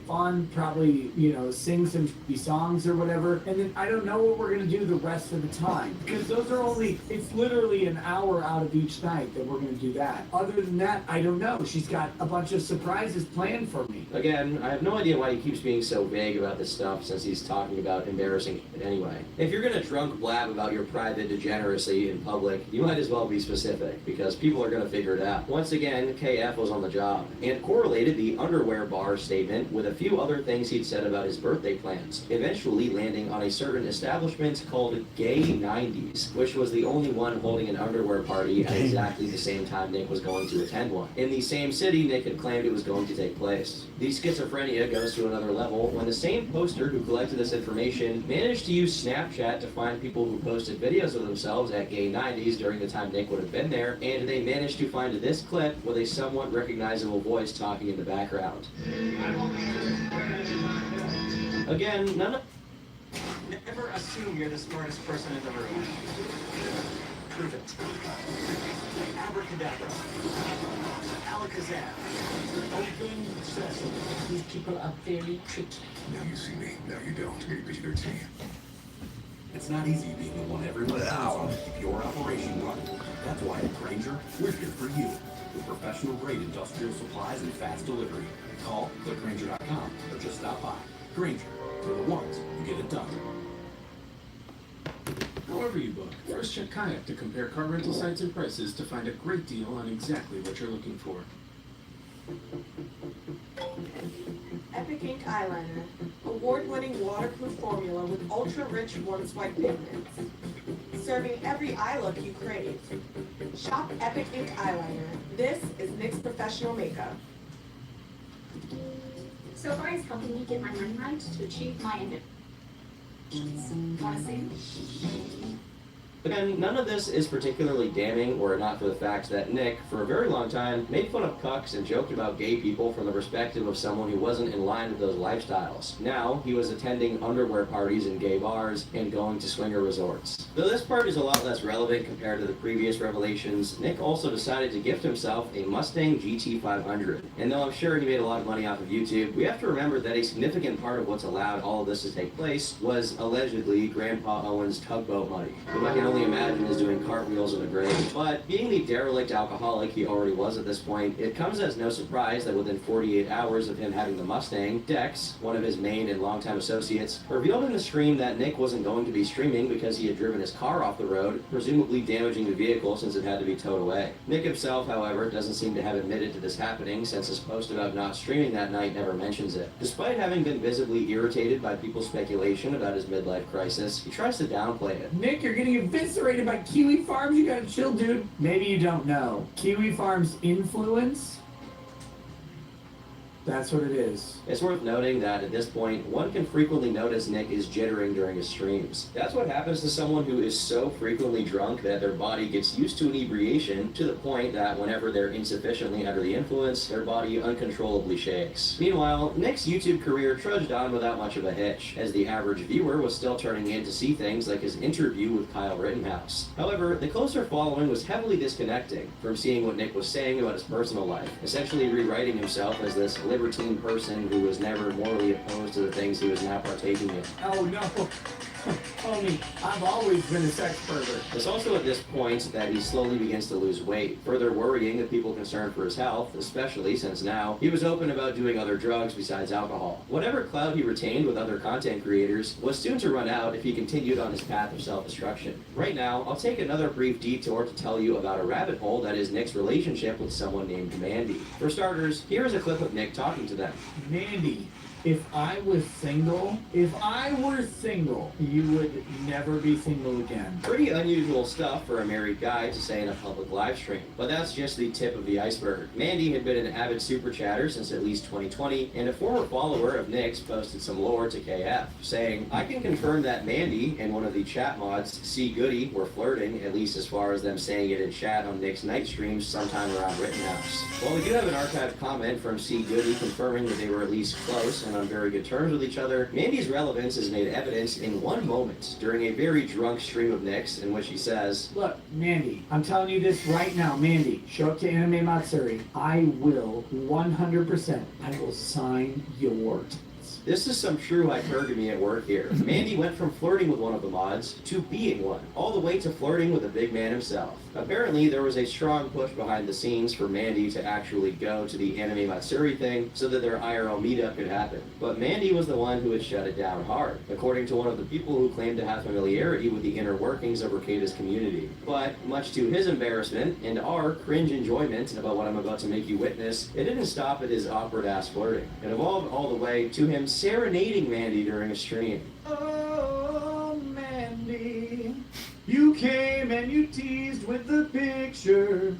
fun, probably, sing some songs or whatever. And then I don't know what we're gonna do the rest of the time because it's literally an hour out of each night that we're gonna do that. Other than that, I don't know. She's got a bunch of surprises planned for me. Again, I have no idea why he keeps being so vague about this stuff since he's talking about embarrassing it anyway. If you're gonna drunk blab about your private degeneracy in public, you might as well be specific because people are gonna figure it out. Once again, KF was on the job and correlated the underwear bar statement with a few other things he'd said about his birthday plans, eventually landing on a certain establishment called Gay 90s, which was the only one holding an underwear party at exactly the same time Nick was going to attend one. In the same city Nick had claimed it was going to take place. The schizophrenia goes to another level when the same poster who collected this information managed to use Snapchat to find people who posted videos of themselves at Gay 90s during the time Nick would have been there, and they managed to find this clip with a somewhat recognizable voice talking in the background. Again, none of... Never assume you're the smartest person in the room. Prove it. Abracadabra. Alakazam. Open sesame. These people are very tricky. Now you see me, now you don't. PG-13. It's not easy being the one everyone counts on to keep your operation running. That's why at Grainger, we're here for you. With professional-grade industrial supplies and fast delivery. Call, clickgrainger.com, or just stop by. Grainger, for the ones who get it done. However you book, first check Kayak to compare car rental sites and prices to find a great deal on exactly what you're looking for. Epic Ink Eyeliner. Award-winning waterproof formula with ultra-rich one-swipe pigments. Serving every eye look you crave. Shop Epic Ink Eyeliner. This is NYX Professional Makeup. So far, it's helping me get my money right to achieve my ambitions. Wanna see? Again, none of this is particularly damning were it not for the fact that Nick, for a very long time, made fun of cucks and joked about gay people from the perspective of someone who wasn't in line with those lifestyles. Now, he was attending underwear parties in gay bars and going to swinger resorts. Though this part is a lot less relevant compared to the previous revelations, Nick also decided to gift himself a Mustang GT500. And though I'm sure he made a lot of money off of YouTube, we have to remember that a significant part of what's allowed all of this to take place was allegedly Grandpa Owen's tugboat money, whom I can only imagine is doing cartwheels in a grave. But being the derelict alcoholic he already was at this point, it comes as no surprise that within 48 hours of him having the Mustang, Dex, one of his main and longtime associates, revealed in the stream that Nick wasn't going to be streaming because he had driven his car off the road, presumably damaging the vehicle since it had to be towed away. Nick himself, however, doesn't seem to have admitted to this happening since his post about not streaming that night never mentions it. Despite having been visibly irritated by people's speculation about his midlife crisis, he tries to downplay it. Nick, you're getting eviscerated by Kiwi Farms? You gotta chill, dude. Maybe you don't know. Kiwi Farms' influence That's what it is. It's worth noting that at this point, one can frequently notice Nick is jittering during his streams. That's what happens to someone who is so frequently drunk that their body gets used to inebriation to the point that whenever they're insufficiently under the influence, their body uncontrollably shakes. Meanwhile, Nick's YouTube career trudged on without much of a hitch, as the average viewer was still turning in to see things like his interview with Kyle Rittenhouse. However, the closer following was heavily disconnecting from seeing what Nick was saying about his personal life, essentially rewriting himself as this libertine person who was never morally opposed to the things he was now partaking in. Oh no. Homie, I've always been a sex pervert. It's also at this point that he slowly begins to lose weight, further worrying the people concerned for his health, especially since now he was open about doing other drugs besides alcohol. Whatever clout he retained with other content creators was soon to run out if he continued on his path of self-destruction. Right now, I'll take another brief detour to tell you about a rabbit hole that is Nick's relationship with someone named Mandy. For starters, here is a clip of Nick talking to them. Mandy, if I were single, you would never be single again. Pretty unusual stuff for a married guy to say in a public live stream, but that's just the tip of the iceberg. Mandy had been an avid super chatter since at least 2020, and a former follower of Nick's posted some lore to KF, saying, I can confirm that Mandy and one of the chat mods, C. Goody, were flirting, at least as far as them saying it in chat on Nick's night streams sometime around Rittenhouse. While we do have an archived comment from C. Goody confirming that they were at least close and on very good terms with each other, Mandy's relevance is made evident in one moment during a very drunk stream of Nick's in which he says, Look, Mandy, I'm telling you this right now, Mandy, show up to Anime Matsuri. I will 100%, I will sign your tits. This is some true hypergamy at work here. Mandy went from flirting with one of the mods to being one, all the way to flirting with the big man himself. Apparently, there was a strong push behind the scenes for Mandy to actually go to the Anime Matsuri thing so that their IRL meetup could happen. But Mandy was the one who had shut it down hard, according to one of the people who claimed to have familiarity with the inner workings of Rekieta's community. But, much to his embarrassment and our cringe enjoyment about what I'm about to make you witness, it didn't stop at his awkward-ass flirting. It evolved all the way to him serenading Mandy during a stream. Oh, Mandy, you came and you teased with the picture.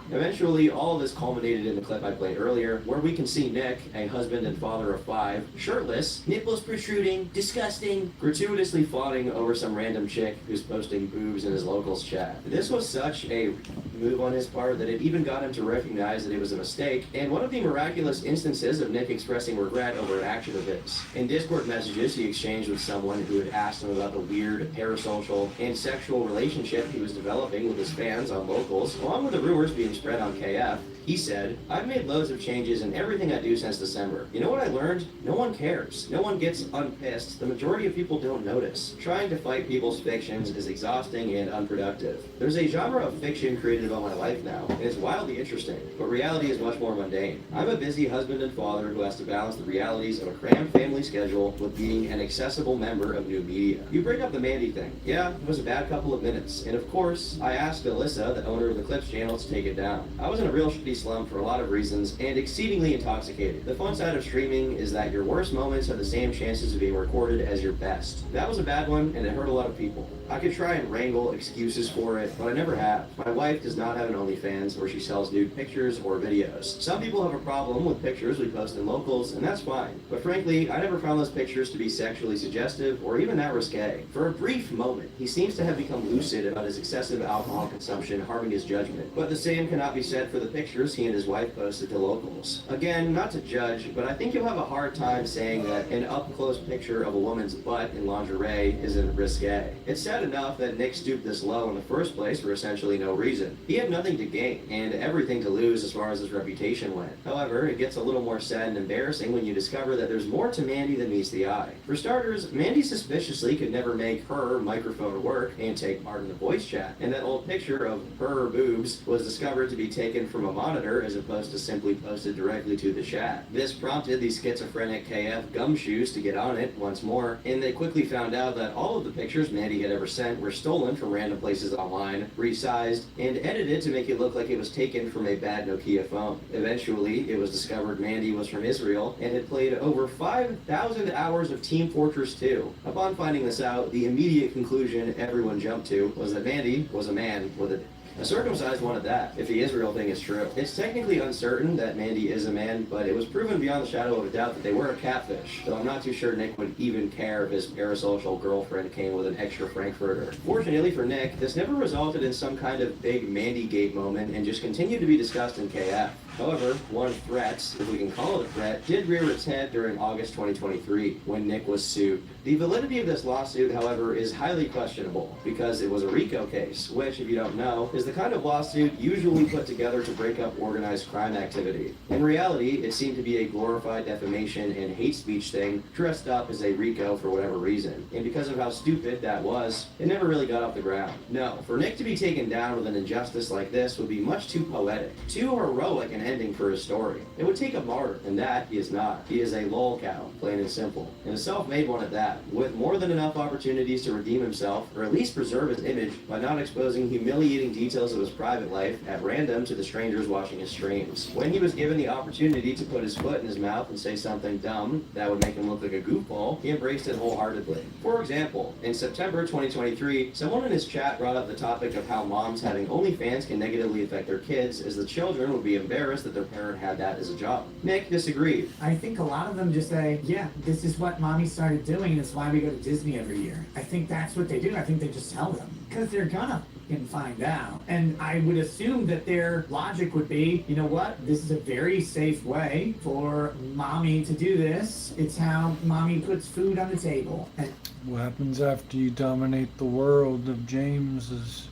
Eventually, all of this culminated in the clip I played earlier, where we can see Nick, a husband and father of 5, shirtless, nipples protruding, disgusting, gratuitously fawning over some random chick who's posting boobs in his locals chat. This was such a move on his part that it even got him to recognize that it was a mistake, and one of the miraculous instances of Nick expressing regret over an action of his. In Discord messages he exchanged with someone who had asked him about the weird, parasocial, and sexual relationship he was developing with his fans on locals, along with the rumors being spread on KF, he said, I've made loads of changes in everything I do since December. You know what I learned? No one cares. No one gets unpissed. The majority of people don't notice. Trying to fight people's fictions is exhausting and unproductive. There's a genre of fiction created about my life now, and it's wildly interesting, but reality is much more mundane. I'm a busy husband and father who has to balance the realities of a crammed family schedule with being an accessible member of new media. You bring up the Mandy thing. Yeah, it was a bad couple of minutes, and of course, I asked Alyssa, the owner of the Clips channel, to take it down. I was in a real shitty slump for a lot of reasons and exceedingly intoxicated. The fun side of streaming is that your worst moments have the same chances of being recorded as your best. That was a bad one and it hurt a lot of people. I could try and wrangle excuses for it, but I never have. My wife does not have an OnlyFans where she sells nude pictures or videos. Some people have a problem with pictures we post in locals, and that's fine. But frankly, I never found those pictures to be sexually suggestive or even that risque. For a brief moment, he seems to have become lucid about his excessive alcohol consumption harming his judgment. But the same cannot be said for the pictures he and his wife posted to locals. Again, not to judge, but I think you'll have a hard time saying that an up-close picture of a woman's butt in lingerie isn't risque. It's sad enough that Nick stooped this low in the first place for essentially no reason. He had nothing to gain, and everything to lose as far as his reputation went. However, it gets a little more sad and embarrassing when you discover that there's more to Mandy than meets the eye. For starters, Mandy suspiciously could never make her microphone work and take part in the voice chat, and that old picture of her boobs was discovered to be taken from a monitor as opposed to simply posted directly to the chat. This prompted the schizophrenic KF Gumshoes to get on it once more, and they quickly found out that all of the pictures Mandy had ever sent were stolen from random places online, resized, and edited to make it look like it was taken from a bad Nokia phone. Eventually, it was discovered Mandy was from Israel and had played over 5,000 hours of Team Fortress 2. Upon finding this out, the immediate conclusion everyone jumped to was that Mandy was a man with a A circumcised one at that, if the Israel thing is true. It's technically uncertain that Mandy is a man, but it was proven beyond the shadow of a doubt that they were a catfish, though I'm not too sure Nick would even care if his parasocial girlfriend came with an extra Frankfurter. Fortunately for Nick, this never resulted in some kind of big Mandy-gate moment and just continued to be discussed in KF. However, one threat, if we can call it a threat, did rear its head during August 2023 when Nick was sued. The validity of this lawsuit, however, is highly questionable because it was a RICO case, which, if you don't know, is the kind of lawsuit usually put together to break up organized crime activity. In reality, it seemed to be a glorified defamation and hate speech thing dressed up as a RICO for whatever reason. And because of how stupid that was, it never really got off the ground. No, for Nick to be taken down with an injustice like this would be much too poetic, too heroic an ending for his story. It would take a martyr, and that he is not. He is a lolcow, plain and simple, and a self-made one at that, with more than enough opportunities to redeem himself, or at least preserve his image, by not exposing humiliating details of his private life at random to the strangers watching his streams. When he was given the opportunity to put his foot in his mouth and say something dumb that would make him look like a goofball, he embraced it wholeheartedly. For example, in September 2023, someone in his chat brought up the topic of how moms having OnlyFans can negatively affect their kids, as the children would be embarrassed that their parent had that as a job. Nick disagreed. I think a lot of them just say, yeah, this is what mommy started doing, and it's why we go to Disney every year. I think that's what they do. I think they just tell them. Because they're gonna find out. And I would assume that their logic would be, you know what, this is a very safe way for mommy to do this. It's how mommy puts food on the table. And what happens after you dominate the world of James's?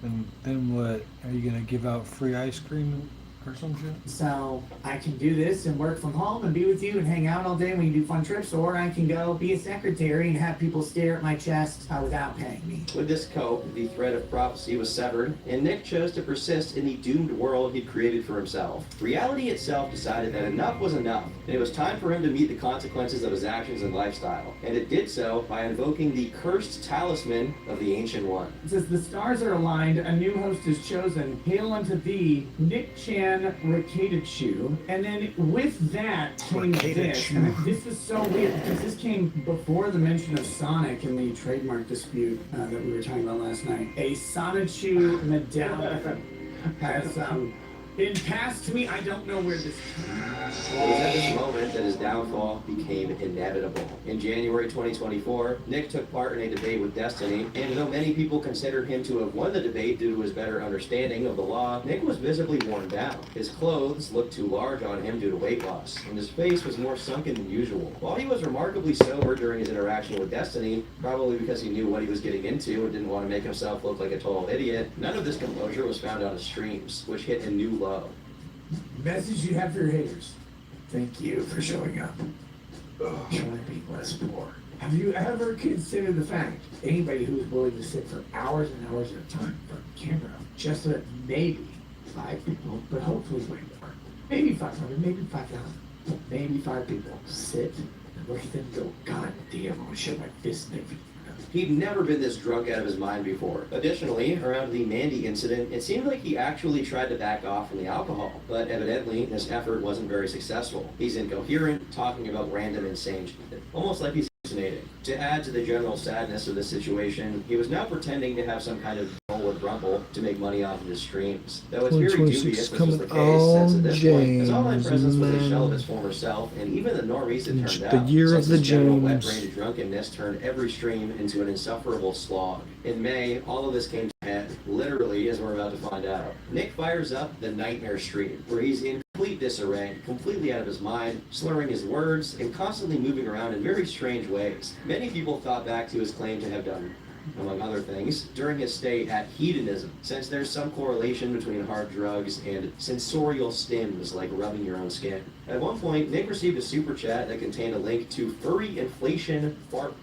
And then what? Are you gonna give out free ice cream or some shit? so I can do this and work from home and be with you and hang out all day when you do fun trips, or I can go be a secretary and have people stare at my chest without paying me. With this cope, the thread of prophecy was severed, and Nick chose to persist in the doomed world he'd created for himself. Reality itself decided that enough was enough, and it was time for him to meet the consequences of his actions and lifestyle. And it did so by invoking the cursed talisman of the Ancient One. It says, the stars are aligned, a new host is chosen. Hail unto thee, Nick Chan Rakatachu. And then with that came this. And this is so weird because this came before the mention of Sonic in the trademark dispute that we were talking about last night. A Sonichu medallion has been passed to me. I don't know where this came from. It was at this moment that his downfall became inevitable. In January 2024, Nick took part in a debate with Destiny, and though many people considered him to have won the debate due to his better understanding of the law, Nick was visibly worn down. His clothes looked too large on him due to weight loss, and his face was more sunken than usual. While he was remarkably sober during his interaction with Destiny, probably because he knew what he was getting into and didn't want to make himself look like a total idiot, none of this composure was found on his streams, which hit a new low. Message you have for your haters. Thank you for showing up. Trying to be less poor. Have you ever considered the fact anybody who's willing to sit for hours and hours at a time for a camera just so that maybe 5 people, but hopefully way more, maybe 500, maybe 5,000, maybe 5 people sit and look at them and go, God damn, I'm gonna show my fist in it. He'd never been this drunk out of his mind before. Additionally, around the Mandy incident, it seemed like he actually tried to back off from the alcohol, but evidently this effort wasn't very successful. He's incoherent, talking about random insane shit, almost like he's hallucinating. To add to the general sadness of the situation, he was now pretending to have some kind of goal with Rumble to make money off of his streams. Though it's very dubious this was the case, since at this point, his online presence was a shell of his former self, and even the normies it turned out. The year of the general James. wet-brained drunkenness turned every stream into an insufferable slog. In May, all of this came to head, literally, as we're about to find out. Nick fires up the Nightmare Stream, where he's in complete disarray, completely out of his mind, slurring his words, and constantly moving around in very strange ways. Many people thought back to his claim to have done, among other things, during his stay at hedonism, since there's some correlation between hard drugs and sensorial stims like rubbing your own skin. At one point, Nick received a super chat that contained a link to furry inflation fart.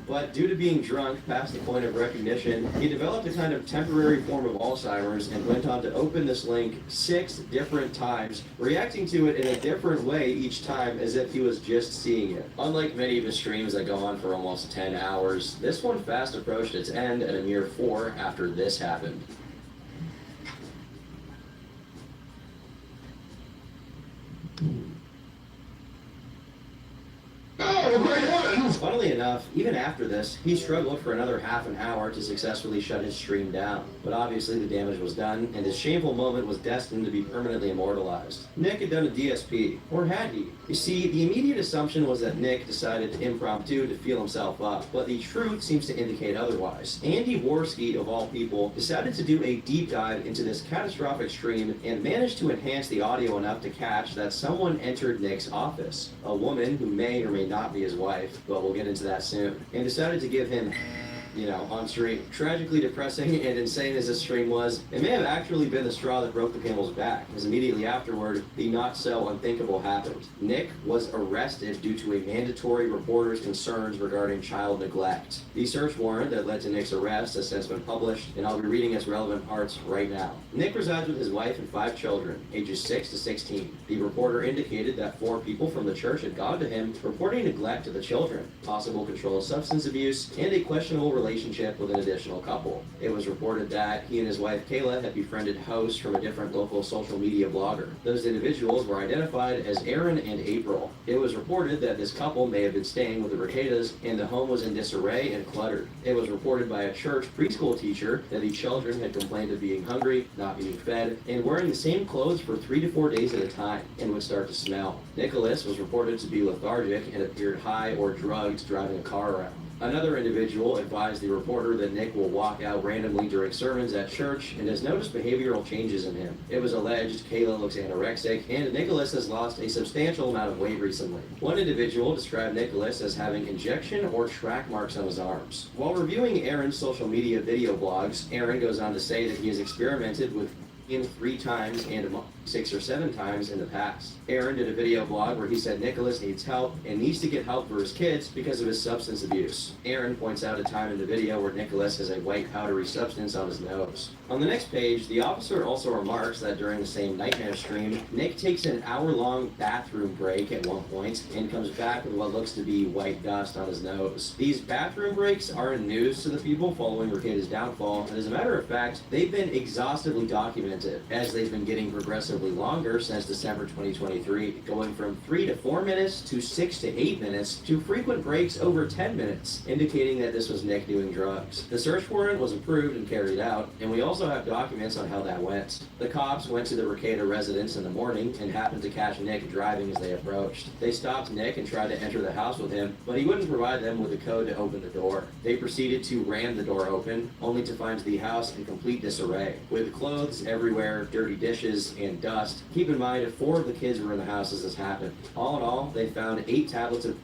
But due to being drunk past the point of recognition, he developed a kind of temporary form of Alzheimer's and went on to open this link 6 different times, reacting to it in a different way each time as if he was just seeing it. Unlike many of his streams that go on for almost 10 hours, this one fast approached its end at a mere 4 after this happened. Oh, my God! Funnily enough, even after this, he struggled for another half an hour to successfully shut his stream down. But obviously the damage was done, and his shameful moment was destined to be permanently immortalized. Nick had done a DSP, or had he? You see, the immediate assumption was that Nick decided to impromptu to feel himself up, but the truth seems to indicate otherwise. Andy Worski, of all people, decided to do a deep dive into this catastrophic stream and managed to enhance the audio enough to catch that someone entered Nick's office, a woman who may or may not be his wife, but we'll get into that soon, and decided to give him on stream. Tragically depressing and insane as this stream was, it may have actually been the straw that broke the camel's back, as immediately afterward, the not-so-unthinkable happened. Nick was arrested due to a mandatory reporter's concerns regarding child neglect. The search warrant that led to Nick's arrest has since been published, and I'll be reading its relevant parts right now. Nick resides with his wife and 5 children, ages 6 to 16. The reporter indicated that 4 people from the church had gone to him reporting neglect of the children, possible controlled substance abuse, and a questionable relationship with an additional couple. It was reported that he and his wife Kayla had befriended hosts from a different local social media blogger. Those individuals were identified as Aaron and April. It was reported that this couple may have been staying with the Ricadas, and the home was in disarray and cluttered. It was reported by a church preschool teacher that the children had complained of being hungry, not being fed, and wearing the same clothes for 3 to 4 days at a time, and would start to smell. Nicholas was reported to be lethargic and appeared high or drugged driving a car around. Another individual advised the reporter that Nick will walk out randomly during sermons at church and has noticed behavioral changes in him. It was alleged Kayla looks anorexic, and Nicholas has lost a substantial amount of weight recently. One individual described Nicholas as having injection or track marks on his arms. While reviewing Aaron's social media video blogs, Aaron goes on to say that he has experimented with him 3 times and 6 or 7 times in the past. Aaron did a video blog where he said Nicholas needs help and needs to get help for his kids because of his substance abuse. Aaron points out a time in the video where Nicholas has a white powdery substance on his nose. On the next page, the officer also remarks that during the same nightmare stream, Nick takes an hour-long bathroom break at one point and comes back with what looks to be white dust on his nose. These bathroom breaks aren't news to the people following Ricado's downfall, and as a matter of fact, they've been exhaustively documented, as they've been getting progressively longer since December 2023, going from 3 to 4 minutes to 6 to 8 minutes to frequent breaks over 10 minutes, indicating that this was Nick doing drugs. The search warrant was approved and carried out, and we also have documents on how that went. The cops went to the Ricada residence in the morning and happened to catch Nick driving as they approached. They stopped Nick and tried to enter the house with him, but he wouldn't provide them with a code to open the door. They proceeded to ram the door open, only to find the house in complete disarray, with clothes everywhere, dirty dishes, and dust. Keep in mind, 4 of the kids were in the house as this happened. All in all, they found 8 tablets of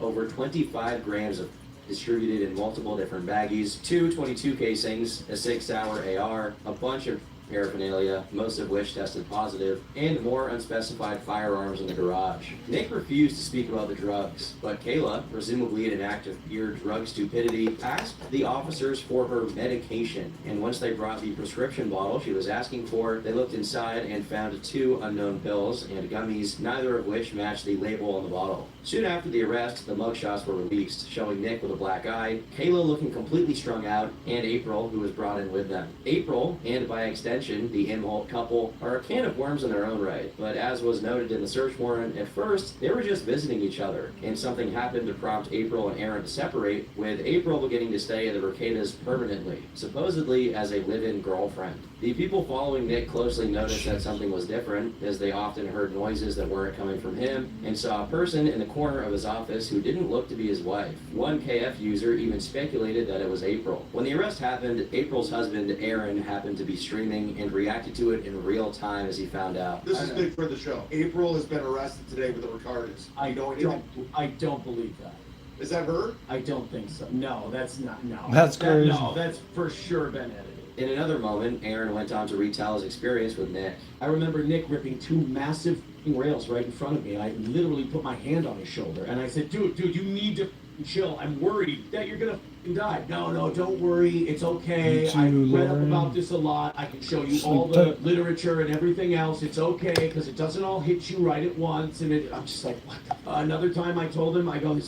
over 25 grams of distributed in multiple different baggies, 2 .22 casings, a 6-hour AR, a bunch of paraphernalia, most of which tested positive, and more unspecified firearms in the garage. Nick refused to speak about the drugs, but Kayla, presumably in an act of pure drug stupidity, asked the officers for her medication, and once they brought the prescription bottle she was asking for, they looked inside and found 2 unknown pills and gummies, neither of which matched the label on the bottle. Soon after the arrest, the mugshots were released, showing Nick with a black eye, Kayla looking completely strung out, and April, who was brought in with them. April, and by extension the Imholt couple, are a can of worms in their own right, but as was noted in the search warrant, at first, they were just visiting each other, and something happened to prompt April and Aaron to separate, with April beginning to stay at the Ricadas permanently, supposedly as a live-in girlfriend. The people following Nick closely noticed that something was different, as they often heard noises that weren't coming from him, and saw a person in the corner of his office who didn't look to be his wife. One KF user even speculated that it was April. When the arrest happened, April's husband, Aaron, happened to be streaming and reacted to it in real time as he found out. This is big for the show. April has been arrested today with the Ricardas. I don't believe that. Is that her? I don't think so. No, that's not. No. That's crazy. No, that's for sure been edited. In another moment, Aaron went on to retell his experience with Nick. I remember Nick ripping 2 massive rails right in front of me, and I literally put my hand on his shoulder, and I said, dude, you need to chill. I'm worried that you're gonna die. No, don't worry. It's okay. I read up about this a lot. I can show you all the literature and everything else. It's okay, because it doesn't all hit you right at once. And I'm just like, what? Another time I told him, I go,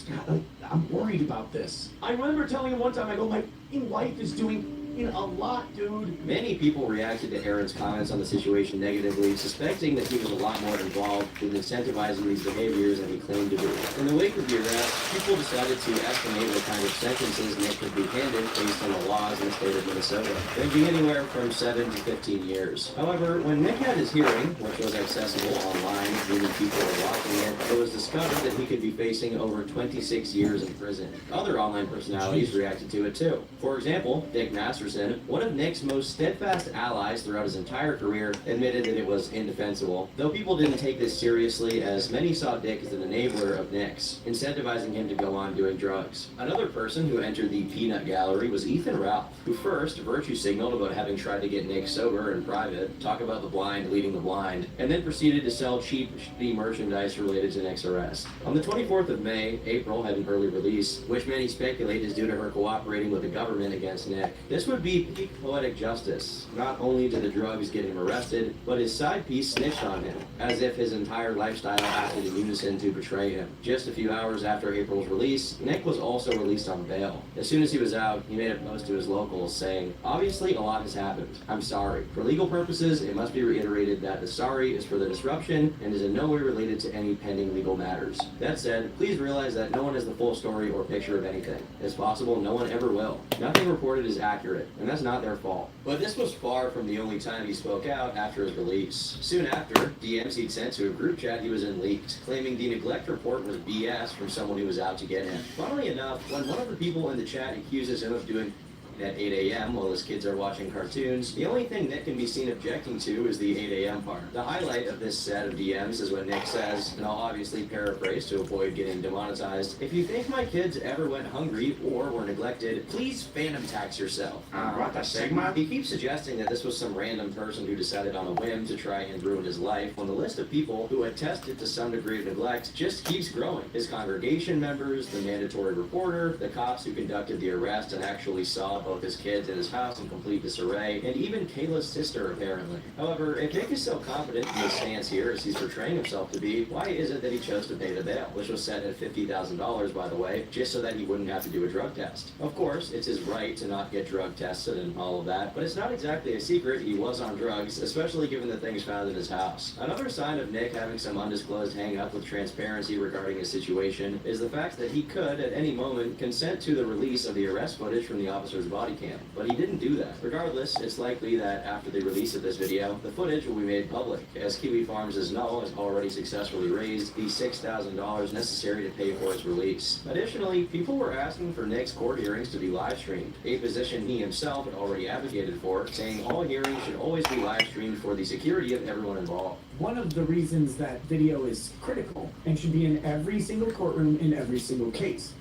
I'm worried about this. I remember telling him one time, I go, my wife is doing mean, a lot, dude. Many people reacted to Aaron's comments on the situation negatively, suspecting that he was a lot more involved with incentivizing these behaviors than he claimed to be. In the wake of the arrest, people decided to estimate what kind of sentences Nick could be handed based on the laws in the state of Minnesota, ranging anywhere from 7 to 15 years. However, when Nick had his hearing, which was accessible online, meaning people were watching it was discovered that he could be facing over 26 years in prison. Other online personalities reacted to it too. For example, Dick Masterson, one of Nick's most steadfast allies throughout his entire career, admitted that it was indefensible. Though people didn't take this seriously, as many saw Dick as an enabler of Nick's, incentivizing him to go on doing drugs. Another person who entered the peanut gallery was Ethan Ralph, who first virtue signaled about having tried to get Nick sober in private, talk about the blind leading the blind, and then proceeded to sell cheap, shitty merchandise related to Nick's arrest. On the 24th of May, April had an early release, which many speculate is due to her cooperating with the government against Nick. This would be peak poetic justice. Not only did the drugs get him arrested, but his side piece snitched on him, as if his entire lifestyle acted in unison to betray him. Just a few hours after April's release, Nick was also released on bail. As soon as he was out, he made a post to his locals saying, "Obviously a lot has happened. I'm sorry. For legal purposes, it must be reiterated that the sorry is for the disruption and is in no way related to any pending legal matters. That said, please realize that no one has the full story or picture of anything. It's possible no one ever will. Nothing reported is accurate, and that's not their fault." But this was far from the only time he spoke out after his release. Soon after, DMs he'd sent to a group chat he was in leaked, claiming the neglect report was BS from someone who was out to get him. Funnily enough, when one of the people in the chat accuses him of doing at 8 a.m. while his kids are watching cartoons, the only thing Nick can be seen objecting to is the 8 a.m. part. The highlight of this set of DMs is when Nick says, and I'll obviously paraphrase to avoid getting demonetized, "If you think my kids ever went hungry or were neglected, please phantom tax yourself." What the Sigma? He keeps suggesting that this was some random person who decided on a whim to try and ruin his life, when the list of people who attested to some degree of neglect just keeps growing. His congregation members, the mandatory reporter, the cops who conducted the arrest and actually saw both his kids and his house in complete disarray, and even Kayla's sister, apparently. However, if Nick is so confident in his stance here as he's portraying himself to be, why is it that he chose to pay the bail, which was set at $50,000, by the way, just so that he wouldn't have to do a drug test? Of course, it's his right to not get drug tested and all of that, but it's not exactly a secret he was on drugs, especially given the things found in his house. Another sign of Nick having some undisclosed hang-up with transparency regarding his situation is the fact that he could, at any moment, consent to the release of the arrest footage from the officer's body cam, but he didn't do that. Regardless, it's likely that after the release of this video, the footage will be made public, as Kiwi Farms' Null has already successfully raised the $6,000 necessary to pay for its release. Additionally, people were asking for Nick's court hearings to be live-streamed, a position he himself had already advocated for, saying all hearings should always be live-streamed for the security of everyone involved. One of the reasons that video is critical and should be in every single courtroom in every single case.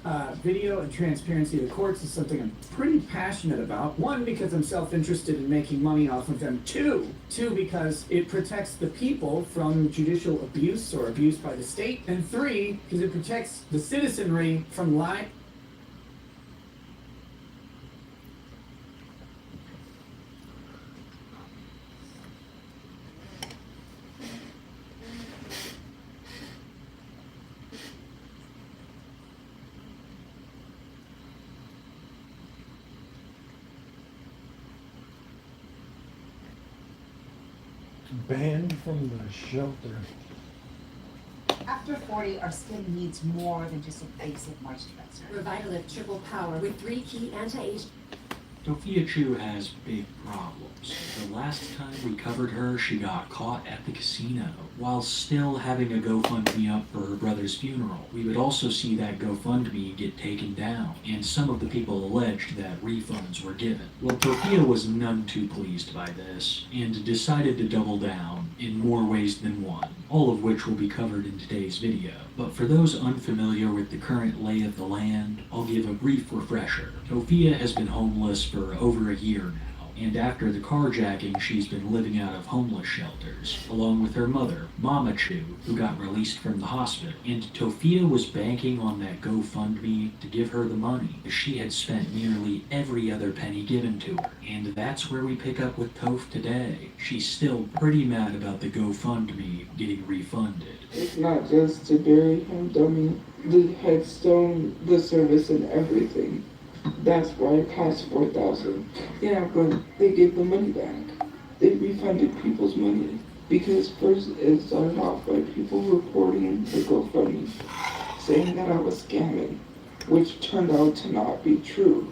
Video and transparency of the courts is something I'm pretty passionate about. One, because I'm self-interested in making money off of them. Two, because it protects the people from judicial abuse or abuse by the state. And three, because it protects the citizenry from lying. Banned from the shelter. After 40, our skin needs more than just a basic moisturizer. Revitalift Triple Power with 3 key anti-age. Sophia Chu has big problems. The last time we covered her, she got caught at the casino while still having a GoFundMe up for her brother's funeral. We would also see that GoFundMe get taken down, and some of the people alleged that refunds were given. Well, Sophia was none too pleased by this, and decided to double down in more ways than one, all of which will be covered in today's video. But for those unfamiliar with the current lay of the land, I'll give a brief refresher. Sophia has been homeless for over a year now, and after the carjacking, she's been living out of homeless shelters, along with her mother, Mama Chu, who got released from the hospital. And Sophia was banking on that GoFundMe to give her the money, as she had spent nearly every other penny given to her. And that's where we pick up with Toph today. She's still pretty mad about the GoFundMe getting refunded. It's not just to bury him, dummy. The headstone, the service, and everything. That's why it cost $4,000. Yeah, but they gave the money back. They refunded people's money. Because first it started off by people reporting the GoFundMe, saying that I was scamming, which turned out to not be true.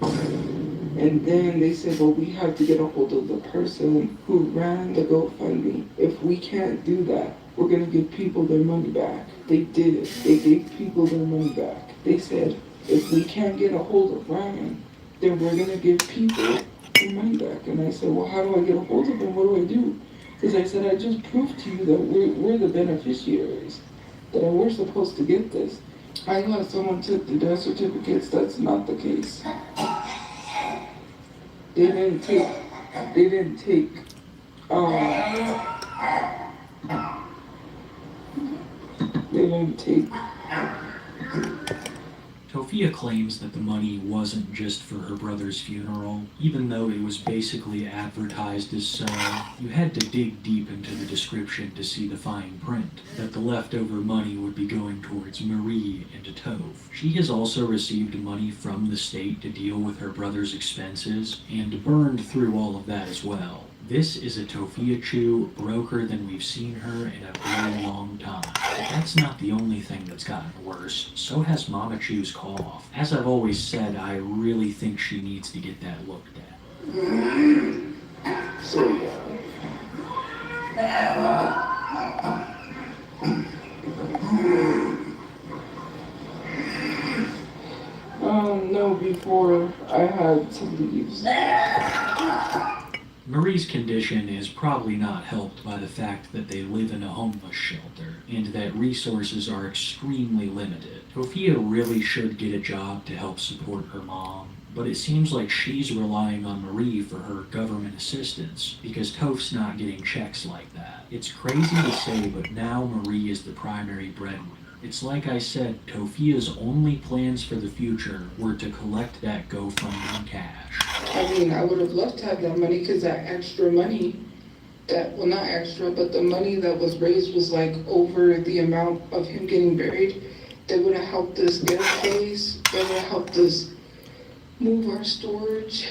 And then they said, well, we have to get a hold of the person who ran the GoFundMe. If we can't do that, we're gonna give people their money back. They did it. They gave people their money back. They said, if we can't get a hold of Ryan, then we're gonna give people their money back. And I said, well, how do I get a hold of them? What do I do? Because I said, I just proved to you that we're the beneficiaries, that we're supposed to get this. I thought someone took the death certificates. That's not the case. They didn't take, they didn't take. Tofia claims that the money wasn't just for her brother's funeral, even though it was basically advertised as so. You had to dig deep into the description to see the fine print, that the leftover money would be going towards Marie and Toph. She has also received money from the state to deal with her brother's expenses, and burned through all of that as well. This is a Tofia Chu broker than we've seen her in a very long time. But that's not the only thing that's gotten worse. So has Mama Chu's cough. As I've always said, I really think she needs to get that looked at. No, before I had to leave. Marie's condition is probably not helped by the fact that they live in a homeless shelter, and that resources are extremely limited. Tofia really should get a job to help support her mom, but it seems like she's relying on Marie for her government assistance, because Toph's not getting checks like that. It's crazy to say, but now Marie is the primary breadwinner. It's like I said, Tofia's only plans for the future were to collect that GoFundMe cash. I mean, I would have loved to have that money because that extra money, well, not extra, but the money that was raised was like over the amount of him getting buried. They would have helped us get a place. They would have helped us move our storage.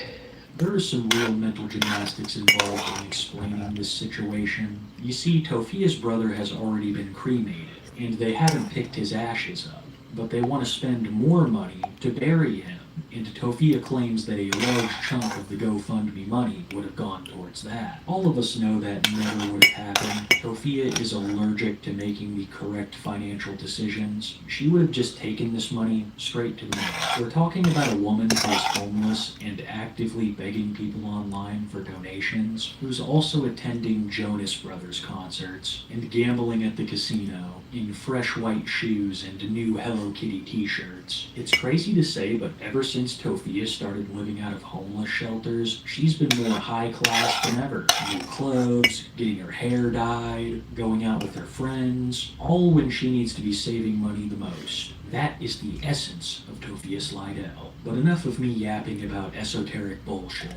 There is some real mental gymnastics involved in explaining this situation. You see, Tofia's brother has already been cremated, and they haven't picked his ashes up, but they want to spend more money to bury him, and Tofia claims that a large chunk of the GoFundMe money would have gone towards that. All of us know that never would have happened. Tofia is allergic to making the correct financial decisions. She would have just taken this money straight to the mail. We're talking about a woman who is homeless and actively begging people online for donations, who's also attending Jonas Brothers concerts and gambling at the casino in fresh white shoes and new Hello Kitty t-shirts. It's crazy to say, but ever since Tofia started living out of homeless shelters, she's been more high class than ever. New clothes, getting her hair dyed, going out with her friends, all when she needs to be saving money the most. That is the essence of Tofia Slidell. But enough of me yapping about esoteric bullshit.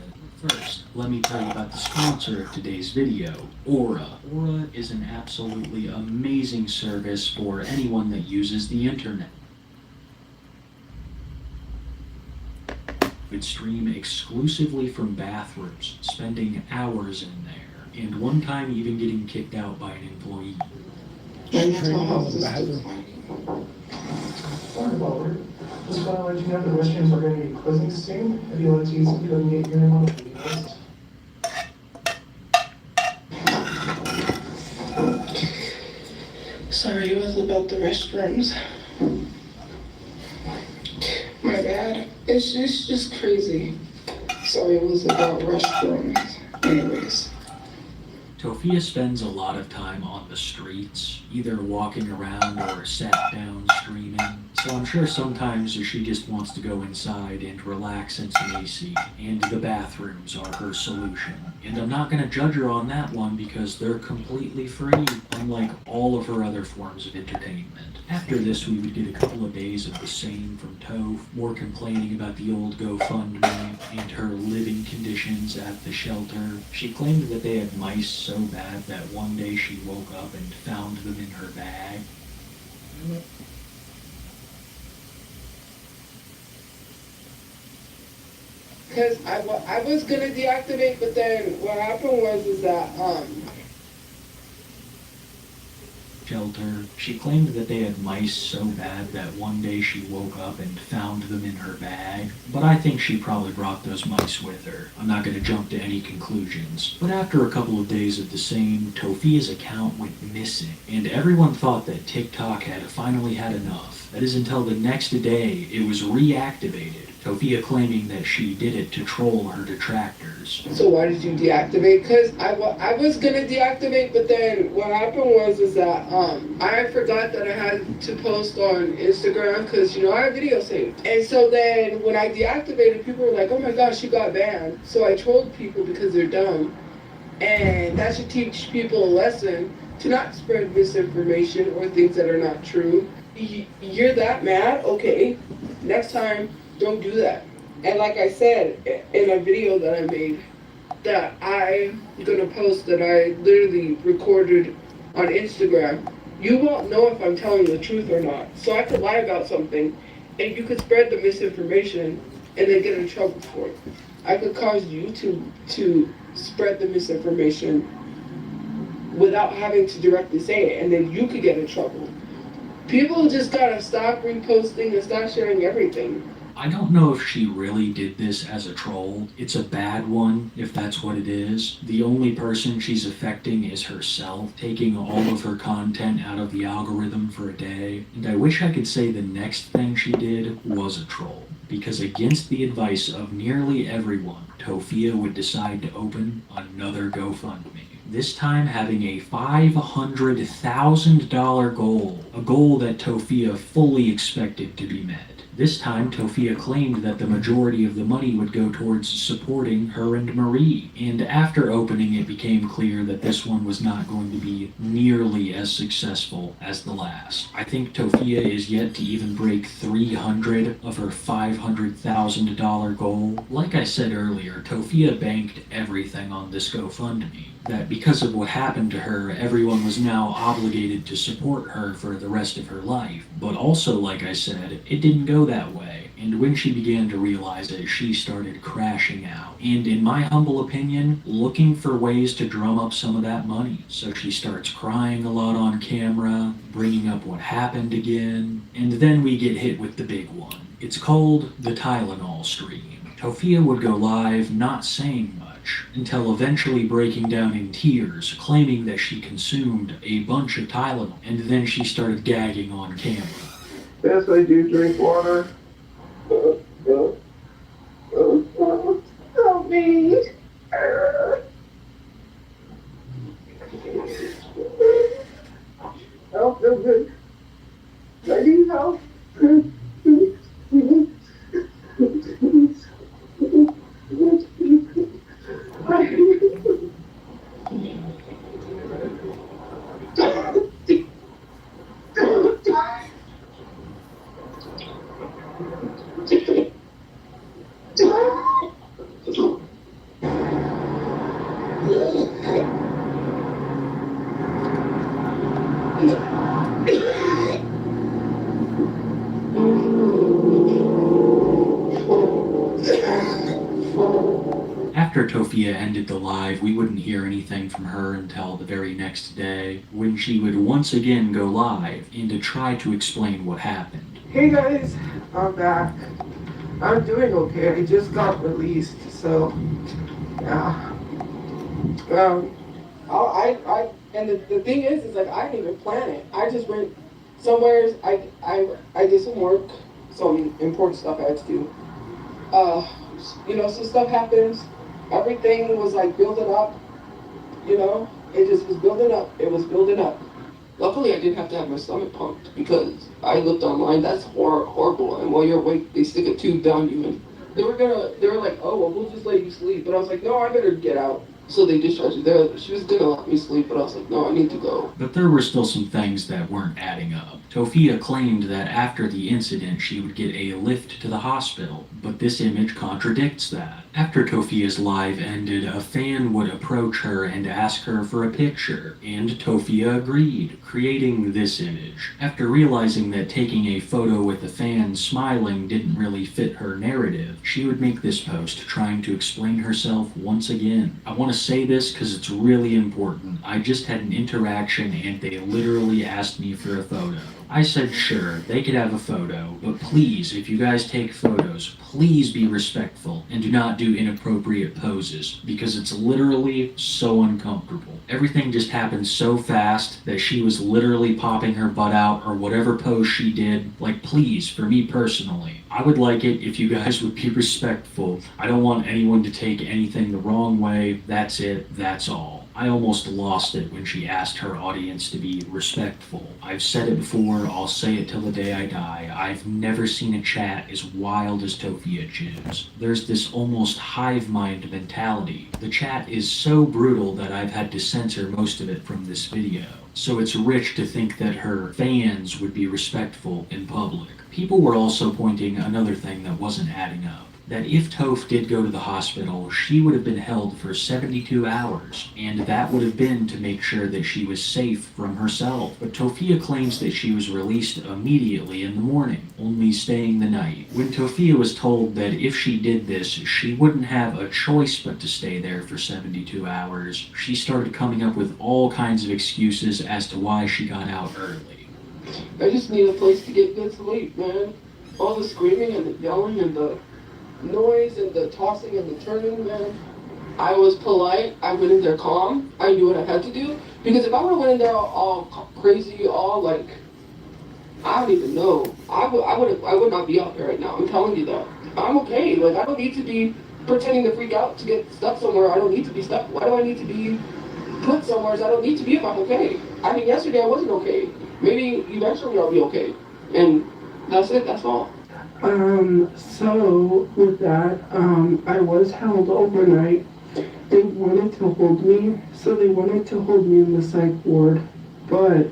First, let me tell you about the sponsor of today's video, Aura. Aura is an absolutely amazing service for anyone that uses the internet. Would stream exclusively from bathrooms, spending hours in there, and one time even getting kicked out by an employee. Sorry about it. Just want to let you know the restrooms are going to be closing soon. If you want to use it, go and get your name on the waiting list. Sorry, it was about the restrooms. My bad. It's just crazy. Sorry, it was about restrooms. Anyways. Tofia spends a lot of time on the streets, either walking around or sat down streaming, so I'm sure sometimes she just wants to go inside and relax in some AC, and the bathrooms are her solution. And I'm not going to judge her on that one because they're completely free, unlike all of her other forms of entertainment. After this, we would get a couple of days of the same from Toph, more complaining about the old GoFundMe and her living conditions at the shelter. She claimed that they had mice so bad that one day she woke up and found them in her bag. because I was gonna deactivate, but then what happened was is that Shelter. She claimed that they had mice so bad that one day she woke up and found them in her bag, but I think she probably brought those mice with her. I'm not going to jump to any conclusions. But after a couple of days of the same, Tofia's account went missing, and everyone thought that TikTok had finally had enough. That is until the next day it was reactivated. Tofia claiming that she did it to troll her detractors. So why did you deactivate? Because I was gonna deactivate, but then what happened was is that I forgot that I had to post on Instagram because I have video saved. And so then when I deactivated, people were like, "Oh my gosh, she got banned." So I trolled people because they're dumb, and that should teach people a lesson to not spread misinformation or things that are not true. You're that mad? Okay, next time. Don't do that. And like I said in a video that I made, that I'm gonna post that I literally recorded on Instagram, you won't know if I'm telling the truth or not. So I could lie about something and you could spread the misinformation and then get in trouble for it. I could cause you to spread the misinformation without having to directly say it, and then you could get in trouble. People just gotta stop reposting and stop sharing everything. I don't know if she really did this as a troll. It's a bad one, if that's what it is. The only person she's affecting is herself, taking all of her content out of the algorithm for a day. And I wish I could say the next thing she did was a troll, because against the advice of nearly everyone, Tofia would decide to open another GoFundMe. This time having a $500,000 goal, a goal that Tofia fully expected to be met. This time, Tofia claimed that the majority of the money would go towards supporting her and Marie, and after opening it became clear that this one was not going to be nearly as successful as the last. I think Tofia is yet to even break 300 of her $500,000 goal. Like I said earlier, Tofia banked everything on this GoFundMe. That because of what happened to her, everyone was now obligated to support her for the rest of her life. But also, like I said, it didn't go that way. And when she began to realize it, she started crashing out. And in my humble opinion, looking for ways to drum up some of that money. So she starts crying a lot on camera, bringing up what happened again. And then we get hit with the big one. It's called the Tylenol stream. Tofia would go live not saying much, until eventually breaking down in tears, claiming that she consumed a bunch of Tylenol, and then she started gagging on camera. Yes, I do drink water. Help me. I don't feel good. I need help. After Tofia ended the live, we wouldn't hear anything from her until the very next day, when she would once again go live and to try to explain what happened. Hey guys, I'm back. I'm doing okay. I just got released, so yeah. And the thing is like I didn't even plan it. I just went somewhere. I did some work, some important stuff I had to do. Some stuff happens. Everything was like building up. It just was building up. It was building up. Luckily, I didn't have to have my stomach pumped because I looked online. That's horrible. And while you're awake, they stick a tube down you. And they were like, "Oh, well, we'll just let you sleep." But I was like, "No, I better get out. So they discharged her there. She was gonna let me sleep, but I was like, no, I need to go. But there were still some things that weren't adding up. Tofia claimed that after the incident she would get a lift to the hospital, but this image contradicts that. After Tofia's live ended, a fan would approach her and ask her for a picture, and Tofia agreed, creating this image. After realizing that taking a photo with the fan smiling didn't really fit her narrative, she would make this post trying to explain herself once again. I want to say this because it's really important. I just had an interaction and they literally asked me for a photo. I said sure, they could have a photo, but please, if you guys take photos, please be respectful and do not do inappropriate poses, because it's literally so uncomfortable. Everything just happened so fast that she was literally popping her butt out or whatever pose she did. Like, please, for me personally, I would like it if you guys would be respectful. I don't want anyone to take anything the wrong way. That's it, that's all. I almost lost it when she asked her audience to be respectful. I've said it before, I'll say it till the day I die. I've never seen a chat as wild as Tofia Choose. There's this almost hive mind mentality. The chat is so brutal that I've had to censor most of it from this video. So it's rich to think that her fans would be respectful in public. People were also pointing another thing that wasn't adding up. That if Toph did go to the hospital, she would have been held for 72 hours, and that would have been to make sure that she was safe from herself. But Tofia claims that she was released immediately in the morning, only staying the night. When Tofia was told that if she did this, she wouldn't have a choice but to stay there for 72 hours, she started coming up with all kinds of excuses as to why she got out early. I just need a place to get good sleep, man. All the screaming and the yelling and the noise and the tossing and the turning, man. I was polite. I went in there calm. I knew what I had to do. Because if I would have went in there all crazy, all like, I don't even know. I would not be out there right now. I'm telling you that. I'm okay. Like, I don't need to be pretending to freak out to get stuck somewhere. I don't need to be stuck. Why do I need to be put somewhere I don't need to be if I'm okay? I mean, yesterday I wasn't okay. Maybe eventually I'll be okay. And that's it. That's all. So with that, I was held overnight. They wanted to hold me, so they wanted to hold me in the psych ward. But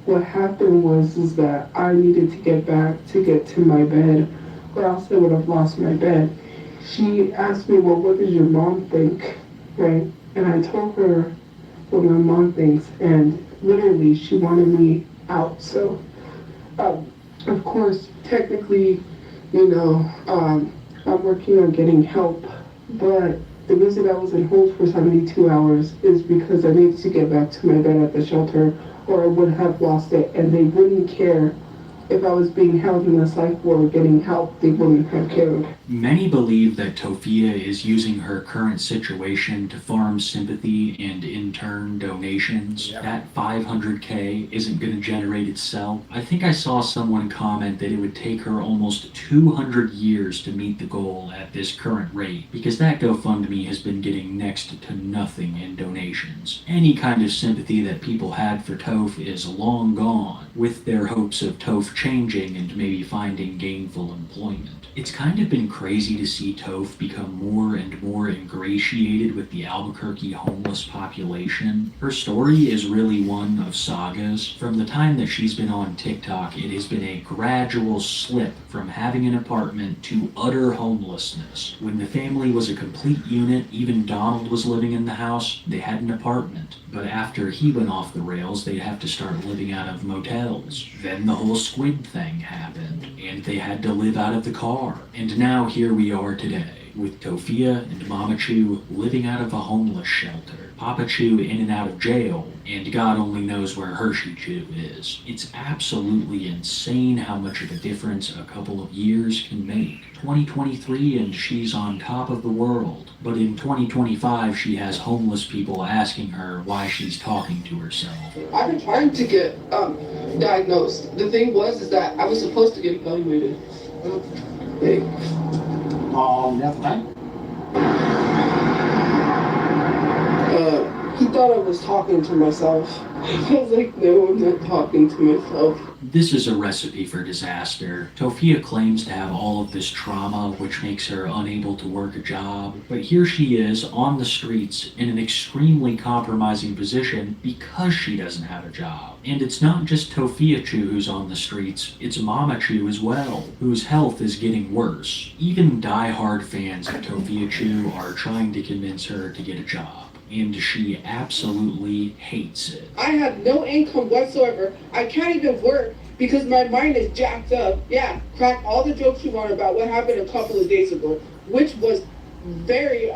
what happened was that I needed to get back to get to my bed, or else I would have lost my bed. She asked me, well, what does your mom think, right? And I told her what my mom thinks, and literally she wanted me out. So, of course, technically, you know, I'm working on getting help, but the reason I was in hold for 72 hours is because I needed to get back to my bed at the shelter, or I would have lost it, and they wouldn't care if I was being held in the psych ward getting help. They wouldn't have cared. Many believe that Tofia is using her current situation to farm sympathy and in turn donations. Yep. That 500K isn't going to generate itself. I think I saw someone comment that it would take her almost 200 years to meet the goal at this current rate, because that GoFundMe has been getting next to nothing in donations. Any kind of sympathy that people had for Toph is long gone, with their hopes of Toph changing and maybe finding gainful employment. It's kind of been crazy to see Toph become more and more ingratiated with the Albuquerque homeless population. Her story is really one of sagas. From the time that she's been on TikTok, it has been a gradual slip from having an apartment to utter homelessness. When the family was a complete unit, even Donald was living in the house, they had an apartment. But after he went off the rails, they'd have to start living out of motels. Then the whole squid thing happened, and they had to live out of the car. And now here we are today, with Tofia and Mama Chu living out of a homeless shelter, Papa Chu in and out of jail, and God only knows where Hershey Chu is. It's absolutely insane how much of a difference a couple of years can make. 2023 and she's on top of the world. But in 2025 she has homeless people asking her why she's talking to herself. I've been trying to get diagnosed. The thing was that I was supposed to get evaluated. Hey. That's fine. He thought I was talking to myself. I was like, no, I'm not talking to myself. This is a recipe for disaster. Tofia claims to have all of this trauma, which makes her unable to work a job, but here she is on the streets in an extremely compromising position because she doesn't have a job. And it's not just Tofia Chu who's on the streets, it's Mama Chu as well, whose health is getting worse. Even die-hard fans of Tofia Chu are trying to convince her to get a job. And she absolutely hates it. I have no income whatsoever. I can't even work because my mind is jacked up. Yeah, crack all the jokes you want about what happened a couple of days ago, which was a very,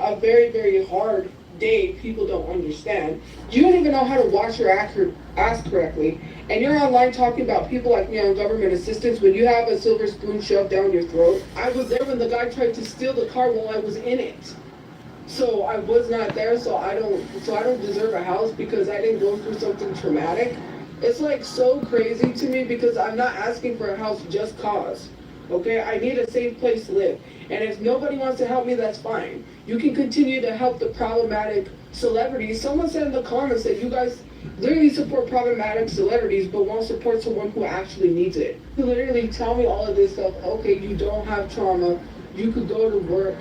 very hard day. People don't understand. You don't even know how to wash your ass correctly. And you're online talking about people like me on government assistance when you have a silver spoon shoved down your throat. I was there when the guy tried to steal the car while I was in it. So I was not there, so I don't deserve a house because I didn't go through something traumatic. It's like so crazy to me because I'm not asking for a house just cause. Okay, I need a safe place to live. And if nobody wants to help me, that's fine. You can continue to help the problematic celebrities. Someone said in the comments that you guys literally support problematic celebrities but won't support someone who actually needs it. You literally tell me all of this stuff. Okay, you don't have trauma. You could go to work.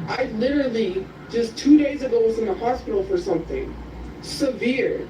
I literally just 2 days ago was in the hospital for something severe.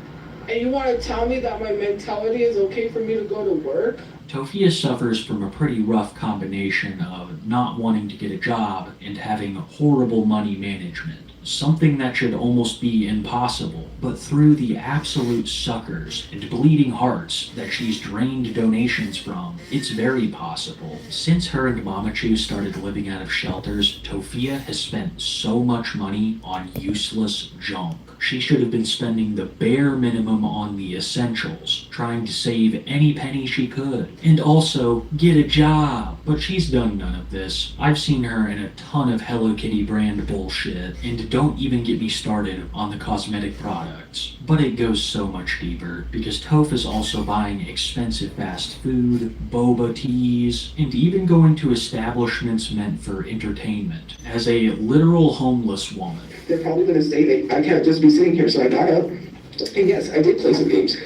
And you want to tell me that my mentality is okay for me to go to work? Tofia suffers from a pretty rough combination of not wanting to get a job and having horrible money management. Something that should almost be impossible, but through the absolute suckers and bleeding hearts that she's drained donations from, it's very possible. Since her and Mama Chu started living out of shelters, Tofia has spent so much money on useless junk. She should have been spending the bare minimum on the essentials, trying to save any penny she could, and also get a job. But she's done none of this. I've seen her in a ton of Hello Kitty brand bullshit, and don't even get me started on the cosmetic products. But it goes so much deeper, because Toph is also buying expensive fast food, boba teas, and even going to establishments meant for entertainment. As a literal homeless woman, they're probably going to say that I can't just be sitting here, so I got up. And yes, I did play some games.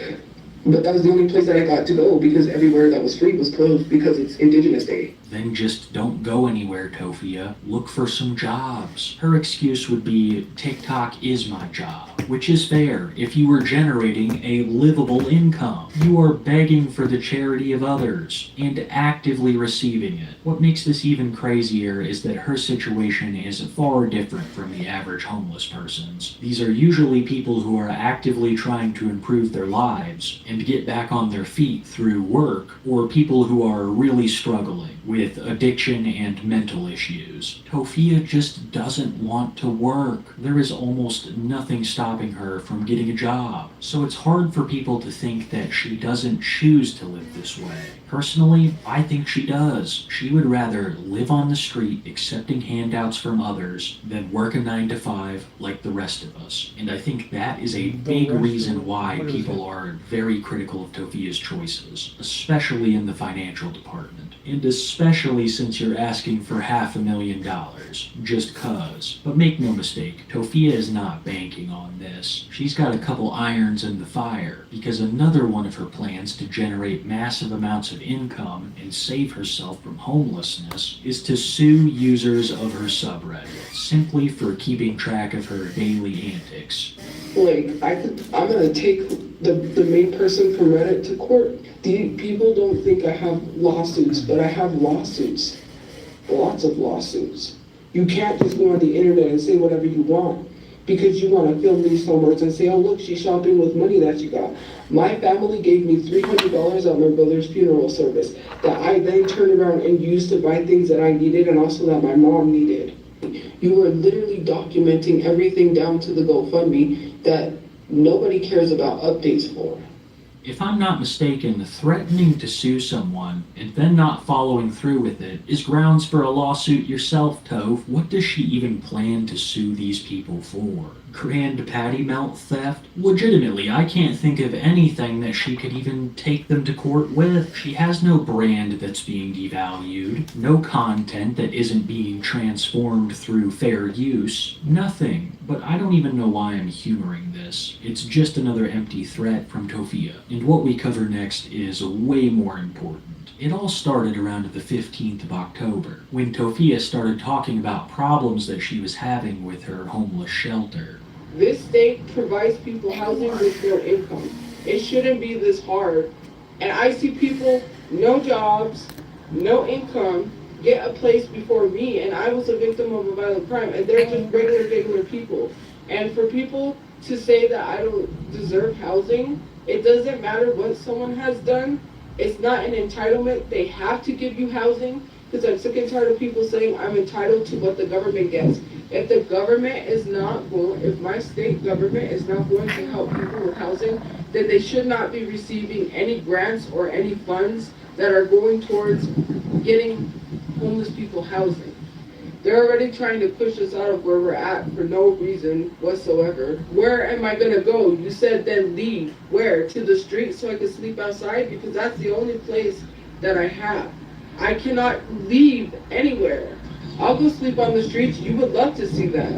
But that was the only place that I got to go because everywhere that was free was closed because it's Indigenous Day. Then just don't go anywhere, Tofia. Look for some jobs. Her excuse would be, TikTok is my job. Which is fair if you were generating a livable income. You are begging for the charity of others and actively receiving it. What makes this even crazier is that her situation is far different from the average homeless person's. These are usually people who are actively trying to improve their lives and get back on their feet through work, or people who are really struggling with addiction and mental issues. Tofia just doesn't want to work. There is almost nothing stopping her from getting a job. So it's hard for people to think that she doesn't choose to live this way. Personally, I think she does. She would rather live on the street accepting handouts from others than work a 9-to-5 like the rest of us. And I think that is a big reason why people are very critical of Tofia's choices, especially in the financial department. And especially since you're asking for $500,000, just cuz. But make no mistake, Tofia is not banking on this. She's got a couple irons in the fire, because another one of her plans to generate massive amounts of income and save herself from homelessness is to sue users of her subreddit, simply for keeping track of her daily antics. Like, I'm gonna take the main person from Reddit to court. People don't think I have lawsuits, but I have lawsuits. Lots of lawsuits. You can't just go on the internet and say whatever you want because you want to film me somewhere and say, oh look, she's shopping with money that you got. My family gave me $300 at my brother's funeral service that I then turned around and used to buy things that I needed and also that my mom needed. You were literally documenting everything down to the GoFundMe that nobody cares about updates for. If I'm not mistaken, threatening to sue someone and then not following through with it is grounds for a lawsuit yourself, Toph. What does she even plan to sue these people for? Grand Patty Melt theft? Legitimately, I can't think of anything that she could even take them to court with. She has no brand that's being devalued, no content that isn't being transformed through fair use, nothing. But I don't even know why I'm humoring this. It's just another empty threat from Tofia. And what we cover next is way more important. It all started around the 15th of October, when Tofia started talking about problems that she was having with her homeless shelter. This state provides people housing with no income. It shouldn't be this hard. And I see people, no jobs, no income, get a place before me, and I was a victim of a violent crime, and they're just regular people. And for people to say that I don't deserve housing, it doesn't matter what someone has done. It's not an entitlement. They have to give you housing, because I'm sick and tired of people saying I'm entitled to what the government gets. If the government is not going, if my state government is not going to help people with housing, then they should not be receiving any grants or any funds that are going towards getting homeless people housing. They're already trying to push us out of where we're at for no reason whatsoever. Where am I gonna go? You said then leave. Where? To the street so I can sleep outside? Because that's the only place that I have. I cannot leave anywhere. I'll go sleep on the streets. You would love to see that.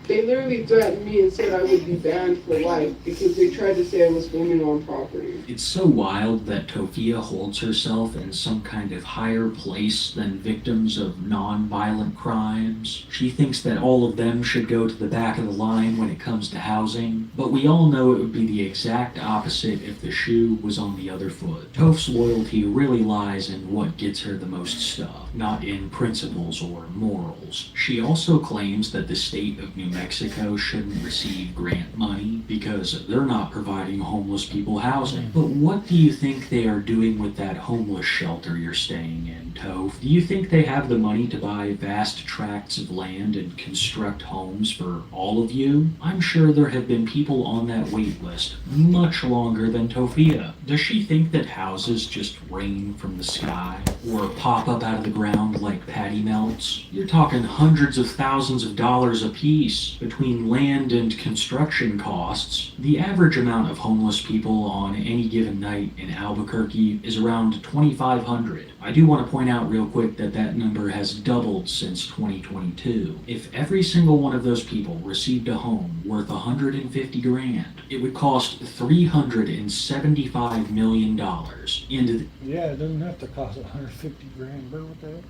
They literally threatened me and said I would be banned for life because they tried to say I was filming on property. It's so wild that Tofia holds herself in some kind of higher place than victims of non-violent crimes. She thinks that all of them should go to the back of the line when it comes to housing, but we all know it would be the exact opposite if the shoe was on the other foot. Toph's loyalty really lies in what gets her the most stuff, not in principles or morals. She also claims that the state of New Mexico shouldn't receive grant money because they're not providing homeless people housing. But what do you think they are doing with that homeless shelter you're staying in, Toph? Do you think they have the money to buy vast tracts of land and construct homes for all of you? I'm sure there have been people on that wait list much longer than Tofia. Does she think that houses just rain from the sky or pop up out of the ground like patty melts? You're talking hundreds of thousands of dollars a piece between land and construction costs. The average amount of homeless people on any given night in Albuquerque is around 2,500. I do want to point out real quick that that number has doubled since 2022. If every single one of those people received a home worth 150 grand, it would cost $375 million. And yeah, it doesn't have to cost 150 grand, bro. What the heck?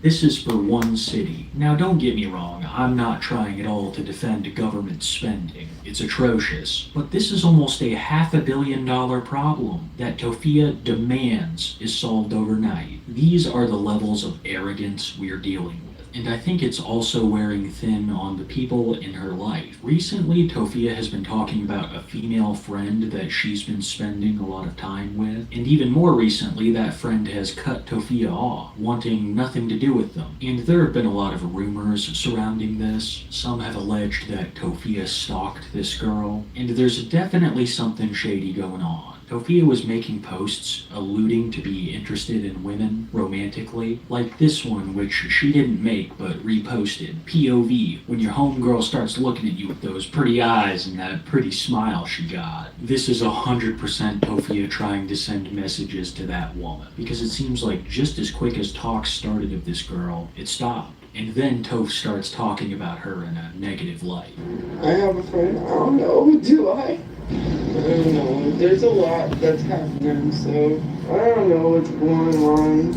this is for one city. Now don't get me wrong, I'm not trying at all to defend government spending. It's atrocious. But this is almost a $500 million problem that Tofia demands is solved overnight. These are the levels of arrogance we're dealing with. And I think it's also wearing thin on the people in her life. Recently, Tofia has been talking about a female friend that she's been spending a lot of time with. And even more recently, that friend has cut Tofia off, wanting nothing to do with them. And there have been a lot of rumors surrounding this. Some have alleged that Tofia stalked this girl. And there's definitely something shady going on. Tofia was making posts alluding to be interested in women romantically, like this one which she didn't make but reposted. POV, when your homegirl starts looking at you with those pretty eyes and that pretty smile she got. This is 100% Tofia trying to send messages to that woman, because it seems like just as quick as talks started of this girl, it stopped. And then Toph starts talking about her in a negative light. I have a friend, I don't know, do I? I don't know, there's a lot that's happening, so I don't know what's going on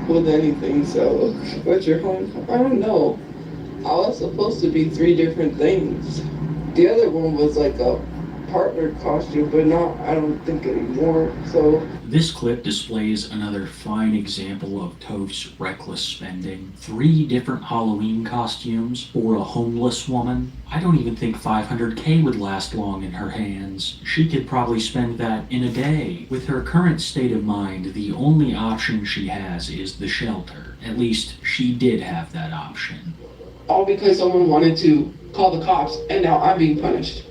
with anything, so what's your home? I don't know. I was supposed to be 3 different things. The other one was like a partner costume, but not, I don't think anymore, so. This clip displays another fine example of Toph's reckless spending. 3 different Halloween costumes for a homeless woman. I don't even think $500K would last long in her hands. She could probably spend that in a day. With her current state of mind, the only option she has is the shelter. At least, she did have that option. All because someone wanted to call the cops, and now I'm being punished.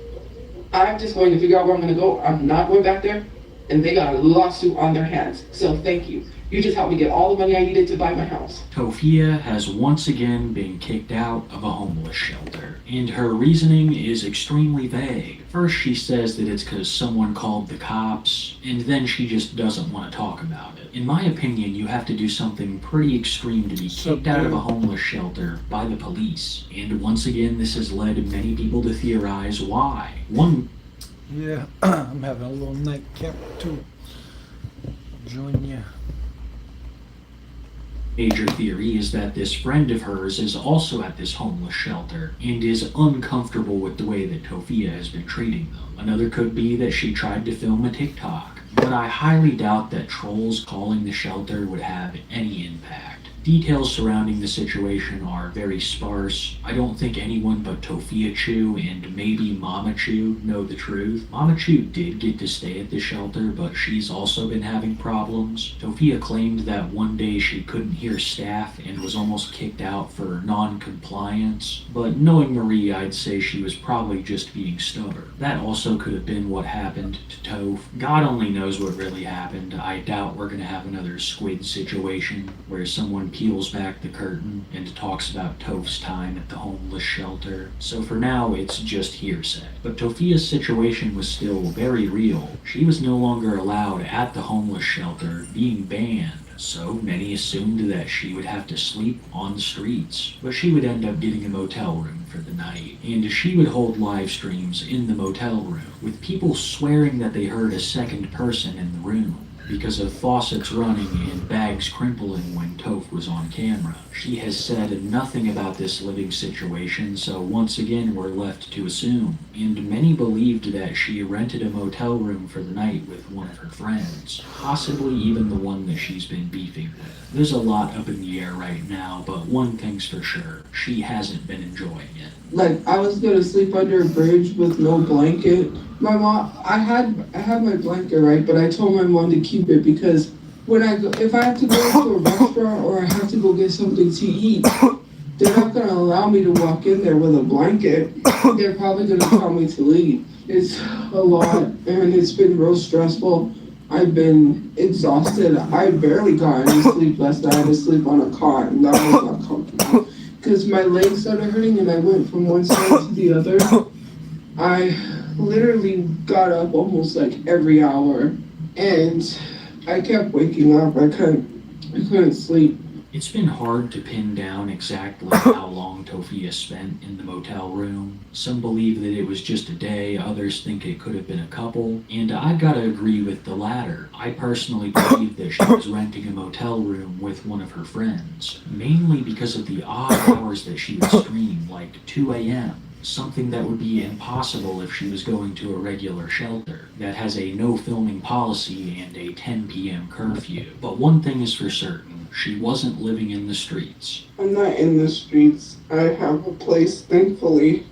I'm just going to figure out where I'm going to go. I'm not going back there. and they got a lawsuit on their hands. So thank you. You just helped me get all the money I needed to buy my house. Tofia has once again been kicked out of a homeless shelter, and her reasoning is extremely vague. First she says that it's because someone called the cops, and then she just doesn't want to talk about it. In my opinion, you have to do something pretty extreme to be kicked out of a homeless shelter by the police. And once again, this has led many people to theorize why. Yeah, I'm having a little nightcap too. Join you. Major theory is that this friend of hers is also at this homeless shelter and is uncomfortable with the way that Tofia has been treating them. Another could be that she tried to film a TikTok, but I highly doubt that trolls calling the shelter would have any impact. Details surrounding the situation are very sparse. I don't think anyone but Tofia Chu and maybe Mama Chu know the truth. Mama Chu did get to stay at the shelter, but she's also been having problems. Tofia claimed that one day she couldn't hear staff and was almost kicked out for non-compliance, but knowing Marie, I'd say she was probably just being stubborn. That also could have been what happened to Toph. God only knows what really happened. I doubt we're gonna have another Squid situation where someone peels back the curtain and talks about Toph's time at the homeless shelter. So for now, it's just hearsay. But Tofia's situation was still very real. She was no longer allowed at the homeless shelter, being banned. So many assumed that she would have to sleep on the streets, but she would end up getting a motel room for the night. And she would hold live streams in the motel room, with people swearing that they heard a second person in the room, because of faucets running and bags crimpling when Toph was on camera. She has said nothing about this living situation, so once again we're left to assume. And many believed that she rented a motel room for the night with one of her friends, possibly even the one that she's been beefing with. There's a lot up in the air right now, but one thing's for sure, she hasn't been enjoying it. Like, I was gonna sleep under a bridge with no blanket. My mom, I had my blanket, right, but I told my mom to keep it because when if I have to go to a restaurant or I have to go get something to eat, they're not gonna allow me to walk in there with a blanket. They're probably gonna tell me to leave. It's a lot, and it's been real stressful. I've been exhausted. I barely got any sleep last night. I had to sleep on a cot, and that was not comfortable. Because my legs started hurting and I went from one side to the other. I literally got up almost like every hour and I kept waking up. I couldn't sleep. It's been hard to pin down exactly how long Tofia spent in the motel room. Some believe that it was just a day, others think it could have been a couple, and I've got to agree with the latter. I personally believe that she was renting a motel room with one of her friends, mainly because of the odd hours that she would stream, like 2 a.m. Something that would be impossible if she was going to a regular shelter that has a no filming policy and a 10 p.m. curfew. But one thing is for certain, she wasn't living in the streets. I'm not in the streets. I have a place, thankfully.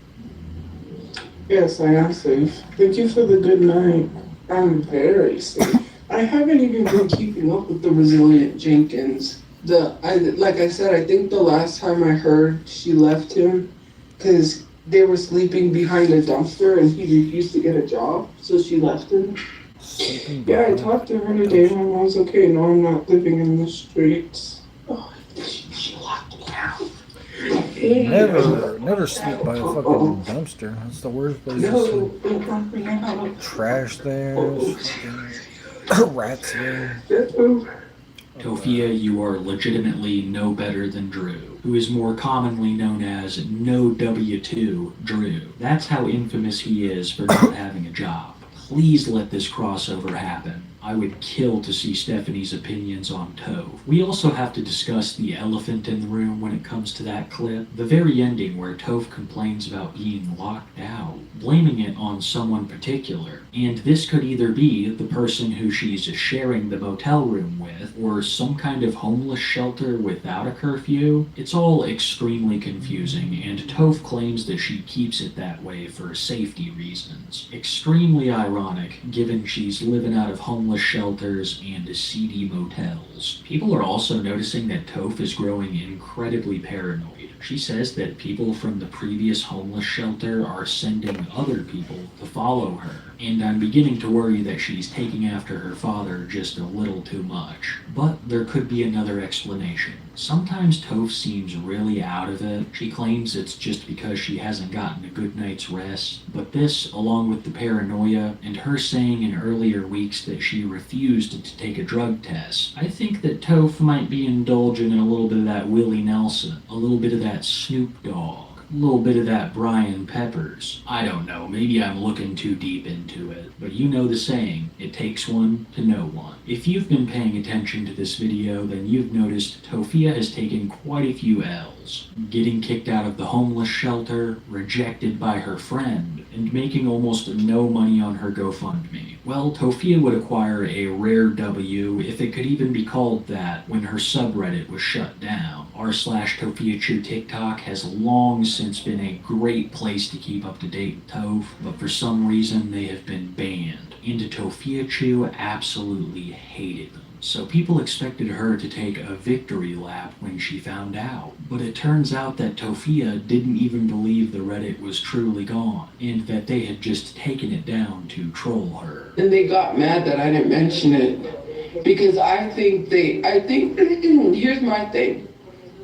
Yes, I am safe. Thank you for the good night. I'm very safe. I haven't even been keeping up with the Resilient Jenkins. Like I said, I think the last time I heard she left him, because they were sleeping behind a dumpster and he refused to get a job, so she left him. Yeah, I talked to her today. My mom's okay. No, I'm not living in the streets. Oh, she locked me out. Never sleep by a fucking dumpster. That's the worst place to sleep. Trash there, rats there. Tofia, you are legitimately no better than Drew, who is more commonly known as No W2 Drew. That's how infamous he is for not having a job. Please let this crossover happen. I would kill to see Stephanie's opinions on Toph. We also have to discuss the elephant in the room when it comes to that clip. The very ending where Toph complains about being locked out, blaming it on someone particular. And this could either be the person who she's sharing the motel room with, or some kind of homeless shelter without a curfew. It's all extremely confusing, and Toph claims that she keeps it that way for safety reasons. Extremely ironic, given she's living out of homeless shelters and seedy motels. People are also noticing that Toph is growing incredibly paranoid. She says that people from the previous homeless shelter are sending other people to follow her, and I'm beginning to worry that she's taking after her father just a little too much. But there could be another explanation. Sometimes Toph seems really out of it. She claims it's just because she hasn't gotten a good night's rest, but this, along with the paranoia, and her saying in earlier weeks that she refused to take a drug test, I think that Toph might be indulging in a little bit of that Willie Nelson, a little bit of that Snoop Dogg, a little bit of that Brian Peppers. I don't know, maybe I'm looking too deep into it, but you know the saying, it takes one to know one. If you've been paying attention to this video, then you've noticed Tophia has taken quite a few L's. Getting kicked out of the homeless shelter, rejected by her friend, and making almost no money on her GoFundMe. Well, Tophia would acquire a rare W, if it could even be called that, when her subreddit was shut down. r/TophiaChew TikTok has long since been a great place to keep up to date with Toph, but for some reason they have been banned, and TophiaChew absolutely hated them. So people expected her to take a victory lap when she found out. But it turns out that Tophia didn't even believe the Reddit was truly gone, and that they had just taken it down to troll her. And they got mad that I didn't mention it. Because I think here's my thing,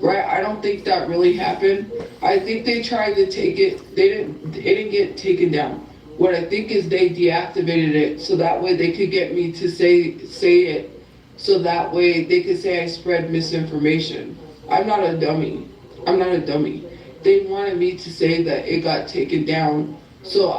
right? I don't think that really happened. I think they tried to take it, it didn't get taken down. What I think is they deactivated it so that way they could get me to say it. So that way they could say I spread misinformation. I'm not a dummy. They wanted me to say that it got taken down so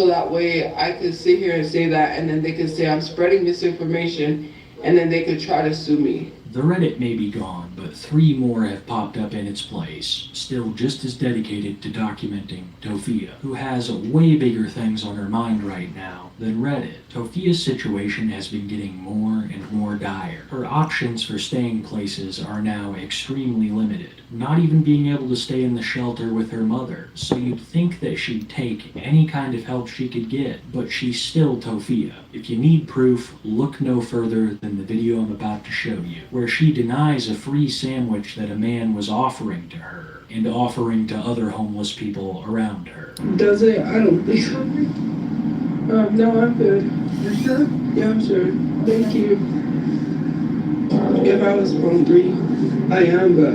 that way I could sit here and say that, and then they could say I'm spreading misinformation, and then they could try to sue me. The Reddit may be gone, but 3 more have popped up in its place, still just as dedicated to documenting Tophia, who has way bigger things on her mind right now than Reddit. Tophia's situation has been getting more and more dire. Her options for staying places are now extremely limited, not even being able to stay in the shelter with her mother, so you'd think that she'd take any kind of help she could get, but she's still Tophia. If you need proof, look no further than the video I'm about to show you, where she denies a free sandwich that a man was offering to her, and offering to other homeless people around her. Does it? I don't think so. No, I'm good. You sure? Yeah, I'm sure. Thank you. If I was hungry, I am, but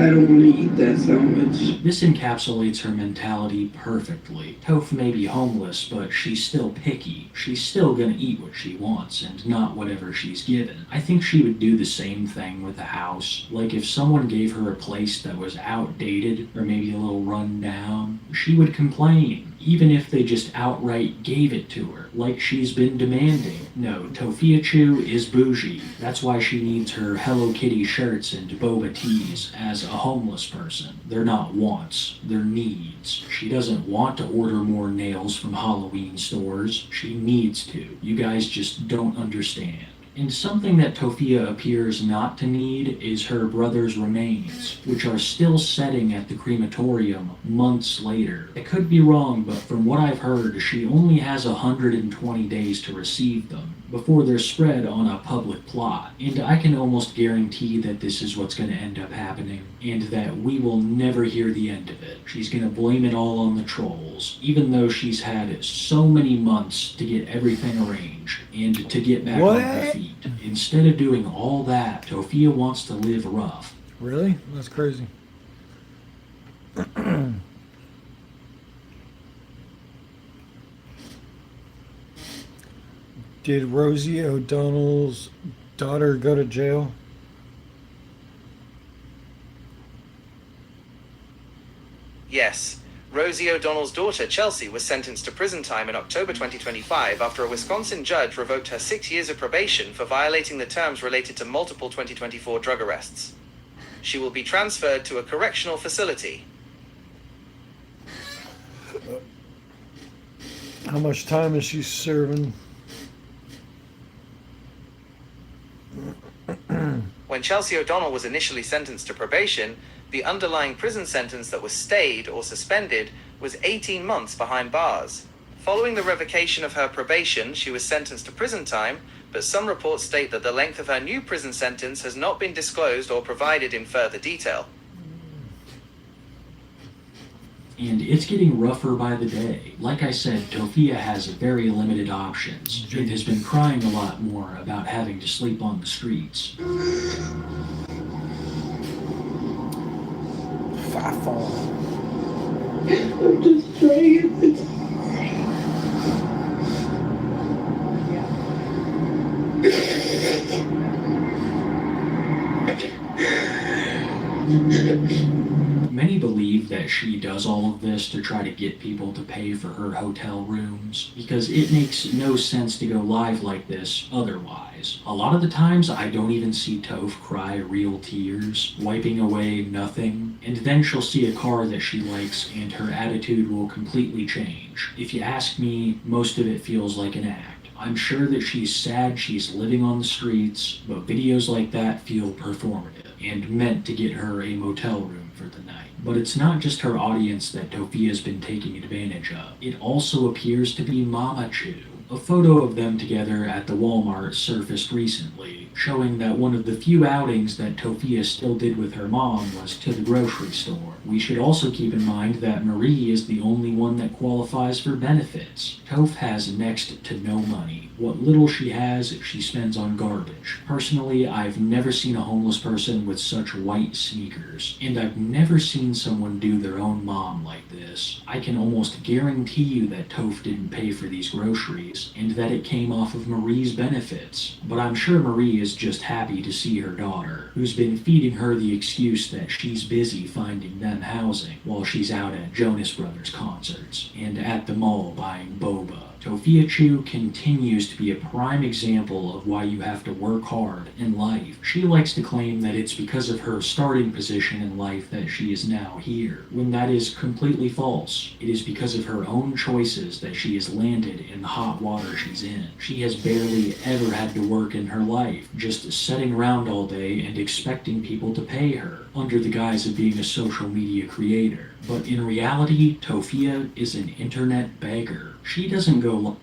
I don't want to eat that sandwich. This encapsulates her mentality perfectly. Toph may be homeless, but she's still picky. She's still gonna eat what she wants, and not whatever she's given. I think she would do the same thing with a house. Like if someone gave her a place that was outdated, or maybe a little run down, she would complain, even if they just outright gave it to her, like she's been demanding. No, TophiaChew is bougie. That's why she needs her Hello Kitty shirts and boba teas as a homeless person. They're not wants, they're needs. She doesn't want to order more nails from Halloween stores. She needs to. You guys just don't understand. And something that Tophia appears not to need is her brother's remains, which are still setting at the crematorium months later. I could be wrong, but from what I've heard, she only has 120 days to receive them before they're spread on a public plot. And I can almost guarantee that this is what's going to end up happening, and that we will never hear the end of it. She's going to blame it all on the trolls, even though she's had so many months to get everything arranged and to get back on her feet. Instead of doing all that, Tophia wants to live rough. Really? That's crazy. Did Rosie O'Donnell's daughter go to jail? Yes. Rosie O'Donnell's daughter, Chelsea, was sentenced to prison time in October 2025 after a Wisconsin judge revoked her 6 years of probation for violating the terms related to multiple 2024 drug arrests. She will be transferred to a correctional facility. How much time is she serving? When Chelsea O'Donnell was initially sentenced to probation, the underlying prison sentence that was stayed or suspended was 18 months behind bars. Following the revocation of her probation, she was sentenced to prison time, but some reports state that the length of her new prison sentence has not been disclosed or provided in further detail. and it's getting rougher by the day. Like I said, Tofia has very limited options and has been crying a lot more about having to sleep on the streets. I'm just trying. Many believe that she does all of this to try to get people to pay for her hotel rooms, because it makes no sense to go live like this otherwise. A lot of the times I don't even see Toph cry real tears, wiping away nothing, and then she'll see a car that she likes and her attitude will completely change. If you ask me, most of it feels like an act. I'm sure that she's sad she's living on the streets, but videos like that feel performative and meant to get her a motel room for the night. But it's not just her audience that Tofia's been taking advantage of. It also appears to be Mama Chu. A photo of them together at the Walmart surfaced recently, showing that one of the few outings that Tofia still did with her mom was to the grocery store. We should also keep in mind that Marie is the only one that qualifies for benefits. Toph has next to no money. What little she has, she spends on garbage. Personally, I've never seen a homeless person with such white sneakers, and I've never seen someone do their own mom like this. I can almost guarantee you that Toph didn't pay for these groceries, and that it came off of Marie's benefits. But I'm sure Marie is just happy to see her daughter, who's been feeding her the excuse that she's busy finding them housing while she's out at Jonas Brothers concerts and at the mall buying boba. Tofia Chu continues to be a prime example of why you have to work hard in life. She likes to claim that it's because of her starting position in life that she is now here, when that is completely false. It is because of her own choices that she has landed in the hot water she's in. She has barely ever had to work in her life, just sitting around all day and expecting people to pay her, under the guise of being a social media creator. But in reality, Tofia is an internet beggar. She doesn't go Bagger.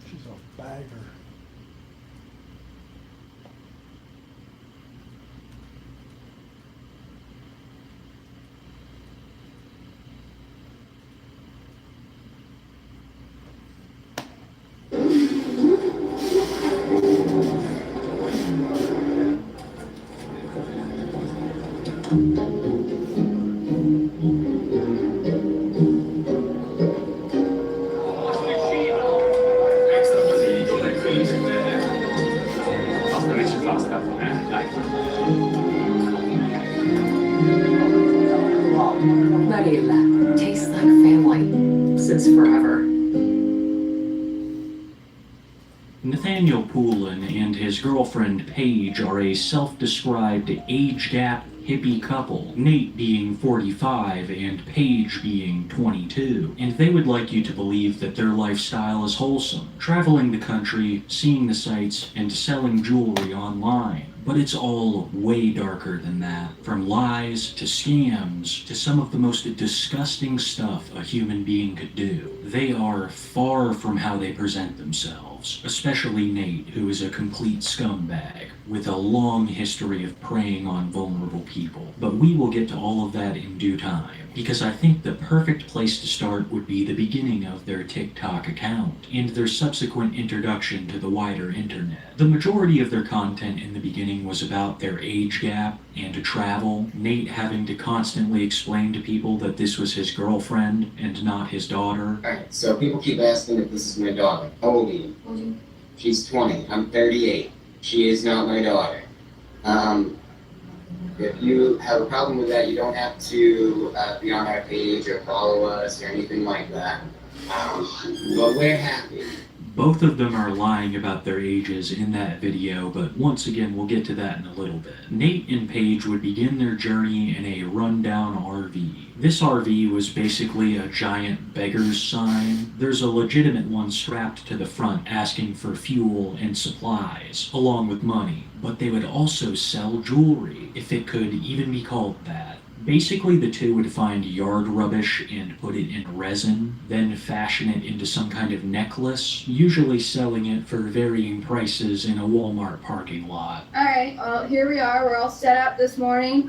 She's a bagger. Marilla tastes like family since forever. Nathaniel Poulin and his girlfriend Paige are a self-described age-gap hippie couple, Nate being 45 and Paige being 22, and they would like you to believe that their lifestyle is wholesome, traveling the country, seeing the sights, and selling jewelry online. But it's all way darker than that. From lies to scams to some of the most disgusting stuff a human being could do. They are far from how they present themselves, especially Nate, who is a complete scumbag with a long history of preying on vulnerable people. But we will get to all of that in due time, because I think the perfect place to start would be the beginning of their TikTok account and their subsequent introduction to the wider internet. The majority of their content in the beginning was about their age gap and to travel, Nate having to constantly explain to people that this was his girlfriend and not his daughter. Alright, so people keep asking if this is my daughter. How old are you? She's 20. I'm 38. She is not my daughter. If you have a problem with that, you don't have to be on our page or follow us or anything like that. But we're happy. Both of them are lying about their ages in that video, but once again, we'll get to that in a little bit. Nate and Paige would begin their journey in a rundown RV. This RV was basically a giant beggar's sign. There's a legitimate one strapped to the front asking for fuel and supplies, along with money. But they would also sell jewelry, if it could even be called that. Basically, the two would find yard rubbish and put it in resin, then fashion it into some kind of necklace, usually selling it for varying prices in a Walmart parking lot. Alright, well, here we are. We're all set up this morning.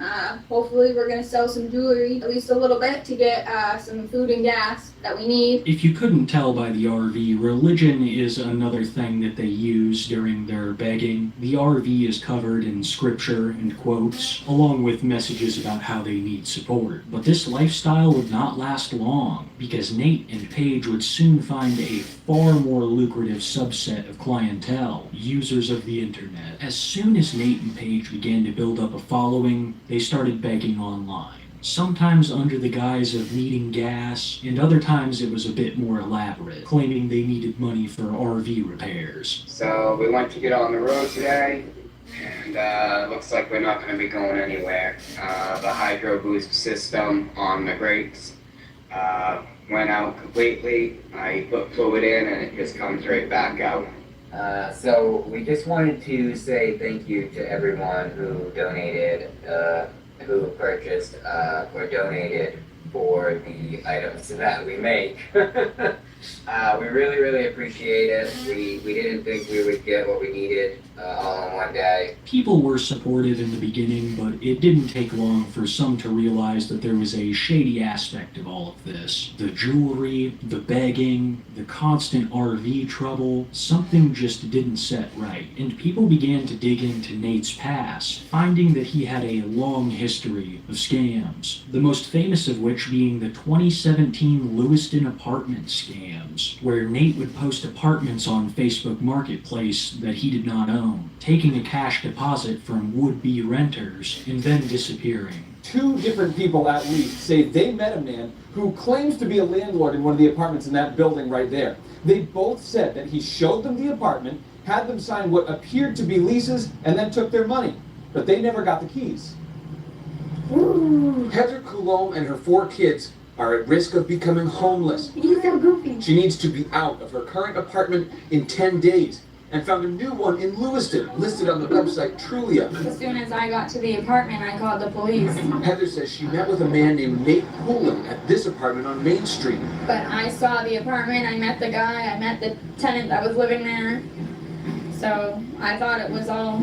Hopefully we're gonna sell some jewelry, at least a little bit, to get some food and gas that we need. If you couldn't tell by the RV, religion is another thing that they use during their begging. The RV is covered in scripture and quotes, along with messages about how they need support. But this lifestyle would not last long, because Nate and Paige would soon find a far more lucrative subset of clientele, users of the internet. As soon as Nate and Paige began to build up a following, they started begging online. Sometimes under the guise of needing gas, and other times it was a bit more elaborate, claiming they needed money for RV repairs. So we went to get on the road today, and looks like we're not going to be going anywhere. The hydro boost system on the brakes went out completely. I put fluid in and it just comes right back out. So we just wanted to say thank you to everyone who donated, who purchased or donated for the items that we make. We really, really appreciate it. We didn't think we would get what we needed all in one day. People were supportive in the beginning, but it didn't take long for some to realize that there was a shady aspect of all of this. The jewelry, the begging, the constant RV trouble, something just didn't set right, and people began to dig into Nate's past, finding that he had a long history of scams, the most famous of which being the 2017 Lewiston apartment scams, where Nate would post apartments on Facebook Marketplace that he did not own, taking a cash deposit from would-be renters, and then disappearing. 2 different people at least say they met a man who claims to be a landlord in one of the apartments in that building right there. They both said that he showed them the apartment, had them sign what appeared to be leases, and then took their money. But they never got the keys. Heather Coulombe and her 4 kids are at risk of becoming homeless. You so goofy. She needs to be out of her current apartment in 10 days and found a new one in Lewiston, listed on the website Trulia. As soon as I got to the apartment, I called the police. Heather says she met with a man named Nate Poulin at this apartment on Main Street. But I saw the apartment, I met the guy, I met the tenant that was living there. So I thought it was all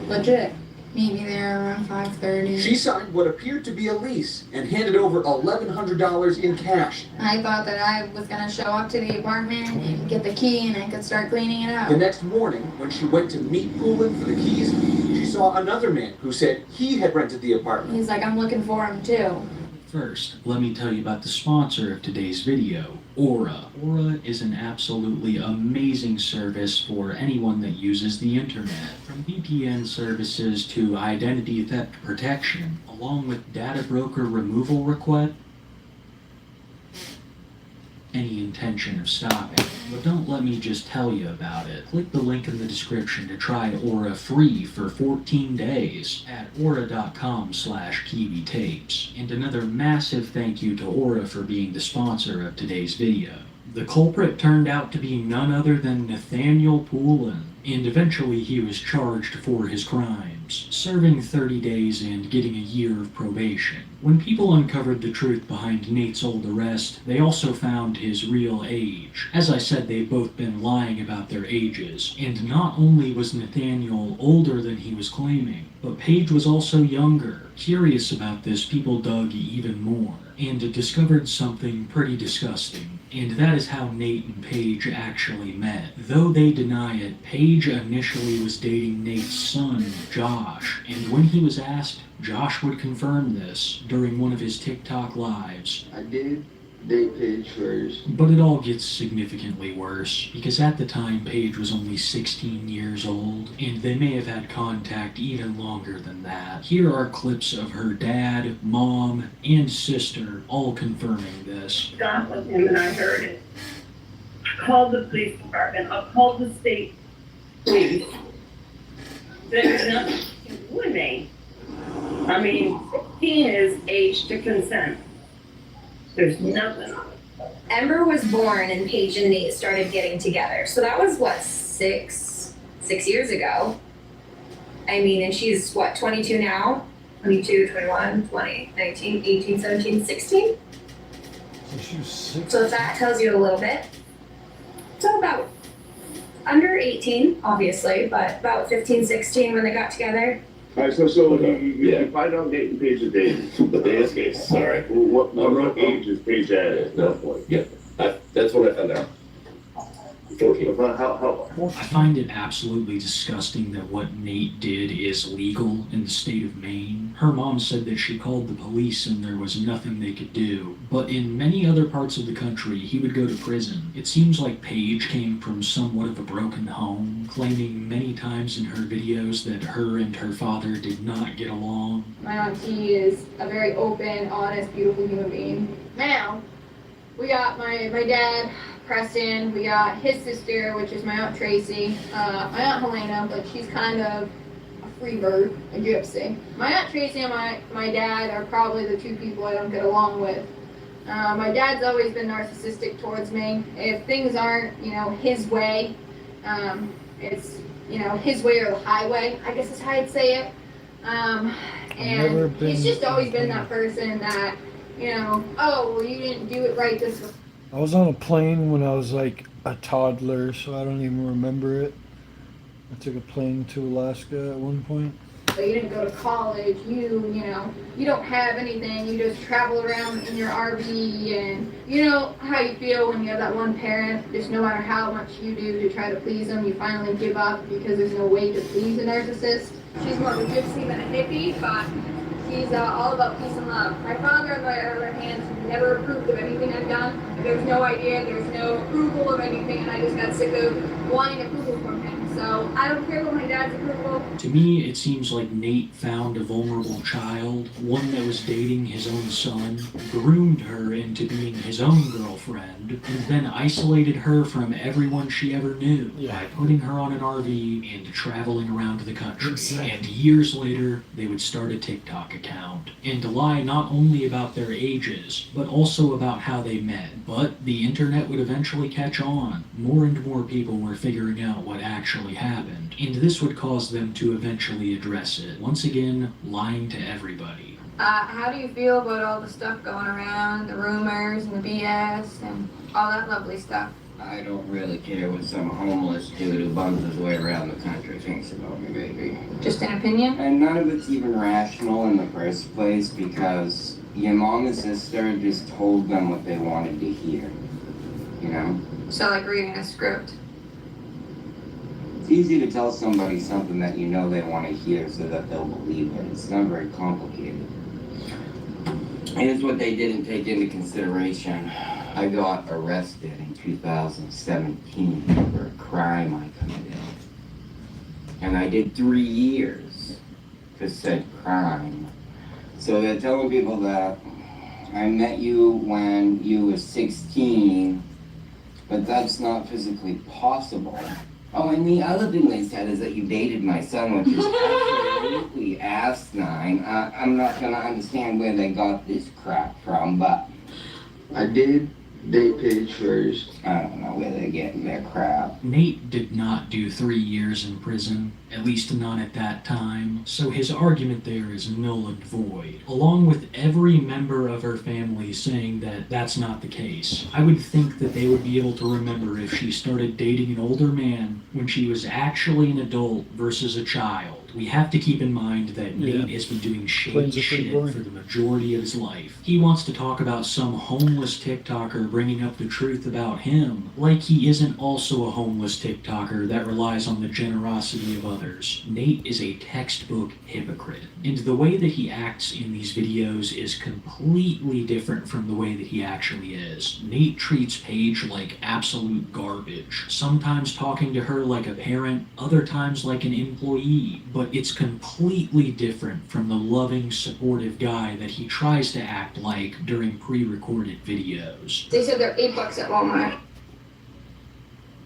legit. Maybe there around 5:30. She signed what appeared to be a lease and handed over $1,100 in cash. I thought that I was gonna show up to the apartment and get the key and I could start cleaning it out. The next morning, when she went to meet Poulin for the keys, she saw another man who said he had rented the apartment. He's like, I'm looking for him too. First, let me tell you about the sponsor of today's video, Aura. Aura is an absolutely amazing service for anyone that uses the internet. From VPN services to identity theft protection, along with data broker removal request, any intention of stopping. But don't let me just tell you about it. Click the link in the description to try Aura free for 14 days at aura.com/KiwiTapes. And another massive thank you to Aura for being the sponsor of today's video. The culprit turned out to be none other than Nathaniel Poulin, and eventually he was charged for his crimes, serving 30 days and getting a year of probation. When people uncovered the truth behind Nate's old arrest, they also found his real age. As I said, they've both been lying about their ages, and not only was Nathaniel older than he was claiming, but Paige was also younger. Curious about this, people dug even more, and discovered something pretty disgusting. And that is how Nate and Paige actually met. Though they deny it, Paige initially was dating Nate's son, Josh, and when he was asked, Josh would confirm this during one of his TikTok lives. I did date Paige first. But it all gets significantly worse, because at the time Paige was only 16 years old, and they may have had contact even longer than that. Here are clips of her dad, mom, and sister all confirming this. Got with him and I heard it. I called the police department, I called the state police. There's nothing to do with me. I mean, 16 is age to consent. There's nothing. Ember was born and Paige and Nate started getting together. So that was what, six years ago? I mean, and she's what, 22 now? 22, 21, 20, 19, 18, 17, 16. So she was 6. So that tells you a little bit. So about under 18, obviously, but about 15, 16 when they got together. Alright, so you find out dating Paige at Dave's case, alright, what age is Paige at that point? Yeah, that's what I found out. 14. How? I find it absolutely disgusting that what Nate did is legal in the state of Maine. Her mom said that she called the police and there was nothing they could do. But in many other parts of the country, he would go to prison. It seems like Paige came from somewhat of a broken home, claiming many times in her videos that her and her father did not get along. My auntie is a very open, honest, beautiful human being. Now, we got my dad, Preston, we got his sister, which is my Aunt Tracy, my Aunt Helena, but she's kind of a free bird, a gypsy. My Aunt Tracy and my dad are probably the two people I don't get along with. My dad's always been narcissistic towards me. If things aren't, his way, it's, his way or the highway, I guess is how I'd say it. And he's just always been that person that, oh, well, you didn't do it right this way. I was on a plane when I was like a toddler, so I don't even remember it. I took a plane to Alaska at one point. So you didn't go to college, you don't have anything, you just travel around in your RV, and you know how you feel when you have that one parent, just no matter how much you do to try to please them, you finally give up because there's no way to please a narcissist. She's more of a gypsy than a hippie, but she's all about peace and love. My father, on the other hand, never approved of anything I've done. There's no idea, there's no approval of anything, and I just got sick of wanting approval from him. So I don't care about my dad's approval. To me, it seems like Nate found a vulnerable child, one that was dating his own son, groomed her into being his own girlfriend, and then isolated her from everyone she ever knew by putting her on an RV and traveling around the country. And years later, they would start a TikTok account and lie not only about their ages, but also about how they met. But the internet would eventually catch on. More and more people were figuring out what actually happened, and this would cause them to eventually address it. Once again, lying to everybody. How do you feel about all the stuff going around, the rumors and the BS and all that lovely stuff? I don't really care what some homeless dude who bums his way around the country thinks about me, baby. Just an opinion? And none of it's even rational in the first place because your mom and sister just told them what they wanted to hear. So like reading a script. It's easy to tell somebody something that you know they want to hear so that they'll believe it. It's not very complicated. Here's what they didn't take into consideration. I got arrested in 2017 for a crime I committed. And I did 3 years for said crime. So they're telling people that I met you when you were 16, but that's not physically possible. Oh, and the other thing they said is that you dated my son, which is absolutely asinine. I'm not gonna understand where they got this crap from, but I did date Paige first. I don't know where they're getting their crap. Nate did not do 3 years in prison, at least not at that time, so his argument there is null and void, along with every member of her family saying that that's not the case. I would think that they would be able to remember if she started dating an older man when she was actually an adult versus a child. We have to keep in mind that Nate has been doing shady shit for the majority of his life. He wants to talk about some homeless TikToker bringing up the truth about him, like he isn't also a homeless TikToker that relies on the generosity of others. Nate is a textbook hypocrite, and the way that he acts in these videos is completely different from the way that he actually is. Nate treats Paige like absolute garbage, sometimes talking to her like a parent, other times like an employee, but it's completely different from the loving, supportive guy that he tries to act like during pre-recorded videos. They said they're $8 at Walmart.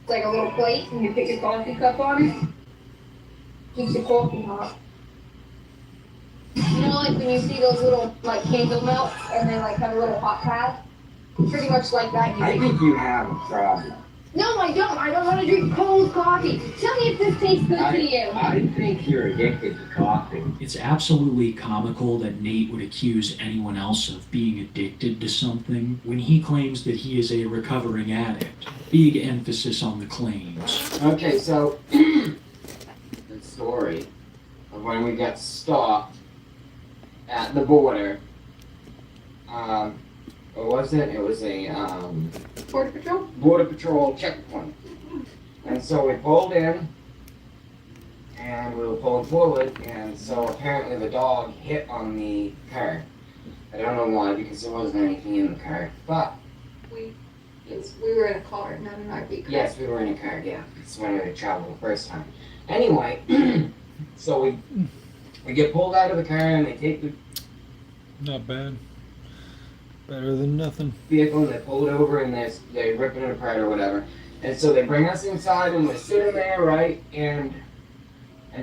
It's like a little plate and you pick your coffee cup on it. Keeps your coffee hot. You know, like when you see those little like candle melts and they like have a little hot pad? Pretty much like that. I think you have a problem. No, I don't. I don't want to drink cold coffee. Tell me if this tastes good to you. I think you're addicted to coffee. It's absolutely comical that Nate would accuse anyone else of being addicted to something when he claims that he is a recovering addict. Big emphasis on the claims. Okay, so the story of when we got stopped at the border. What was it? It was a Border Patrol? Border Patrol checkpoint. And so we pulled in, and we were pulling forward, and so apparently the dog hit on the car. I don't know why, because there wasn't anything in the car. But We were in a car, not an RV car. yes, we were in a car, yeah. It's when we traveled the first time. Anyway, so we get pulled out of the car, and they take the Not bad. Better than nothing. vehicle, and they pull it over, and they're ripping it apart or whatever. And so they bring us inside, and we're sitting there, right? And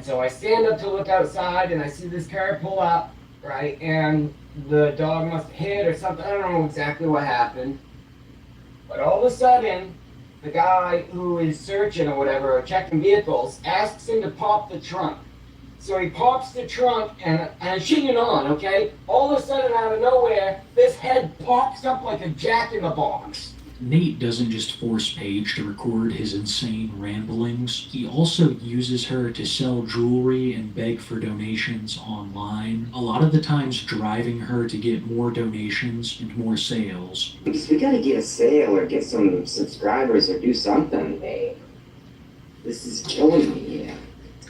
so I stand up to look outside, and I see this car pull up, right? And the dog must have hit or something. I don't know exactly what happened. But all of a sudden, the guy who is searching or whatever, or checking vehicles, asks him to pop the trunk. So he pops the trunk, and I'm shitting on, okay? All of a sudden, out of nowhere, this head pops up like a jack-in-the-box. Nate doesn't just force Paige to record his insane ramblings, he also uses her to sell jewelry and beg for donations online, a lot of the times driving her to get more donations and more sales. Because we gotta get a sale or get some subscribers or do something. This is killing me, yeah.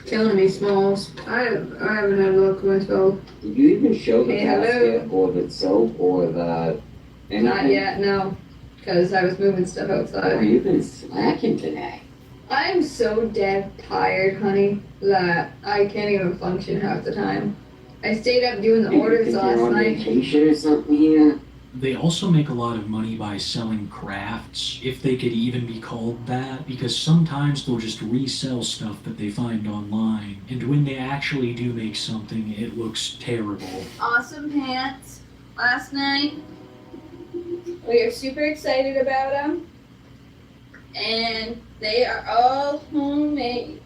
Killing me, Smalls. I haven't had luck myself. Did you even show the Hey, hello. basket or the soap or the anything? Not yet, no. Because I was moving stuff Oh, outside. you've been slacking today. I'm so dead tired, honey, that I can't even function half the time. I stayed up doing the Do you orders think last you're on night. vacation or something here? They also make a lot of money by selling crafts, if they could even be called that, because sometimes they'll just resell stuff that they find online, and when they actually do make something, it looks terrible. Awesome pants last night. We are super excited about them. And they are all homemade.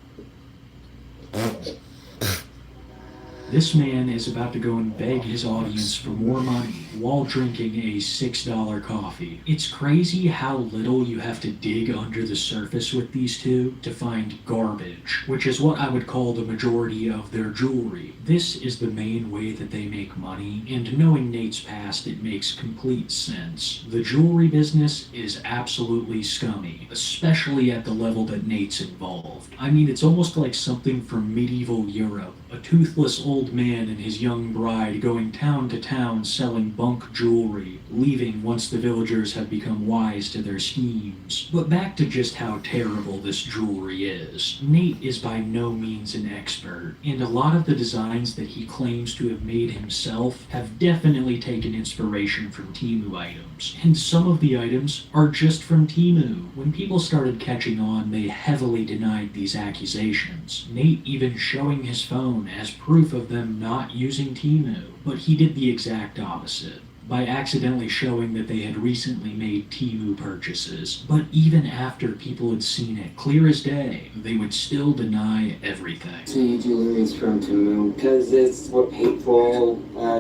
This man is about to go and beg his audience for more money while drinking a $6 coffee. It's crazy how little you have to dig under the surface with these two to find garbage, which is what I would call the majority of their jewelry. This is the main way that they make money, and knowing Nate's past, it makes complete sense. The jewelry business is absolutely scummy, especially at the level that Nate's involved. I mean, it's almost like something from medieval Europe. A toothless old man and his young bride going town to town selling bunk jewelry, leaving once the villagers have become wise to their schemes. But back to just how terrible this jewelry is. Nate is by no means an expert, and a lot of the designs that he claims to have made himself have definitely taken inspiration from Temu items. And some of the items are just from Temu. When people started catching on, they heavily denied these accusations. Nate even showing his phone as proof of them not using Temu, but he did the exact opposite by accidentally showing that they had recently made Temu purchases. But even after people had seen it clear as day, they would still deny everything. So your jewelry is from Temu because it's what hateful,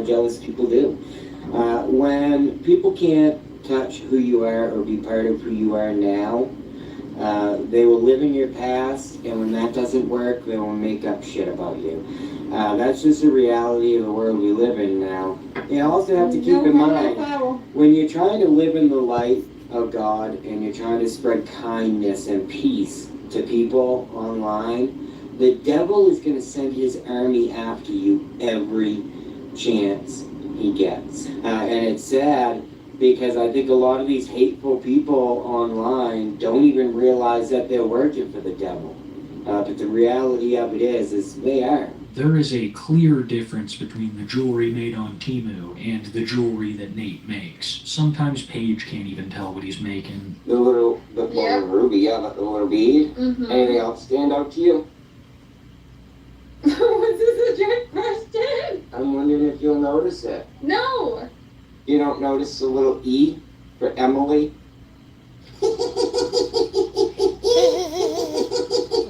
jealous people do. When people can't touch who you are or be part of who you are now, they will live in your past, and when that doesn't work, they will make up shit about you. That's just the reality of the world we live in now. You also have to keep in mind, when you're trying to live in the light of God and you're trying to spread kindness and peace to people online, the devil is going to send his army after you every chance he gets. And it's sad, because I think a lot of these hateful people online don't even realize that they're working for the devil. But the reality of it is they are. There is a clear difference between the jewelry made on Temu and the jewelry that Nate makes. Sometimes Paige can't even tell what he's making. The little ruby, yeah, like the little bead. Mm-hmm. Anything else stand out to you? Was this a trick question? I'm wondering if you'll notice it. No. You don't notice the little E for Emily?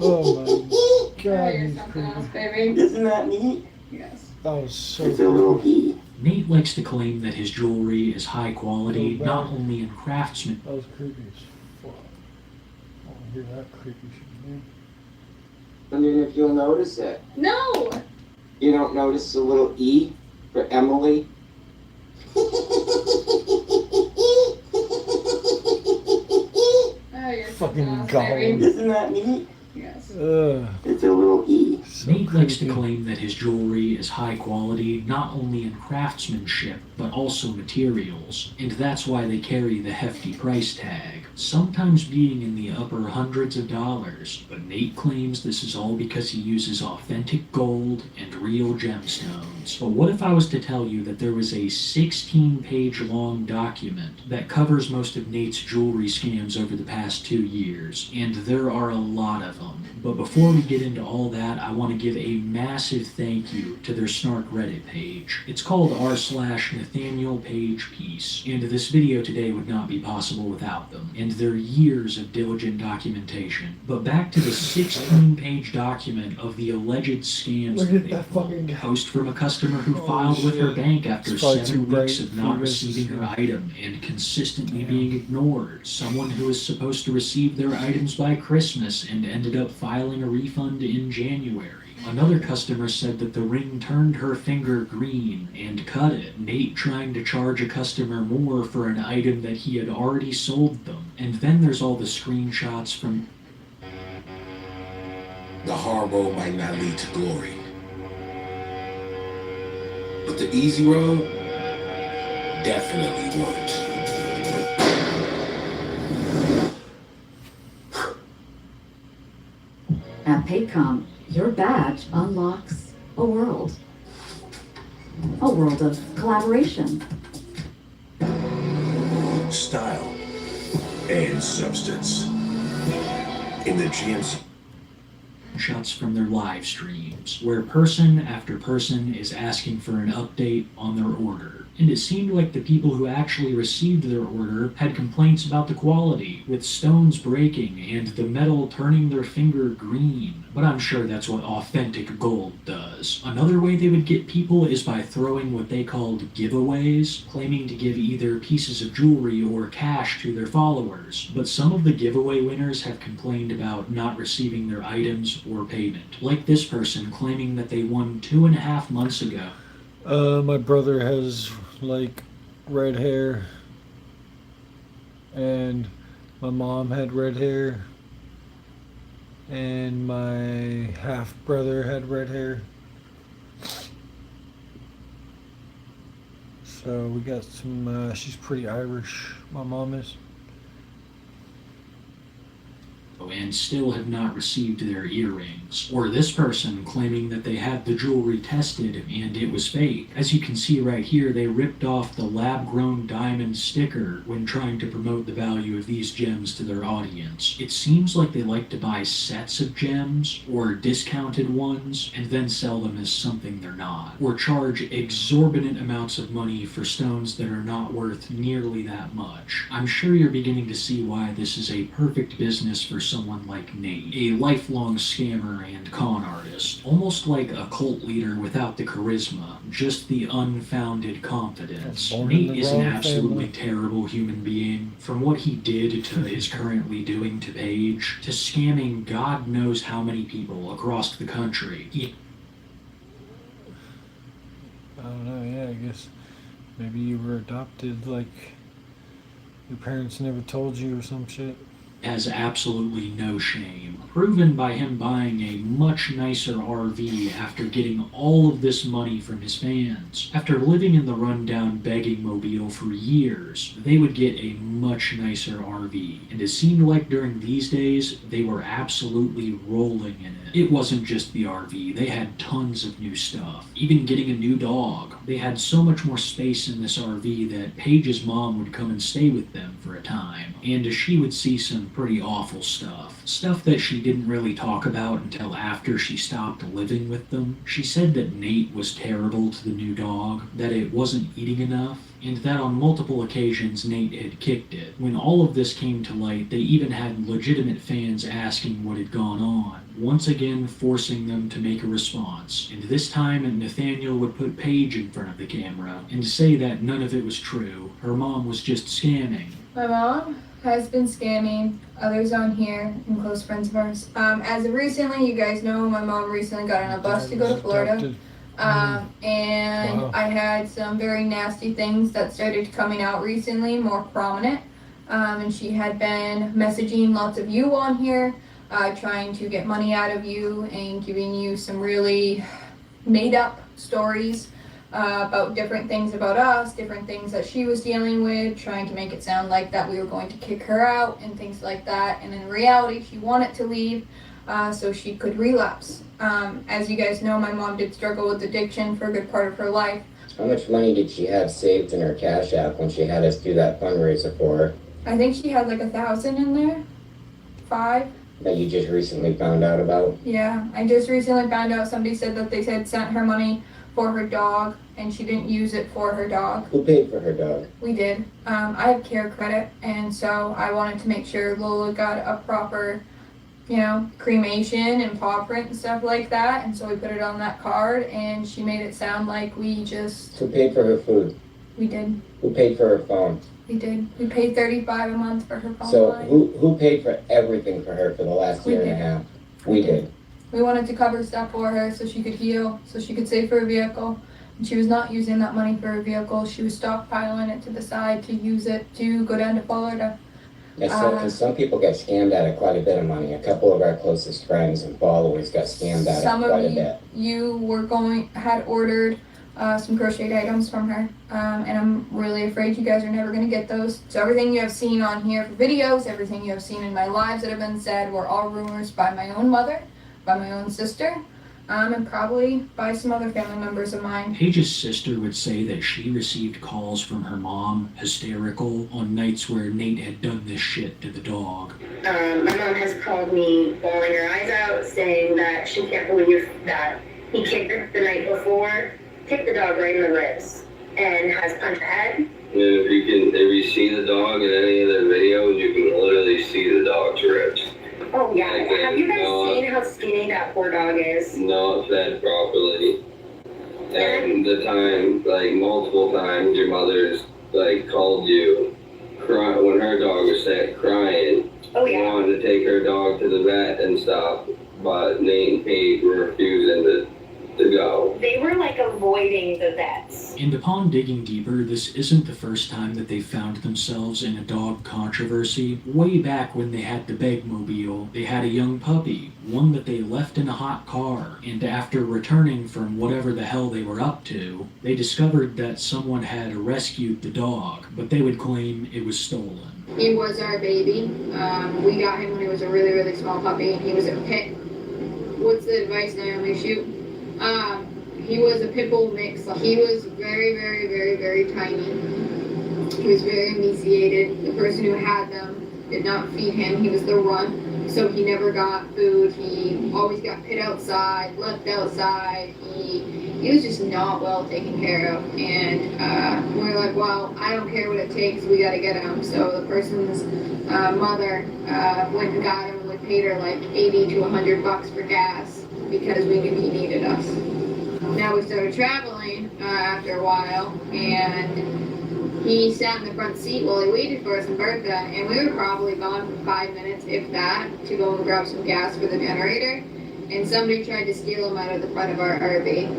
Oh my god. You're he's something else, creepy. baby. Isn't that neat? Yes. That was so It's a little creepy. E. Nate likes to claim that his jewelry is high quality, Oh, not man. only in craftsmanship. That was creepy as fuck. I don't hear that creepy shit, man. Wondering if you'll notice it. No! You don't notice the little E for Emily? Oh, you're Fucking something else, gone. baby. Isn't that neat? Yes. It's a little E. Nate likes to claim that his jewelry is high quality, not only in craftsmanship, but also materials, and that's why they carry the hefty price tag, sometimes being in the upper hundreds of dollars. But Nate claims this is all because he uses authentic gold and real gemstones. But what if I was to tell you that there was a 16-page long document that covers most of Nate's jewelry scams over the past 2 years, and there are a lot of them. But before we get into all that, I want to give a massive thank you to their Snark Reddit page. It's called r/Nathaniel Page Piece, and this video today would not be possible without them, and their years of diligent documentation. But back to the 16-page document of the alleged scams Look that at they that fucking guy. post from a customer who Oh, filed with her shit. bank after It's probably 7 too weeks bright of not for you guys to receiving see. her item and consistently being ignored. Someone who was supposed to receive their items by Christmas and ended up filing a refund in January. Another customer said that the ring turned her finger green and cut it. Nate trying to charge a customer more for an item that he had already sold them. And then there's all the screenshots from The hard road might not lead to glory, but the easy road definitely would. At Paycom, your badge unlocks a world. A world of collaboration. Style and substance. In the GMC. shots from their live streams, where person after person is asking for an update on their order. And it seemed like the people who actually received their order had complaints about the quality, with stones breaking and the metal turning their finger green. But I'm sure that's what authentic gold does. Another way they would get people is by throwing what they called giveaways, claiming to give either pieces of jewelry or cash to their followers. But some of the giveaway winners have complained about not receiving their items or payment. Like this person claiming that they won 2.5 months ago. My brother has like red hair, and my mom had red hair, and my half brother had red hair. So we got some, she's pretty Irish, my mom is. And still have not received their earrings. Or this person claiming that they had the jewelry tested and it was fake. As you can see right here, they ripped off the lab-grown diamond sticker when trying to promote the value of these gems to their audience. It seems like they like to buy sets of gems, or discounted ones, and then sell them as something they're not. Or charge exorbitant amounts of money for stones that are not worth nearly that much. I'm sure you're beginning to see why this is a perfect business for someone like Nate, a lifelong scammer and con artist, almost like a cult leader without the charisma, just the unfounded confidence. Nate is an absolutely terrible human being. From what he did to is currently doing to Paige, to scamming God knows how many people across the country. I don't know, yeah, I guess maybe you were adopted, like your parents never told you or some shit. Has absolutely no shame, proven by him buying a much nicer RV after getting all of this money from his fans. After living in the rundown begging mobile for years, they would get a much nicer RV, and it seemed like during these days, they were absolutely rolling in it. It wasn't just the RV, they had tons of new stuff, even getting a new dog. They had so much more space in this RV that Paige's mom would come and stay with them for a time, and she would see some pretty awful stuff. Stuff that she didn't really talk about until after she stopped living with them. She said that Nate was terrible to the new dog, that it wasn't eating enough, and that on multiple occasions Nate had kicked it. When all of this came to light, they even had legitimate fans asking what had gone on, once again forcing them to make a response. And this time Nathaniel would put Paige in front of the camera and say that none of it was true. Her mom was just scamming. My mom has been scamming others on here and close friends of ours. As of recently, you guys know my mom recently got on a bus to go to Florida. And I had some very nasty things that started coming out recently, more prominent. And she had been messaging lots of you on here, trying to get money out of you and giving you some really made up stories about different things about us, different things that she was dealing with, trying to make it sound like that we were going to kick her out and things like that. And in reality, she wanted to leave so she could relapse. As you guys know, my mom did struggle with addiction for a good part of her life. How much money did she have saved in her Cash App when she had us do that fundraiser for her? I think she had like 1,000 in there. 5. That you just recently found out about? Yeah, I just recently found out somebody said that they had sent her money for her dog and she didn't use it for her dog. Who paid for her dog? We did. I have care credit, and so I wanted to make sure Lola got a proper, cremation and paw print and stuff like that, and so we put it on that card, and she made it sound like we just... Who paid for her food? We did. Who paid for her phone? We did. We paid $35 a month for her phone So line. who paid for everything for her for the last year and a half? We did. We wanted to cover stuff for her so she could heal, so she could save for a vehicle. And she was not using that money for a vehicle. She was stockpiling it to the side to use it to go down to Florida. Because some people get scammed out of quite a bit of money. A couple of our closest friends and followers got scammed out of quite a bit. You had ordered some crocheted items from her, and I'm really afraid you guys are never going to get those. So everything you have seen on here for videos, everything you have seen in my lives that have been said were all rumors by my own mother, by my own sister, and probably by some other family members of mine. Paige's sister would say that she received calls from her mom, hysterical, on nights where Nate had done this shit to the dog. My mom has called me bawling her eyes out, saying that she can't believe that he kicked her the night before, kicked the dog right in the ribs, and has punched the head. And if you see the dog in any of the videos, you can literally see the dog's ribs. Oh yeah, have you guys seen how skinny that poor dog is? Not fed properly. And the time, multiple times, your mother's, called you, when her dog was sick, crying. Oh yeah. Wanted to take her dog to the vet and stuff, but Nate and Paige were refusing to go. They were avoiding the vets. And upon digging deeper, this isn't the first time that they found themselves in a dog controversy. Way back when they had the Begmobile, they had a young puppy, one that they left in a hot car, and after returning from whatever the hell they were up to, they discovered that someone had rescued the dog, but they would claim it was stolen. He was our baby. We got him when he was a really, really small puppy. He was a pit. What's the advice, Naomi? Shoot. He was a pit bull mix. He was very, very, very, very tiny. He was very emaciated. The person who had them did not feed him. He was the runt, so he never got food. He always got pit outside, left outside. He was just not well taken care of. And we're like, well, I don't care what it takes. We got to get him. So the person's mother went and got him, and we paid her like $80 to $100 for gas, because we knew he needed us. Now we started traveling after a while, and he sat in the front seat while he waited for us in Bertha, and we were probably gone for 5 minutes, if that, to go and grab some gas for the generator, and somebody tried to steal him out of the front of our RV.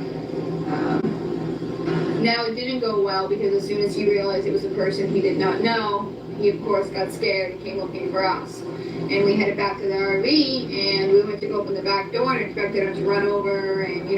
Now it didn't go well, because as soon as he realized it was a person he did not know, he of course got scared and came looking for us. And we headed back to the RV, and we went to go open the back door and expected him to run over and,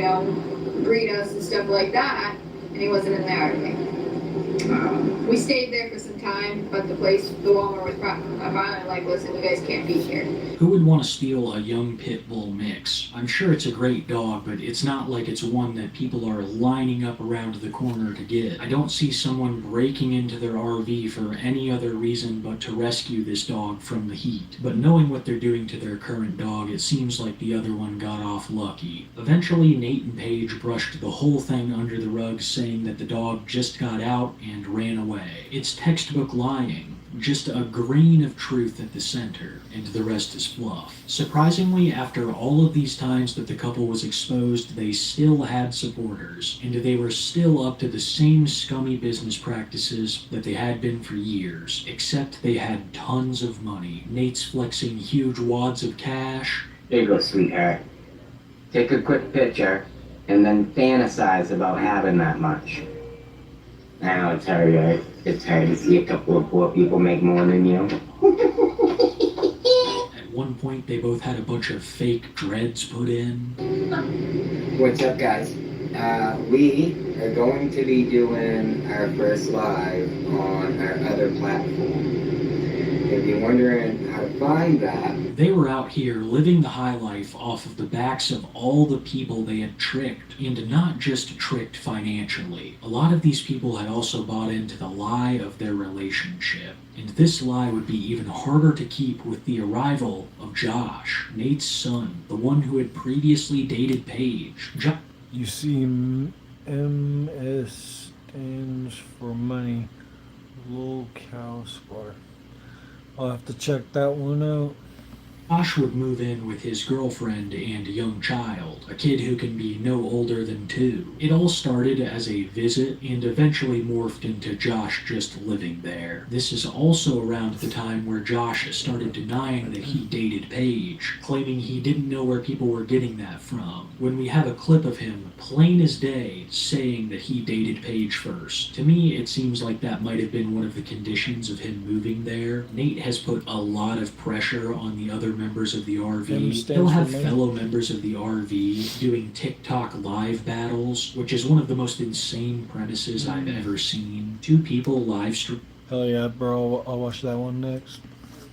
greet us and stuff like that, and he wasn't in the RV. We stayed there for some time, but the Walmart was finally like, listen, you guys can't be here. Who would want to steal a young pit bull mix? I'm sure it's a great dog, but it's not like it's one that people are lining up around the corner to get. I don't see someone breaking into their RV for any other reason but to rescue this dog from the heat. But knowing what they're doing to their current dog, it seems like the other one got off lucky. Eventually, Nate and Paige brushed the whole thing under the rug, saying that the dog just got out and ran away. It's textbook lying. Just a grain of truth at the center, and the rest is fluff. Surprisingly, after all of these times that the couple was exposed, they still had supporters, and they were still up to the same scummy business practices that they had been for years, except they had tons of money. Nate's flexing huge wads of cash. Here you go, sweetheart. Take a quick picture, and then fantasize about having that much. Now it's hard, right? It's hard to see a couple of poor people make more than you. At one point, they both had a bunch of fake dreads put in. What's up, guys? We are going to be doing our first live on our other platform. If you're wondering how to find that, They were out here living the high life off of the backs of all the people they had tricked, and not just tricked financially. A lot of these people had also bought into the lie of their relationship, and this lie would be even harder to keep with the arrival of Josh, Nate's son, the one who had previously dated Paige. You see MS stands for money. Low cow squatter. I'll have to check that one out. Josh would move in with his girlfriend and young child, a kid who can be no older than 2. It all started as a visit and eventually morphed into Josh just living there. This is also around the time where Josh started denying that he dated Paige, claiming he didn't know where people were getting that from, when we have a clip of him, plain as day, saying that he dated Paige first. To me, it seems like that might have been one of the conditions of him moving there. Nate has put a lot of pressure on the other members of the RV. He'll have fellow members of the RV doing TikTok live battles, which is one of the most insane premises I've ever seen. 2 people live stream. Hell yeah, bro. I'll watch that one next.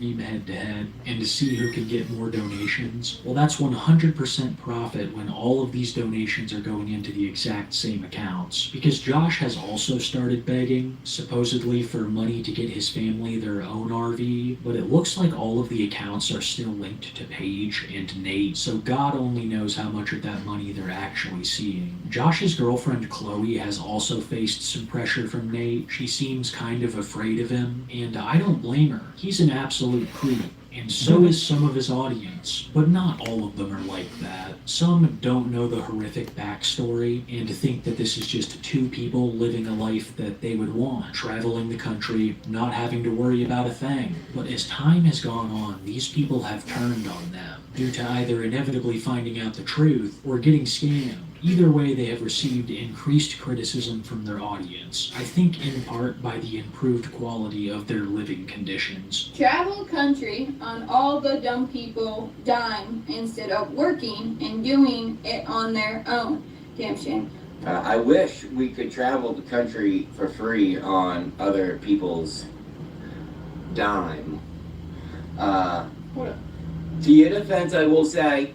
Head to head, and to see who can get more donations. Well, that's 100% profit when all of these donations are going into the exact same accounts. Because Josh has also started begging, supposedly for money to get his family their own RV, but it looks like all of the accounts are still linked to Paige and Nate, so God only knows how much of that money they're actually seeing. Josh's girlfriend Chloe has also faced some pressure from Nate. She seems kind of afraid of him, and I don't blame her. He's an absolute creep, and so is some of his audience, but not all of them are like that. Some don't know the horrific backstory and think that this is just 2 people living a life that they would want, traveling the country, not having to worry about a thing. But as time has gone on, these people have turned on them, due to either inevitably finding out the truth or getting scammed. Either way, they have received increased criticism from their audience, I think in part by the improved quality of their living conditions. Travel country on all the dumb people dime instead of working and doing it on their own. Damn shame. I wish we could travel the country for free on other people's dime. To your defense, I will say,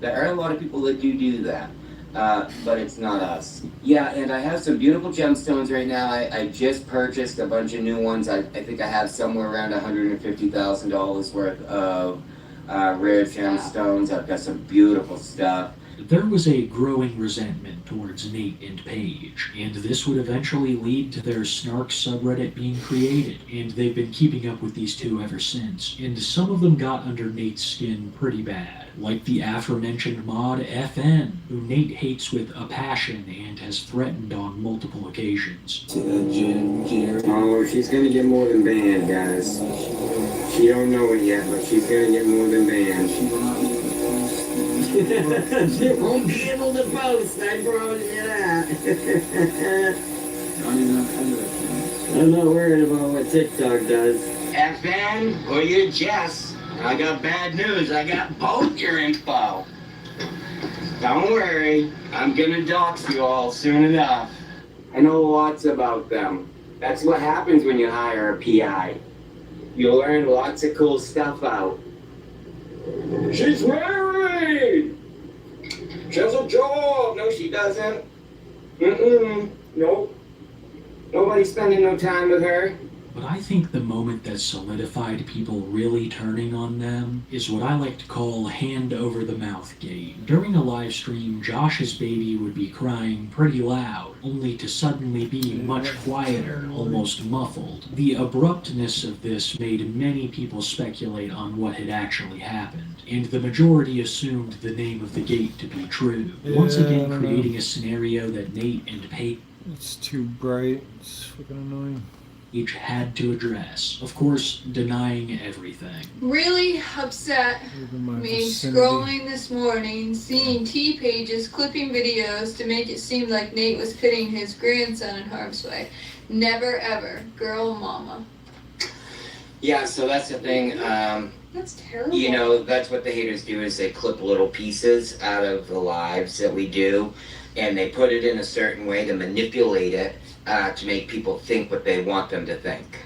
there are a lot of people that do that, but it's not us. Yeah, and I have some beautiful gemstones right now. I just purchased a bunch of new ones. I think I have somewhere around $150,000 worth of rare gemstones. I've got some beautiful stuff. There was a growing resentment towards Nate and Paige, and this would eventually lead to their Snark subreddit being created, and they've been keeping up with these 2 ever since. And some of them got under Nate's skin pretty bad, like the aforementioned mod FN, who Nate hates with a passion and has threatened on multiple occasions. Oh, she's gonna get more than banned, guys. She don't know it yet, but she's gonna get more than banned. She won't be able to post, I promise you that. I'm not worried about what TikTok does. FN or your Jess, I got bad news. I got both your info. Don't worry, I'm gonna dox you all soon enough. I know lots about them. That's what happens when you hire a PI. You learn lots of cool stuff out. She's married! She has a job! No, she doesn't. Nope. Nobody's spending no time with her. But I think the moment that solidified people really turning on them is what I like to call hand over the mouth gate. During a live stream, Josh's baby would be crying pretty loud, only to suddenly be much quieter, almost muffled. The abruptness of this made many people speculate on what had actually happened, and the majority assumed the name of the gate to be true. Once again creating a scenario that Nate and Paige It's too bright. It's fucking annoying. each had to address. Of course, denying everything. Really upset My me vicinity. scrolling this morning, seeing T pages clipping videos to make it seem like Nate was putting his grandson in harm's way. Never ever, girl mama. Yeah, so that's the thing. That's terrible. You know, that's what the haters do is they clip little pieces out of the lives that we do, and they put it in a certain way to manipulate it to make people think what they want them to think.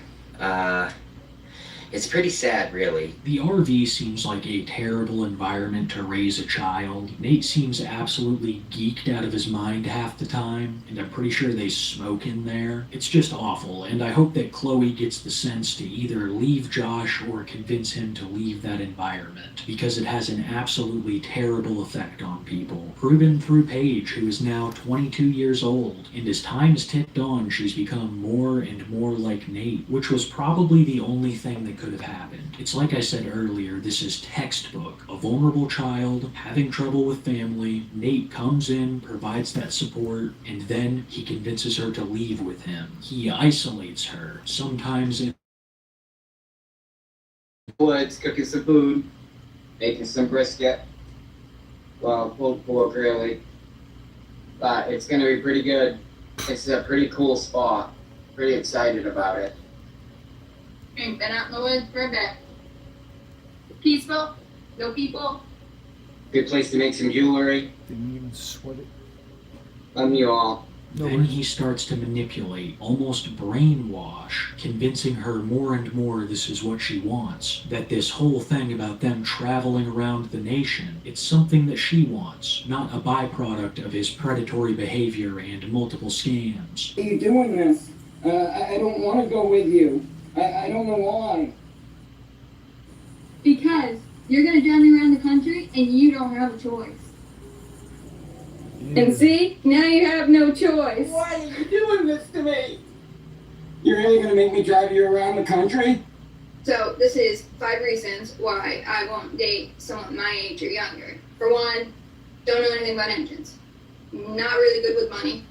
It's pretty sad, really. The RV seems like a terrible environment to raise a child. Nate seems absolutely geeked out of his mind half the time, and I'm pretty sure they smoke in there. It's just awful, and I hope that Chloe gets the sense to either leave Josh or convince him to leave that environment, because it has an absolutely terrible effect on people. Proven through Paige, who is now 22 years old, and as time has ticked on, she's become more and more like Nate, which was probably the only thing that could have happened. It's like I said earlier, this is textbook. A vulnerable child, having trouble with family, Nate comes in, provides that support, and then he convinces her to leave with him. He isolates her, sometimes in Woods, cooking some food, making some brisket. Well, pulled pork, really. But it's gonna be pretty good. It's a pretty cool spot. Pretty excited about it. Ain't been out in the woods for a bit. Peaceful, no people. Good place to make some jewelry. Didn't even sweat it. Love you all. Then he starts to manipulate, almost brainwash, convincing her more and more this is what she wants. That this whole thing about them traveling around the nation, it's something that she wants, not a byproduct of his predatory behavior and multiple scams. Why are you doing this? I don't want to go with you. I don't know why. Because you're gonna drive me around the country and you don't have a choice. And see, now you have no choice. Why are you doing this to me? You're really gonna make me drive you around the country? So this is 5 reasons why I won't date someone my age or younger. For one, don't know anything about engines. Not really good with money.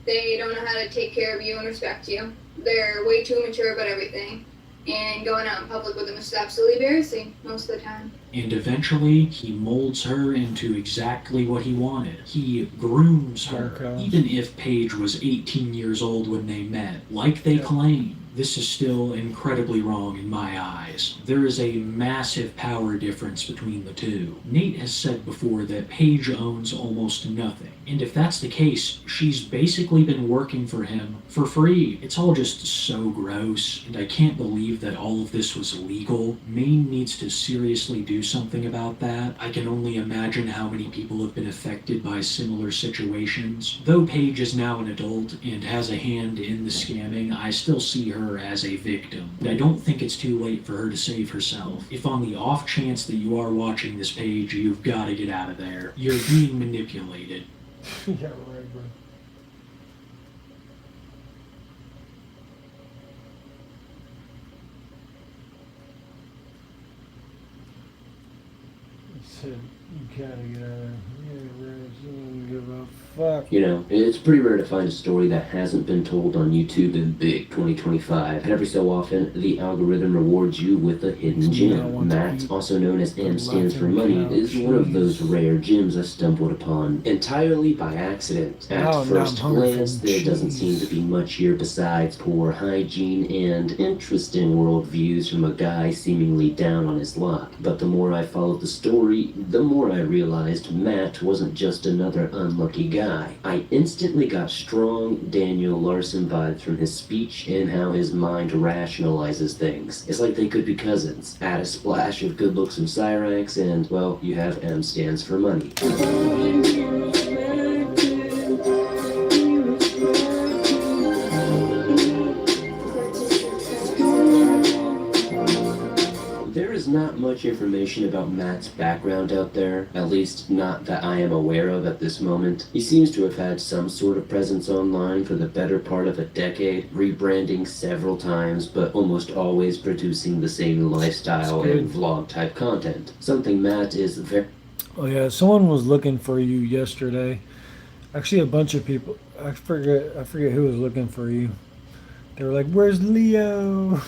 They don't know how to take care of you and respect you. They're way too immature about everything. And going out in public with them is absolutely embarrassing most of the time. And eventually, he molds her into exactly what he wanted. He grooms her, even if Paige was 18 years old when they met. Like they claim, this is still incredibly wrong in my eyes. There is a massive power difference between the two. Nate has said before that Paige owns almost nothing. And if that's the case, she's basically been working for him for free. It's all just so gross, and I can't believe that all of this was legal. Maine needs to seriously do something about that. I can only imagine how many people have been affected by similar situations. Though Paige is now an adult and has a hand in the scamming, I still see her as a victim. And I don't think it's too late for her to save herself. If on the off chance that you are watching this page, you've got to get out of there. You're being manipulated. Yeah, right, bro. He said, you gotta get out of here. Yeah, right. You don't give a fuck. You know, it's pretty rare to find a story that hasn't been told on YouTube in big 2025. And every so often, the algorithm rewards you with a hidden gem. Matt, also known as M stands for money, is one of those rare gems I stumbled upon entirely by accident. At first glance, there doesn't seem to be much here besides poor hygiene and interesting worldviews from a guy seemingly down on his luck. But the more I followed the story, the more I I realized Matt wasn't just another unlucky guy. I instantly got strong Daniel Larson vibes from his speech and how his mind rationalizes things. It's like they could be cousins. Add a splash of good looks from Cyrax and, well, you have M stands for money. There is not much information about Matt's background out there, at least not that I am aware of at this moment. He seems to have had some sort of presence online for the better part of a decade, rebranding several times, but almost always producing the same lifestyle and vlog type content. Something Matt is very... Oh yeah, someone was looking for you yesterday. Actually, a bunch of people. I forget who was looking for you. They were like, "Where's Leo?"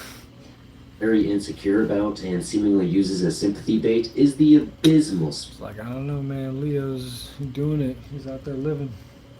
very insecure about and seemingly uses as sympathy bait is the abysmal It's like, I don't know, man. Leo's doing it. He's out there living.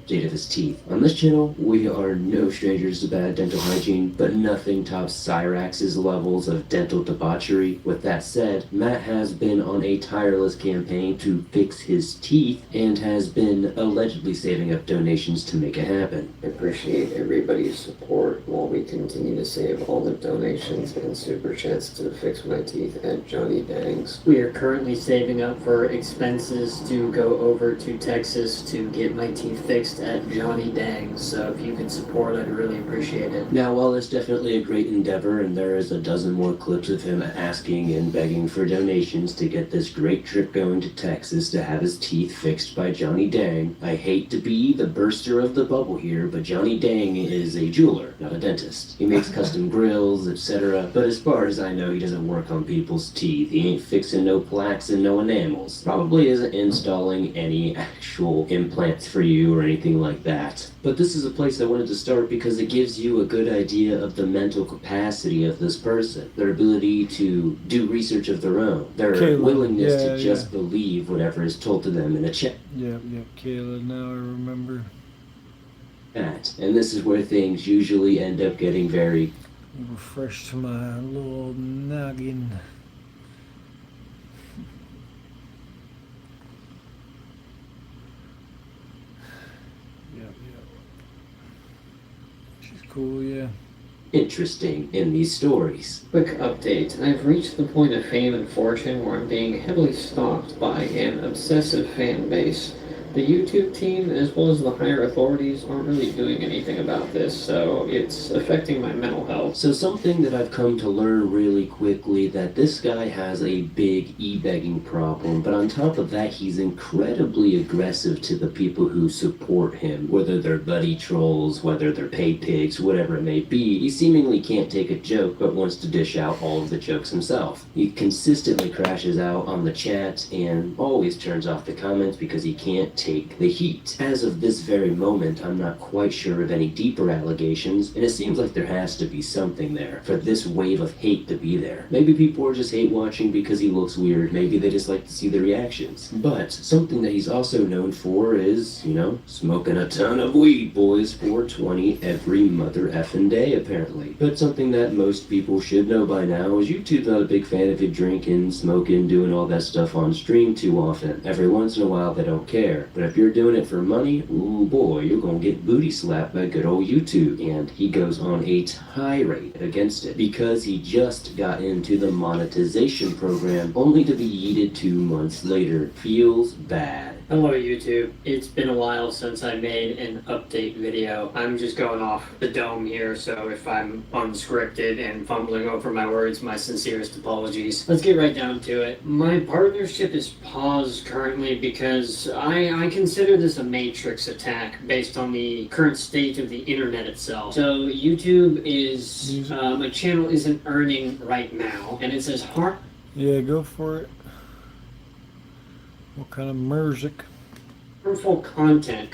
state of his teeth. On this channel, we are no strangers to bad dental hygiene, but nothing tops Cyrax's levels of dental debauchery. With that said, Matt has been on a tireless campaign to fix his teeth and has been allegedly saving up donations to make it happen. I appreciate everybody's support while we continue to save all the donations and super chats to fix my teeth at Johnny Dang's. We are currently saving up for expenses to go over to Texas to get my teeth fixed at Johnny Dang's, so if you could support, I'd really appreciate it. Now, while it's definitely a great endeavor, and there is a dozen more clips of him asking and begging for donations to get this great trip going to Texas to have his teeth fixed by Johnny Dang, I hate to be the burster of the bubble here, but Johnny Dang is a jeweler, not a dentist. He makes custom grills, etc., but as far as I know, he doesn't work on people's teeth. He ain't fixing no plaques and no enamels. Probably isn't installing any actual implants for you or anything like that. But this is a place I wanted to start because it gives you a good idea of the mental capacity of this person, their ability to do research of their own, their willingness to just believe whatever is told to them in a chat. Yep, Kayla, now I remember. And this is where things usually end up getting very refresh to my little noggin. Cool, yeah. Interesting in these stories. Quick update. I've reached the point of fame and fortune where I'm being heavily stalked by an obsessive fan base. The YouTube team, as well as the higher authorities, aren't really doing anything about this, so it's affecting my mental health. So something that I've come to learn really quickly, that this guy has a big e-begging problem, but on top of that, he's incredibly aggressive to the people who support him, whether they're buddy trolls, whether they're paid pigs, whatever it may be. He seemingly can't take a joke, but wants to dish out all of the jokes himself. He consistently crashes out on the chat and always turns off the comments because he can't take the heat. As of this very moment, I'm not quite sure of any deeper allegations, and it seems like there has to be something there for this wave of hate to be there. Maybe people are just hate watching because he looks weird, maybe they just like to see the reactions. But something that he's also known for is, you know, smoking a ton of weed, boys. 420 every mother effing day, apparently. But something that most people should know by now is YouTube's not a big fan of you drinking, smoking, doing all that stuff on stream too often. Every once in a while they don't care. But if you're doing it for money, ooh boy, you're gonna get booty slapped by good old YouTube. And he goes on a tirade against it because he just got into the monetization program only to be yeeted 2 months later. Feels bad. Hello YouTube. It's been a while since I made an update video. I'm just going off the dome here, so if I'm unscripted and fumbling over my words, my sincerest apologies. Let's get right down to it. My partnership is paused currently because I consider this a matrix attack based on the current state of the internet itself. So YouTube is, my channel isn't earning right now, and it says Yeah, go for it. What kind of music? Harmful content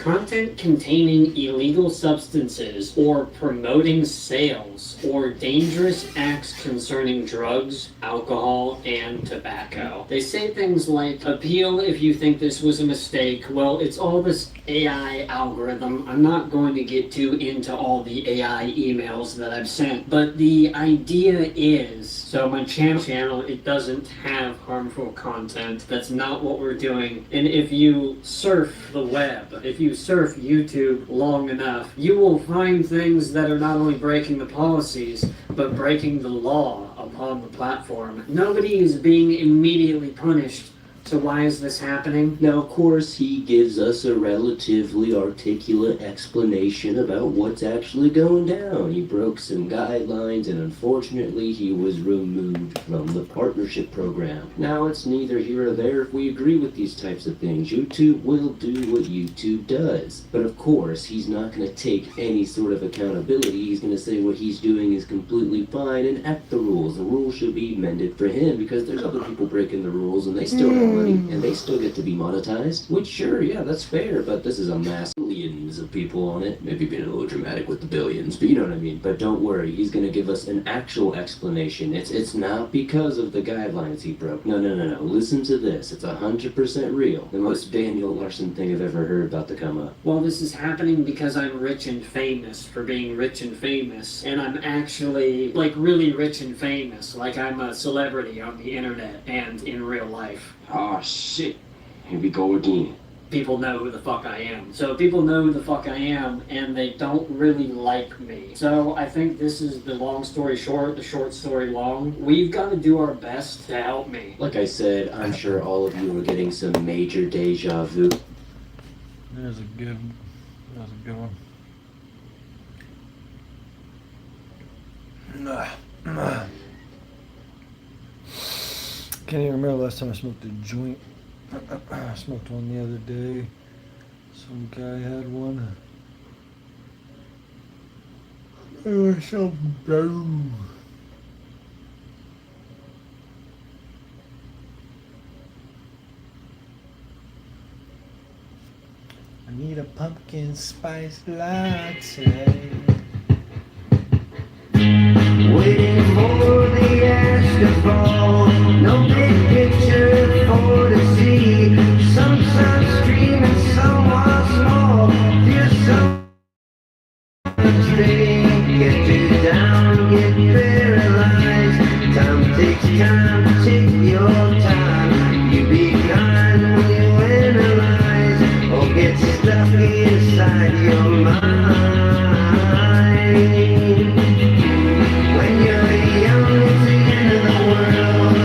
containing illegal substances or promoting sales or dangerous acts concerning drugs, alcohol, and tobacco. They say things like, appeal if you think this was a mistake. Well, it's all this AI algorithm. I'm not going to get too into all the AI emails that I've sent, but the idea is, so my channel, it doesn't have harmful content. That's not what we're doing. And if you surf the web, if you surf YouTube long enough, you will find things that are not only breaking the policies, but breaking the law upon the platform. Nobody is being immediately punished. So why is this happening? Now, of course, he gives us a relatively articulate explanation about what's actually going down. He broke some guidelines, and unfortunately, he was removed from the partnership program. Now, it's neither here or there if we agree with these types of things. YouTube will do what YouTube does. But of course, he's not going to take any sort of accountability. He's going to say what he's doing is completely fine and act the rules. The rules should be mended for him because there's other people breaking the rules and they still don't and they still get to be monetized, which sure, yeah, that's fair, but this is a mass billions of people on it. Maybe being a little dramatic with the billions, but you know what I mean. But don't worry, he's gonna give us an actual explanation. It's not because of the guidelines he broke. No. Listen to this. It's 100% real. The most Daniel Larson thing I've ever heard about to come up. Well, this is happening because I'm rich and famous for being rich and famous, and I'm actually, like, really rich and famous. Like, I'm a celebrity on the internet and in real life. Oh shit, here we go again. People know who the fuck I am. So people know who the fuck I am, and they don't really like me. So I think this is the long story short, the short story long. We've got to do our best to help me. Like I said, I'm sure all of you are getting some major deja vu. That was a good one. Can't even remember last time I smoked a joint. I smoked one the other day. Some guy had one. It was so boom. I need a pumpkin spice latte. Waiting for the ash to fall. No big picture for to see. Some sun streaming somewhat small. Feel so straight. Get you down, get paralyzed. Time takes time, take your time. You be kind when you analyze. Or get stuck inside your mind. When you're young, it's the end of the world.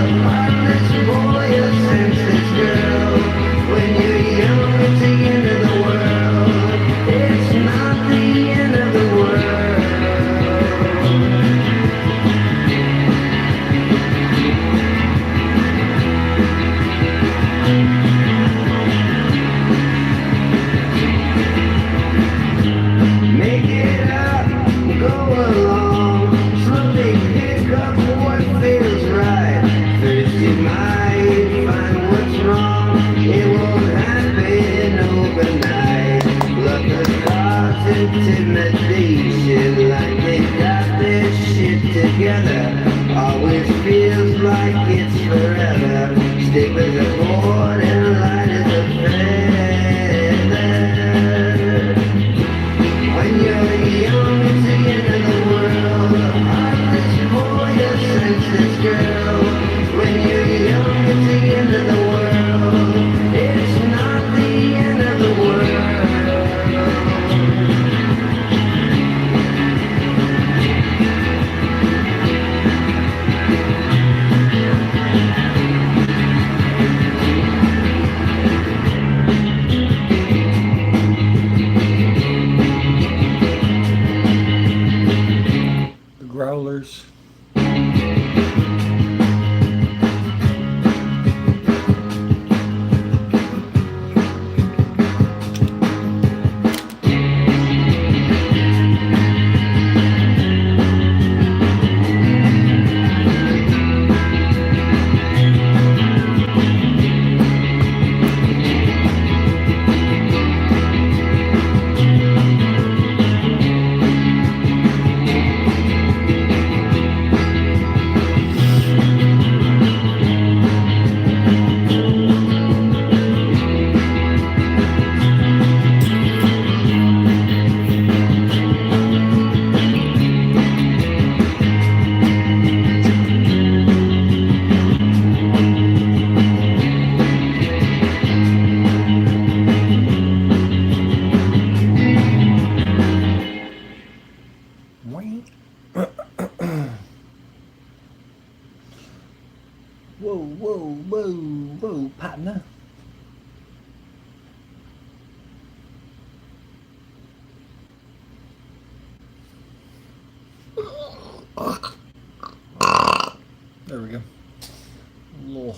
There we go. A little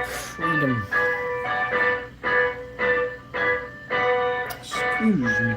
freedom. Excuse me.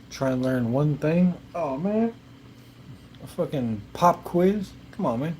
Try and learn one thing. Oh man, a fucking pop quiz. Come on, man.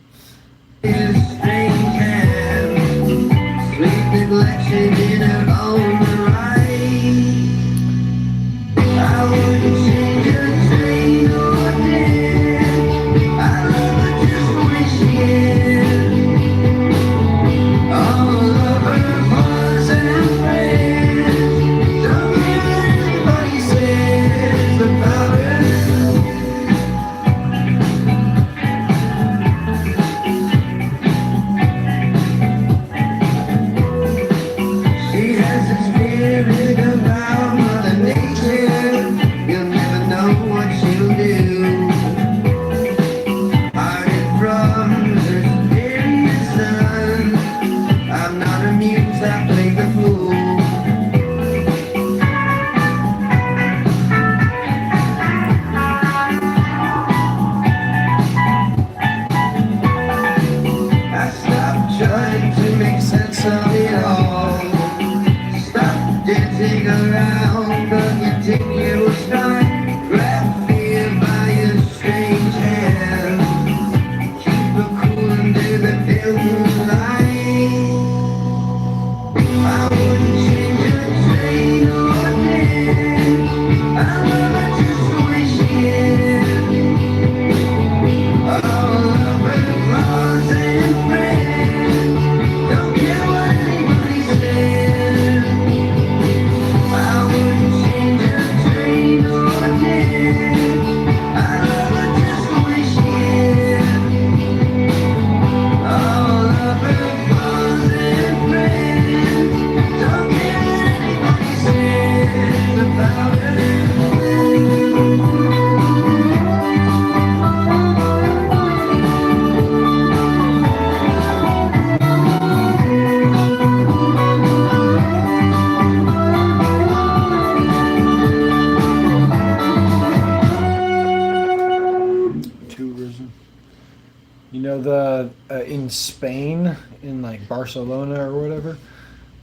In Spain, in like Barcelona or whatever,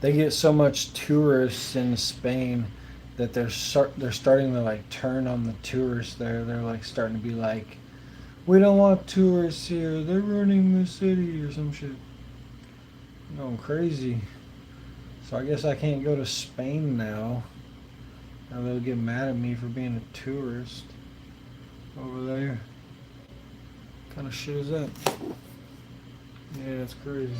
they get so much tourists in Spain that they're starting to like turn on the tourists there. They're like starting to be like, we don't want tourists here. They're ruining the city or some shit. Going crazy. So I guess I can't go to Spain now. Now they'll get mad at me for being a tourist over there. What kind of shit is that? Yeah, that's crazy.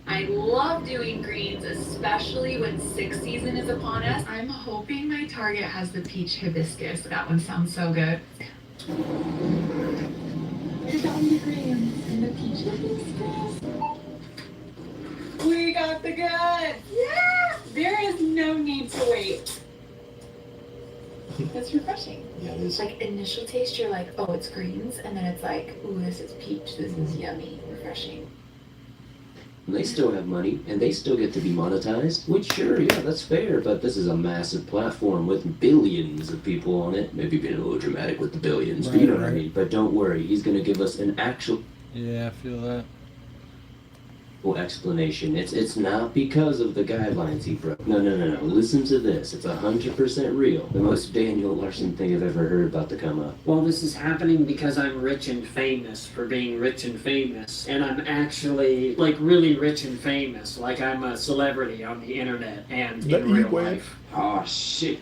I love doing greens, especially when 6 season is upon us. I'm hoping my Target has the peach hibiscus. That one sounds so good. I found the greens and the peach hibiscus. We got the goods! Yeah! There is no need to wait. That's refreshing. Yeah, it is. Like initial taste, you're like, oh, it's greens, and then it's like, ooh, this is peach. This is yummy, refreshing. They still have money, and they still get to be monetized, which sure, yeah, that's fair, but this is a massive platform with billions of people on it. Maybe being a little dramatic with the billions, but you know what I mean. But don't worry, he's gonna give us an actual... Yeah, I feel that. Well, explanation. It's not because of the guidelines he broke. No. Listen to this. It's 100% real. The most Daniel Larson thing I've ever heard about to come up. Well, this is happening because I'm rich and famous for being rich and famous. And I'm actually, like, really rich and famous. Like, I'm a celebrity on the internet and in real life. Oh, shit.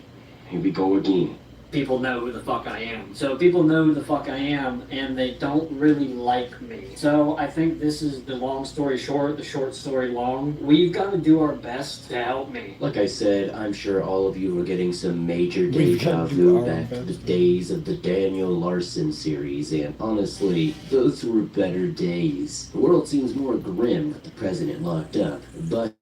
Here we go again. People know who the fuck I am. So people know who the fuck I am, and they don't really like me. So I think this is the long story short, the short story long. We've got to do our best to help me. Like I said, I'm sure all of you are getting some major deja vu back to the days of the Daniel Larson series, and honestly, those were better days. The world seems more grim with the president locked up, but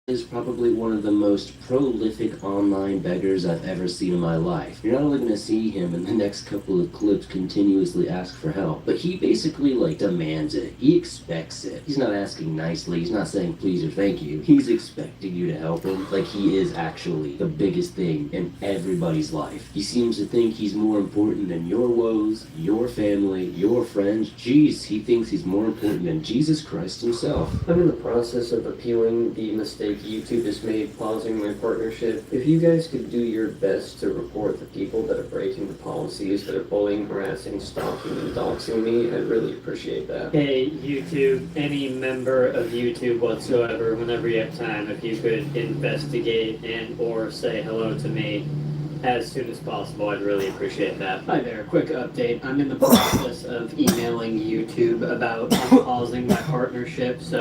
is probably one of the most prolific online beggars I've ever seen in my life. You're not only going to see him in the next couple of clips continuously ask for help, but he basically demands it. He expects it. He's not asking nicely. He's not saying please or thank you. He's expecting you to help him like he is actually the biggest thing in everybody's life. He seems to think he's more important than your woes, your family, your friends. Jeez, he thinks he's more important than Jesus Christ himself. I'm in the process of appealing the mistake YouTube has made pausing my partnership. If you guys could do your best to report the people that are breaking the policies, that are bullying, harassing, stalking, and doxing me, I'd really appreciate that. Hey, YouTube, any member of YouTube whatsoever, whenever you have time, if you could investigate and or say hello to me as soon as possible, I'd really appreciate that. Hi there, quick update. I'm in the process of emailing YouTube about pausing my partnership so,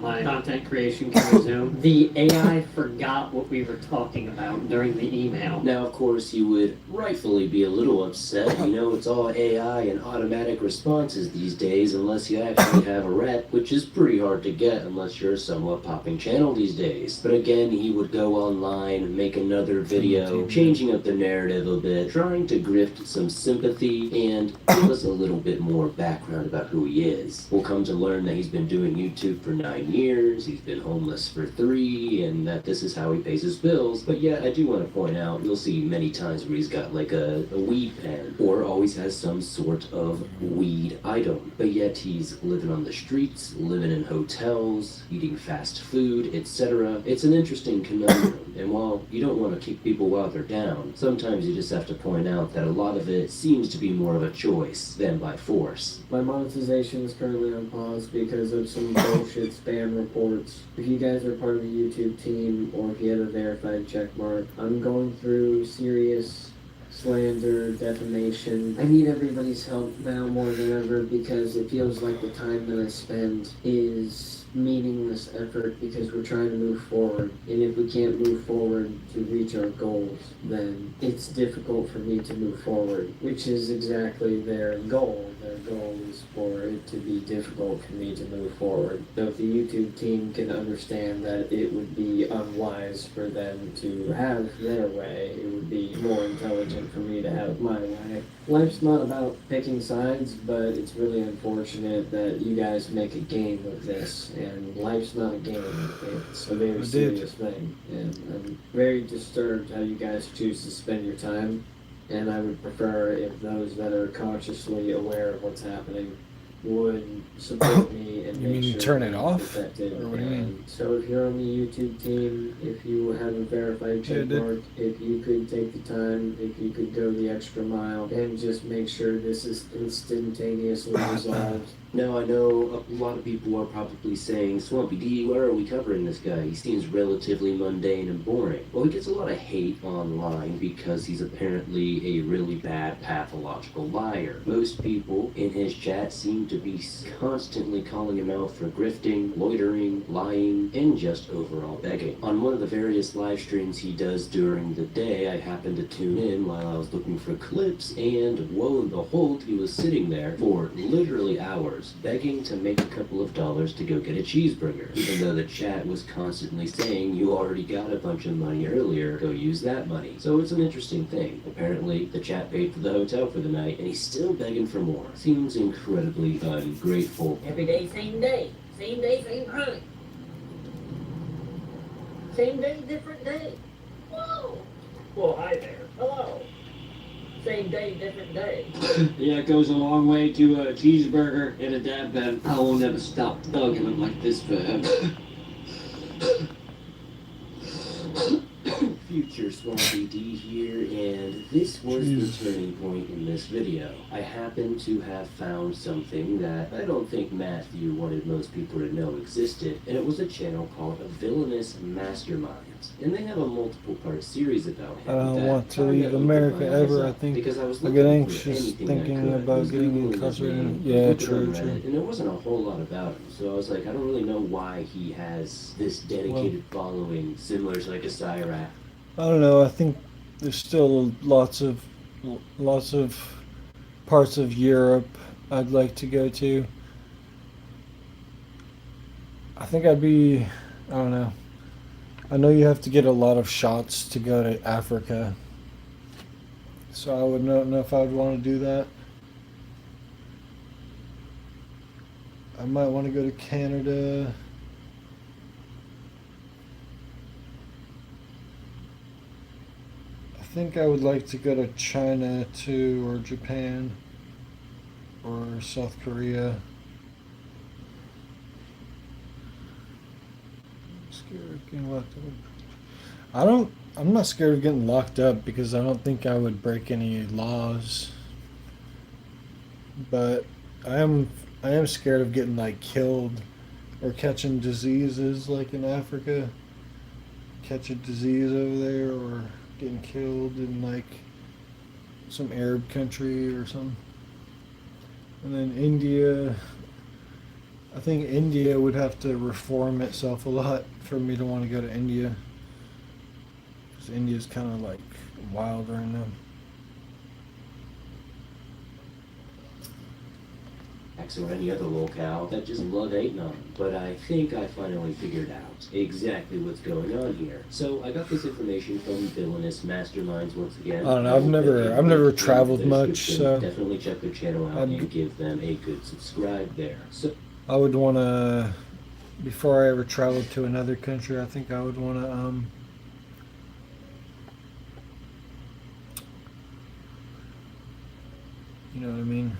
my content creation can resume. The AI forgot what we were talking about during the email. Now, of course, you would rightfully be a little upset. It's all AI and automatic responses these days unless you actually have a rep, which is pretty hard to get unless you're a somewhat popping channel these days. But again, he would go online, make another video, changing up the narrative a bit, trying to grift some sympathy and give us a little bit more background about who he is. We'll come to learn that he's been doing YouTube for 9 years, he's been homeless for 3, and that this is how he pays his bills. But yeah, I do want to point out, you'll see many times where he's got like a weed pen, or always has some sort of weed item. But yet he's living on the streets, living in hotels, eating fast food, etc. It's an interesting conundrum, and while you don't want to kick people while they're down, sometimes you just have to point out that a lot of it seems to be more of a choice than by force. My monetization is currently on pause because of some bullshit spam reports. If you guys are part of the YouTube team, or if you have a verified checkmark, I'm going through serious slander, defamation. I need everybody's help now more than ever because it feels like the time that I spend is meaningless effort because we're trying to move forward. And if we can't move forward to reach our goals, then it's difficult for me to move forward, which is exactly their goal. Their goal is for it to be difficult for me to move forward. So if the YouTube team can understand that it would be unwise for them to have their way, it would be more intelligent for me to have my way. Life's not about picking sides, but it's really unfortunate that you guys make a game of this, and life's not a game. It's a very serious thing, and I'm very disturbed how you guys choose to spend your time, and I would prefer if those that are consciously aware of what's happening would support me and You make mean sure turn that it I'm off? protected. Or what do you mean? So if you're on the YouTube team, if you have a verified Yeah, dude. checkmark, if you could take the time, if you could go the extra mile and just make sure this is instantaneously resolved. Now, I know a lot of people are probably saying, Swampy D, where are we covering this guy? He seems relatively mundane and boring. Well, he gets a lot of hate online because he's apparently a really bad pathological liar. Most people in his chat seem to be constantly calling him out for grifting, loitering, lying, and just overall begging. On one of the various live streams he does during the day, I happened to tune in while I was looking for clips, and lo and behold, he was sitting there for literally hours, begging to make a couple of dollars to go get a cheeseburger, even though the chat was constantly saying, you already got a bunch of money earlier, go use that money. So it's an interesting thing. Apparently, the chat paid for the hotel for the night, and he's still begging for more. Seems incredibly ungrateful. Every day, same day. Same day, same crime. Same day, different day. Whoa! Well, hi there. Hello. Same day, different day. Yeah, it goes a long way to a cheeseburger and a dab pen. I won't ever stop thugging them like this forever. Future Swampy D here, and this was the turning point in this video. I happen to have found something that I don't think Matthew wanted most people to know existed, and it was a channel called Villainous Masterminds. And they have a multiple-part series about him. I don't that want to kinda leave opened America my eyes ever. I up, think because I was I looking get for anxious anything I thinking could. I about was getting Googling his incarcerated. name, Yeah, looking true, on true. Reddit, and there wasn't a whole lot about him. So I was like, I don't really know why he has this dedicated following similar to like a Cyrac. I don't know. I think there's still lots of parts of Europe I'd like to go to. I think I'd be, I don't know. I know you have to get a lot of shots to go to Africa. So I would not know if I would want to do that. I might want to go to Canada. I think I would like to go to China too, or Japan, or South Korea. I'm scared of getting locked up. I'm not scared of getting locked up because I don't think I would break any laws. But I am scared of getting like killed or catching diseases like in Africa. Catch a disease over there or getting killed in like some Arab country or something. And then India, I think India would have to reform itself a lot for me to want to go to India. Because India's kind of like wild right now. Or any other locale that just love hating on him. But I think I finally figured out exactly what's going on here. So I got this information from Villainous Masterminds once again. I don't know, I've never traveled much, so definitely check their channel out and give them a good subscribe there. So I would want to, before I ever traveled to another country, I think I would want to you know what I mean?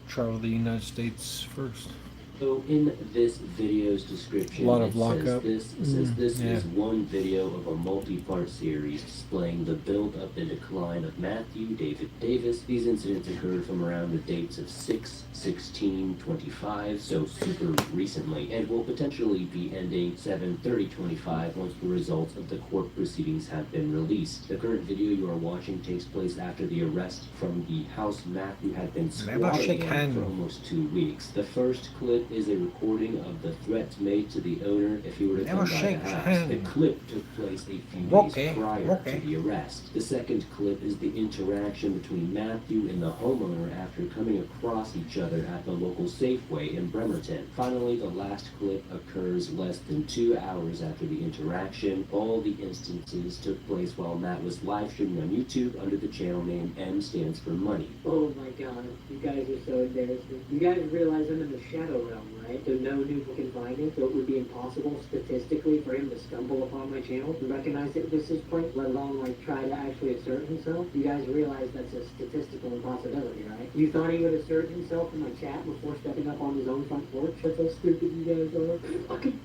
Travel the United States first. So in this video's description, A lot of it lockup. says this Yeah. is one video of a multi-part series displaying the build-up and decline of Matthew David Davis. These incidents occurred from around the dates of 6/16/25, so super recently, and will potentially be ending 7/30/25 once the results of the court proceedings have been released. The current video you are watching takes place after the arrest from the house Matthew had been squatting in for almost 2 weeks. The first clip is a recording of the threats made to the owner if he were to come by the house. The clip took place a few days prior to the arrest. The second clip is the interaction between Matthew and the homeowner after coming across each other at the local Safeway in Bremerton. Finally, the last clip occurs less than 2 hours after the interaction. All the instances took place while Matt was live streaming on YouTube under the channel name M stands for money. Oh my god, you guys are so embarrassing. You guys realize I'm in the shadow realm, right? So no one can find it, so it would be impossible statistically for him to stumble upon my channel and recognize it at this point, let alone like try to actually assert himself. You guys realize that's a statistical impossibility, right? You thought he would assert himself in my chat before stepping up on his own front porch? That's how stupid you guys are. Fucking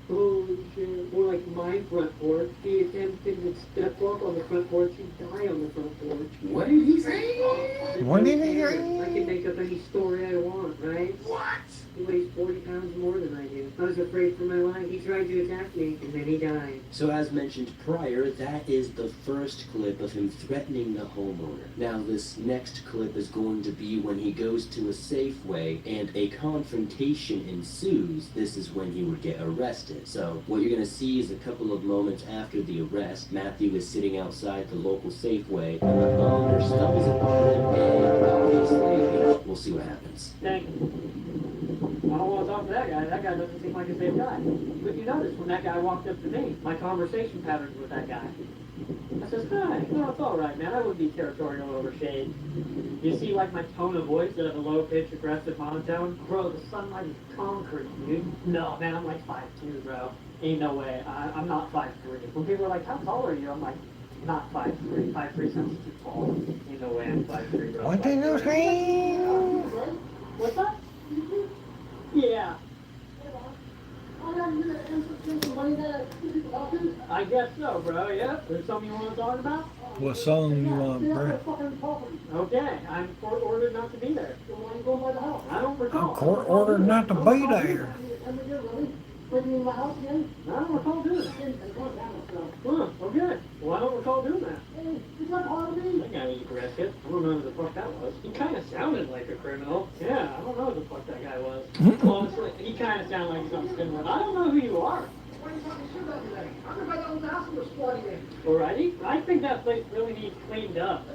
holy shit. More like my front porch. He attempted to step up on the front porch and die on the front porch. What did he say? What did he I can make up any story I want, right? What? He weighs 40 pounds more than I do. I was afraid for my life. He tried to attack me, and then he died. So as mentioned prior, that is the first clip of him threatening the homeowner. Now this next clip is going to be when he goes to a Safeway and a confrontation ensues. This is when he would get arrested. So what you're going to see is a couple of moments after the arrest. Matthew is sitting outside the local Safeway and the homeowner stumbles upon him and obviously we'll see what happens. Thank you. I don't want to talk to that guy. That guy doesn't seem like a safe guy. But you notice when that guy walked up to me, my conversation patterns with that guy. I says, hi, no, it's all right, man. I wouldn't be territorial over shade. You see, like, my tone of voice that have a low-pitched, aggressive monotone? Bro, the sunlight is concrete, dude. No, man, I'm like 5'2", bro. Ain't no way. I'm not 5'3". When people are like, how tall are you? I'm like, Not 5'3". 5'3" sounds too tall. Ain't no way I'm 5'3", bro. What did you say? What's that? Yeah. I guess so, bro. Yeah. There's something you want to talk about? What song you want, bro? Okay. I'm court ordered not to be there. I don't recall. Court ordered not to be there. I don't recall doing that. Huh, okay. Well, I don't recall doing that. That guy was aggressive. I don't know who the fuck that was. He kind of sounded like a criminal. Yeah, I don't know who the fuck that guy was. Honestly, he kind of sounded like something similar. I don't know who you are. Alrighty? I think that place really needs cleaned up.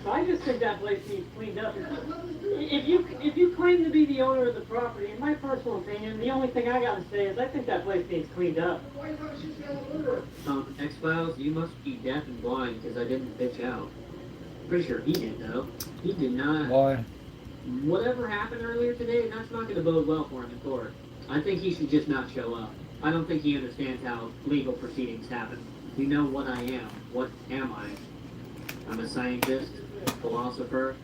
I just think that place needs cleaned up. If you claim to be the owner of the property, in my personal opinion, the only thing I gotta say is I think that place needs cleaned up. X-Files, you must be deaf and blind because I didn't pitch out. Pretty sure he did though. He did not. Why? Whatever happened earlier today, that's not gonna bode well for him in court. I think he should just not show up. I don't think he understands how legal proceedings happen. You know what I am. What am I? I'm a scientist, philosopher,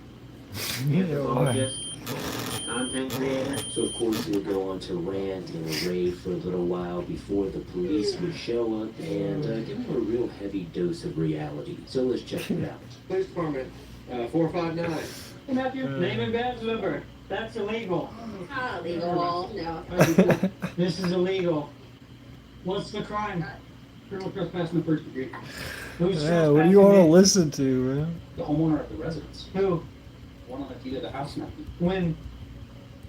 anthropologist, content creator. So of course he'll go on to rant and rave for a little while before the police would show up and give him a real heavy dose of reality. So let's check it out. Police Department, 459. Hey Matthew, name and badge number. That's illegal. Not illegal, no. This is illegal. What's the crime? Criminal trespass in the first degree. Who's Yeah, what do you want to listen to, man? The homeowner of the residence. Who? One on the key to the house now. When?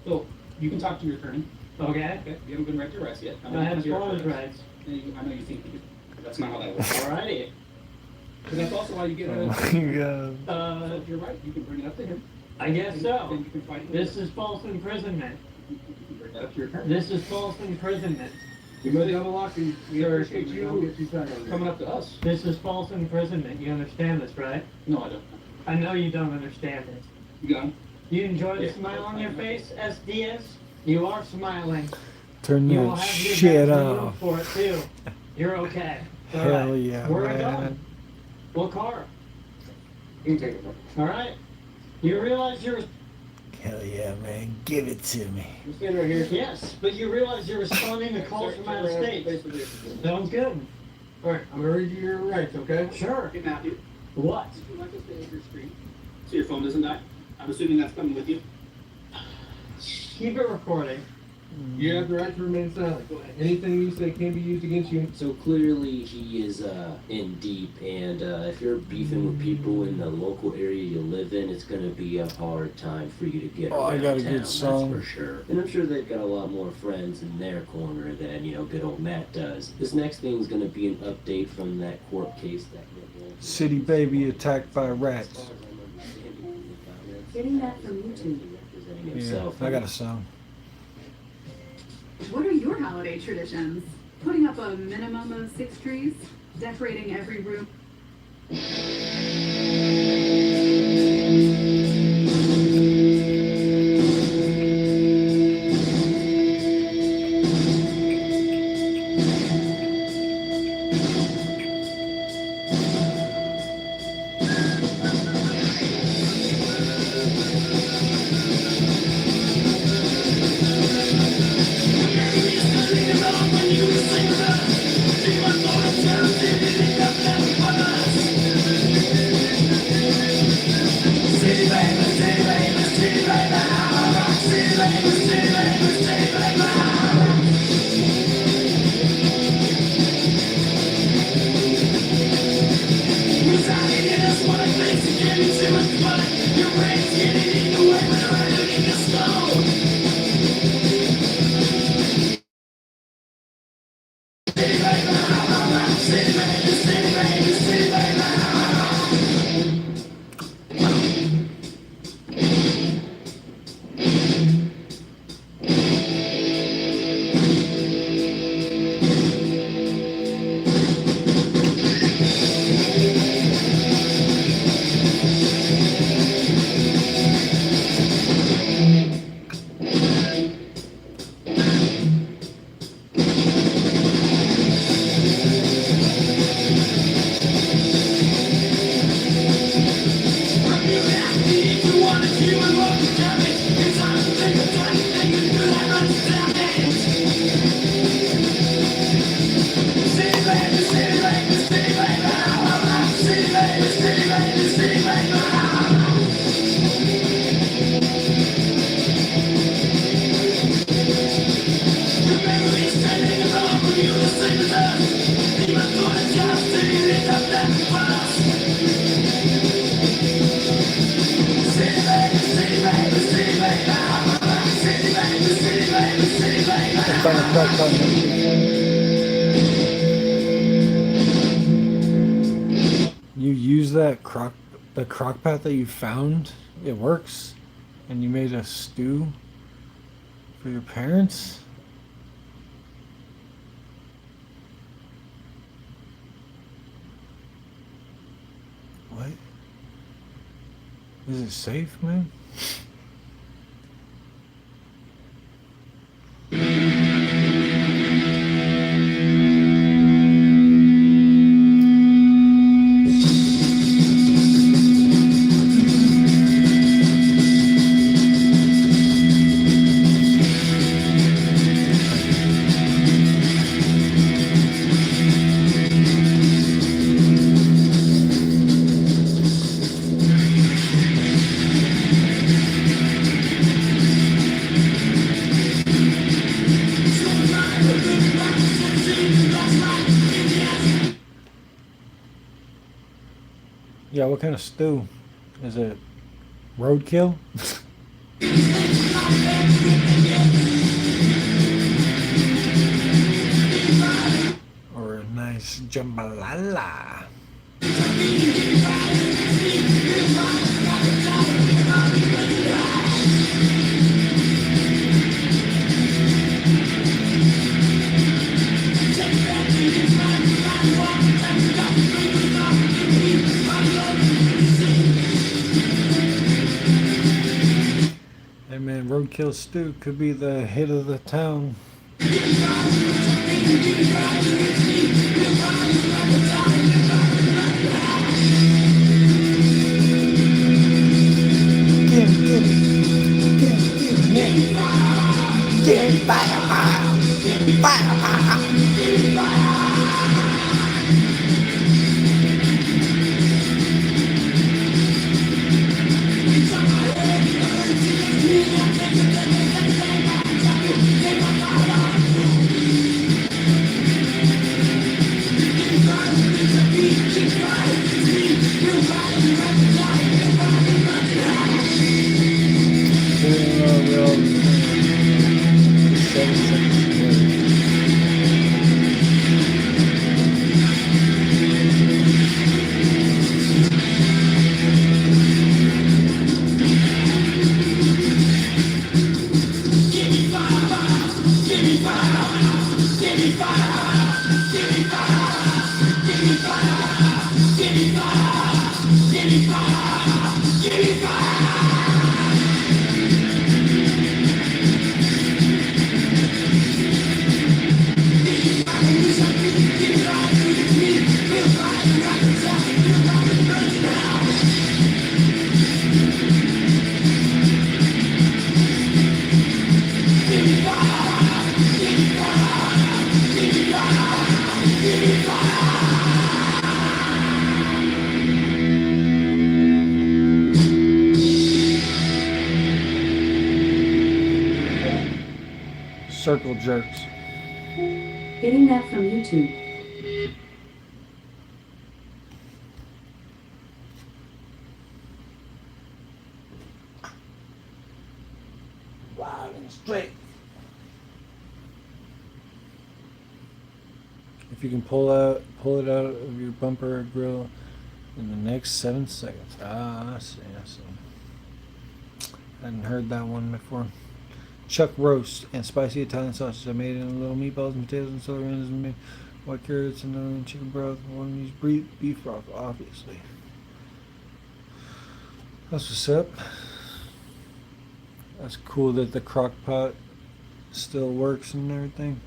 So, you can talk to your attorney. Okay. Okay, you haven't been read your rights yet. I have spoilers rights. I know you think you do. That's not how that works. Alrighty. Because that's also why you get Oh a... my god. If you're right, you can bring it up to him. I guess so. Then you can fight it. This is false imprisonment. You can bring that up to your attorney. This is false imprisonment. You must have a lock and we appreciate you coming up to us. This is false imprisonment. You understand this, right? No, I don't. I know you don't understand it. You got him? You enjoy the smile on your face, S. Diaz? You are smiling. Turn You will that have your shit best off. for it too. You're okay. All Hell right. yeah, Where man. are you going? What car? You can take it. All right. You realize you're... Hell yeah, man. Give it to me. I'm standing right here. Yes, but you realize you're responding to calls from out of state. Sounds good. All right, I'm gonna read you your rights, okay? Sure. Hey, Matthew. What? Would you like us to enter your screen so your phone doesn't die? I'm assuming that's coming with you. Keep it recording. You have the right to remain silent. Anything you say can be used against you. So clearly he is in deep, and if you're beefing with people in the local area you live in, it's going to be a hard time for you to get Oh, I around got a town, good song. that's for sure. And I'm sure they've got a lot more friends in their corner than, good old Matt does. This next thing is going to be an update from that court case that City baby attacked by rats. Getting that from YouTube. Yeah, I got a song. What are your holiday traditions? Putting up a minimum of 6 trees? Decorating every room? find a crock pot. You use the crock pot that you found. It works, and you made a stew for your parents. What? Is it safe, man? Yeah, what kind of stew? Is it roadkill? Or a nice jambalala? Hey man, roadkill stew could be the hit of the town. Circle jerks. Getting that from YouTube. Wild and straight. If you can pull it out of your bumper or grill in the next 7 seconds. Ah, I see. Hadn't heard that one before. Chuck roast and spicy Italian sausage. I made it in little meatballs and potatoes and celery and made white carrots and chicken broth. I want to use beef broth, obviously. That's what's up. That's cool that the crock pot still works and everything.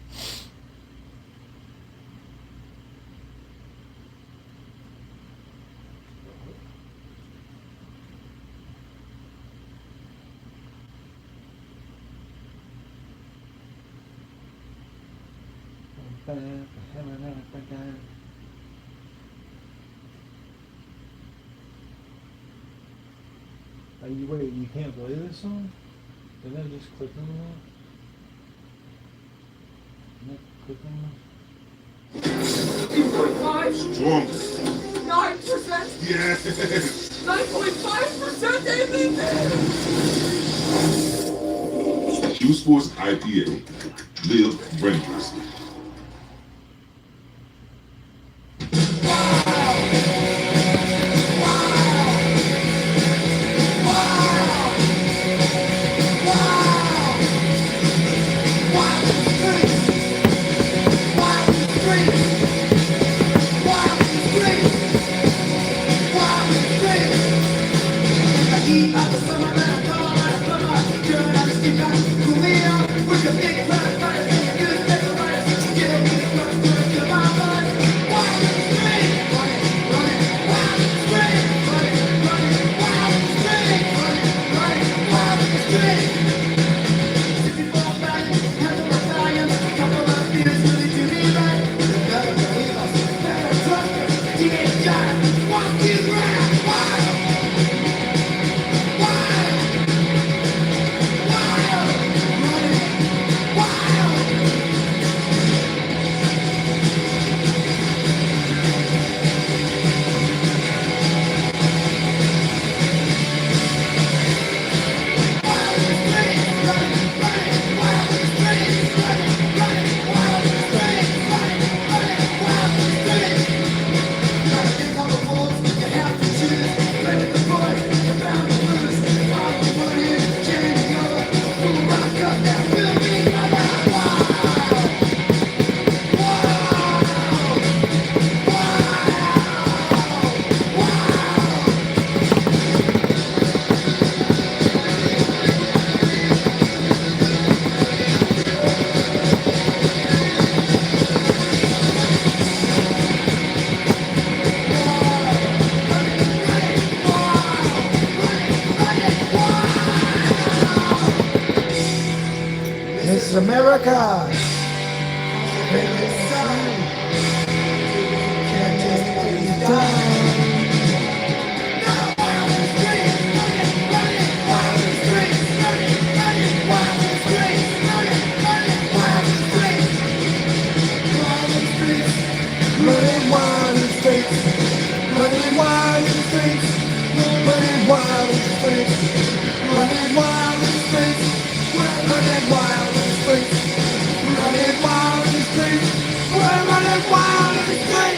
Wait, you can't play this song? Didn't I just click on that? Click on that? 8.5. Strong. 9%. Yes. 9.5% ABV. Juice Force IPA. Live dangerously. This is America. Running wild in the streets, running wild in the streets, running wild in the streets, running wild in the streets, running wild in the streets, running wild in the streets, running wild in the streets.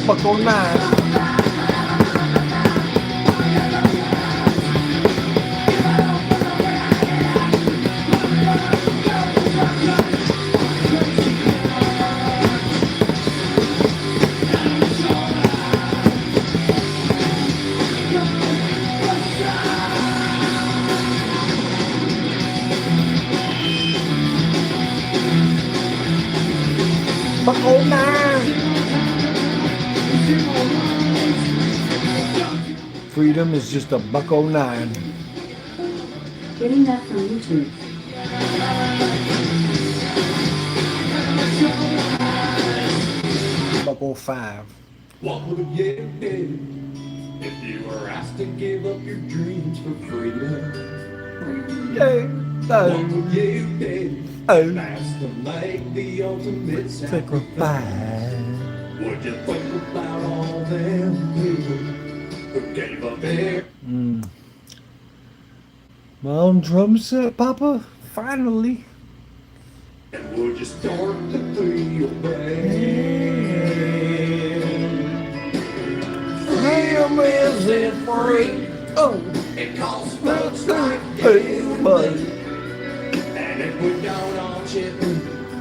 Buckle 9. Buckle 9. Freedom is just a $1.09. Getting that from YouTube. $1.05. What would you do if you were asked to give up your dreams for freedom? What would you do? Asked to make the ultimate sacrifice. Would you think about all them people who gave up their My own drum set, Papa. Finally. and would you start to feel bad? Freedom isn't free. Oh, it costs folks like you, buddy. And if we don't all chip in,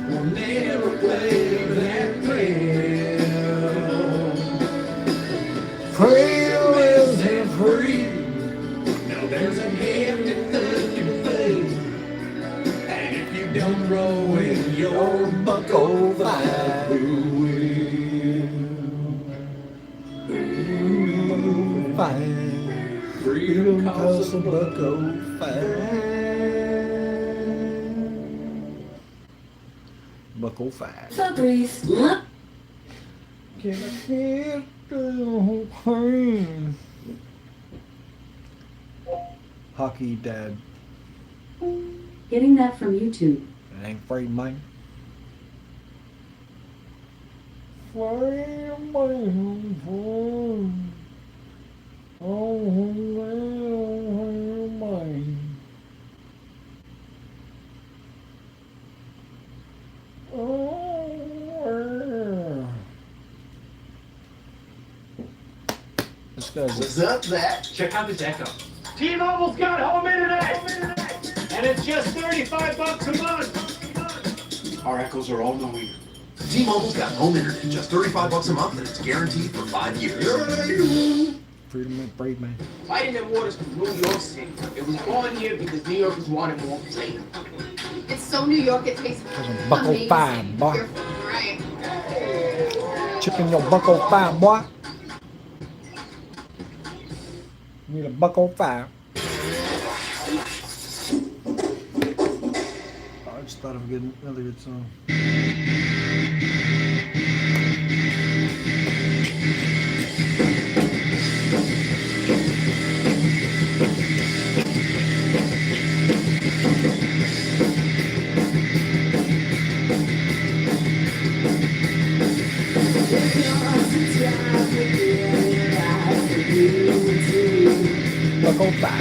we'll never play that field. Freedom isn't free. Now there's a hefty thing you pay. And if you don't roll in your $1.05, who will? Freedom costs $1.05. $1.05. Fabrice. Can I get the whole thing? Hockey dad. Getting that from YouTube. ain't free, man. Free, man, free. Oh, man. Oh, this guy's What's up, Zach? Check out this Echo. T-Mobile's got home internet, and it's just $35 a month. Our Echoes are all knowing. T-Mobile's got home internet, just $35 a month, and it's guaranteed for 5 years. Freedom and brave man. Vitamin Waters from New York City. It was born here because New Yorkers wanted more flavor. It's so New York, it tastes Buckle amazing. 5, boy. You're right. Chip in your buckle 5, boy. Need a buckle 5. I just thought of another good song. Buckle 5.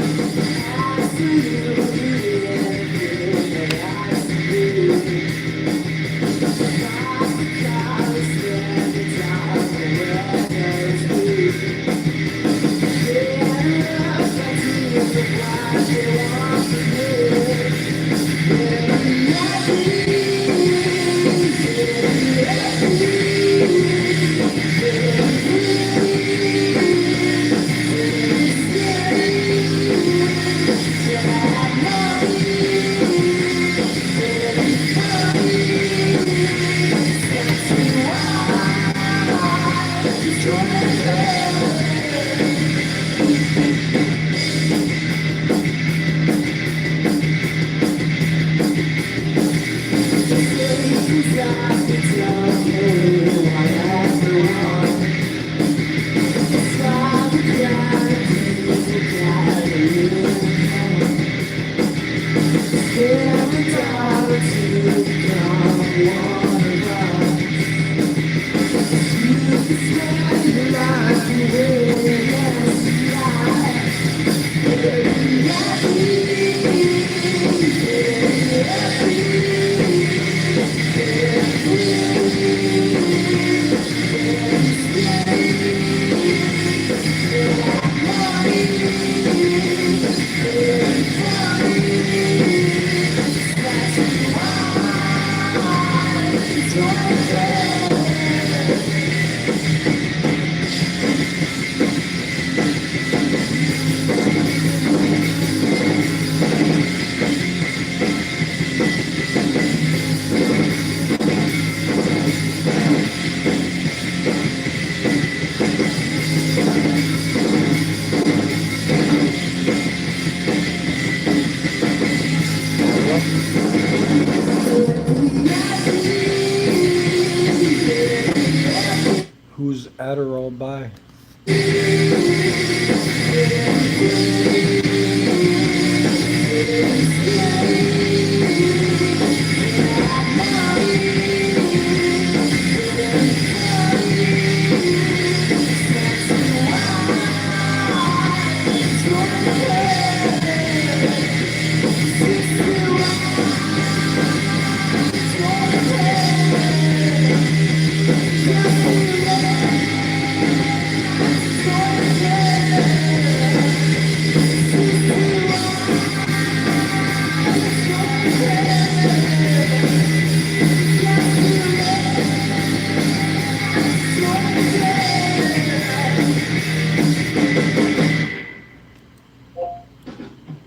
Who's Adderall by?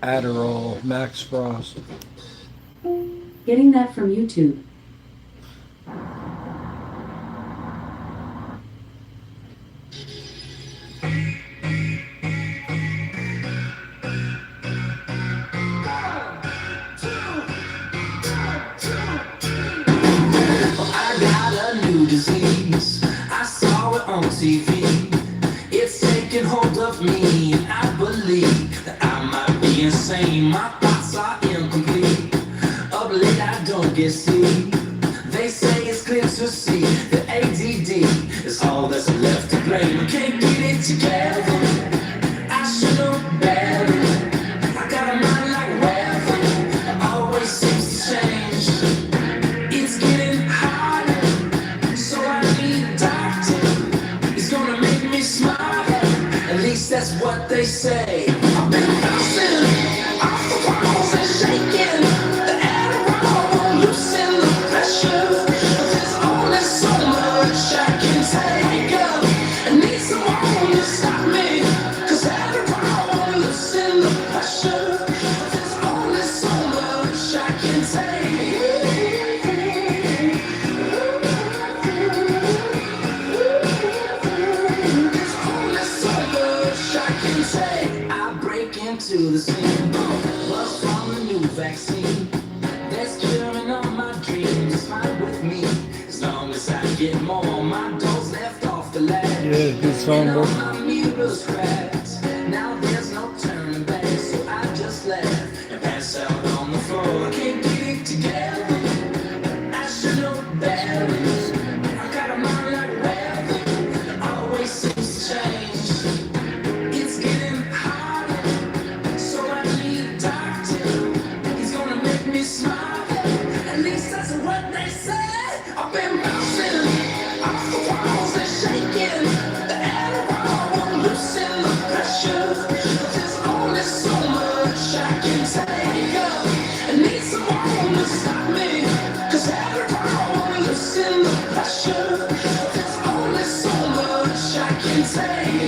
Adderall, Max Frost. Getting that from YouTube. I got a new disease. I saw it on TV. It's taking hold of me, and I believe that I might be insane. My thoughts are incomplete. Of late, I don't get what they say. I've been bouncing off the walls and shaking the air around, loosen the pressure. There's only so much I can take up. I need someone to stop me, 'cause every around, loosen the pressure. There's only so much I can take. I break into the scene, buzz from the new vaccine. There's curing all my dreams, it's fine with me, as long as I get more. My doors left off the latch, Yeah, good song, and bro. all my mirrors cracked. Now there's no turning back, so I just laugh and pass out on the floor. I can't get it together, I should know better. I got a mind like weather, it always seems to change. It's getting harder, so I need a doctor. He's gonna make me smarter, at least that's what they say. I've been bouncing off the walls and shaking the air around, loosen the pressure. There's only so much I can take up. I need someone to stop me, 'cause every around, loosen the pressure. There's only so much I can take.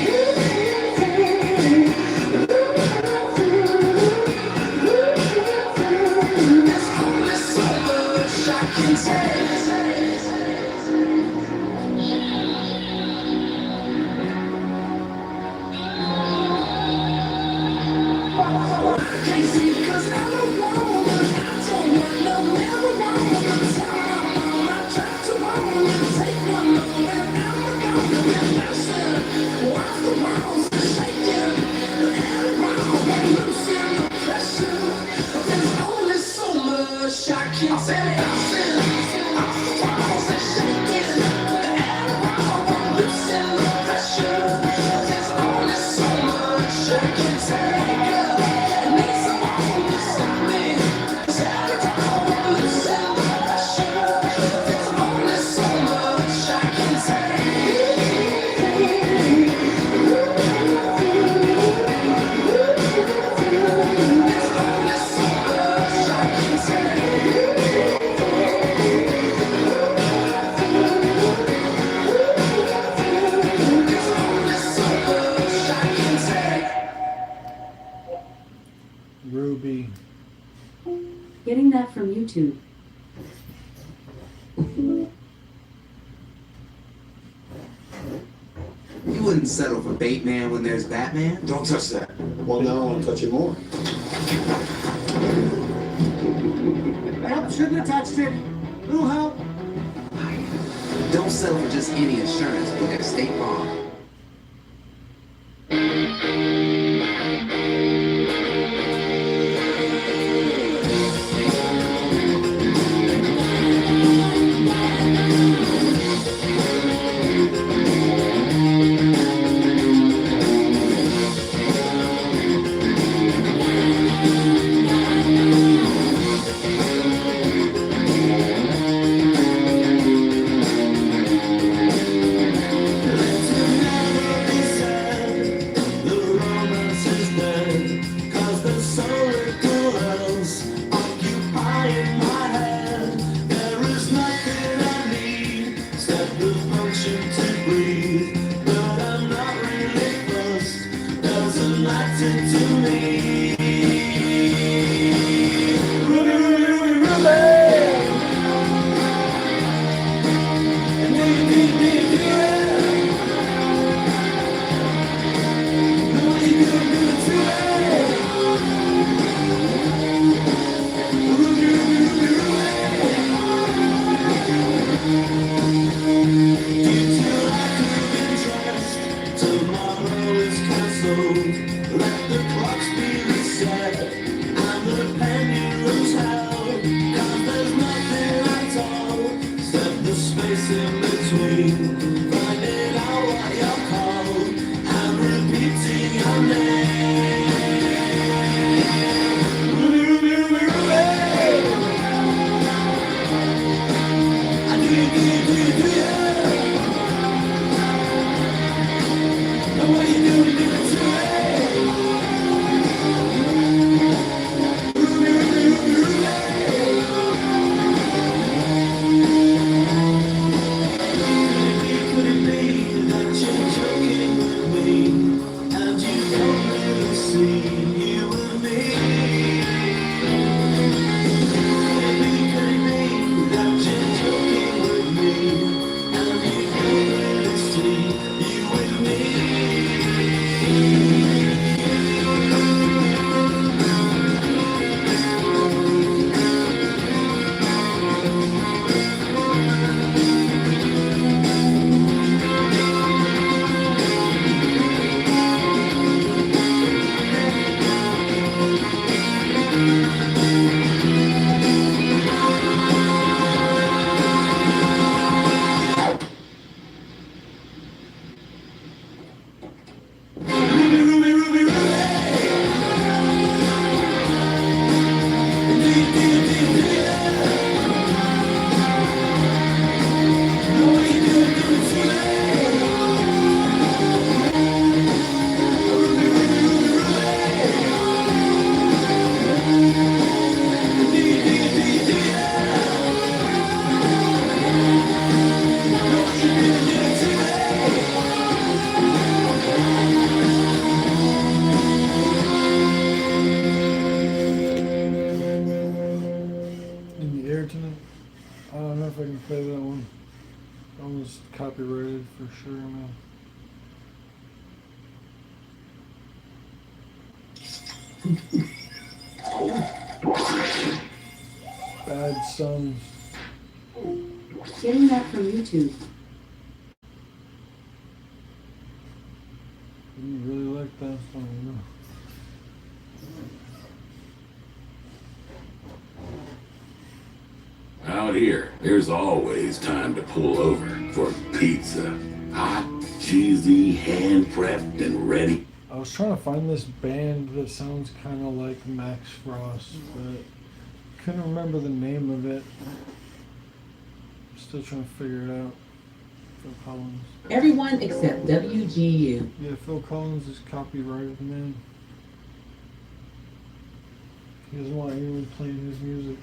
There's only so much I can take. Crazy 'cause I don't wanna, I don't wanna, never wanna. I try to wanna take one more, and I'm gonna be bouncing off the walls and shaking the air around and losing the pressure. There's only so much I can take. Bouncing off the walls and shaking the air around and losing the pressure. There's only so much I can take. Ruby. Getting that from YouTube. You wouldn't settle for Bateman when there's Batman. Don't touch that. Well, now I want to touch it more. Yep, shouldn't have touched it. Little help. Don't settle for just any insurance. Look at State Farm. What are you doing to it? copyrighted for sure, man. Bad Sons. Getting that from YouTube. You really like that song, you know? Out here, there's always time to pull over for pizza. Hot, cheesy, hand-prepped, and ready. I was trying to find this band that sounds kind of like Max Frost, but couldn't remember the name of it. Still trying to figure it out. Phil Collins. Everyone except WGU. Yeah, Phil Collins is copyrighted, man. He doesn't want anyone playing his music.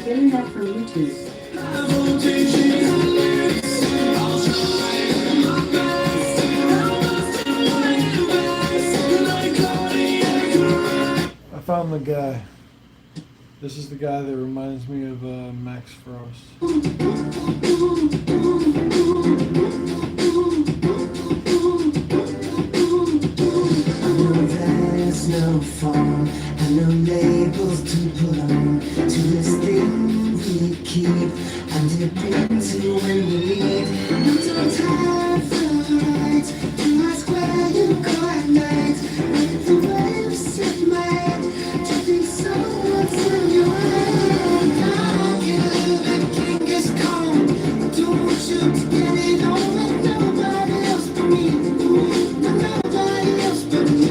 Getting that from YouTube. I found the guy. This is the guy that reminds me of Max Frost. There's no form and no labels to put on to this thing we keep and dip into when we leave. You don't have the right to ask where you go at night. With the waves in my head, drifting someone's in your head. Now get a little bit fingers calm. Don't want you to get it on with nobody else but me. Nobody else but me.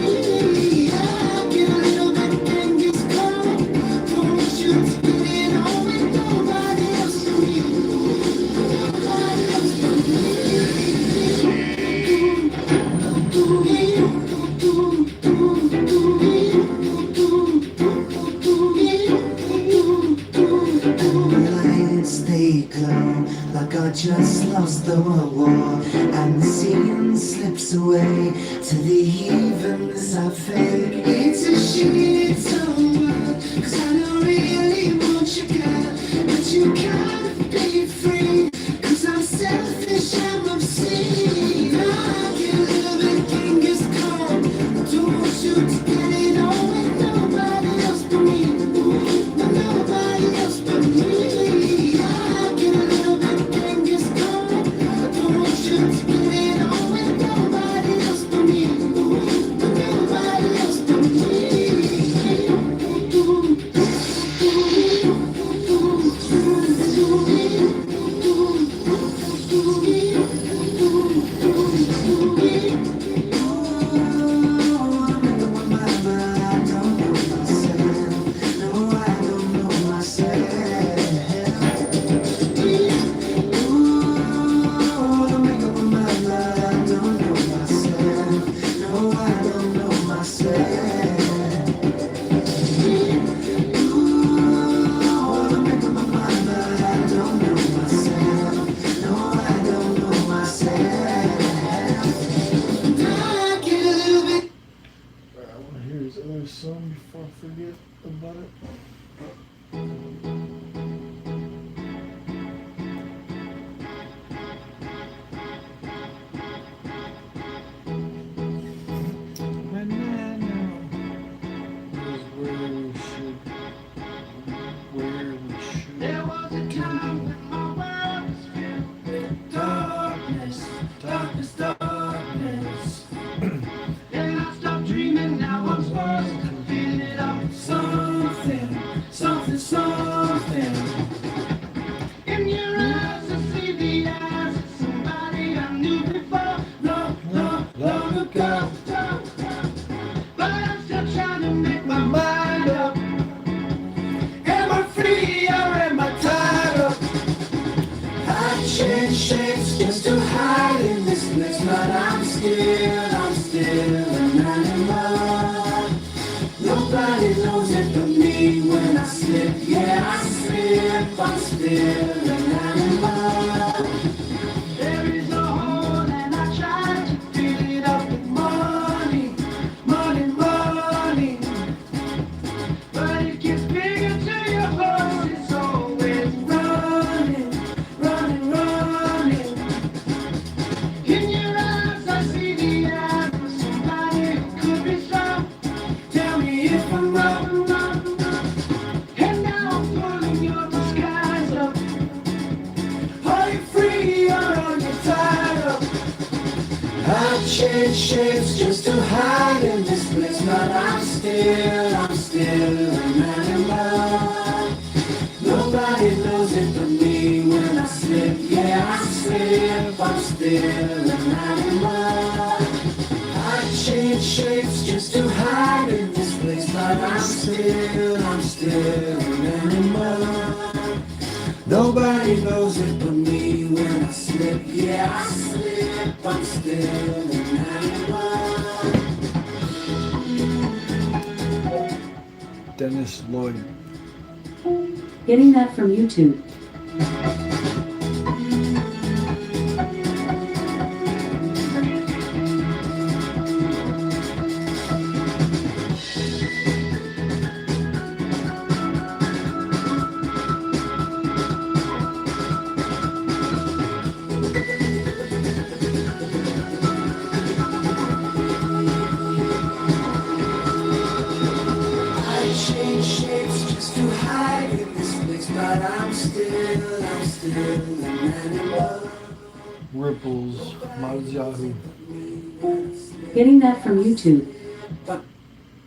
They glow like I just lost the World War, and the scene slips away to the heavens I fade. It's a shit world, 'cause I don't really want you, girl, but you can't be free, 'cause I'm selfish, I'm obscene. I get a little bit fingers calm. I don't want you to get it on with nobody else but me. Nobody else but me. some before I forget about it. There was a time when my world was filled with darkness, darkness, darkness. Then I stopped dreaming, now I'm supposed to fill it up with something, something, something. In your eyes, I see the eyes of somebody I knew before, long, long, long ago. But I'm still trying to make my mind up. Am I free or am I tied up? I change shapes just to hide in this place, but I'm still an animal. Nobody knows it but me when I slip. Yeah, I slip, I'm still an animal. There is a hole and I try to fill it up with money, money, money. But it gets bigger to your heart, it's always running, running, running. In your eyes, I see the eyes of somebody who could be strong. Tell me if I'm wrong, and now I'm pulling your disguise up. Are you free or are you tied up? I've changed shapes just to hide in this place, but I'm still an animal. Nobody knows it but me when I slip. Yeah, I slip, I'm still an animal. I change shapes just to hide in this place, but I'm still an animal. Nobody knows it but me when I slip. Yeah, I slip, I'm still an animal. Dennis Lloyd. Getting that from YouTube. I change shapes just to hide in this place, but I'm still an animal. Ripples. Mazahu. Getting that from YouTube.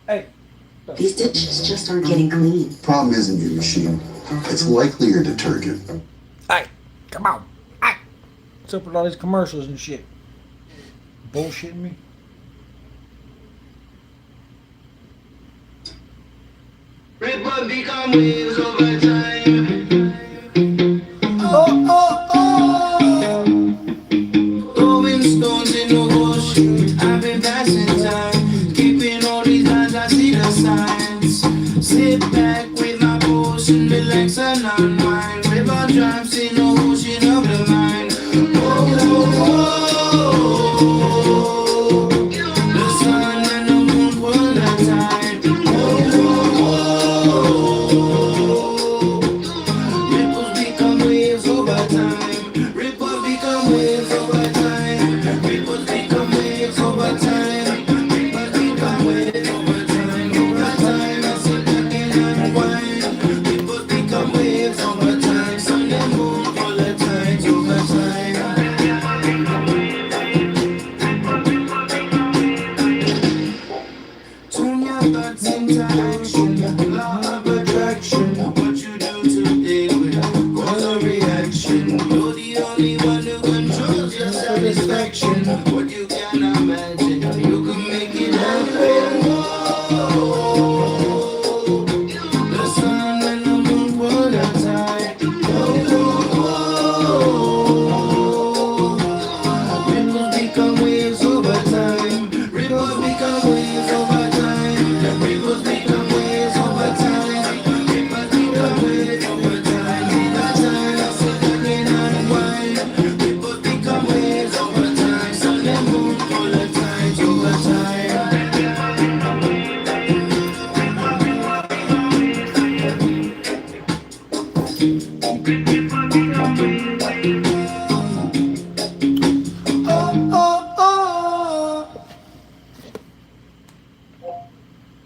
Hey. These dishes just aren't getting clean. Problem isn't your machine. It's likely your detergent. Hey, come on. Hey. What's up with all these commercials and shit? Bullshitting me? Ripple become waves over time. Throwing stones in the ocean. I've been passing time. Keeping all these lines, I see the signs. Sit back with my potion, relax and unwind. River drops in the ocean of the mind. The sun and the moon pull the tide.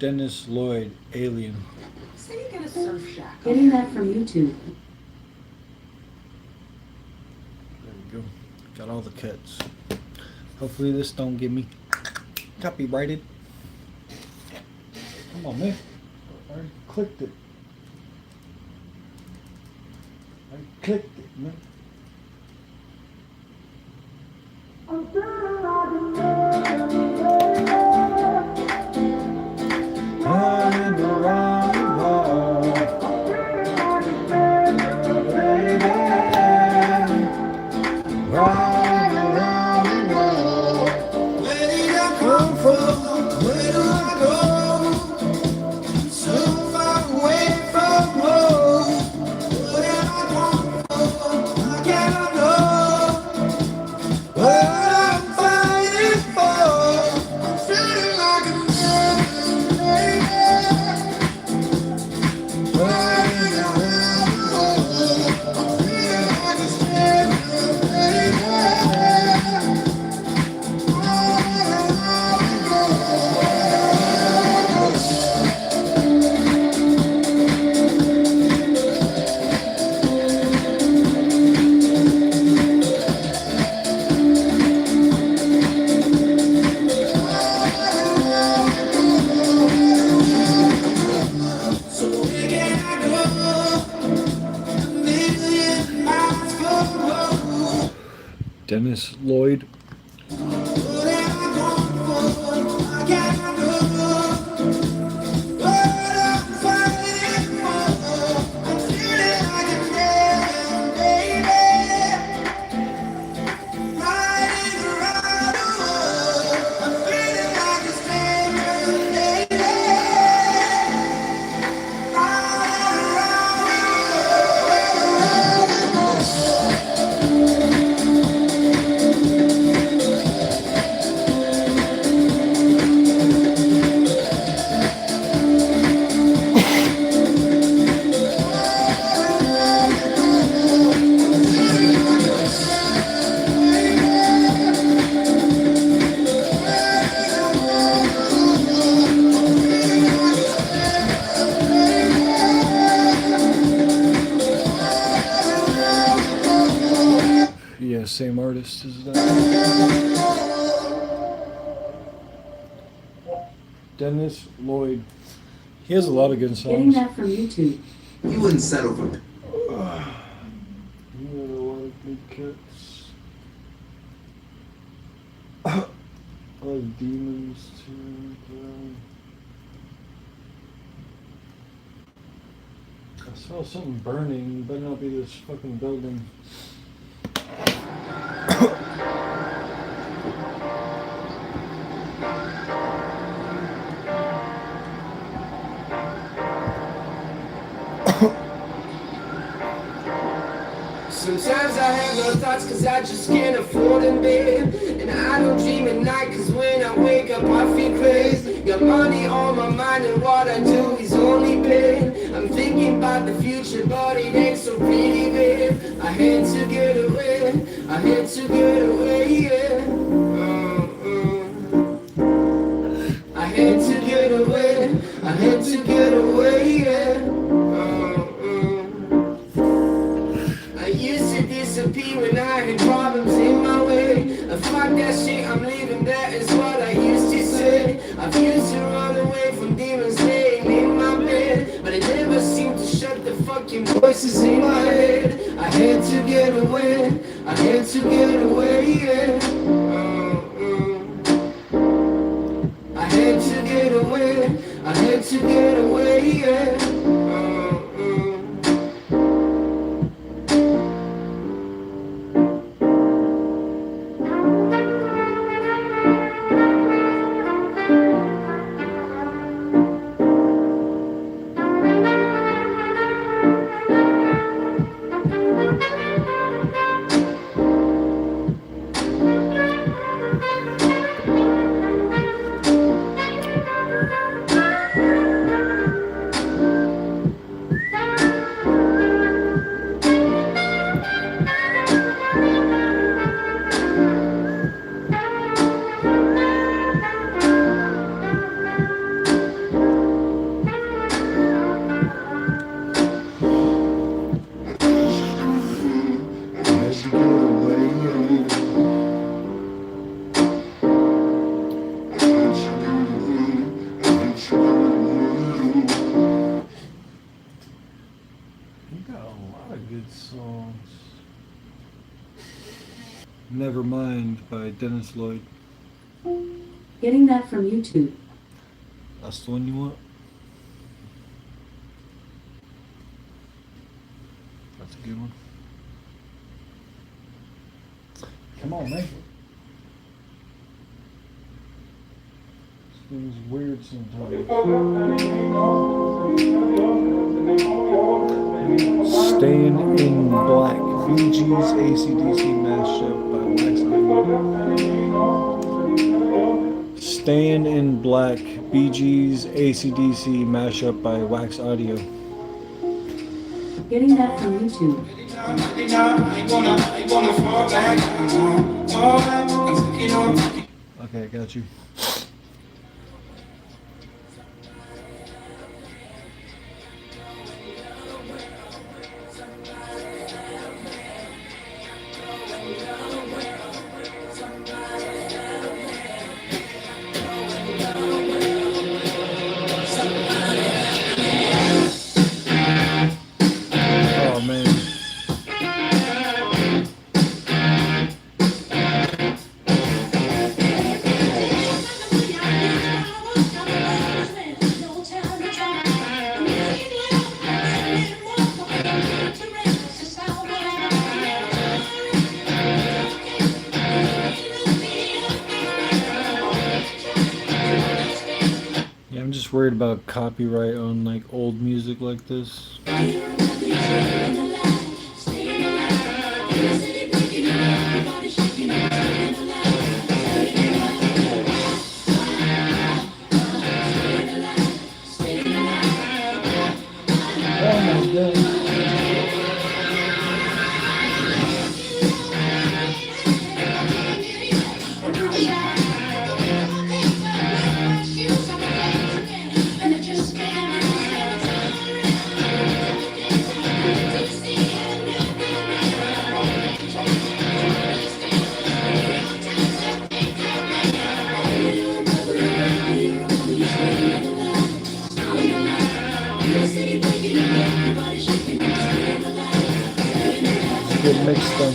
Dennis Lloyd, Alien. Say you get a surf shack. Getting that from YouTube. There we go. Got all the cuts. Hopefully this don't get me copyrighted. Come on, man. I already clicked it. I clicked it, man. Running around the world, baby, running around the world. Where did I come from? Where do I go? So far away from home. Where did I come from? I cannot know. What I'm fighting for. I'm feeling like a man, baby. Running around the world. I'm feeling like a man, baby. Running around the world. So where can I go? A million miles from home. Dennis Lloyd. What am I going for? I cannot know. What I'm fighting for. I'm feeling like a man, baby. Riding around the world. I'm feeling like a stranger, baby. Yeah, same artist as that. Dennis Lloyd. He has a lot of good Getting songs. that from YouTube. You wouldn't settle for He had a lot of good cuts. I like Demons too. I saw something burning. It better not be this fucking building. Sometimes I have no thoughts cause I just can't afford them, babe. And I don't dream at night cause when I wake up I feel crazy. Got money on my mind and what I do is only pain. I'm thinking about the future but it ain't so pretty, babe. I had to get away, I had to get away, yeah. I had to get away, I had to get away, yeah. I used to disappear when I had problems in my way. Fuck that shit, I'm leaving, that is what I used to say. I've used to run away from demons laying in my bed, but I never seemed to shut the fucking voices in my head. I had to get away, I had to get away, yeah. I had to get away, I had to get away, yeah. songs. Nevermind by Dennis Lloyd. Getting that from YouTube. That's the one you want? That's a good one. Come on, make it. This thing's weird sometimes. Staying in Black. Bee Gees AC/DC mashup by Wax Audio. Staying in Black. Bee Gees AC/DC mashup by Wax Audio. Getting that from YouTube. Okay, I got you. Oh man. Yeah, I'm just worried about copyright on like old music like this. Oh my god. Good mix though.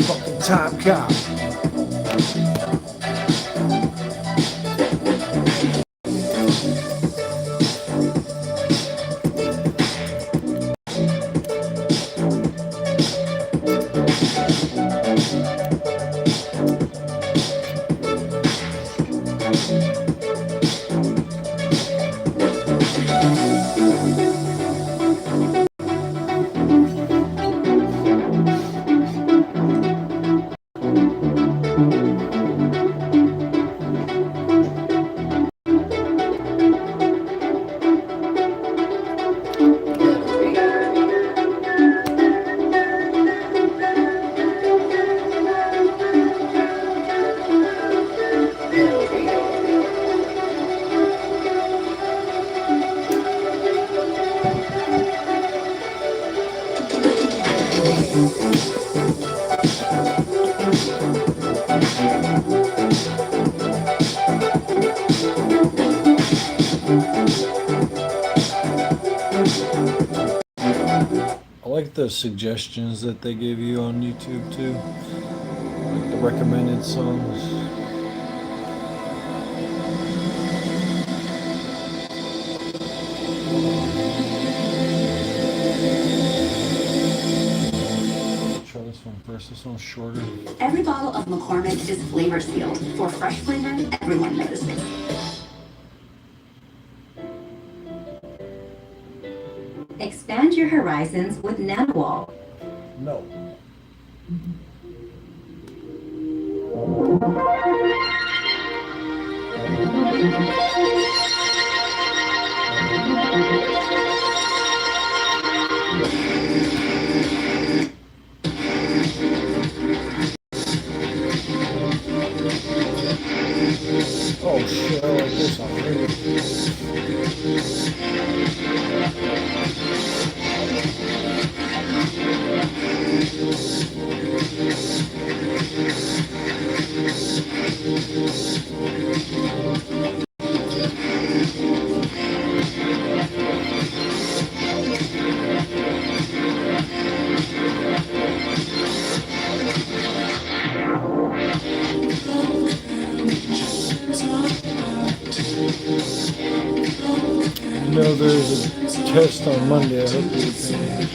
Fucking top cop. I like the suggestions that they give you on YouTube too, like the recommended songs. Try this one first. This one's shorter. Every bottle of McCormick is flavor sealed. For fresh flavor, everyone knows. Expand your horizons with NanoWall. No. Oh shit, I like this already. You know there's a test on Monday. I hope you're paying attention.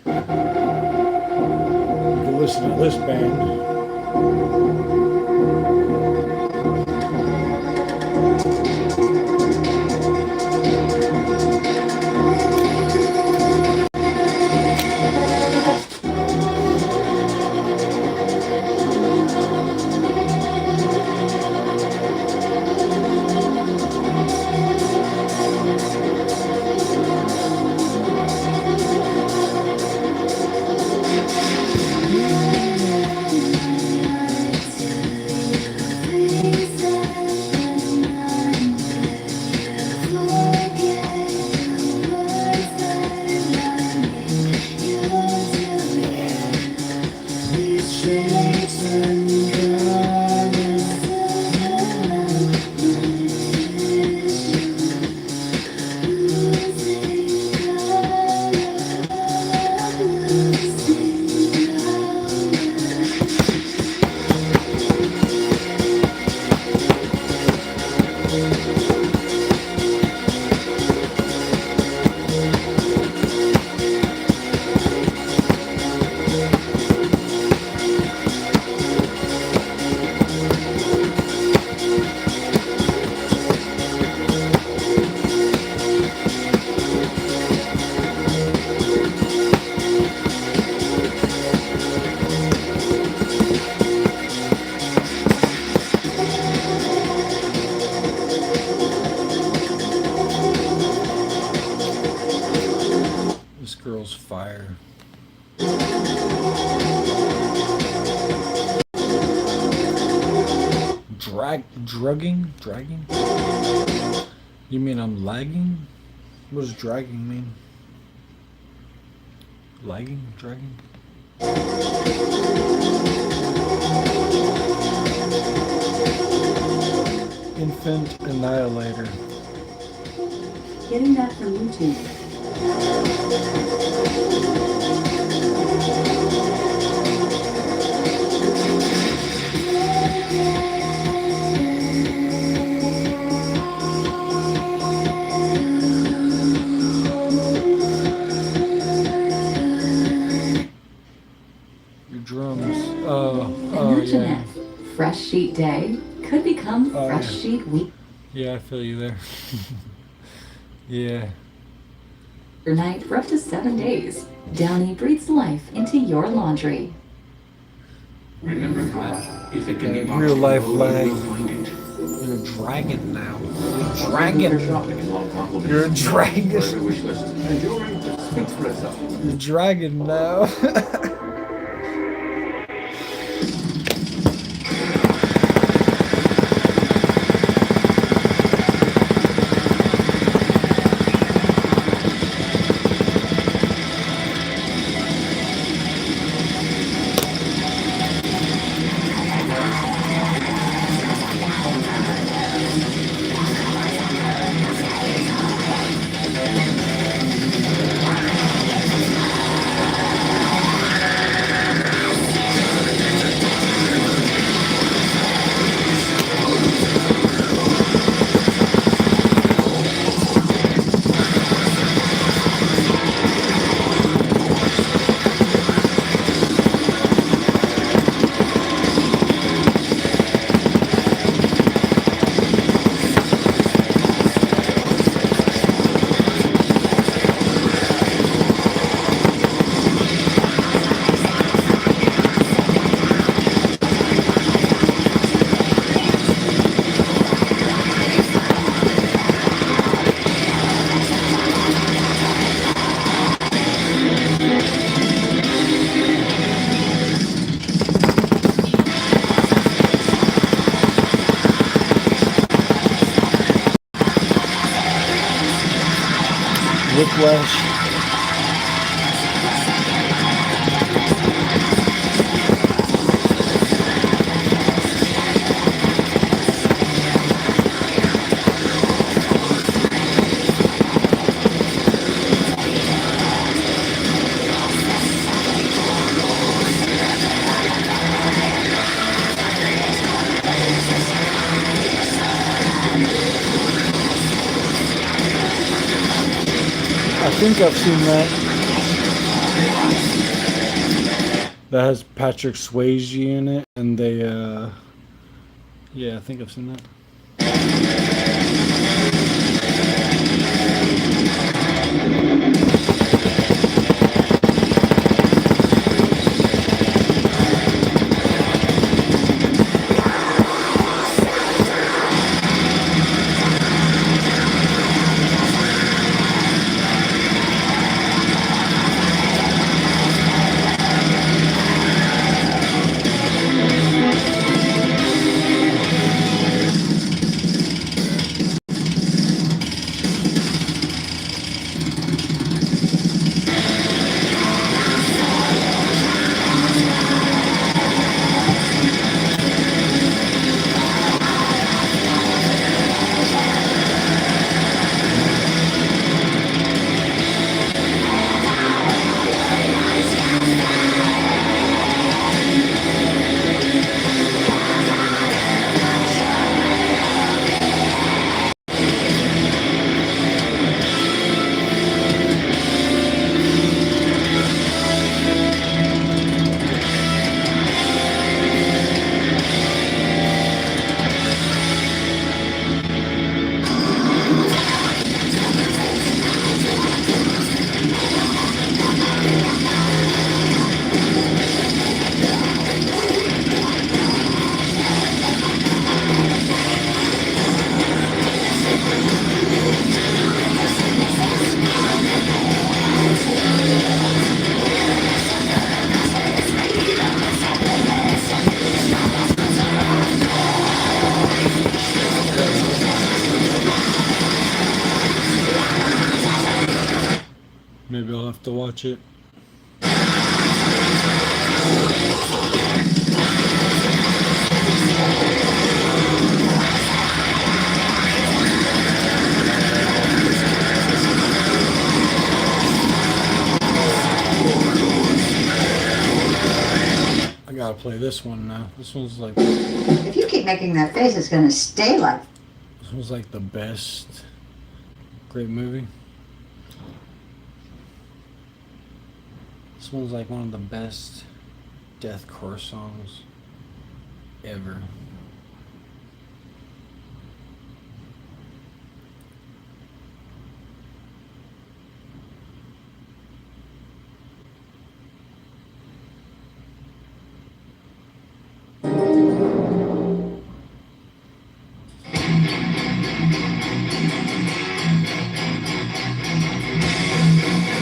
You can listen to this band. Drugging? Dragging? You mean I'm lagging? What does dragging mean? Lagging? Dragging? Infant Annihilator. Getting that from YouTube. Your drums. Oh Imagine yeah. it. Fresh Sheet Day could become Fresh Sheet Week. Yeah, I feel you there. Yeah. Night for up to 7 days. Downy breathes life into your laundry. Remember, Clef, if it can be Real life lag. you'll find it. You're a dragon now. You're a dragon. Shopping and long compliments. You're a dragon. For every wish list. And jewelry that speaks for itself. You're a dragon now. Whiplash. I think I've seen that. That has Patrick Swayze in it, and they, yeah, I think I've seen that. enough to watch it. I gotta play this one now. This one's like... If you keep making that face, it's gonna stay like... This one's like the best. Great movie. This one's like one of the best deathcore songs ever.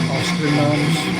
Oscar noms.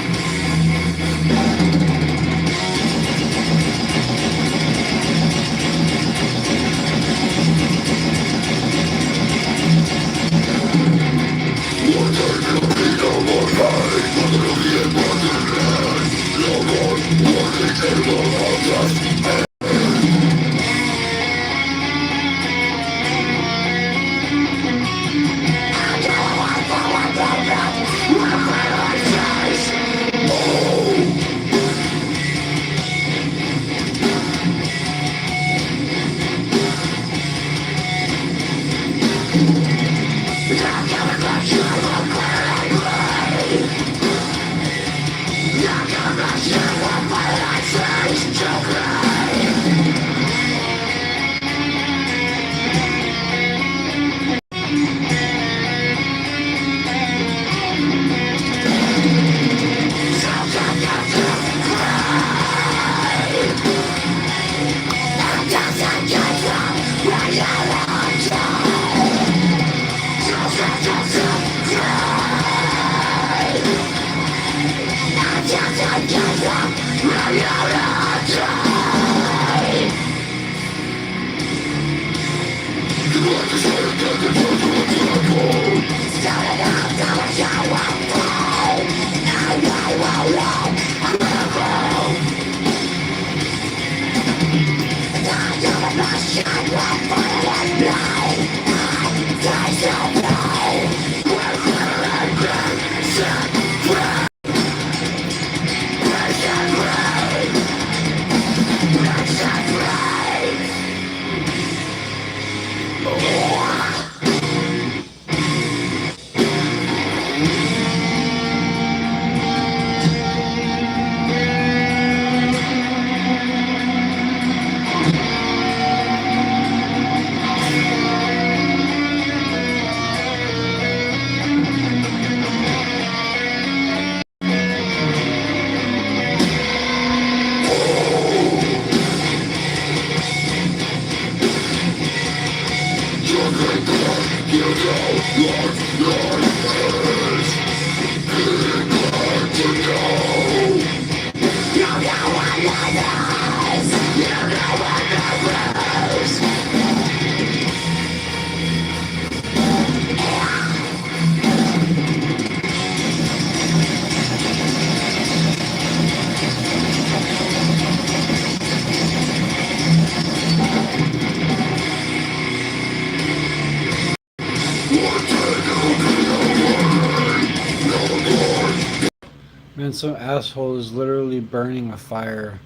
Man, some asshole is literally burning a fire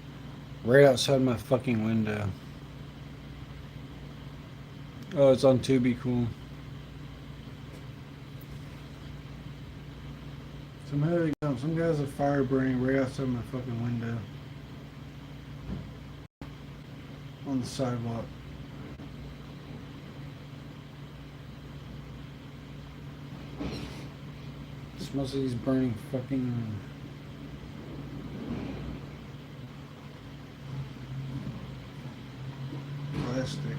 right outside my fucking window. Oh, it's on Tubi, cool. Some guy has a fire burning right outside my fucking window. On the sidewalk. It smells like he's burning fucking plastic.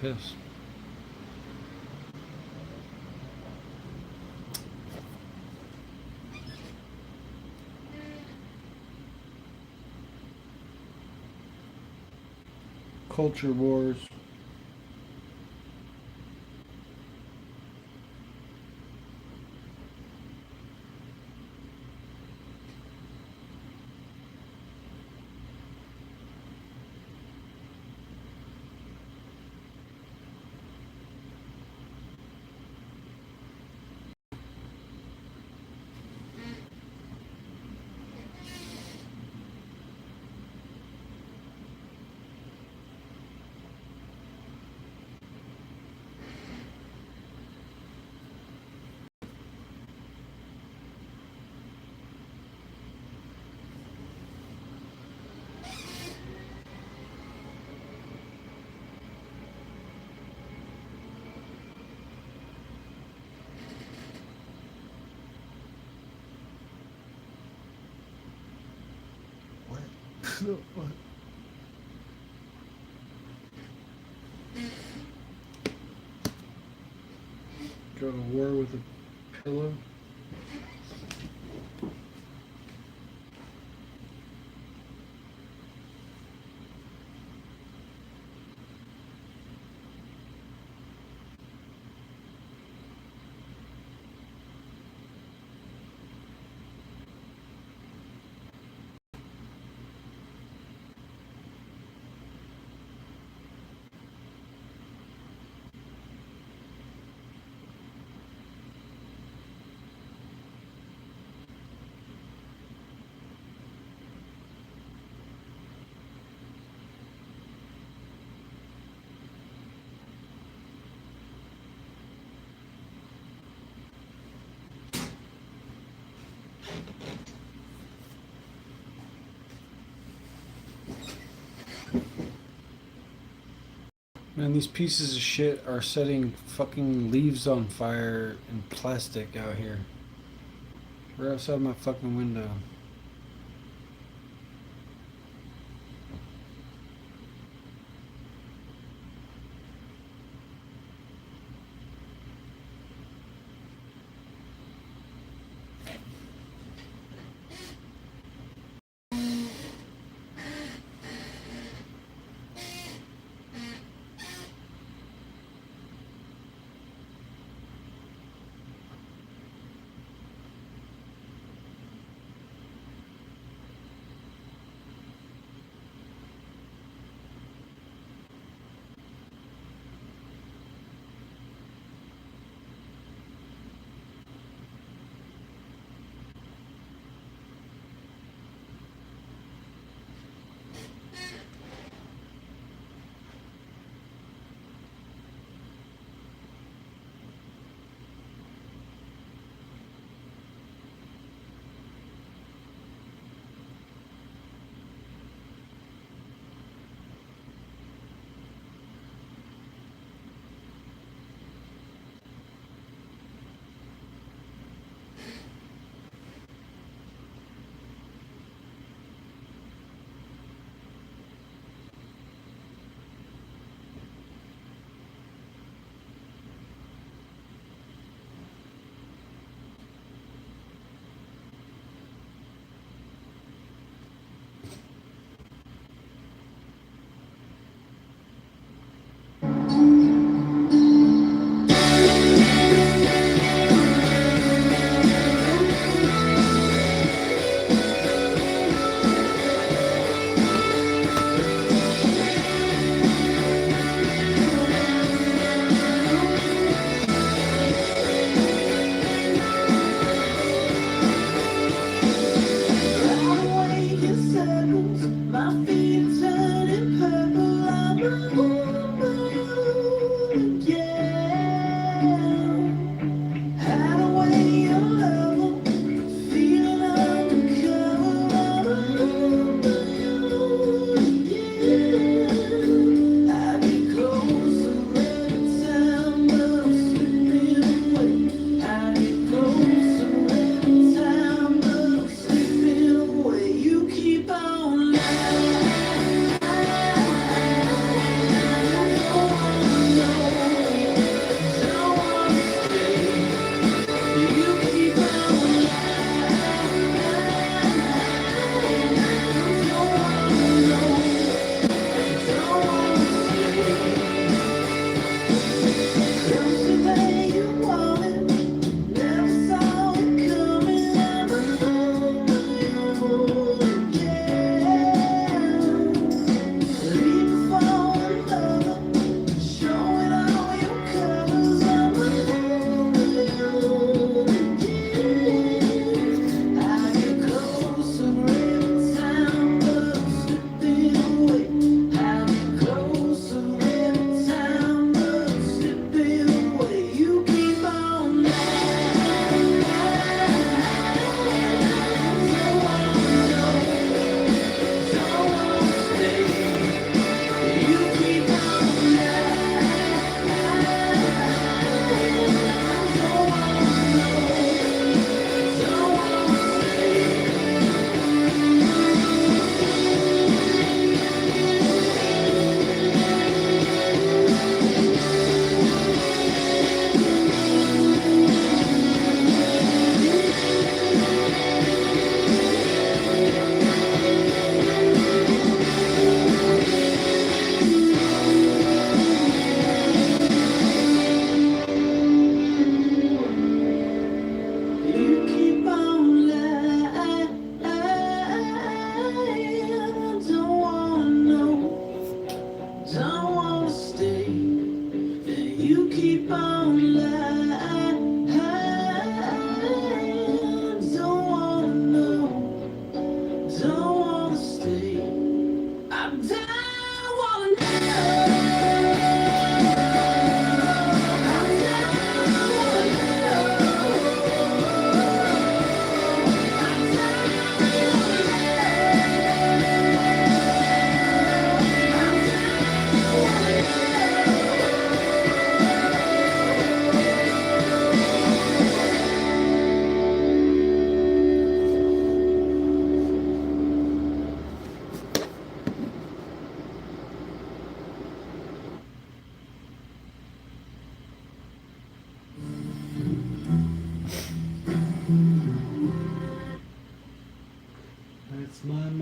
piss. Culture wars. What? Go to war with a pillow? Man, these pieces of shit are setting fucking leaves on fire and plastic out here. Right outside my fucking window.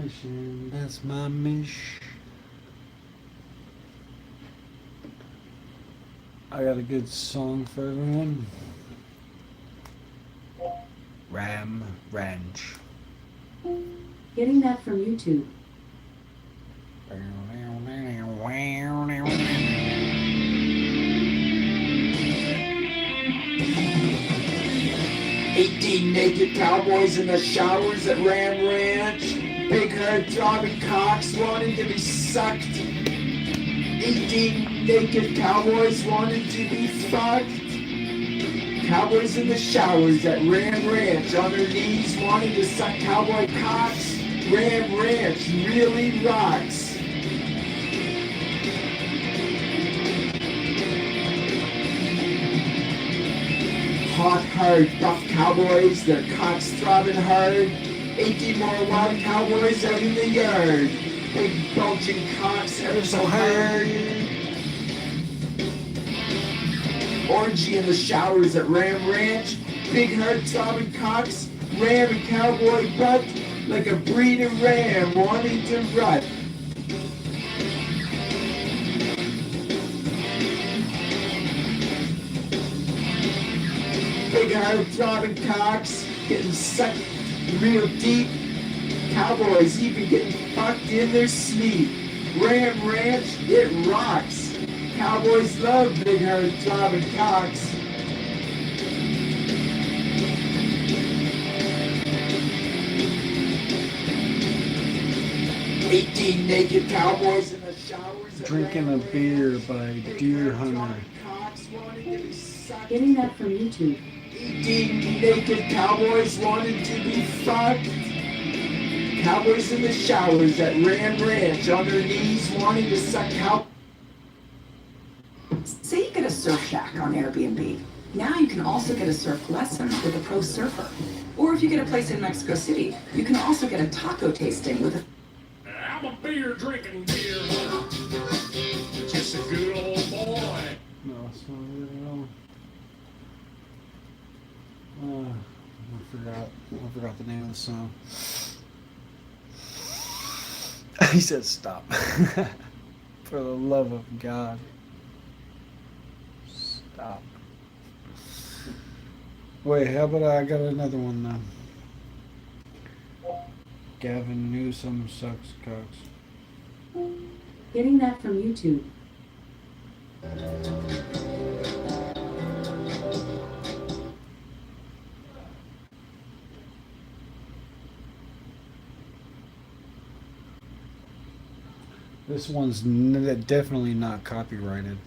mission. That's my mission. I got a good song for everyone. Ram Ranch. Getting that from YouTube. 18 naked cowboys in the showers at Ram Ranch. Big herd throbbing cocks wanting to be sucked. 18 naked cowboys wanting to be fucked. Cowboys in the showers at Ram Ranch on their knees wanting to suck cowboy cocks. Ram Ranch really rocks. Hot, hard, buff cowboys, their cocks throbbing hard. 18 more wild cowboys out in the yard. Big bulging cocks ever so hard. Orgy in the showers at Ram Ranch. Big hard throbbing cocks, ram a cowboy butt like a breed of ram wanting to rut. Big hard throbbing cocks getting sucked real deep. Cowboys even getting fucked in their sleep. Ram Ranch, it rocks. Cowboys love big hard throbbing cocks. "18 naked cowboys in the showers." Drinking a beer by Deer Hunter. Getting that from YouTube. 18 naked cowboys wanted to be fucked. Cowboys in the showers at Ram Ranch on their knees wanting to suck cow. Say you get a surf shack on Airbnb. Now you can also get a surf lesson with a pro surfer. Or if you get a place in Mexico City, you can also get a taco tasting with a... I'm a beer drinking deer hunter. Just a good old boy. No, it's not it at all. I forgot the name of the song. He said stop. For the love of God. Stop. Wait, how about I got another one now? Gavin Newsom sucks cocks. Getting that from YouTube. This one's definitely not copyrighted.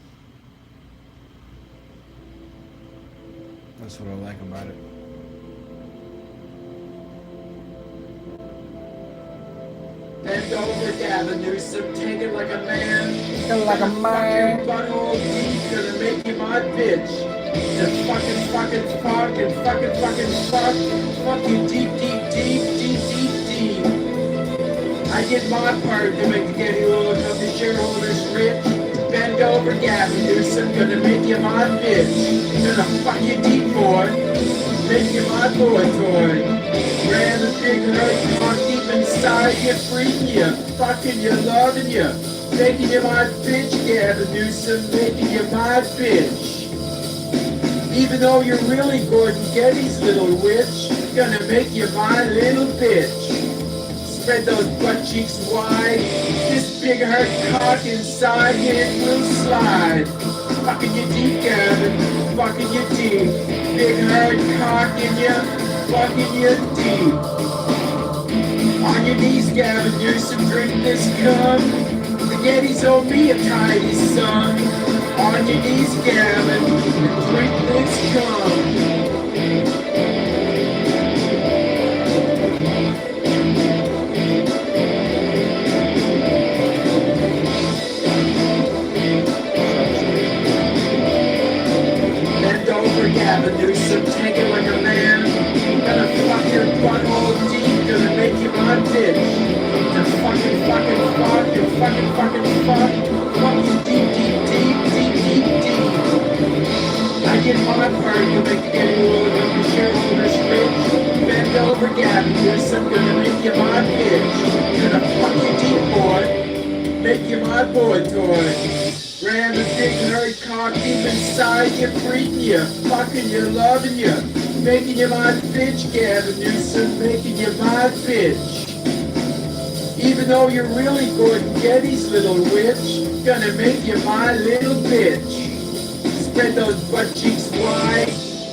That's what I like about it. Bend over, Gavin Newsom, take it like a man. Like a man. Butthole deep, gonna make you my bitch. Just fucking fuck. Fuck you deep. I did my part to make the Getty Oil Company shareholders rich. Bend over, Gavin Newsom, gonna make you my bitch. Gonna fuck you deep, boy. Make you my boy toy. Ran the big hurt, cock deep inside you, freaking you, fucking you, loving you. Making you my bitch, Gavin Newsom, making you my bitch. Even though you're really Gordon Getty's little witch, gonna make you my little bitch. Spread those butt cheeks wide. This big hard cock inside it will slide. Fucking you deep, Gavin. Fucking you deep. Big hard cock in you. Fucking you deep. On your knees, Gavin Newsom, drink this cum. The Gettys owe me a tidy sum. On your knees, Gavin, and drink this cum. Gavin Newsom, take it like a man. Gonna fuck your butthole deep, gonna make you my bitch. Just fucking fuck. Fuck you deep. I did my part to make the Getty Oil Company shareholders rich. Bend over, Gavin Newsom, gonna make you my bitch. Gonna boy toy. Ram a big hard cock deep inside you, freaking you, fucking you, loving you, making you my bitch, Gavin Newsom, making you my bitch. Even though you're really Gordon Getty's little witch, gonna make you my little bitch. Spread those butt cheeks wide,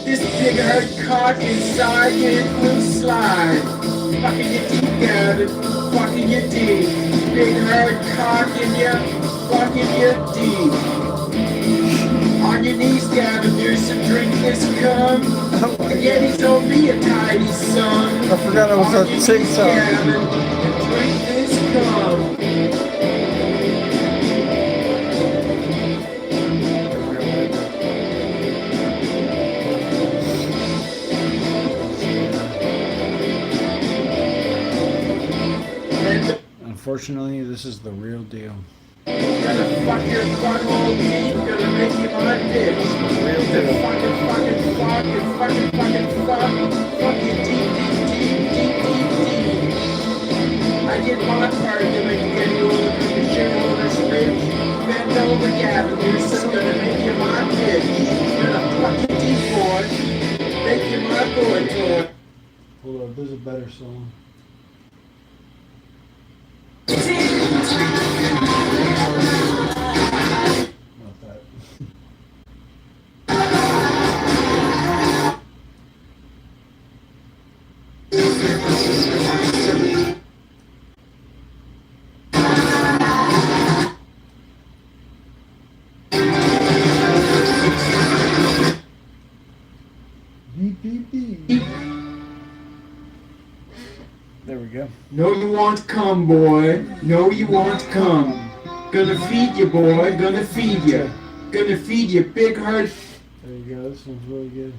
this big hard cock inside you, it will slide. Fucking you deep, Gavin, fucking you deep. Big hard cock in you, fucking you deep. On your knees, Gavin, Newsom, drink this cum. Getty's owe me a tidy son. I forgot I was on TikTok. Gavin, drink this cum. Unfortunately, this is the real deal. Gonna fuck your butthole deep, gonna make you my bitch. Real Gonna deal. fucking fuck you deep. I did my part to make you get older, make you shareholders rich. Bend over, Gavin Newsom, gonna make you my bitch. Gonna fuck you deep, boy. Make you my boy toy. Hold on, there's a better song. Not that. Beep, beep, beep. There we go. No, you want cum, boy. No, you want cum. Gonna feed you, boy. Gonna feed you. Gonna feed you, big heart. There you go. This one's really good.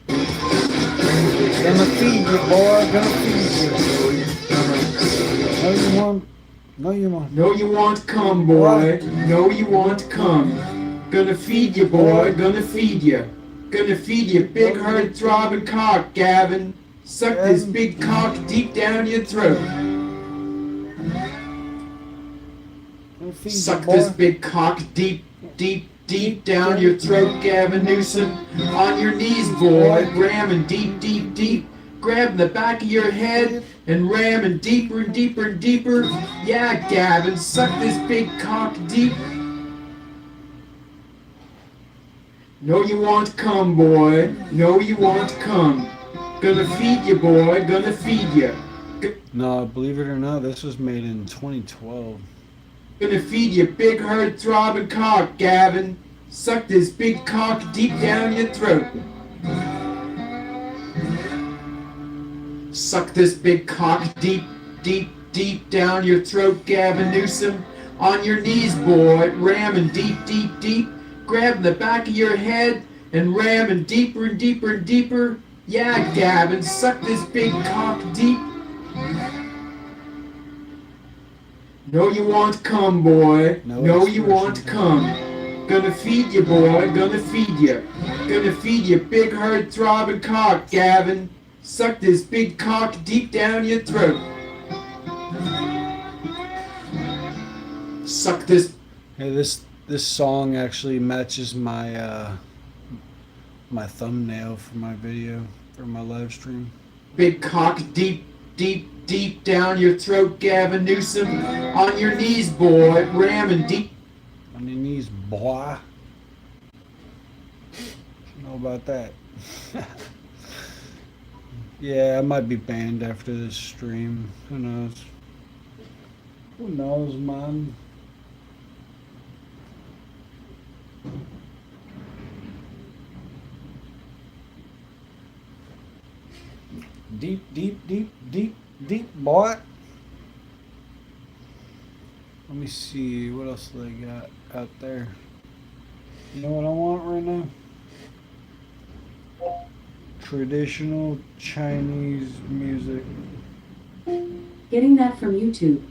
Gonna feed you, boy. Gonna feed you. No, you want. No, you want. No, you want cum, boy. No, you want cum. Gonna feed you, boy. Gonna feed you. Gonna feed you, big heart throbbing cock, Gavin. Suck this big cock deep down your throat. Suck this big cock deep down your throat, Gavin Newsom. On your knees, boy, ramming deep. Grabbing the back of your head and ramming deeper and deeper. Yeah, Gavin, suck this big cock deep. No, you want cum, boy. No, you want cum. Gonna feed you, boy. Gonna feed you. No, believe it or not, this was made in 2012. Gonna feed you, big hard throbbing cock, Gavin. Suck this big cock deep down your throat. Suck this big cock deep down your throat, Gavin Newsom. On your knees, boy, ramming deep. Grabbing the back of your head and ramming deeper and deeper. Yeah, Gavin, suck this big cock deep. No, you want cum, boy. No, you want cum. Gonna feed you, boy. Gonna feed you. Gonna feed you, big hard throbbing cock, Gavin. Suck this big cock deep down your throat. Suck this. Hey, this song actually matches my my thumbnail for my video, for my live stream. Big cock deep down your throat, Gavin Newsom. On your knees, boy, ramming deep. On your knees, boy. Know about that? Yeah, I might be banned after this stream. Who knows? Who knows, man? Deep, boy. Let me see, what else do they got out there? You know what I want right now? Traditional Chinese music. Getting that from YouTube.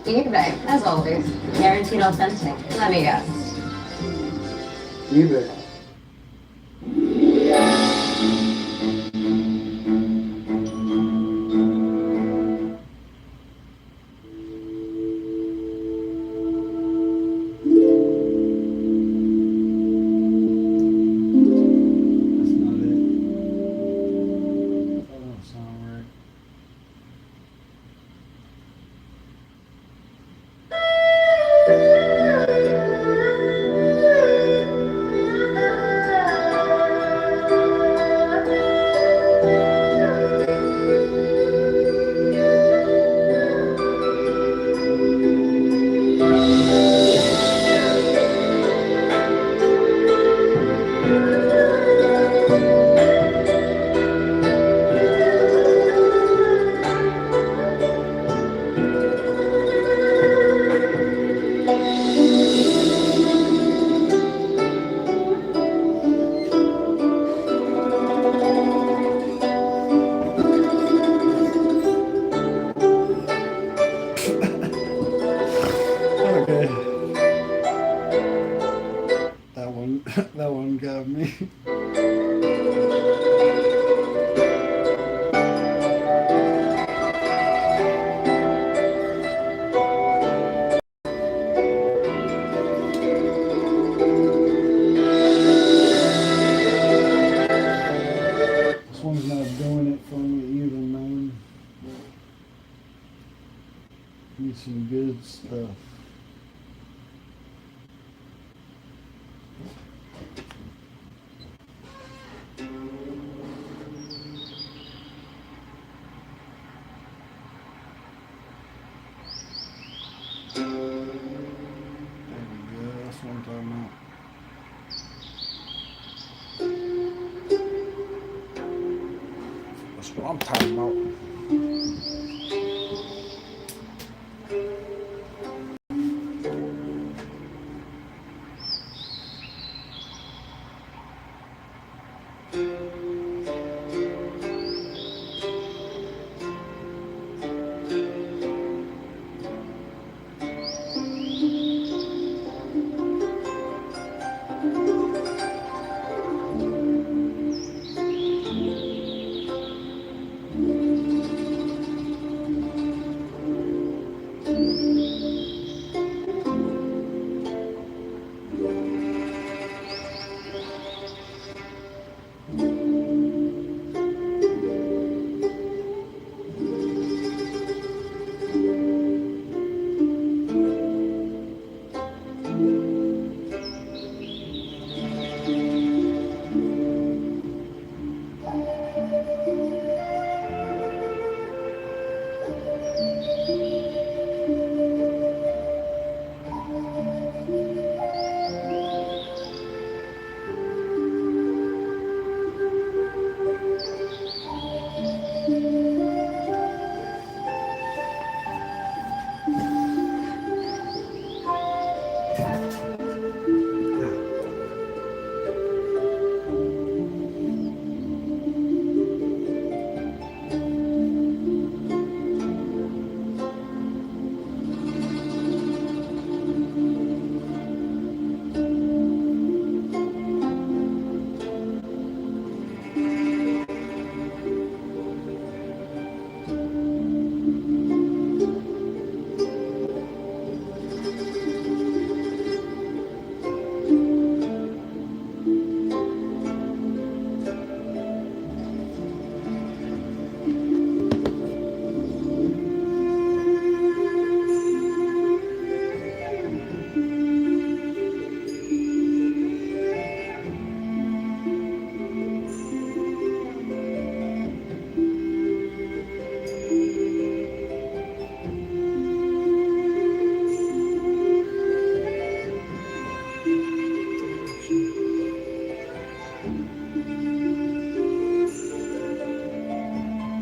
eBay, as always. Guaranteed authentic. Let me guess. eBay. That one got me. This one's not doing it for me either, man. Need some good stuff. There we go, that's what I'm talking about. That's what I'm talking about.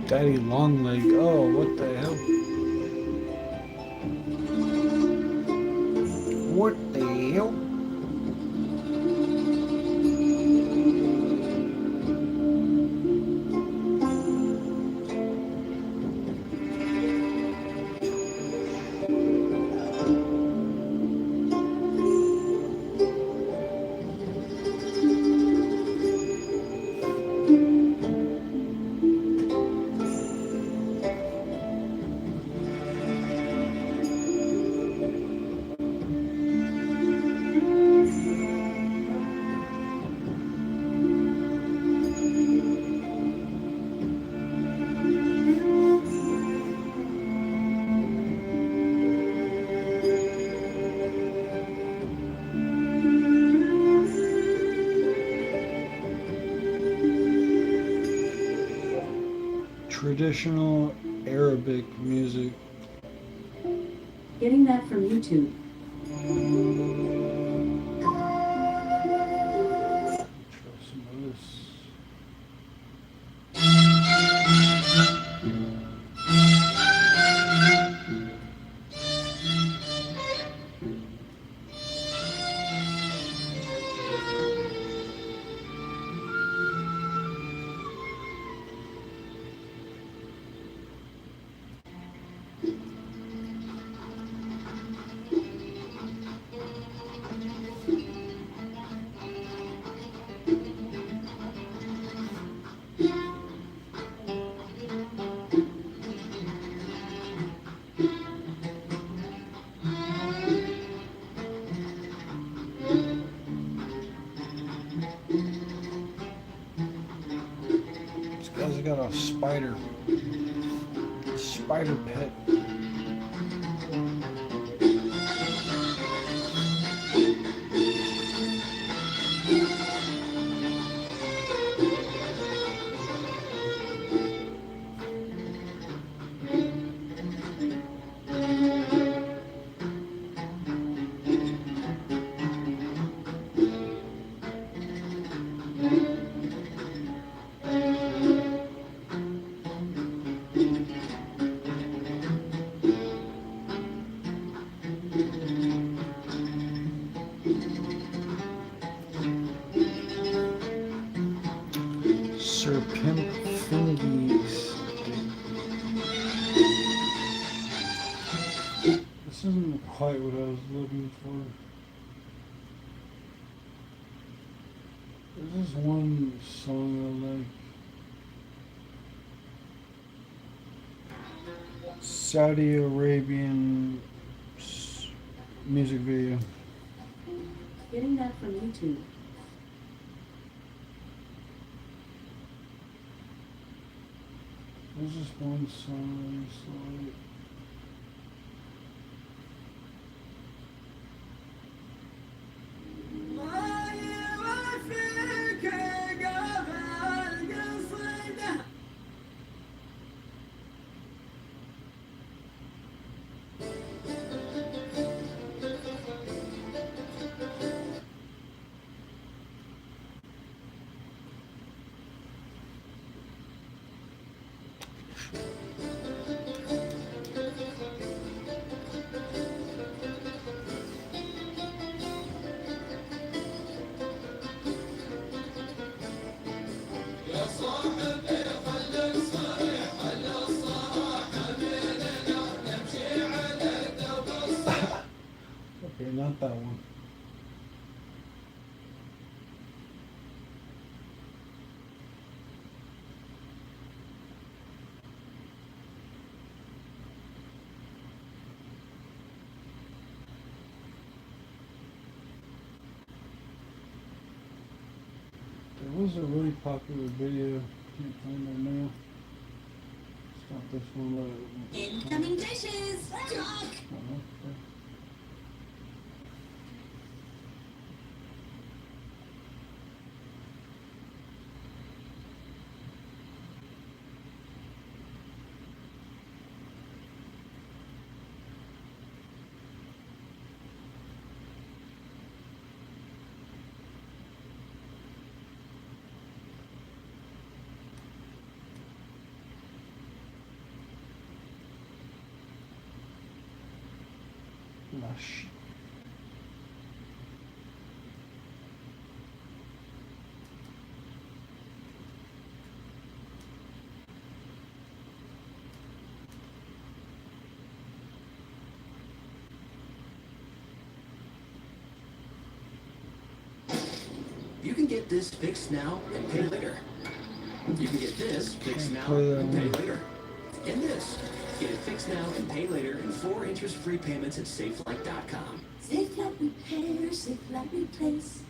Daddy Longleg. Oh, what the hell? What the hell? Traditional Arabic music. Getting that from YouTube. Try some of this. a spider. Spider pet. Sir Pimp Fingies. This isn't quite what I was looking for. There's this one song I like. Saudi Arabian music video. Getting that from YouTube. There's this one song I just like. Okay, not that one. There was a really popular video. Can't find it now. It's not this one. Incoming dishes! Talk! Okay. Lush. You can get this fixed now and pay later. You can get this fixed now play that and pay one. later. And this. Get it fixed now and pay later in 4 interest-free payments at SafeLight.com. Safe Light Repair, Safe Light Replace.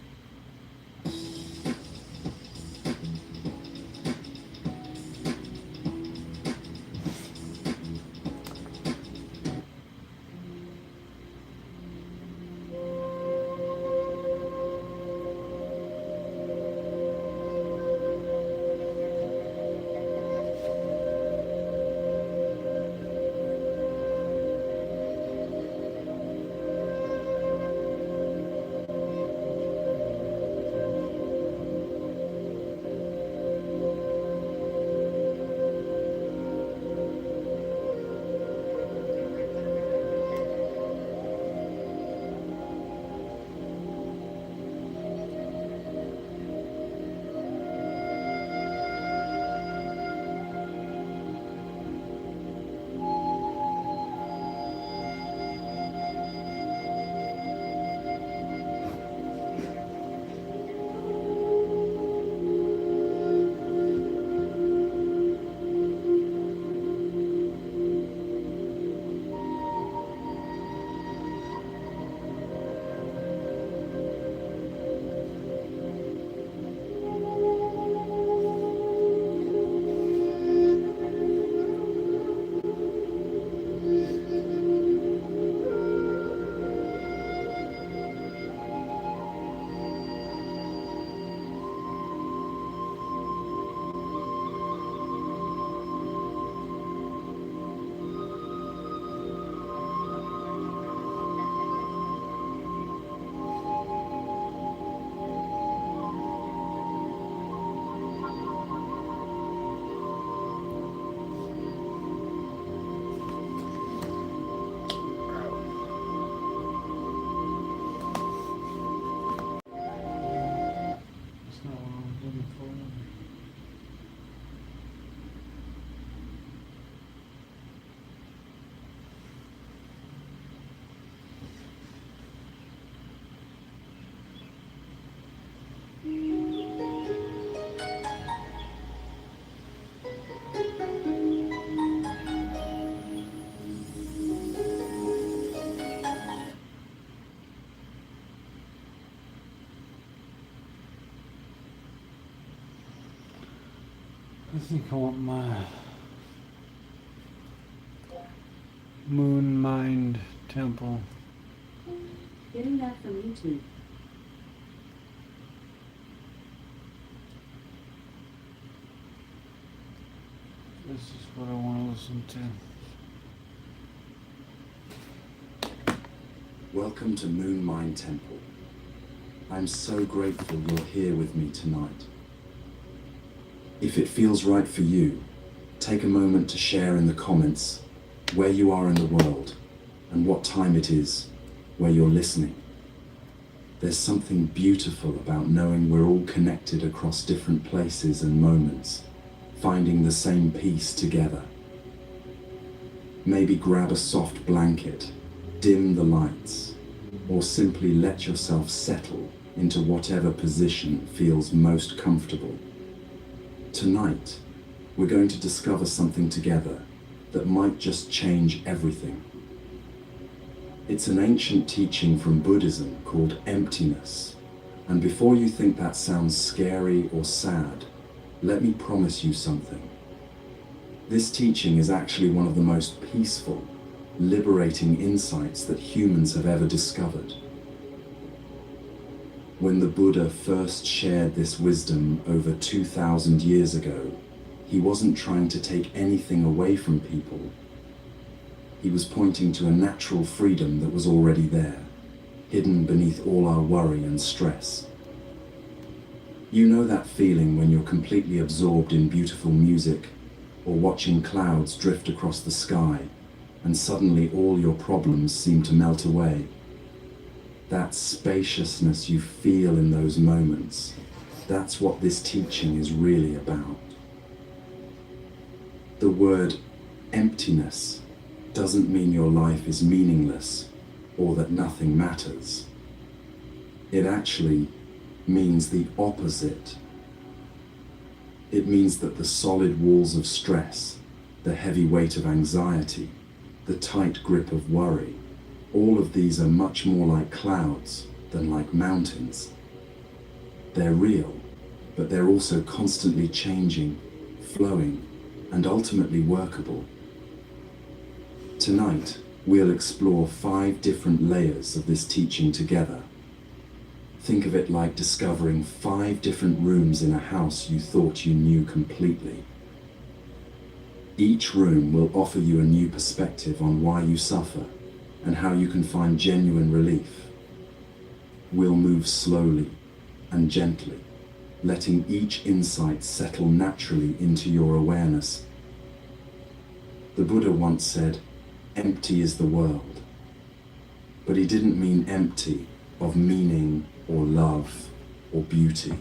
I think I want my Moon Mind Temple. Getting that from YouTube. This is what I want to listen to. Welcome to Moon Mind Temple. I'm so grateful you're here with me tonight. If it feels right for you, take a moment to share in the comments where you are in the world and what time it is where you're listening. There's something beautiful about knowing we're all connected across different places and moments, finding the same peace together. Maybe grab a soft blanket, dim the lights, or simply let yourself settle into whatever position feels most comfortable. Tonight, we're going to discover something together that might just change everything. It's an ancient teaching from Buddhism called emptiness. And before you think that sounds scary or sad, let me promise you something. This teaching is actually one of the most peaceful, liberating insights that humans have ever discovered. When the Buddha first shared this wisdom over 2,000 years ago, he wasn't trying to take anything away from people. He was pointing to a natural freedom that was already there, hidden beneath all our worry and stress. You know that feeling when you're completely absorbed in beautiful music, or watching clouds drift across the sky, and suddenly all your problems seem to melt away. That spaciousness you feel in those moments, that's what this teaching is really about. The word emptiness doesn't mean your life is meaningless or that nothing matters. It actually means the opposite. It means that the solid walls of stress, the heavy weight of anxiety, the tight grip of worry, all of these are much more like clouds than like mountains. They're real, but they're also constantly changing, flowing, and ultimately workable. Tonight, we'll explore 5 different layers of this teaching together. Think of it like discovering 5 different rooms in a house you thought you knew completely. Each room will offer you a new perspective on why you suffer and how you can find genuine relief. We'll move slowly and gently, letting each insight settle naturally into your awareness. The Buddha once said, "Empty is the world." But he didn't mean empty of meaning or love or beauty.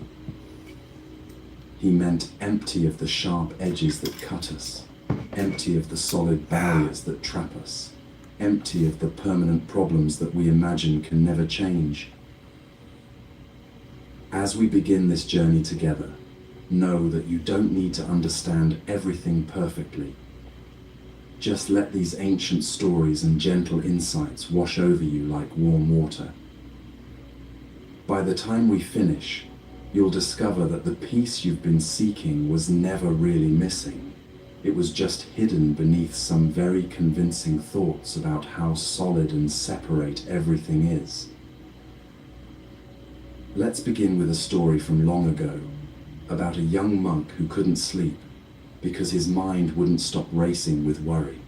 He meant empty of the sharp edges that cut us, empty of the solid barriers that trap us, empty of the permanent problems that we imagine can never change. As we begin this journey together, know that you don't need to understand everything perfectly. Just let these ancient stories and gentle insights wash over you like warm water. By the time we finish, you'll discover that the peace you've been seeking was never really missing. It was just hidden beneath some very convincing thoughts about how solid and separate everything is. Let's begin with a story from long ago, about a young monk who couldn't sleep because his mind wouldn't stop racing with worry.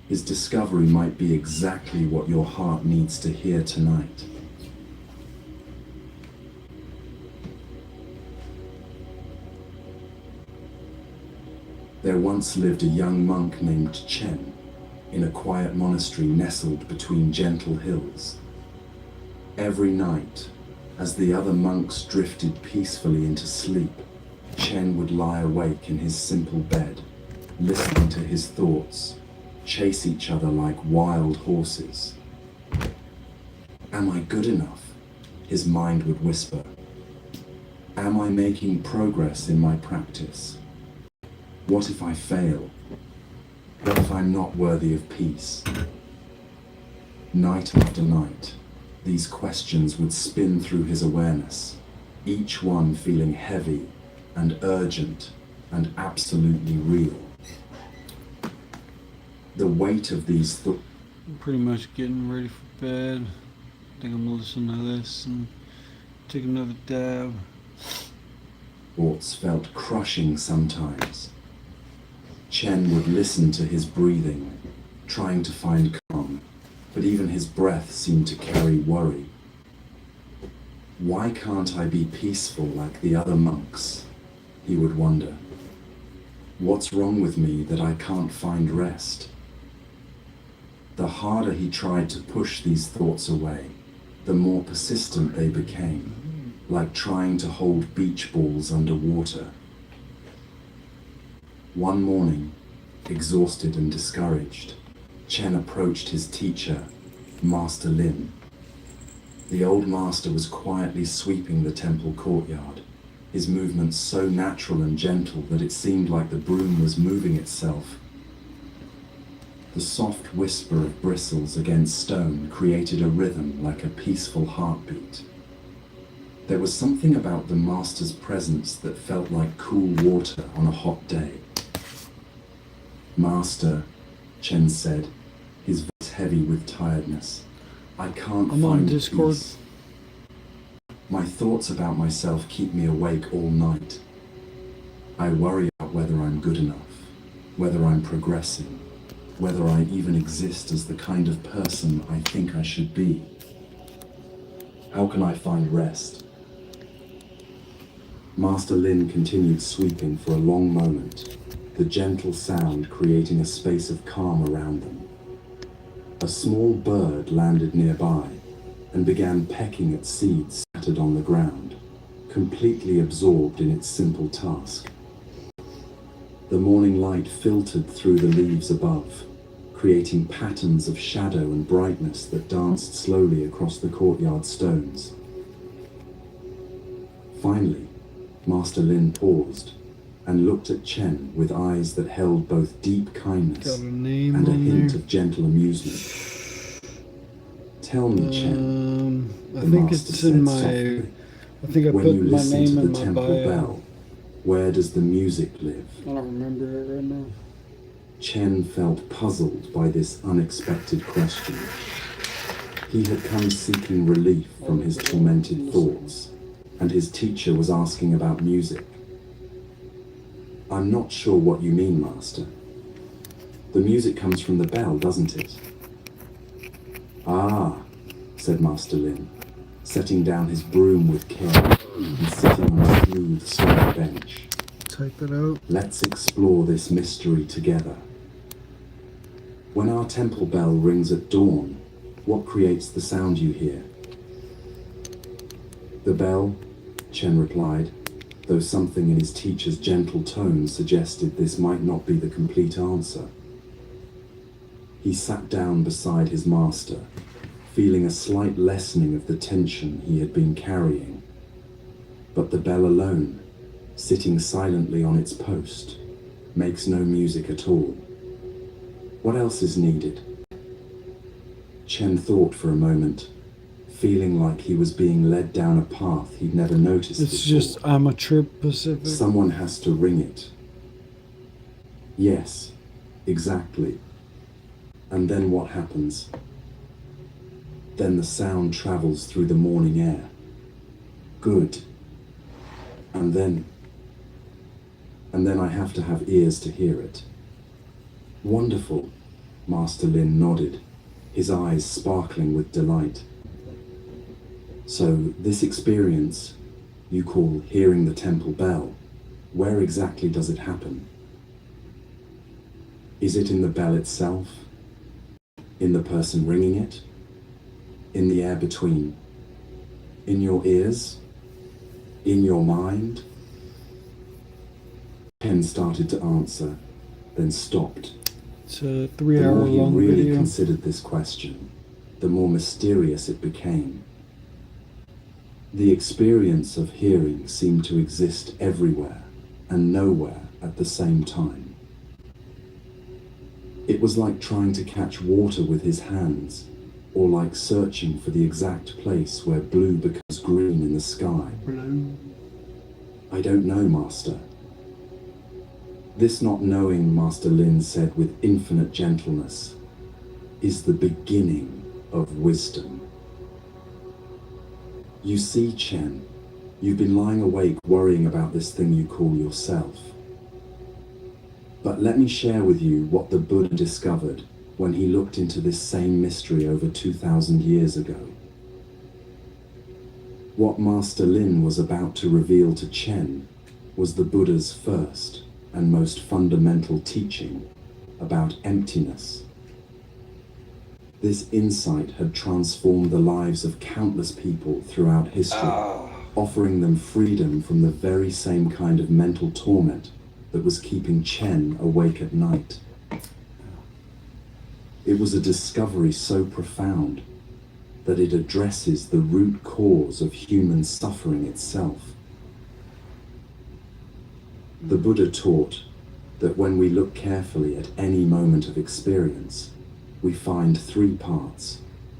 His discovery might be exactly what your heart needs to hear tonight. There once lived a young monk named Chen in a quiet monastery nestled between gentle hills. Every night, as the other monks drifted peacefully into sleep, Chen would lie awake in his simple bed, listening to his thoughts chase each other like wild horses. "Am I good enough?" his mind would whisper. "Am I making progress in my practice? What if I fail? What if I'm not worthy of peace?" Night after night, these questions would spin through his awareness, each one feeling heavy and urgent and absolutely real. The weight of these thoughts. I'm pretty much getting ready for bed. I think I'm gonna listen to this and take another dab. Thoughts felt crushing sometimes. Chen would listen to his breathing, trying to find calm, but even his breath seemed to carry worry. Why can't I be peaceful like the other monks? He would wonder. What's wrong with me that I can't find rest? The harder he tried to push these thoughts away, the more persistent they became, like trying to hold beach balls underwater. One morning, exhausted and discouraged, Chen approached his teacher, Master Lin. The old master was quietly sweeping the temple courtyard, his movements so natural and gentle that it seemed like the broom was moving itself. The soft whisper of bristles against stone created a rhythm like a peaceful heartbeat. There was something about the master's presence that felt like cool water on a hot day. "Master," Chen said, his voice heavy with tiredness, "I can't I'm on find Discord. peace. My thoughts about myself keep me awake all night. I worry about whether I'm good enough, whether I'm progressing, whether I even exist as the kind of person I think I should be. How can I find rest?" Master Lin continued sweeping for a long moment, the gentle sound creating a space of calm around them. A small bird landed nearby and began pecking at seeds scattered on the ground, completely absorbed in its simple task. The morning light filtered through the leaves above, creating patterns of shadow and brightness that danced slowly across the courtyard stones. Finally, Master Lin paused and looked at Chen with eyes that held both deep kindness and a hint of gentle amusement. "Tell me, Chen," I the think master it's said in my. softly, I think I "when put you my listen name to in the my temple bio. bell, where does the music live?" I don't remember it right now. Chen felt puzzled by this unexpected question. He had come seeking relief from his tormented thoughts, and his teacher was asking about music. "I'm not sure what you mean, Master. The music comes from the bell, doesn't it?" "Ah," said Master Lin, setting down his broom with care and sitting on a smooth stone bench. Type it out. "Let's explore this mystery together. When our temple bell rings at dawn, what creates the sound you hear?" "The bell," Chen replied, though something in his teacher's gentle tone suggested this might not be the complete answer. He sat down beside his master, feeling a slight lessening of the tension he had been carrying. But the bell alone, sitting silently on its post, makes no music at all. What else is needed? Chen thought for a moment, feeling like he was being led down a path he'd never noticed It's before. just I'm a Trip Pacific. Someone has to ring it. Yes, exactly. And then what happens? Then the sound travels through the morning air. Good. And then I have to have ears to hear it. Wonderful, Master Lin nodded, his eyes sparkling with delight. So this experience you call hearing the temple bell, where exactly does it happen? Is it in the bell itself? In the person ringing it? In the air between? In your ears? In your mind? Ken started to answer, then stopped. It's a The 3-hour more he long really video. considered this question, the more mysterious it became. The experience of hearing seemed to exist everywhere and nowhere at the same time. It was like trying to catch water with his hands, or like searching for the exact place where blue becomes green in the sky. Blue. I don't know, Master. This not knowing, Master Lin said with infinite gentleness, is the beginning of wisdom. You see, Chen, you've been lying awake worrying about this thing you call yourself. But let me share with you what the Buddha discovered when he looked into this same mystery over 2,000 years ago. What Master Lin was about to reveal to Chen was the Buddha's first and most fundamental teaching about emptiness. This insight had transformed the lives of countless people throughout history, offering them freedom from the very same kind of mental torment that was keeping Chen awake at night. It was a discovery so profound that it addresses the root cause of human suffering itself. The Buddha taught that when we look carefully at any moment of experience, we find three parts,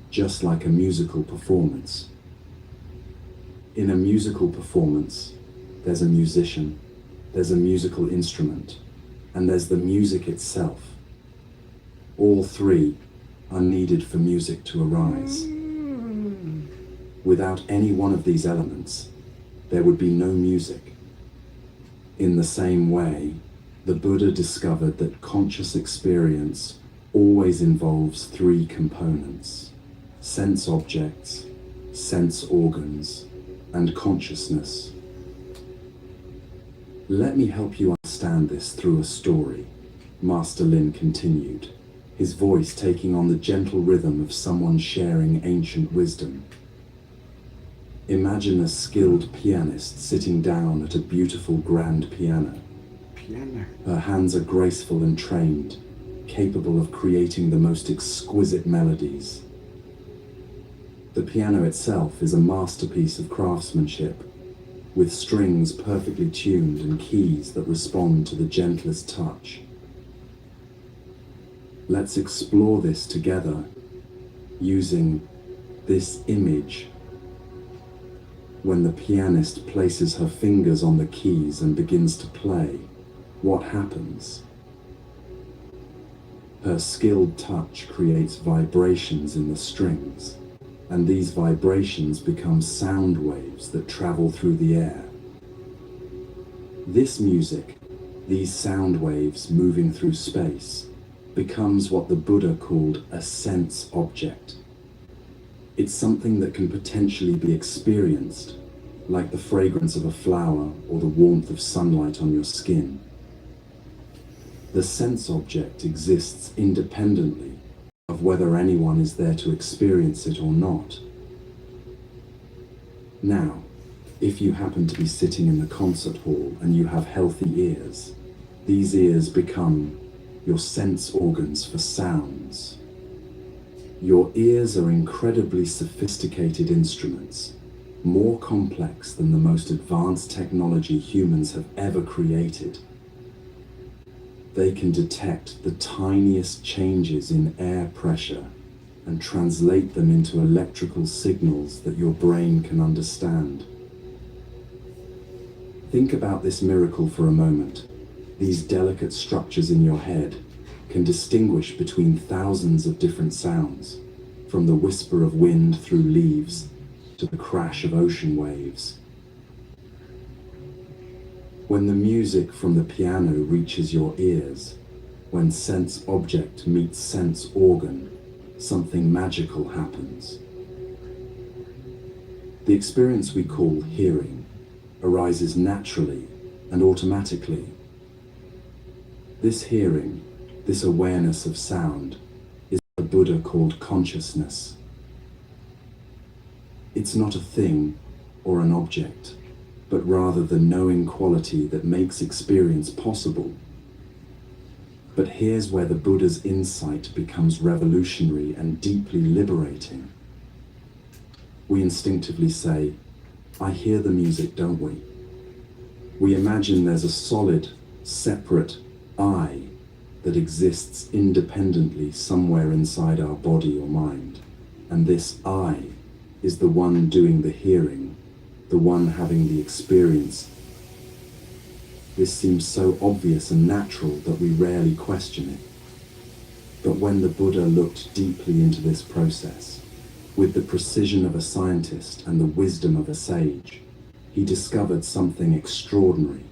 just like a musical performance. In a musical performance, there's a musician, there's a musical instrument, and there's the music itself. All three are needed for music to arise. Without any one of these elements, there would be no music. In the same way, the Buddha discovered that conscious experience always involves three components: sense objects, sense organs, and consciousness. Let me help you understand this through a story, Master Lin continued, his voice taking on the gentle rhythm of someone sharing ancient wisdom. Imagine a skilled pianist sitting down at a beautiful grand piano. Her hands are graceful and trained, capable of creating the most exquisite melodies. The piano itself is a masterpiece of craftsmanship, with strings perfectly tuned and keys that respond to the gentlest touch. Let's explore this together using this image. When the pianist places her fingers on the keys and begins to play, what happens? Her skilled touch creates vibrations in the strings, and these vibrations become sound waves that travel through the air. This music, these sound waves moving through space, becomes what the Buddha called a sense object. It's something that can potentially be experienced, like the fragrance of a flower or the warmth of sunlight on your skin. The sense object exists independently of whether anyone is there to experience it or not. Now, if you happen to be sitting in the concert hall and you have healthy ears, these ears become your sense organs for sounds. Your ears are incredibly sophisticated instruments, more complex than the most advanced technology humans have ever created. They can detect the tiniest changes in air pressure and translate them into electrical signals that your brain can understand. Think about this miracle for a moment. These delicate structures in your head can distinguish between thousands of different sounds, from the whisper of wind through leaves to the crash of ocean waves. When the music from the piano reaches your ears, when sense object meets sense organ, something magical happens. The experience we call hearing arises naturally and automatically. This hearing, this awareness of sound, is what the Buddha called consciousness. It's not a thing or an object, but rather the knowing quality that makes experience possible. But here's where the Buddha's insight becomes revolutionary and deeply liberating. We instinctively say, "I hear the music," don't we? We imagine there's a solid, separate I that exists independently somewhere inside our body or mind. And this I is the one doing the hearing, the one having the experience. This seems so obvious and natural that we rarely question it. But when the Buddha looked deeply into this process, with the precision of a scientist and the wisdom of a sage, he discovered something extraordinary.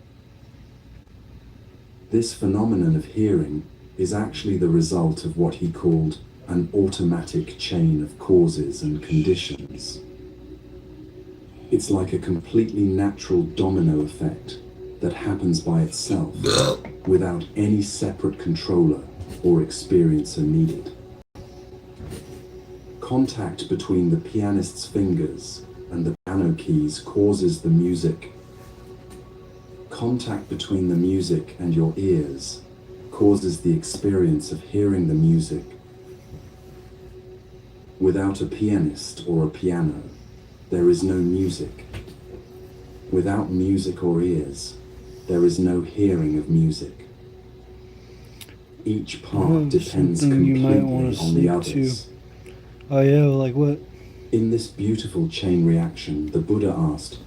This phenomenon of hearing is actually the result of what he called an automatic chain of causes and conditions. It's like a completely natural domino effect that happens by itself, without any separate controller or experiencer needed. Contact between the pianist's fingers and the piano keys causes the music. Contact between the music and your ears causes the experience of hearing the music. Without a pianist or a piano, there is no music. Without music or ears, there is no hearing of music. Each part depends completely on the others. Oh yeah, like what? In this beautiful chain reaction, the Buddha asked,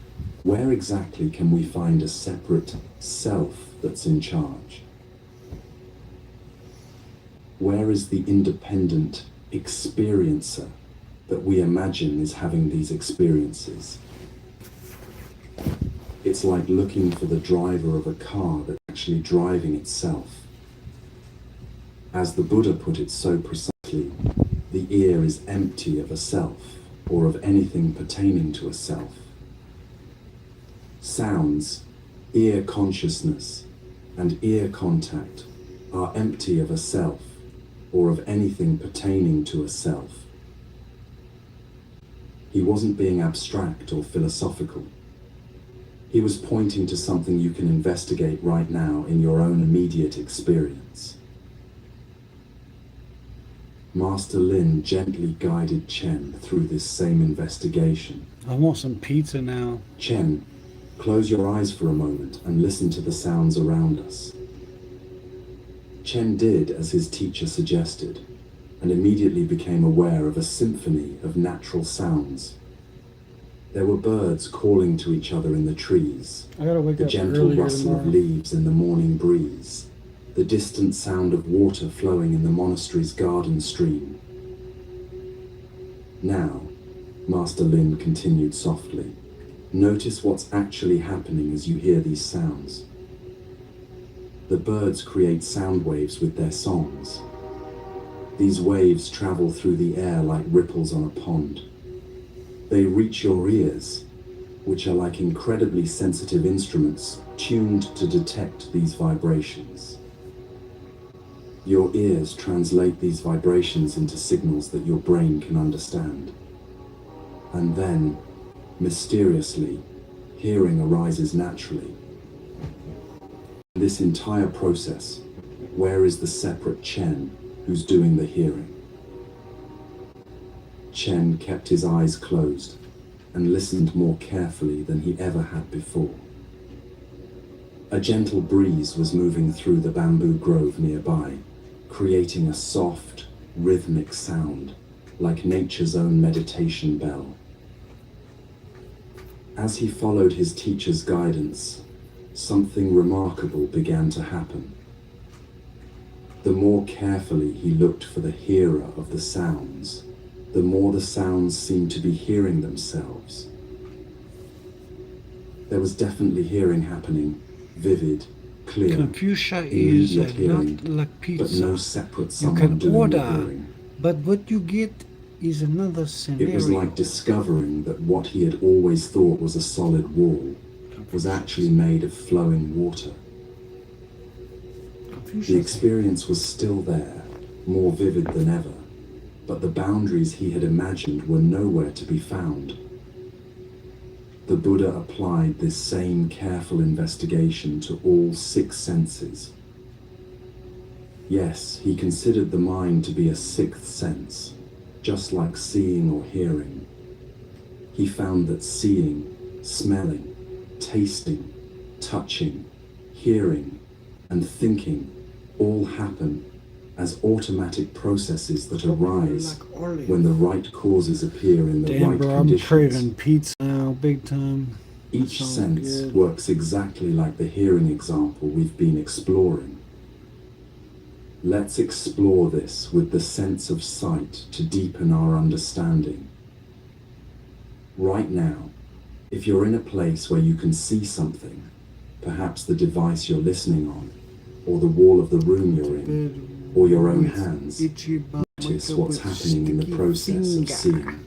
where exactly can we find a separate self that's in charge? Where is the independent experiencer that we imagine is having these experiences? It's like looking for the driver of a car that's actually driving itself. As the Buddha put it so precisely, the ear is empty of a self or of anything pertaining to a self. Sounds, ear consciousness, and ear contact are empty of a self or of anything pertaining to a self. He wasn't being abstract or philosophical. He was pointing to something you can investigate right now in your own immediate experience. Master Lin gently guided Chen through this same investigation. I want some pizza now. Chen, close your eyes for a moment and listen to the sounds around us. Chen did as his teacher suggested, and immediately became aware of a symphony of natural sounds. There were birds calling to each other in the trees, I gotta wake the up gentle earlier rustle of tomorrow. leaves in the morning breeze, the distant sound of water flowing in the monastery's garden stream. Now, Master Lin continued softly, notice what's actually happening as you hear these sounds. The birds create sound waves with their songs. These waves travel through the air like ripples on a pond. They reach your ears, which are like incredibly sensitive instruments tuned to detect these vibrations. Your ears translate these vibrations into signals that your brain can understand. And then, mysteriously, hearing arises naturally. In this entire process, where is the separate Chen who's doing the hearing? Chen kept his eyes closed and listened more carefully than he ever had before. A gentle breeze was moving through the bamboo grove nearby, creating a soft, rhythmic sound, like nature's own meditation bell. As he followed his teacher's guidance, something remarkable began to happen. The more carefully he looked for the hearer of the sounds, the more the sounds seemed to be hearing themselves. There was definitely hearing happening, vivid, clear, Confucia is immediate hearing, not like pizza. but no separate You someone can doing the order, hearing. but what you get is another scenario. It was like discovering that what he had always thought was a solid wall was actually made of flowing water. The experience was still there, more vivid than ever, but the boundaries he had imagined were nowhere to be found. The Buddha applied this same careful investigation to all 6 senses. Yes, he considered the mind to be a 6th sense, just like seeing or hearing. He found that seeing, smelling, tasting, touching, hearing, and thinking all happen as automatic processes that arise when the right causes appear in the Damn, right bro, I'm conditions. craving pizza now, big time. Each Sounds sense good. works exactly like the hearing example we've been exploring. Let's explore this with the sense of sight to deepen our understanding. Right now, if you're in a place where you can see something, perhaps the device you're listening on, or the wall of the room you're in, or your own hands, notice what's happening in the process of seeing.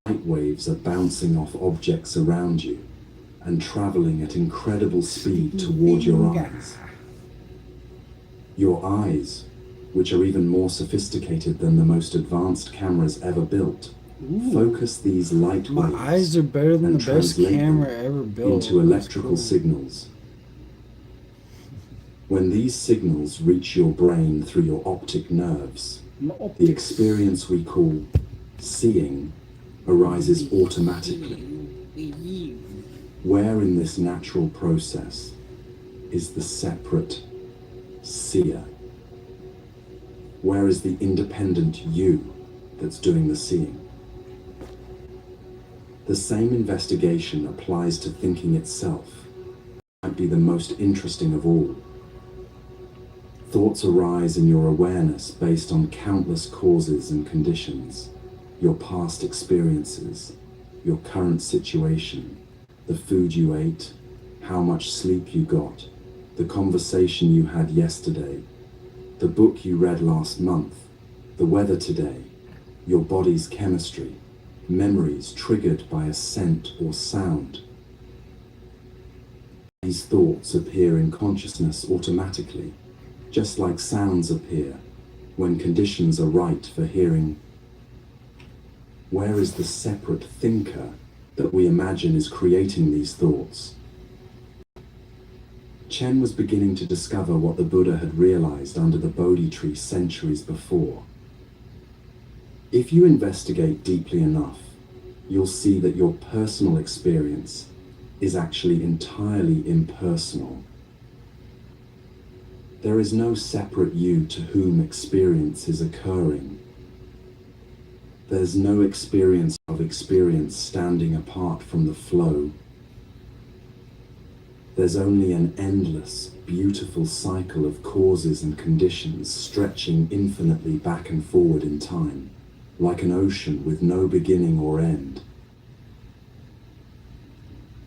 Light waves are bouncing off objects around you and traveling at incredible speed toward your eyes. Your eyes, which are even more sophisticated than the most advanced cameras ever built, focus these light My waves eyes are better than and the best translate camera them ever built. into That's electrical cool. signals. When these signals reach your brain through your optic nerves, the experience we call seeing arises automatically. Where in this natural process is the separate seer? Where is the independent you that's doing the seeing? The same investigation applies to thinking itself. It might be the most interesting of all. Thoughts arise in your awareness based on countless causes and conditions. Your past experiences, your current situation, the food you ate, how much sleep you got, the conversation you had yesterday, the book you read last month, the weather today, your body's chemistry, memories triggered by a scent or sound. These thoughts appear in consciousness automatically, just like sounds appear when conditions are right for hearing. Where is the separate thinker that we imagine is creating these thoughts? Chen was beginning to discover what the Buddha had realized under the Bodhi tree centuries before. If you investigate deeply enough, you'll see that your personal experience is actually entirely impersonal. There is no separate you to whom experience is occurring. There's no experience of experience standing apart from the flow. There's only an endless, beautiful cycle of causes and conditions stretching infinitely back and forward in time, like an ocean with no beginning or end.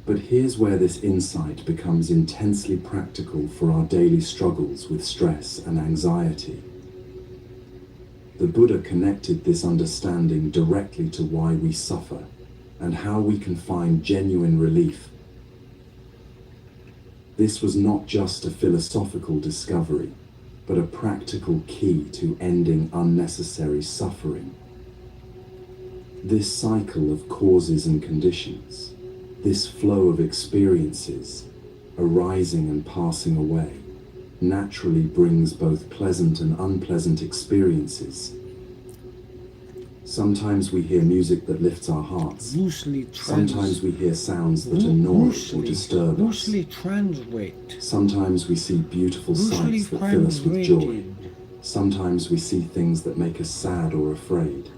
But here's where this insight becomes intensely practical for our daily struggles with stress and anxiety. The Buddha connected this understanding directly to why we suffer and how we can find genuine relief. This was not just a philosophical discovery, but a practical key to ending unnecessary suffering. This cycle of causes and conditions, this flow of experiences, arising and passing away, naturally brings both pleasant and unpleasant experiences. Sometimes we hear music that lifts our hearts. Sometimes we hear sounds that annoy or disturb us. Loosely translate. Sometimes we see beautiful sights that fill us with joy. Sometimes we see things that make us sad or afraid.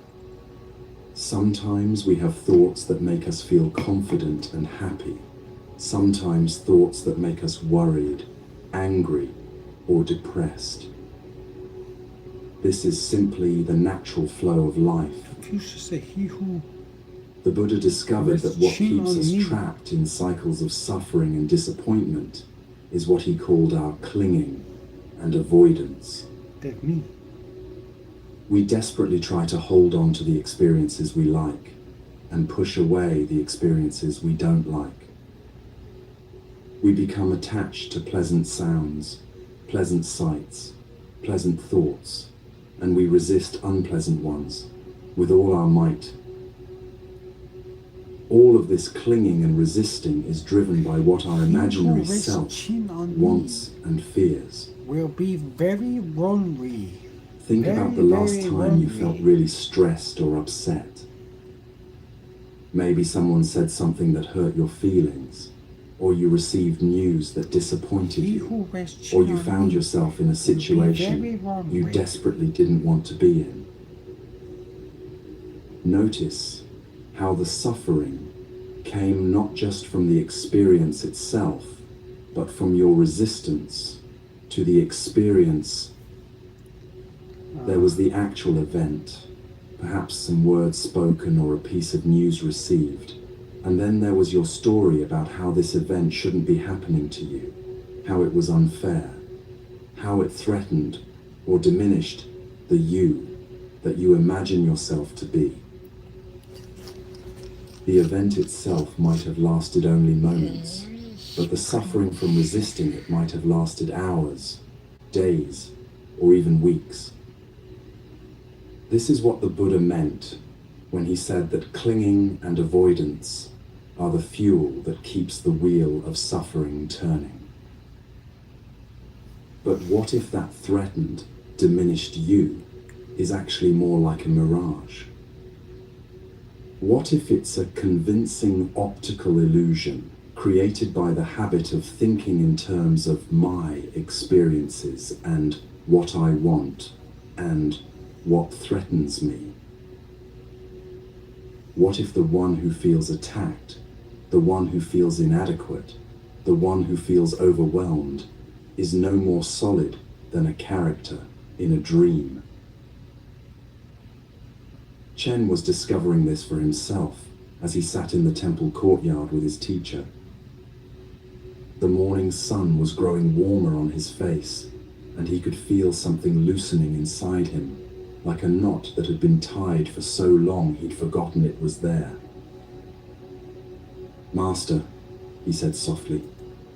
Sometimes we have thoughts that make us feel confident and happy. Sometimes thoughts that make us worried, angry, or depressed. This is simply the natural flow of life. The Buddha discovered that what keeps us trapped in cycles of suffering and disappointment is what he called our clinging and avoidance. That's me. We desperately try to hold on to the experiences we like and push away the experiences we don't like. We become attached to pleasant sounds, pleasant sights, pleasant thoughts, and we resist unpleasant ones with all our might. All of this clinging and resisting is driven by what our imaginary self wants and fears. Will be very lonely. Think about the last time you felt really stressed or upset. Maybe someone said something that hurt your feelings, or you received news that disappointed you, or you found yourself in a situation you desperately didn't want to be in. Notice how the suffering, came not just from the experience itself, but from your resistance to the experience. There was the actual event, perhaps some words spoken or a piece of news received, and then there was your story about how this event shouldn't be happening to you, how it was unfair, how it threatened or diminished the you that you imagine yourself to be. The event itself might have lasted only moments, but the suffering from resisting it might have lasted hours, days, or even weeks. This is what the Buddha meant when he said that clinging and avoidance are the fuel that keeps the wheel of suffering turning. But what if that threatened, diminished you is actually more like a mirage? What if it's a convincing optical illusion created by the habit of thinking in terms of my experiences and what I want and what threatens me? What if the one who feels attacked, the one who feels inadequate, the one who feels overwhelmed is no more solid than a character in a dream? Chen was discovering this for himself as he sat in the temple courtyard with his teacher. The morning sun was growing warmer on his face, and he could feel something loosening inside him, like a knot that had been tied for so long he'd forgotten it was there. "Master," he said softly,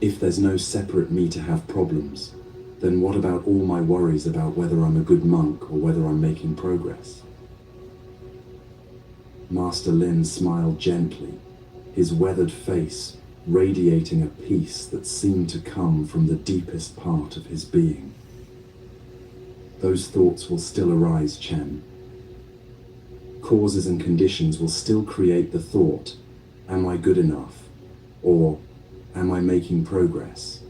"if there's no separate me to have problems, then what about all my worries about whether I'm a good monk or whether I'm making progress?" Master Lin smiled gently, his weathered face radiating a peace that seemed to come from the deepest part of his being. "Those thoughts will still arise, Chen. Causes and conditions will still create the thought, am I good enough? Or am I making progress?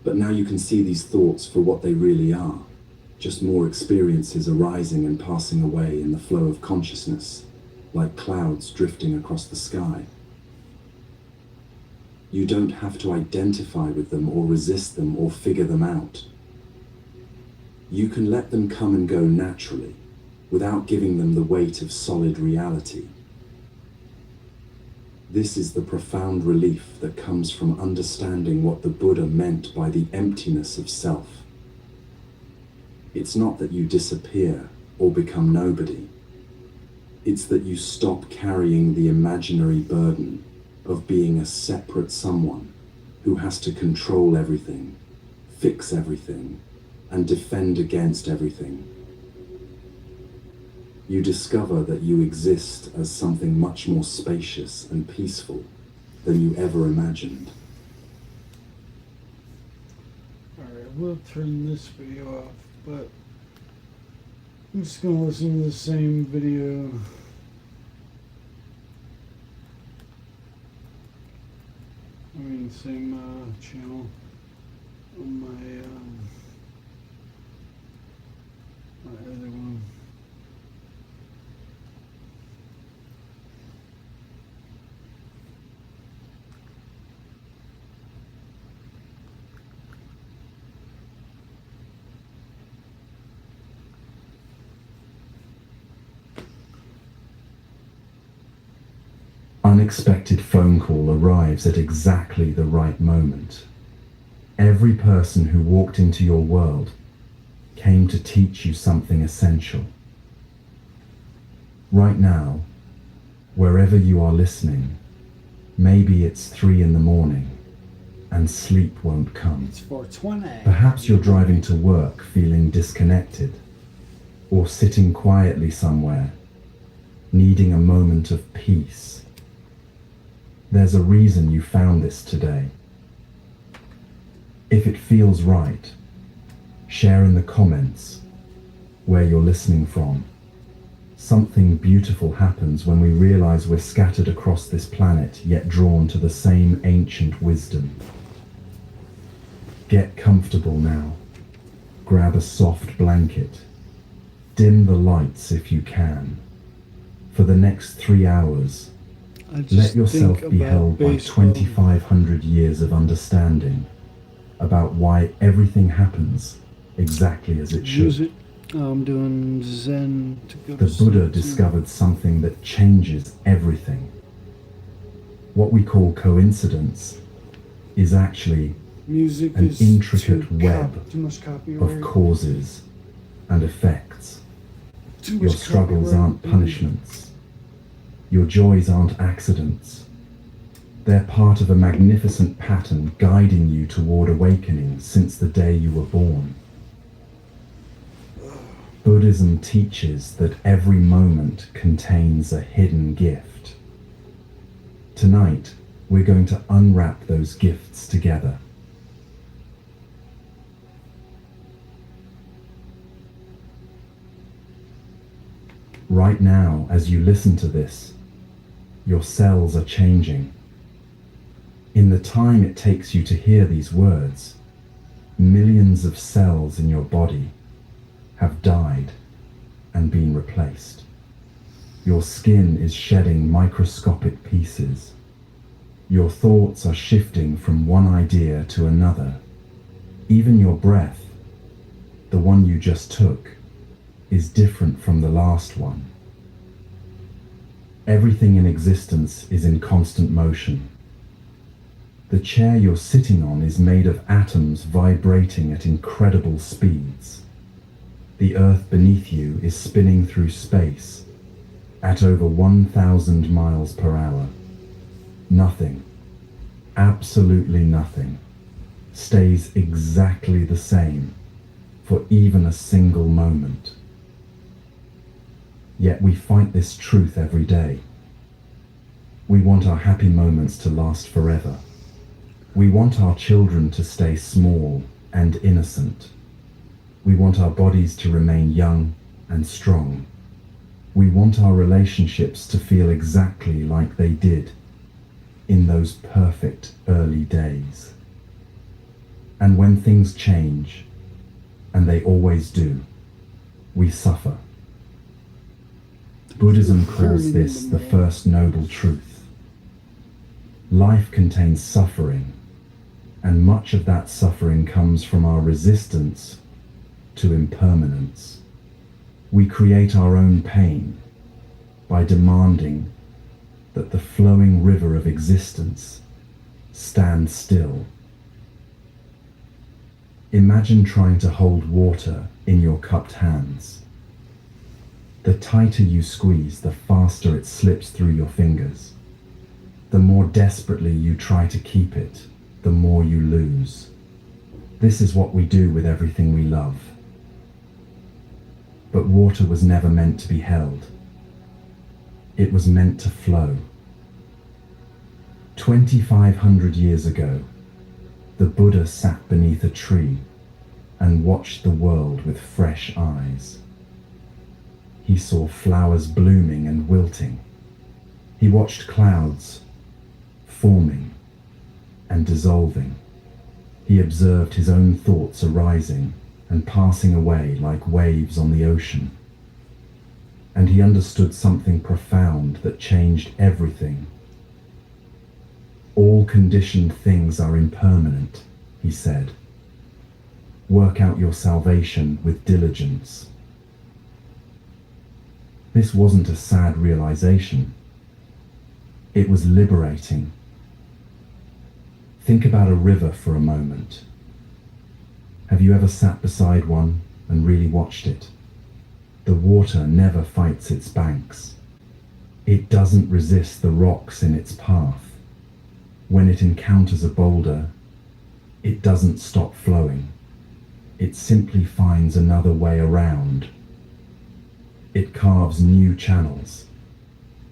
But now you can see these thoughts for what they really are, just more experiences arising and passing away in the flow of consciousness, like clouds drifting across the sky. You don't have to identify with them or resist them or figure them out. You can let them come and go naturally, without giving them the weight of solid reality. This is the profound relief that comes from understanding what the Buddha meant by the emptiness of self. It's not that you disappear or become nobody. It's that you stop carrying the imaginary burden of being a separate someone who has to control everything, fix everything, and defend against everything. You discover that you exist as something much more spacious and peaceful than you ever imagined. Alright, we'll turn this video off, but I'm just going to listen to the same video. I mean, same channel on my other one. Unexpected phone call arrives at exactly the right moment. Every person who walked into your world came to teach you something essential. Right now, wherever you are listening, maybe it's 3 a.m. and sleep won't come. It's 420. Perhaps you're driving to work feeling disconnected, or sitting quietly somewhere, needing a moment of peace. There's a reason you found this today. If it feels right, share in the comments where you're listening from. Something beautiful happens when we realize we're scattered across this planet, yet drawn to the same ancient wisdom. Get comfortable now. Grab a soft blanket. Dim the lights if you can. For the next 3 hours, I just Let yourself think be about held by baseball. 2,500 years of understanding about why everything happens exactly as it Use should. it. I'm doing Zen to go The to sleep. Buddha too. discovered something that changes everything. What we call coincidence is actually Music an is intricate too web too much of copyright. causes and effects. Too Your much struggles copyright, aren't baby. punishments. Your joys aren't accidents. They're part of a magnificent pattern guiding you toward awakening since the day you were born. Buddhism teaches that every moment contains a hidden gift. Tonight, we're going to unwrap those gifts together. Right now, as you listen to this, your cells are changing. In the time it takes you to hear these words, millions of cells in your body have died and been replaced. Your skin is shedding microscopic pieces. Your thoughts are shifting from one idea to another. Even your breath, the one you just took, is different from the last one. Everything in existence is in constant motion. The chair you're sitting on is made of atoms vibrating at incredible speeds. The earth beneath you is spinning through space at over 1,000 miles per hour. Nothing, absolutely nothing, stays exactly the same for even a single moment. Yet we fight this truth every day. We want our happy moments to last forever. We want our children to stay small and innocent. We want our bodies to remain young and strong. We want our relationships to feel exactly like they did in those perfect early days. And when things change, and they always do, we suffer. Buddhism calls this the first noble truth. Life contains suffering, and much of that suffering comes from our resistance to impermanence. We create our own pain by demanding that the flowing river of existence stand still. Imagine trying to hold water in your cupped hands. The tighter you squeeze, the faster it slips through your fingers. The more desperately you try to keep it, the more you lose. This is what we do with everything we love. But water was never meant to be held. It was meant to flow. 2,500 years ago, the Buddha sat beneath a tree and watched the world with fresh eyes. He saw flowers blooming and wilting. He watched clouds forming and dissolving. He observed his own thoughts arising and passing away like waves on the ocean. And he understood something profound that changed everything. All conditioned things are impermanent, he said. Work out your salvation with diligence. This wasn't a sad realization. It was liberating. Think about a river for a moment. Have you ever sat beside one and really watched it? The water never fights its banks. It doesn't resist the rocks in its path. When it encounters a boulder, it doesn't stop flowing. It simply finds another way around. It carves new channels.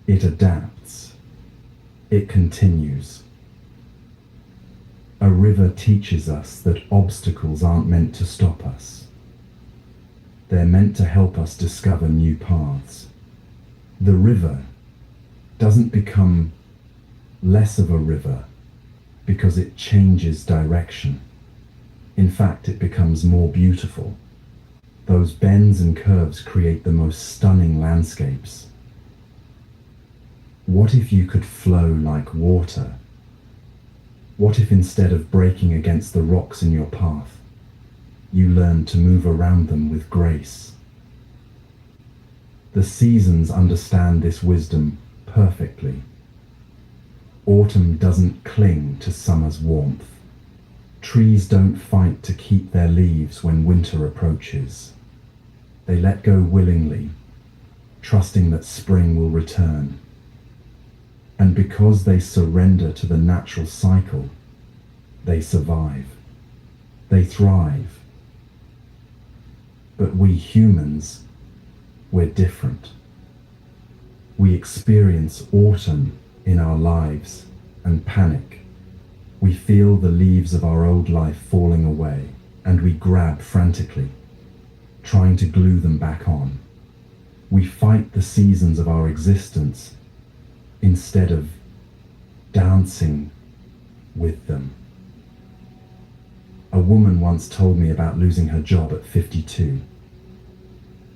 It adapts. It continues. A river teaches us that obstacles aren't meant to stop us. They're meant to help us discover new paths. The river doesn't become less of a river because it changes direction. In fact, it becomes more beautiful. Those bends and curves create the most stunning landscapes. What if you could flow like water? What if instead of breaking against the rocks in your path, you learned to move around them with grace? The seasons understand this wisdom perfectly. Autumn doesn't cling to summer's warmth. Trees don't fight to keep their leaves when winter approaches. They let go willingly, trusting that spring will return. And because they surrender to the natural cycle, they survive. They thrive. But we humans, we're different. We experience autumn in our lives and panic. We feel the leaves of our old life falling away, and we grab frantically, trying to glue them back on. We fight the seasons of our existence instead of dancing with them. A woman once told me about losing her job at 52.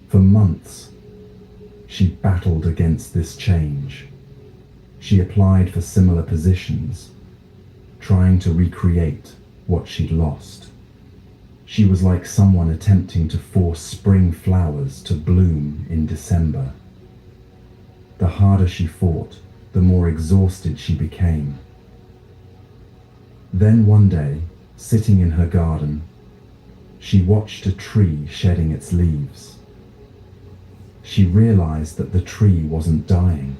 For months, she battled against this change. She applied for similar positions, trying to recreate what she'd lost. She was like someone attempting to force spring flowers to bloom in December. The harder she fought, the more exhausted she became. Then one day, sitting in her garden, she watched a tree shedding its leaves. She realized that the tree wasn't dying.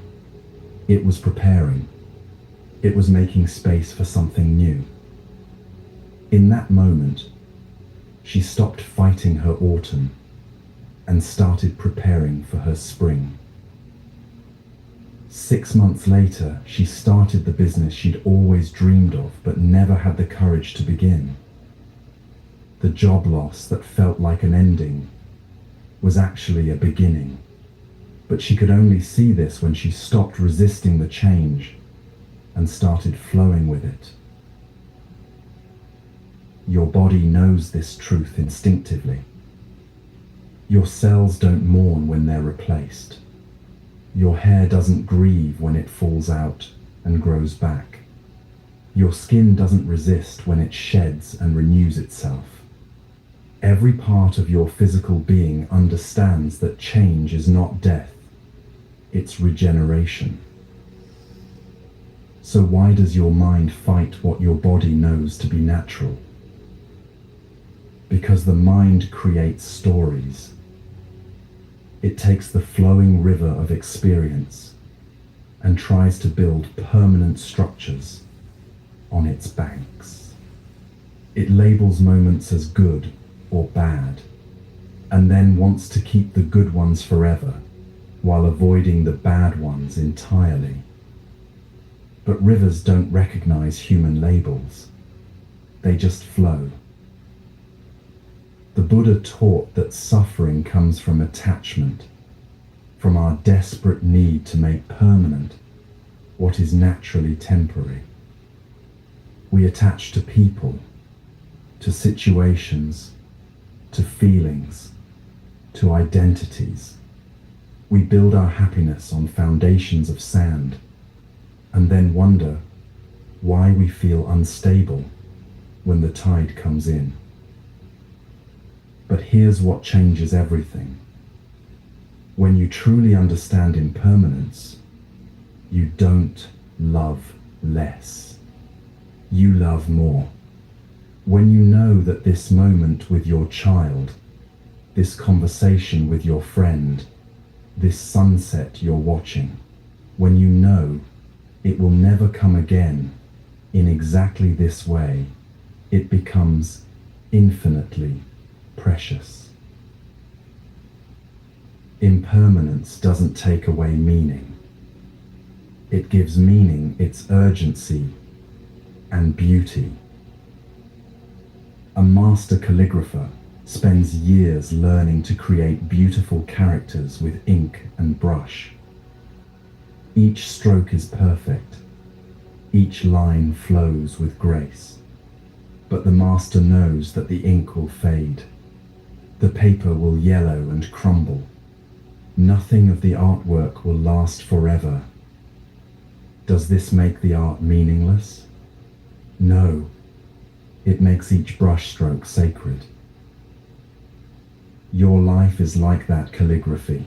It was preparing. It was making space for something new. In that moment, she stopped fighting her autumn and started preparing for her spring. 6 months later, she started the business she'd always dreamed of but never had the courage to begin. The job loss that felt like an ending was actually a beginning, but she could only see this when she stopped resisting the change and started flowing with it. Your body knows this truth instinctively. Your cells don't mourn when they're replaced. Your hair doesn't grieve when it falls out and grows back. Your skin doesn't resist when it sheds and renews itself. Every part of your physical being understands that change is not death, it's regeneration. So why does your mind fight what your body knows to be natural? Because the mind creates stories. It takes the flowing river of experience and tries to build permanent structures on its banks. It labels moments as good or bad, and then wants to keep the good ones forever while avoiding the bad ones entirely. But rivers don't recognize human labels. They just flow. The Buddha taught that suffering comes from attachment, from our desperate need to make permanent what is naturally temporary. We attach to people, to situations, to feelings, to identities. We build our happiness on foundations of sand, and then wonder why we feel unstable when the tide comes in. But here's what changes everything. When you truly understand impermanence, you don't love less. You love more. When you know that this moment with your child, this conversation with your friend, this sunset you're watching, when you know it will never come again in exactly this way, it becomes infinitely precious. Impermanence doesn't take away meaning. It gives meaning its urgency and beauty. A master calligrapher spends years learning to create beautiful characters with ink and brush. Each stroke is perfect. Each line flows with grace. But the master knows that the ink will fade. The paper will yellow and crumble. Nothing of the artwork will last forever. Does this make the art meaningless? No. It makes each brushstroke sacred. Your life is like that calligraphy.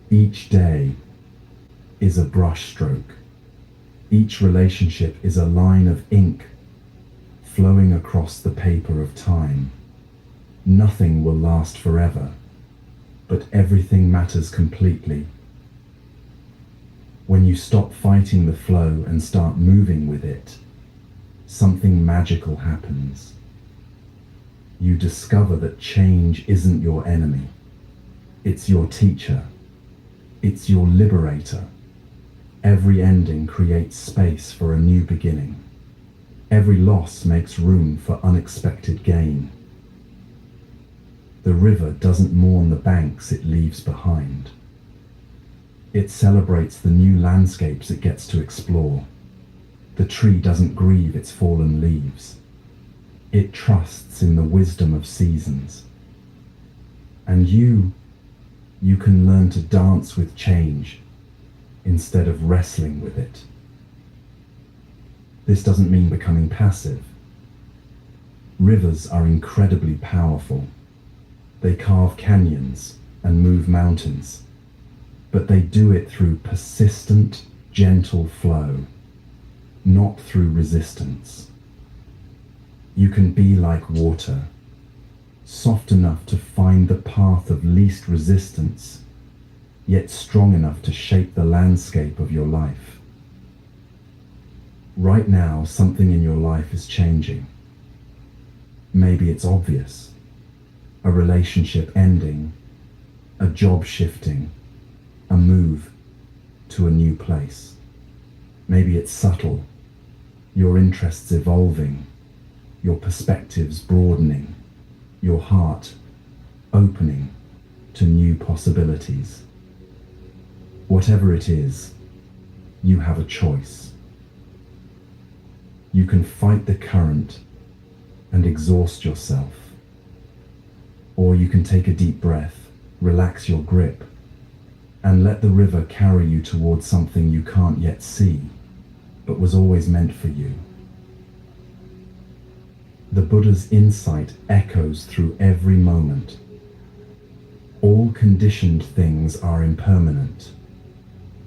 Each day is a brushstroke. Each relationship is a line of ink flowing across the paper of time. Nothing will last forever, but everything matters completely. When you stop fighting the flow and start moving with it, something magical happens. You discover that change isn't your enemy. It's your teacher. It's your liberator. Every ending creates space for a new beginning. Every loss makes room for unexpected gain. The river doesn't mourn the banks it leaves behind. It celebrates the new landscapes it gets to explore. The tree doesn't grieve its fallen leaves. It trusts in the wisdom of seasons. And you can learn to dance with change instead of wrestling with it. This doesn't mean becoming passive. Rivers are incredibly powerful. They carve canyons and move mountains, but they do it through persistent, gentle flow, not through resistance. You can be like water, soft enough to find the path of least resistance, yet strong enough to shape the landscape of your life. Right now, something in your life is changing. Maybe it's obvious. A relationship ending, a job shifting, a move to a new place. Maybe it's subtle. Your interests evolving, your perspectives broadening, your heart opening to new possibilities. Whatever it is, you have a choice. You can fight the current and exhaust yourself, or you can take a deep breath, relax your grip, and let the river carry you towards something you can't yet see, but was always meant for you. The Buddha's insight echoes through every moment. All conditioned things are impermanent.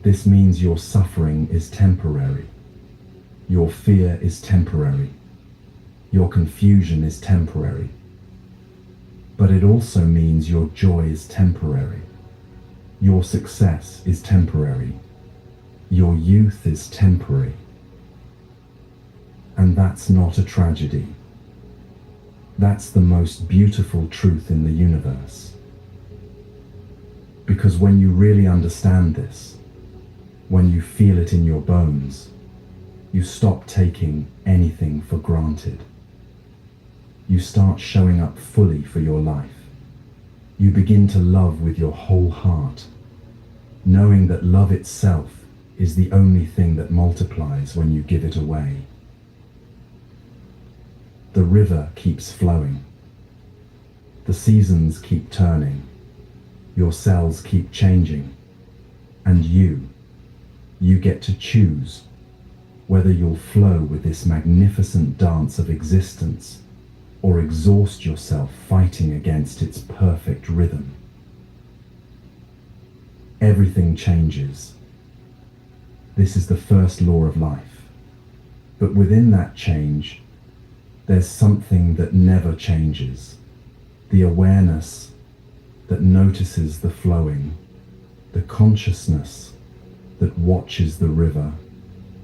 This means your suffering is temporary. Your fear is temporary. Your confusion is temporary. But it also means your joy is temporary. Your success is temporary. Your youth is temporary. And that's not a tragedy. That's the most beautiful truth in the universe. Because when you really understand this, when you feel it in your bones, you stop taking anything for granted. You start showing up fully for your life. You begin to love with your whole heart, knowing that love itself is the only thing that multiplies when you give it away. The river keeps flowing. The seasons keep turning. Your cells keep changing. And you get to choose whether you'll flow with this magnificent dance of existence or exhaust yourself fighting against its perfect rhythm. Everything changes. This is the first law of life. But within that change, there's something that never changes. The awareness that notices the flowing, the consciousness that watches the river,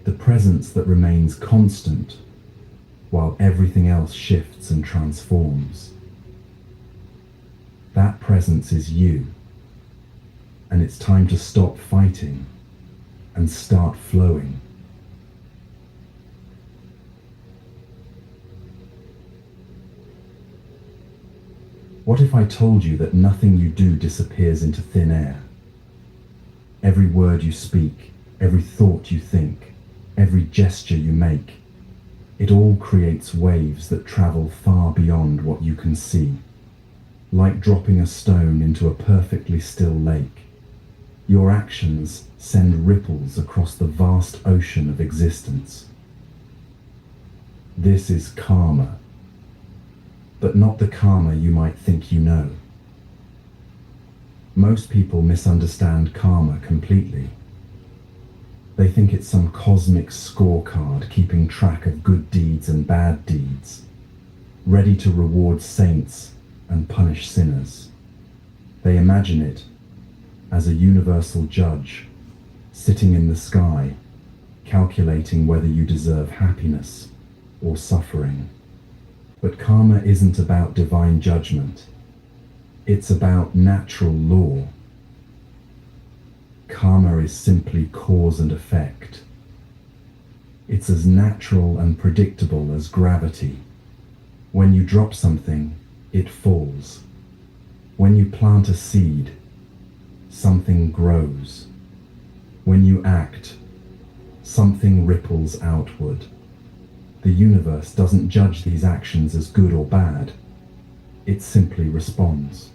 the presence that remains constant while everything else shifts and transforms. That presence is you, and it's time to stop fighting and start flowing. What if I told you that nothing you do disappears into thin air? Every word you speak, every thought you think, every gesture you make, it all creates waves that travel far beyond what you can see, like dropping a stone into a perfectly still lake. Your actions send ripples across the vast ocean of existence. This is karma, but not the karma you might think you know. Most people misunderstand karma completely. They think it's some cosmic scorecard keeping track of good deeds and bad deeds, ready to reward saints and punish sinners. They imagine it as a universal judge, sitting in the sky, calculating whether you deserve happiness or suffering. But karma isn't about divine judgment. It's about natural law. Karma is simply cause and effect. It's as natural and predictable as gravity. When you drop something, it falls. When you plant a seed, something grows. When you act, something ripples outward. The universe doesn't judge these actions as good or bad. It simply responds.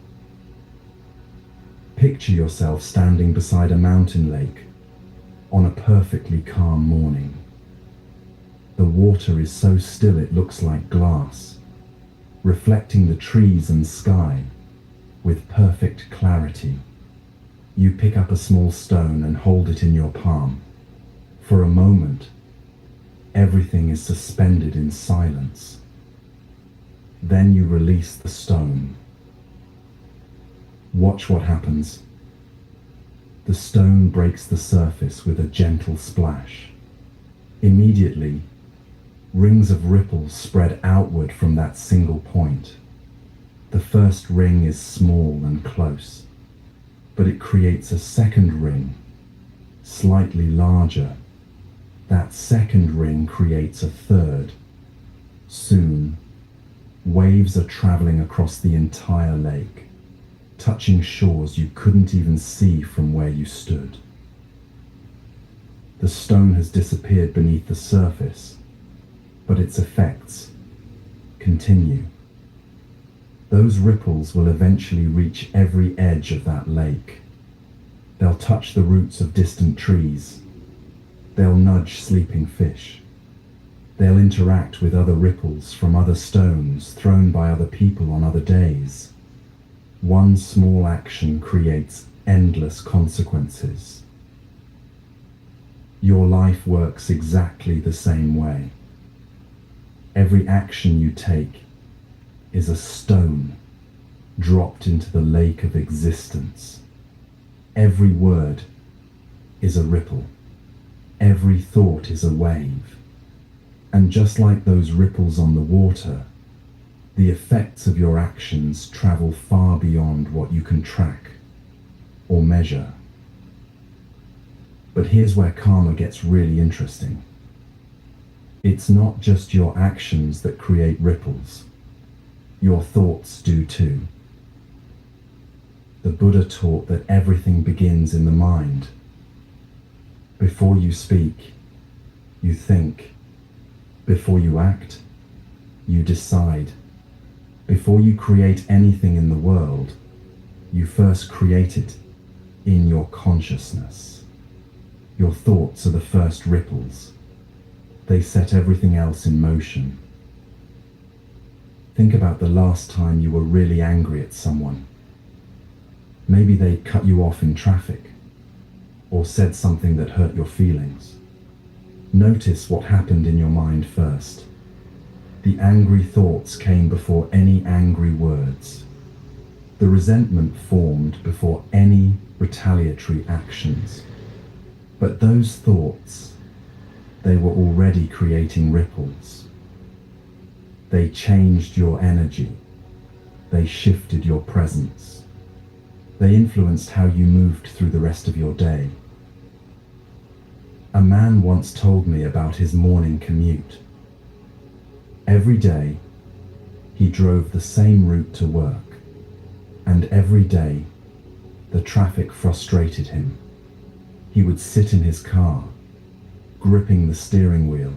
Picture yourself standing beside a mountain lake on a perfectly calm morning. The water is so still it looks like glass, reflecting the trees and sky with perfect clarity. You pick up a small stone and hold it in your palm. For a moment, everything is suspended in silence. Then you release the stone. Watch what happens. The stone breaks the surface with a gentle splash. Immediately, rings of ripples spread outward from that single point. The first ring is small and close, but it creates a second ring, slightly larger. That second ring creates a third. Soon, waves are traveling across the entire lake, touching shores you couldn't even see from where you stood. The stone has disappeared beneath the surface, but its effects continue. Those ripples will eventually reach every edge of that lake. They'll touch the roots of distant trees. They'll nudge sleeping fish. They'll interact with other ripples from other stones thrown by other people on other days. One small action creates endless consequences. Your life works exactly the same way. Every action you take is a stone dropped into the lake of existence. Every word is a ripple. Every thought is a wave. And just like those ripples on the water, the effects of your actions travel far beyond what you can track or measure. But here's where karma gets really interesting. It's not just your actions that create ripples. Your thoughts do too. The Buddha taught that everything begins in the mind. Before you speak, you think. Before you act, you decide. Before you create anything in the world, you first create it in your consciousness. Your thoughts are the first ripples. They set everything else in motion. Think about the last time you were really angry at someone. Maybe they cut you off in traffic, or said something that hurt your feelings. Notice what happened in your mind first. The angry thoughts came before any angry words. The resentment formed before any retaliatory actions. But those thoughts, they were already creating ripples. They changed your energy. They shifted your presence. They influenced how you moved through the rest of your day. A man once told me about his morning commute. Every day, he drove the same route to work, and every day, the traffic frustrated him. He would sit in his car, gripping the steering wheel,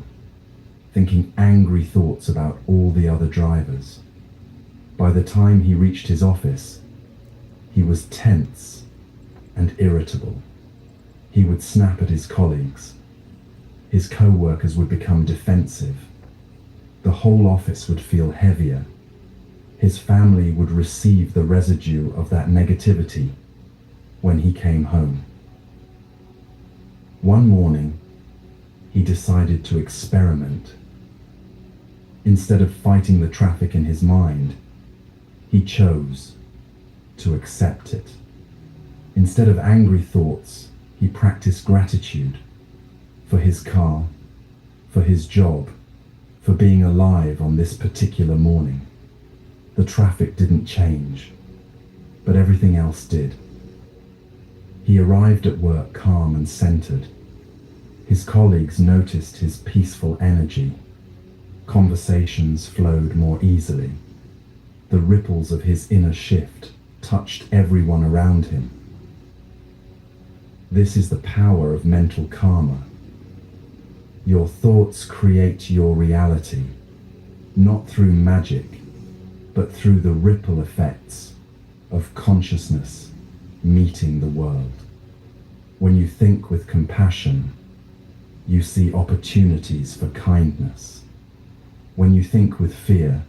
thinking angry thoughts about all the other drivers. By the time he reached his office, he was tense, and irritable. He would snap at his colleagues. His co-workers would become defensive. The whole office would feel heavier. His family would receive the residue of that negativity when he came home. One morning, he decided to experiment. Instead of fighting the traffic in his mind, he chose to accept it. Instead of angry thoughts, he practiced gratitude for his car, for his job, for being alive on this particular morning. The traffic didn't change, but everything else did. He arrived at work calm and centered. His colleagues noticed his peaceful energy. Conversations flowed more easily. The ripples of his inner shift touched everyone around him. This is the power of mental karma. Your thoughts create your reality, not through magic, but through the ripple effects of consciousness meeting the world. When you think with compassion, you see opportunities for kindness. When you think with fear,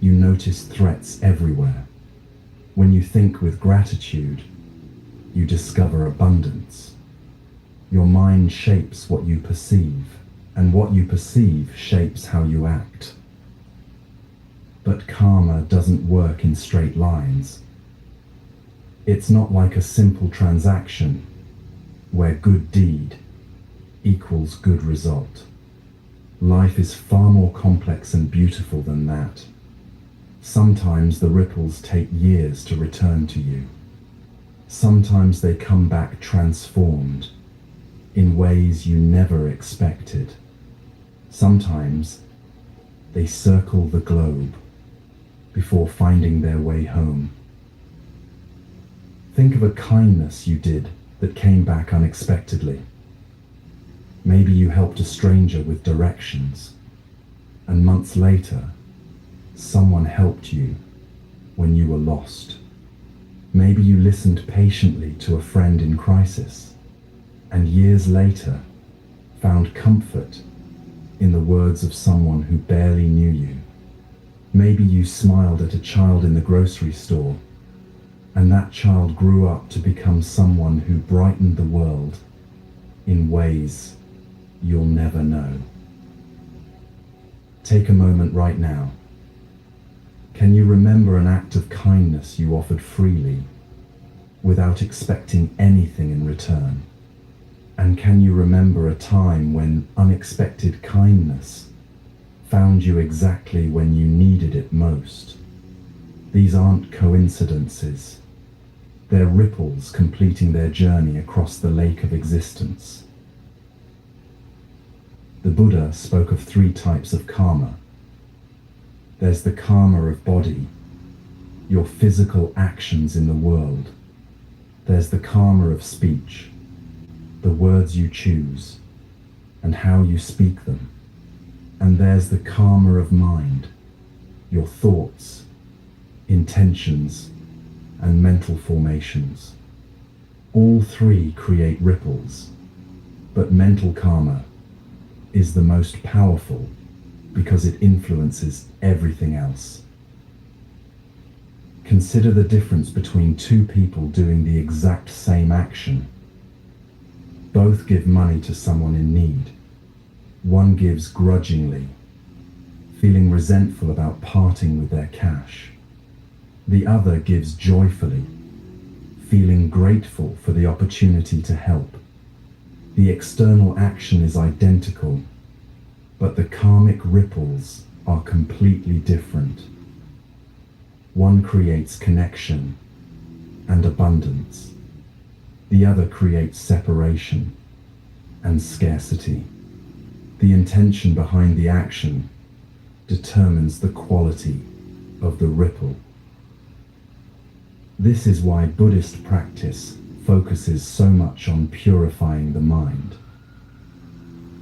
you notice threats everywhere. When you think with gratitude, you discover abundance. Your mind shapes what you perceive, and what you perceive shapes how you act. But karma doesn't work in straight lines. It's not like a simple transaction where good deed equals good result. Life is far more complex and beautiful than that. Sometimes the ripples take years to return to you. Sometimes they come back transformed in ways you never expected. Sometimes they circle the globe before finding their way home. Think of a kindness you did that came back unexpectedly. Maybe you helped a stranger with directions, and months later, someone helped you when you were lost. Maybe you listened patiently to a friend in crisis, and years later, found comfort in the words of someone who barely knew you. Maybe you smiled at a child in the grocery store, and that child grew up to become someone who brightened the world in ways you'll never know. Take a moment right now. Can you remember an act of kindness you offered freely, without expecting anything in return? And can you remember a time when unexpected kindness found you exactly when you needed it most? These aren't coincidences. They're ripples completing their journey across the lake of existence. The Buddha spoke of 3 types of karma. There's the karma of body, your physical actions in the world. There's the karma of speech, the words you choose and how you speak them. And there's the karma of mind, your thoughts, intentions, and mental formations. All 3 create ripples, but mental karma is the most powerful because it influences everything else. Consider the difference between 2 people doing the exact same action. Both give money to someone in need. One gives grudgingly, feeling resentful about parting with their cash. The other gives joyfully, feeling grateful for the opportunity to help. The external action is identical, but the karmic ripples are completely different. One creates connection and abundance. The other creates separation and scarcity. The intention behind the action determines the quality of the ripple. This is why Buddhist practice focuses so much on purifying the mind.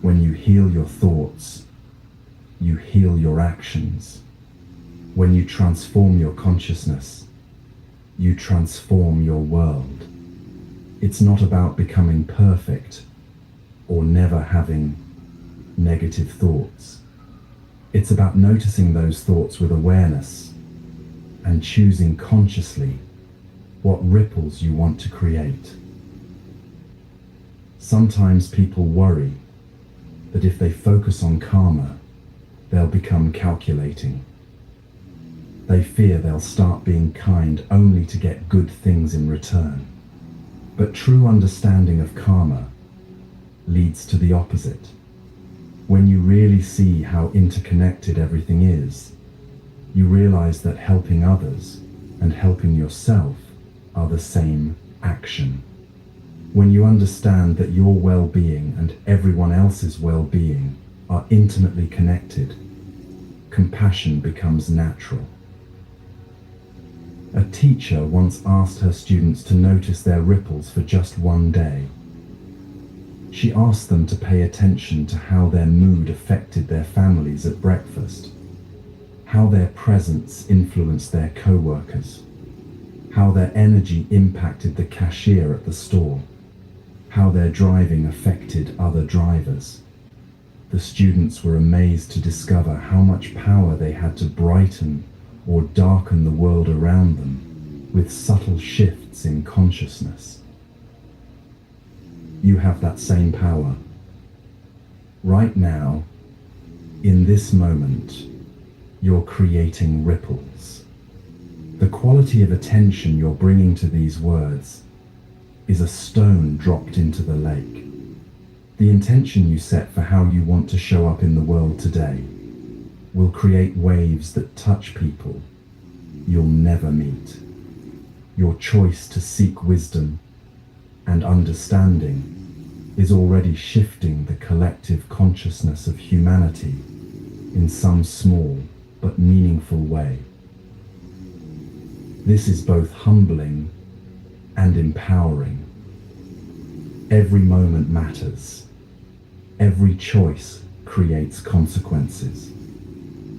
When you heal your thoughts, you heal your actions. When you transform your consciousness, you transform your world. It's not about becoming perfect or never having negative thoughts. It's about noticing those thoughts with awareness and choosing consciously what ripples you want to create. Sometimes people worry that if they focus on karma, they'll become calculating. They fear they'll start being kind only to get good things in return. But true understanding of karma leads to the opposite. When you really see how interconnected everything is, you realize that helping others and helping yourself are the same action. When you understand that your well-being and everyone else's well-being are intimately connected, compassion becomes natural. A teacher once asked her students to notice their ripples for just one day. She asked them to pay attention to how their mood affected their families at breakfast, how their presence influenced their co-workers, how their energy impacted the cashier at the store, how their driving affected other drivers. The students were amazed to discover how much power they had to brighten or darken the world around them with subtle shifts in consciousness. You have that same power. Right now, in this moment, you're creating ripples. The quality of attention you're bringing to these words is a stone dropped into the lake. The intention you set for how you want to show up in the world today will create waves that touch people you'll never meet. Your choice to seek wisdom and understanding is already shifting the collective consciousness of humanity in some small but meaningful way. This is both humbling and empowering. Every moment matters. Every choice creates consequences.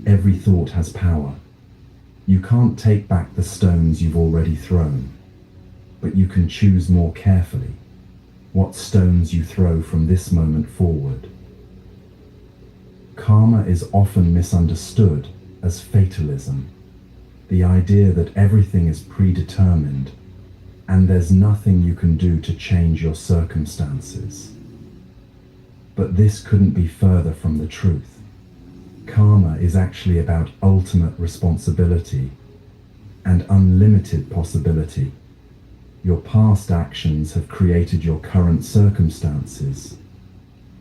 Every thought has power. You can't take back the stones you've already thrown, but you can choose more carefully what stones you throw from this moment forward. Karma is often misunderstood as fatalism, the idea that everything is predetermined and there's nothing you can do to change your circumstances. But this couldn't be further from the truth. Karma is actually about ultimate responsibility and unlimited possibility. Your past actions have created your current circumstances,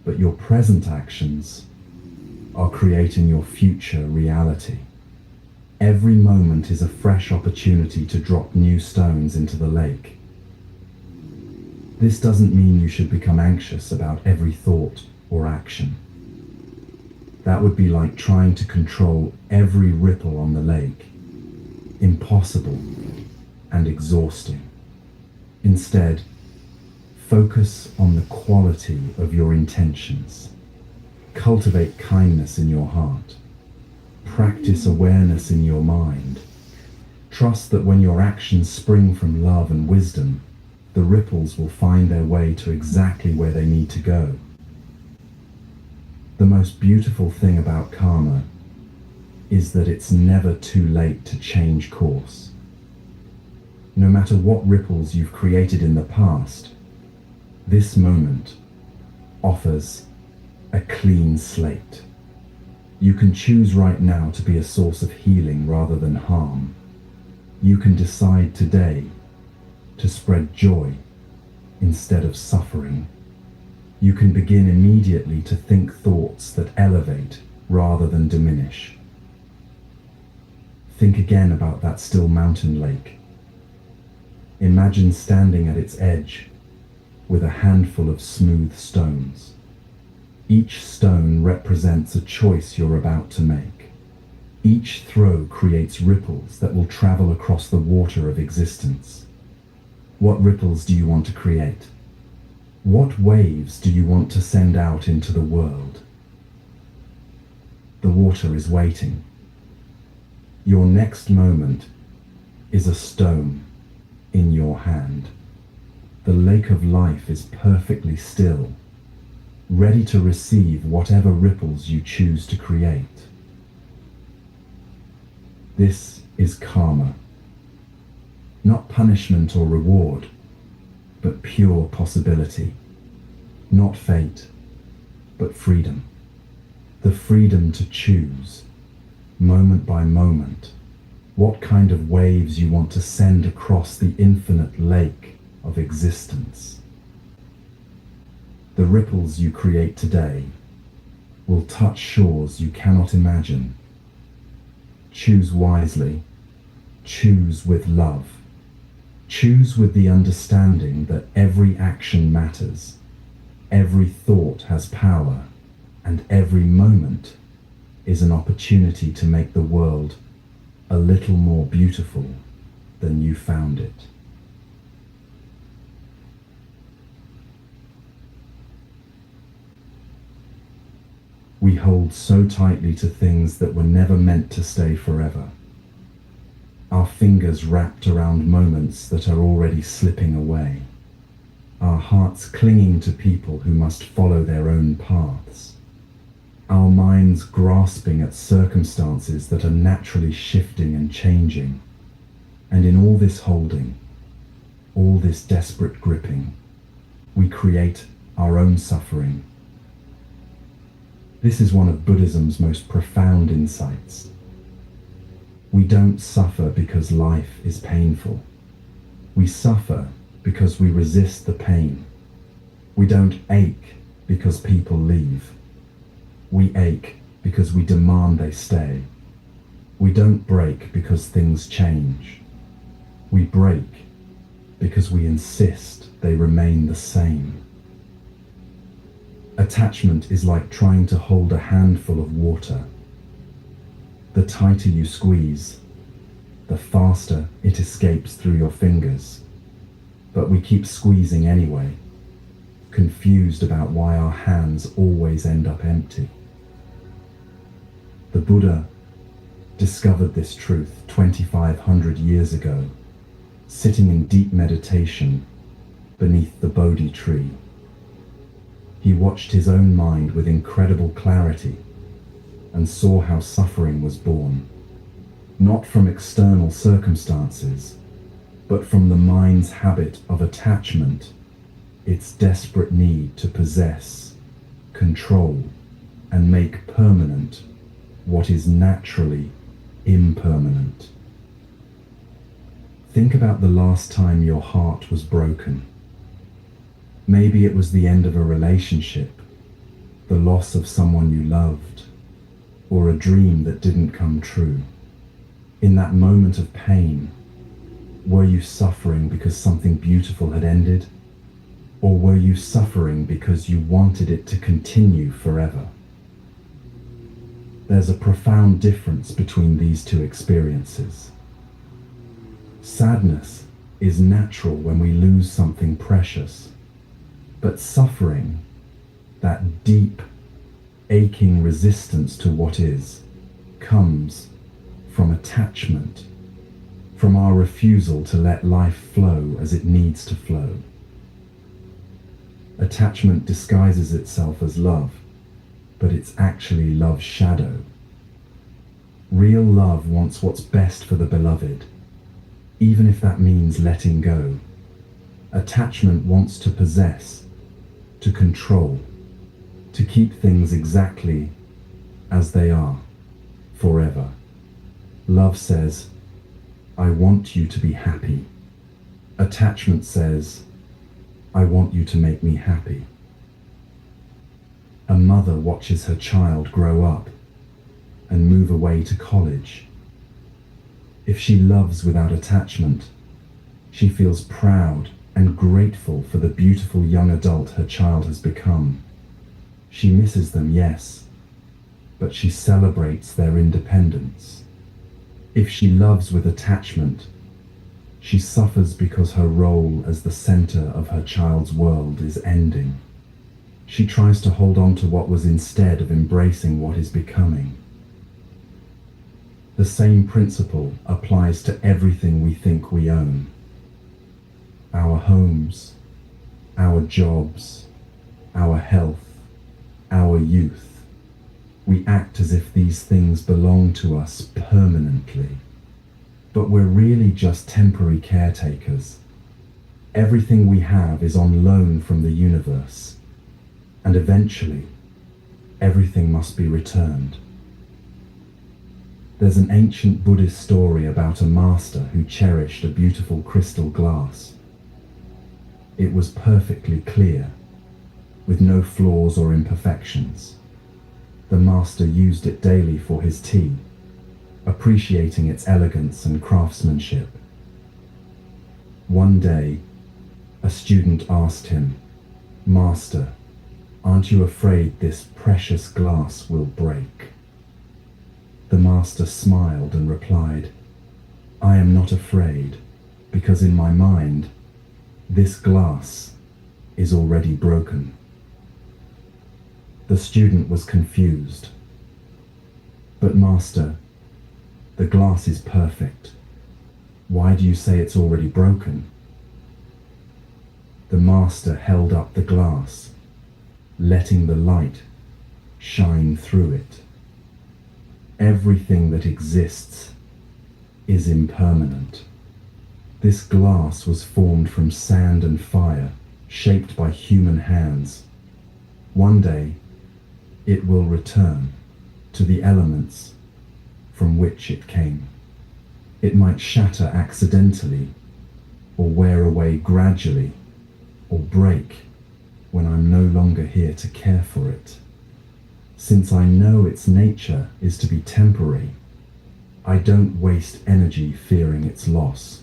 but your present actions are creating your future reality. Every moment is a fresh opportunity to drop new stones into the lake. This doesn't mean you should become anxious about every thought or action. That would be like trying to control every ripple on the lake. Impossible and exhausting. Instead, focus on the quality of your intentions. Cultivate kindness in your heart. Practice awareness in your mind. Trust that when your actions spring from love and wisdom, the ripples will find their way to exactly where they need to go. The most beautiful thing about karma is that it's never too late to change course. No matter what ripples you've created in the past, this moment offers a clean slate. You can choose right now to be a source of healing rather than harm. You can decide today to spread joy instead of suffering. You can begin immediately to think thoughts that elevate rather than diminish. Think again about that still mountain lake. Imagine standing at its edge with a handful of smooth stones. Each stone represents a choice you're about to make. Each throw creates ripples that will travel across the water of existence. What ripples do you want to create? What waves do you want to send out into the world? The water is waiting. Your next moment is a stone in your hand. The lake of life is perfectly still, ready to receive whatever ripples you choose to create. This is karma. Not punishment or reward, but pure possibility. Not fate, but freedom. The freedom to choose, moment by moment, what kind of waves you want to send across the infinite lake of existence. The ripples you create today will touch shores you cannot imagine. Choose wisely, choose with love, choose with the understanding that every action matters, every thought has power, and every moment is an opportunity to make the world a little more beautiful than you found it. We hold so tightly to things that were never meant to stay forever. Our fingers wrapped around moments that are already slipping away. Our hearts clinging to people who must follow their own paths. Our minds grasping at circumstances that are naturally shifting and changing. And in all this holding, all this desperate gripping, we create our own suffering. This is one of Buddhism's most profound insights. We don't suffer because life is painful. We suffer because we resist the pain. We don't ache because people leave. We ache because we demand they stay. We don't break because things change. We break because we insist they remain the same. Attachment is like trying to hold a handful of water. The tighter you squeeze, the faster it escapes through your fingers. But we keep squeezing anyway, confused about why our hands always end up empty. The Buddha discovered this truth 2,500 years ago, sitting in deep meditation beneath the Bodhi tree. He watched his own mind with incredible clarity and saw how suffering was born, not from external circumstances, but from the mind's habit of attachment, its desperate need to possess, control, and make permanent what is naturally impermanent. Think about the last time your heart was broken. Maybe it was the end of a relationship, the loss of someone you loved, or a dream that didn't come true. In that moment of pain, were you suffering because something beautiful had ended? Or were you suffering because you wanted it to continue forever? There's a profound difference between these two experiences. Sadness is natural when we lose something precious, but suffering, that deep, aching resistance to what is, comes from attachment, from our refusal to let life flow as it needs to flow. Attachment disguises itself as love, but it's actually love's shadow. Real love wants what's best for the beloved, even if that means letting go. Attachment wants to possess, to control, to keep things exactly as they are, forever. Love says, I want you to be happy. Attachment says, I want you to make me happy. A mother watches her child grow up and move away to college. If she loves without attachment, she feels proud and grateful for the beautiful young adult her child has become. She misses them, yes, but she celebrates their independence. If she loves with attachment, she suffers because her role as the center of her child's world is ending. She tries to hold on to what was instead of embracing what is becoming. The same principle applies to everything we think we own. Our homes, our jobs, our health, our youth. We act as if these things belong to us permanently. But we're really just temporary caretakers. Everything we have is on loan from the universe, and eventually, everything must be returned. There's an ancient Buddhist story about a master who cherished a beautiful crystal glass. It was perfectly clear, with no flaws or imperfections. The master used it daily for his tea, appreciating its elegance and craftsmanship. One day, a student asked him, "Master, aren't you afraid this precious glass will break?" The master smiled and replied, "I am not afraid, because in my mind, this glass is already broken." The student was confused. "But master, the glass is perfect. Why do you say it's already broken?" The master held up the glass, letting the light shine through it. Everything that exists is impermanent. This glass was formed from sand and fire, shaped by human hands. One day, it will return to the elements from which it came. It might shatter accidentally, or wear away gradually, or break when I'm no longer here to care for it. Since I know its nature is to be temporary, I don't waste energy fearing its loss.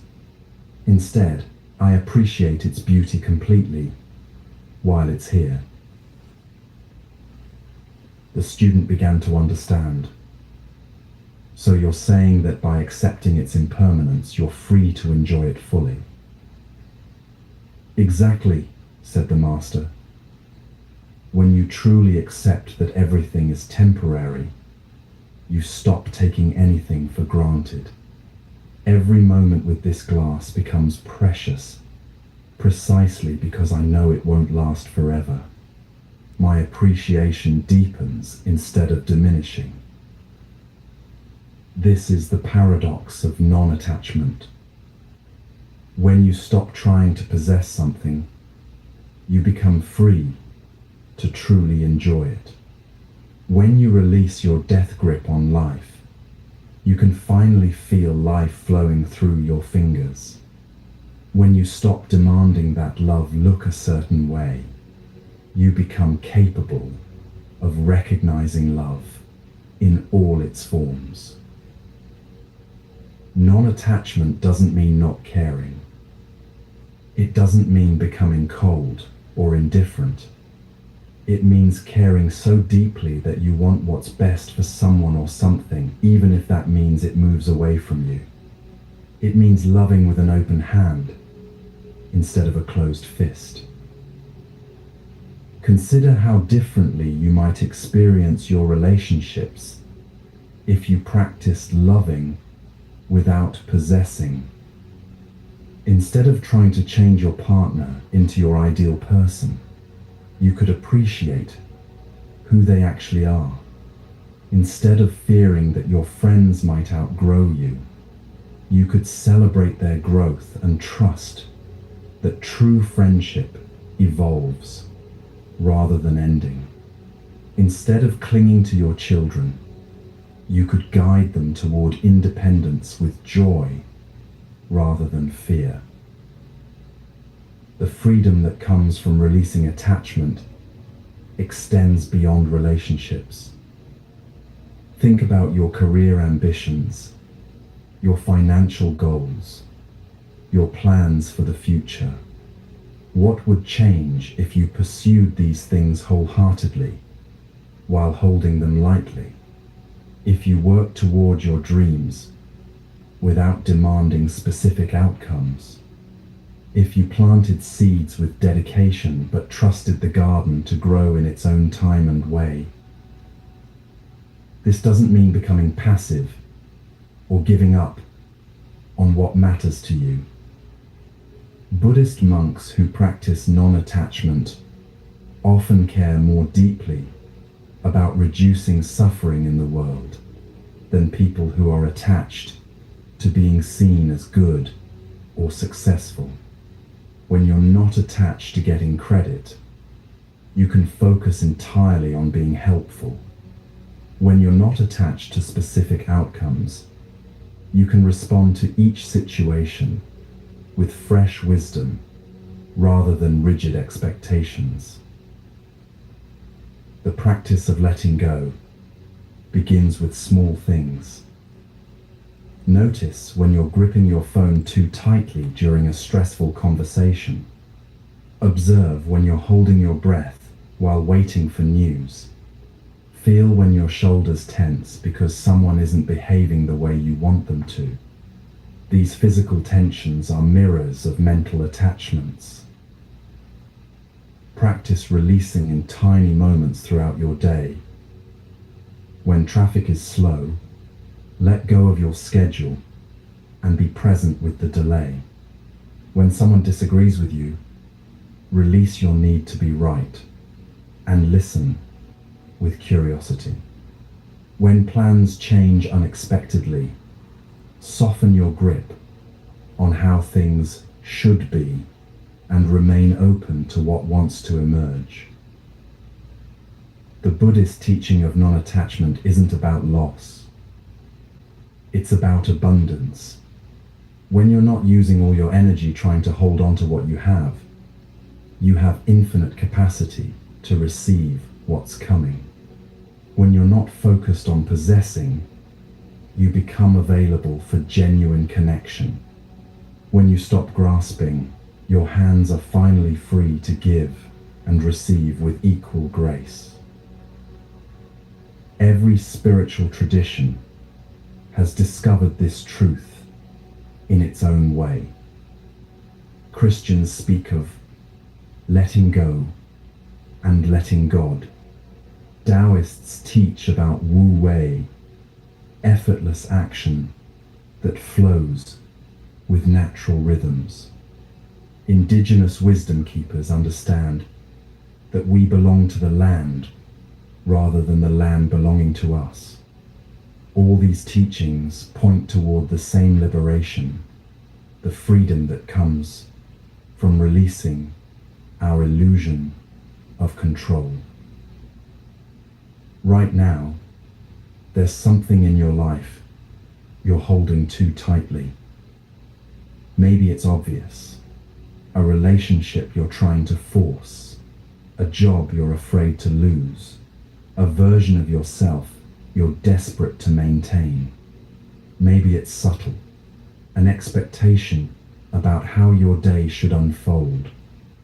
Instead, I appreciate its beauty completely while it's here. The student began to understand. So you're saying that by accepting its impermanence, you're free to enjoy it fully? Exactly, said the master. When you truly accept that everything is temporary, you stop taking anything for granted. Every moment with this glass becomes precious, precisely because I know it won't last forever. My appreciation deepens instead of diminishing. This is the paradox of non-attachment. When you stop trying to possess something, you become free to truly enjoy it. When you release your death grip on life, you can finally feel life flowing through your fingers. When you stop demanding that love look a certain way, you become capable of recognizing love in all its forms. Non-attachment doesn't mean not caring. It doesn't mean becoming cold or indifferent. It means caring so deeply that you want what's best for someone or something, even if that means it moves away from you. It means loving with an open hand instead of a closed fist. Consider how differently you might experience your relationships if you practiced loving without possessing. Instead of trying to change your partner into your ideal person, you could appreciate who they actually are. Instead of fearing that your friends might outgrow you, you could celebrate their growth and trust that true friendship evolves rather than ending. Instead of clinging to your children, you could guide them toward independence with joy rather than fear. The freedom that comes from releasing attachment extends beyond relationships. Think about your career ambitions, your financial goals, your plans for the future. What would change if you pursued these things wholeheartedly while holding them lightly? If you worked toward your dreams without demanding specific outcomes? If you planted seeds with dedication but trusted the garden to grow in its own time and way? This doesn't mean becoming passive or giving up on what matters to you. Buddhist monks who practice non-attachment often care more deeply about reducing suffering in the world than people who are attached to being seen as good or successful. When you're not attached to getting credit, you can focus entirely on being helpful. When you're not attached to specific outcomes, you can respond to each situation with fresh wisdom rather than rigid expectations. The practice of letting go begins with small things. Notice when you're gripping your phone too tightly during a stressful conversation. Observe when you're holding your breath while waiting for news. Feel when your shoulders tense because someone isn't behaving the way you want them to. These physical tensions are mirrors of mental attachments. Practice releasing in tiny moments throughout your day. When traffic is slow, let go of your schedule and be present with the delay. When someone disagrees with you, release your need to be right and listen with curiosity. When plans change unexpectedly, soften your grip on how things should be and remain open to what wants to emerge. The Buddhist teaching of non-attachment isn't about loss. It's about abundance. When you're not using all your energy trying to hold on to what you have infinite capacity to receive what's coming. When you're not focused on possessing, you become available for genuine connection. When you stop grasping, your hands are finally free to give and receive with equal grace. Every spiritual tradition has discovered this truth in its own way. Christians speak of letting go and letting God. Taoists teach about Wu Wei, effortless action that flows with natural rhythms. Indigenous wisdom keepers understand that we belong to the land rather than the land belonging to us. All these teachings point toward the same liberation, the freedom that comes from releasing our illusion of control. Right now, there's something in your life you're holding too tightly. Maybe it's obvious. A relationship you're trying to force, a job you're afraid to lose, a version of yourself you're desperate to maintain. Maybe it's subtle, an expectation about how your day should unfold,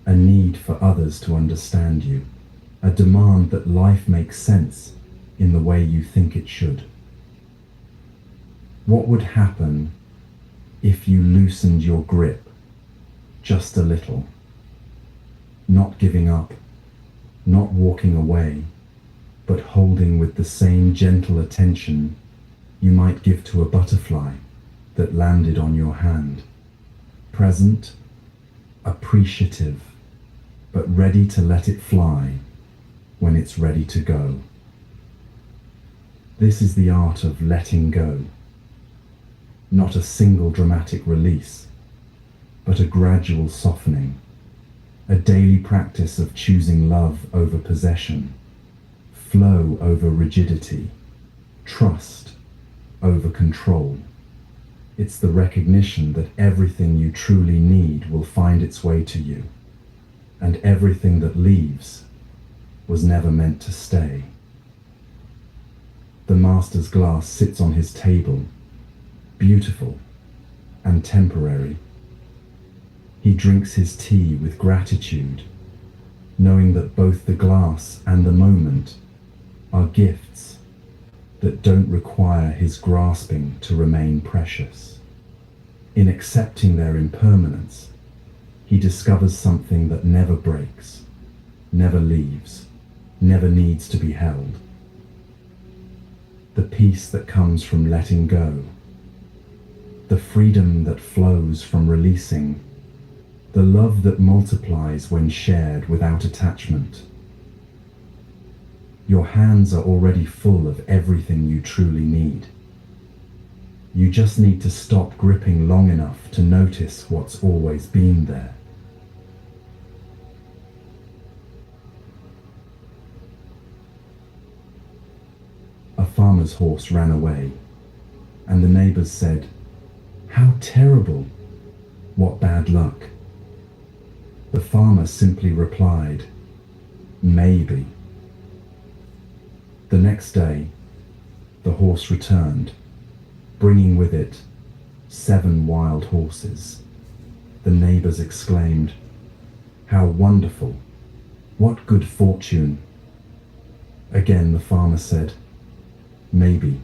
a need for others to understand you, a demand that life makes sense in the way you think it should. What would happen if you loosened your grip just a little? Not giving up, not walking away, but holding with the same gentle attention you might give to a butterfly that landed on your hand. Present, appreciative, but ready to let it fly when it's ready to go. This is the art of letting go. Not a single dramatic release, but a gradual softening, a daily practice of choosing love over possession, flow over rigidity, trust over control. It's the recognition that everything you truly need will find its way to you, and everything that leaves was never meant to stay. The master's glass sits on his table, beautiful and temporary. He drinks his tea with gratitude, knowing that both the glass and the moment are gifts that don't require his grasping to remain precious. In accepting their impermanence, he discovers something that never breaks, never leaves, never needs to be held. The peace that comes from letting go, the freedom that flows from releasing, the love that multiplies when shared without attachment. Your hands are already full of everything you truly need. You just need to stop gripping long enough to notice what's always been there. A farmer's horse ran away, and the neighbors said, "How terrible! What bad luck." The farmer simply replied, "Maybe." The next day, the horse returned, bringing with it 7 wild horses. The neighbors exclaimed, "How wonderful! What good fortune!" Again, the farmer said, "Maybe."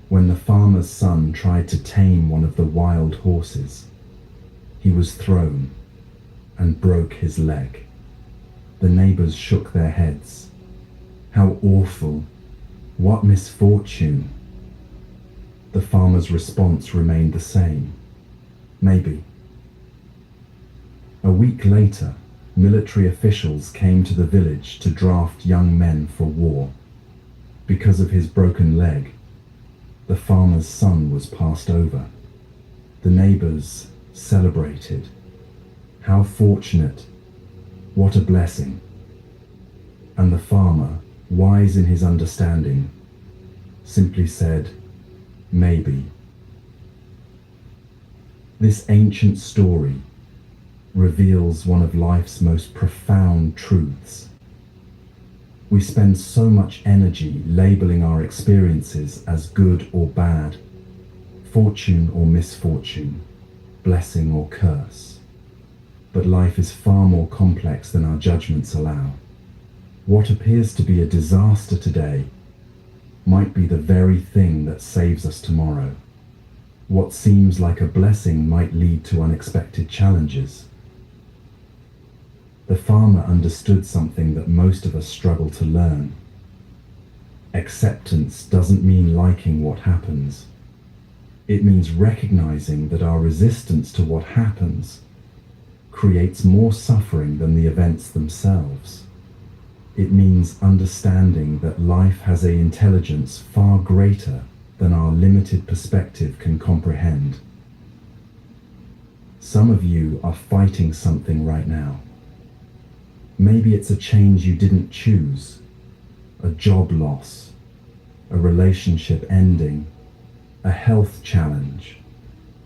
When the farmer's son tried to tame one of the wild horses, he was thrown and broke his leg. The neighbors shook their heads. "How awful! What misfortune!" The farmer's response remained the same. "Maybe." A week later, military officials came to the village to draft young men for war. Because of his broken leg, the farmer's son was passed over. The neighbors celebrated. "How fortunate! What a blessing!" And the farmer, wise in his understanding, simply said, "Maybe." This ancient story reveals one of life's most profound truths. We spend so much energy labeling our experiences as good or bad, fortune or misfortune, blessing or curse. But life is far more complex than our judgments allow. What appears to be a disaster today might be the very thing that saves us tomorrow. What seems like a blessing might lead to unexpected challenges. The farmer understood something that most of us struggle to learn. Acceptance doesn't mean liking what happens. It means recognizing that our resistance to what happens creates more suffering than the events themselves. It means understanding that life has an intelligence far greater than our limited perspective can comprehend. Some of you are fighting something right now. Maybe it's a change you didn't choose, a job loss, a relationship ending, a health challenge,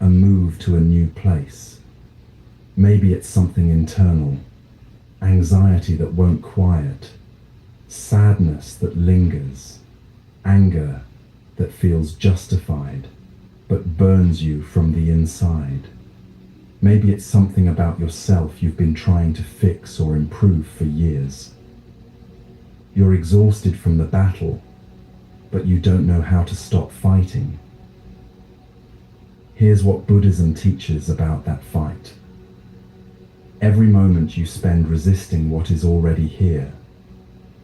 a move to a new place. Maybe it's something internal, anxiety that won't quiet, sadness that lingers, anger that feels justified but burns you from the inside. Maybe it's something about yourself you've been trying to fix or improve for years. You're exhausted from the battle, but you don't know how to stop fighting. Here's what Buddhism teaches about that fight. Every moment you spend resisting what is already here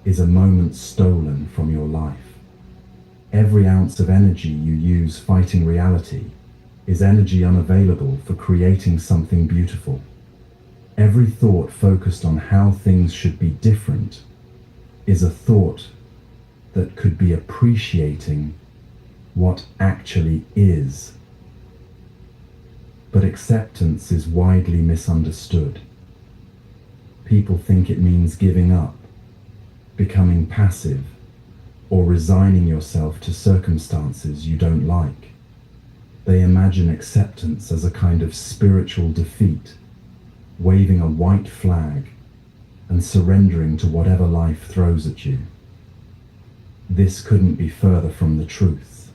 is a moment stolen from your life. Every ounce of energy you use fighting reality is energy unavailable for creating something beautiful. Every thought focused on how things should be different is a thought that could be appreciating what actually is. But acceptance is widely misunderstood. People think it means giving up, becoming passive, or resigning yourself to circumstances you don't like. They imagine acceptance as a kind of spiritual defeat, waving a white flag and surrendering to whatever life throws at you. This couldn't be further from the truth.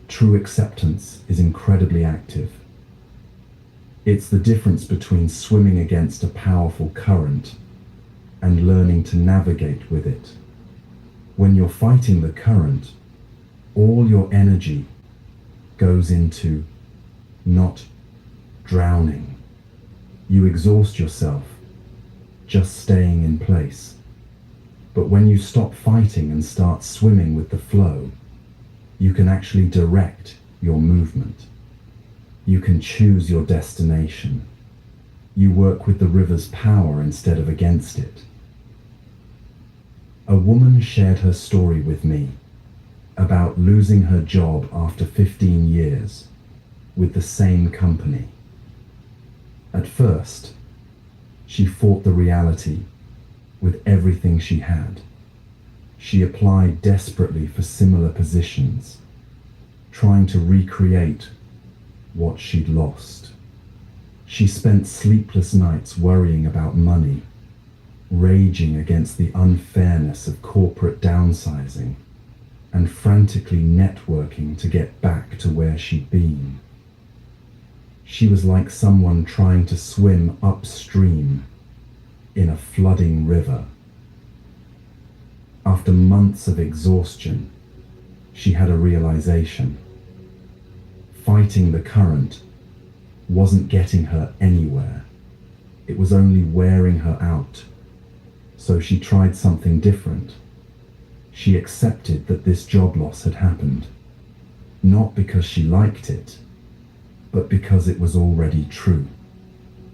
True acceptance is incredibly active. It's the difference between swimming against a powerful current and learning to navigate with it. When you're fighting the current, all your energy goes into not drowning. You exhaust yourself just staying in place. But when you stop fighting and start swimming with the flow, you can actually direct your movement. You can choose your destination. You work with the river's power instead of against it. A woman shared her story with me about losing her job after 15 years with the same company. At first, she fought the reality with everything she had. She applied desperately for similar positions, trying to recreate what she'd lost. She spent sleepless nights worrying about money, raging against the unfairness of corporate downsizing, and frantically networking to get back to where she'd been. She was like someone trying to swim upstream in a flooding river. After months of exhaustion, she had a realization. Fighting the current wasn't getting her anywhere. It was only wearing her out. So she tried something different. She accepted that this job loss had happened, not because she liked it, but because it was already true.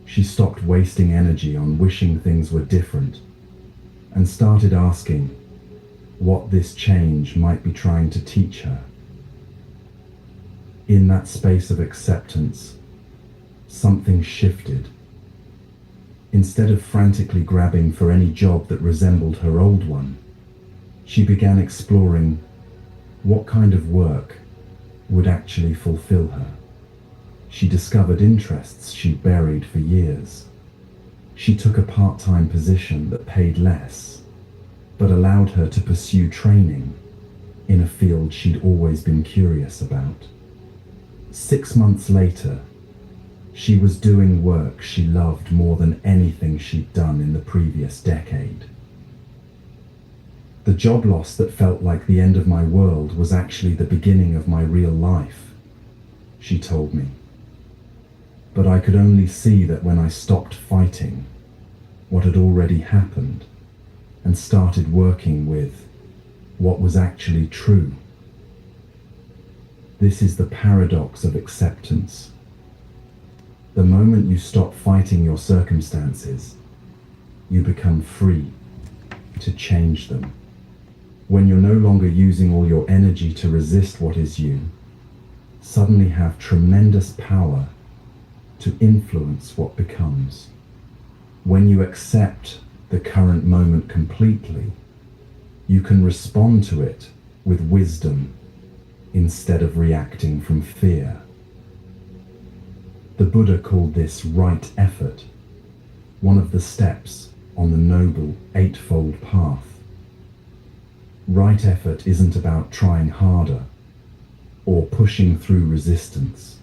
She stopped wasting energy on wishing things were different and started asking what this change might be trying to teach her. In that space of acceptance, something shifted. Instead of frantically grabbing for any job that resembled her old one, she began exploring what kind of work would actually fulfill her. She discovered interests she'd buried for years. She took a part-time position that paid less, but allowed her to pursue training in a field she'd always been curious about. 6 months later, she was doing work she loved more than anything she'd done in the previous decade. The job loss that felt like the end of my world was actually the beginning of my real life, she told me. But I could only see that when I stopped fighting what had already happened and started working with what was actually true. This is the paradox of acceptance. The moment you stop fighting your circumstances, you become free to change them. When you're no longer using all your energy to resist what is you, suddenly have tremendous power to influence what becomes. When you accept the current moment completely, you can respond to it with wisdom instead of reacting from fear. The Buddha called this right effort, one of the steps on the noble eightfold path. Right effort isn't about trying harder or pushing through resistance.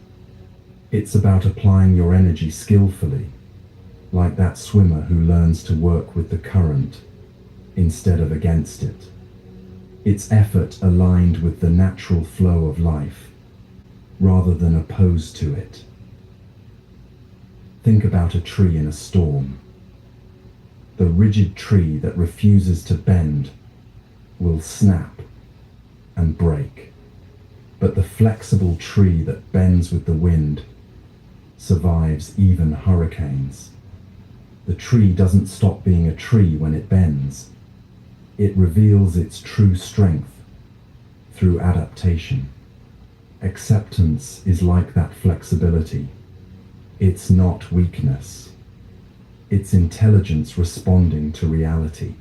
It's about applying your energy skillfully, like that swimmer who learns to work with the current instead of against it. It's effort aligned with the natural flow of life, rather than opposed to it. Think about a tree in a storm. The rigid tree that refuses to bend will snap and break, but the flexible tree that bends with the wind survives even hurricanes. The tree doesn't stop being a tree when it bends. It reveals its true strength through adaptation. Acceptance is like that flexibility. It's not weakness. It's intelligence responding to reality.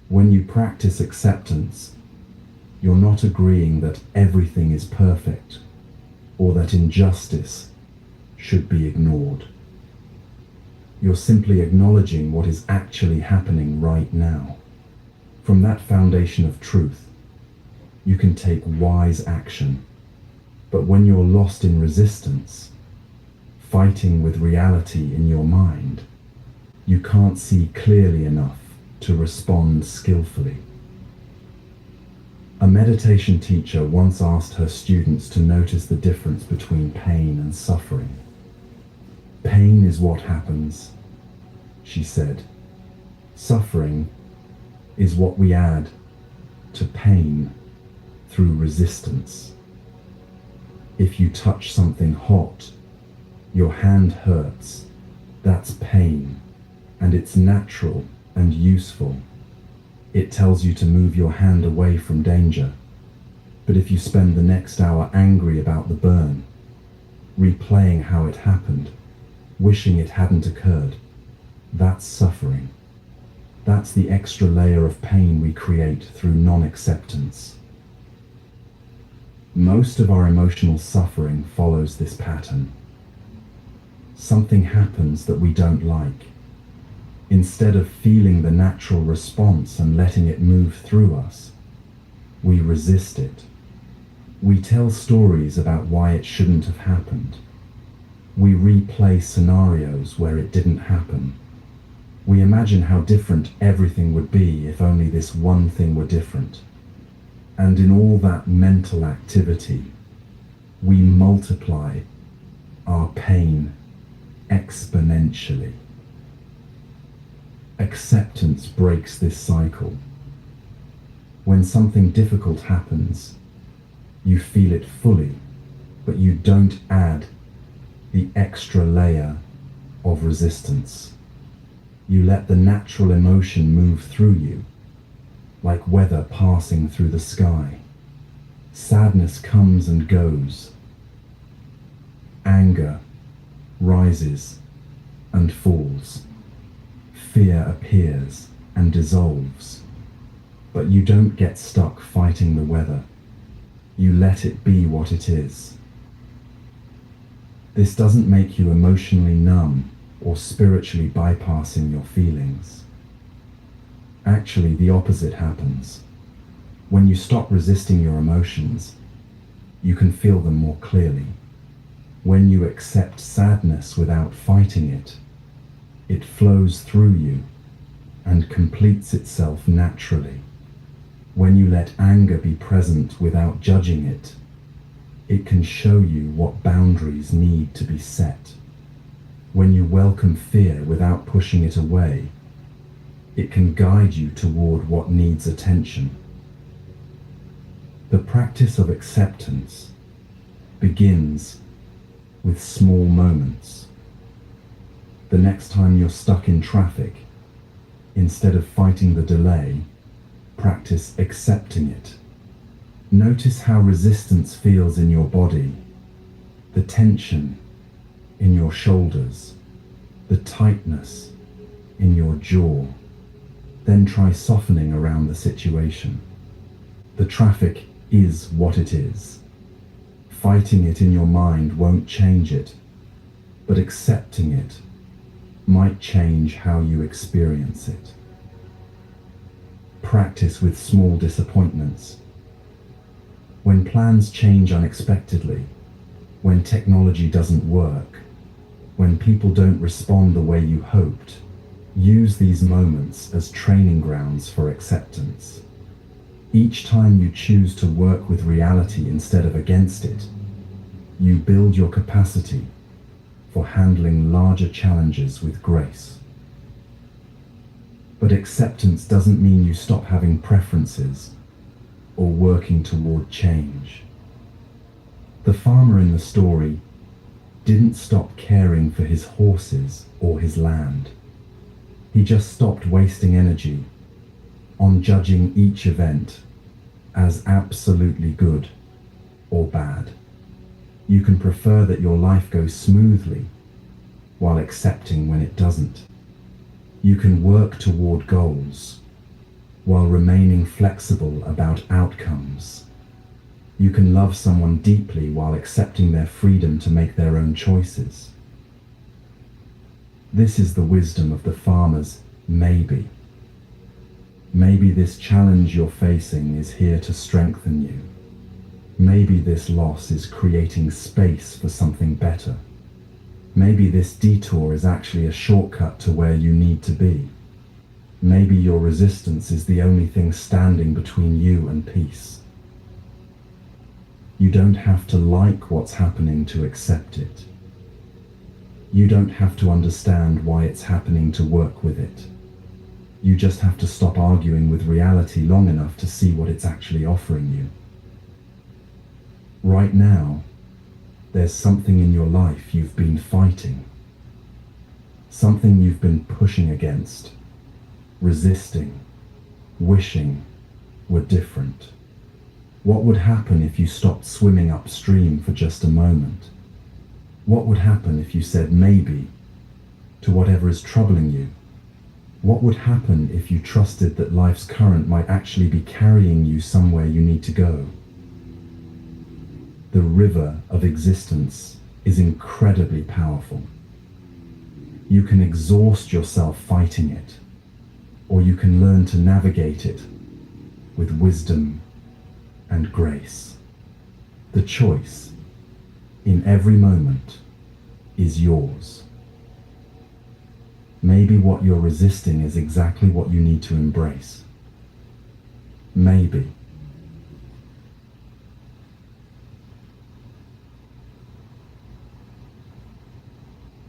When you practice acceptance, you're not agreeing that everything is perfect or that injustice should be ignored. You're simply acknowledging what is actually happening right now. From that foundation of truth, you can take wise action. But when you're lost in resistance, fighting with reality in your mind, you can't see clearly enough to respond skillfully. A meditation teacher once asked her students to notice the difference between pain and suffering. Pain is what happens, she said. Suffering is what we add to pain through resistance. If you touch something hot, your hand hurts. That's pain, and it's natural and useful. It tells you to move your hand away from danger. But if you spend the next hour angry about the burn, replaying how it happened, wishing it hadn't occurred, that's suffering. That's the extra layer of pain we create through non-acceptance. Most of our emotional suffering follows this pattern. Something happens that we don't like. Instead of feeling the natural response and letting it move through us, we resist it. We tell stories about why it shouldn't have happened. We replay scenarios where it didn't happen. We imagine how different everything would be if only this one thing were different. And in all that mental activity, we multiply our pain exponentially. Acceptance breaks this cycle. When something difficult happens, you feel it fully, but you don't add the extra layer of resistance. You let the natural emotion move through you, like weather passing through the sky. Sadness comes and goes. Anger rises and falls. Fear appears and dissolves. But you don't get stuck fighting the weather. You let it be what it is. This doesn't make you emotionally numb or spiritually bypassing your feelings. Actually, the opposite happens. When you stop resisting your emotions, you can feel them more clearly. When you accept sadness without fighting it, it flows through you and completes itself naturally. When you let anger be present without judging it, it can show you what boundaries need to be set. When you welcome fear without pushing it away, it can guide you toward what needs attention. The practice of acceptance begins with small moments. The next time you're stuck in traffic, instead of fighting the delay, practice accepting it. Notice how resistance feels in your body, the tension in your shoulders, the tightness in your jaw. Then try softening around the situation. The traffic is what it is. Fighting it in your mind won't change it, but accepting it might change how you experience it. Practice with small disappointments. When plans change unexpectedly, when technology doesn't work, when people don't respond the way you hoped, use these moments as training grounds for acceptance. Each time you choose to work with reality instead of against it, you build your capacity for handling larger challenges with grace. But acceptance doesn't mean you stop having preferences or working toward change. The farmer in the story didn't stop caring for his horses or his land. He just stopped wasting energy on judging each event as absolutely good or bad. You can prefer that your life goes smoothly while accepting when it doesn't. You can work toward goals while remaining flexible about outcomes. You can love someone deeply while accepting their freedom to make their own choices. This is the wisdom of the farmer's maybe. Maybe this challenge you're facing is here to strengthen you. Maybe this loss is creating space for something better. Maybe this detour is actually a shortcut to where you need to be. Maybe your resistance is the only thing standing between you and peace. You don't have to like what's happening to accept it. You don't have to understand why it's happening to work with it. You just have to stop arguing with reality long enough to see what it's actually offering you. Right now, There's something in your life you've been fighting. Something you've been pushing against, resisting, wishing were different. What would happen if you stopped swimming upstream for just a moment? What would happen if you said maybe to whatever is troubling you? What would happen if you trusted that life's current might actually be carrying you somewhere you need to go? The river of existence is incredibly powerful. You can exhaust yourself fighting it, or you can learn to navigate it with wisdom and grace. The choice, in every moment, is yours. Maybe what you're resisting is exactly what you need to embrace. Maybe.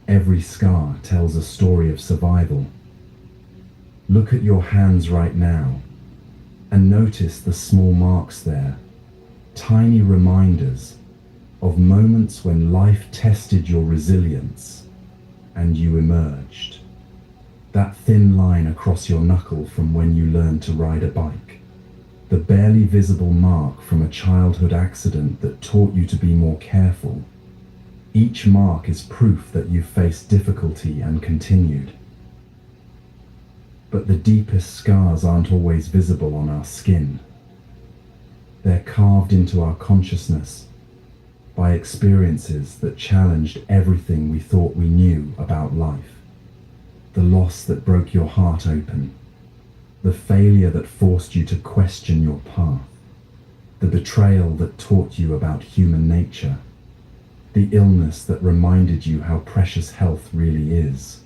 Every scar tells a story of survival. Look at your hands right now and notice the small marks there, tiny reminders of moments when life tested your resilience and you emerged. That thin line across your knuckle from when you learned to ride a bike. The barely visible mark from a childhood accident that taught you to be more careful. Each mark is proof that you faced difficulty and continued. But the deepest scars aren't always visible on our skin. They're carved into our consciousness by experiences that challenged everything we thought we knew about life. The loss that broke your heart open. The failure that forced you to question your path. The betrayal that taught you about human nature. The illness that reminded you how precious health really is.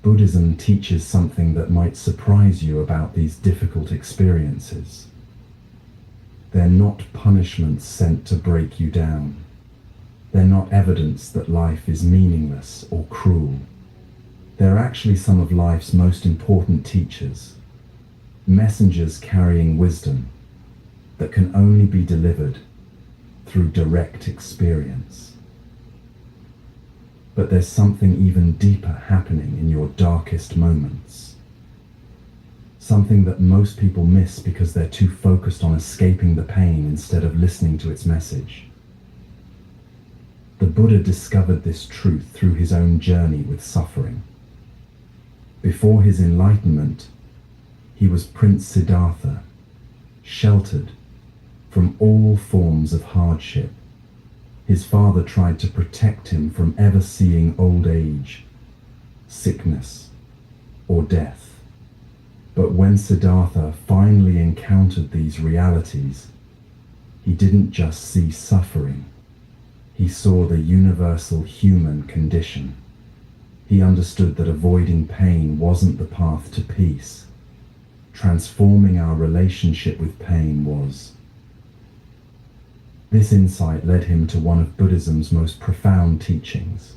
Buddhism teaches something that might surprise you about these difficult experiences. They're not punishments sent to break you down. They're not evidence that life is meaningless or cruel. They're actually some of life's most important teachers, messengers carrying wisdom that can only be delivered through direct experience. But there's something even deeper happening in your darkest moments. Something that most people miss because they're too focused on escaping the pain instead of listening to its message. The Buddha discovered this truth through his own journey with suffering. Before his enlightenment, he was Prince Siddhartha, sheltered from all forms of hardship. His father tried to protect him from ever seeing old age, sickness, or death. But when Siddhartha finally encountered these realities, he didn't just see suffering. He saw the universal human condition. He understood that avoiding pain wasn't the path to peace. Transforming our relationship with pain was. This insight led him to one of Buddhism's most profound teachings.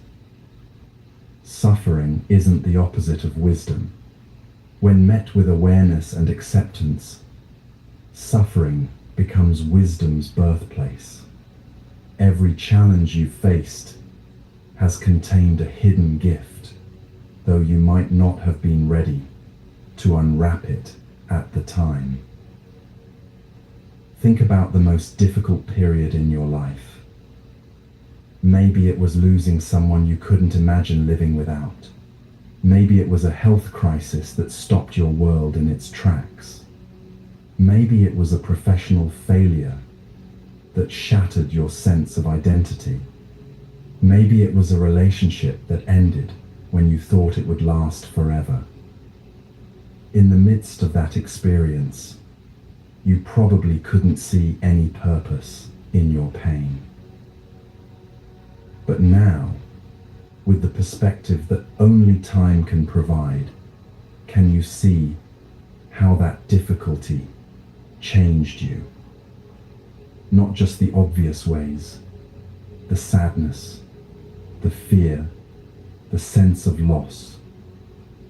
Suffering isn't the opposite of wisdom. When met with awareness and acceptance, suffering becomes wisdom's birthplace. Every challenge you've faced has contained a hidden gift, though you might not have been ready to unwrap it at the time. Think about the most difficult period in your life. Maybe it was losing someone you couldn't imagine living without. Maybe it was a health crisis that stopped your world in its tracks. Maybe it was a professional failure that shattered your sense of identity. Maybe it was a relationship that ended when you thought it would last forever. In the midst of that experience, you probably couldn't see any purpose in your pain. But now, with the perspective that only time can provide, can you see how that difficulty changed you? Not just the obvious ways, the sadness, the fear, the sense of loss,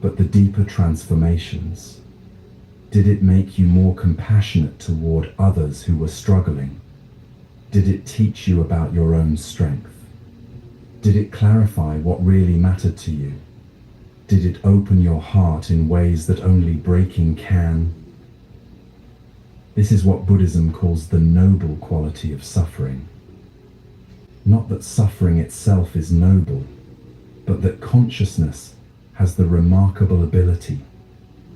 but the deeper transformations. Did it make you more compassionate toward others who were struggling? Did it teach you about your own strength? Did it clarify what really mattered to you? Did it open your heart in ways that only breaking can? This is what Buddhism calls the noble quality of suffering. Not that suffering itself is noble, but that consciousness has the remarkable ability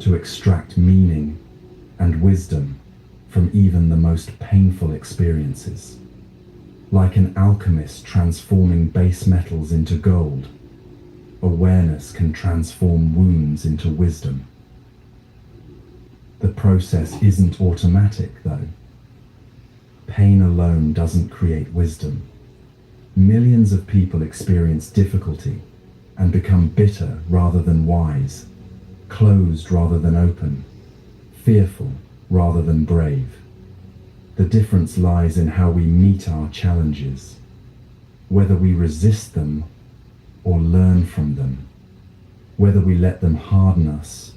to extract meaning and wisdom from even the most painful experiences. Like an alchemist transforming base metals into gold, awareness can transform wounds into wisdom. The process isn't automatic, though. Pain alone doesn't create wisdom. Millions of people experience difficulty and become bitter rather than wise, closed rather than open, fearful rather than brave. The difference lies in how we meet our challenges, whether we resist them or learn from them, whether we let them harden us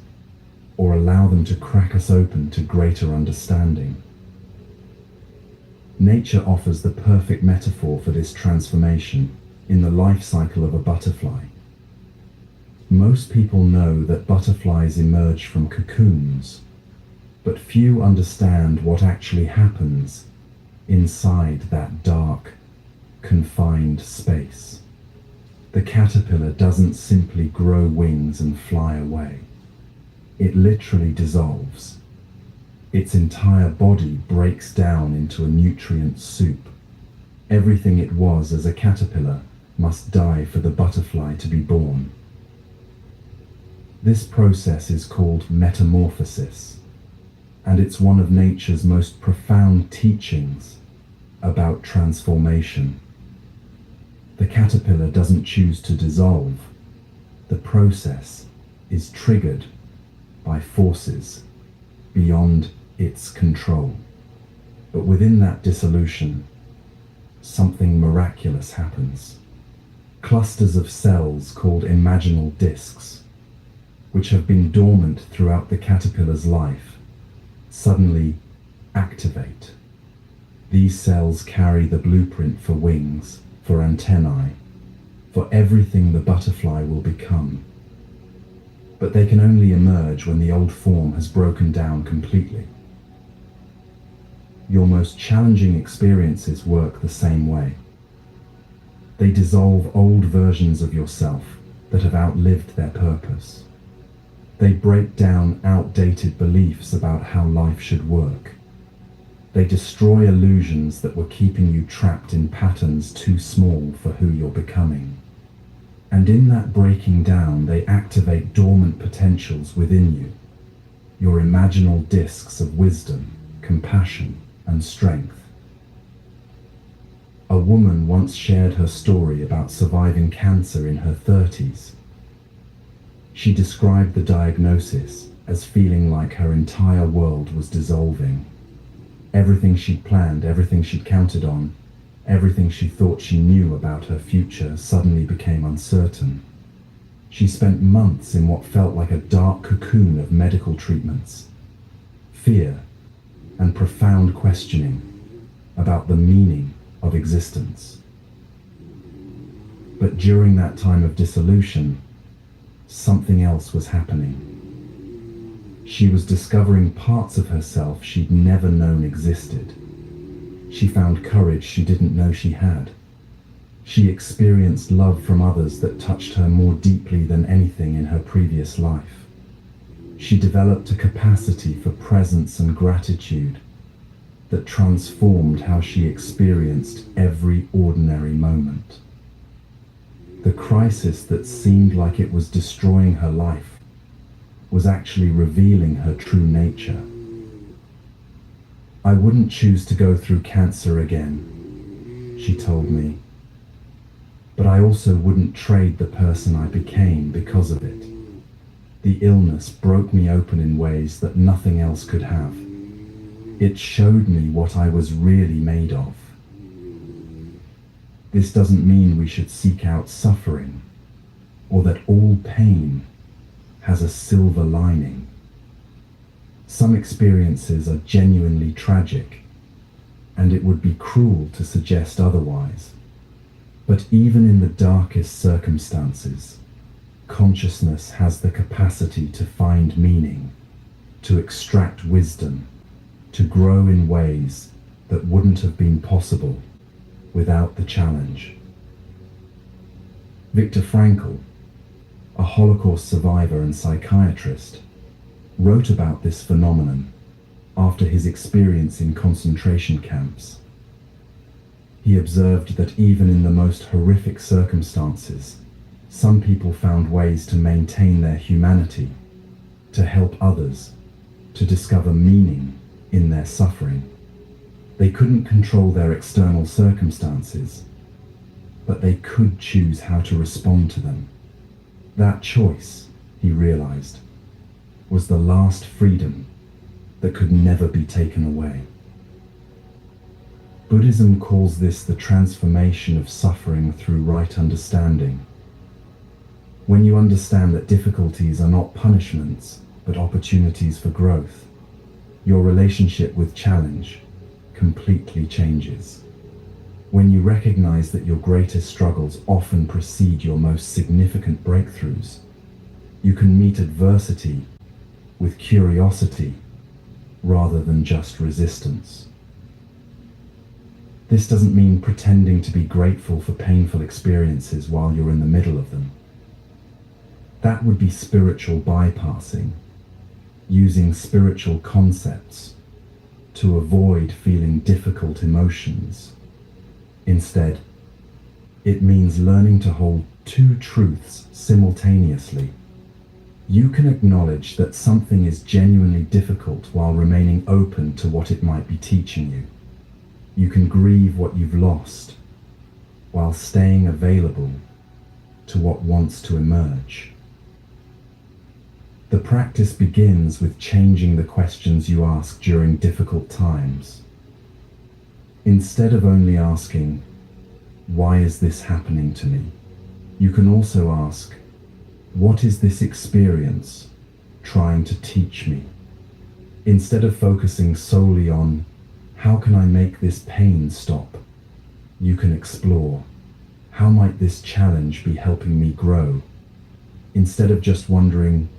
or allow them to crack us open to greater understanding. Nature offers the perfect metaphor for this transformation in the life cycle of a butterfly. Most people know that butterflies emerge from cocoons, but few understand what actually happens inside that dark, confined space. The caterpillar doesn't simply grow wings and fly away. It literally dissolves. Its entire body breaks down into a nutrient soup. Everything it was as a caterpillar must die for the butterfly to be born. This process is called metamorphosis, and it's one of nature's most profound teachings about transformation. The caterpillar doesn't choose to dissolve. The process is triggered by forces beyond its control. But within that dissolution, something miraculous happens. Clusters of cells called imaginal discs, which have been dormant throughout the caterpillar's life, suddenly activate. These cells carry the blueprint for wings, for antennae, for everything the butterfly will become. But they can only emerge when the old form has broken down completely. Your most challenging experiences work the same way. They dissolve old versions of yourself that have outlived their purpose. They break down outdated beliefs about how life should work. They destroy illusions that were keeping you trapped in patterns too small for who you're becoming. And in that breaking down, they activate dormant potentials within you, your imaginal discs of wisdom, compassion, and strength. A woman once shared her story about surviving cancer in her 30s. She described the diagnosis as feeling like her entire world was dissolving. Everything she'd planned, everything she'd counted on, everything she thought she knew about her future suddenly became uncertain. She spent months in what felt like a dark cocoon of medical treatments, fear, and profound questioning about the meaning of existence. But during that time of dissolution, something else was happening. She was discovering parts of herself she'd never known existed. She found courage she didn't know she had. She experienced love from others that touched her more deeply than anything in her previous life. She developed a capacity for presence and gratitude that transformed how she experienced every ordinary moment. The crisis that seemed like it was destroying her life was actually revealing her true nature. "I wouldn't choose to go through cancer again," she told me. "But I also wouldn't trade the person I became because of it. The illness broke me open in ways that nothing else could have. It showed me what I was really made of." This doesn't mean we should seek out suffering, or that all pain has a silver lining. Some experiences are genuinely tragic, and it would be cruel to suggest otherwise. But even in the darkest circumstances, consciousness has the capacity to find meaning, to extract wisdom, to grow in ways that wouldn't have been possible without the challenge. Viktor Frankl, a Holocaust survivor and psychiatrist, wrote about this phenomenon after his experience in concentration camps. He observed that even in the most horrific circumstances, some people found ways to maintain their humanity, to help others, to discover meaning in their suffering. They couldn't control their external circumstances, but they could choose how to respond to them. That choice, he realized, was the last freedom that could never be taken away. Buddhism calls this the transformation of suffering through right understanding. When you understand that difficulties are not punishments, but opportunities for growth, your relationship with challenge completely changes. When you recognize that your greatest struggles often precede your most significant breakthroughs, you can meet adversity with curiosity rather than just resistance. This doesn't mean pretending to be grateful for painful experiences while you're in the middle of them. That would be spiritual bypassing, using spiritual concepts to avoid feeling difficult emotions. Instead, it means learning to hold two truths simultaneously. You can acknowledge that something is genuinely difficult while remaining open to what it might be teaching you. You can grieve what you've lost while staying available to what wants to emerge. The practice begins with changing the questions you ask during difficult times. Instead of only asking, "Why is this happening to me?" you can also ask, "What is this experience trying to teach me?" Instead of focusing solely on, "How can I make this pain stop?" you can explore, "How might this challenge be helping me grow?" Instead of just wondering,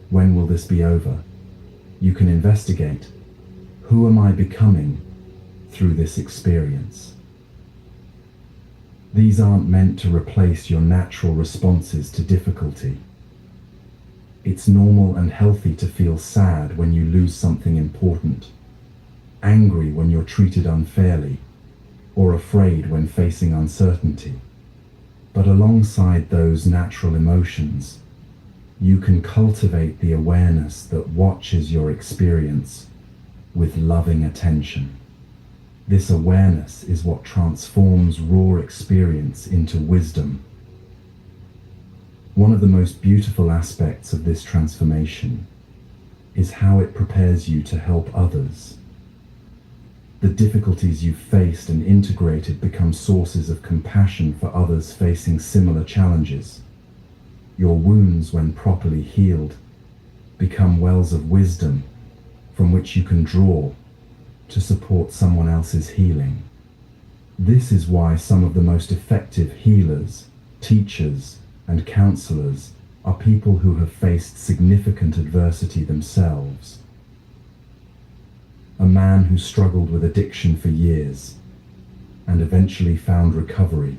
"When will this be over?" you can investigate, "Who am I becoming through this experience?" These aren't meant to replace your natural responses to difficulty. It's normal and healthy to feel sad when you lose something important, angry when you're treated unfairly, or afraid when facing uncertainty. But alongside those natural emotions, you can cultivate the awareness that watches your experience with loving attention. This awareness is what transforms raw experience into wisdom. One of the most beautiful aspects of this transformation is how it prepares you to help others. The difficulties you've faced and integrated become sources of compassion for others facing similar challenges. Your wounds, when properly healed, become wells of wisdom from which you can draw to support someone else's healing. This is why some of the most effective healers, teachers, and counselors are people who have faced significant adversity themselves. A man who struggled with addiction for years and eventually found recovery